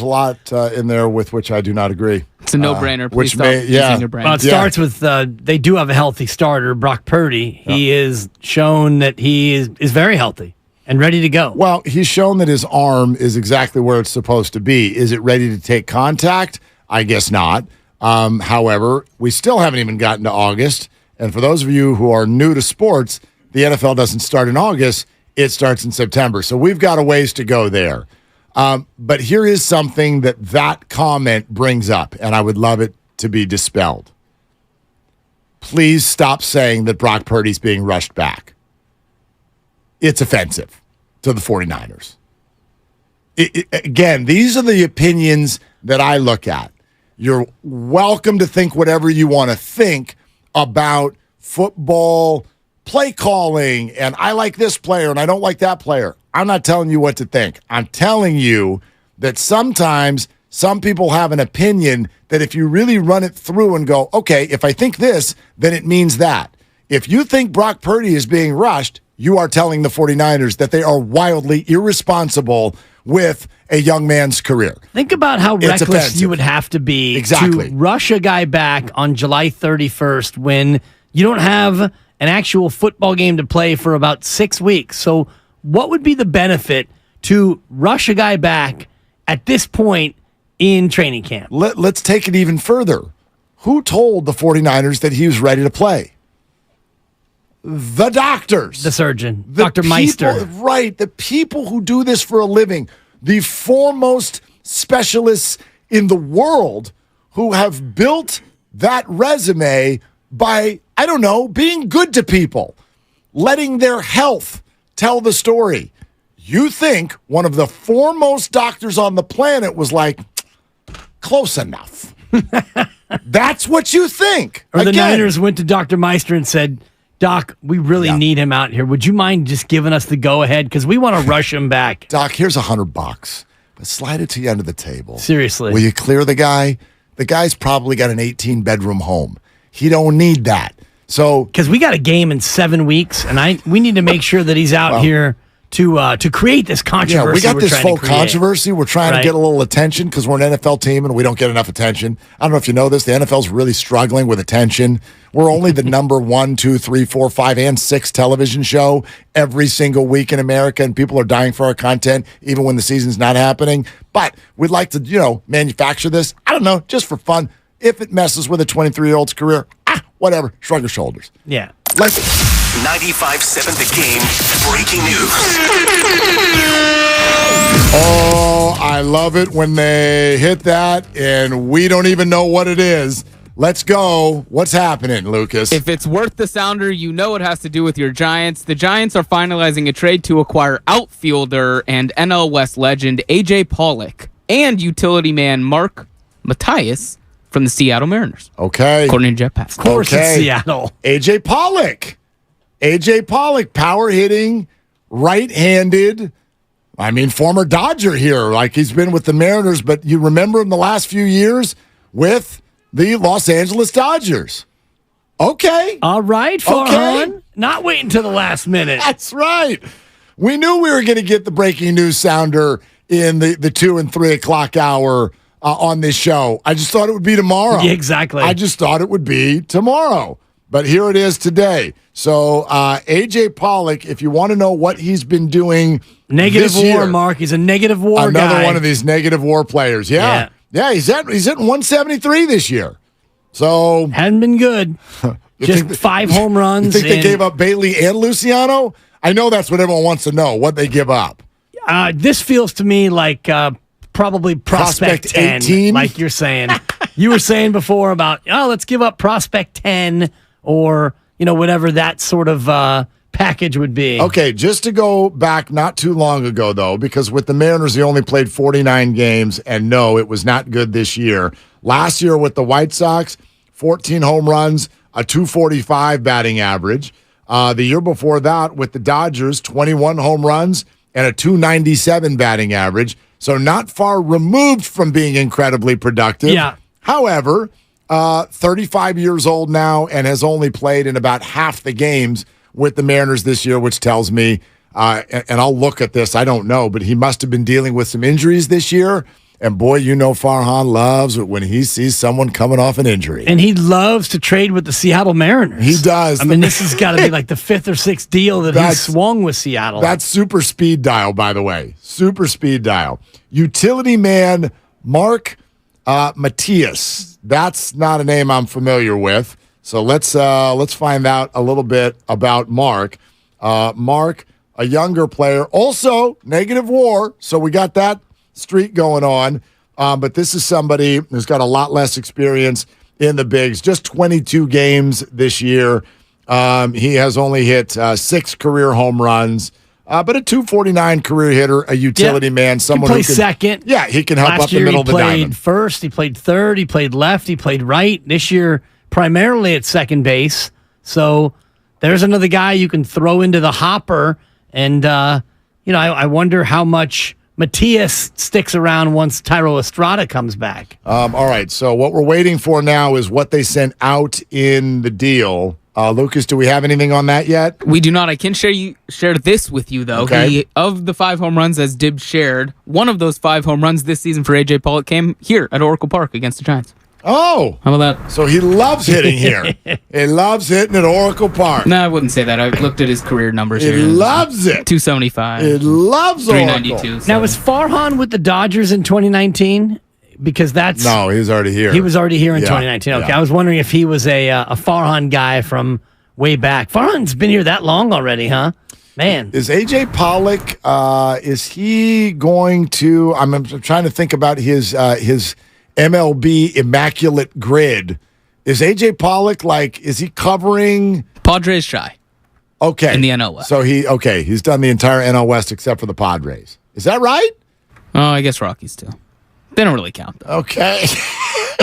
a lot in there with which I do not agree. It's a no-brainer. Please stop using your brain. Well, it starts with they do have a healthy starter, Brock Purdy. He is shown that he is very healthy and ready to go. Well, he's shown that his arm is exactly where it's supposed to be. Is it ready to take contact? I guess not. However, we still haven't even gotten to August. And for those of you who are new to sports, the NFL doesn't start in August. It starts in September. So we've got a ways to go there. But here is something that comment brings up, and I would love it to be dispelled. Please stop saying that Brock Purdy's being rushed back. It's offensive to the 49ers. Again, these are the opinions that I look at. You're welcome to think whatever you want to think about football play calling, and I like this player and I don't like that player. I'm not telling you what to think. I'm telling you that sometimes some people have an opinion that if you really run it through and go, okay, if I think this, then it means that. If you think Brock Purdy is being rushed, you are telling the 49ers that they are wildly irresponsible with a young man's career. Think about how reckless you would have to be to rush a guy back on July 31st when you don't have an actual football game to play for about 6 weeks. So what would be the benefit to rush a guy back at this point in training camp? Let's take it even further. Who told the 49ers that he was ready to play? The doctors. The surgeon, Dr. Meister. Right, the people who do this for a living, the foremost specialists in the world who have built that resume by, I don't know, being good to people, letting their health tell the story. You think one of the foremost doctors on the planet was like, close enough. That's what you think. Or the Niners went to Dr. Meister and said, Doc, we really need him out here. Would you mind just giving us the go-ahead? Because we want to rush him back. Doc, here's $100. But slide it to you under the table. Seriously. Will you clear the guy? The guy's probably got an 18-bedroom home. He don't need that. So, because we got a game in 7 weeks, and we need to make sure that he's out here to create this controversy. Yeah, we got this full controversy. We're trying to get a little attention because we're an NFL team and we don't get enough attention. I don't know if you know this. The NFL's really struggling with attention. We're only the number 1, 2, 3, 4, 5, and 6 television show every single week in America, and people are dying for our content even when the season's not happening. But we'd like to, manufacture this. I don't know, just for fun. If it messes with a 23-year-old's career, whatever. Shrug your shoulders. Yeah. Let's 95.7 The Game breaking news. Oh, I love it when they hit that and we don't even know what it is. Let's go. What's happening, Lucas? If it's worth the sounder, you know it has to do with your Giants. The Giants are finalizing a trade to acquire outfielder and NL West legend AJ Pollock and utility man Mark Matthias from the Seattle Mariners. Okay. According to Jetpack. Of course it's Seattle. AJ Pollock. AJ Pollock, power hitting, right-handed. I mean, former Dodger here. Like, he's been with the Mariners, but you remember him the last few years with the Los Angeles Dodgers. Okay. All right, Farhan. Okay. Not waiting till the last minute. That's right. We knew we were going to get the breaking news sounder in the 2 and 3 o'clock hour on this show. I just thought it would be tomorrow. Yeah, exactly. I just thought it would be tomorrow. But here it is today. So AJ Pollock, if you want to know what he's been doing negative this war, year, Mark. He's a negative war guy. Another one of these negative war players. Yeah. He's hitting 173 this year. So hadn't been good. Just 5 home runs. You think they gave up Bailey and Luciano? I know that's what everyone wants to know, what they give up. This feels to me like probably prospect 10, 18? like you're saying. You were saying before about, let's give up prospect 10 or, whatever that sort of package would be. Okay, just to go back not too long ago, though, because with the Mariners, he only played 49 games, and no, it was not good this year. Last year with the White Sox, 14 home runs, a 245 batting average. The year before that with the Dodgers, 21 home runs and a 297 batting average. So not far removed from being incredibly productive. Yeah. However, 35 years old now and has only played in about half the games with the Mariners this year, which tells me, and I'll look at this, I don't know, but he must have been dealing with some injuries this year. And boy, Farhan loves it when he sees someone coming off an injury. And he loves to trade with the Seattle Mariners. He does. I mean, this has got to be like the 5th or 6th deal that he's swung with Seattle. That's super speed dial, by the way. Super speed dial. Utility man Mark Matthias. That's not a name I'm familiar with. So let's find out a little bit about Mark. Mark, a younger player, also negative WAR. So we got that streak going on. But this is somebody who's got a lot less experience in the bigs. Just 22 games this year. He has only hit 6 career home runs. But a 249 career hitter, a utility man, someone who can second. Yeah, he can help up the middle of the diamond. He played first, he played third, he played left, he played right. This year, primarily at second base. So there's another guy you can throw into the hopper. And, I wonder how much Matthias sticks around once Tyro Estrada comes back. All right, so what we're waiting for now is what they sent out in the deal. Lucas, do we have anything on that yet? We do not. I can share this with you, though. Okay. Of the 5 home runs, as Dib shared, one of those 5 home runs this season for AJ Pollock came here at Oracle Park against the Giants. Oh. How about that? So he loves hitting here. He loves hitting at Oracle Park. No, I wouldn't say that. I looked at his career numbers He here. loves it. 275. He loves 392. Oracle. Now, was Farhan with the Dodgers in 2019? Because that's No, he was already here. He was already here in Yeah, 2019. Okay, yeah. I was wondering if he was a Farhan guy from way back. Farhan's been here that long already, huh? Man. Is AJ Pollock, is he going to, I'm trying to think about his MLB Immaculate Grid. Is AJ Pollock, is he covering? Padres shy. Okay. In the NL West. So he's done the entire NL West except for the Padres. Is that right? Oh, I guess Rockies too. They don't really count, though. Okay.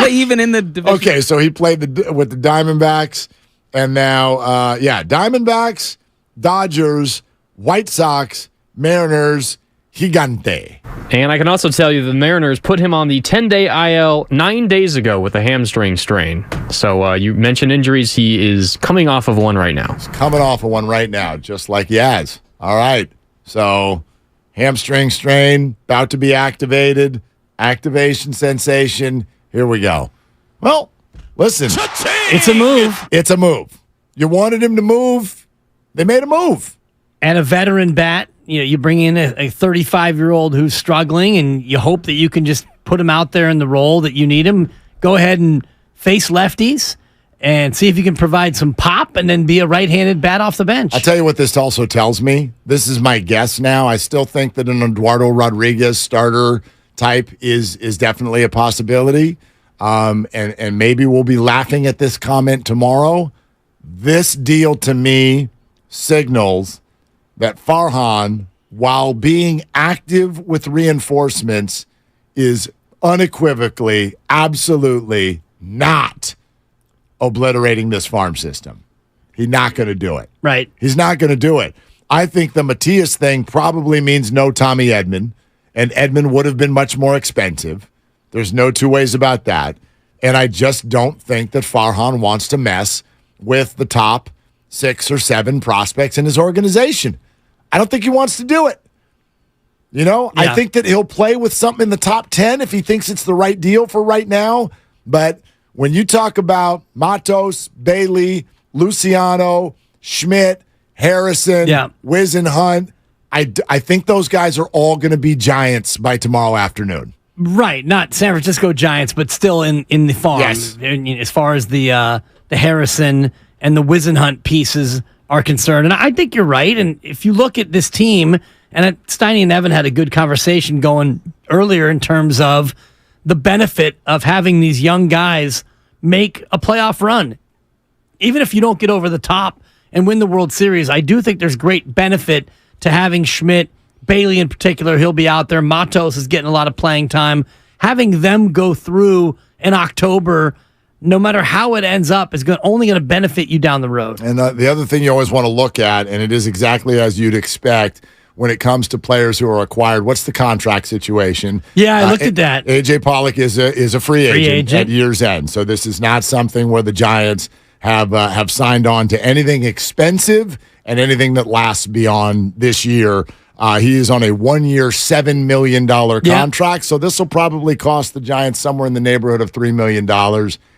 Even in the division. Okay, so he played with the Diamondbacks, and now, Diamondbacks, Dodgers, White Sox, Mariners, Gigante. And I can also tell you the Mariners put him on the 10-day IL 9 days ago with a hamstring strain. So you mentioned injuries. He is coming off of one right now. He's coming off of one right now, just like Yaz. All right. So hamstring strain, about to be activated. Activation sensation. Here we go. Well, listen. It's a move. It's a move. You wanted him to move. They made a move. And a veteran bat, you bring in a 35-year-old who's struggling, and you hope that you can just put him out there in the role that you need him. Go ahead and face lefties and see if you can provide some pop and then be a right-handed bat off the bench. I'll tell you what this also tells me. This is my guess now. I still think that an Eduardo Rodriguez starter type is definitely a possibility. And maybe we'll be laughing at this comment tomorrow. This deal to me signals that Farhan, while being active with reinforcements, is unequivocally, absolutely not obliterating this farm system. He's not going to do it. Right. He's not going to do it. I think the Matias thing probably means no Tommy Edman, and Edman would have been much more expensive. There's no two ways about that. And I just don't think that Farhan wants to mess with the top 6 or 7 prospects in his organization. I don't think he wants to do it. I think that he'll play with something in the top 10 if he thinks it's the right deal for right now. But when you talk about Matos, Bailey, Luciano, Schmidt, Harrison, Wiz and Hunt, I think those guys are all going to be Giants by tomorrow afternoon. Right, not San Francisco Giants, but still in the farm. Yes. As far as the Harrison and the Wisenhunt pieces are concerned. And I think you're right. And if you look at this team, and Steiny and Evan had a good conversation going earlier in terms of the benefit of having these young guys make a playoff run. Even if you don't get over the top and win the World Series, I do think there's great benefit to having Schmidt, Bailey in particular, he'll be out there. Matos is getting a lot of playing time. Having them go through in October, no matter how it ends up, is only going to benefit you down the road. And the other thing you always want to look at, and it is exactly as you'd expect when it comes to players who are acquired, what's the contract situation? Yeah, I looked at that. AJ Pollock is a free agent at year's end. So this is not something where the Giants have signed on to anything expensive and anything that lasts beyond this year. He is on a 1-year, $7 million contract, so this will probably cost the Giants somewhere in the neighborhood of $3 million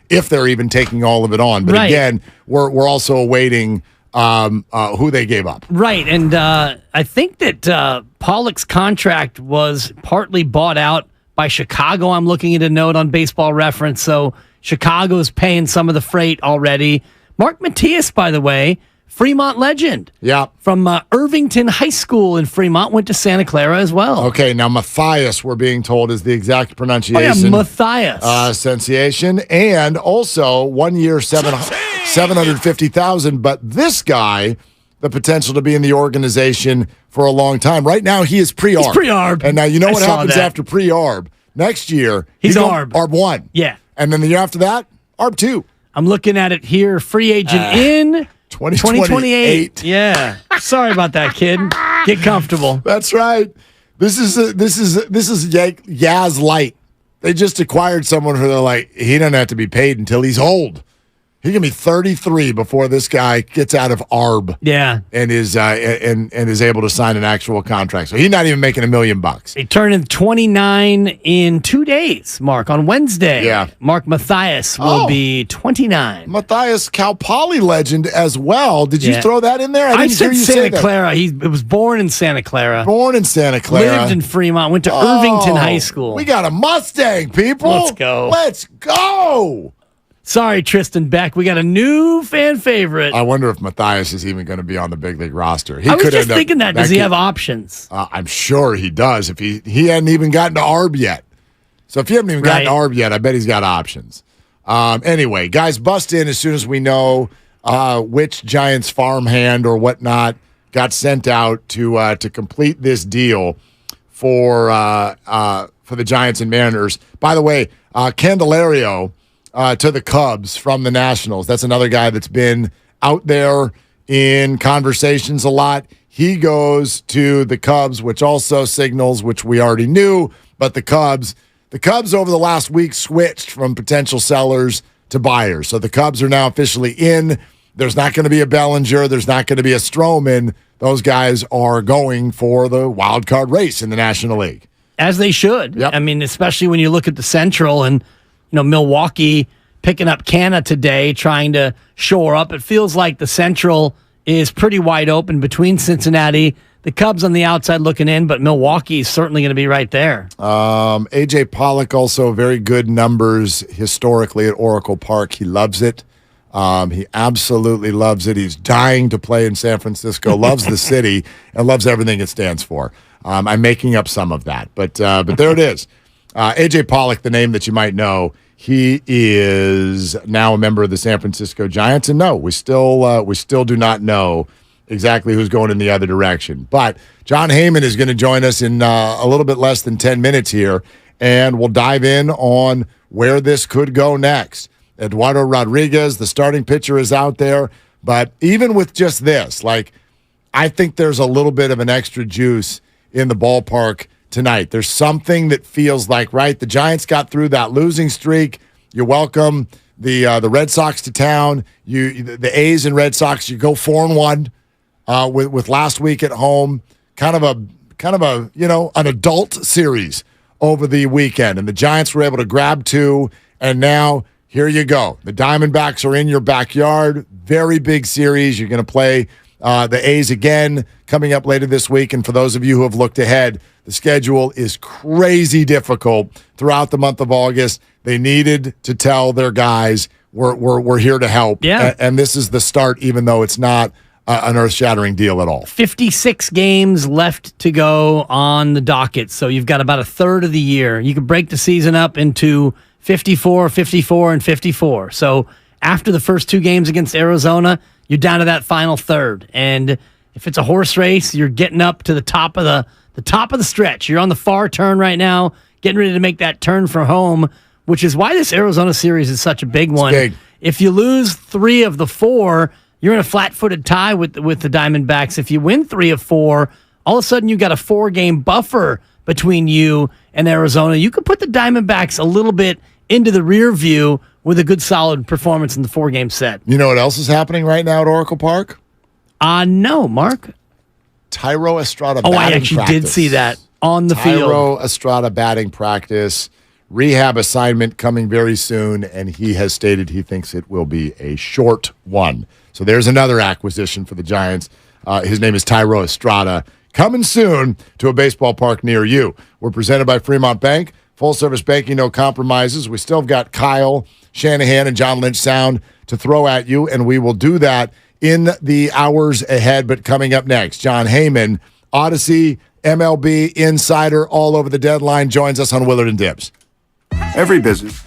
if they're even taking all of it on. But again, we're also awaiting who they gave up. Right, and I think that Pollock's contract was partly bought out by Chicago. I'm looking at a note on Baseball Reference, so Chicago's paying some of the freight already. Mark Matias, by the way, Fremont legend. Yeah. From Irvington High School in Fremont, went to Santa Clara as well. Okay, now Matthias, we're being told, is the exact pronunciation. Matthias. Sensation. And also 1 year, $750,000. But this guy, the potential to be in the organization for a long time. Right now, he is pre-ARB. He's pre-ARB. And now you know what happens after pre-ARB. Next year, he's ARB. ARB 1. Yeah. And then the year after that, ARB 2. I'm looking at it here. Free agent in 2028. Yeah. Sorry about that, kid. Get comfortable. That's right. This is Yaz Light. They just acquired someone who they're like, he doesn't have to be paid until he's old. He can be 33 before this guy gets out of ARB. Yeah. And is and is able to sign an actual contract. So he's not even making $1 million. He turned 29 in 2 days, Mark, on Wednesday. Yeah. Mark Mathias will be 29. Mathias, Cal Poly legend as well. Did you throw that in there? I said Santa Clara. He was born in Santa Clara. Born in Santa Clara. Lived in Fremont. Went to Irvington High School. We got a Mustang, people. Let's go. Let's go. Sorry, Tristan Beck. We got a new fan favorite. I wonder if Mathias is even going to be on the big league roster. I was just thinking that. Does he have options? I'm sure he does. If he hadn't even gotten to ARB yet. So if he hadn't even gotten to ARB yet, I bet he's got options. Anyway, guys, bust in as soon as we know which Giants farmhand or whatnot got sent out to complete this deal for the Giants and Mariners. By the way, Candelario to the Cubs from the Nationals. That's another guy that's been out there in conversations a lot. He goes to the Cubs, which also signals, which we already knew, but the Cubs over the last week switched from potential sellers to buyers. So the Cubs are now officially in. There's not going to be a Bellinger. There's not going to be a Stroman. Those guys are going for the wild card race in the National League. As they should. Yep. I mean, especially when you look at the Central and Milwaukee picking up Canna today, trying to shore up. It feels like the Central is pretty wide open between Cincinnati, the Cubs on the outside looking in, but Milwaukee is certainly going to be right there. AJ Pollock also very good numbers historically at Oracle Park. He loves it. He absolutely loves it. He's dying to play in San Francisco, loves the city, and loves everything it stands for. I'm making up some of that, but there it is. AJ Pollock, the name that you might know, he is now a member of the San Francisco Giants. And no, we still do not know exactly who's going in the other direction. But John Heyman is going to join us in a little bit less than 10 minutes here, and we'll dive in on where this could go next. Eduardo Rodriguez, the starting pitcher, is out there. But even with just this, I think there's a little bit of an extra juice in the ballpark tonight. There's something that feels like, right, the Giants got through that losing streak. You welcome the Red Sox to town. The A's and Red Sox, you go 4-1 with last week at home. Kind of a an adult series over the weekend. And the Giants were able to grab 2, and now here you go. The Diamondbacks are in your backyard. Very big series. You're going to play the A's again coming up later this week. And for those of you who have looked ahead, the schedule is crazy difficult throughout the month of August. They needed to tell their guys, we're here to help. Yeah. And this is the start, even though it's not an earth-shattering deal at all. 56 games left to go on the docket, so you've got about a third of the year. You could break the season up into 54, 54, and 54. So after the first 2 games against Arizona, you're down to that final third. And if it's a horse race, you're getting up to the top of the stretch. You're on the far turn right now, getting ready to make that turn for home, which is why this Arizona series is such a big one. Big. If you lose 3 of the 4, you're in a flat-footed tie with the Diamondbacks. If you win 3 of 4, all of a sudden you've got a 4-game buffer between you and Arizona. You could put the Diamondbacks a little bit into the rear view with a good, solid performance in the 4-game set. You know what else is happening right now at Oracle Park? No, Mark. Tyro Estrada Oh, batting I actually practice. did see that on the field. Tyro Estrada batting practice. Rehab assignment coming very soon, and he has stated he thinks it will be a short one. So there's another acquisition for the Giants. His name is Tyro Estrada. Coming soon to a baseball park near you. We're presented by Fremont Bank. Full-service banking, no compromises. We still have got Kyle Shanahan and John Lynch Sound to throw at you, and we will do that in the hours ahead. But coming up next, John Heyman, Odyssey, MLB Insider, all over the deadline, joins us on Willard and Dibs. Every business.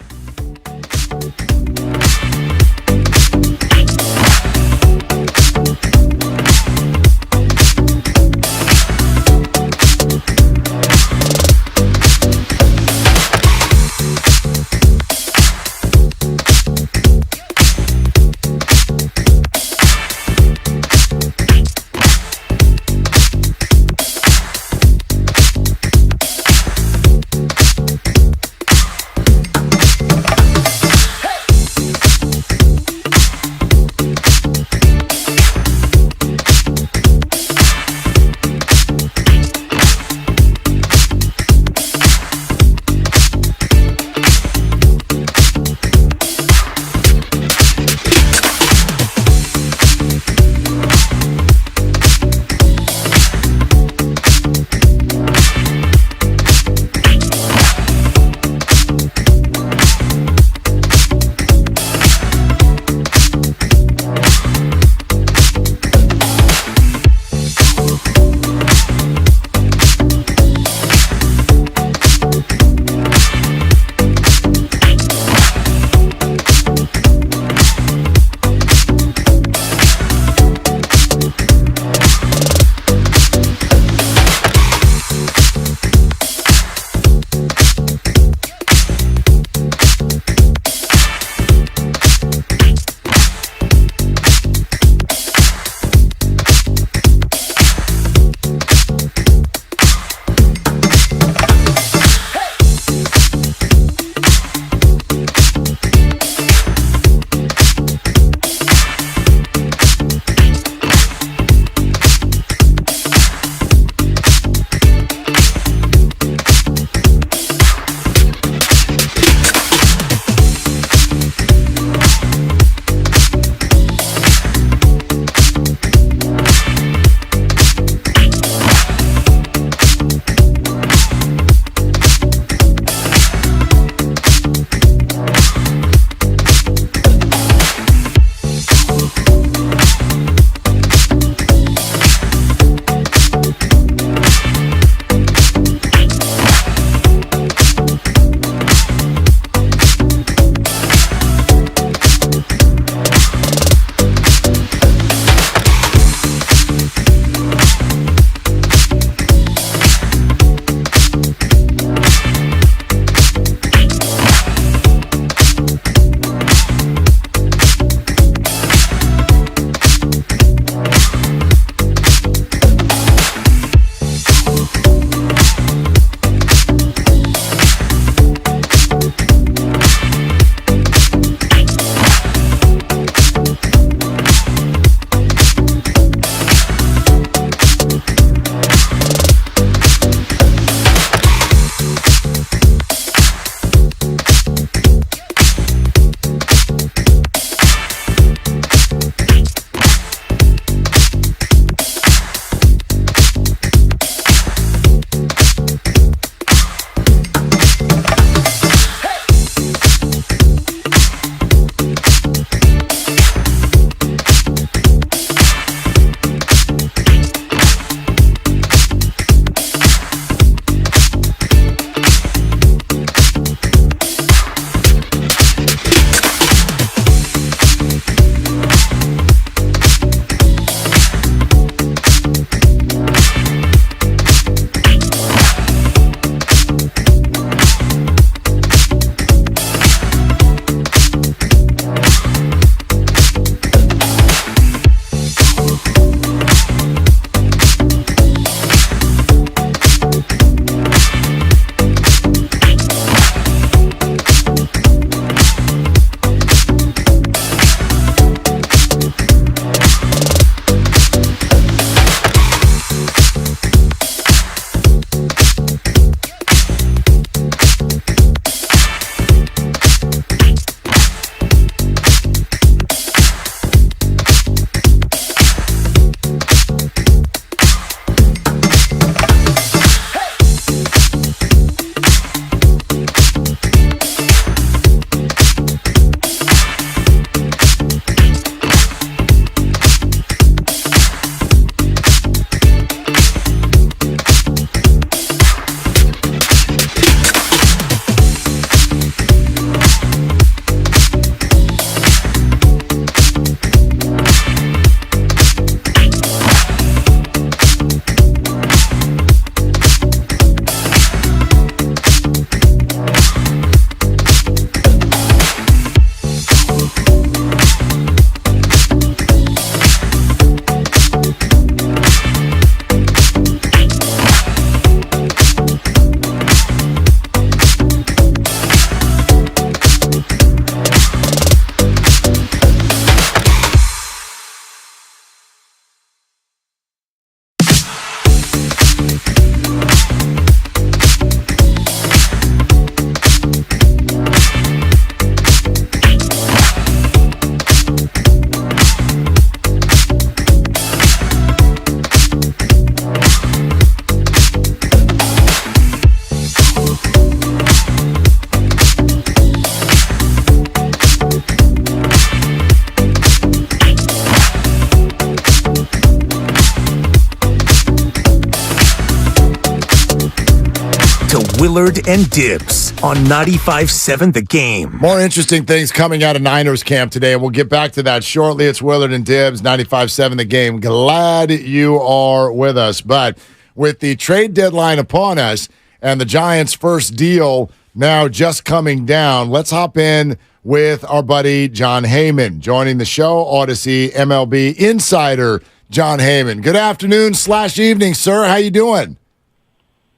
Willard and Dibbs on 95.7 The Game. More interesting things coming out of Niners camp today, and we'll get back to that shortly. It's Willard and Dibbs, 95.7 The Game. Glad you are with us. But with the trade deadline upon us and the Giants' first deal now just coming down, let's hop in with our buddy John Heyman, joining the show, Odyssey MLB insider John Heyman. Good afternoon / evening, sir. How you doing?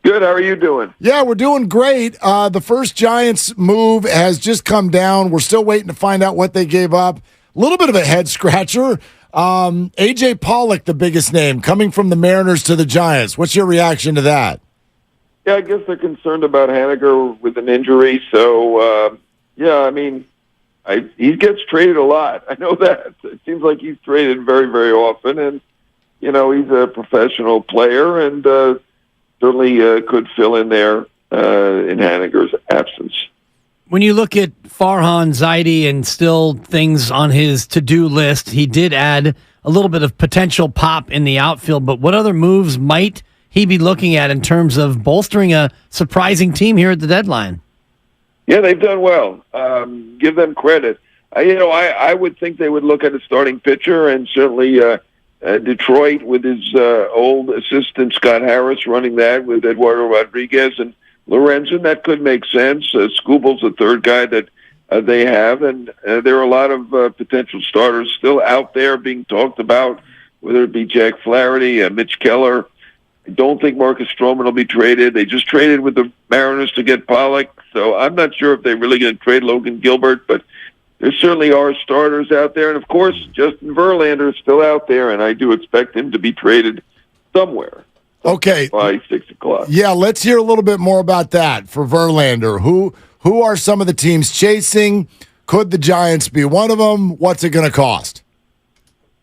Good. How are you doing? Yeah, we're doing great. The first Giants move has just come down. We're still waiting to find out what they gave up. A little bit of a head scratcher. AJ Pollock, the biggest name, coming from the Mariners to the Giants. What's your reaction to that? Yeah, I guess they're concerned about Haniger with an injury. So, yeah, I mean, he gets traded a lot. I know that. It seems like he's traded very, very often. And, you know, he's a professional player and certainly could fill in there in Haniger's absence. When you look at Farhan Zaidi and still things on his to-do list, he did add a little bit of potential pop in the outfield, but what other moves might he be looking at in terms of bolstering a surprising team here at the deadline? Yeah, they've done well. Give them credit. I would think they would look at a starting pitcher, and certainly Detroit with his old assistant Scott Harris running that with Eduardo Rodriguez and Lorenzen, that could make sense. Scooble's the third guy that they have, and there are a lot of potential starters still out there being talked about, whether it be Jack Flaherty, Mitch Keller. I don't think Marcus Stroman will be traded. They just traded with the Mariners to get Pollock, so I'm not sure if they're really going to trade Logan Gilbert, but there certainly are starters out there. And, of course, Justin Verlander is still out there, and I do expect him to be traded somewhere. Okay. By 6 o'clock. Yeah, let's hear a little bit more about that for Verlander. Who are some of the teams chasing? Could the Giants be one of them? What's it going to cost?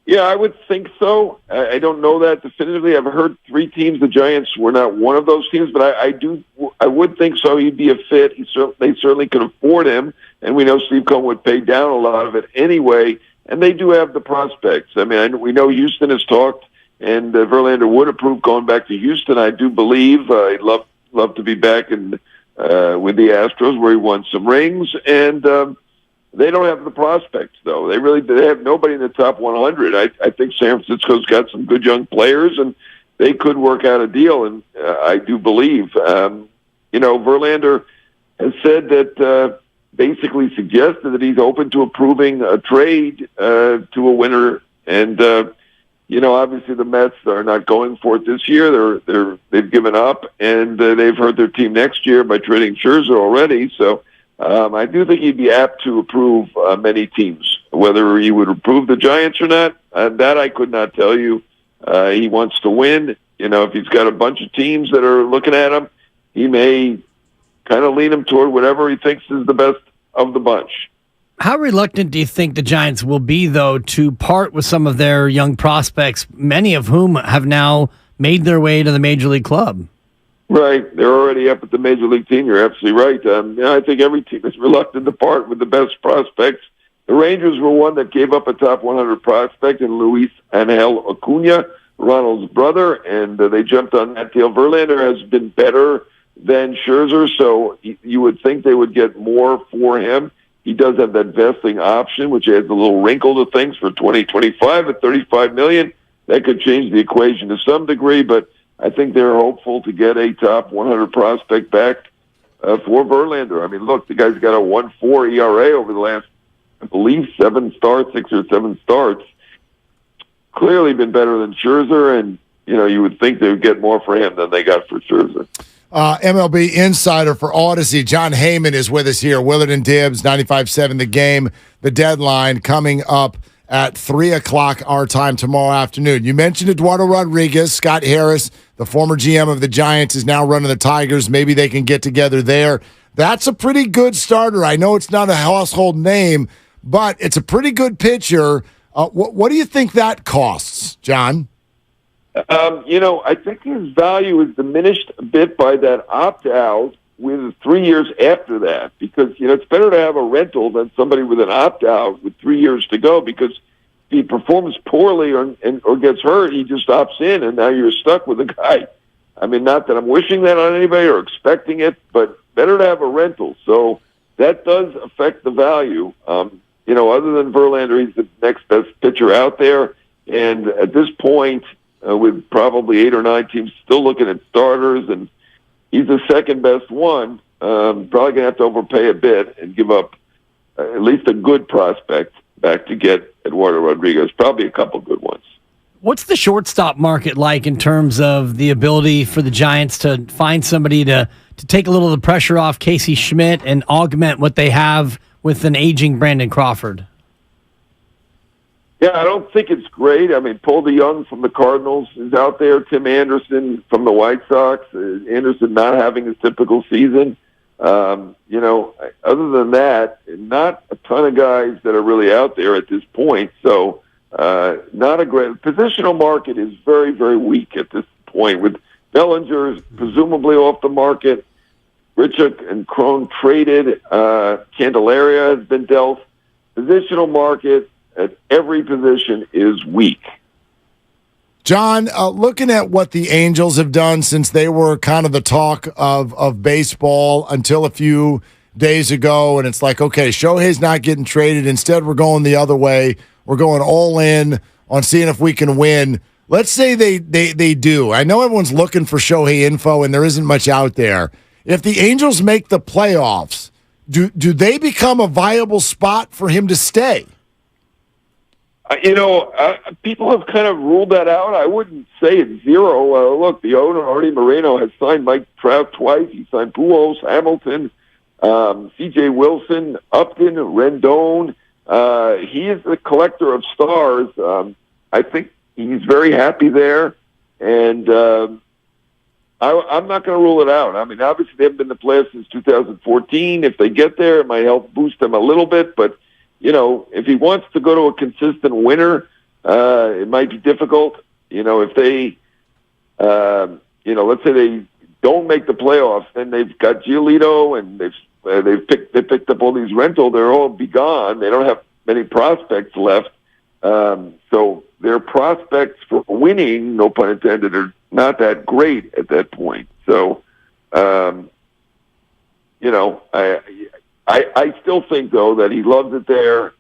Yeah, I would think so. I don't know that definitively. I've heard 3 teams. The Giants were not one of those teams, but I would think so. He'd be a fit. They certainly could afford him, and we know Steve Cohen would pay down a lot of it anyway. And they do have the prospects. I mean, we know Houston has talked, and Verlander would approve going back to Houston. I do believe he'd love to be back with the Astros, where he won some rings, and they don't have the prospects, though. They have nobody in the top 100. I think San Francisco's got some good young players, and they could work out a deal, and I do believe. Verlander has said that basically suggested that he's open to approving a trade to a winner, and obviously the Mets are not going for it this year. They've given up, and they've hurt their team next year by trading Scherzer already, so I do think he'd be apt to approve many teams. Whether he would approve the Giants or not, that I could not tell you. He wants to win. If he's got a bunch of teams that are looking at him, he may kind of lean him toward whatever he thinks is the best of the bunch. How reluctant do you think the Giants will be, though, to part with some of their young prospects, many of whom have now made their way to the Major League club? Right. They're already up at the Major League team. You're absolutely right. I think every team is reluctant to part with the best prospects. The Rangers were one that gave up a top 100 prospect in Luis Angel Acuna, Ronald's brother, and they jumped on that deal. Verlander has been better than Scherzer, so you would think they would get more for him. He does have that vesting option, which adds a little wrinkle to things for 2025 at $35 million. That could change the equation to some degree, but I think they're hopeful to get a top 100 prospect back for Verlander. I mean, look, the guy's got a 1.4 ERA over the last, I believe, 6 or 7 starts. Clearly been better than Scherzer, and you would think they would get more for him than they got for Scherzer. MLB insider for Odyssey, John Heyman, is with us here. Willard and Dibbs, 95.7 The Game. The deadline coming up at 3 o'clock our time tomorrow afternoon. You mentioned Eduardo Rodriguez. Scott Harris, the former GM of the Giants, is now running the Tigers. Maybe they can get together there. That's a pretty good starter. I know it's not a household name, but it's a pretty good pitcher. What do you think that costs, John? I think his value is diminished a bit by that opt-out with 3 years after that, because it's better to have a rental than somebody with an opt-out with 3 years to go, because if he performs poorly or gets hurt, he just opts in, and now you're stuck with a guy I mean, not that I'm wishing that on anybody or expecting it, but better to have a rental. So that does affect the value. Other than Verlander, he's the next best pitcher out there. And at this point, with probably 8 or 9 teams still looking at starters, and he's the second best one, probably going to have to overpay a bit and give up at least a good prospect back to get Eduardo Rodriguez, probably a couple good ones. What's the shortstop market like in terms of the ability for the Giants to find somebody to take a little of the pressure off Casey Schmidt and augment what they have with an aging Brandon Crawford? Yeah, I don't think it's great. I mean, Paul DeYoung from the Cardinals is out there. Tim Anderson from the White Sox. Anderson not having his typical season. Other than that, not a ton of guys that are really out there at this point. So, not a great positional market is very, very weak at this point. With Bellinger presumably off the market, Richard and Crone traded. Candelaria has been dealt. Positional market at every position is weak. John, looking at what the Angels have done since they were kind of the talk of baseball until a few days ago, and it's like, okay, Shohei's not getting traded. Instead, we're going the other way. We're going all in on seeing if we can win. Let's say they do. I know everyone's looking for Shohei info, and there isn't much out there. If the Angels make the playoffs, do they become a viable spot for him to stay? People have kind of ruled that out. I wouldn't say it's zero. Look, the owner, Artie Moreno, has signed Mike Trout twice. He signed Pujols, Hamilton, C.J. Wilson, Upton, Rendon. He is the collector of stars. I think he's very happy there. And I'm not going to rule it out. I mean, obviously, they haven't been in the playoffs since 2014. If they get there, it might help boost them a little bit. But if he wants to go to a consistent winner, it might be difficult. If they, let's say they don't make the playoffs, then they've got Giolito and they picked up all these rental. They're all be gone. They don't have many prospects left. So their prospects for winning, no pun intended, are not that great at that point. So, I still think, though, that he loves it there,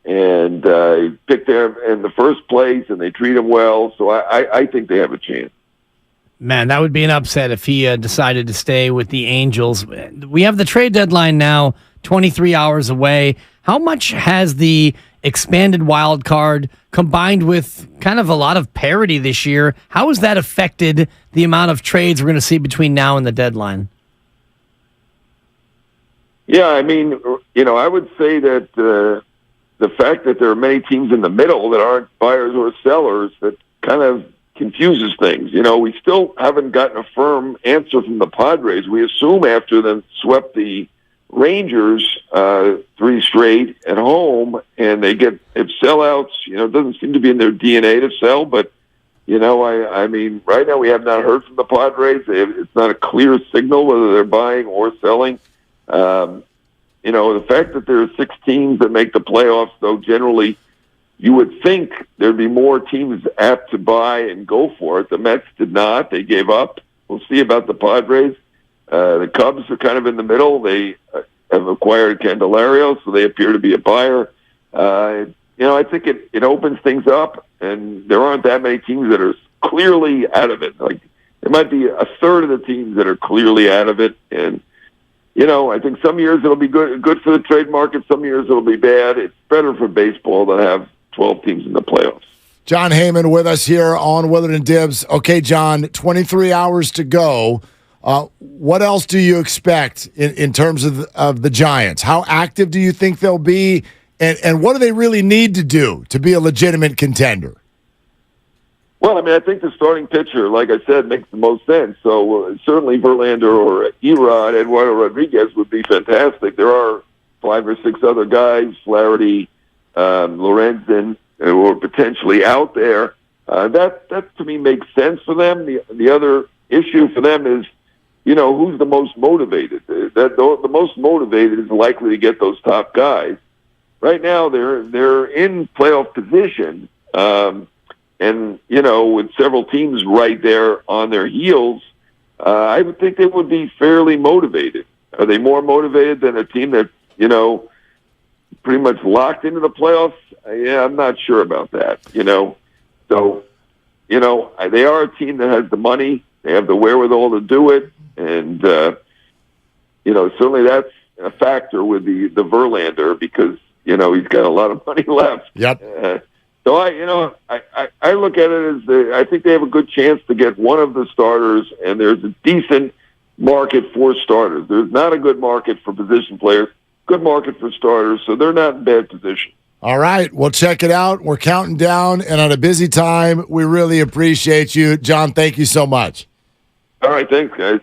and he picked there in the first place, and they treat him well. So I think they have a chance. Man, that would be an upset if he decided to stay with the Angels. We have the trade deadline now, 23 hours away. How much has the expanded wild card combined with kind of a lot of parity this year, how has that affected the amount of trades we're going to see between now and the deadline? Yeah, I mean, I would say that the fact that there are many teams in the middle that aren't buyers or sellers, that kind of confuses things. We still haven't gotten a firm answer from the Padres. We assume after them swept the Rangers 3 straight at home, and they get sellouts. It doesn't seem to be in their DNA to sell, but I mean, right now we have not heard from the Padres. It's not a clear signal whether they're buying or selling. The fact that there are 6 teams that make the playoffs, though, generally you would think there'd be more teams apt to buy and go for it. The Mets did not; they gave up. We'll see about the Padres. The Cubs are kind of in the middle. They have acquired Candelario, so they appear to be a buyer. I think it opens things up, and there aren't that many teams that are clearly out of it. Like, there might be a third of the teams that are clearly out of it, and I think some years it'll be good for the trade market. Some years it'll be bad. It's better for baseball to have 12 teams in the playoffs. John Heyman with us here on Willard and Dibs. Okay, John, 23 hours to go. What else do you expect in terms of the Giants? How active do you think they'll be, and what do they really need to do to be a legitimate contender? Well, I mean, I think the starting pitcher, like I said, makes the most sense. So certainly Verlander or Erod, Eduardo Rodriguez would be fantastic. There are 5 or 6 other guys, Flaherty, Lorenzen, who are potentially out there. That to me makes sense for them. The other issue for them is, who's the most motivated? The most motivated is likely to get those top guys. Right now, they're in playoff position. And, with several teams right there on their heels, I would think they would be fairly motivated. Are they more motivated than a team that, pretty much locked into the playoffs? Yeah, I'm not sure about that, So, they are a team that has the money. They have the wherewithal to do it. And, certainly that's a factor with the Verlander because, he's got a lot of money left. Yep. So I look at it as I think they have a good chance to get one of the starters, and there's a decent market for starters. There's not a good market for position players, good market for starters, so they're not in bad position. All right, we'll check it out. We're counting down, and on a busy time, we really appreciate you. John, thank you so much. All right, thanks, guys.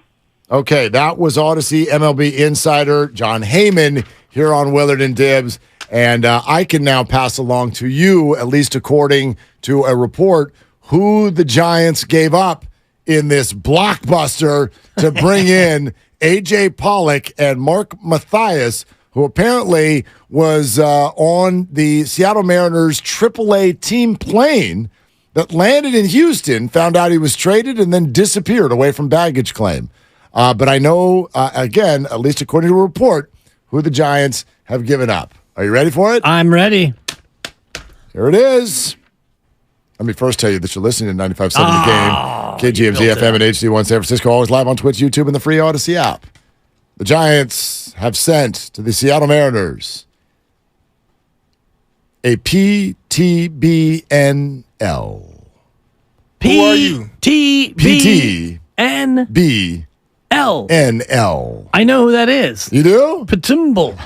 Okay, that was Odyssey MLB insider John Heyman here on Willard and Dibs. And I can now pass along to you, at least according to a report, who the Giants gave up in this blockbuster to bring in A.J. Pollock and Mark Mathias, who apparently was on the Seattle Mariners AAA team plane that landed in Houston, found out he was traded, and then disappeared away from baggage claim. But I know, again, at least according to a report, who the Giants have given up. Are you ready for it? I'm ready. Here it is. Let me first tell you that you're listening to 95.7 The Game, KGMZ FM and HD1 San Francisco, always live on Twitch, YouTube, and the free Odyssey app. The Giants have sent to the Seattle Mariners a PTBNL. Who are you? PTBNL. I know who that is. You do? Patimble.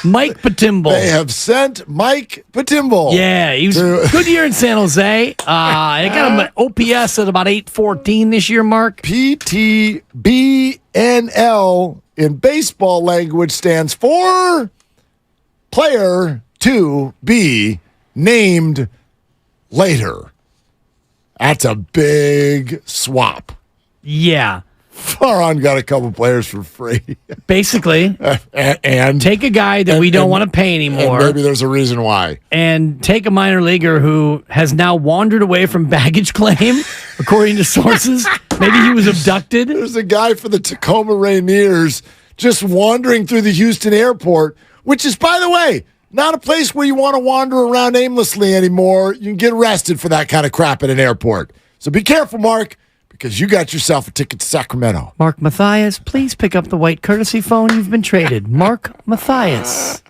Mike Patimble. They have sent Mike Patimble. Yeah, he was good year in San Jose. I got him at OPS at about 814 this year, Mark. PTBNL in baseball language stands for player to be named later. That's a big swap. Yeah. Farhan got a couple players for free. Basically. and take a guy that we don't want to pay anymore. And maybe there's a reason why. And take a minor leaguer who has now wandered away from baggage claim, according to sources. Maybe he was abducted. There's a guy for the Tacoma Rainiers just wandering through the Houston airport, which is, by the way, not a place where you want to wander around aimlessly anymore. You can get arrested for that kind of crap at an airport. So be careful, Mark, because you got yourself a ticket to Sacramento. Mark Mathias, please pick up the white courtesy phone. You've been traded. Mark Mathias.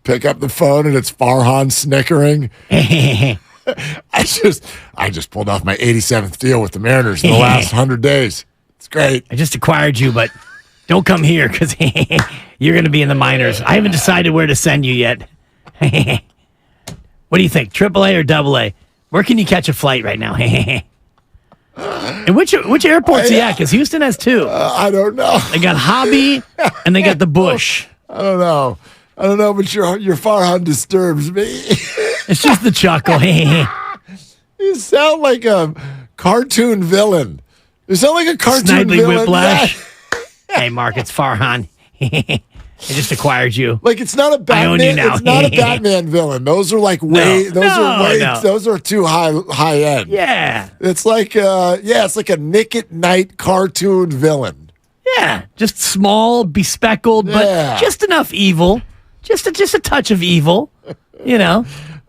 Pick up the phone and it's Farhan snickering. I just pulled off my 87th deal with the Mariners in the last 100 days. It's great. I just acquired you, but don't come here because you're going to be in the minors. I haven't decided where to send you yet. What do you think, AAA or AA? Where can you catch a flight right now? And which airport's he at? Because Houston has two. I don't know. They got Hobby and they got the Bush. I don't know, but your Farhan disturbs me. It's just the chuckle. You sound like a cartoon villain. You sound like a cartoon Snidely villain. Whiplash. Hey, Mark, it's Farhan. I just acquired you. Like it's not a Batman. I own you now. It's not a Batman villain. Those are like those are too high end. Yeah. It's like it's like a Nick at Night cartoon villain. Yeah, just small, bespeckled, but just enough evil. Just a touch of evil.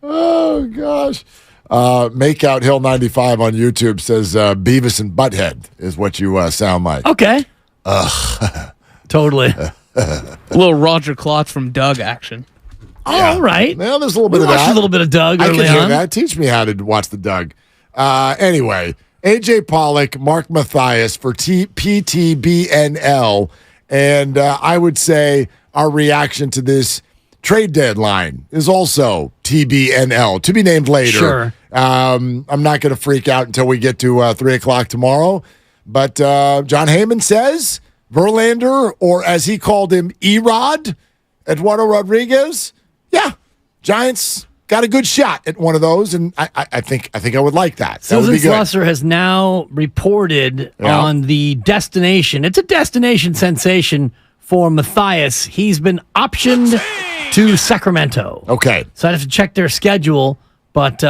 Oh gosh. Makeout Hill 95 on YouTube says Beavis and Butthead is what you sound like. Okay. Totally. A little Roger Klotz from Doug action. All right. Well, there's a little bit of watched that. a little bit of Doug I early can hear on. that. Teach me how to watch the Doug. Anyway, A.J. Pollock, Mark Mathias for PTBNL. And I would say our reaction to this trade deadline is also TBNL, to be named later. Sure. I'm not going to freak out until we get to 3 o'clock tomorrow. But John Heyman says Verlander, or as he called him, Erod, Eduardo Rodriguez. Yeah, Giants got a good shot at one of those, and I think I would like that. Susan Slusser has now reported on the destination. It's a destination sensation for Mathias. He's been optioned to Sacramento. Okay. So I have to check their schedule, but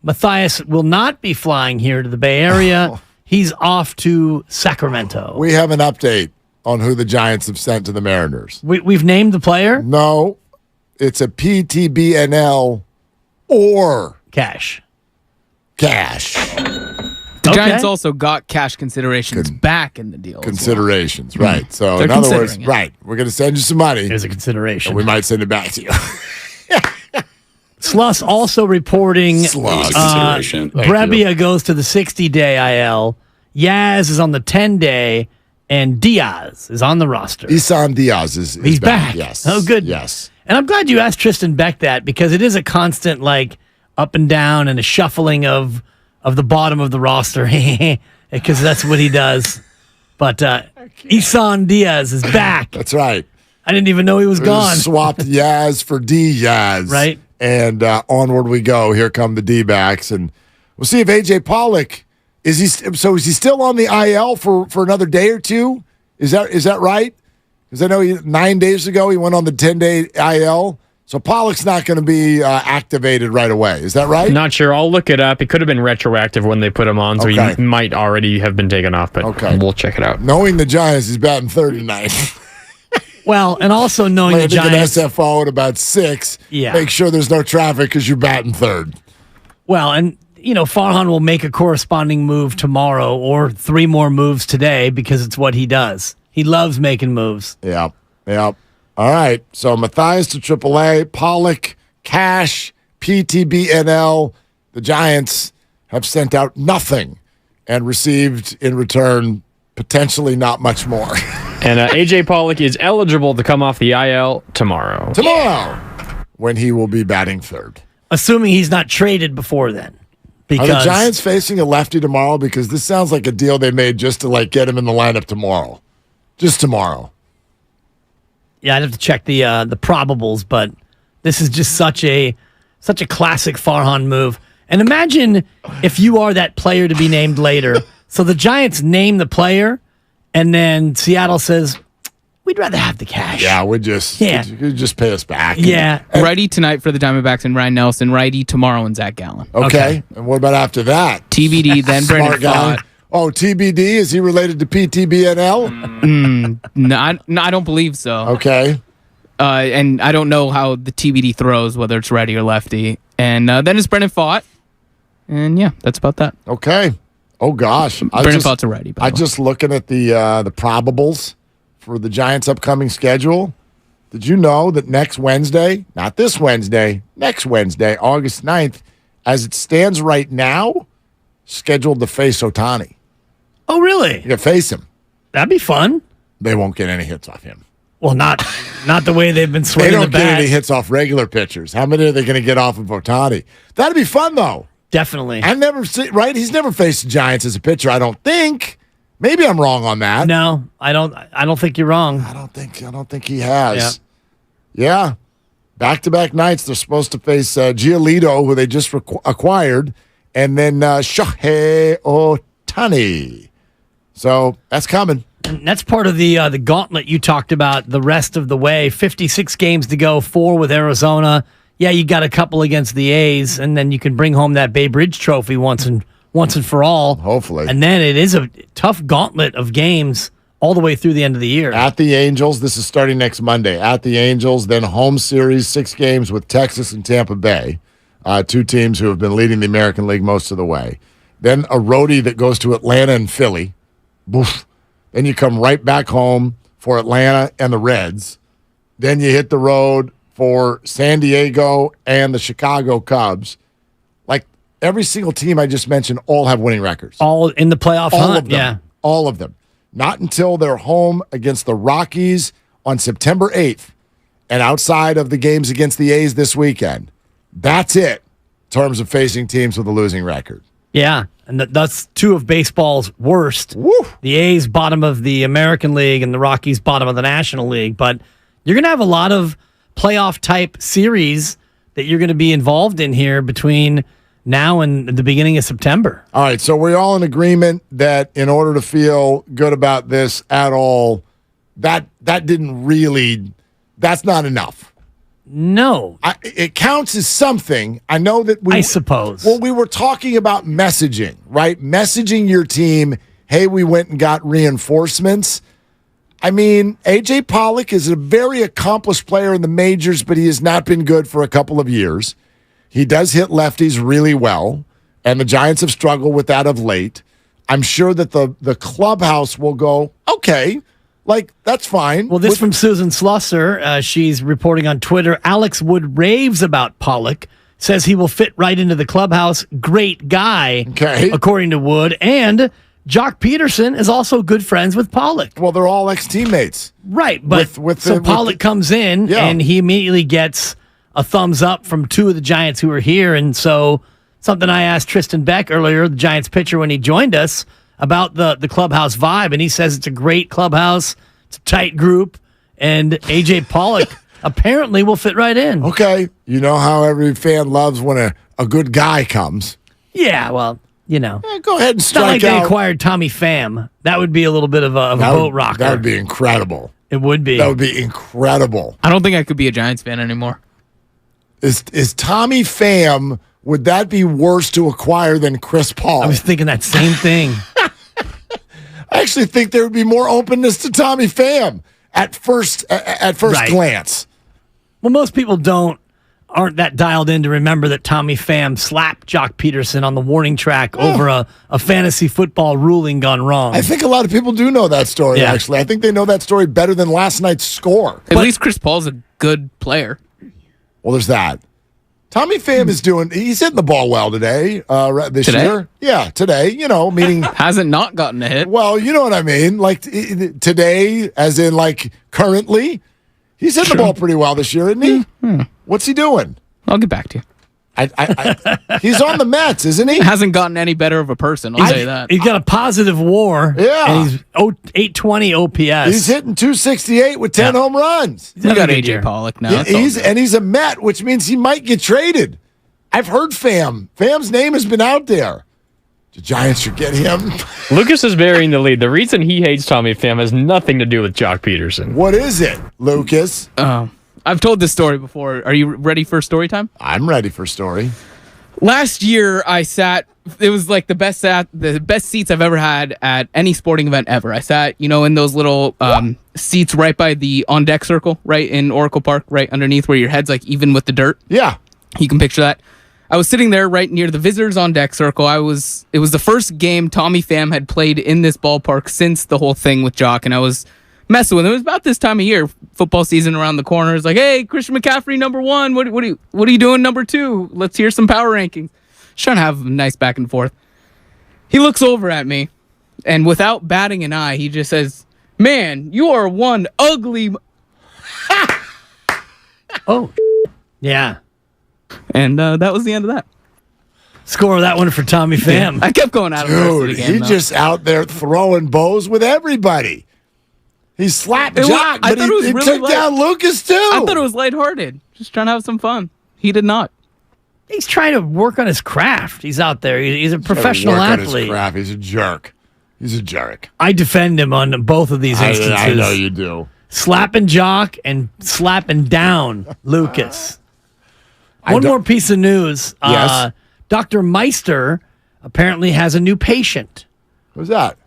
Mathias will not be flying here to the Bay Area. he's off to Sacramento. We have an update on who the Giants have sent to the Mariners. We've named the player? No, it's a PTBNL or cash. The Giants also got cash considerations back in the deal. Considerations, right. So, They're in other words, considering it. right, we're going to send you some money. There's a consideration. And we might send it back to you. Sluss also reporting Brebbia goes to the 60-day IL. Yaz is on the 10-day, and Diaz is on the roster. Isan Diaz is He's back. Yes. Oh, good. Yes. And I'm glad you asked Tristan Beck that because it is a constant, up and down and a shuffling of the bottom of the roster because that's what he does. But Isan Diaz is back. That's right. I didn't even know he was gone. Swapped Yaz for Diaz. Right. And onward we go. Here come the D-backs. And we'll see if A.J. Pollock, is he still on the IL for another day or two? Is that right? Because I know 9 days ago he went on the 10-day IL. So Pollock's not going to be activated right away. Is that right? Not sure. I'll look it up. It could have been retroactive when they put him on, so he might already have been taken off, but we'll check it out. Knowing the Giants, he's batting third tonight. Well, and also knowing the Giants. An SFO at about 6. Yeah. Make sure there's no traffic because you're batting third. Well, and, Farhan will make a corresponding move tomorrow or 3 more moves today because it's what he does. He loves making moves. Yeah. All right. So Matthias to AAA, Pollock, Cash, PTBNL. The Giants have sent out nothing and received in return potentially not much more. And A.J. Pollock is eligible to come off the IL tomorrow. When he will be batting third. Assuming he's not traded before then. Are the Giants facing a lefty tomorrow? Because this sounds like a deal they made just to get him in the lineup tomorrow. Just tomorrow. Yeah, I'd have to check the probables, but this is just such a classic Farhan move. And imagine if you are that player to be named later. So the Giants name the player, and then Seattle says, we'd rather have the cash. Yeah, could you just pay us back? Yeah. Righty tonight for the Diamondbacks and Ryan Nelson. Righty tomorrow and Zach Gallen. Okay. And what about after that? TBD, then Brandon Pfaadt. Oh, TBD? Is he related to PTBNL? No, I don't believe so. Okay. And I don't know how the TBD throws, whether it's righty or lefty. And then it's Brandon Pfaadt. And yeah, that's about that. Okay. Oh, gosh. Brandon Pfaadt's a righty. I just looking at the probables for the Giants' upcoming schedule. Did you know that next Wednesday, not this Wednesday, next Wednesday, August 9th, as it stands right now, scheduled to face Ohtani? Oh, really? You can face him. That'd be fun. They won't get any hits off him. Well, not the way they've been swinging the bat. They don't get any hits off regular pitchers. How many are they going to get off of Ohtani? That'd be fun, though. Definitely. I never see, right? He's never faced the Giants as a pitcher, I don't think. Maybe I'm wrong on that. No, I don't think you're wrong. I don't think he has. Yeah. Back-to-back nights, they're supposed to face Giolito, who they just acquired, and then Shohei Ohtani. So that's coming. And that's part of the gauntlet you talked about the rest of the way. 56 games to go, 4 with Arizona. Yeah, you got a couple against the A's, and then you can bring home that Bay Bridge trophy once and for all. Hopefully. And then it is a tough gauntlet of games all the way through the end of the year. At the Angels, this is starting next Monday. At the Angels, then home series, 6 games with Texas and Tampa Bay, 2 teams who have been leading the American League most of the way. Then a roadie that goes to Atlanta and Philly. Boof. Then you come right back home for Atlanta and the Reds. Then you hit the road for San Diego and the Chicago Cubs. Like every single team I just mentioned, all have winning records. All in the playoff all hunt? Of them. Yeah. All of them. Not until they're home against the Rockies on September 8th and outside of the games against the A's this weekend. That's it in terms of facing teams with a losing record. Yeah, and that's 2 of baseball's worst. Woo. The A's bottom of the American League and the Rockies bottom of the National League. But you're going to have a lot of playoff-type series that you're going to be involved in here between now and the beginning of September. All right, so we're all in agreement that in order to feel good about this at all, that's not enough. No. It counts as something. I know that I suppose. Well, we were talking about messaging, right? Messaging your team, hey, we went and got reinforcements. I mean, A.J. Pollock is a very accomplished player in the majors, but he has not been good for a couple of years. He does hit lefties really well, and the Giants have struggled with that of late. I'm sure that the clubhouse will go, okay, like, that's fine. Well, this from Susan Slusser. She's reporting on Twitter. Alex Wood raves about Pollock, says he will fit right into the clubhouse. Great guy, according to Wood. And Jock Peterson is also good friends with Pollock. Well, they're all ex-teammates. Right, but Pollock comes in, and he immediately gets a thumbs up from two of the Giants who are here. And so something I asked Tristan Beck earlier, the Giants pitcher, when he joined us, about the clubhouse vibe, and he says it's a great clubhouse, it's a tight group, and A.J. Pollock apparently will fit right in. Okay. You know how every fan loves when a good guy comes. Yeah, well, you know. Go ahead and it's not strike like they out. Acquired Tommy Pham. That would be a little bit of a boat rocker. That would be incredible. It would be. That would be incredible. I don't think I could be a Giants fan anymore. Is Tommy Pham, would that be worse to acquire than Chris Paul? I was thinking that same thing. I actually think there would be more openness to Tommy Pham at first glance. Well, most people aren't that dialed in to remember that Tommy Pham slapped Jock Peterson on the warning track over a fantasy football ruling gone wrong. I think a lot of people do know that story, actually. I think they know that story better than last night's score. At least Chris Paul's a good player. Well, there's that. Tommy Pham he's hitting the ball well today, this Today? year. Yeah, today, meaning. Hasn't not gotten a hit. Well, you know what I mean. Like today, as in like currently, he's hitting the ball pretty well this year, isn't he? What's he doing? I'll get back to you. He's on the Mets, isn't he? Hasn't gotten any better of a person, I'll say that. He's got a positive WAR. Yeah. And he's 820 OPS. He's hitting 268 with 10 home runs. We got A.J. Pollock now. He's a Met, which means he might get traded. I've heard Pham. Pham's name has been out there. The Giants should get him. Lucas is burying the lead. The reason he hates Tommy Pham has nothing to do with Jock Peterson. What is it, Lucas? I've told this story before. Are you ready for story time? I'm ready for story. Last year, I sat. It was like the best seats I've ever had at any sporting event ever. I sat, in those little seats right by the on deck circle, right in Oracle Park, right underneath where your head's like even with the dirt. Yeah, you can picture that. I was sitting there right near the visitors on deck circle. It was the first game Tommy Pham had played in this ballpark since the whole thing with Jock, and I was messing with him. It was about this time of year, football season around the corner. It's like, hey, Christian McCaffrey, number 1. What are you doing, number 2? Let's hear some power rankings. Just trying to have a nice back and forth. He looks over at me, and without batting an eye, he just says, "Man, you are one ugly." Oh, yeah. And that was the end of that. Score that one for Tommy Pham. I kept going out of the rest of the game. He's just out there throwing bows with everybody. He slapped Jock, but he took down Lucas too. I thought it was lighthearted. Just trying to have some fun. He did not. He's trying to work on his craft. He's out there. He's a professional athlete. He's a jerk. He's a jerk. I defend him on both of these instances. I know you do. Slapping Jock and slapping down Lucas. One more piece of news. Yes. Dr. Meister apparently has a new patient. Who's that?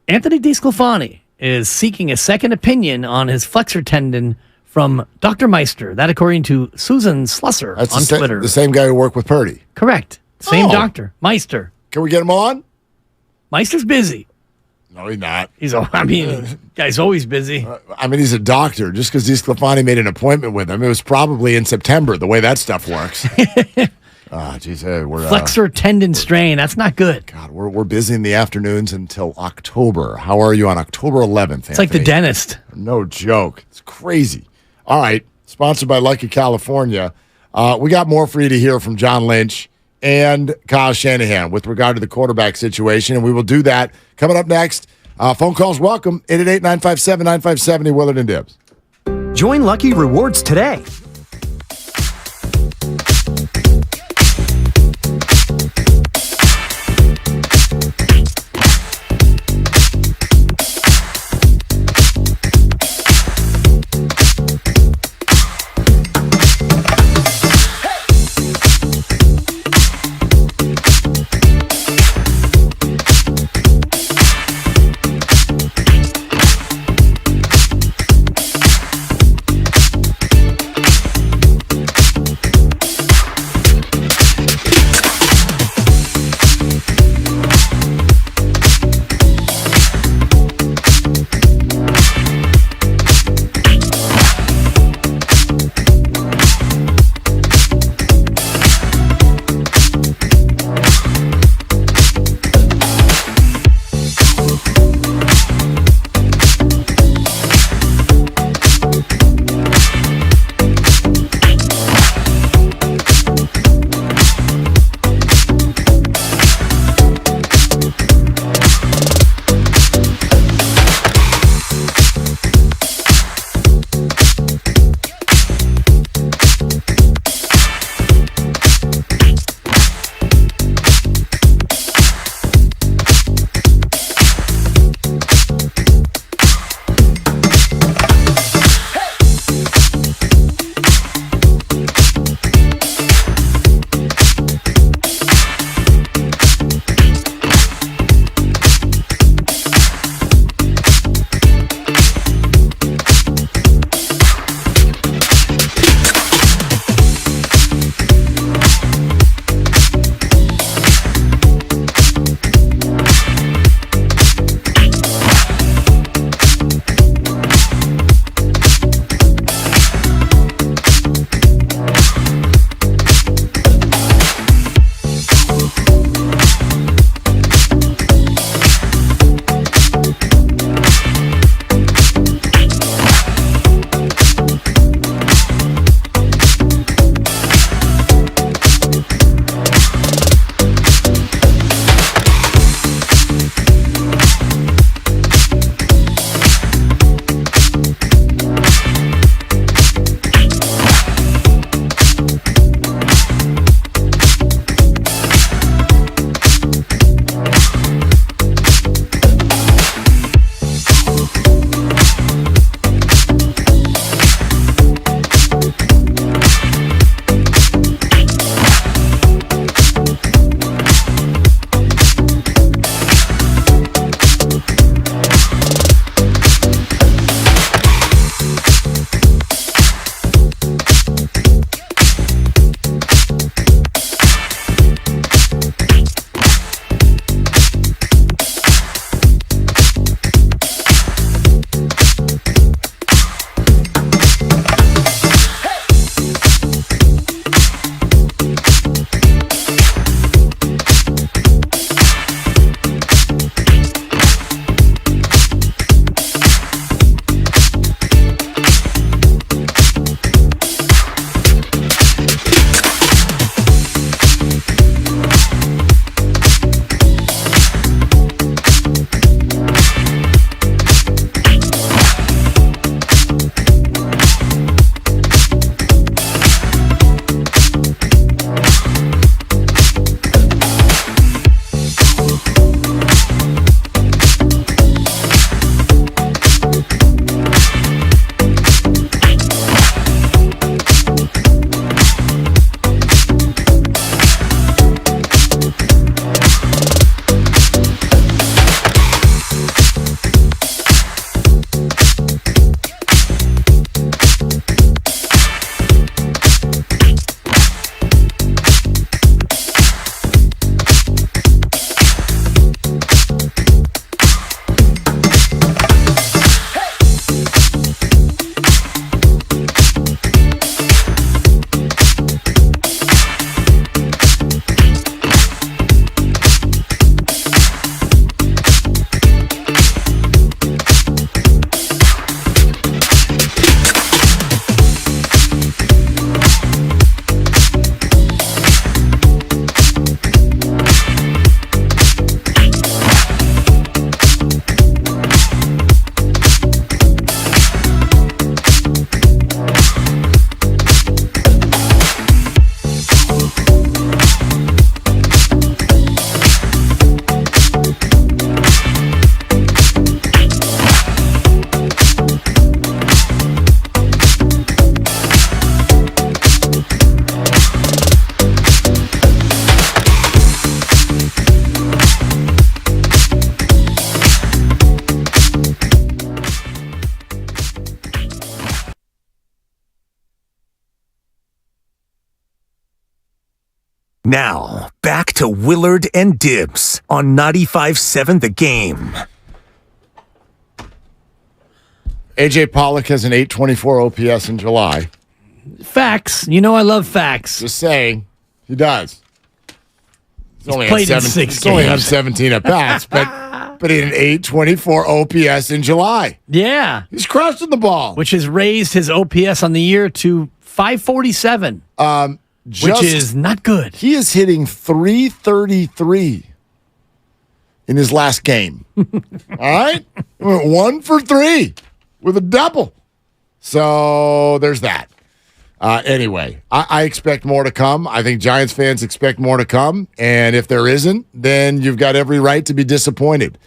Anthony DeSclafani is seeking a second opinion on his flexor tendon from Dr. Meister. That according to Susan Slusser on Twitter. The same guy who worked with Purdy. Correct. Same doctor. Meister. Can we get him on? Meister's busy. No, he's not. Guy's always busy. He's a doctor. Just because DeSclafani made an appointment with him, it was probably in September, the way that stuff works. We're flexor tendon strain. That's not good. God, we're busy in the afternoons until October. How are you on October 11th? It's like the dentist. No joke. It's crazy. All right. Sponsored by Lucky California. We got more for you to hear from John Lynch and Kyle Shanahan with regard to the quarterback situation, and we will do that coming up next. Phone calls welcome. 888-957-9570, Willard and Dibbs. Join Lucky Rewards today. Now, back to Willard and Dibbs on 95.7 The Game. AJ Pollock has an 824 OPS in July. Facts. You know I love facts. Just saying. He does. He's only played had in 6 he's only had games. 17 at bats, but he had an 824 OPS in July. Yeah. He's crushing the ball. Which has raised his OPS on the year to 547. Which is not good. He is hitting 333 in his last game. All right? Went 1 for 3 with a double. So there's that. Anyway, I expect more to come. I think Giants fans expect more to come. And if there isn't, then you've got every right to be disappointed.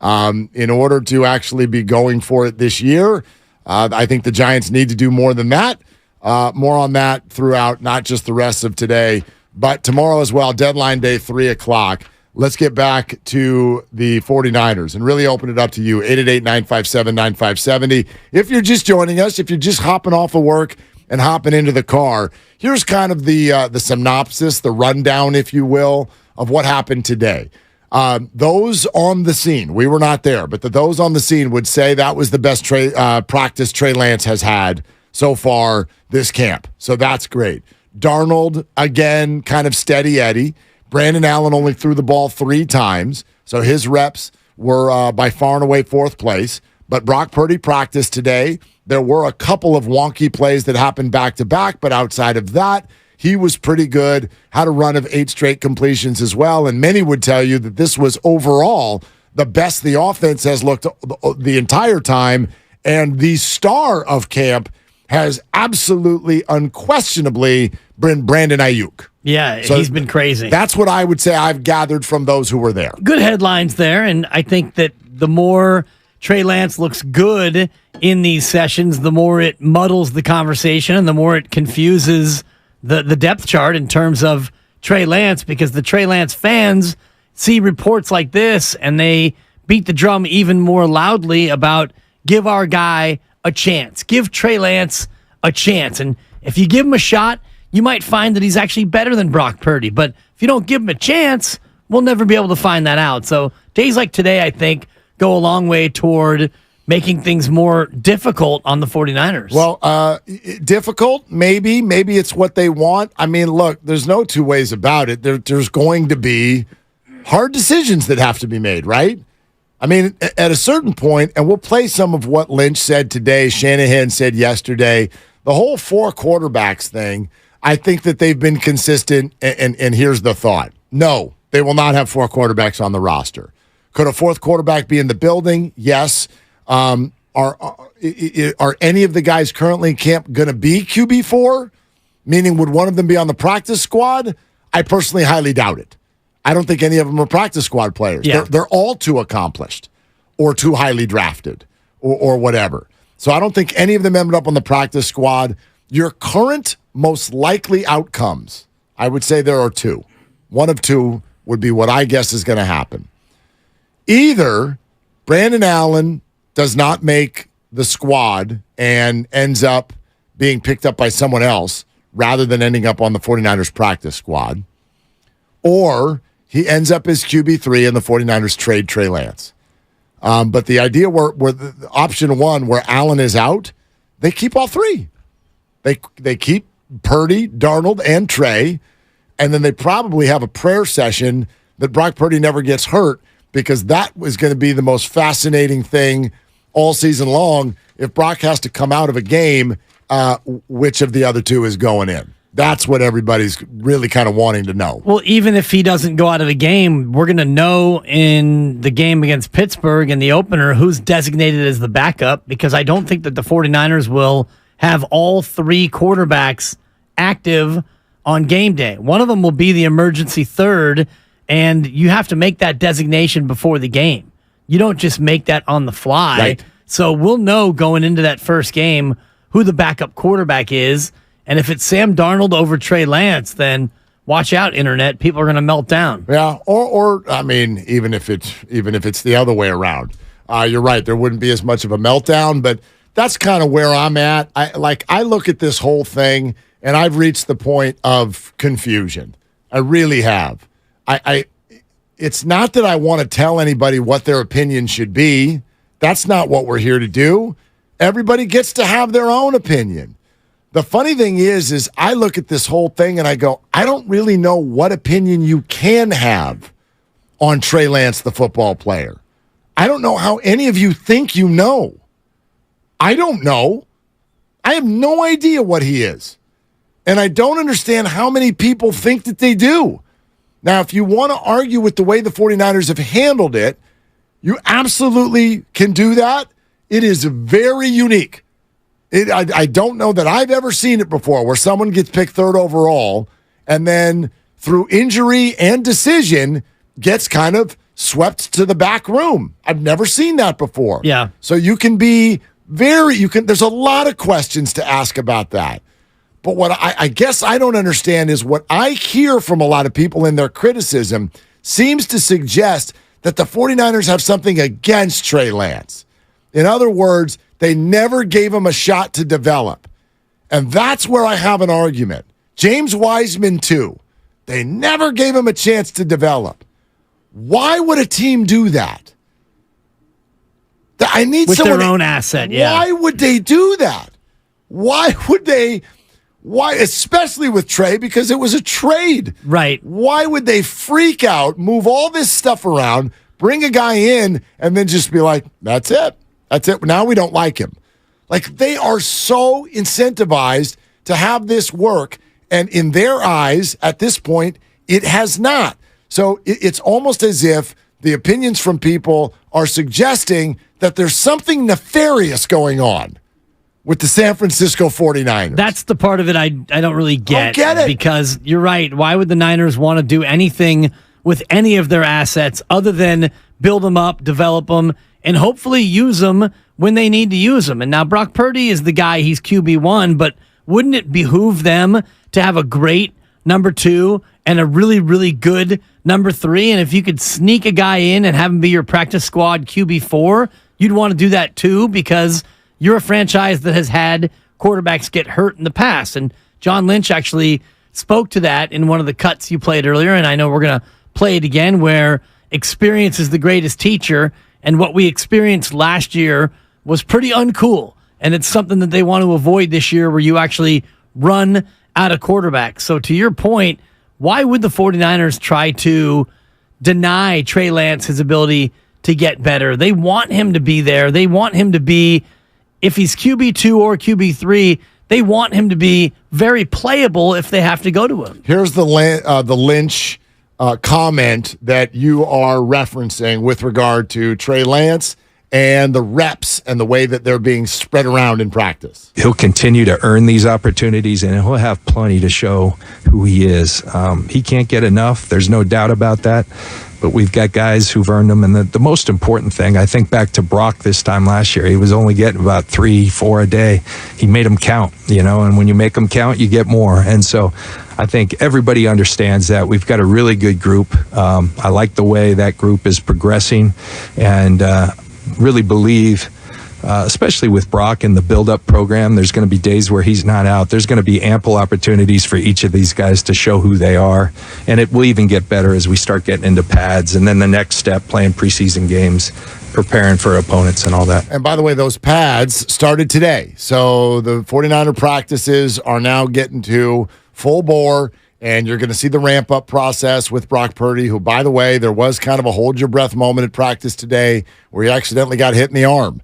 In order to actually be going for it this year, I think the Giants need to do more than that. More on that throughout, not just the rest of today, but tomorrow as well, deadline day, 3 o'clock. Let's get back to the 49ers and really open it up to you, 888-957-9570. If you're just joining us, if you're just hopping off of work and hopping into the car, here's kind of the synopsis, the rundown, if you will, of what happened today. Those on the scene, we were not there, but those on the scene would say that was the best practice Trey Lance has had so far this camp. So that's great. Darnold, again, kind of steady Eddie. Brandon Allen only threw the ball 3 times, so his reps were by far and away 4th place. But Brock Purdy practiced today. There were a couple of wonky plays that happened back-to-back, but outside of that, he was pretty good, had a run of 8 straight completions as well, and many would tell you that this was overall the best the offense has looked the entire time, and the star of camp has absolutely, unquestionably been Brandon Aiyuk. Yeah, So he's been crazy. That's what I would say I've gathered from those who were there. Good headlines there, and I think that the more Trey Lance looks good in these sessions, the more it muddles the conversation and the more it confuses the depth chart in terms of Trey Lance, because the Trey Lance fans see reports like this and they beat the drum even more loudly about give our guy a chance. Give Trey Lance a chance. And if you give him a shot, you might find that he's actually better than Brock Purdy. But if you don't give him a chance, we'll never be able to find that out. So days like today, I think, go a long way toward making things more difficult on the 49ers. Well, difficult, maybe. Maybe it's what they want. I mean, look, there's no two ways about it. There's going to be hard decisions that have to be made, right? I mean, at a certain point, and we'll play some of what Lynch said today, Shanahan said yesterday, the whole 4 quarterbacks thing, I think that they've been consistent, and here's the thought. No, they will not have 4 quarterbacks on the roster. Could a 4th quarterback be in the building? Yes. Are any of the guys currently in camp going to be QB4? Meaning, would one of them be on the practice squad? I personally highly doubt it. I don't think any of them are practice squad players. Yeah. They're all too accomplished or too highly drafted or whatever. So I don't think any of them ended up on the practice squad. Your current most likely outcomes, I would say there are 2. One of 2 would be what I guess is going to happen. Either Brandon Allen does not make the squad and ends up being picked up by someone else rather than ending up on the 49ers practice squad, or he ends up as QB3 and the 49ers trade Trey Lance. But the idea where the option 1, where Allen is out, they keep all 3. They keep Purdy, Darnold, and Trey, and then they probably have a prayer session that Brock Purdy never gets hurt, because that was going to be the most fascinating thing all season long. If Brock has to come out of a game, which of the other 2 is going in? That's what everybody's really kind of wanting to know. Well, even if he doesn't go out of the game, we're going to know in the game against Pittsburgh in the opener who's designated as the backup, because I don't think that the 49ers will have all 3 quarterbacks active on game day. One of them will be the emergency 3rd, and you have to make that designation before the game. You don't just make that on the fly. Right. So we'll know going into that first game who the backup quarterback is. And if it's Sam Darnold over Trey Lance, then watch out, internet. People are going to melt down. Yeah, or I mean, even if it's the other way around, you're right. There wouldn't be as much of a meltdown, but that's kind of where I'm at. I look at this whole thing, and I've reached the point of confusion. I really have. It's not that I want to tell anybody what their opinion should be. That's not what we're here to do. Everybody gets to have their own opinion. The funny thing is I look at this whole thing and I go, I don't really know what opinion you can have on Trey Lance, the football player. I don't know how any of you think you know. I don't know. I have no idea what he is. And I don't understand how many people think that they do. Now, if you want to argue with the way the 49ers have handled it, you absolutely can do that. It is very unique. I don't know that I've ever seen it before where someone gets picked third overall and then through injury and decision gets kind of swept to the back room. I've never seen that before. Yeah. So you can be there's a lot of questions to ask about that. But what I guess I don't understand is what I hear from a lot of people in their criticism seems to suggest that the 49ers have something against Trey Lance. In other words, they never gave him a shot to develop. And that's where I have an argument. James Wiseman, too. They never gave him a chance to develop. Why would a team do that? I need with someone their own asset, yeah. Why would they do that? Why would they? Why, especially with Trey, because it was a trade. Right. Why would they freak out, move all this stuff around, bring a guy in, and then just be like, that's it. That's it. Now we don't like him. Like, they are so incentivized to have this work, and in their eyes, at this point, it has not. So it's almost as if the opinions from people are suggesting that there's something nefarious going on with the San Francisco 49ers. That's the part of it I don't really get. Don't get it. Because you're right. Why would the Niners want to do anything with any of their assets other than build them up, develop them, and hopefully use them when they need to use them? And now Brock Purdy is the guy, he's QB1, but wouldn't it behoove them to have a great number 2 and a really, really good number 3? And if you could sneak a guy in and have him be your practice squad QB4, you'd want to do that too, because you're a franchise that has had quarterbacks get hurt in the past. And John Lynch actually spoke to that in one of the cuts you played earlier, and I know we're going to play it again, where experience is the greatest teacher, and what we experienced last year was pretty uncool. And it's something that they want to avoid this year, where you actually run out of quarterbacks. So to your point, why would the 49ers try to deny Trey Lance his ability to get better? They want him to be there. They want him to be, if he's QB2 or QB3, they want him to be very playable if they have to go to him. Here's the Lynch comment that you are referencing with regard to Trey Lance and the reps and the way that they're being spread around in practice. He'll continue to earn these opportunities, and he'll have plenty to show who he is. He can't get enough. There's no doubt about that. But we've got guys who've earned them. And the most important thing, I think back to Brock this time last year, he was only getting about 3-4 a day. He made them count, and when you make them count, you get more. And so I think everybody understands that. We've got a really good group. I like the way that group is progressing, and really believe, especially with Brock and the build-up program, there's going to be days where he's not out. There's going to be ample opportunities for each of these guys to show who they are, and it will even get better as we start getting into pads, and then the next step, playing preseason games, preparing for opponents and all that. And by the way, those pads started today. So the 49er practices are now getting to full bore, and you're going to see the ramp-up process with Brock Purdy, who, by the way, there was kind of a hold-your-breath moment at practice today where he accidentally got hit in the arm.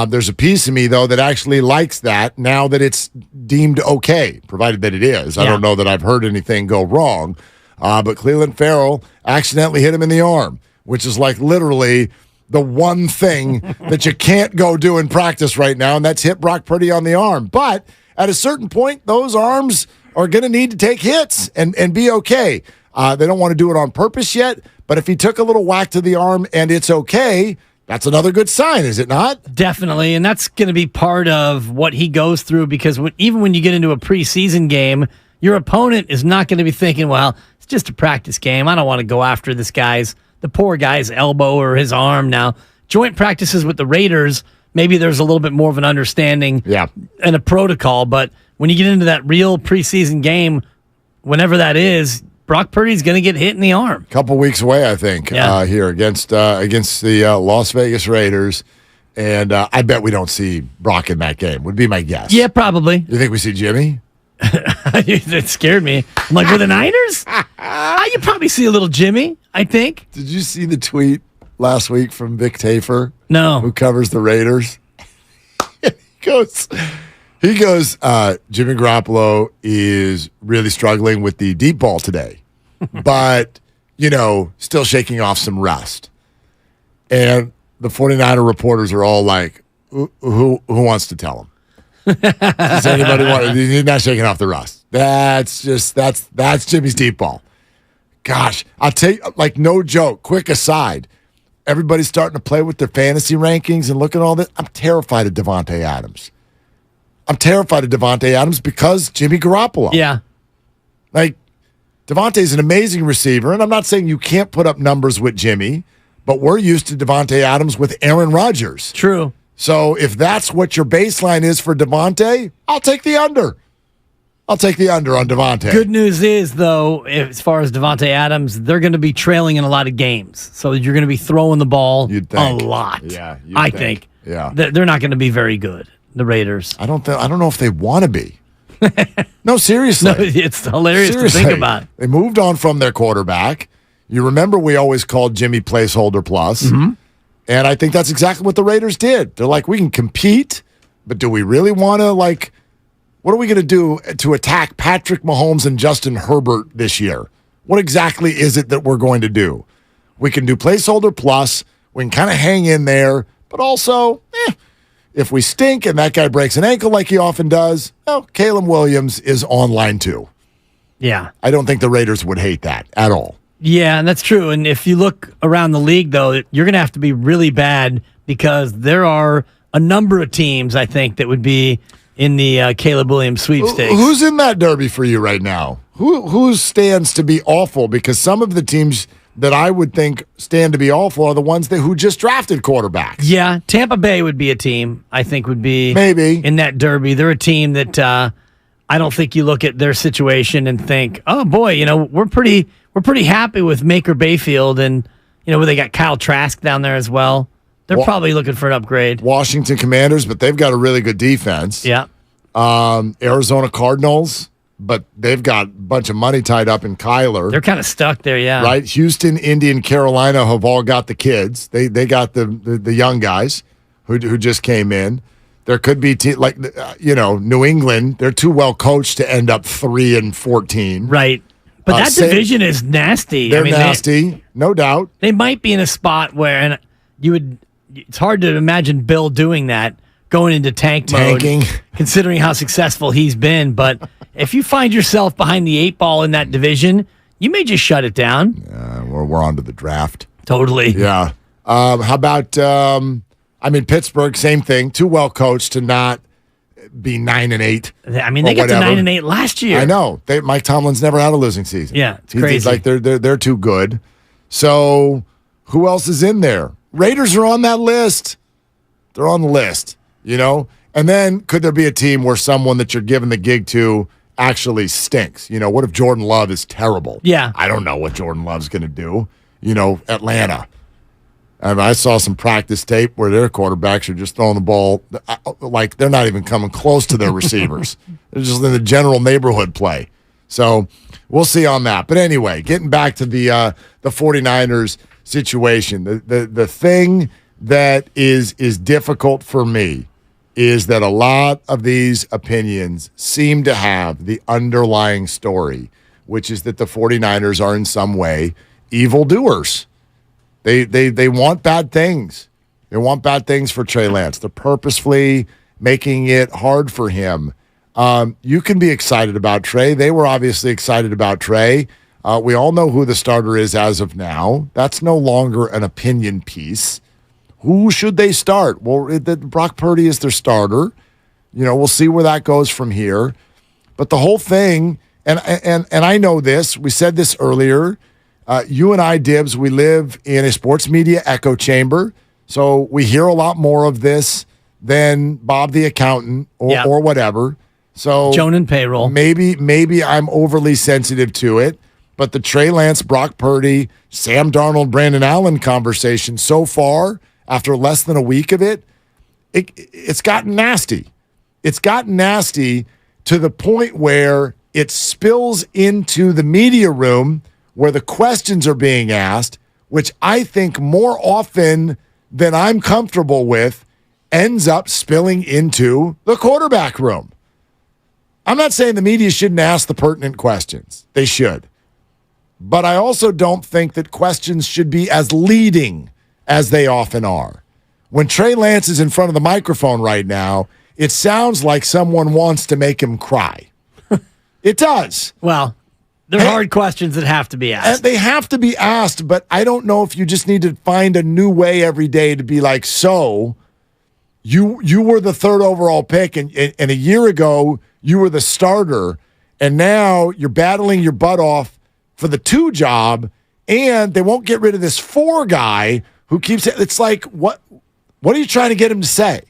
There's a piece of me, though, that actually likes that now that it's deemed okay, provided that it is. I don't know that I've heard anything go wrong. But Cleveland Farrell accidentally hit him in the arm, which is like literally the one thing that you can't go do in practice right now, and that's hit Brock Purdy on the arm. But at a certain point, those arms are going to need to take hits and be okay. They don't want to do it on purpose yet, but if he took a little whack to the arm and it's okay, that's another good sign, is it not? Definitely, and that's going to be part of what he goes through, because even when you get into a preseason game, your opponent is not going to be thinking, well, it's just a practice game. I don't want to go after the poor guy's elbow or his arm. Now, joint practices with the Raiders, maybe there's a little bit more of an understanding and a protocol, but when you get into that real preseason game, whenever that is, Brock Purdy's going to get hit in the arm. Couple weeks away, I think, here against the Las Vegas Raiders. And I bet we don't see Brock in that game, would be my guess. Yeah, probably. You think we see Jimmy? That scared me. I'm like, with the Niners? You probably see a little Jimmy, I think. Did you see the tweet last week from Vic Tafer? No. Who covers the Raiders? he goes, Jimmy Garoppolo is really struggling with the deep ball today, but, still shaking off some rust. And the 49er reporters are all like, who wants to tell him? Does anybody want? He's not shaking off the rust. That's Jimmy's deep ball. Gosh, I'll tell you, like, no joke. Quick aside, everybody's starting to play with their fantasy rankings and look at all this. I'm terrified of Devontae Adams. Because Jimmy Garoppolo. Yeah, like Devontae's an amazing receiver, and I'm not saying you can't put up numbers with Jimmy. But we're used to Devontae Adams with Aaron Rodgers. True. So if that's what your baseline is for Devontae, I'll take the under. On Devontae. Good news is, though, as far as Devontae Adams, they're going to be trailing in a lot of games. So you're going to be throwing the ball a lot. Yeah, I think. Yeah. They're not going to be very good, the Raiders. I don't know if they want to be. No, seriously. No, it's hilarious to think about. They moved on from their quarterback. You remember we always called Jimmy placeholder plus. Mm-hmm. And I think that's exactly what the Raiders did. They're like, we can compete, but do we really want to, what are we going to do to attack Patrick Mahomes and Justin Herbert this year? What exactly is it that we're going to do? We can do placeholder plus. We can kind of hang in there, but also, if we stink and that guy breaks an ankle like he often does, Caleb Williams is on line 2. Yeah. I don't think the Raiders would hate that at all. Yeah, and that's true. And if you look around the league, though, you're going to have to be really bad because there are a number of teams, I think, that would be in the Caleb Williams sweepstakes. Who's in that derby for you right now? Who stands to be awful? Because some of the teams that I would think stand to be awful are the ones who just drafted quarterbacks. Yeah, Tampa Bay would be a team I think would be maybe in that derby. They're a team that I don't think you look at their situation and think, oh boy, we're pretty happy with Baker Mayfield, and where they got Kyle Trask down there as well. They're probably looking for an upgrade. Washington Commanders, but they've got a really good defense. Yeah. Arizona Cardinals, but they've got a bunch of money tied up in Kyler. They're kind of stuck there, yeah. Right? Houston, Indy, and Carolina have all got the kids. They got the young guys who just came in. There could be New England. They're too well coached to end up 3-14. Right. But that division is nasty. They're nasty, no doubt. They might be in a spot where it's hard to imagine Bill doing that, going into tanking mode, considering how successful he's been. But if you find yourself behind the 8 ball in that division, you may just shut it down. Yeah, we're on to the draft. Totally. Yeah. How about Pittsburgh? Same thing. Too well coached to not be 9-8. They got to 9-8 last year. I know. Mike Tomlin's never had a losing season. Yeah, it's crazy. It's like they're too good. So who else is in there? Raiders are on that list. They're on the list, And then could there be a team where someone that you're giving the gig to actually stinks? What if Jordan Love is terrible? Yeah. I don't know what Jordan Love's going to do. Atlanta. I saw some practice tape where their quarterbacks are just throwing the ball like they're not even coming close to their receivers. They're just in the general neighborhood play. So we'll see on that. But anyway, getting back to the 49ers situation, the thing that is difficult for me is that a lot of these opinions seem to have the underlying story, which is that the 49ers are in some way evildoers. They want bad things. They want bad things for Trey Lance. They're purposefully making it hard for him. You can be excited about Trey. They were obviously excited about Trey. We all know who the starter is as of now. That's no longer an opinion piece. Who should they start? Well, Brock Purdy is their starter. We'll see where that goes from here. But the whole thing, and I know this, we said this earlier, you and I, Dibs, we live in a sports media echo chamber, so we hear a lot more of this than Bob the accountant or whatever. So Joan and payroll. Maybe I'm overly sensitive to it. but the Trey Lance, Brock Purdy, Sam Darnold, Brandon Allen conversation so far, after less than a week of it's gotten nasty. It's gotten nasty to the point where it spills into the media room where the questions are being asked, which I think more often than I'm comfortable with ends up spilling into the quarterback room. I'm not saying the media shouldn't ask the pertinent questions. They should. But I also don't think that questions should be as leading as they often are. When Trey Lance is in front of the microphone right now, it sounds like someone wants to make him cry. It does. Well, they're hard questions that have to be asked. They have to be asked, but I don't know if you just need to find a new way every day to be like, so you were the third overall pick, and a year ago you were the starter, and now you're battling your butt off for the 2 job, and they won't get rid of this 4 guy who keeps it. It's like, what are you trying to get him to say?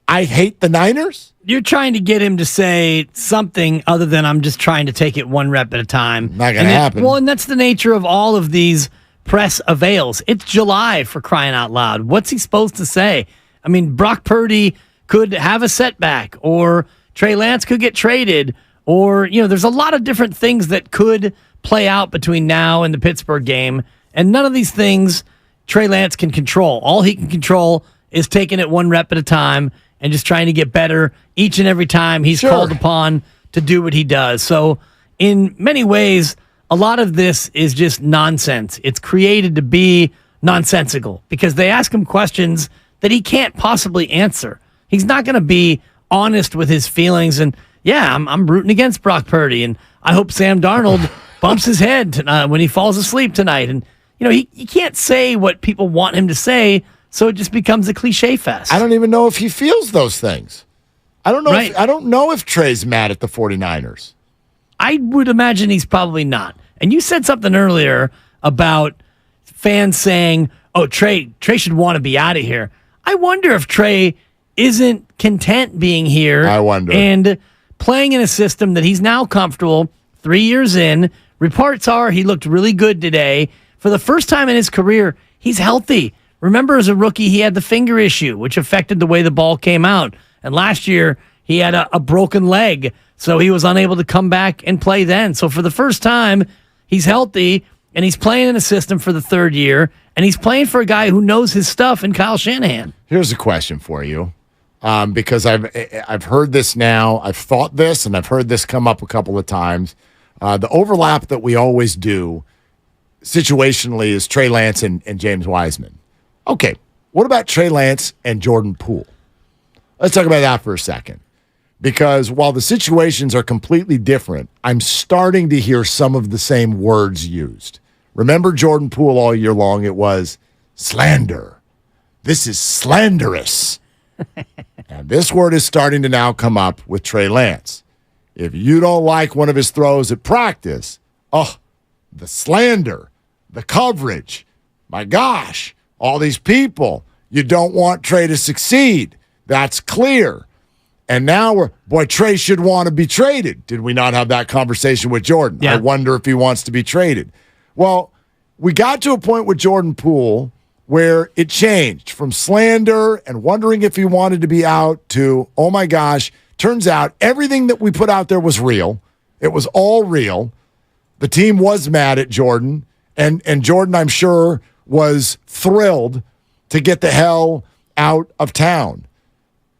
I hate the Niners? You're trying to get him to say something other than I'm just trying to take it 1 rep at a time. Not going to happen. Well, and that's the nature of all of these press avails. It's July, for crying out loud. What's he supposed to say? I mean, Brock Purdy could have a setback, or Trey Lance could get traded, or, there's a lot of different things that could play out between now and the Pittsburgh game, and none of these things Trey Lance can control. All he can control is taking it 1 rep at a time and just trying to get better each and every time he's called upon to do what he does. So in many ways, a lot of this is just nonsense. It's created to be nonsensical because they ask him questions that he can't possibly answer. He's not going to be honest with his feelings. And yeah, I'm rooting against Brock Purdy, and I hope Sam Darnold bumps his head when he falls asleep tonight. And he can't say what people want him to say, so it just becomes a cliche fest. I don't even know if he feels those things. I don't know. Right. I don't know if Trey's mad at the 49ers. I would imagine he's probably not. And you said something earlier about fans saying, "Oh, Trey should want to be out of here." I wonder if Trey isn't content being here. I wonder. And playing in a system that he's now comfortable 3 years in. Reports are he looked really good today. For the first time in his career, he's healthy. Remember, as a rookie, he had the finger issue, which affected the way the ball came out. And last year, he had a broken leg, so he was unable to come back and play then. So for the first time, he's healthy, and he's playing in a system for the 3rd year, and he's playing for a guy who knows his stuff in Kyle Shanahan. Here's a question for you, because I've heard this now. I've thought this, and I've heard this come up a couple of times. The overlap that we always do situationally is Trey Lance and James Wiseman. Okay, what about Trey Lance and Jordan Poole? Let's talk about that for a second. Because while the situations are completely different, I'm starting to hear some of the same words used. Remember Jordan Poole all year long? It was slander. This is slanderous. And this word is starting to now come up with Trey Lance. If you don't like one of his throws at practice, the slander, the coverage, my gosh, all these people, you don't want Trey to succeed. That's clear. And now Trey should want to be traded. Did we not have that conversation with Jordan? Yeah. I wonder if he wants to be traded. Well, we got to a point with Jordan Poole where it changed from slander and wondering if he wanted to be out to, oh my gosh, turns out everything that we put out there was real. It was all real. The team was mad at Jordan, and Jordan, I'm sure, was thrilled to get the hell out of town.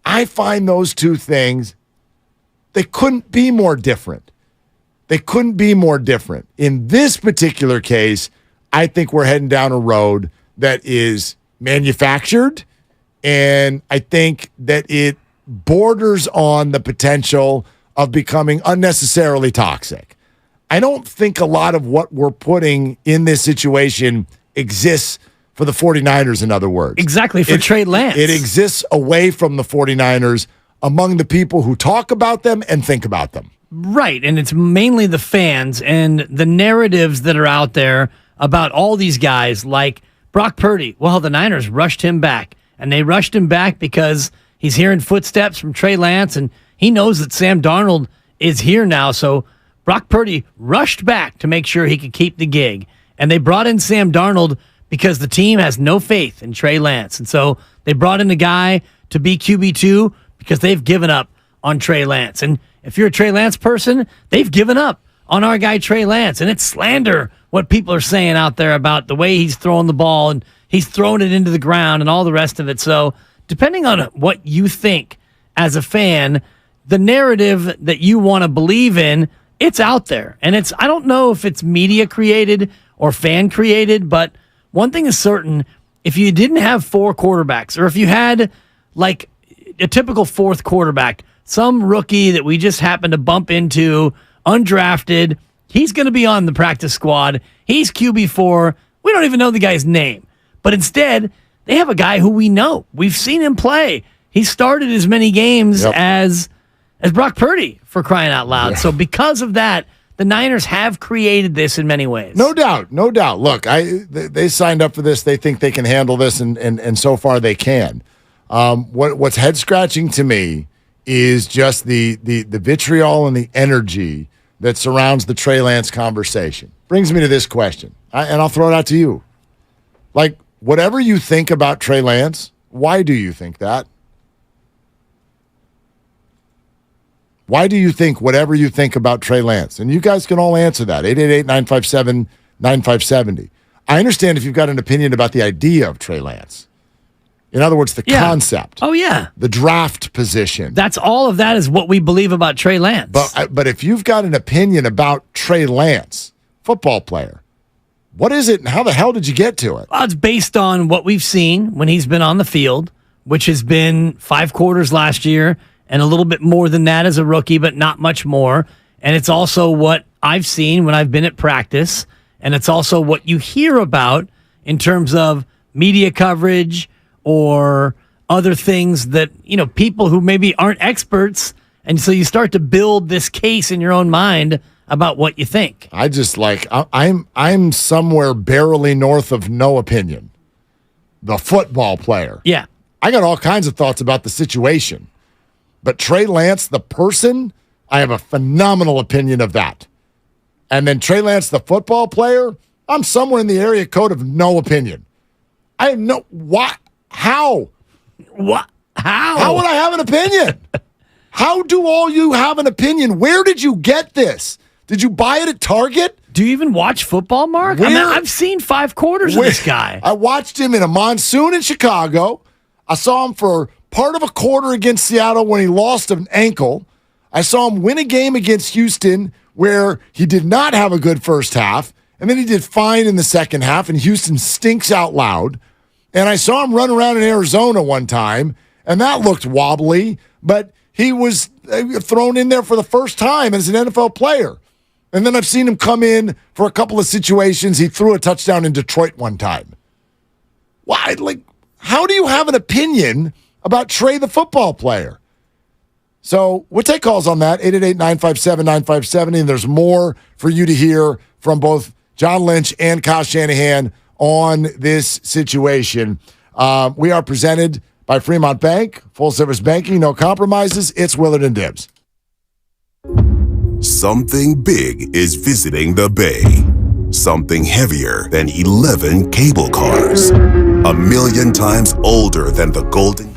I find those two things, they couldn't be more different. They couldn't be more different. In this particular case, I think we're heading down a road that is manufactured, and I think that it borders on the potential of becoming unnecessarily toxic. I don't think a lot of what we're putting in this situation exists for the 49ers, in other words. Exactly, for Trey Lance. It exists away from the 49ers among the people who talk about them and think about them. Right, and it's mainly the fans and the narratives that are out there about all these guys like Brock Purdy. Well, the Niners rushed him back, and they rushed him back because he's hearing footsteps from Trey Lance, and he knows that Sam Darnold is here now, so Brock Purdy rushed back to make sure he could keep the gig. And they brought in Sam Darnold because the team has no faith in Trey Lance. And so they brought in a guy to be QB2 because they've given up on Trey Lance. And if you're a Trey Lance person, they've given up on our guy Trey Lance. And it's slander what people are saying out there about the way he's throwing the ball and he's throwing it into the ground and all the rest of it. So depending on what you think as a fan, the narrative that you want to believe in, it's out there. And I don't know if it's media created or fan created, but one thing is certain, if you didn't have 4 quarterbacks, or if you had like a typical 4th quarterback, some rookie that we just happened to bump into, undrafted, he's going to be on the practice squad. He's QB4. We don't even know the guy's name. But instead, they have a guy who we know. We've seen him play. He started as many games as Brock Purdy, for crying out loud. Yeah. So because of that, the Niners have created this in many ways. No doubt. Look, they signed up for this. They think they can handle this, and so far they can. What's head-scratching to me is just the vitriol and the energy that surrounds the Trey Lance conversation. Brings me to this question, and I'll throw it out to you. Like, whatever you think about Trey Lance, why do you think that? Why do you think whatever you think about Trey Lance? And you guys can all answer that. 888-957-9570. I understand if you've got an opinion about the idea of Trey Lance. In other words, the concept. Oh, yeah. The draft position. That's all of that is what we believe about Trey Lance. But if you've got an opinion about Trey Lance, football player, what is it and how the hell did you get to it? Well, it's based on what we've seen when he's been on the field, which has been 5 quarters last year, and a little bit more than that as a rookie, but not much more. And it's also what I've seen when I've been at practice, and it's also what you hear about in terms of media coverage or other things that, people who maybe aren't experts, and so you start to build this case in your own mind about what you think. I just I'm somewhere barely north of no opinion. The football player. Yeah. I got all kinds of thoughts about the situation. But Trey Lance, the person, I have a phenomenal opinion of that. And then Trey Lance, the football player, I'm somewhere in the area code of no opinion. I have no... What? How? What? How? How would I have an opinion? How do all you have an opinion? Where did you get this? Did you buy it at Target? Do you even watch football, Mark? I've seen 5 quarters of this guy. I watched him in a monsoon in Chicago. I saw him for part of a quarter against Seattle when he lost an ankle. I saw him win a game against Houston where he did not have a good first half, and then he did fine in the second half, and Houston stinks out loud. And I saw him run around in Arizona one time, and that looked wobbly, but he was thrown in there for the first time as an NFL player. And then I've seen him come in for a couple of situations. He threw a touchdown in Detroit one time. Why? How do you have an opinion about Trey, the football player? So we'll take calls on that, 888-957-9570, and there's more for you to hear from both John Lynch and Kyle Shanahan on this situation. We are presented by Fremont Bank, full-service banking, no compromises. It's Willard and Dibbs. Something big is visiting the Bay. Something heavier than 11 cable cars. 1,000,000 times older than the Golden.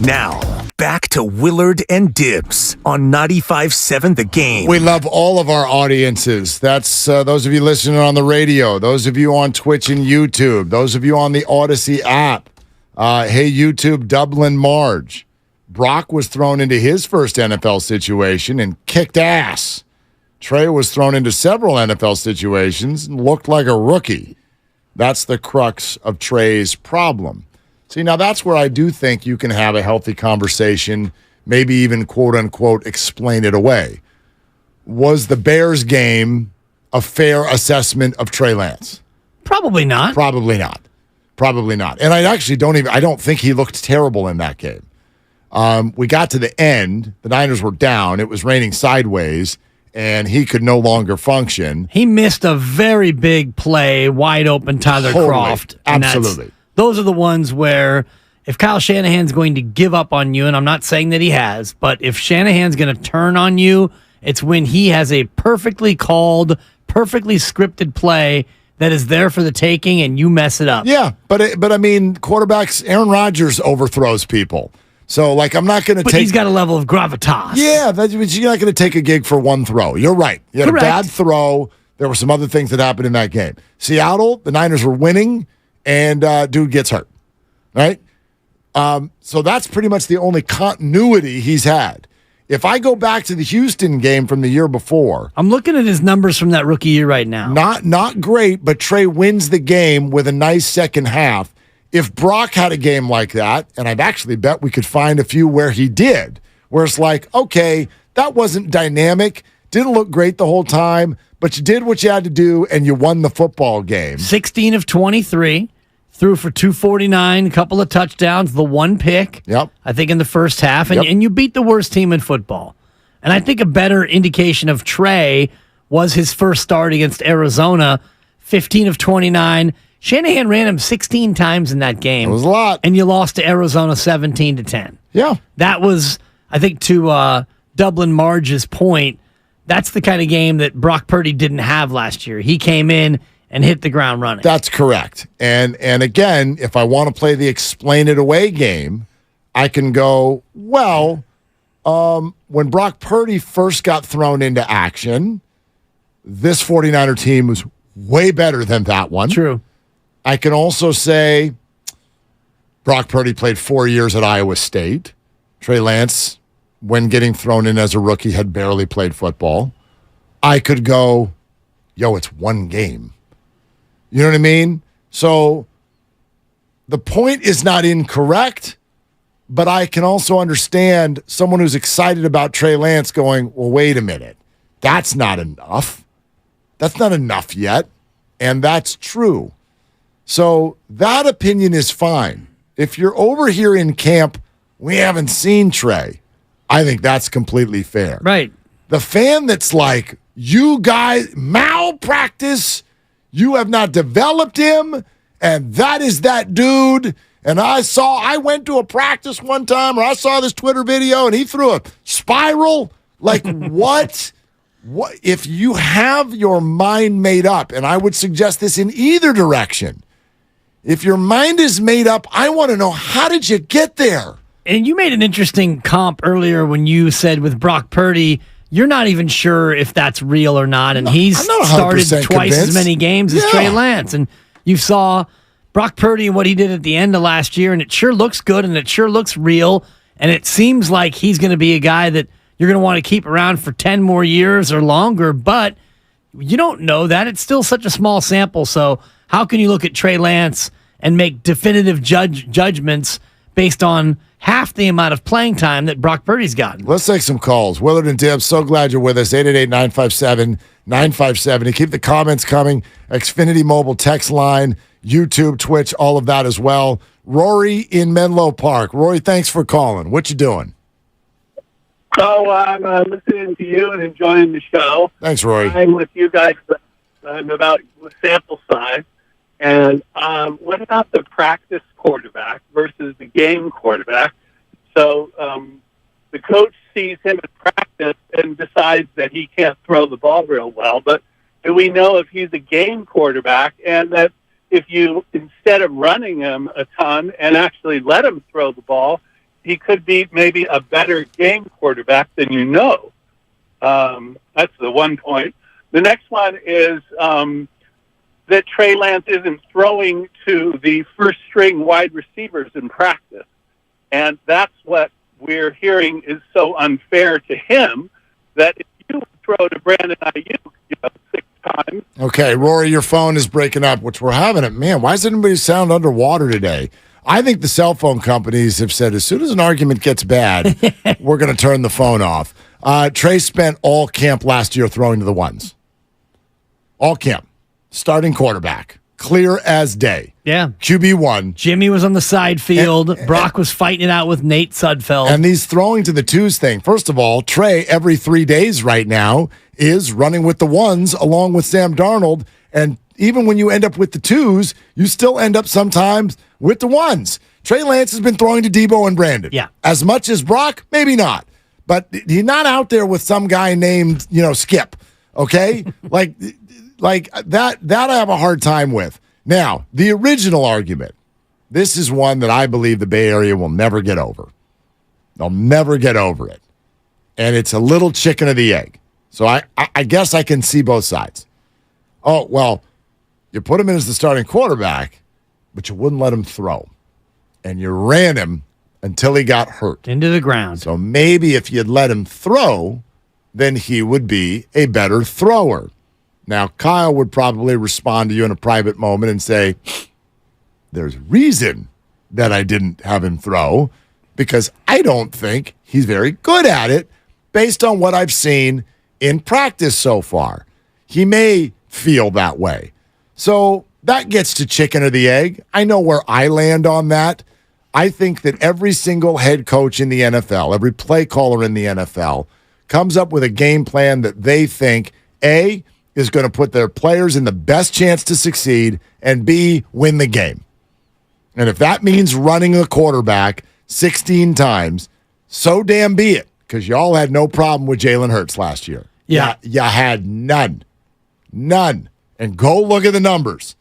Now, back to Willard and Dibbs on 95.7 The Game. We love all of our audiences. That's those of you listening on the radio, those of you on Twitch and YouTube, those of you on the Odyssey app. Hey, YouTube, Dublin Marge. Brock was thrown into his first NFL situation and kicked ass. Trey was thrown into several NFL situations and looked like a rookie. That's the crux of Trey's problem. See, now that's where I do think you can have a healthy conversation, maybe even quote-unquote explain it away. Was the Bears game a fair assessment of Trey Lance? Probably not. Probably not. Probably not. And I actually don't think he looked terrible in that game. We got to the end. The Niners were down. It was raining sideways, and he could no longer function. He missed a very big play, wide open Tyler Kroft. Absolutely. Those are the ones where if Kyle Shanahan's going to give up on you, and I'm not saying that he has, but if Shanahan's going to turn on you, it's when he has a perfectly called, perfectly scripted play that is there for the taking and you mess it up. Yeah, but I mean, quarterbacks, Aaron Rodgers overthrows people. So, like, I'm not going to take... But he's got a level of gravitas. Yeah, but you're not going to take a gig for one throw. You're right. You had a bad throw. There were some other things that happened in that game. Seattle, the Niners were winning, and dude gets hurt, right? So that's pretty much the only continuity he's had. If I go back to the Houston game from the year before... I'm looking at his numbers from that rookie year right now. Not great, but Trey wins the game with a nice second half. If Brock had a game like that, and I've actually bet we could find a few where he did, where it's like, okay, that wasn't dynamic, didn't look great the whole time, but you did what you had to do, and you won the football game. 16 of 23, threw for 249, a couple of touchdowns, the one pick, I think, in the first half, and you beat the worst team in football. And I think a better indication of Trey was his first start against Arizona, 15 of 29. Shanahan ran him 16 times in that game. It was a lot. And you lost to Arizona 17-10. Yeah. That was, I think, to Dublin Marge's point, that's the kind of game that Brock Purdy didn't have last year. He came in and hit the ground running. That's correct. And again, if I want to play the explain it away game, I can go, well, when Brock Purdy first got thrown into action, this 49er team was way better than that one. True. I can also say Brock Purdy played 4 years at Iowa State. Trey Lance, when getting thrown in as a rookie, had barely played football. I could go, it's one game. You know what I mean? So the point is not incorrect, but I can also understand someone who's excited about Trey Lance going, well, wait a minute. That's not enough. That's not enough yet. And that's true. So that opinion is fine. If you're over here in camp, we haven't seen Trey. I think that's completely fair. Right. The fan that's like, you guys malpractice, you have not developed him, and that is that dude. And I went to a practice one time, or I saw this Twitter video, and he threw a spiral. Like, what? What if you have your mind made up, and I would suggest this in either direction. If your mind is made up, I want to know, how did you get there? And you made an interesting comp earlier when you said with Brock Purdy, you're not even sure if that's real or not. And he's started twice as many games as Trey Lance. And you saw Brock Purdy and what he did at the end of last year, and it sure looks good and it sure looks real. And it seems like he's going to be a guy that you're going to want to keep around for 10 more years or longer. But you don't know that. It's still such a small sample. So how can you look at Trey Lance and make definitive judgments based on half the amount of playing time that Brock Purdy's gotten? Let's take some calls. Willard and Dibbs, so glad you're with us. 888-957-9570. Keep the comments coming. Xfinity Mobile text line, YouTube, Twitch, all of that as well. Rory in Menlo Park. Rory, thanks for calling. What you doing? So I'm listening to you and enjoying the show. Thanks, Rory. I'm with you guys about sample size. And what about the practice quarterback versus the game quarterback? So the coach sees him at practice and decides that he can't throw the ball real well. But do we know if he's a game quarterback, and that if you, instead of running him a ton and actually let him throw the ball, he could be maybe a better game quarterback than you know. That's the one point. The next one is that Trey Lance isn't throwing to the first-string wide receivers in practice. And that's what we're hearing is so unfair to him, that if you throw to Brandon Aiyuk 6 times. Okay, Rory, your phone is breaking up, which we're having it. Man, why does anybody sound underwater today? I think the cell phone companies have said as soon as an argument gets bad, we're going to turn the phone off. Trey spent all camp last year throwing to the ones. All camp. Starting quarterback. Clear as day. Yeah. QB1. Jimmy was on the side field. Brock was fighting it out with Nate Sudfeld. And these throwing to the twos thing. First of all, Trey, every 3 days right now, is running with the ones along with Sam Darnold. And even when you end up with the twos, you still end up sometimes with the ones. Trey Lance has been throwing to Deebo and Brandon. Yeah. As much as Brock, maybe not. But he's not out there with some guy named, Skip. Okay? like that I have a hard time with. Now, the original argument. This is one that I believe the Bay Area will never get over. They'll never get over it. And it's a little chicken or the egg. So I guess I can see both sides. Oh, well, you put him in as the starting quarterback, but you wouldn't let him throw. And you ran him until he got hurt. Into the ground. So maybe if you'd let him throw, then he would be a better thrower. Now, Kyle would probably respond to you in a private moment and say, there's reason that I didn't have him throw because I don't think he's very good at it based on what I've seen in practice so far. He may feel that way. So that gets to chicken or the egg. I know where I land on that. I think that every single head coach in the NFL, every play caller in the NFL, comes up with a game plan that they think, A, is going to put their players in the best chance to succeed, and B, win the game. And if that means running the quarterback 16 times, so damn be it, because y'all had no problem with Jalen Hurts last year. Yeah. You had none. None. And go look at the numbers.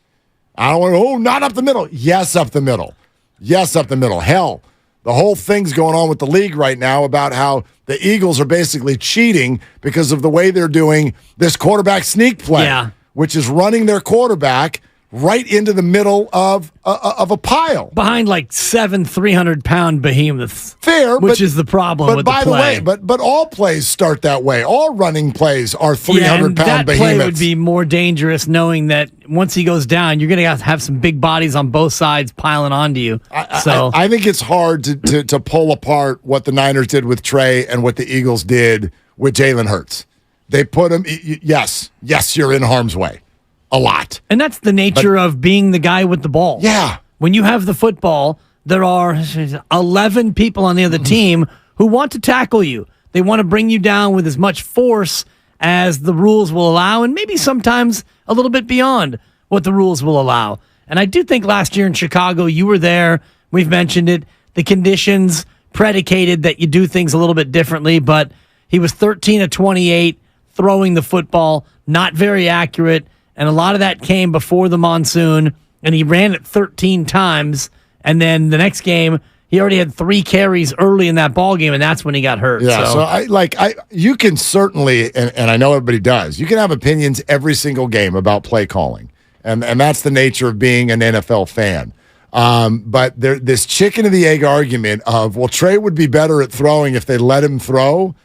I don't want to, not up the middle. Yes, up the middle. Yes, up the middle. Hell, the whole thing's going on with the league right now about how the Eagles are basically cheating because of the way they're doing this quarterback sneak play, which is running their quarterback right into the middle of a pile. Behind like 7 300-pound behemoths. Fair. Which is the problem with the play. But by the way, but all plays start that way. All running plays are 300-pound that behemoths. Play would be more dangerous knowing that once he goes down, you're going to have some big bodies on both sides piling onto you. I think it's hard to pull apart what the Niners did with Trey and what the Eagles did with Jalen Hurts. They put him, yes, you're in harm's way. A lot. And that's the nature of being the guy with the ball. Yeah. When you have the football, there are 11 people on the other team who want to tackle you. They want to bring you down with as much force as the rules will allow, and maybe sometimes a little bit beyond what the rules will allow. And I do think last year in Chicago, you were there. We've mentioned it. The conditions predicated that you do things a little bit differently, but he was 13 of 28 throwing the football, not very accurate. And a lot of that came before the monsoon, and he ran it 13 times. And then the next game, he already had 3 carries early in that ball game, and that's when he got hurt. Yeah, so you can certainly, and I know everybody does, you can have opinions every single game about play calling, and that's the nature of being an NFL fan. But this chicken and the egg argument of, well, Trey would be better at throwing if they let him throw.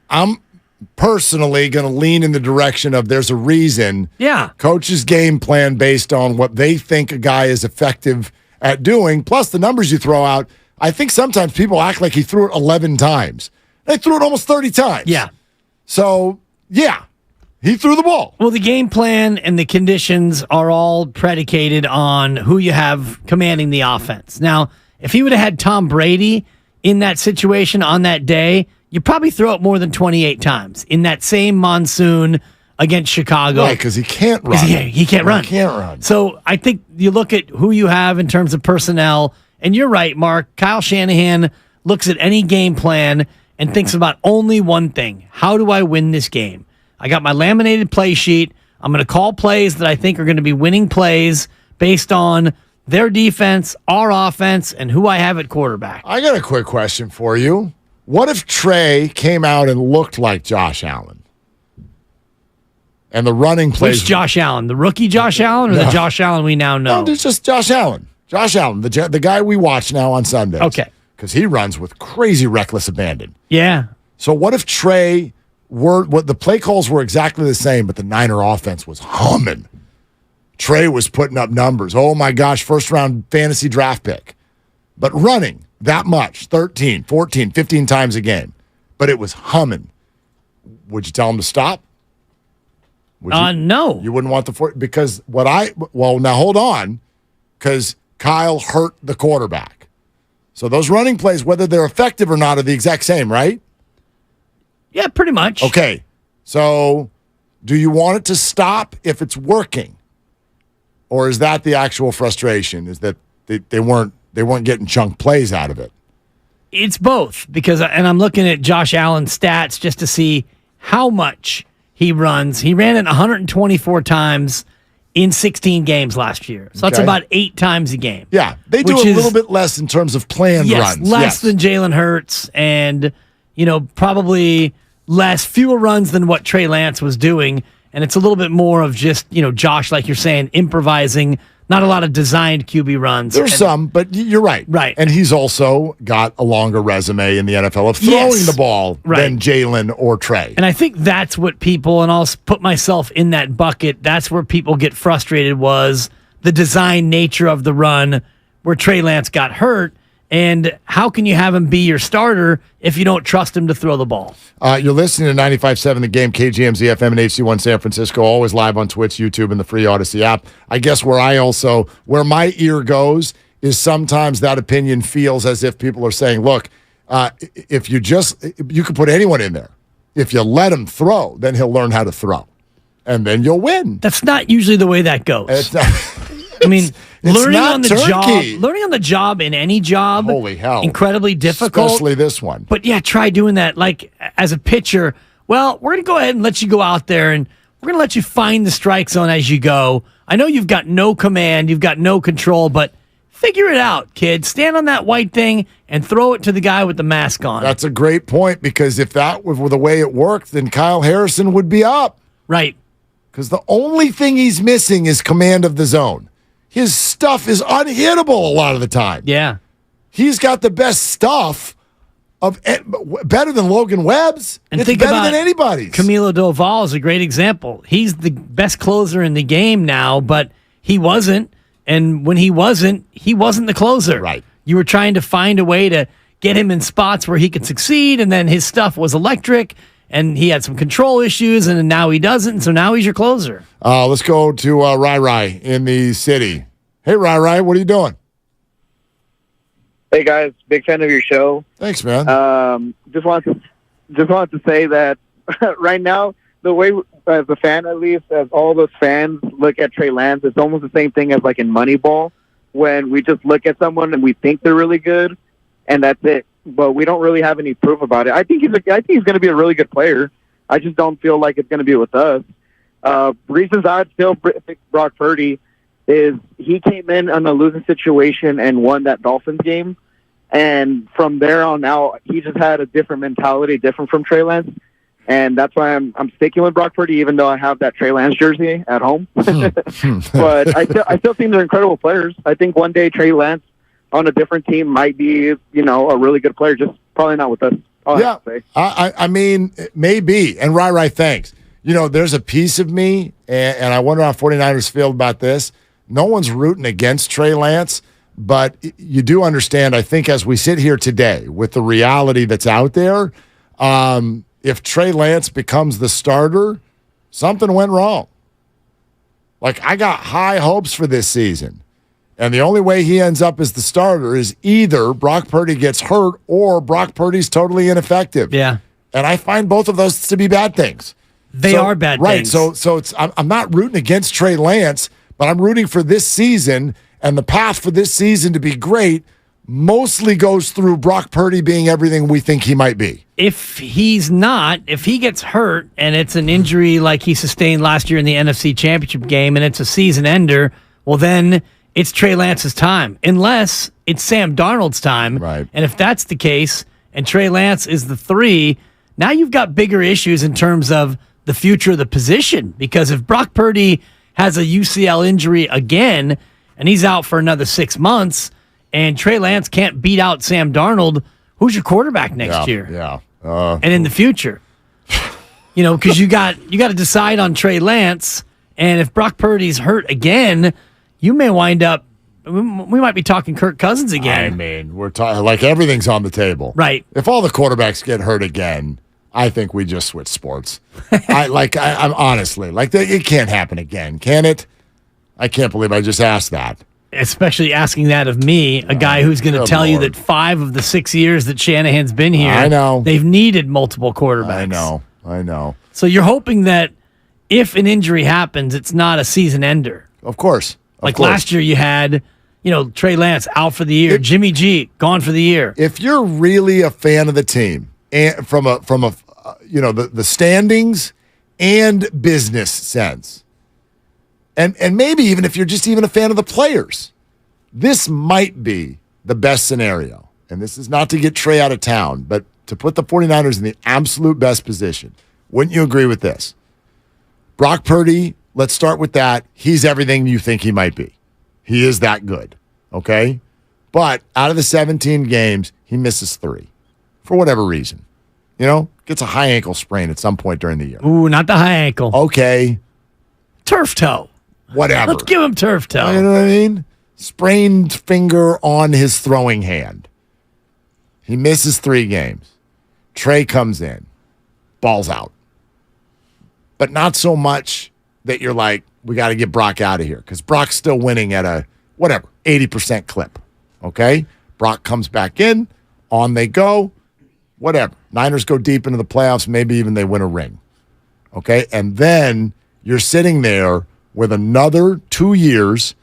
I'm personally going to lean in the direction of there's a reason. Yeah. Coach's game plan based on what they think a guy is effective at doing, plus the numbers you throw out. I think sometimes people act like he threw it 11 times. They threw it almost 30 times. Yeah. So, yeah, he threw the ball. Well, the game plan and the conditions are all predicated on who you have commanding the offense. Now, if he would have had Tom Brady in that situation on that day, you probably throw it more than 28 times in that same monsoon against Chicago. Right, because he can't run. He can't run. He can't run. So I think you look at who you have in terms of personnel, and you're right, Mark. Kyle Shanahan looks at any game plan and thinks about only one thing. How do I win this game? I got my laminated play sheet. I'm going to call plays that I think are going to be winning plays based on their defense, our offense, and who I have at quarterback. I got a quick question for you. What if Trey came out and looked like Josh Allen? And the running plays. Which Josh Allen? The rookie Josh Allen or the Josh Allen we now know? No, it's just Josh Allen. Josh Allen, the guy we watch now on Sundays. Okay. Because he runs with crazy reckless abandon. Yeah. So what if Trey what the play calls were exactly the same, but the Niner offense was humming. Trey was putting up numbers. Oh my gosh, first round fantasy draft pick. But running that much, 13, 14, 15 times a game. But it was humming. Would you tell him to stop? No. You wouldn't want because now hold on, because Kyle hurt the quarterback. So those running plays, whether they're effective or not, are the exact same, right? Yeah, pretty much. Okay. So do you want it to stop if it's working? Or is that the actual frustration, is that they weren't getting chunk plays out of it? It's both, and I'm looking at Josh Allen's stats just to see how much he runs. He ran it 124 times in 16 games last year. So that's about 8 times a game. Yeah, they do a little bit less in terms of planned runs. Less than Jalen Hurts, and probably fewer runs than what Trey Lance was doing. And it's a little bit more of just, Josh, like you're saying, improvising, not a lot of designed QB runs. There's some, but you're right. Right. And he's also got a longer resume in the NFL of throwing the ball than Jalen or Trey. And I think that's what people, and I'll put myself in that bucket, that's where people get frustrated, was the design nature of the run where Trey Lance got hurt. And how can you have him be your starter if you don't trust him to throw the ball? You're listening to 95.7 The Game, KGMZ FM and HD1 San Francisco, always live on Twitch, YouTube, and the free Odyssey app. I guess where my ear goes is sometimes that opinion feels as if people are saying, look, if you could put anyone in there. If you let him throw, then he'll learn how to throw. And then you'll win. That's not usually the way that goes. Learning on the job in any job, holy hell, incredibly difficult. Especially this one. But yeah, try doing that. Like as a pitcher, well, we're going to go ahead and let you go out there and we're going to let you find the strike zone as you go. I know you've got no command, you've got no control, but figure it out, kid. Stand on that white thing and throw it to the guy with the mask on. That's a great point, because if that were the way it worked, then Kyle Harrison would be up. Right. Because the only thing he's missing is command of the zone. His stuff is unhittable a lot of the time. Yeah. He's got the best stuff, better than Logan Webb's. And it's think better about than anybody's. Camilo Doval is a great example. He's the best closer in the game now, but he wasn't. And when he wasn't the closer. Right. You were trying to find a way to get him in spots where he could succeed, and then his stuff was electric. And he had some control issues, and now he doesn't, so now he's your closer. Let's go to Rai in the city. Hey, Rai, what are you doing? Hey, guys. Big fan of your show. Thanks, man. Just wanted to say that right now, the way, as a fan at least, as all those fans look at Trey Lance, it's almost the same thing as like in Moneyball, when we just look at someone and we think they're really good, and that's it. But we don't really have any proof about it. I think he's going to be a really good player. I just don't feel like it's going to be with us. Reasons I'd still pick Brock Purdy is he came in a losing situation and won that Dolphins game. And from there on out, he just had a different mentality, different from Trey Lance. And that's why I'm sticking with Brock Purdy, even though I have that Trey Lance jersey at home. But I still think they're incredible players. I think one day Trey Lance on a different team might be, a really good player, just probably not with us. Yeah, I mean, maybe. And Rai, thanks. There's a piece of me, and I wonder how 49ers feel about this. No one's rooting against Trey Lance, but you do understand, I think, as we sit here today with the reality that's out there, if Trey Lance becomes the starter, something went wrong. Like, I got high hopes for this season. And the only way he ends up as the starter is either Brock Purdy gets hurt or Brock Purdy's totally ineffective. Yeah. And I find both of those to be bad things. They are bad things. Right. So I'm not rooting against Trey Lance, but I'm rooting for this season, and the path for this season to be great mostly goes through Brock Purdy being everything we think he might be. If he gets hurt and it's an injury like he sustained last year in the NFC Championship game and it's a season ender, well then it's Trey Lance's time, unless it's Sam Darnold's time. Right. And if that's the case, and Trey Lance is the 3, now you've got bigger issues in terms of the future of the position. Because if Brock Purdy has a UCL injury again, and he's out for another 6 months, and Trey Lance can't beat out Sam Darnold, who's your quarterback next year? Yeah. And in the future. Because you got to decide on Trey Lance, and if Brock Purdy's hurt again, you may wind up, we might be talking Kirk Cousins again. I mean, we're talking like everything's on the table. Right. If all the quarterbacks get hurt again, I think we just switch sports. I'm honestly, it can't happen again, can it? I can't believe I just asked that. Especially asking that of me, a guy who's going to tell you that 5 of the 6 years that Shanahan's been here, I know, they've needed multiple quarterbacks. I know. So you're hoping that if an injury happens, it's not a season ender. Of course. Last year you had, Trey Lance out for the year, Jimmy G gone for the year. If you're really a fan of the team, and from a the standings and business sense, and maybe even if you're just even a fan of the players, this might be the best scenario. And this is not to get Trey out of town, but to put the 49ers in the absolute best position. Wouldn't you agree with this? Brock Purdy, let's start with that. He's everything you think he might be. He is that good, okay? But out of the 17 games, he misses 3 for whatever reason. Gets a high ankle sprain at some point during the year. Ooh, not the high ankle. Okay. Turf toe. Whatever. Let's give him turf toe. You know what I mean? Sprained finger on his throwing hand. He misses 3 games. Trey comes in. Ball's out. But not so much that you're like, we got to get Brock out of here. Because Brock's still winning at a, 80% clip. Okay? Brock comes back in. On they go. Whatever. Niners go deep into the playoffs. Maybe even they win a ring. Okay? And then you're sitting there with another 2 years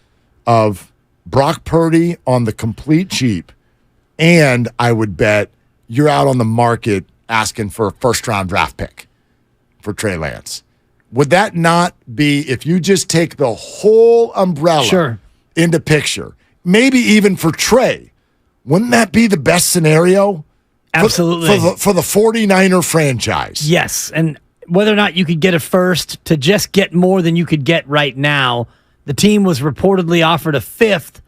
of Brock Purdy on the complete cheap. And I would bet you're out on the market asking for a first-round draft pick for Trey Lance. Would that not be, if you just take the whole umbrella into picture, maybe even for Trey, wouldn't that be the best scenario? Absolutely. For the 49er franchise. Yes, and whether or not you could get a first to just get more than you could get right now, the team was reportedly offered a 5th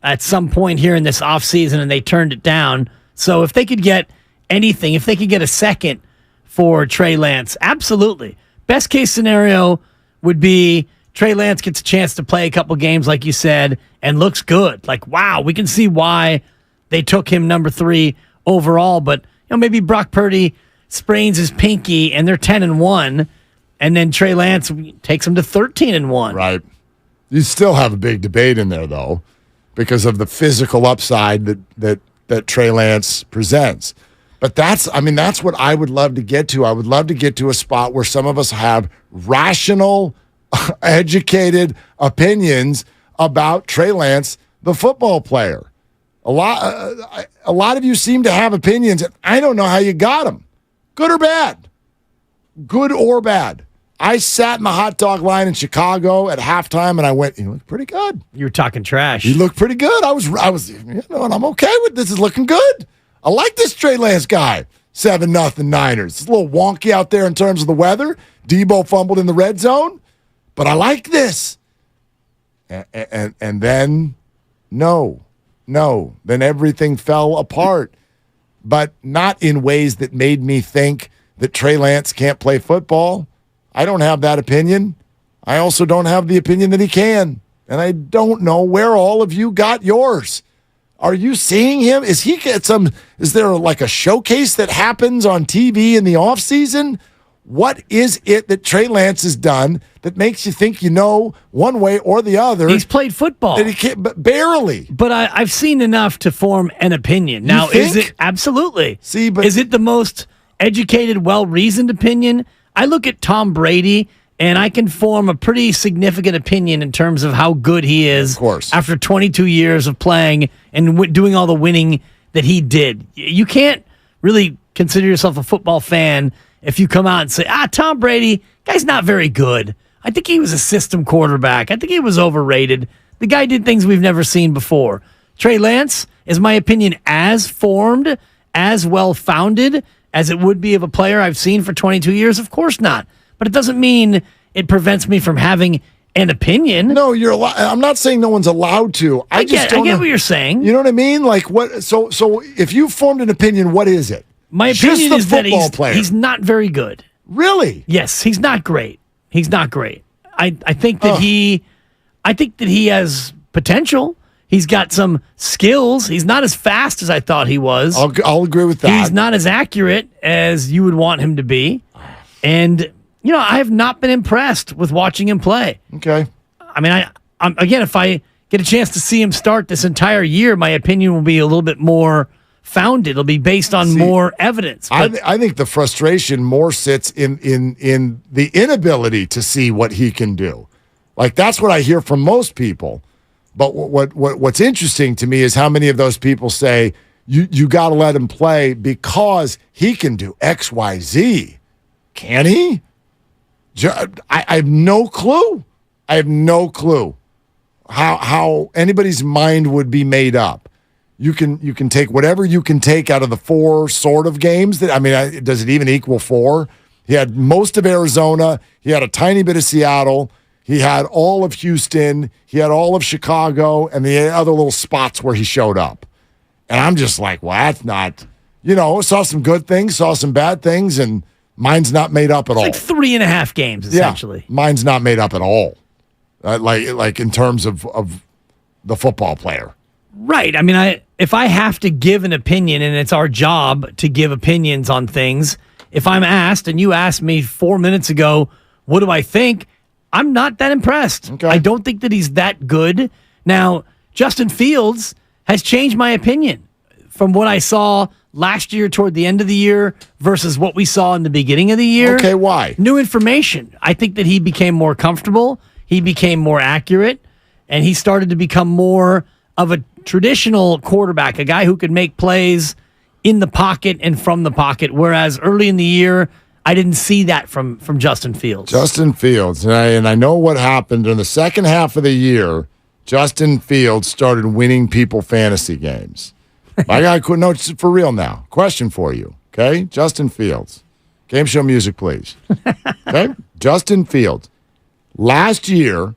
at some point here in this offseason, and they turned it down. So if they could get anything, if they could get a 2nd for Trey Lance, absolutely. Best case scenario would be Trey Lance gets a chance to play a couple games, like you said, and looks good. Like, wow, we can see why they took him number 3 overall. But maybe Brock Purdy sprains his pinky and they're 10-1, and then Trey Lance takes them to 13-1. Right. You still have a big debate in there, though, because of the physical upside that Trey Lance presents. But that's what I would love to get to. I would love to get to a spot where some of us have rational, educated opinions about Trey Lance, the football player. A lot of you seem to have opinions, and I don't know how you got them. Good or bad. Good or bad. I sat in the hot dog line in Chicago at halftime, and I went, he looked pretty good. You were talking trash. He looked pretty good. I was, and I'm okay with this. Is looking good. I like this Trey Lance guy. 7-0 Niners. It's a little wonky out there in terms of the weather. Deebo fumbled in the red zone, but I like this. And then, no. Then everything fell apart, but not in ways that made me think that Trey Lance can't play football. I don't have that opinion. I also don't have the opinion that he can. And I don't know where all of you got yours. Are you seeing him? Is there like a showcase that happens on TV in the offseason? What is it that Trey Lance has done that makes you think one way or the other? He's played football. That he can't, but barely. But I've seen enough to form an opinion. Now, is it absolutely? See, but is it the most educated, well-reasoned opinion? I look at Tom Brady, and I can form a pretty significant opinion in terms of how good he is. Of course. After 22 years of playing and doing all the winning that he did. You can't really consider yourself a football fan if you come out and say, Tom Brady, guy's not very good. I think he was a system quarterback. I think he was overrated. The guy did things we've never seen before. Trey Lance, is my opinion as formed, as well-founded as it would be of a player I've seen for 22 years? Of course not. But it doesn't mean it prevents me from having an opinion. No, I'm not saying no one's allowed to. I get what you're saying. You know what I mean? Like what? So if you formed an opinion, what is it? My opinion is that player. he's not very good. Really? Yes, he's not great. He's not great. I think that he has potential. He's got some skills. He's not as fast as I thought he was. I'll agree with that. He's not as accurate as you would want him to be. And, I have not been impressed with watching him play. Okay. I mean, I'm again, if I get a chance to see him start this entire year, my opinion will be a little bit more founded. It'll be based on more evidence. I think the frustration more sits in the inability to see what he can do. Like, that's what I hear from most people. But what's interesting to me is how many of those people say, you got to let him play because he can do X, Y, Z. Can he? I have no clue. I have no clue how anybody's mind would be made up. You can take whatever you can take out of the 4 sort of games. Does it even equal 4? He had most of Arizona. He had a tiny bit of Seattle. He had all of Houston. He had all of Chicago and the other little spots where he showed up. And I'm just like, well, that's not, saw some good things, saw some bad things, and mine's not made up at all. Like 3.5 games, essentially. Yeah, mine's not made up at all. Like in terms of the football player. Right. I mean, if I have to give an opinion, and it's our job to give opinions on things, if I'm asked, and you asked me 4 minutes ago, what do I think? I'm not that impressed. Okay. I don't think that he's that good. Now, Justin Fields has changed my opinion from what I saw last year toward the end of the year versus what we saw in the beginning of the year. Okay, why? New information. I think that he became more comfortable. He became more accurate, and he started to become more of a traditional quarterback, a guy who could make plays in the pocket and from the pocket, whereas early in the year, I didn't see that from Justin Fields. Justin Fields, and I know what happened in the second half of the year. Justin Fields started winning people fantasy games. I got no, for real now. Question for you, okay? Justin Fields, game show music, please. Okay, Justin Fields. Last year,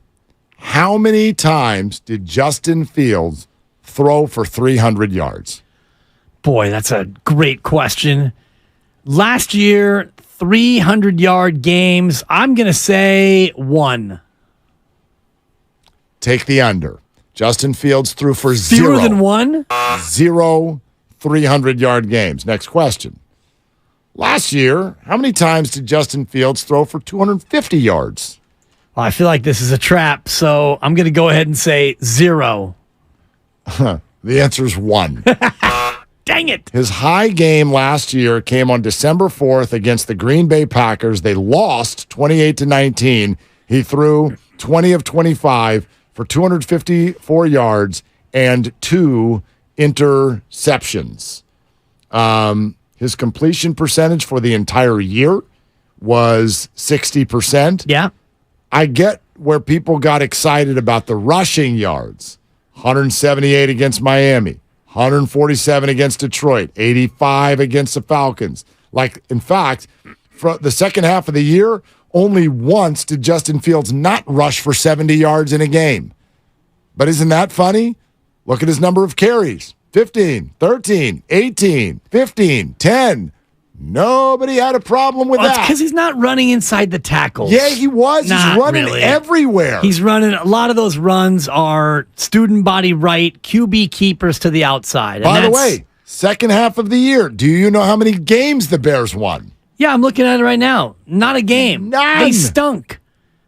how many times did Justin Fields throw for 300 yards? Boy, that's a great question. Last year, 300-yard games. I'm going to say 1. Take the under. Justin Fields threw for 0. Fewer than 1? 0 300-yard games. Next question. Last year, how many times did Justin Fields throw for 250 yards? Well, I feel like this is a trap, so I'm going to go ahead and say 0. The answer is 1. Dang it. His high game last year came on December 4th against the Green Bay Packers. They lost 28-19. He threw 20 of 25 for 254 yards and 2 interceptions. His completion percentage for the entire year was 60%. Yeah. I get where people got excited about the rushing yards. 178 against Miami. 147 against Detroit, 85 against the Falcons. Like, in fact, for the second half of the year, only once did Justin Fields not rush for 70 yards in a game. But isn't that funny? Look at his number of carries. 15, 13, 18, 15, 10. Nobody had a problem with that. Because he's not running inside the tackles. Yeah, he was. He's running everywhere. He's running. A lot of those runs are student body right, QB keepers to the outside. By the way, second half of the year, do you know how many games the Bears won? Yeah, I'm looking at it right now. Not a game. None. They stunk.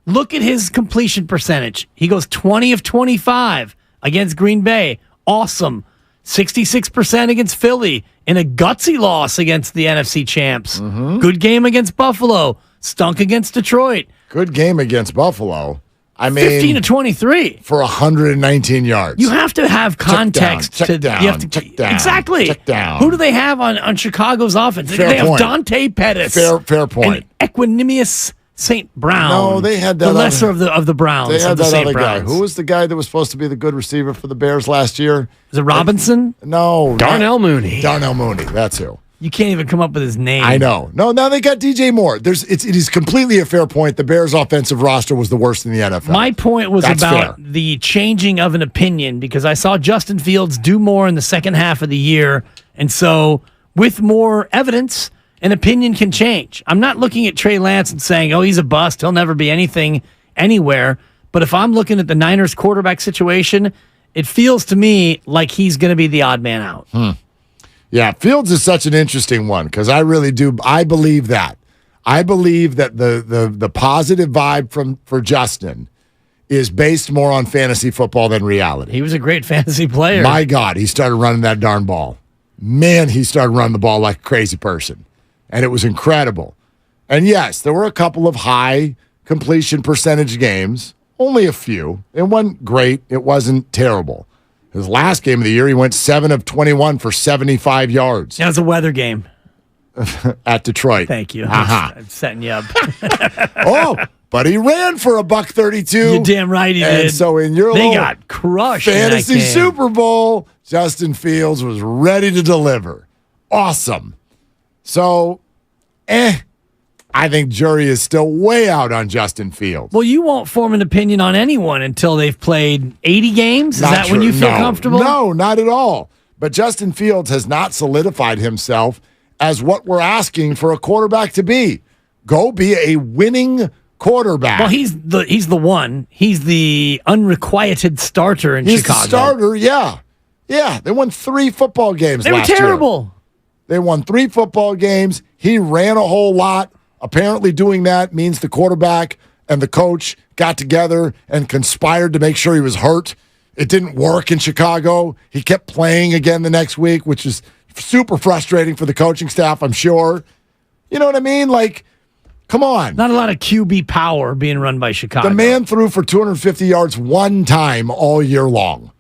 Look at his completion percentage. He goes 20 of 25 against Green Bay. Awesome. 66% against Philly in a gutsy loss against the NFC champs. Mm-hmm. Good game against Buffalo. Stunk against Detroit. Good game against Buffalo. I mean, 15 to 23 for 119 yards. You have to have context. Check down. Exactly. Check down. Who do they have on Chicago's offense? Fair they point. have Dante Pettis. Fair point. And Equanimous St. Brown. No, they had that the lesser of the Browns. They had of the that St. other guy. Browns. Who was the guy that was supposed to be the good receiver for the Bears last year? Is it Robinson? No. Darnell Mooney. Darnell Mooney. That's who. You can't even come up with his name. I know. No, now they got DJ Moore. It is completely a fair point. The Bears' offensive roster was the worst in the NFL. My point was That's about fair. the changing of an opinion because I saw Justin Fields do more in the second half of the year. And so with more evidence, an opinion can change. I'm not looking at Trey Lance and saying, oh, he's a bust. He'll never be anything anywhere. But if I'm looking at the Niners quarterback situation, it feels to me like he's going to be the odd man out. Yeah, Fields is such an interesting one because I really do. I believe that. I believe that the positive vibe for Justin is based more on fantasy football than reality. He was a great fantasy player. My God, he started running that darn ball. Man, he started running the ball like a crazy person. And it was incredible. And yes, there were a couple of high completion percentage games, only a few. It wasn't great. It wasn't terrible. His last game of the year, he went 7 of 21 for 75 yards. That was a weather game. At Detroit. Thank you. Uh-huh. I'm setting you up. But he ran for $132. You're damn right he did. And so in your they little got crushed in that fantasy game. Super Bowl, Justin Fields was ready to deliver. Awesome. So, I think jury is still way out on Justin Fields. Well, you won't form an opinion on anyone until they've played 80 games? Is that when you feel comfortable? No, not at all. But Justin Fields has not solidified himself as what we're asking for a quarterback to be. Go be a winning quarterback. Well, he's the one. He's the unrequited starter in He's Chicago. the starter, yeah. Yeah, they won 3 football games They were last year. terrible. They won 3 football games. He ran a whole lot. Apparently doing that means the quarterback and the coach got together and conspired to make sure he was hurt. It didn't work in Chicago. He kept playing again the next week, which is super frustrating for the coaching staff, I'm sure. You know what I mean? Like, come on. Not a lot of QB power being run by Chicago. The man threw for 250 yards one time all year long.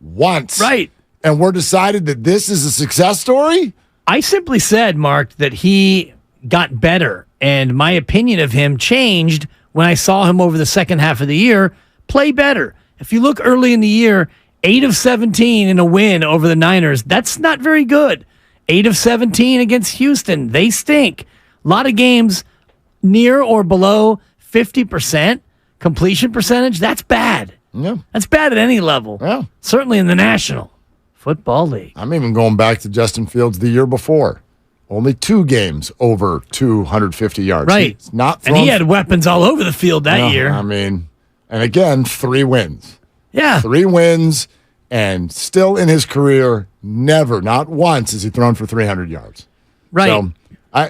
Once. Right. And we're decided that this is a success story? I simply said, Mark, that he got better, and my opinion of him changed when I saw him over the second half of the year play better. If you look early in the year, 8 of 17 in a win over the Niners, that's not very good. 8 of 17 against Houston, they stink. A lot of games near or below 50% completion percentage, that's bad. Yeah. That's bad at any level. Yeah. Certainly in the National Football League. I'm even going back to Justin Fields the year before. Only 2 games over 250 yards. Right. He's not and he had weapons all over the field that year. I mean, and again, 3 wins. Yeah. 3 wins, and still in his career, never, not once, has he thrown for 300 yards. Right. So I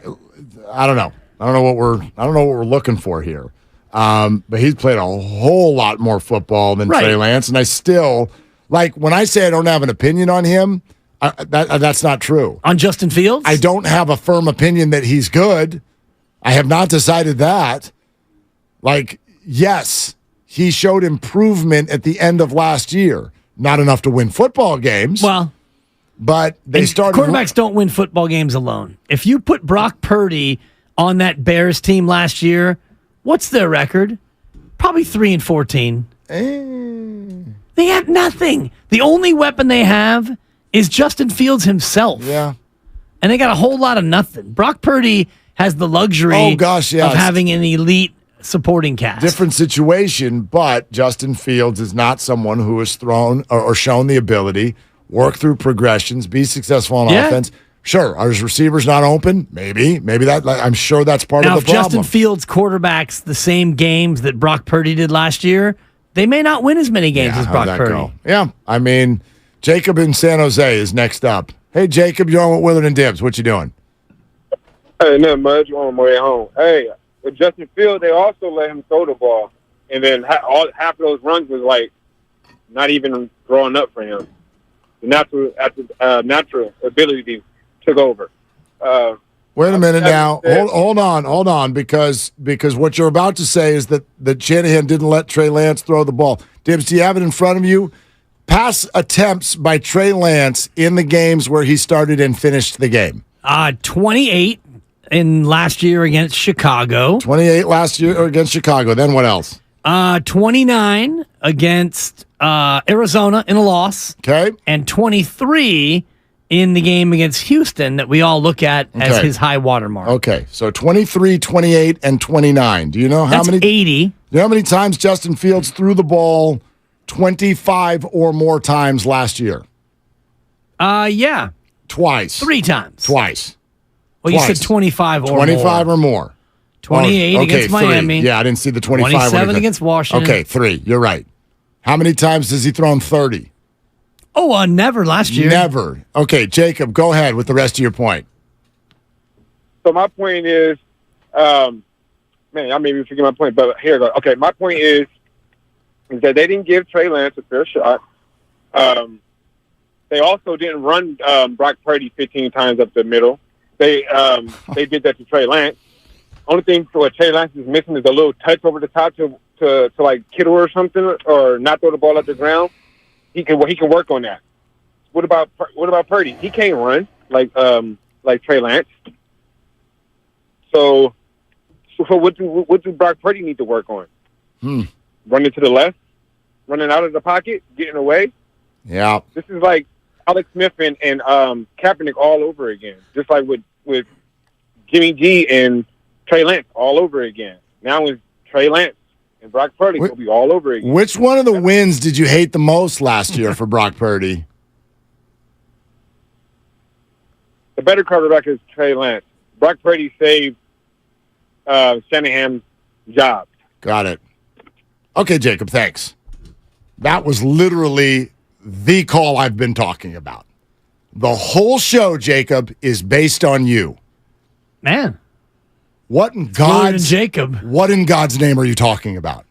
don't know. I don't know what we're looking for here. But he's played a whole lot more football than Right. Trey Lance, and I still like when I say I don't have an opinion on him. That's not true. On Justin Fields? I don't have a firm opinion that he's good. I have not decided that. Like, yes, he showed improvement at the end of last year. Not enough to win football games. Well, but they started. Quarterbacks don't win football games alone. If you put Brock Purdy on that Bears team last year, what's their record? Probably 3-14. They have nothing. The only weapon they have is Justin Fields himself. Yeah. And they got a whole lot of nothing. Brock Purdy has the luxury yes. of having an elite supporting cast. Different situation, but Justin Fields is not someone who has thrown or shown the ability, work through progressions, be successful on offense. Sure, are his receivers not open? Maybe that. I'm sure that's part Now, of the if problem. Justin Fields quarterbacks the same games that Brock Purdy did last year, they may not win as many games as how'd Brock that Purdy. go? Yeah, I mean, Jacob in San Jose is next up. Hey, Jacob, you're on with Willard and Dibbs. What you doing? Hey, nothing much. On my way home. Hey, with Justin Fields, they also let him throw the ball, and then half of those runs was like not even growing up for him. The natural ability took over. Wait a minute now. Hold on, because what you're about to say is that Shanahan didn't let Trey Lance throw the ball. Dibbs, do you have it in front of you? Pass attempts by Trey Lance in the games where he started and finished the game. 28 in last year against Chicago. 28 last year against Chicago. Then what else? 29 against Arizona in a loss. Okay. And 23 in the game against Houston that we all look at as his high water mark. Okay, so 23, 28, and 29. Do you know how That's many? 80. You know how many times Justin Fields threw the ball 25 or more times last year? Yeah. Twice. 3 times. Twice. Well, you said 25 or 25 more. or more. 28 against 3. Miami. Yeah, I didn't see the 25. 27 against Washington. Okay, 3. You're right. How many times has he thrown 30? Oh, never last year. Never. Okay, Jacob, go ahead with the rest of your point. So my point is, man, I maybe forget my point, but here it goes. Okay, my point is that they didn't give Trey Lance a fair shot. They also didn't run Brock Purdy 15 times up the middle. They did that to Trey Lance. Only thing for what Trey Lance is missing is a little touch over the top to like Kittle or something, or not throw the ball at the ground. He can work on that. What about Purdy? He can't run like Trey Lance. So what do Brock Purdy need to work on? Running to the left, running out of the pocket, getting away. Yeah. This is like Alex Smith and Kaepernick all over again. Just like with Jimmy G and Trey Lance all over again. Now with Trey Lance and Brock Purdy will be all over again. Which one of the wins did you hate the most last year for Brock Purdy? The better quarterback is Trey Lance. Brock Purdy saved Shanahan's job. Got it. Okay, Jacob, thanks. That was literally the call I've been talking about. The whole show, Jacob, is based on you. Man. What in God's name are you talking about?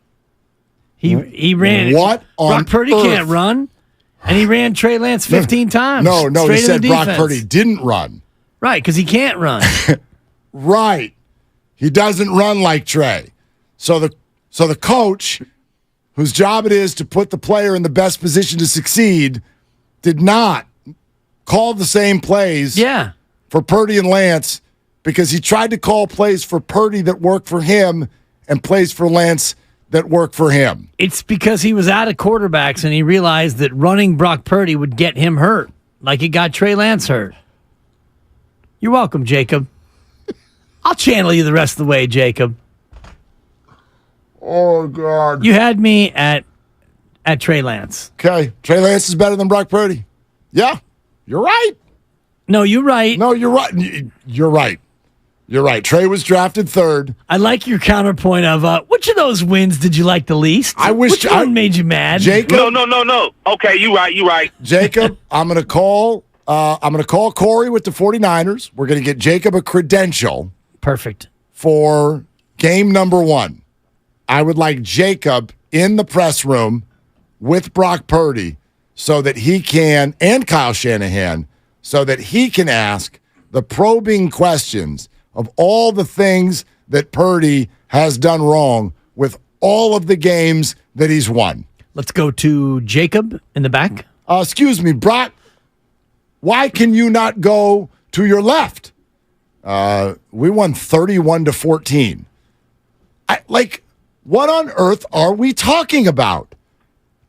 He ran. What on Brock Purdy earth? can't run, and he ran Trey Lance 15 times. No, he straight said into Brock defense. Purdy didn't run. Right, because he can't run. Right. He doesn't run like Trey. So the coach, whose job it is to put the player in the best position to succeed, did not call the same plays for Purdy and Lance, because he tried to call plays for Purdy that worked for him and plays for Lance that worked for him. It's because he was out of quarterbacks and he realized that running Brock Purdy would get him hurt, like it got Trey Lance hurt. You're welcome, Jacob. I'll channel you the rest of the way, Jacob. Oh, God. You had me at Trey Lance. Okay. Trey Lance is better than Brock Purdy. Yeah. You're right. No, you're right. No, you're right. You're right. You're right. Trey was drafted 3rd. I like your counterpoint of which of those wins did you like the least? I wish which one made you mad? Jacob. No. Okay, you right. Jacob, I'm gonna call Corey with the 49ers. We're gonna get Jacob a credential. Perfect. For game number 1. I would like Jacob in the press room with Brock Purdy so that he can, and Kyle Shanahan, so that he can ask the probing questions of all the things that Purdy has done wrong with all of the games that he's won. Let's go to Jacob in the back. Excuse me, Brock. Why can you not go to your left? We won 31-14. What on earth are we talking about?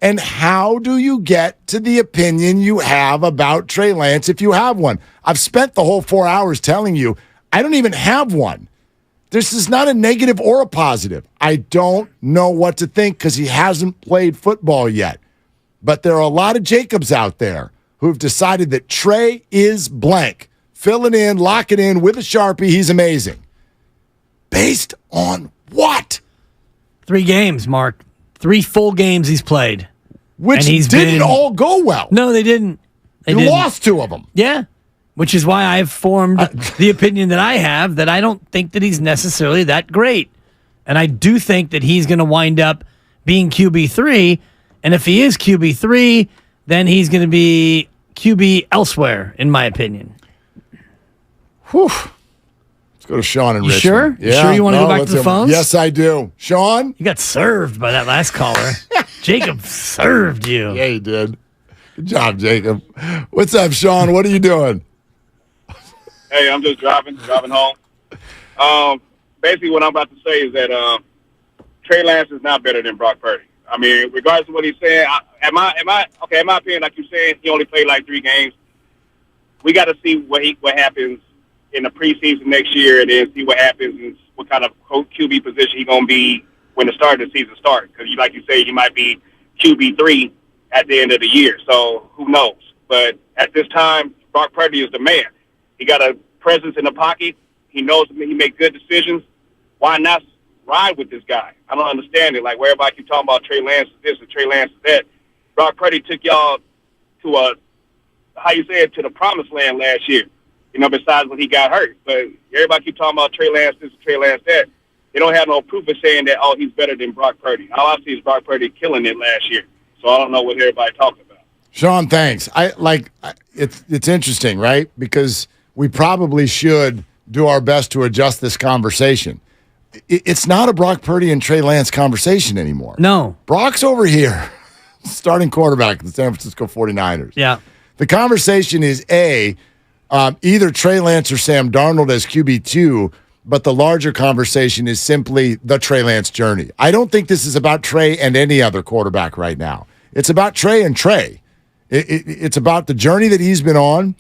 And how do you get to the opinion you have about Trey Lance if you have one? I've spent the whole 4 hours telling you I don't even have one. This is not a negative or a positive. I don't know what to think because he hasn't played football yet. But there are a lot of Jacobs out there who've decided that Trey is blank. Fill it in, lock it in with a Sharpie. He's amazing. Based on what? 3 games, Mark. 3 full games he's played. Which didn't all go well. No, they didn't. You lost 2 of them. Yeah. Which is why I've formed the opinion that I have, that I don't think that he's necessarily that great. And I do think that he's going to wind up being QB3. And if he is QB3, then he's going to be QB elsewhere, in my opinion. Whew. Let's go to Sean in You Richmond. sure? You sure you want to go back to the phones? Yes, I do. Sean? You got served by that last caller. Jacob served you. Yeah, he did. Good job, Jacob. What's up, Sean? What are you doing? Hey, I'm just driving home. Basically, what I'm about to say is that Trey Lance is not better than Brock Purdy. I mean, regardless of what he's saying, in my opinion, like you're saying, he only played like 3 games. We got to see what happens in the preseason next year, and then see what happens and what kind of QB position he's going to be when the start of the season starts. Because, like you say, he might be QB3 at the end of the year. So who knows? But at this time, Brock Purdy is the man. He got a presence in the pocket. He knows he makes good decisions. Why not ride with this guy? I don't understand it. Like, where everybody keep talking about Trey Lance is this and Trey Lance is that. Brock Purdy took y'all to to the promised land last year, besides when he got hurt. But everybody keep talking about Trey Lance this and Trey Lance that. They don't have no proof of saying that, he's better than Brock Purdy. All I see is Brock Purdy killing it last year. So I don't know what everybody talking about. Sean, thanks. It's interesting, right? Because we probably should do our best to adjust this conversation. It's not a Brock Purdy and Trey Lance conversation anymore. No. Brock's over here, starting quarterback of the San Francisco 49ers. Yeah. The conversation is either Trey Lance or Sam Darnold as QB2, but the larger conversation is simply the Trey Lance journey. I don't think this is about Trey and any other quarterback right now. It's about Trey and Trey. It's about the journey that he's been on.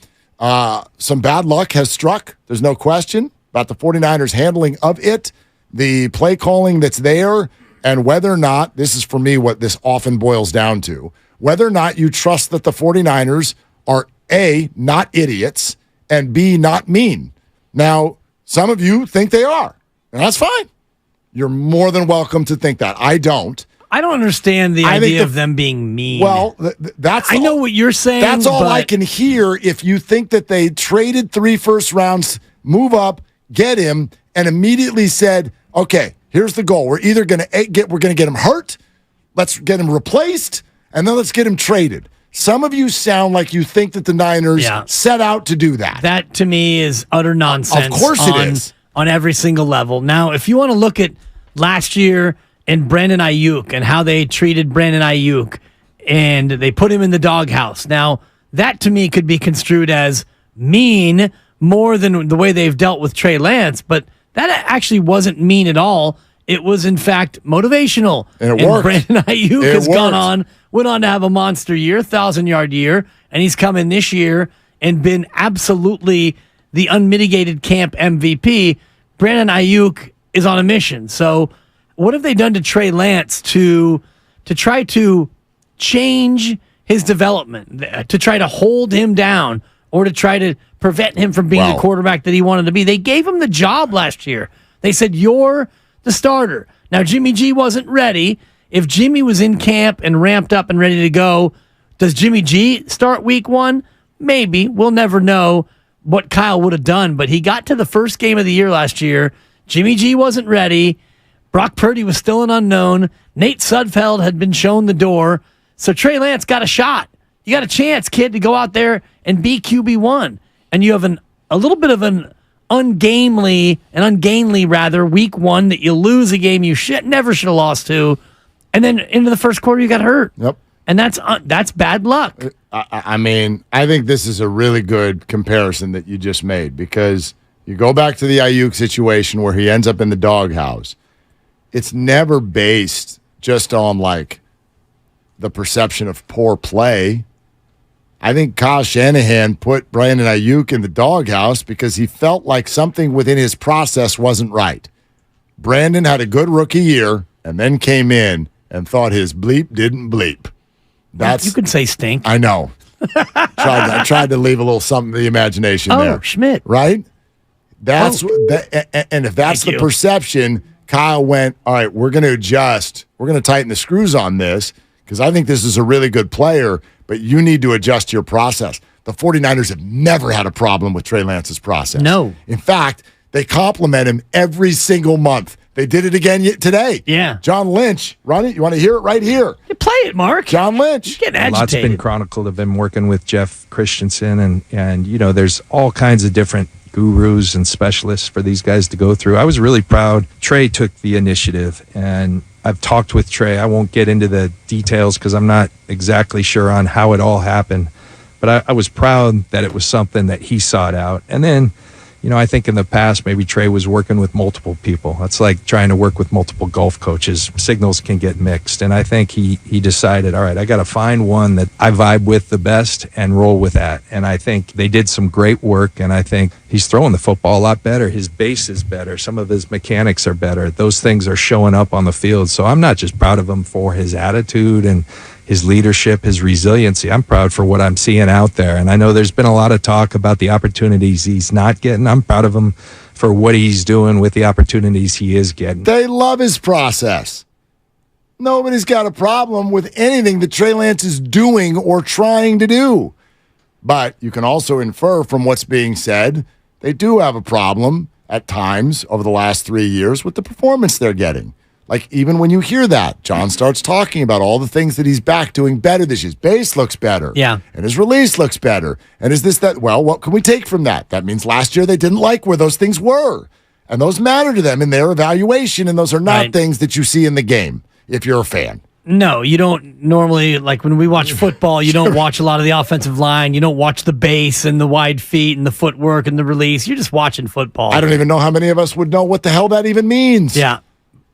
Some bad luck has struck. There's no question about the 49ers handling of it, the play calling that's there, and whether or not, this is for me what this often boils down to, whether or not you trust that the 49ers are A, not idiots, and B, not mean. Now, some of you think they are, and that's fine. You're more than welcome to think that. I don't. I don't understand the idea of them being mean. Well, that's. I know what you're saying. That's all but I can hear. If you think that they traded 3 first rounds, move up, get him, and immediately said, "Okay, here's the goal. We're either going to get him hurt, let's get him replaced, and then let's get him traded." Some of you sound like you think that the Niners set out to do that. That, to me, is utter nonsense. Of course it is. On every single level. Now, if you want to look at last year and Brandon Aiyuk and how they treated Brandon Aiyuk and they put him in the doghouse. Now, that, to me, could be construed as mean more than the way they've dealt with Trey Lance, but that actually wasn't mean at all. It was, in fact, motivational. And it worked. Brandon Aiyuk went on to have a monster year, 1,000-yard year, and he's come in this year and been absolutely the unmitigated camp MVP. Brandon Aiyuk is on a mission. So what have they done to Trey Lance to try to change his development, to try to hold him down, or to try to prevent him from being the quarterback that he wanted to be? They gave him the job last year. They said, you're the starter. Now, Jimmy G wasn't ready. If Jimmy was in camp and ramped up and ready to go, does Jimmy G start week 1? Maybe. We'll never know what Kyle would have done, but he got to the first game of the year last year. Jimmy G wasn't ready. Brock Purdy was still an unknown. Nate Sudfeld had been shown the door. So Trey Lance got a shot. You got a chance, kid, to go out there and be QB1. And you have a little bit of an ungainly week 1 that you lose a game you never should have lost to. And then into the first quarter, you got hurt. Yep. And that's bad luck. I mean, I think this is a really good comparison that you just made, because you go back to the Aiyuk situation where he ends up in the doghouse. It's never based just on like the perception of poor play. I think Kyle Shanahan put Brandon Aiyuk in the doghouse because he felt like something within his process wasn't right. Brandon had a good rookie year and then came in and thought his bleep didn't bleep. You can say stink. I know. I tried to leave a little something to the imagination there. Oh, Schmidt. Right? And if that's the perception, Kyle went, all right, we're going to adjust. We're going to tighten the screws on this because I think this is a really good player, but you need to adjust your process. The 49ers have never had a problem with Trey Lance's process. No. In fact, they compliment him every single month. They did it again today. Yeah. John Lynch, run it. You want to hear it right here? You play it, Mark. John Lynch. You're getting agitated. Lots been chronicled. I've been working with Jeff Christensen, and there's all kinds of different gurus and specialists for these guys to go through. I was really proud. Trey took the initiative, and I've talked with Trey. I won't get into the details because I'm not exactly sure on how it all happened, but I was proud that it was something that he sought out. And then, I think in the past, maybe Trey was working with multiple people. That's like trying to work with multiple golf coaches. Signals can get mixed. And I think he decided, all right, I got to find one that I vibe with the best and roll with that. And I think they did some great work. And I think he's throwing the football a lot better. His base is better. Some of his mechanics are better. Those things are showing up on the field. So I'm not just proud of him for his attitude and his leadership, his resiliency. I'm proud for what I'm seeing out there. And I know there's been a lot of talk about the opportunities he's not getting. I'm proud of him for what he's doing with the opportunities he is getting. They love his process. Nobody's got a problem with anything that Trey Lance is doing or trying to do. But you can also infer from what's being said, they do have a problem at times over the last 3 years with the performance they're getting. Like, even when you hear that, John starts talking about all the things that he's back doing better this year. His base looks better. Yeah. And his release looks better. And is this, that? Well, what can we take from that? That means last year they didn't like where those things were. And those matter to them in their evaluation, and those are not things that you see in the game if you're a fan. No, you don't normally, like when we watch football, you don't watch a lot of the offensive line. You don't watch the base and the wide feet and the footwork and the release. You're just watching football. I don't even know how many of us would know what the hell that even means. Yeah.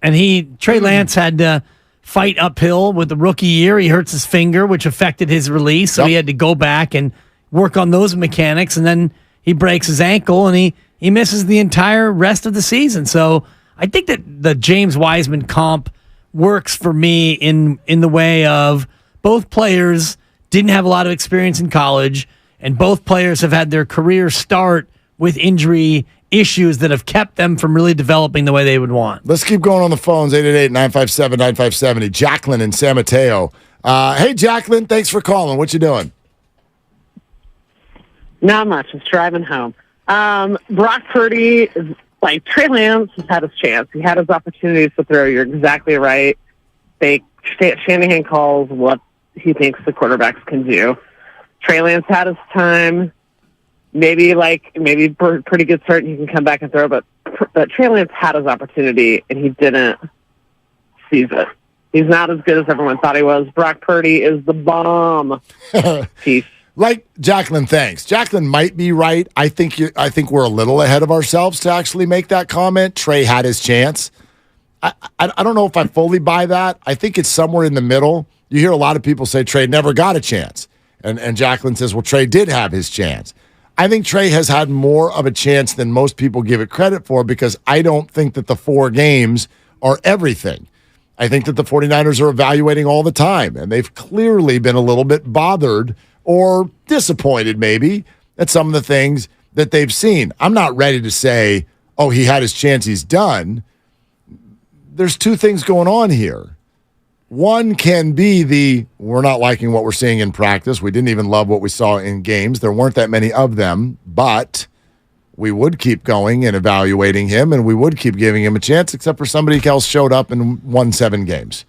And Trey Lance had to fight uphill with the rookie year. He hurts his finger, which affected his release. So he had to go back and work on those mechanics. And then he breaks his ankle and he misses the entire rest of the season. So I think that the James Wiseman comp works for me in the way of both players didn't have a lot of experience in college, and both players have had their career start with injury issues that have kept them from really developing the way they would want. Let's keep going on the phones, 888-957-9570. Jacqueline in San Mateo. Hey, Jacqueline, thanks for calling. What you doing? Not much. Just driving home. Brock Purdy, like Trey Lance, has had his chance. He had his opportunities to throw. You're exactly right. Shanahan calls what he thinks the quarterbacks can do. Trey Lance had his time. Maybe Purdy gets hurt and he can come back and throw, but Trey Lance had his opportunity and he didn't seize it. He's not as good as everyone thought he was. Brock Purdy is the bomb. Peace. Like Jacqueline, thanks. Jacqueline might be right. I think we're a little ahead of ourselves to actually make that comment. Trey had his chance. I don't know if I fully buy that. I think it's somewhere in the middle. You hear a lot of people say Trey never got a chance. And Jacqueline says, well, Trey did have his chance. I think Trey has had more of a chance than most people give it credit for, because I don't think that the 4 games are everything. I think that the 49ers are evaluating all the time, and they've clearly been a little bit bothered or disappointed maybe at some of the things that they've seen. I'm not ready to say, oh, he had his chance, he's done. There's 2 things going on here. One can be we're not liking what we're seeing in practice. We didn't even love what we saw in games. There weren't that many of them, but we would keep going and evaluating him, and we would keep giving him a chance, except for somebody else showed up and won 7 games.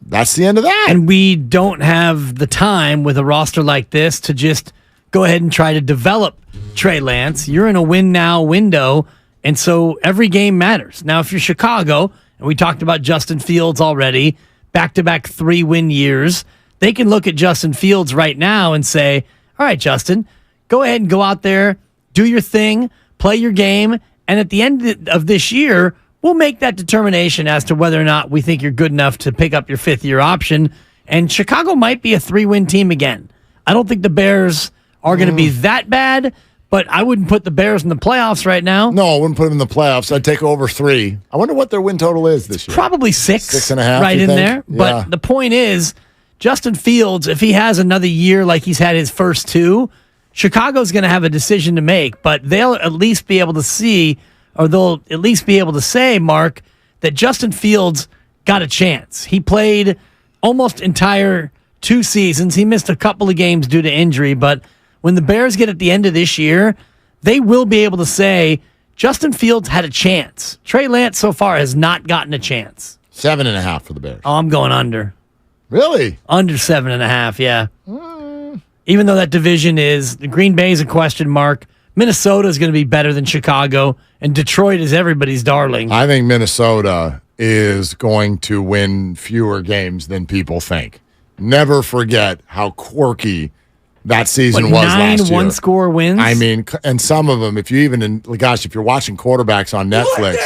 That's the end of that. And we don't have the time with a roster like this to just go ahead and try to develop Trey Lance. You're in a win-now window, and so every game matters. Now, if you're Chicago, and we talked about Justin Fields already, back-to-back 3-win years, they can look at Justin Fields right now and say, all right, Justin, go ahead and go out there, do your thing, play your game, and at the end of this year, we'll make that determination as to whether or not we think you're good enough to pick up your 5th-year option, and Chicago might be a 3-win team again. I don't think the Bears are going to be that bad, but I wouldn't put the Bears in the playoffs right now. No, I wouldn't put them in the playoffs. I'd take over 3. I wonder what their win total is this year. Probably 6. 6.5, right in think? there. Yeah. But the point is, Justin Fields, if he has another year like he's had his first 2, Chicago's going to have a decision to make, but they'll at least be able to see, or they'll at least be able to say, Mark, that Justin Fields got a chance. He played almost entire 2 seasons. He missed a couple of games due to injury, but when the Bears get at the end of this year, they will be able to say, Justin Fields had a chance. Trey Lance so far has not gotten a chance. 7.5 for the Bears. Oh, I'm going under. Really? Under 7.5, yeah. Even though that division is, the Green Bay is a question mark, Minnesota is going to be better than Chicago, and Detroit is everybody's darling. I think Minnesota is going to win fewer games than people think. Never forget how quirky that season What, was 9 last year. one-score wins? I mean, and some of them, if you're watching quarterbacks on Netflix,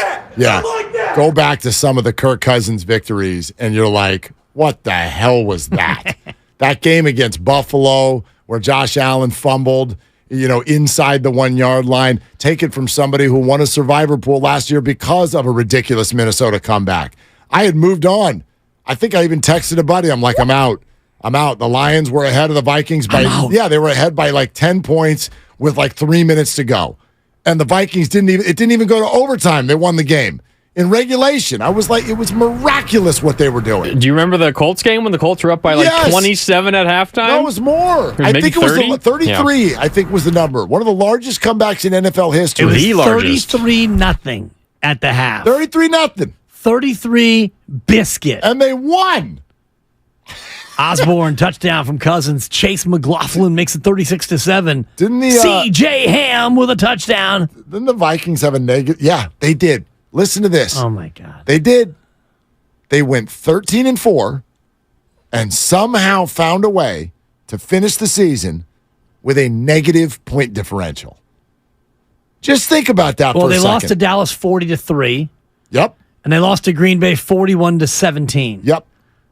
go back to some of the Kirk Cousins victories, and you're like, what the hell was that? That game against Buffalo where Josh Allen fumbled, inside the 1 yard line, take it from somebody who won a survivor pool last year because of a ridiculous Minnesota comeback. I had moved on. I think I even texted a buddy. I'm like, I'm out. The Lions were ahead of the Vikings they were ahead by like 10 points with like 3 minutes to go. And the Vikings didn't even go to overtime. They won the game. In regulation, I was like, it was miraculous what they were doing. Do you remember the Colts game when the Colts were up by like 27 at halftime? No, it was more. I think it was 33, yeah. I think was the number. One of the largest comebacks in NFL history. It was 33-0 at the half. 33-0. 33 biscuit. And they won. Osborne touchdown from Cousins. Chase McLaughlin makes it 36-7. Didn't the C.J. Ham with a touchdown? Didn't the Vikings have a negative? Yeah, they did. Listen to this. Oh my God. They did. They went 13-4 and somehow found a way to finish the season with a negative point differential. Just think about that for a second. Well, they lost to Dallas 40-3. Yep. And they lost to Green Bay 41-17. Yep.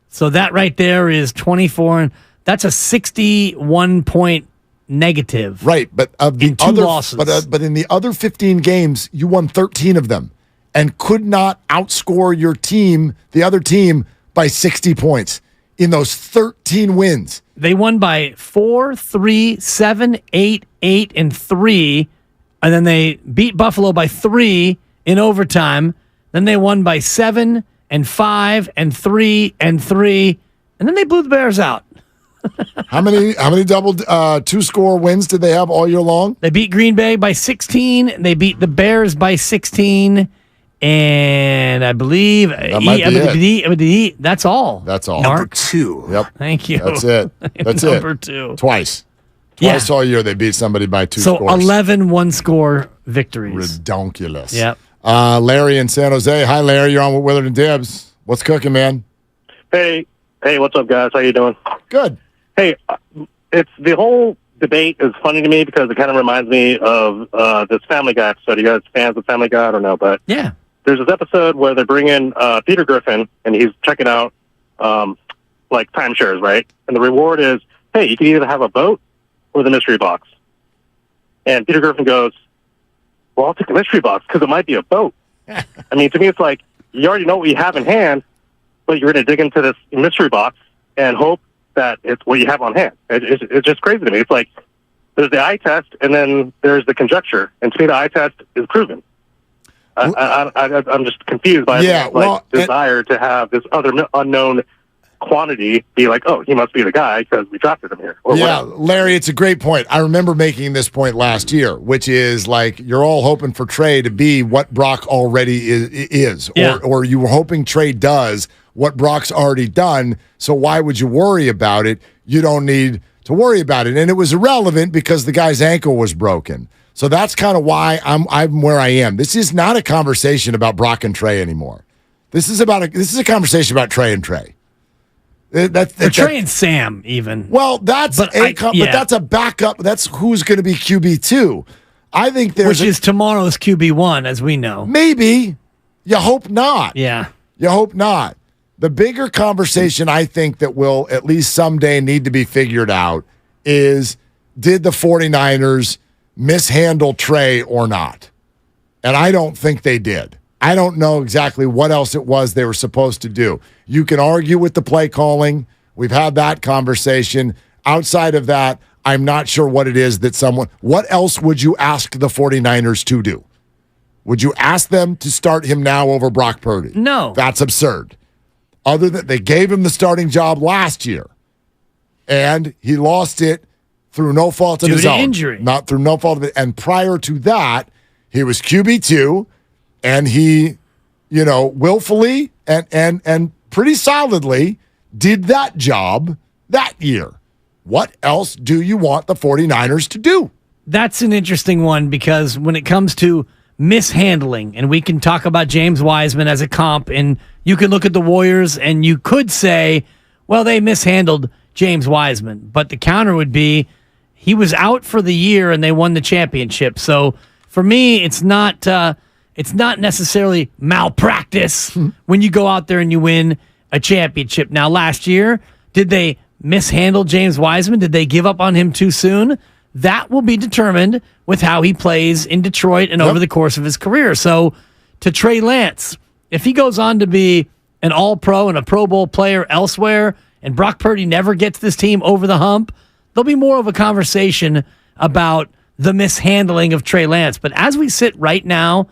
So that right there is 24. That's a 61-point negative. Right, but of the two losses. But in the other 15 games, you won 13 of them and could not outscore your team, the other team, by 60 points in those 13 wins. They won by 4, 3, 7, 8, 8, and 3. And then they beat Buffalo by 3 in overtime. Then they won by 7 and 5 and 3 and 3. And then they blew the Bears out. How many double two-score wins did they have all year long? They beat Green Bay by 16. They beat the Bears by 16. And I believe that's all. That's all. Mark. Number 2. Yep. Thank you. That's it. That's Number 2. Twice all year they beat somebody by 2 so scores. 11 one-score victories. Redonkulous. Yep. Larry in San Jose. Hi, Larry. You're on with Willard and Dibbs. What's cooking, man? Hey, what's up, guys? How you doing? Good. Hey, it's the whole debate is funny to me because it kind of reminds me of this Family Guy episode. You guys fans of Family Guy? I don't know, but yeah, there's this episode where they bring in Peter Griffin and he's checking out like timeshares, right? And the reward is, hey, you can either have a boat or the mystery box. And Peter Griffin goes, well, I'll take the mystery box because it might be a boat. I mean, to me, it's like you already know what you have in hand, but you're going to dig into this mystery box and hope that it's what you have on hand. It's just crazy to me. It's like there's the eye test and then there's the conjecture. And to me, the eye test is proven. I'm just confused by desire to have this other unknown quantity be like, oh, he must be the guy because we drafted him here. Or whatever. Larry, it's a great point. I remember making this point last year, which is like you're all hoping for Trey to be what Brock already is. Yeah. Or you were hoping Trey does what Brock's already done, so why would you worry about it? You don't need to worry about it. And it was irrelevant because the guy's ankle was broken. So that's kind of why I'm where I am. This is not a conversation about Brock and Trey anymore. This is a conversation about Trey and Trey. Trey and Sam, even. Well, but that's a backup. That's who's going to be QB2. I think which is tomorrow's QB1, as we know. Maybe. You hope not. Yeah. You hope not. The bigger conversation I think that will at least someday need to be figured out is, did the 49ers mishandle Trey or not? And I don't think they did. I don't know exactly what else it was they were supposed to do. You can argue with the play calling. We've had that conversation. Outside of that, I'm not sure what it is that what else would you ask the 49ers to do? Would you ask them to start him now over Brock Purdy? No. That's absurd. Other than they gave him the starting job last year, and he lost it through no fault of his own. Due to injury. Not through no fault of it. And prior to that, he was QB2, and he, willfully and pretty solidly did that job that year. What else do you want the 49ers to do? That's an interesting one because when it comes to mishandling, and we can talk about James Wiseman as a comp, and you can look at the Warriors and you could say, well, they mishandled James Wiseman. But the counter would be, he was out for the year and they won the championship. So for me, it's not necessarily malpractice when you go out there and you win a championship. Now, last year, did they mishandle James Wiseman? Did they give up on him too soon? That will be determined with how he plays in Detroit and over the course of his career. So to Trey Lance, if he goes on to be an All-Pro and a Pro Bowl player elsewhere, and Brock Purdy never gets this team over the hump, there'll be more of a conversation about the mishandling of Trey Lance. But as we sit right now,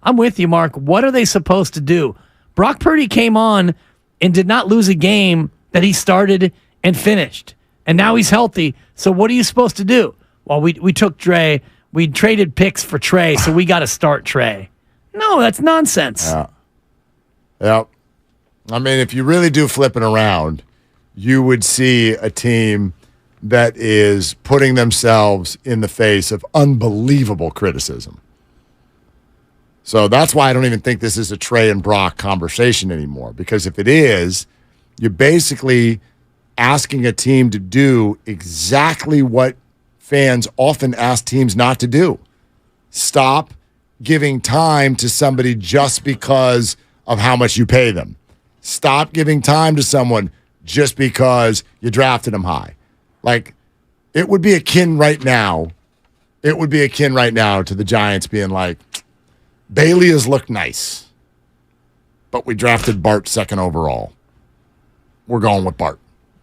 I'm with you, Mark. What are they supposed to do? Brock Purdy came on and did not lose a game that he started and finished. And now he's healthy. So what are you supposed to do? Well, we took Trey. We traded picks for Trey, so we got to start Trey. No, that's nonsense. Yeah. Yep. I mean, if you really do flip it around, you would see a team that is putting themselves in the face of unbelievable criticism. So that's why I don't even think this is a Trey and Brock conversation anymore, because if it is, you're basically asking a team to do exactly what fans often ask teams not to do. Stop giving time to somebody just because of how much you pay them. Stop giving time to someone just because you drafted them high. Like, it would be akin right now. It would be akin right now to the Giants being like, Bailey has looked nice, but we drafted Bart second overall. We're going with Bart.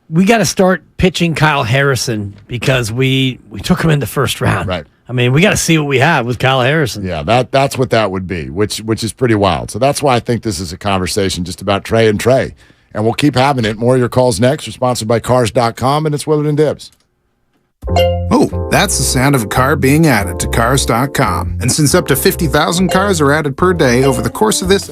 We got to start pitching Kyle Harrison because we took him in the first round. Right. I mean, we got to see what we have with Kyle Harrison. Yeah, that's what that would be, which is pretty wild. So that's why I think this is a conversation just about Trey and Trey. And we'll keep having it. More of your calls next. We're sponsored by Cars.com, and it's Willard and Dibs. Oh, that's the sound of a car being added to Cars.com. And since up to 50,000 cars are added per day over the course of this...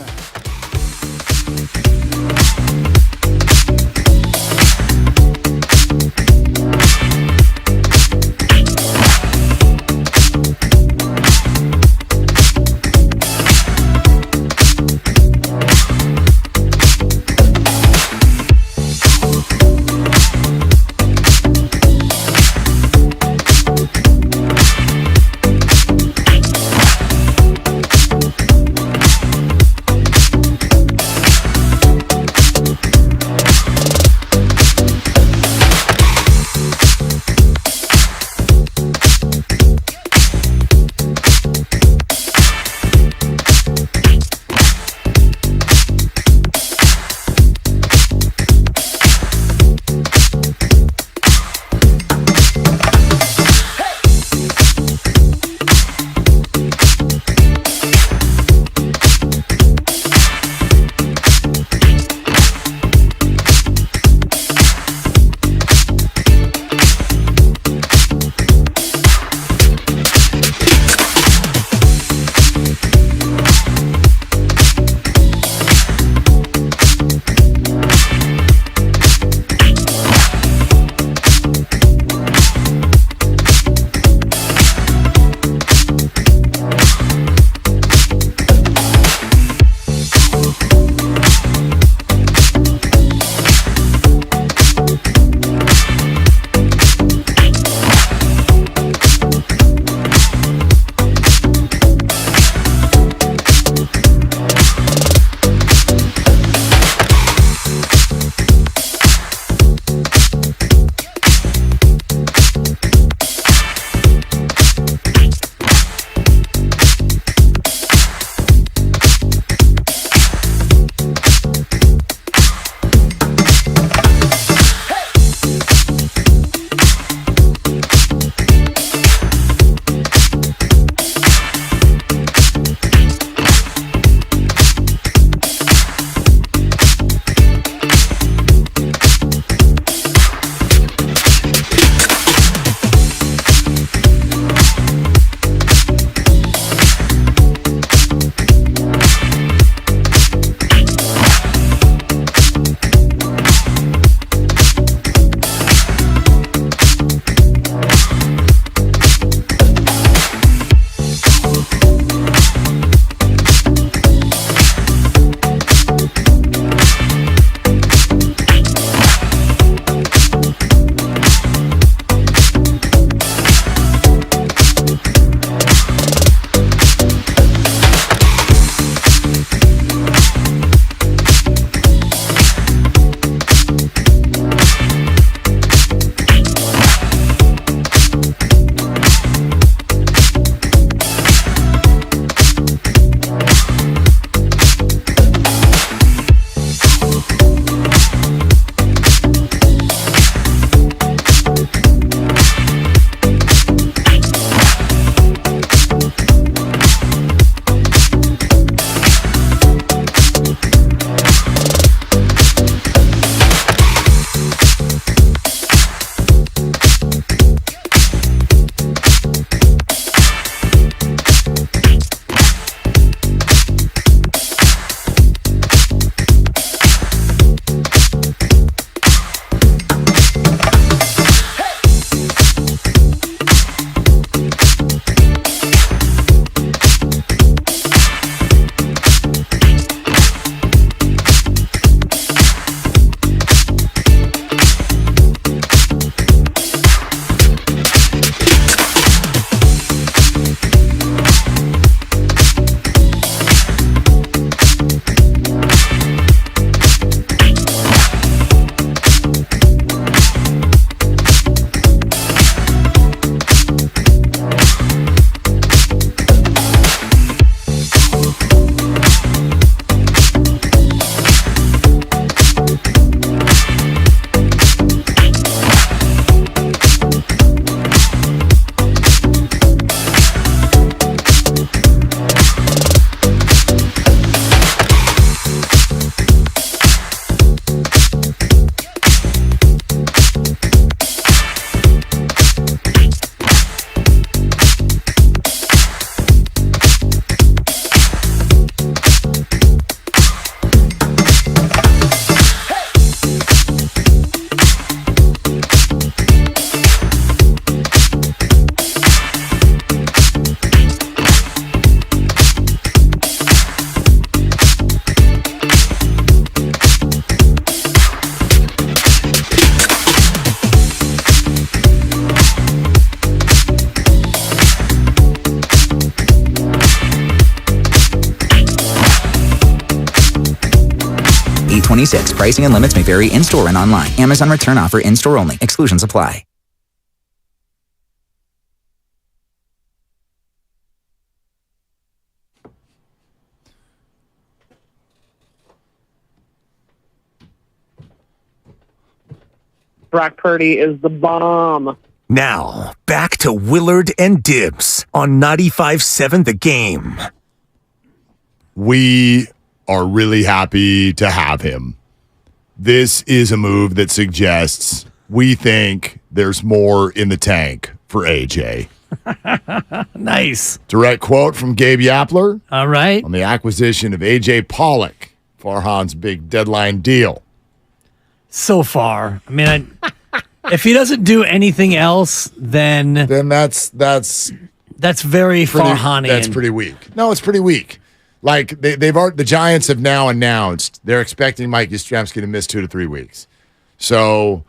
2026. Pricing and limits may vary in-store and online. Amazon return offer in-store only. Exclusions apply. Brock Purdy is the bomb. Now, back to Willard and Dibs on 95.7 The Game. We are really happy to have him. This is a move that suggests we think there's more in the tank for AJ. Nice. Direct quote from Gabe Yapler. All right. On the acquisition of AJ Pollock, Farhan's big deadline deal. So far, I mean, if he doesn't do anything else, then that's very Farhanian. That's pretty weak. No, it's pretty weak. Like the Giants have now announced they're expecting Mike Yastrzemski to miss 2 to 3 weeks. So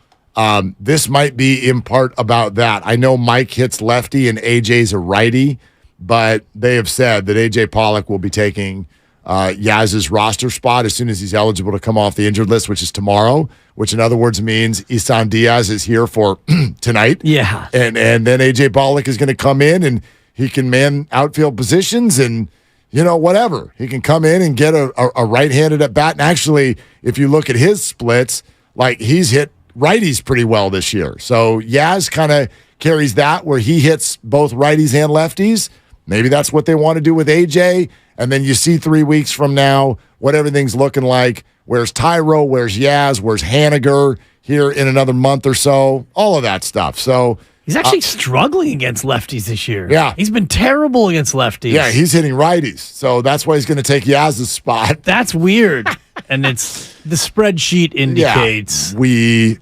this might be in part about that. I know Mike hits lefty and AJ's a righty, but they have said that AJ Pollock will be taking Yaz's roster spot as soon as he's eligible to come off the injured list, which is tomorrow, which in other words means Isan Diaz is here for tonight. Yeah. And then AJ Pollock is going to come in and he can man outfield positions and, whatever. He can come in and get a right-handed at bat. And actually, if you look at his splits, like he's hit righties pretty well this year. So Yaz kind of carries that where he hits both righties and lefties. Maybe that's what they want to do with AJ. And then you see 3 weeks from now what everything's looking like. Where's Tyro? Where's Yaz? Where's Haniger here in another month or so? All of that stuff. So he's actually struggling against lefties this year. Yeah. He's been terrible against lefties. Yeah, he's hitting righties. So that's why he's going to take Yaz's spot. That's weird. And it's the spreadsheet indicates.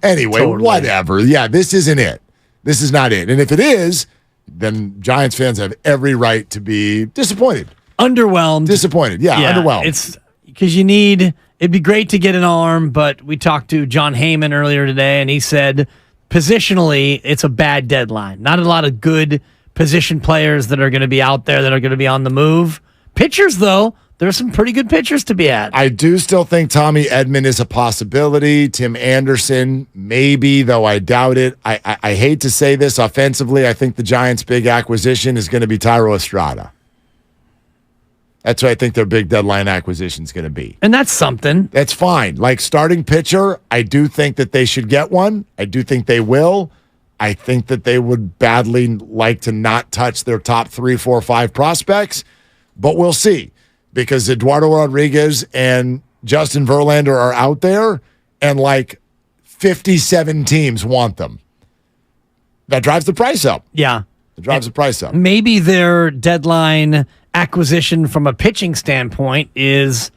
Anyway, whatever. Yeah, this isn't it. This is not it. And if it is, then Giants fans have every right to be disappointed. Underwhelmed. Disappointed. Yeah, underwhelmed. It's because it'd be great to get an arm, but we talked to John Heyman earlier today, and he said positionally, it's a bad deadline. Not a lot of good position players that are going to be out there that are going to be on the move. Pitchers, though, there's some pretty good pitchers to be at. I do still think Tommy Edman is a possibility. Tim Anderson, maybe, though I doubt it. I hate to say this offensively. I think the Giants' big acquisition is going to be Tyro Estrada. That's what I think their big deadline acquisition is going to be. And that's something. That's fine. Like starting pitcher, I do think that they should get one. I do think they will. I think that they would badly like to not touch their top 3, 4, 5 prospects, but we'll see. Because Eduardo Rodriguez and Justin Verlander are out there, and like 57 teams want them. That drives the price up. Yeah. It drives the price up. Maybe their deadline acquisition from a pitching standpoint is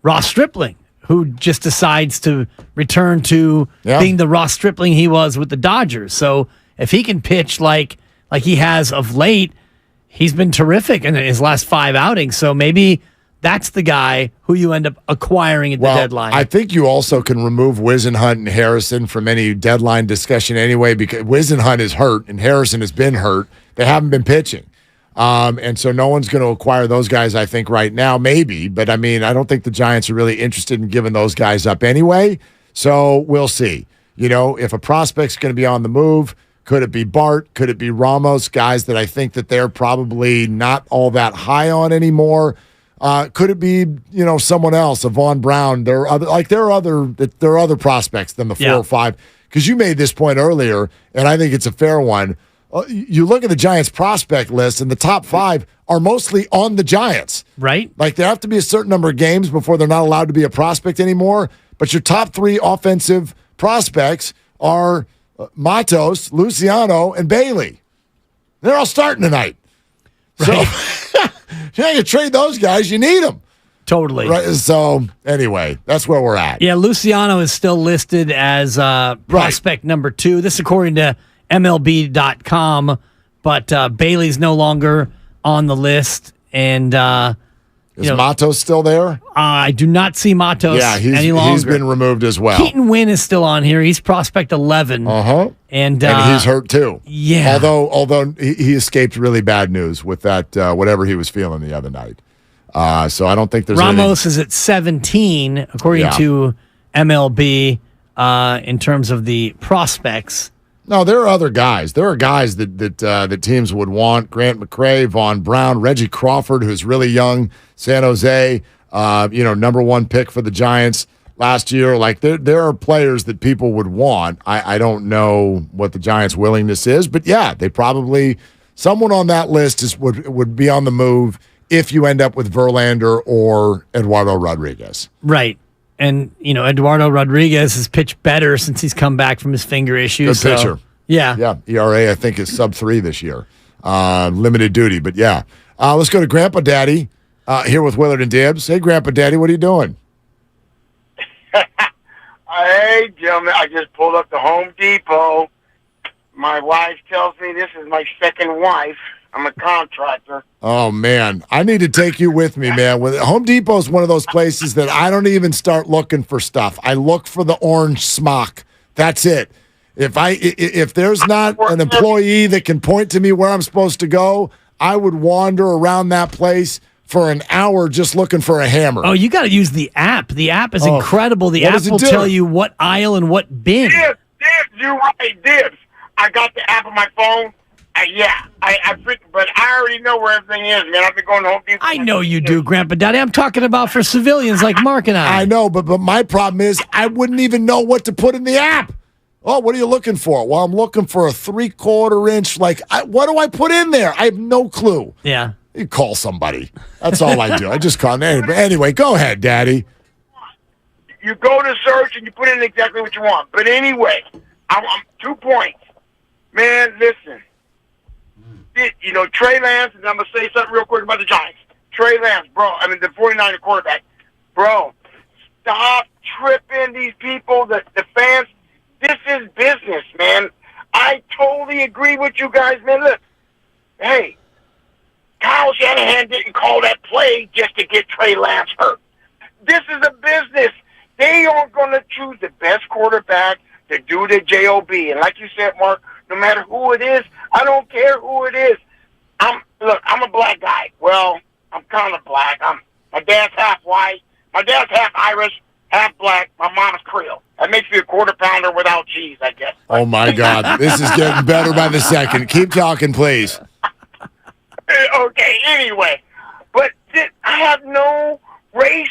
Ross Stripling, who just decides to return to being the Ross Stripling he was with the Dodgers. So if he can pitch like he has of late, he's been terrific in his last 5 outings. So maybe that's the guy who you end up acquiring at the deadline. I think you also can remove Wisenhunt and Harrison from any deadline discussion anyway, because Wisenhunt is hurt and Harrison has been hurt. They haven't been pitching. And so no one's going to acquire those guys, I think, right now. Maybe. But, I mean, I don't think the Giants are really interested in giving those guys up anyway. So we'll see. If a prospect's going to be on the move, could it be Bart? Could it be Ramos? Guys that I think that they're probably not all that high on anymore. Could it be, someone else, a Vaughn Brown? There are other prospects than the 4 or 5. Because you made this point earlier, and I think it's a fair one. You look at the Giants prospect list, and the top 5 are mostly on the Giants. Right. Like, there have to be a certain number of games before they're not allowed to be a prospect anymore. But your top 3 offensive prospects are Matos, Luciano, and Bailey. They're all starting tonight. Right. So, you're not going to trade those guys. You need them. Totally. Right. So, anyway, that's where we're at. Yeah, Luciano is still listed as prospect number 2. This according to MLB.com, but Bailey's no longer on the list. And is Matos still there? I do not see Matos any longer. He's been removed as well. Keaton Wynn is still on here. He's prospect 11. And he's hurt too. Yeah. Although he escaped really bad news with that whatever he was feeling the other night. So I don't think there's Ramos is at 17 according to MLB in terms of the prospects. No, there are other guys. There are guys that teams would want. Grant McCray, Vaughn Brown, Reggie Crawford, who's really young, San Jose, number one pick for the Giants last year. Like, there are players that people would want. I don't know what the Giants' willingness is, but yeah, they probably someone on that list would be on the move if you end up with Verlander or Eduardo Rodriguez. Right. And, Eduardo Rodriguez has pitched better since he's come back from his finger issues. Good pitcher. Yeah. Yeah. ERA, I think, is sub-3 this year. Limited duty, but yeah. Let's go to Grandpa Daddy here with Willard and Dibbs. Hey, Grandpa Daddy, what are you doing? Hey, gentlemen, I just pulled up to Home Depot. My wife tells me this is my second wife. I'm a contractor. Oh, man. I need to take you with me, man. Home Depot is one of those places that I don't even start looking for stuff. I look for the orange smock. That's it. If there's not an employee that can point to me where I'm supposed to go, I would wander around that place for an hour just looking for a hammer. Oh, you got to use the app. The app is incredible. The app will tell you what aisle and what bin. Dibs, you're right, Dibs. I got the app on my phone. But I already know where everything is, man. I've been going to Home Depot. I know you do, Grandpa Daddy. I'm talking about for civilians like Mark and I. I know, but my problem is I wouldn't even know what to put in the app. Oh, what are you looking for? Well, I'm looking for a 3/4 inch. What do I put in there? I have no clue. Yeah. You call somebody. That's all I do. I just call. Anyway, go ahead, Daddy. You go to search and you put in exactly what you want. But anyway, I'm 2 points. Man, listen. Trey Lance, and I'm going to say something real quick about the Giants. Trey Lance, the 49er quarterback. Bro, stop tripping these people, the fans. This is business, man. I totally agree with you guys, man. Look, hey, Kyle Shanahan didn't call that play just to get Trey Lance hurt. This is a business. They are going to choose the best quarterback to do the JOB. And like you said, Mark, no matter who it is, I don't care who it is. I'm a black guy. Well, I'm kind of black. My dad's half white. My dad's half Irish, half black. My mom's Creole. That makes me a quarter pounder without cheese, I guess. Oh, my God. This is getting better by the second. Keep talking, please. Okay, anyway. But I have no race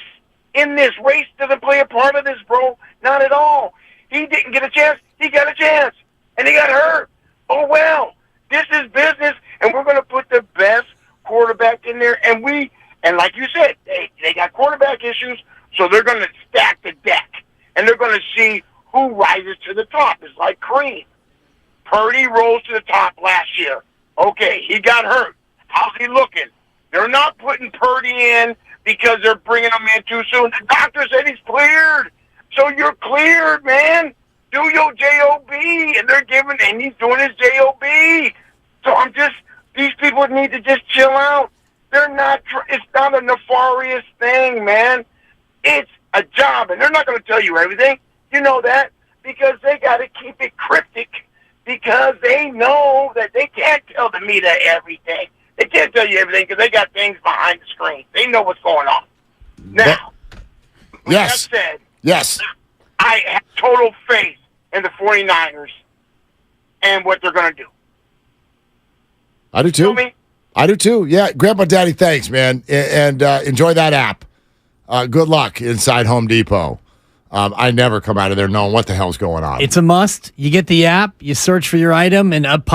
in this. Race doesn't play a part of this, bro. Not at all. He didn't get a chance. He got a chance. And he got hurt. Oh, well. This is business, and we're going to put the best quarterback in there. And like you said, they got quarterback issues, so they're going to stack the deck. And they're going to see who rises to the top. It's like Kareem. Purdy rose to the top last year. Okay, he got hurt. How's he looking? They're not putting Purdy in because they're bringing him in too soon. The doctor said he's cleared. So you're cleared, man. Do your JOB. And he's doing his JOB. So these people need to just chill out. It's not a nefarious thing, man. It's a job, and they're not going to tell you everything. You know that because they got to keep it cryptic because they know that they can't tell the media everything. They can't tell you everything because they got things behind the screen. They know what's going on. Now, with that said, yes, I have total faith in the 49ers and what they're going to do. I do too. I do too. Yeah, Grandpa Daddy, thanks, man, and enjoy that app. Good luck inside Home Depot. I never come out of there knowing what the hell's going on. It's a must. You get the app, you search for your item, and up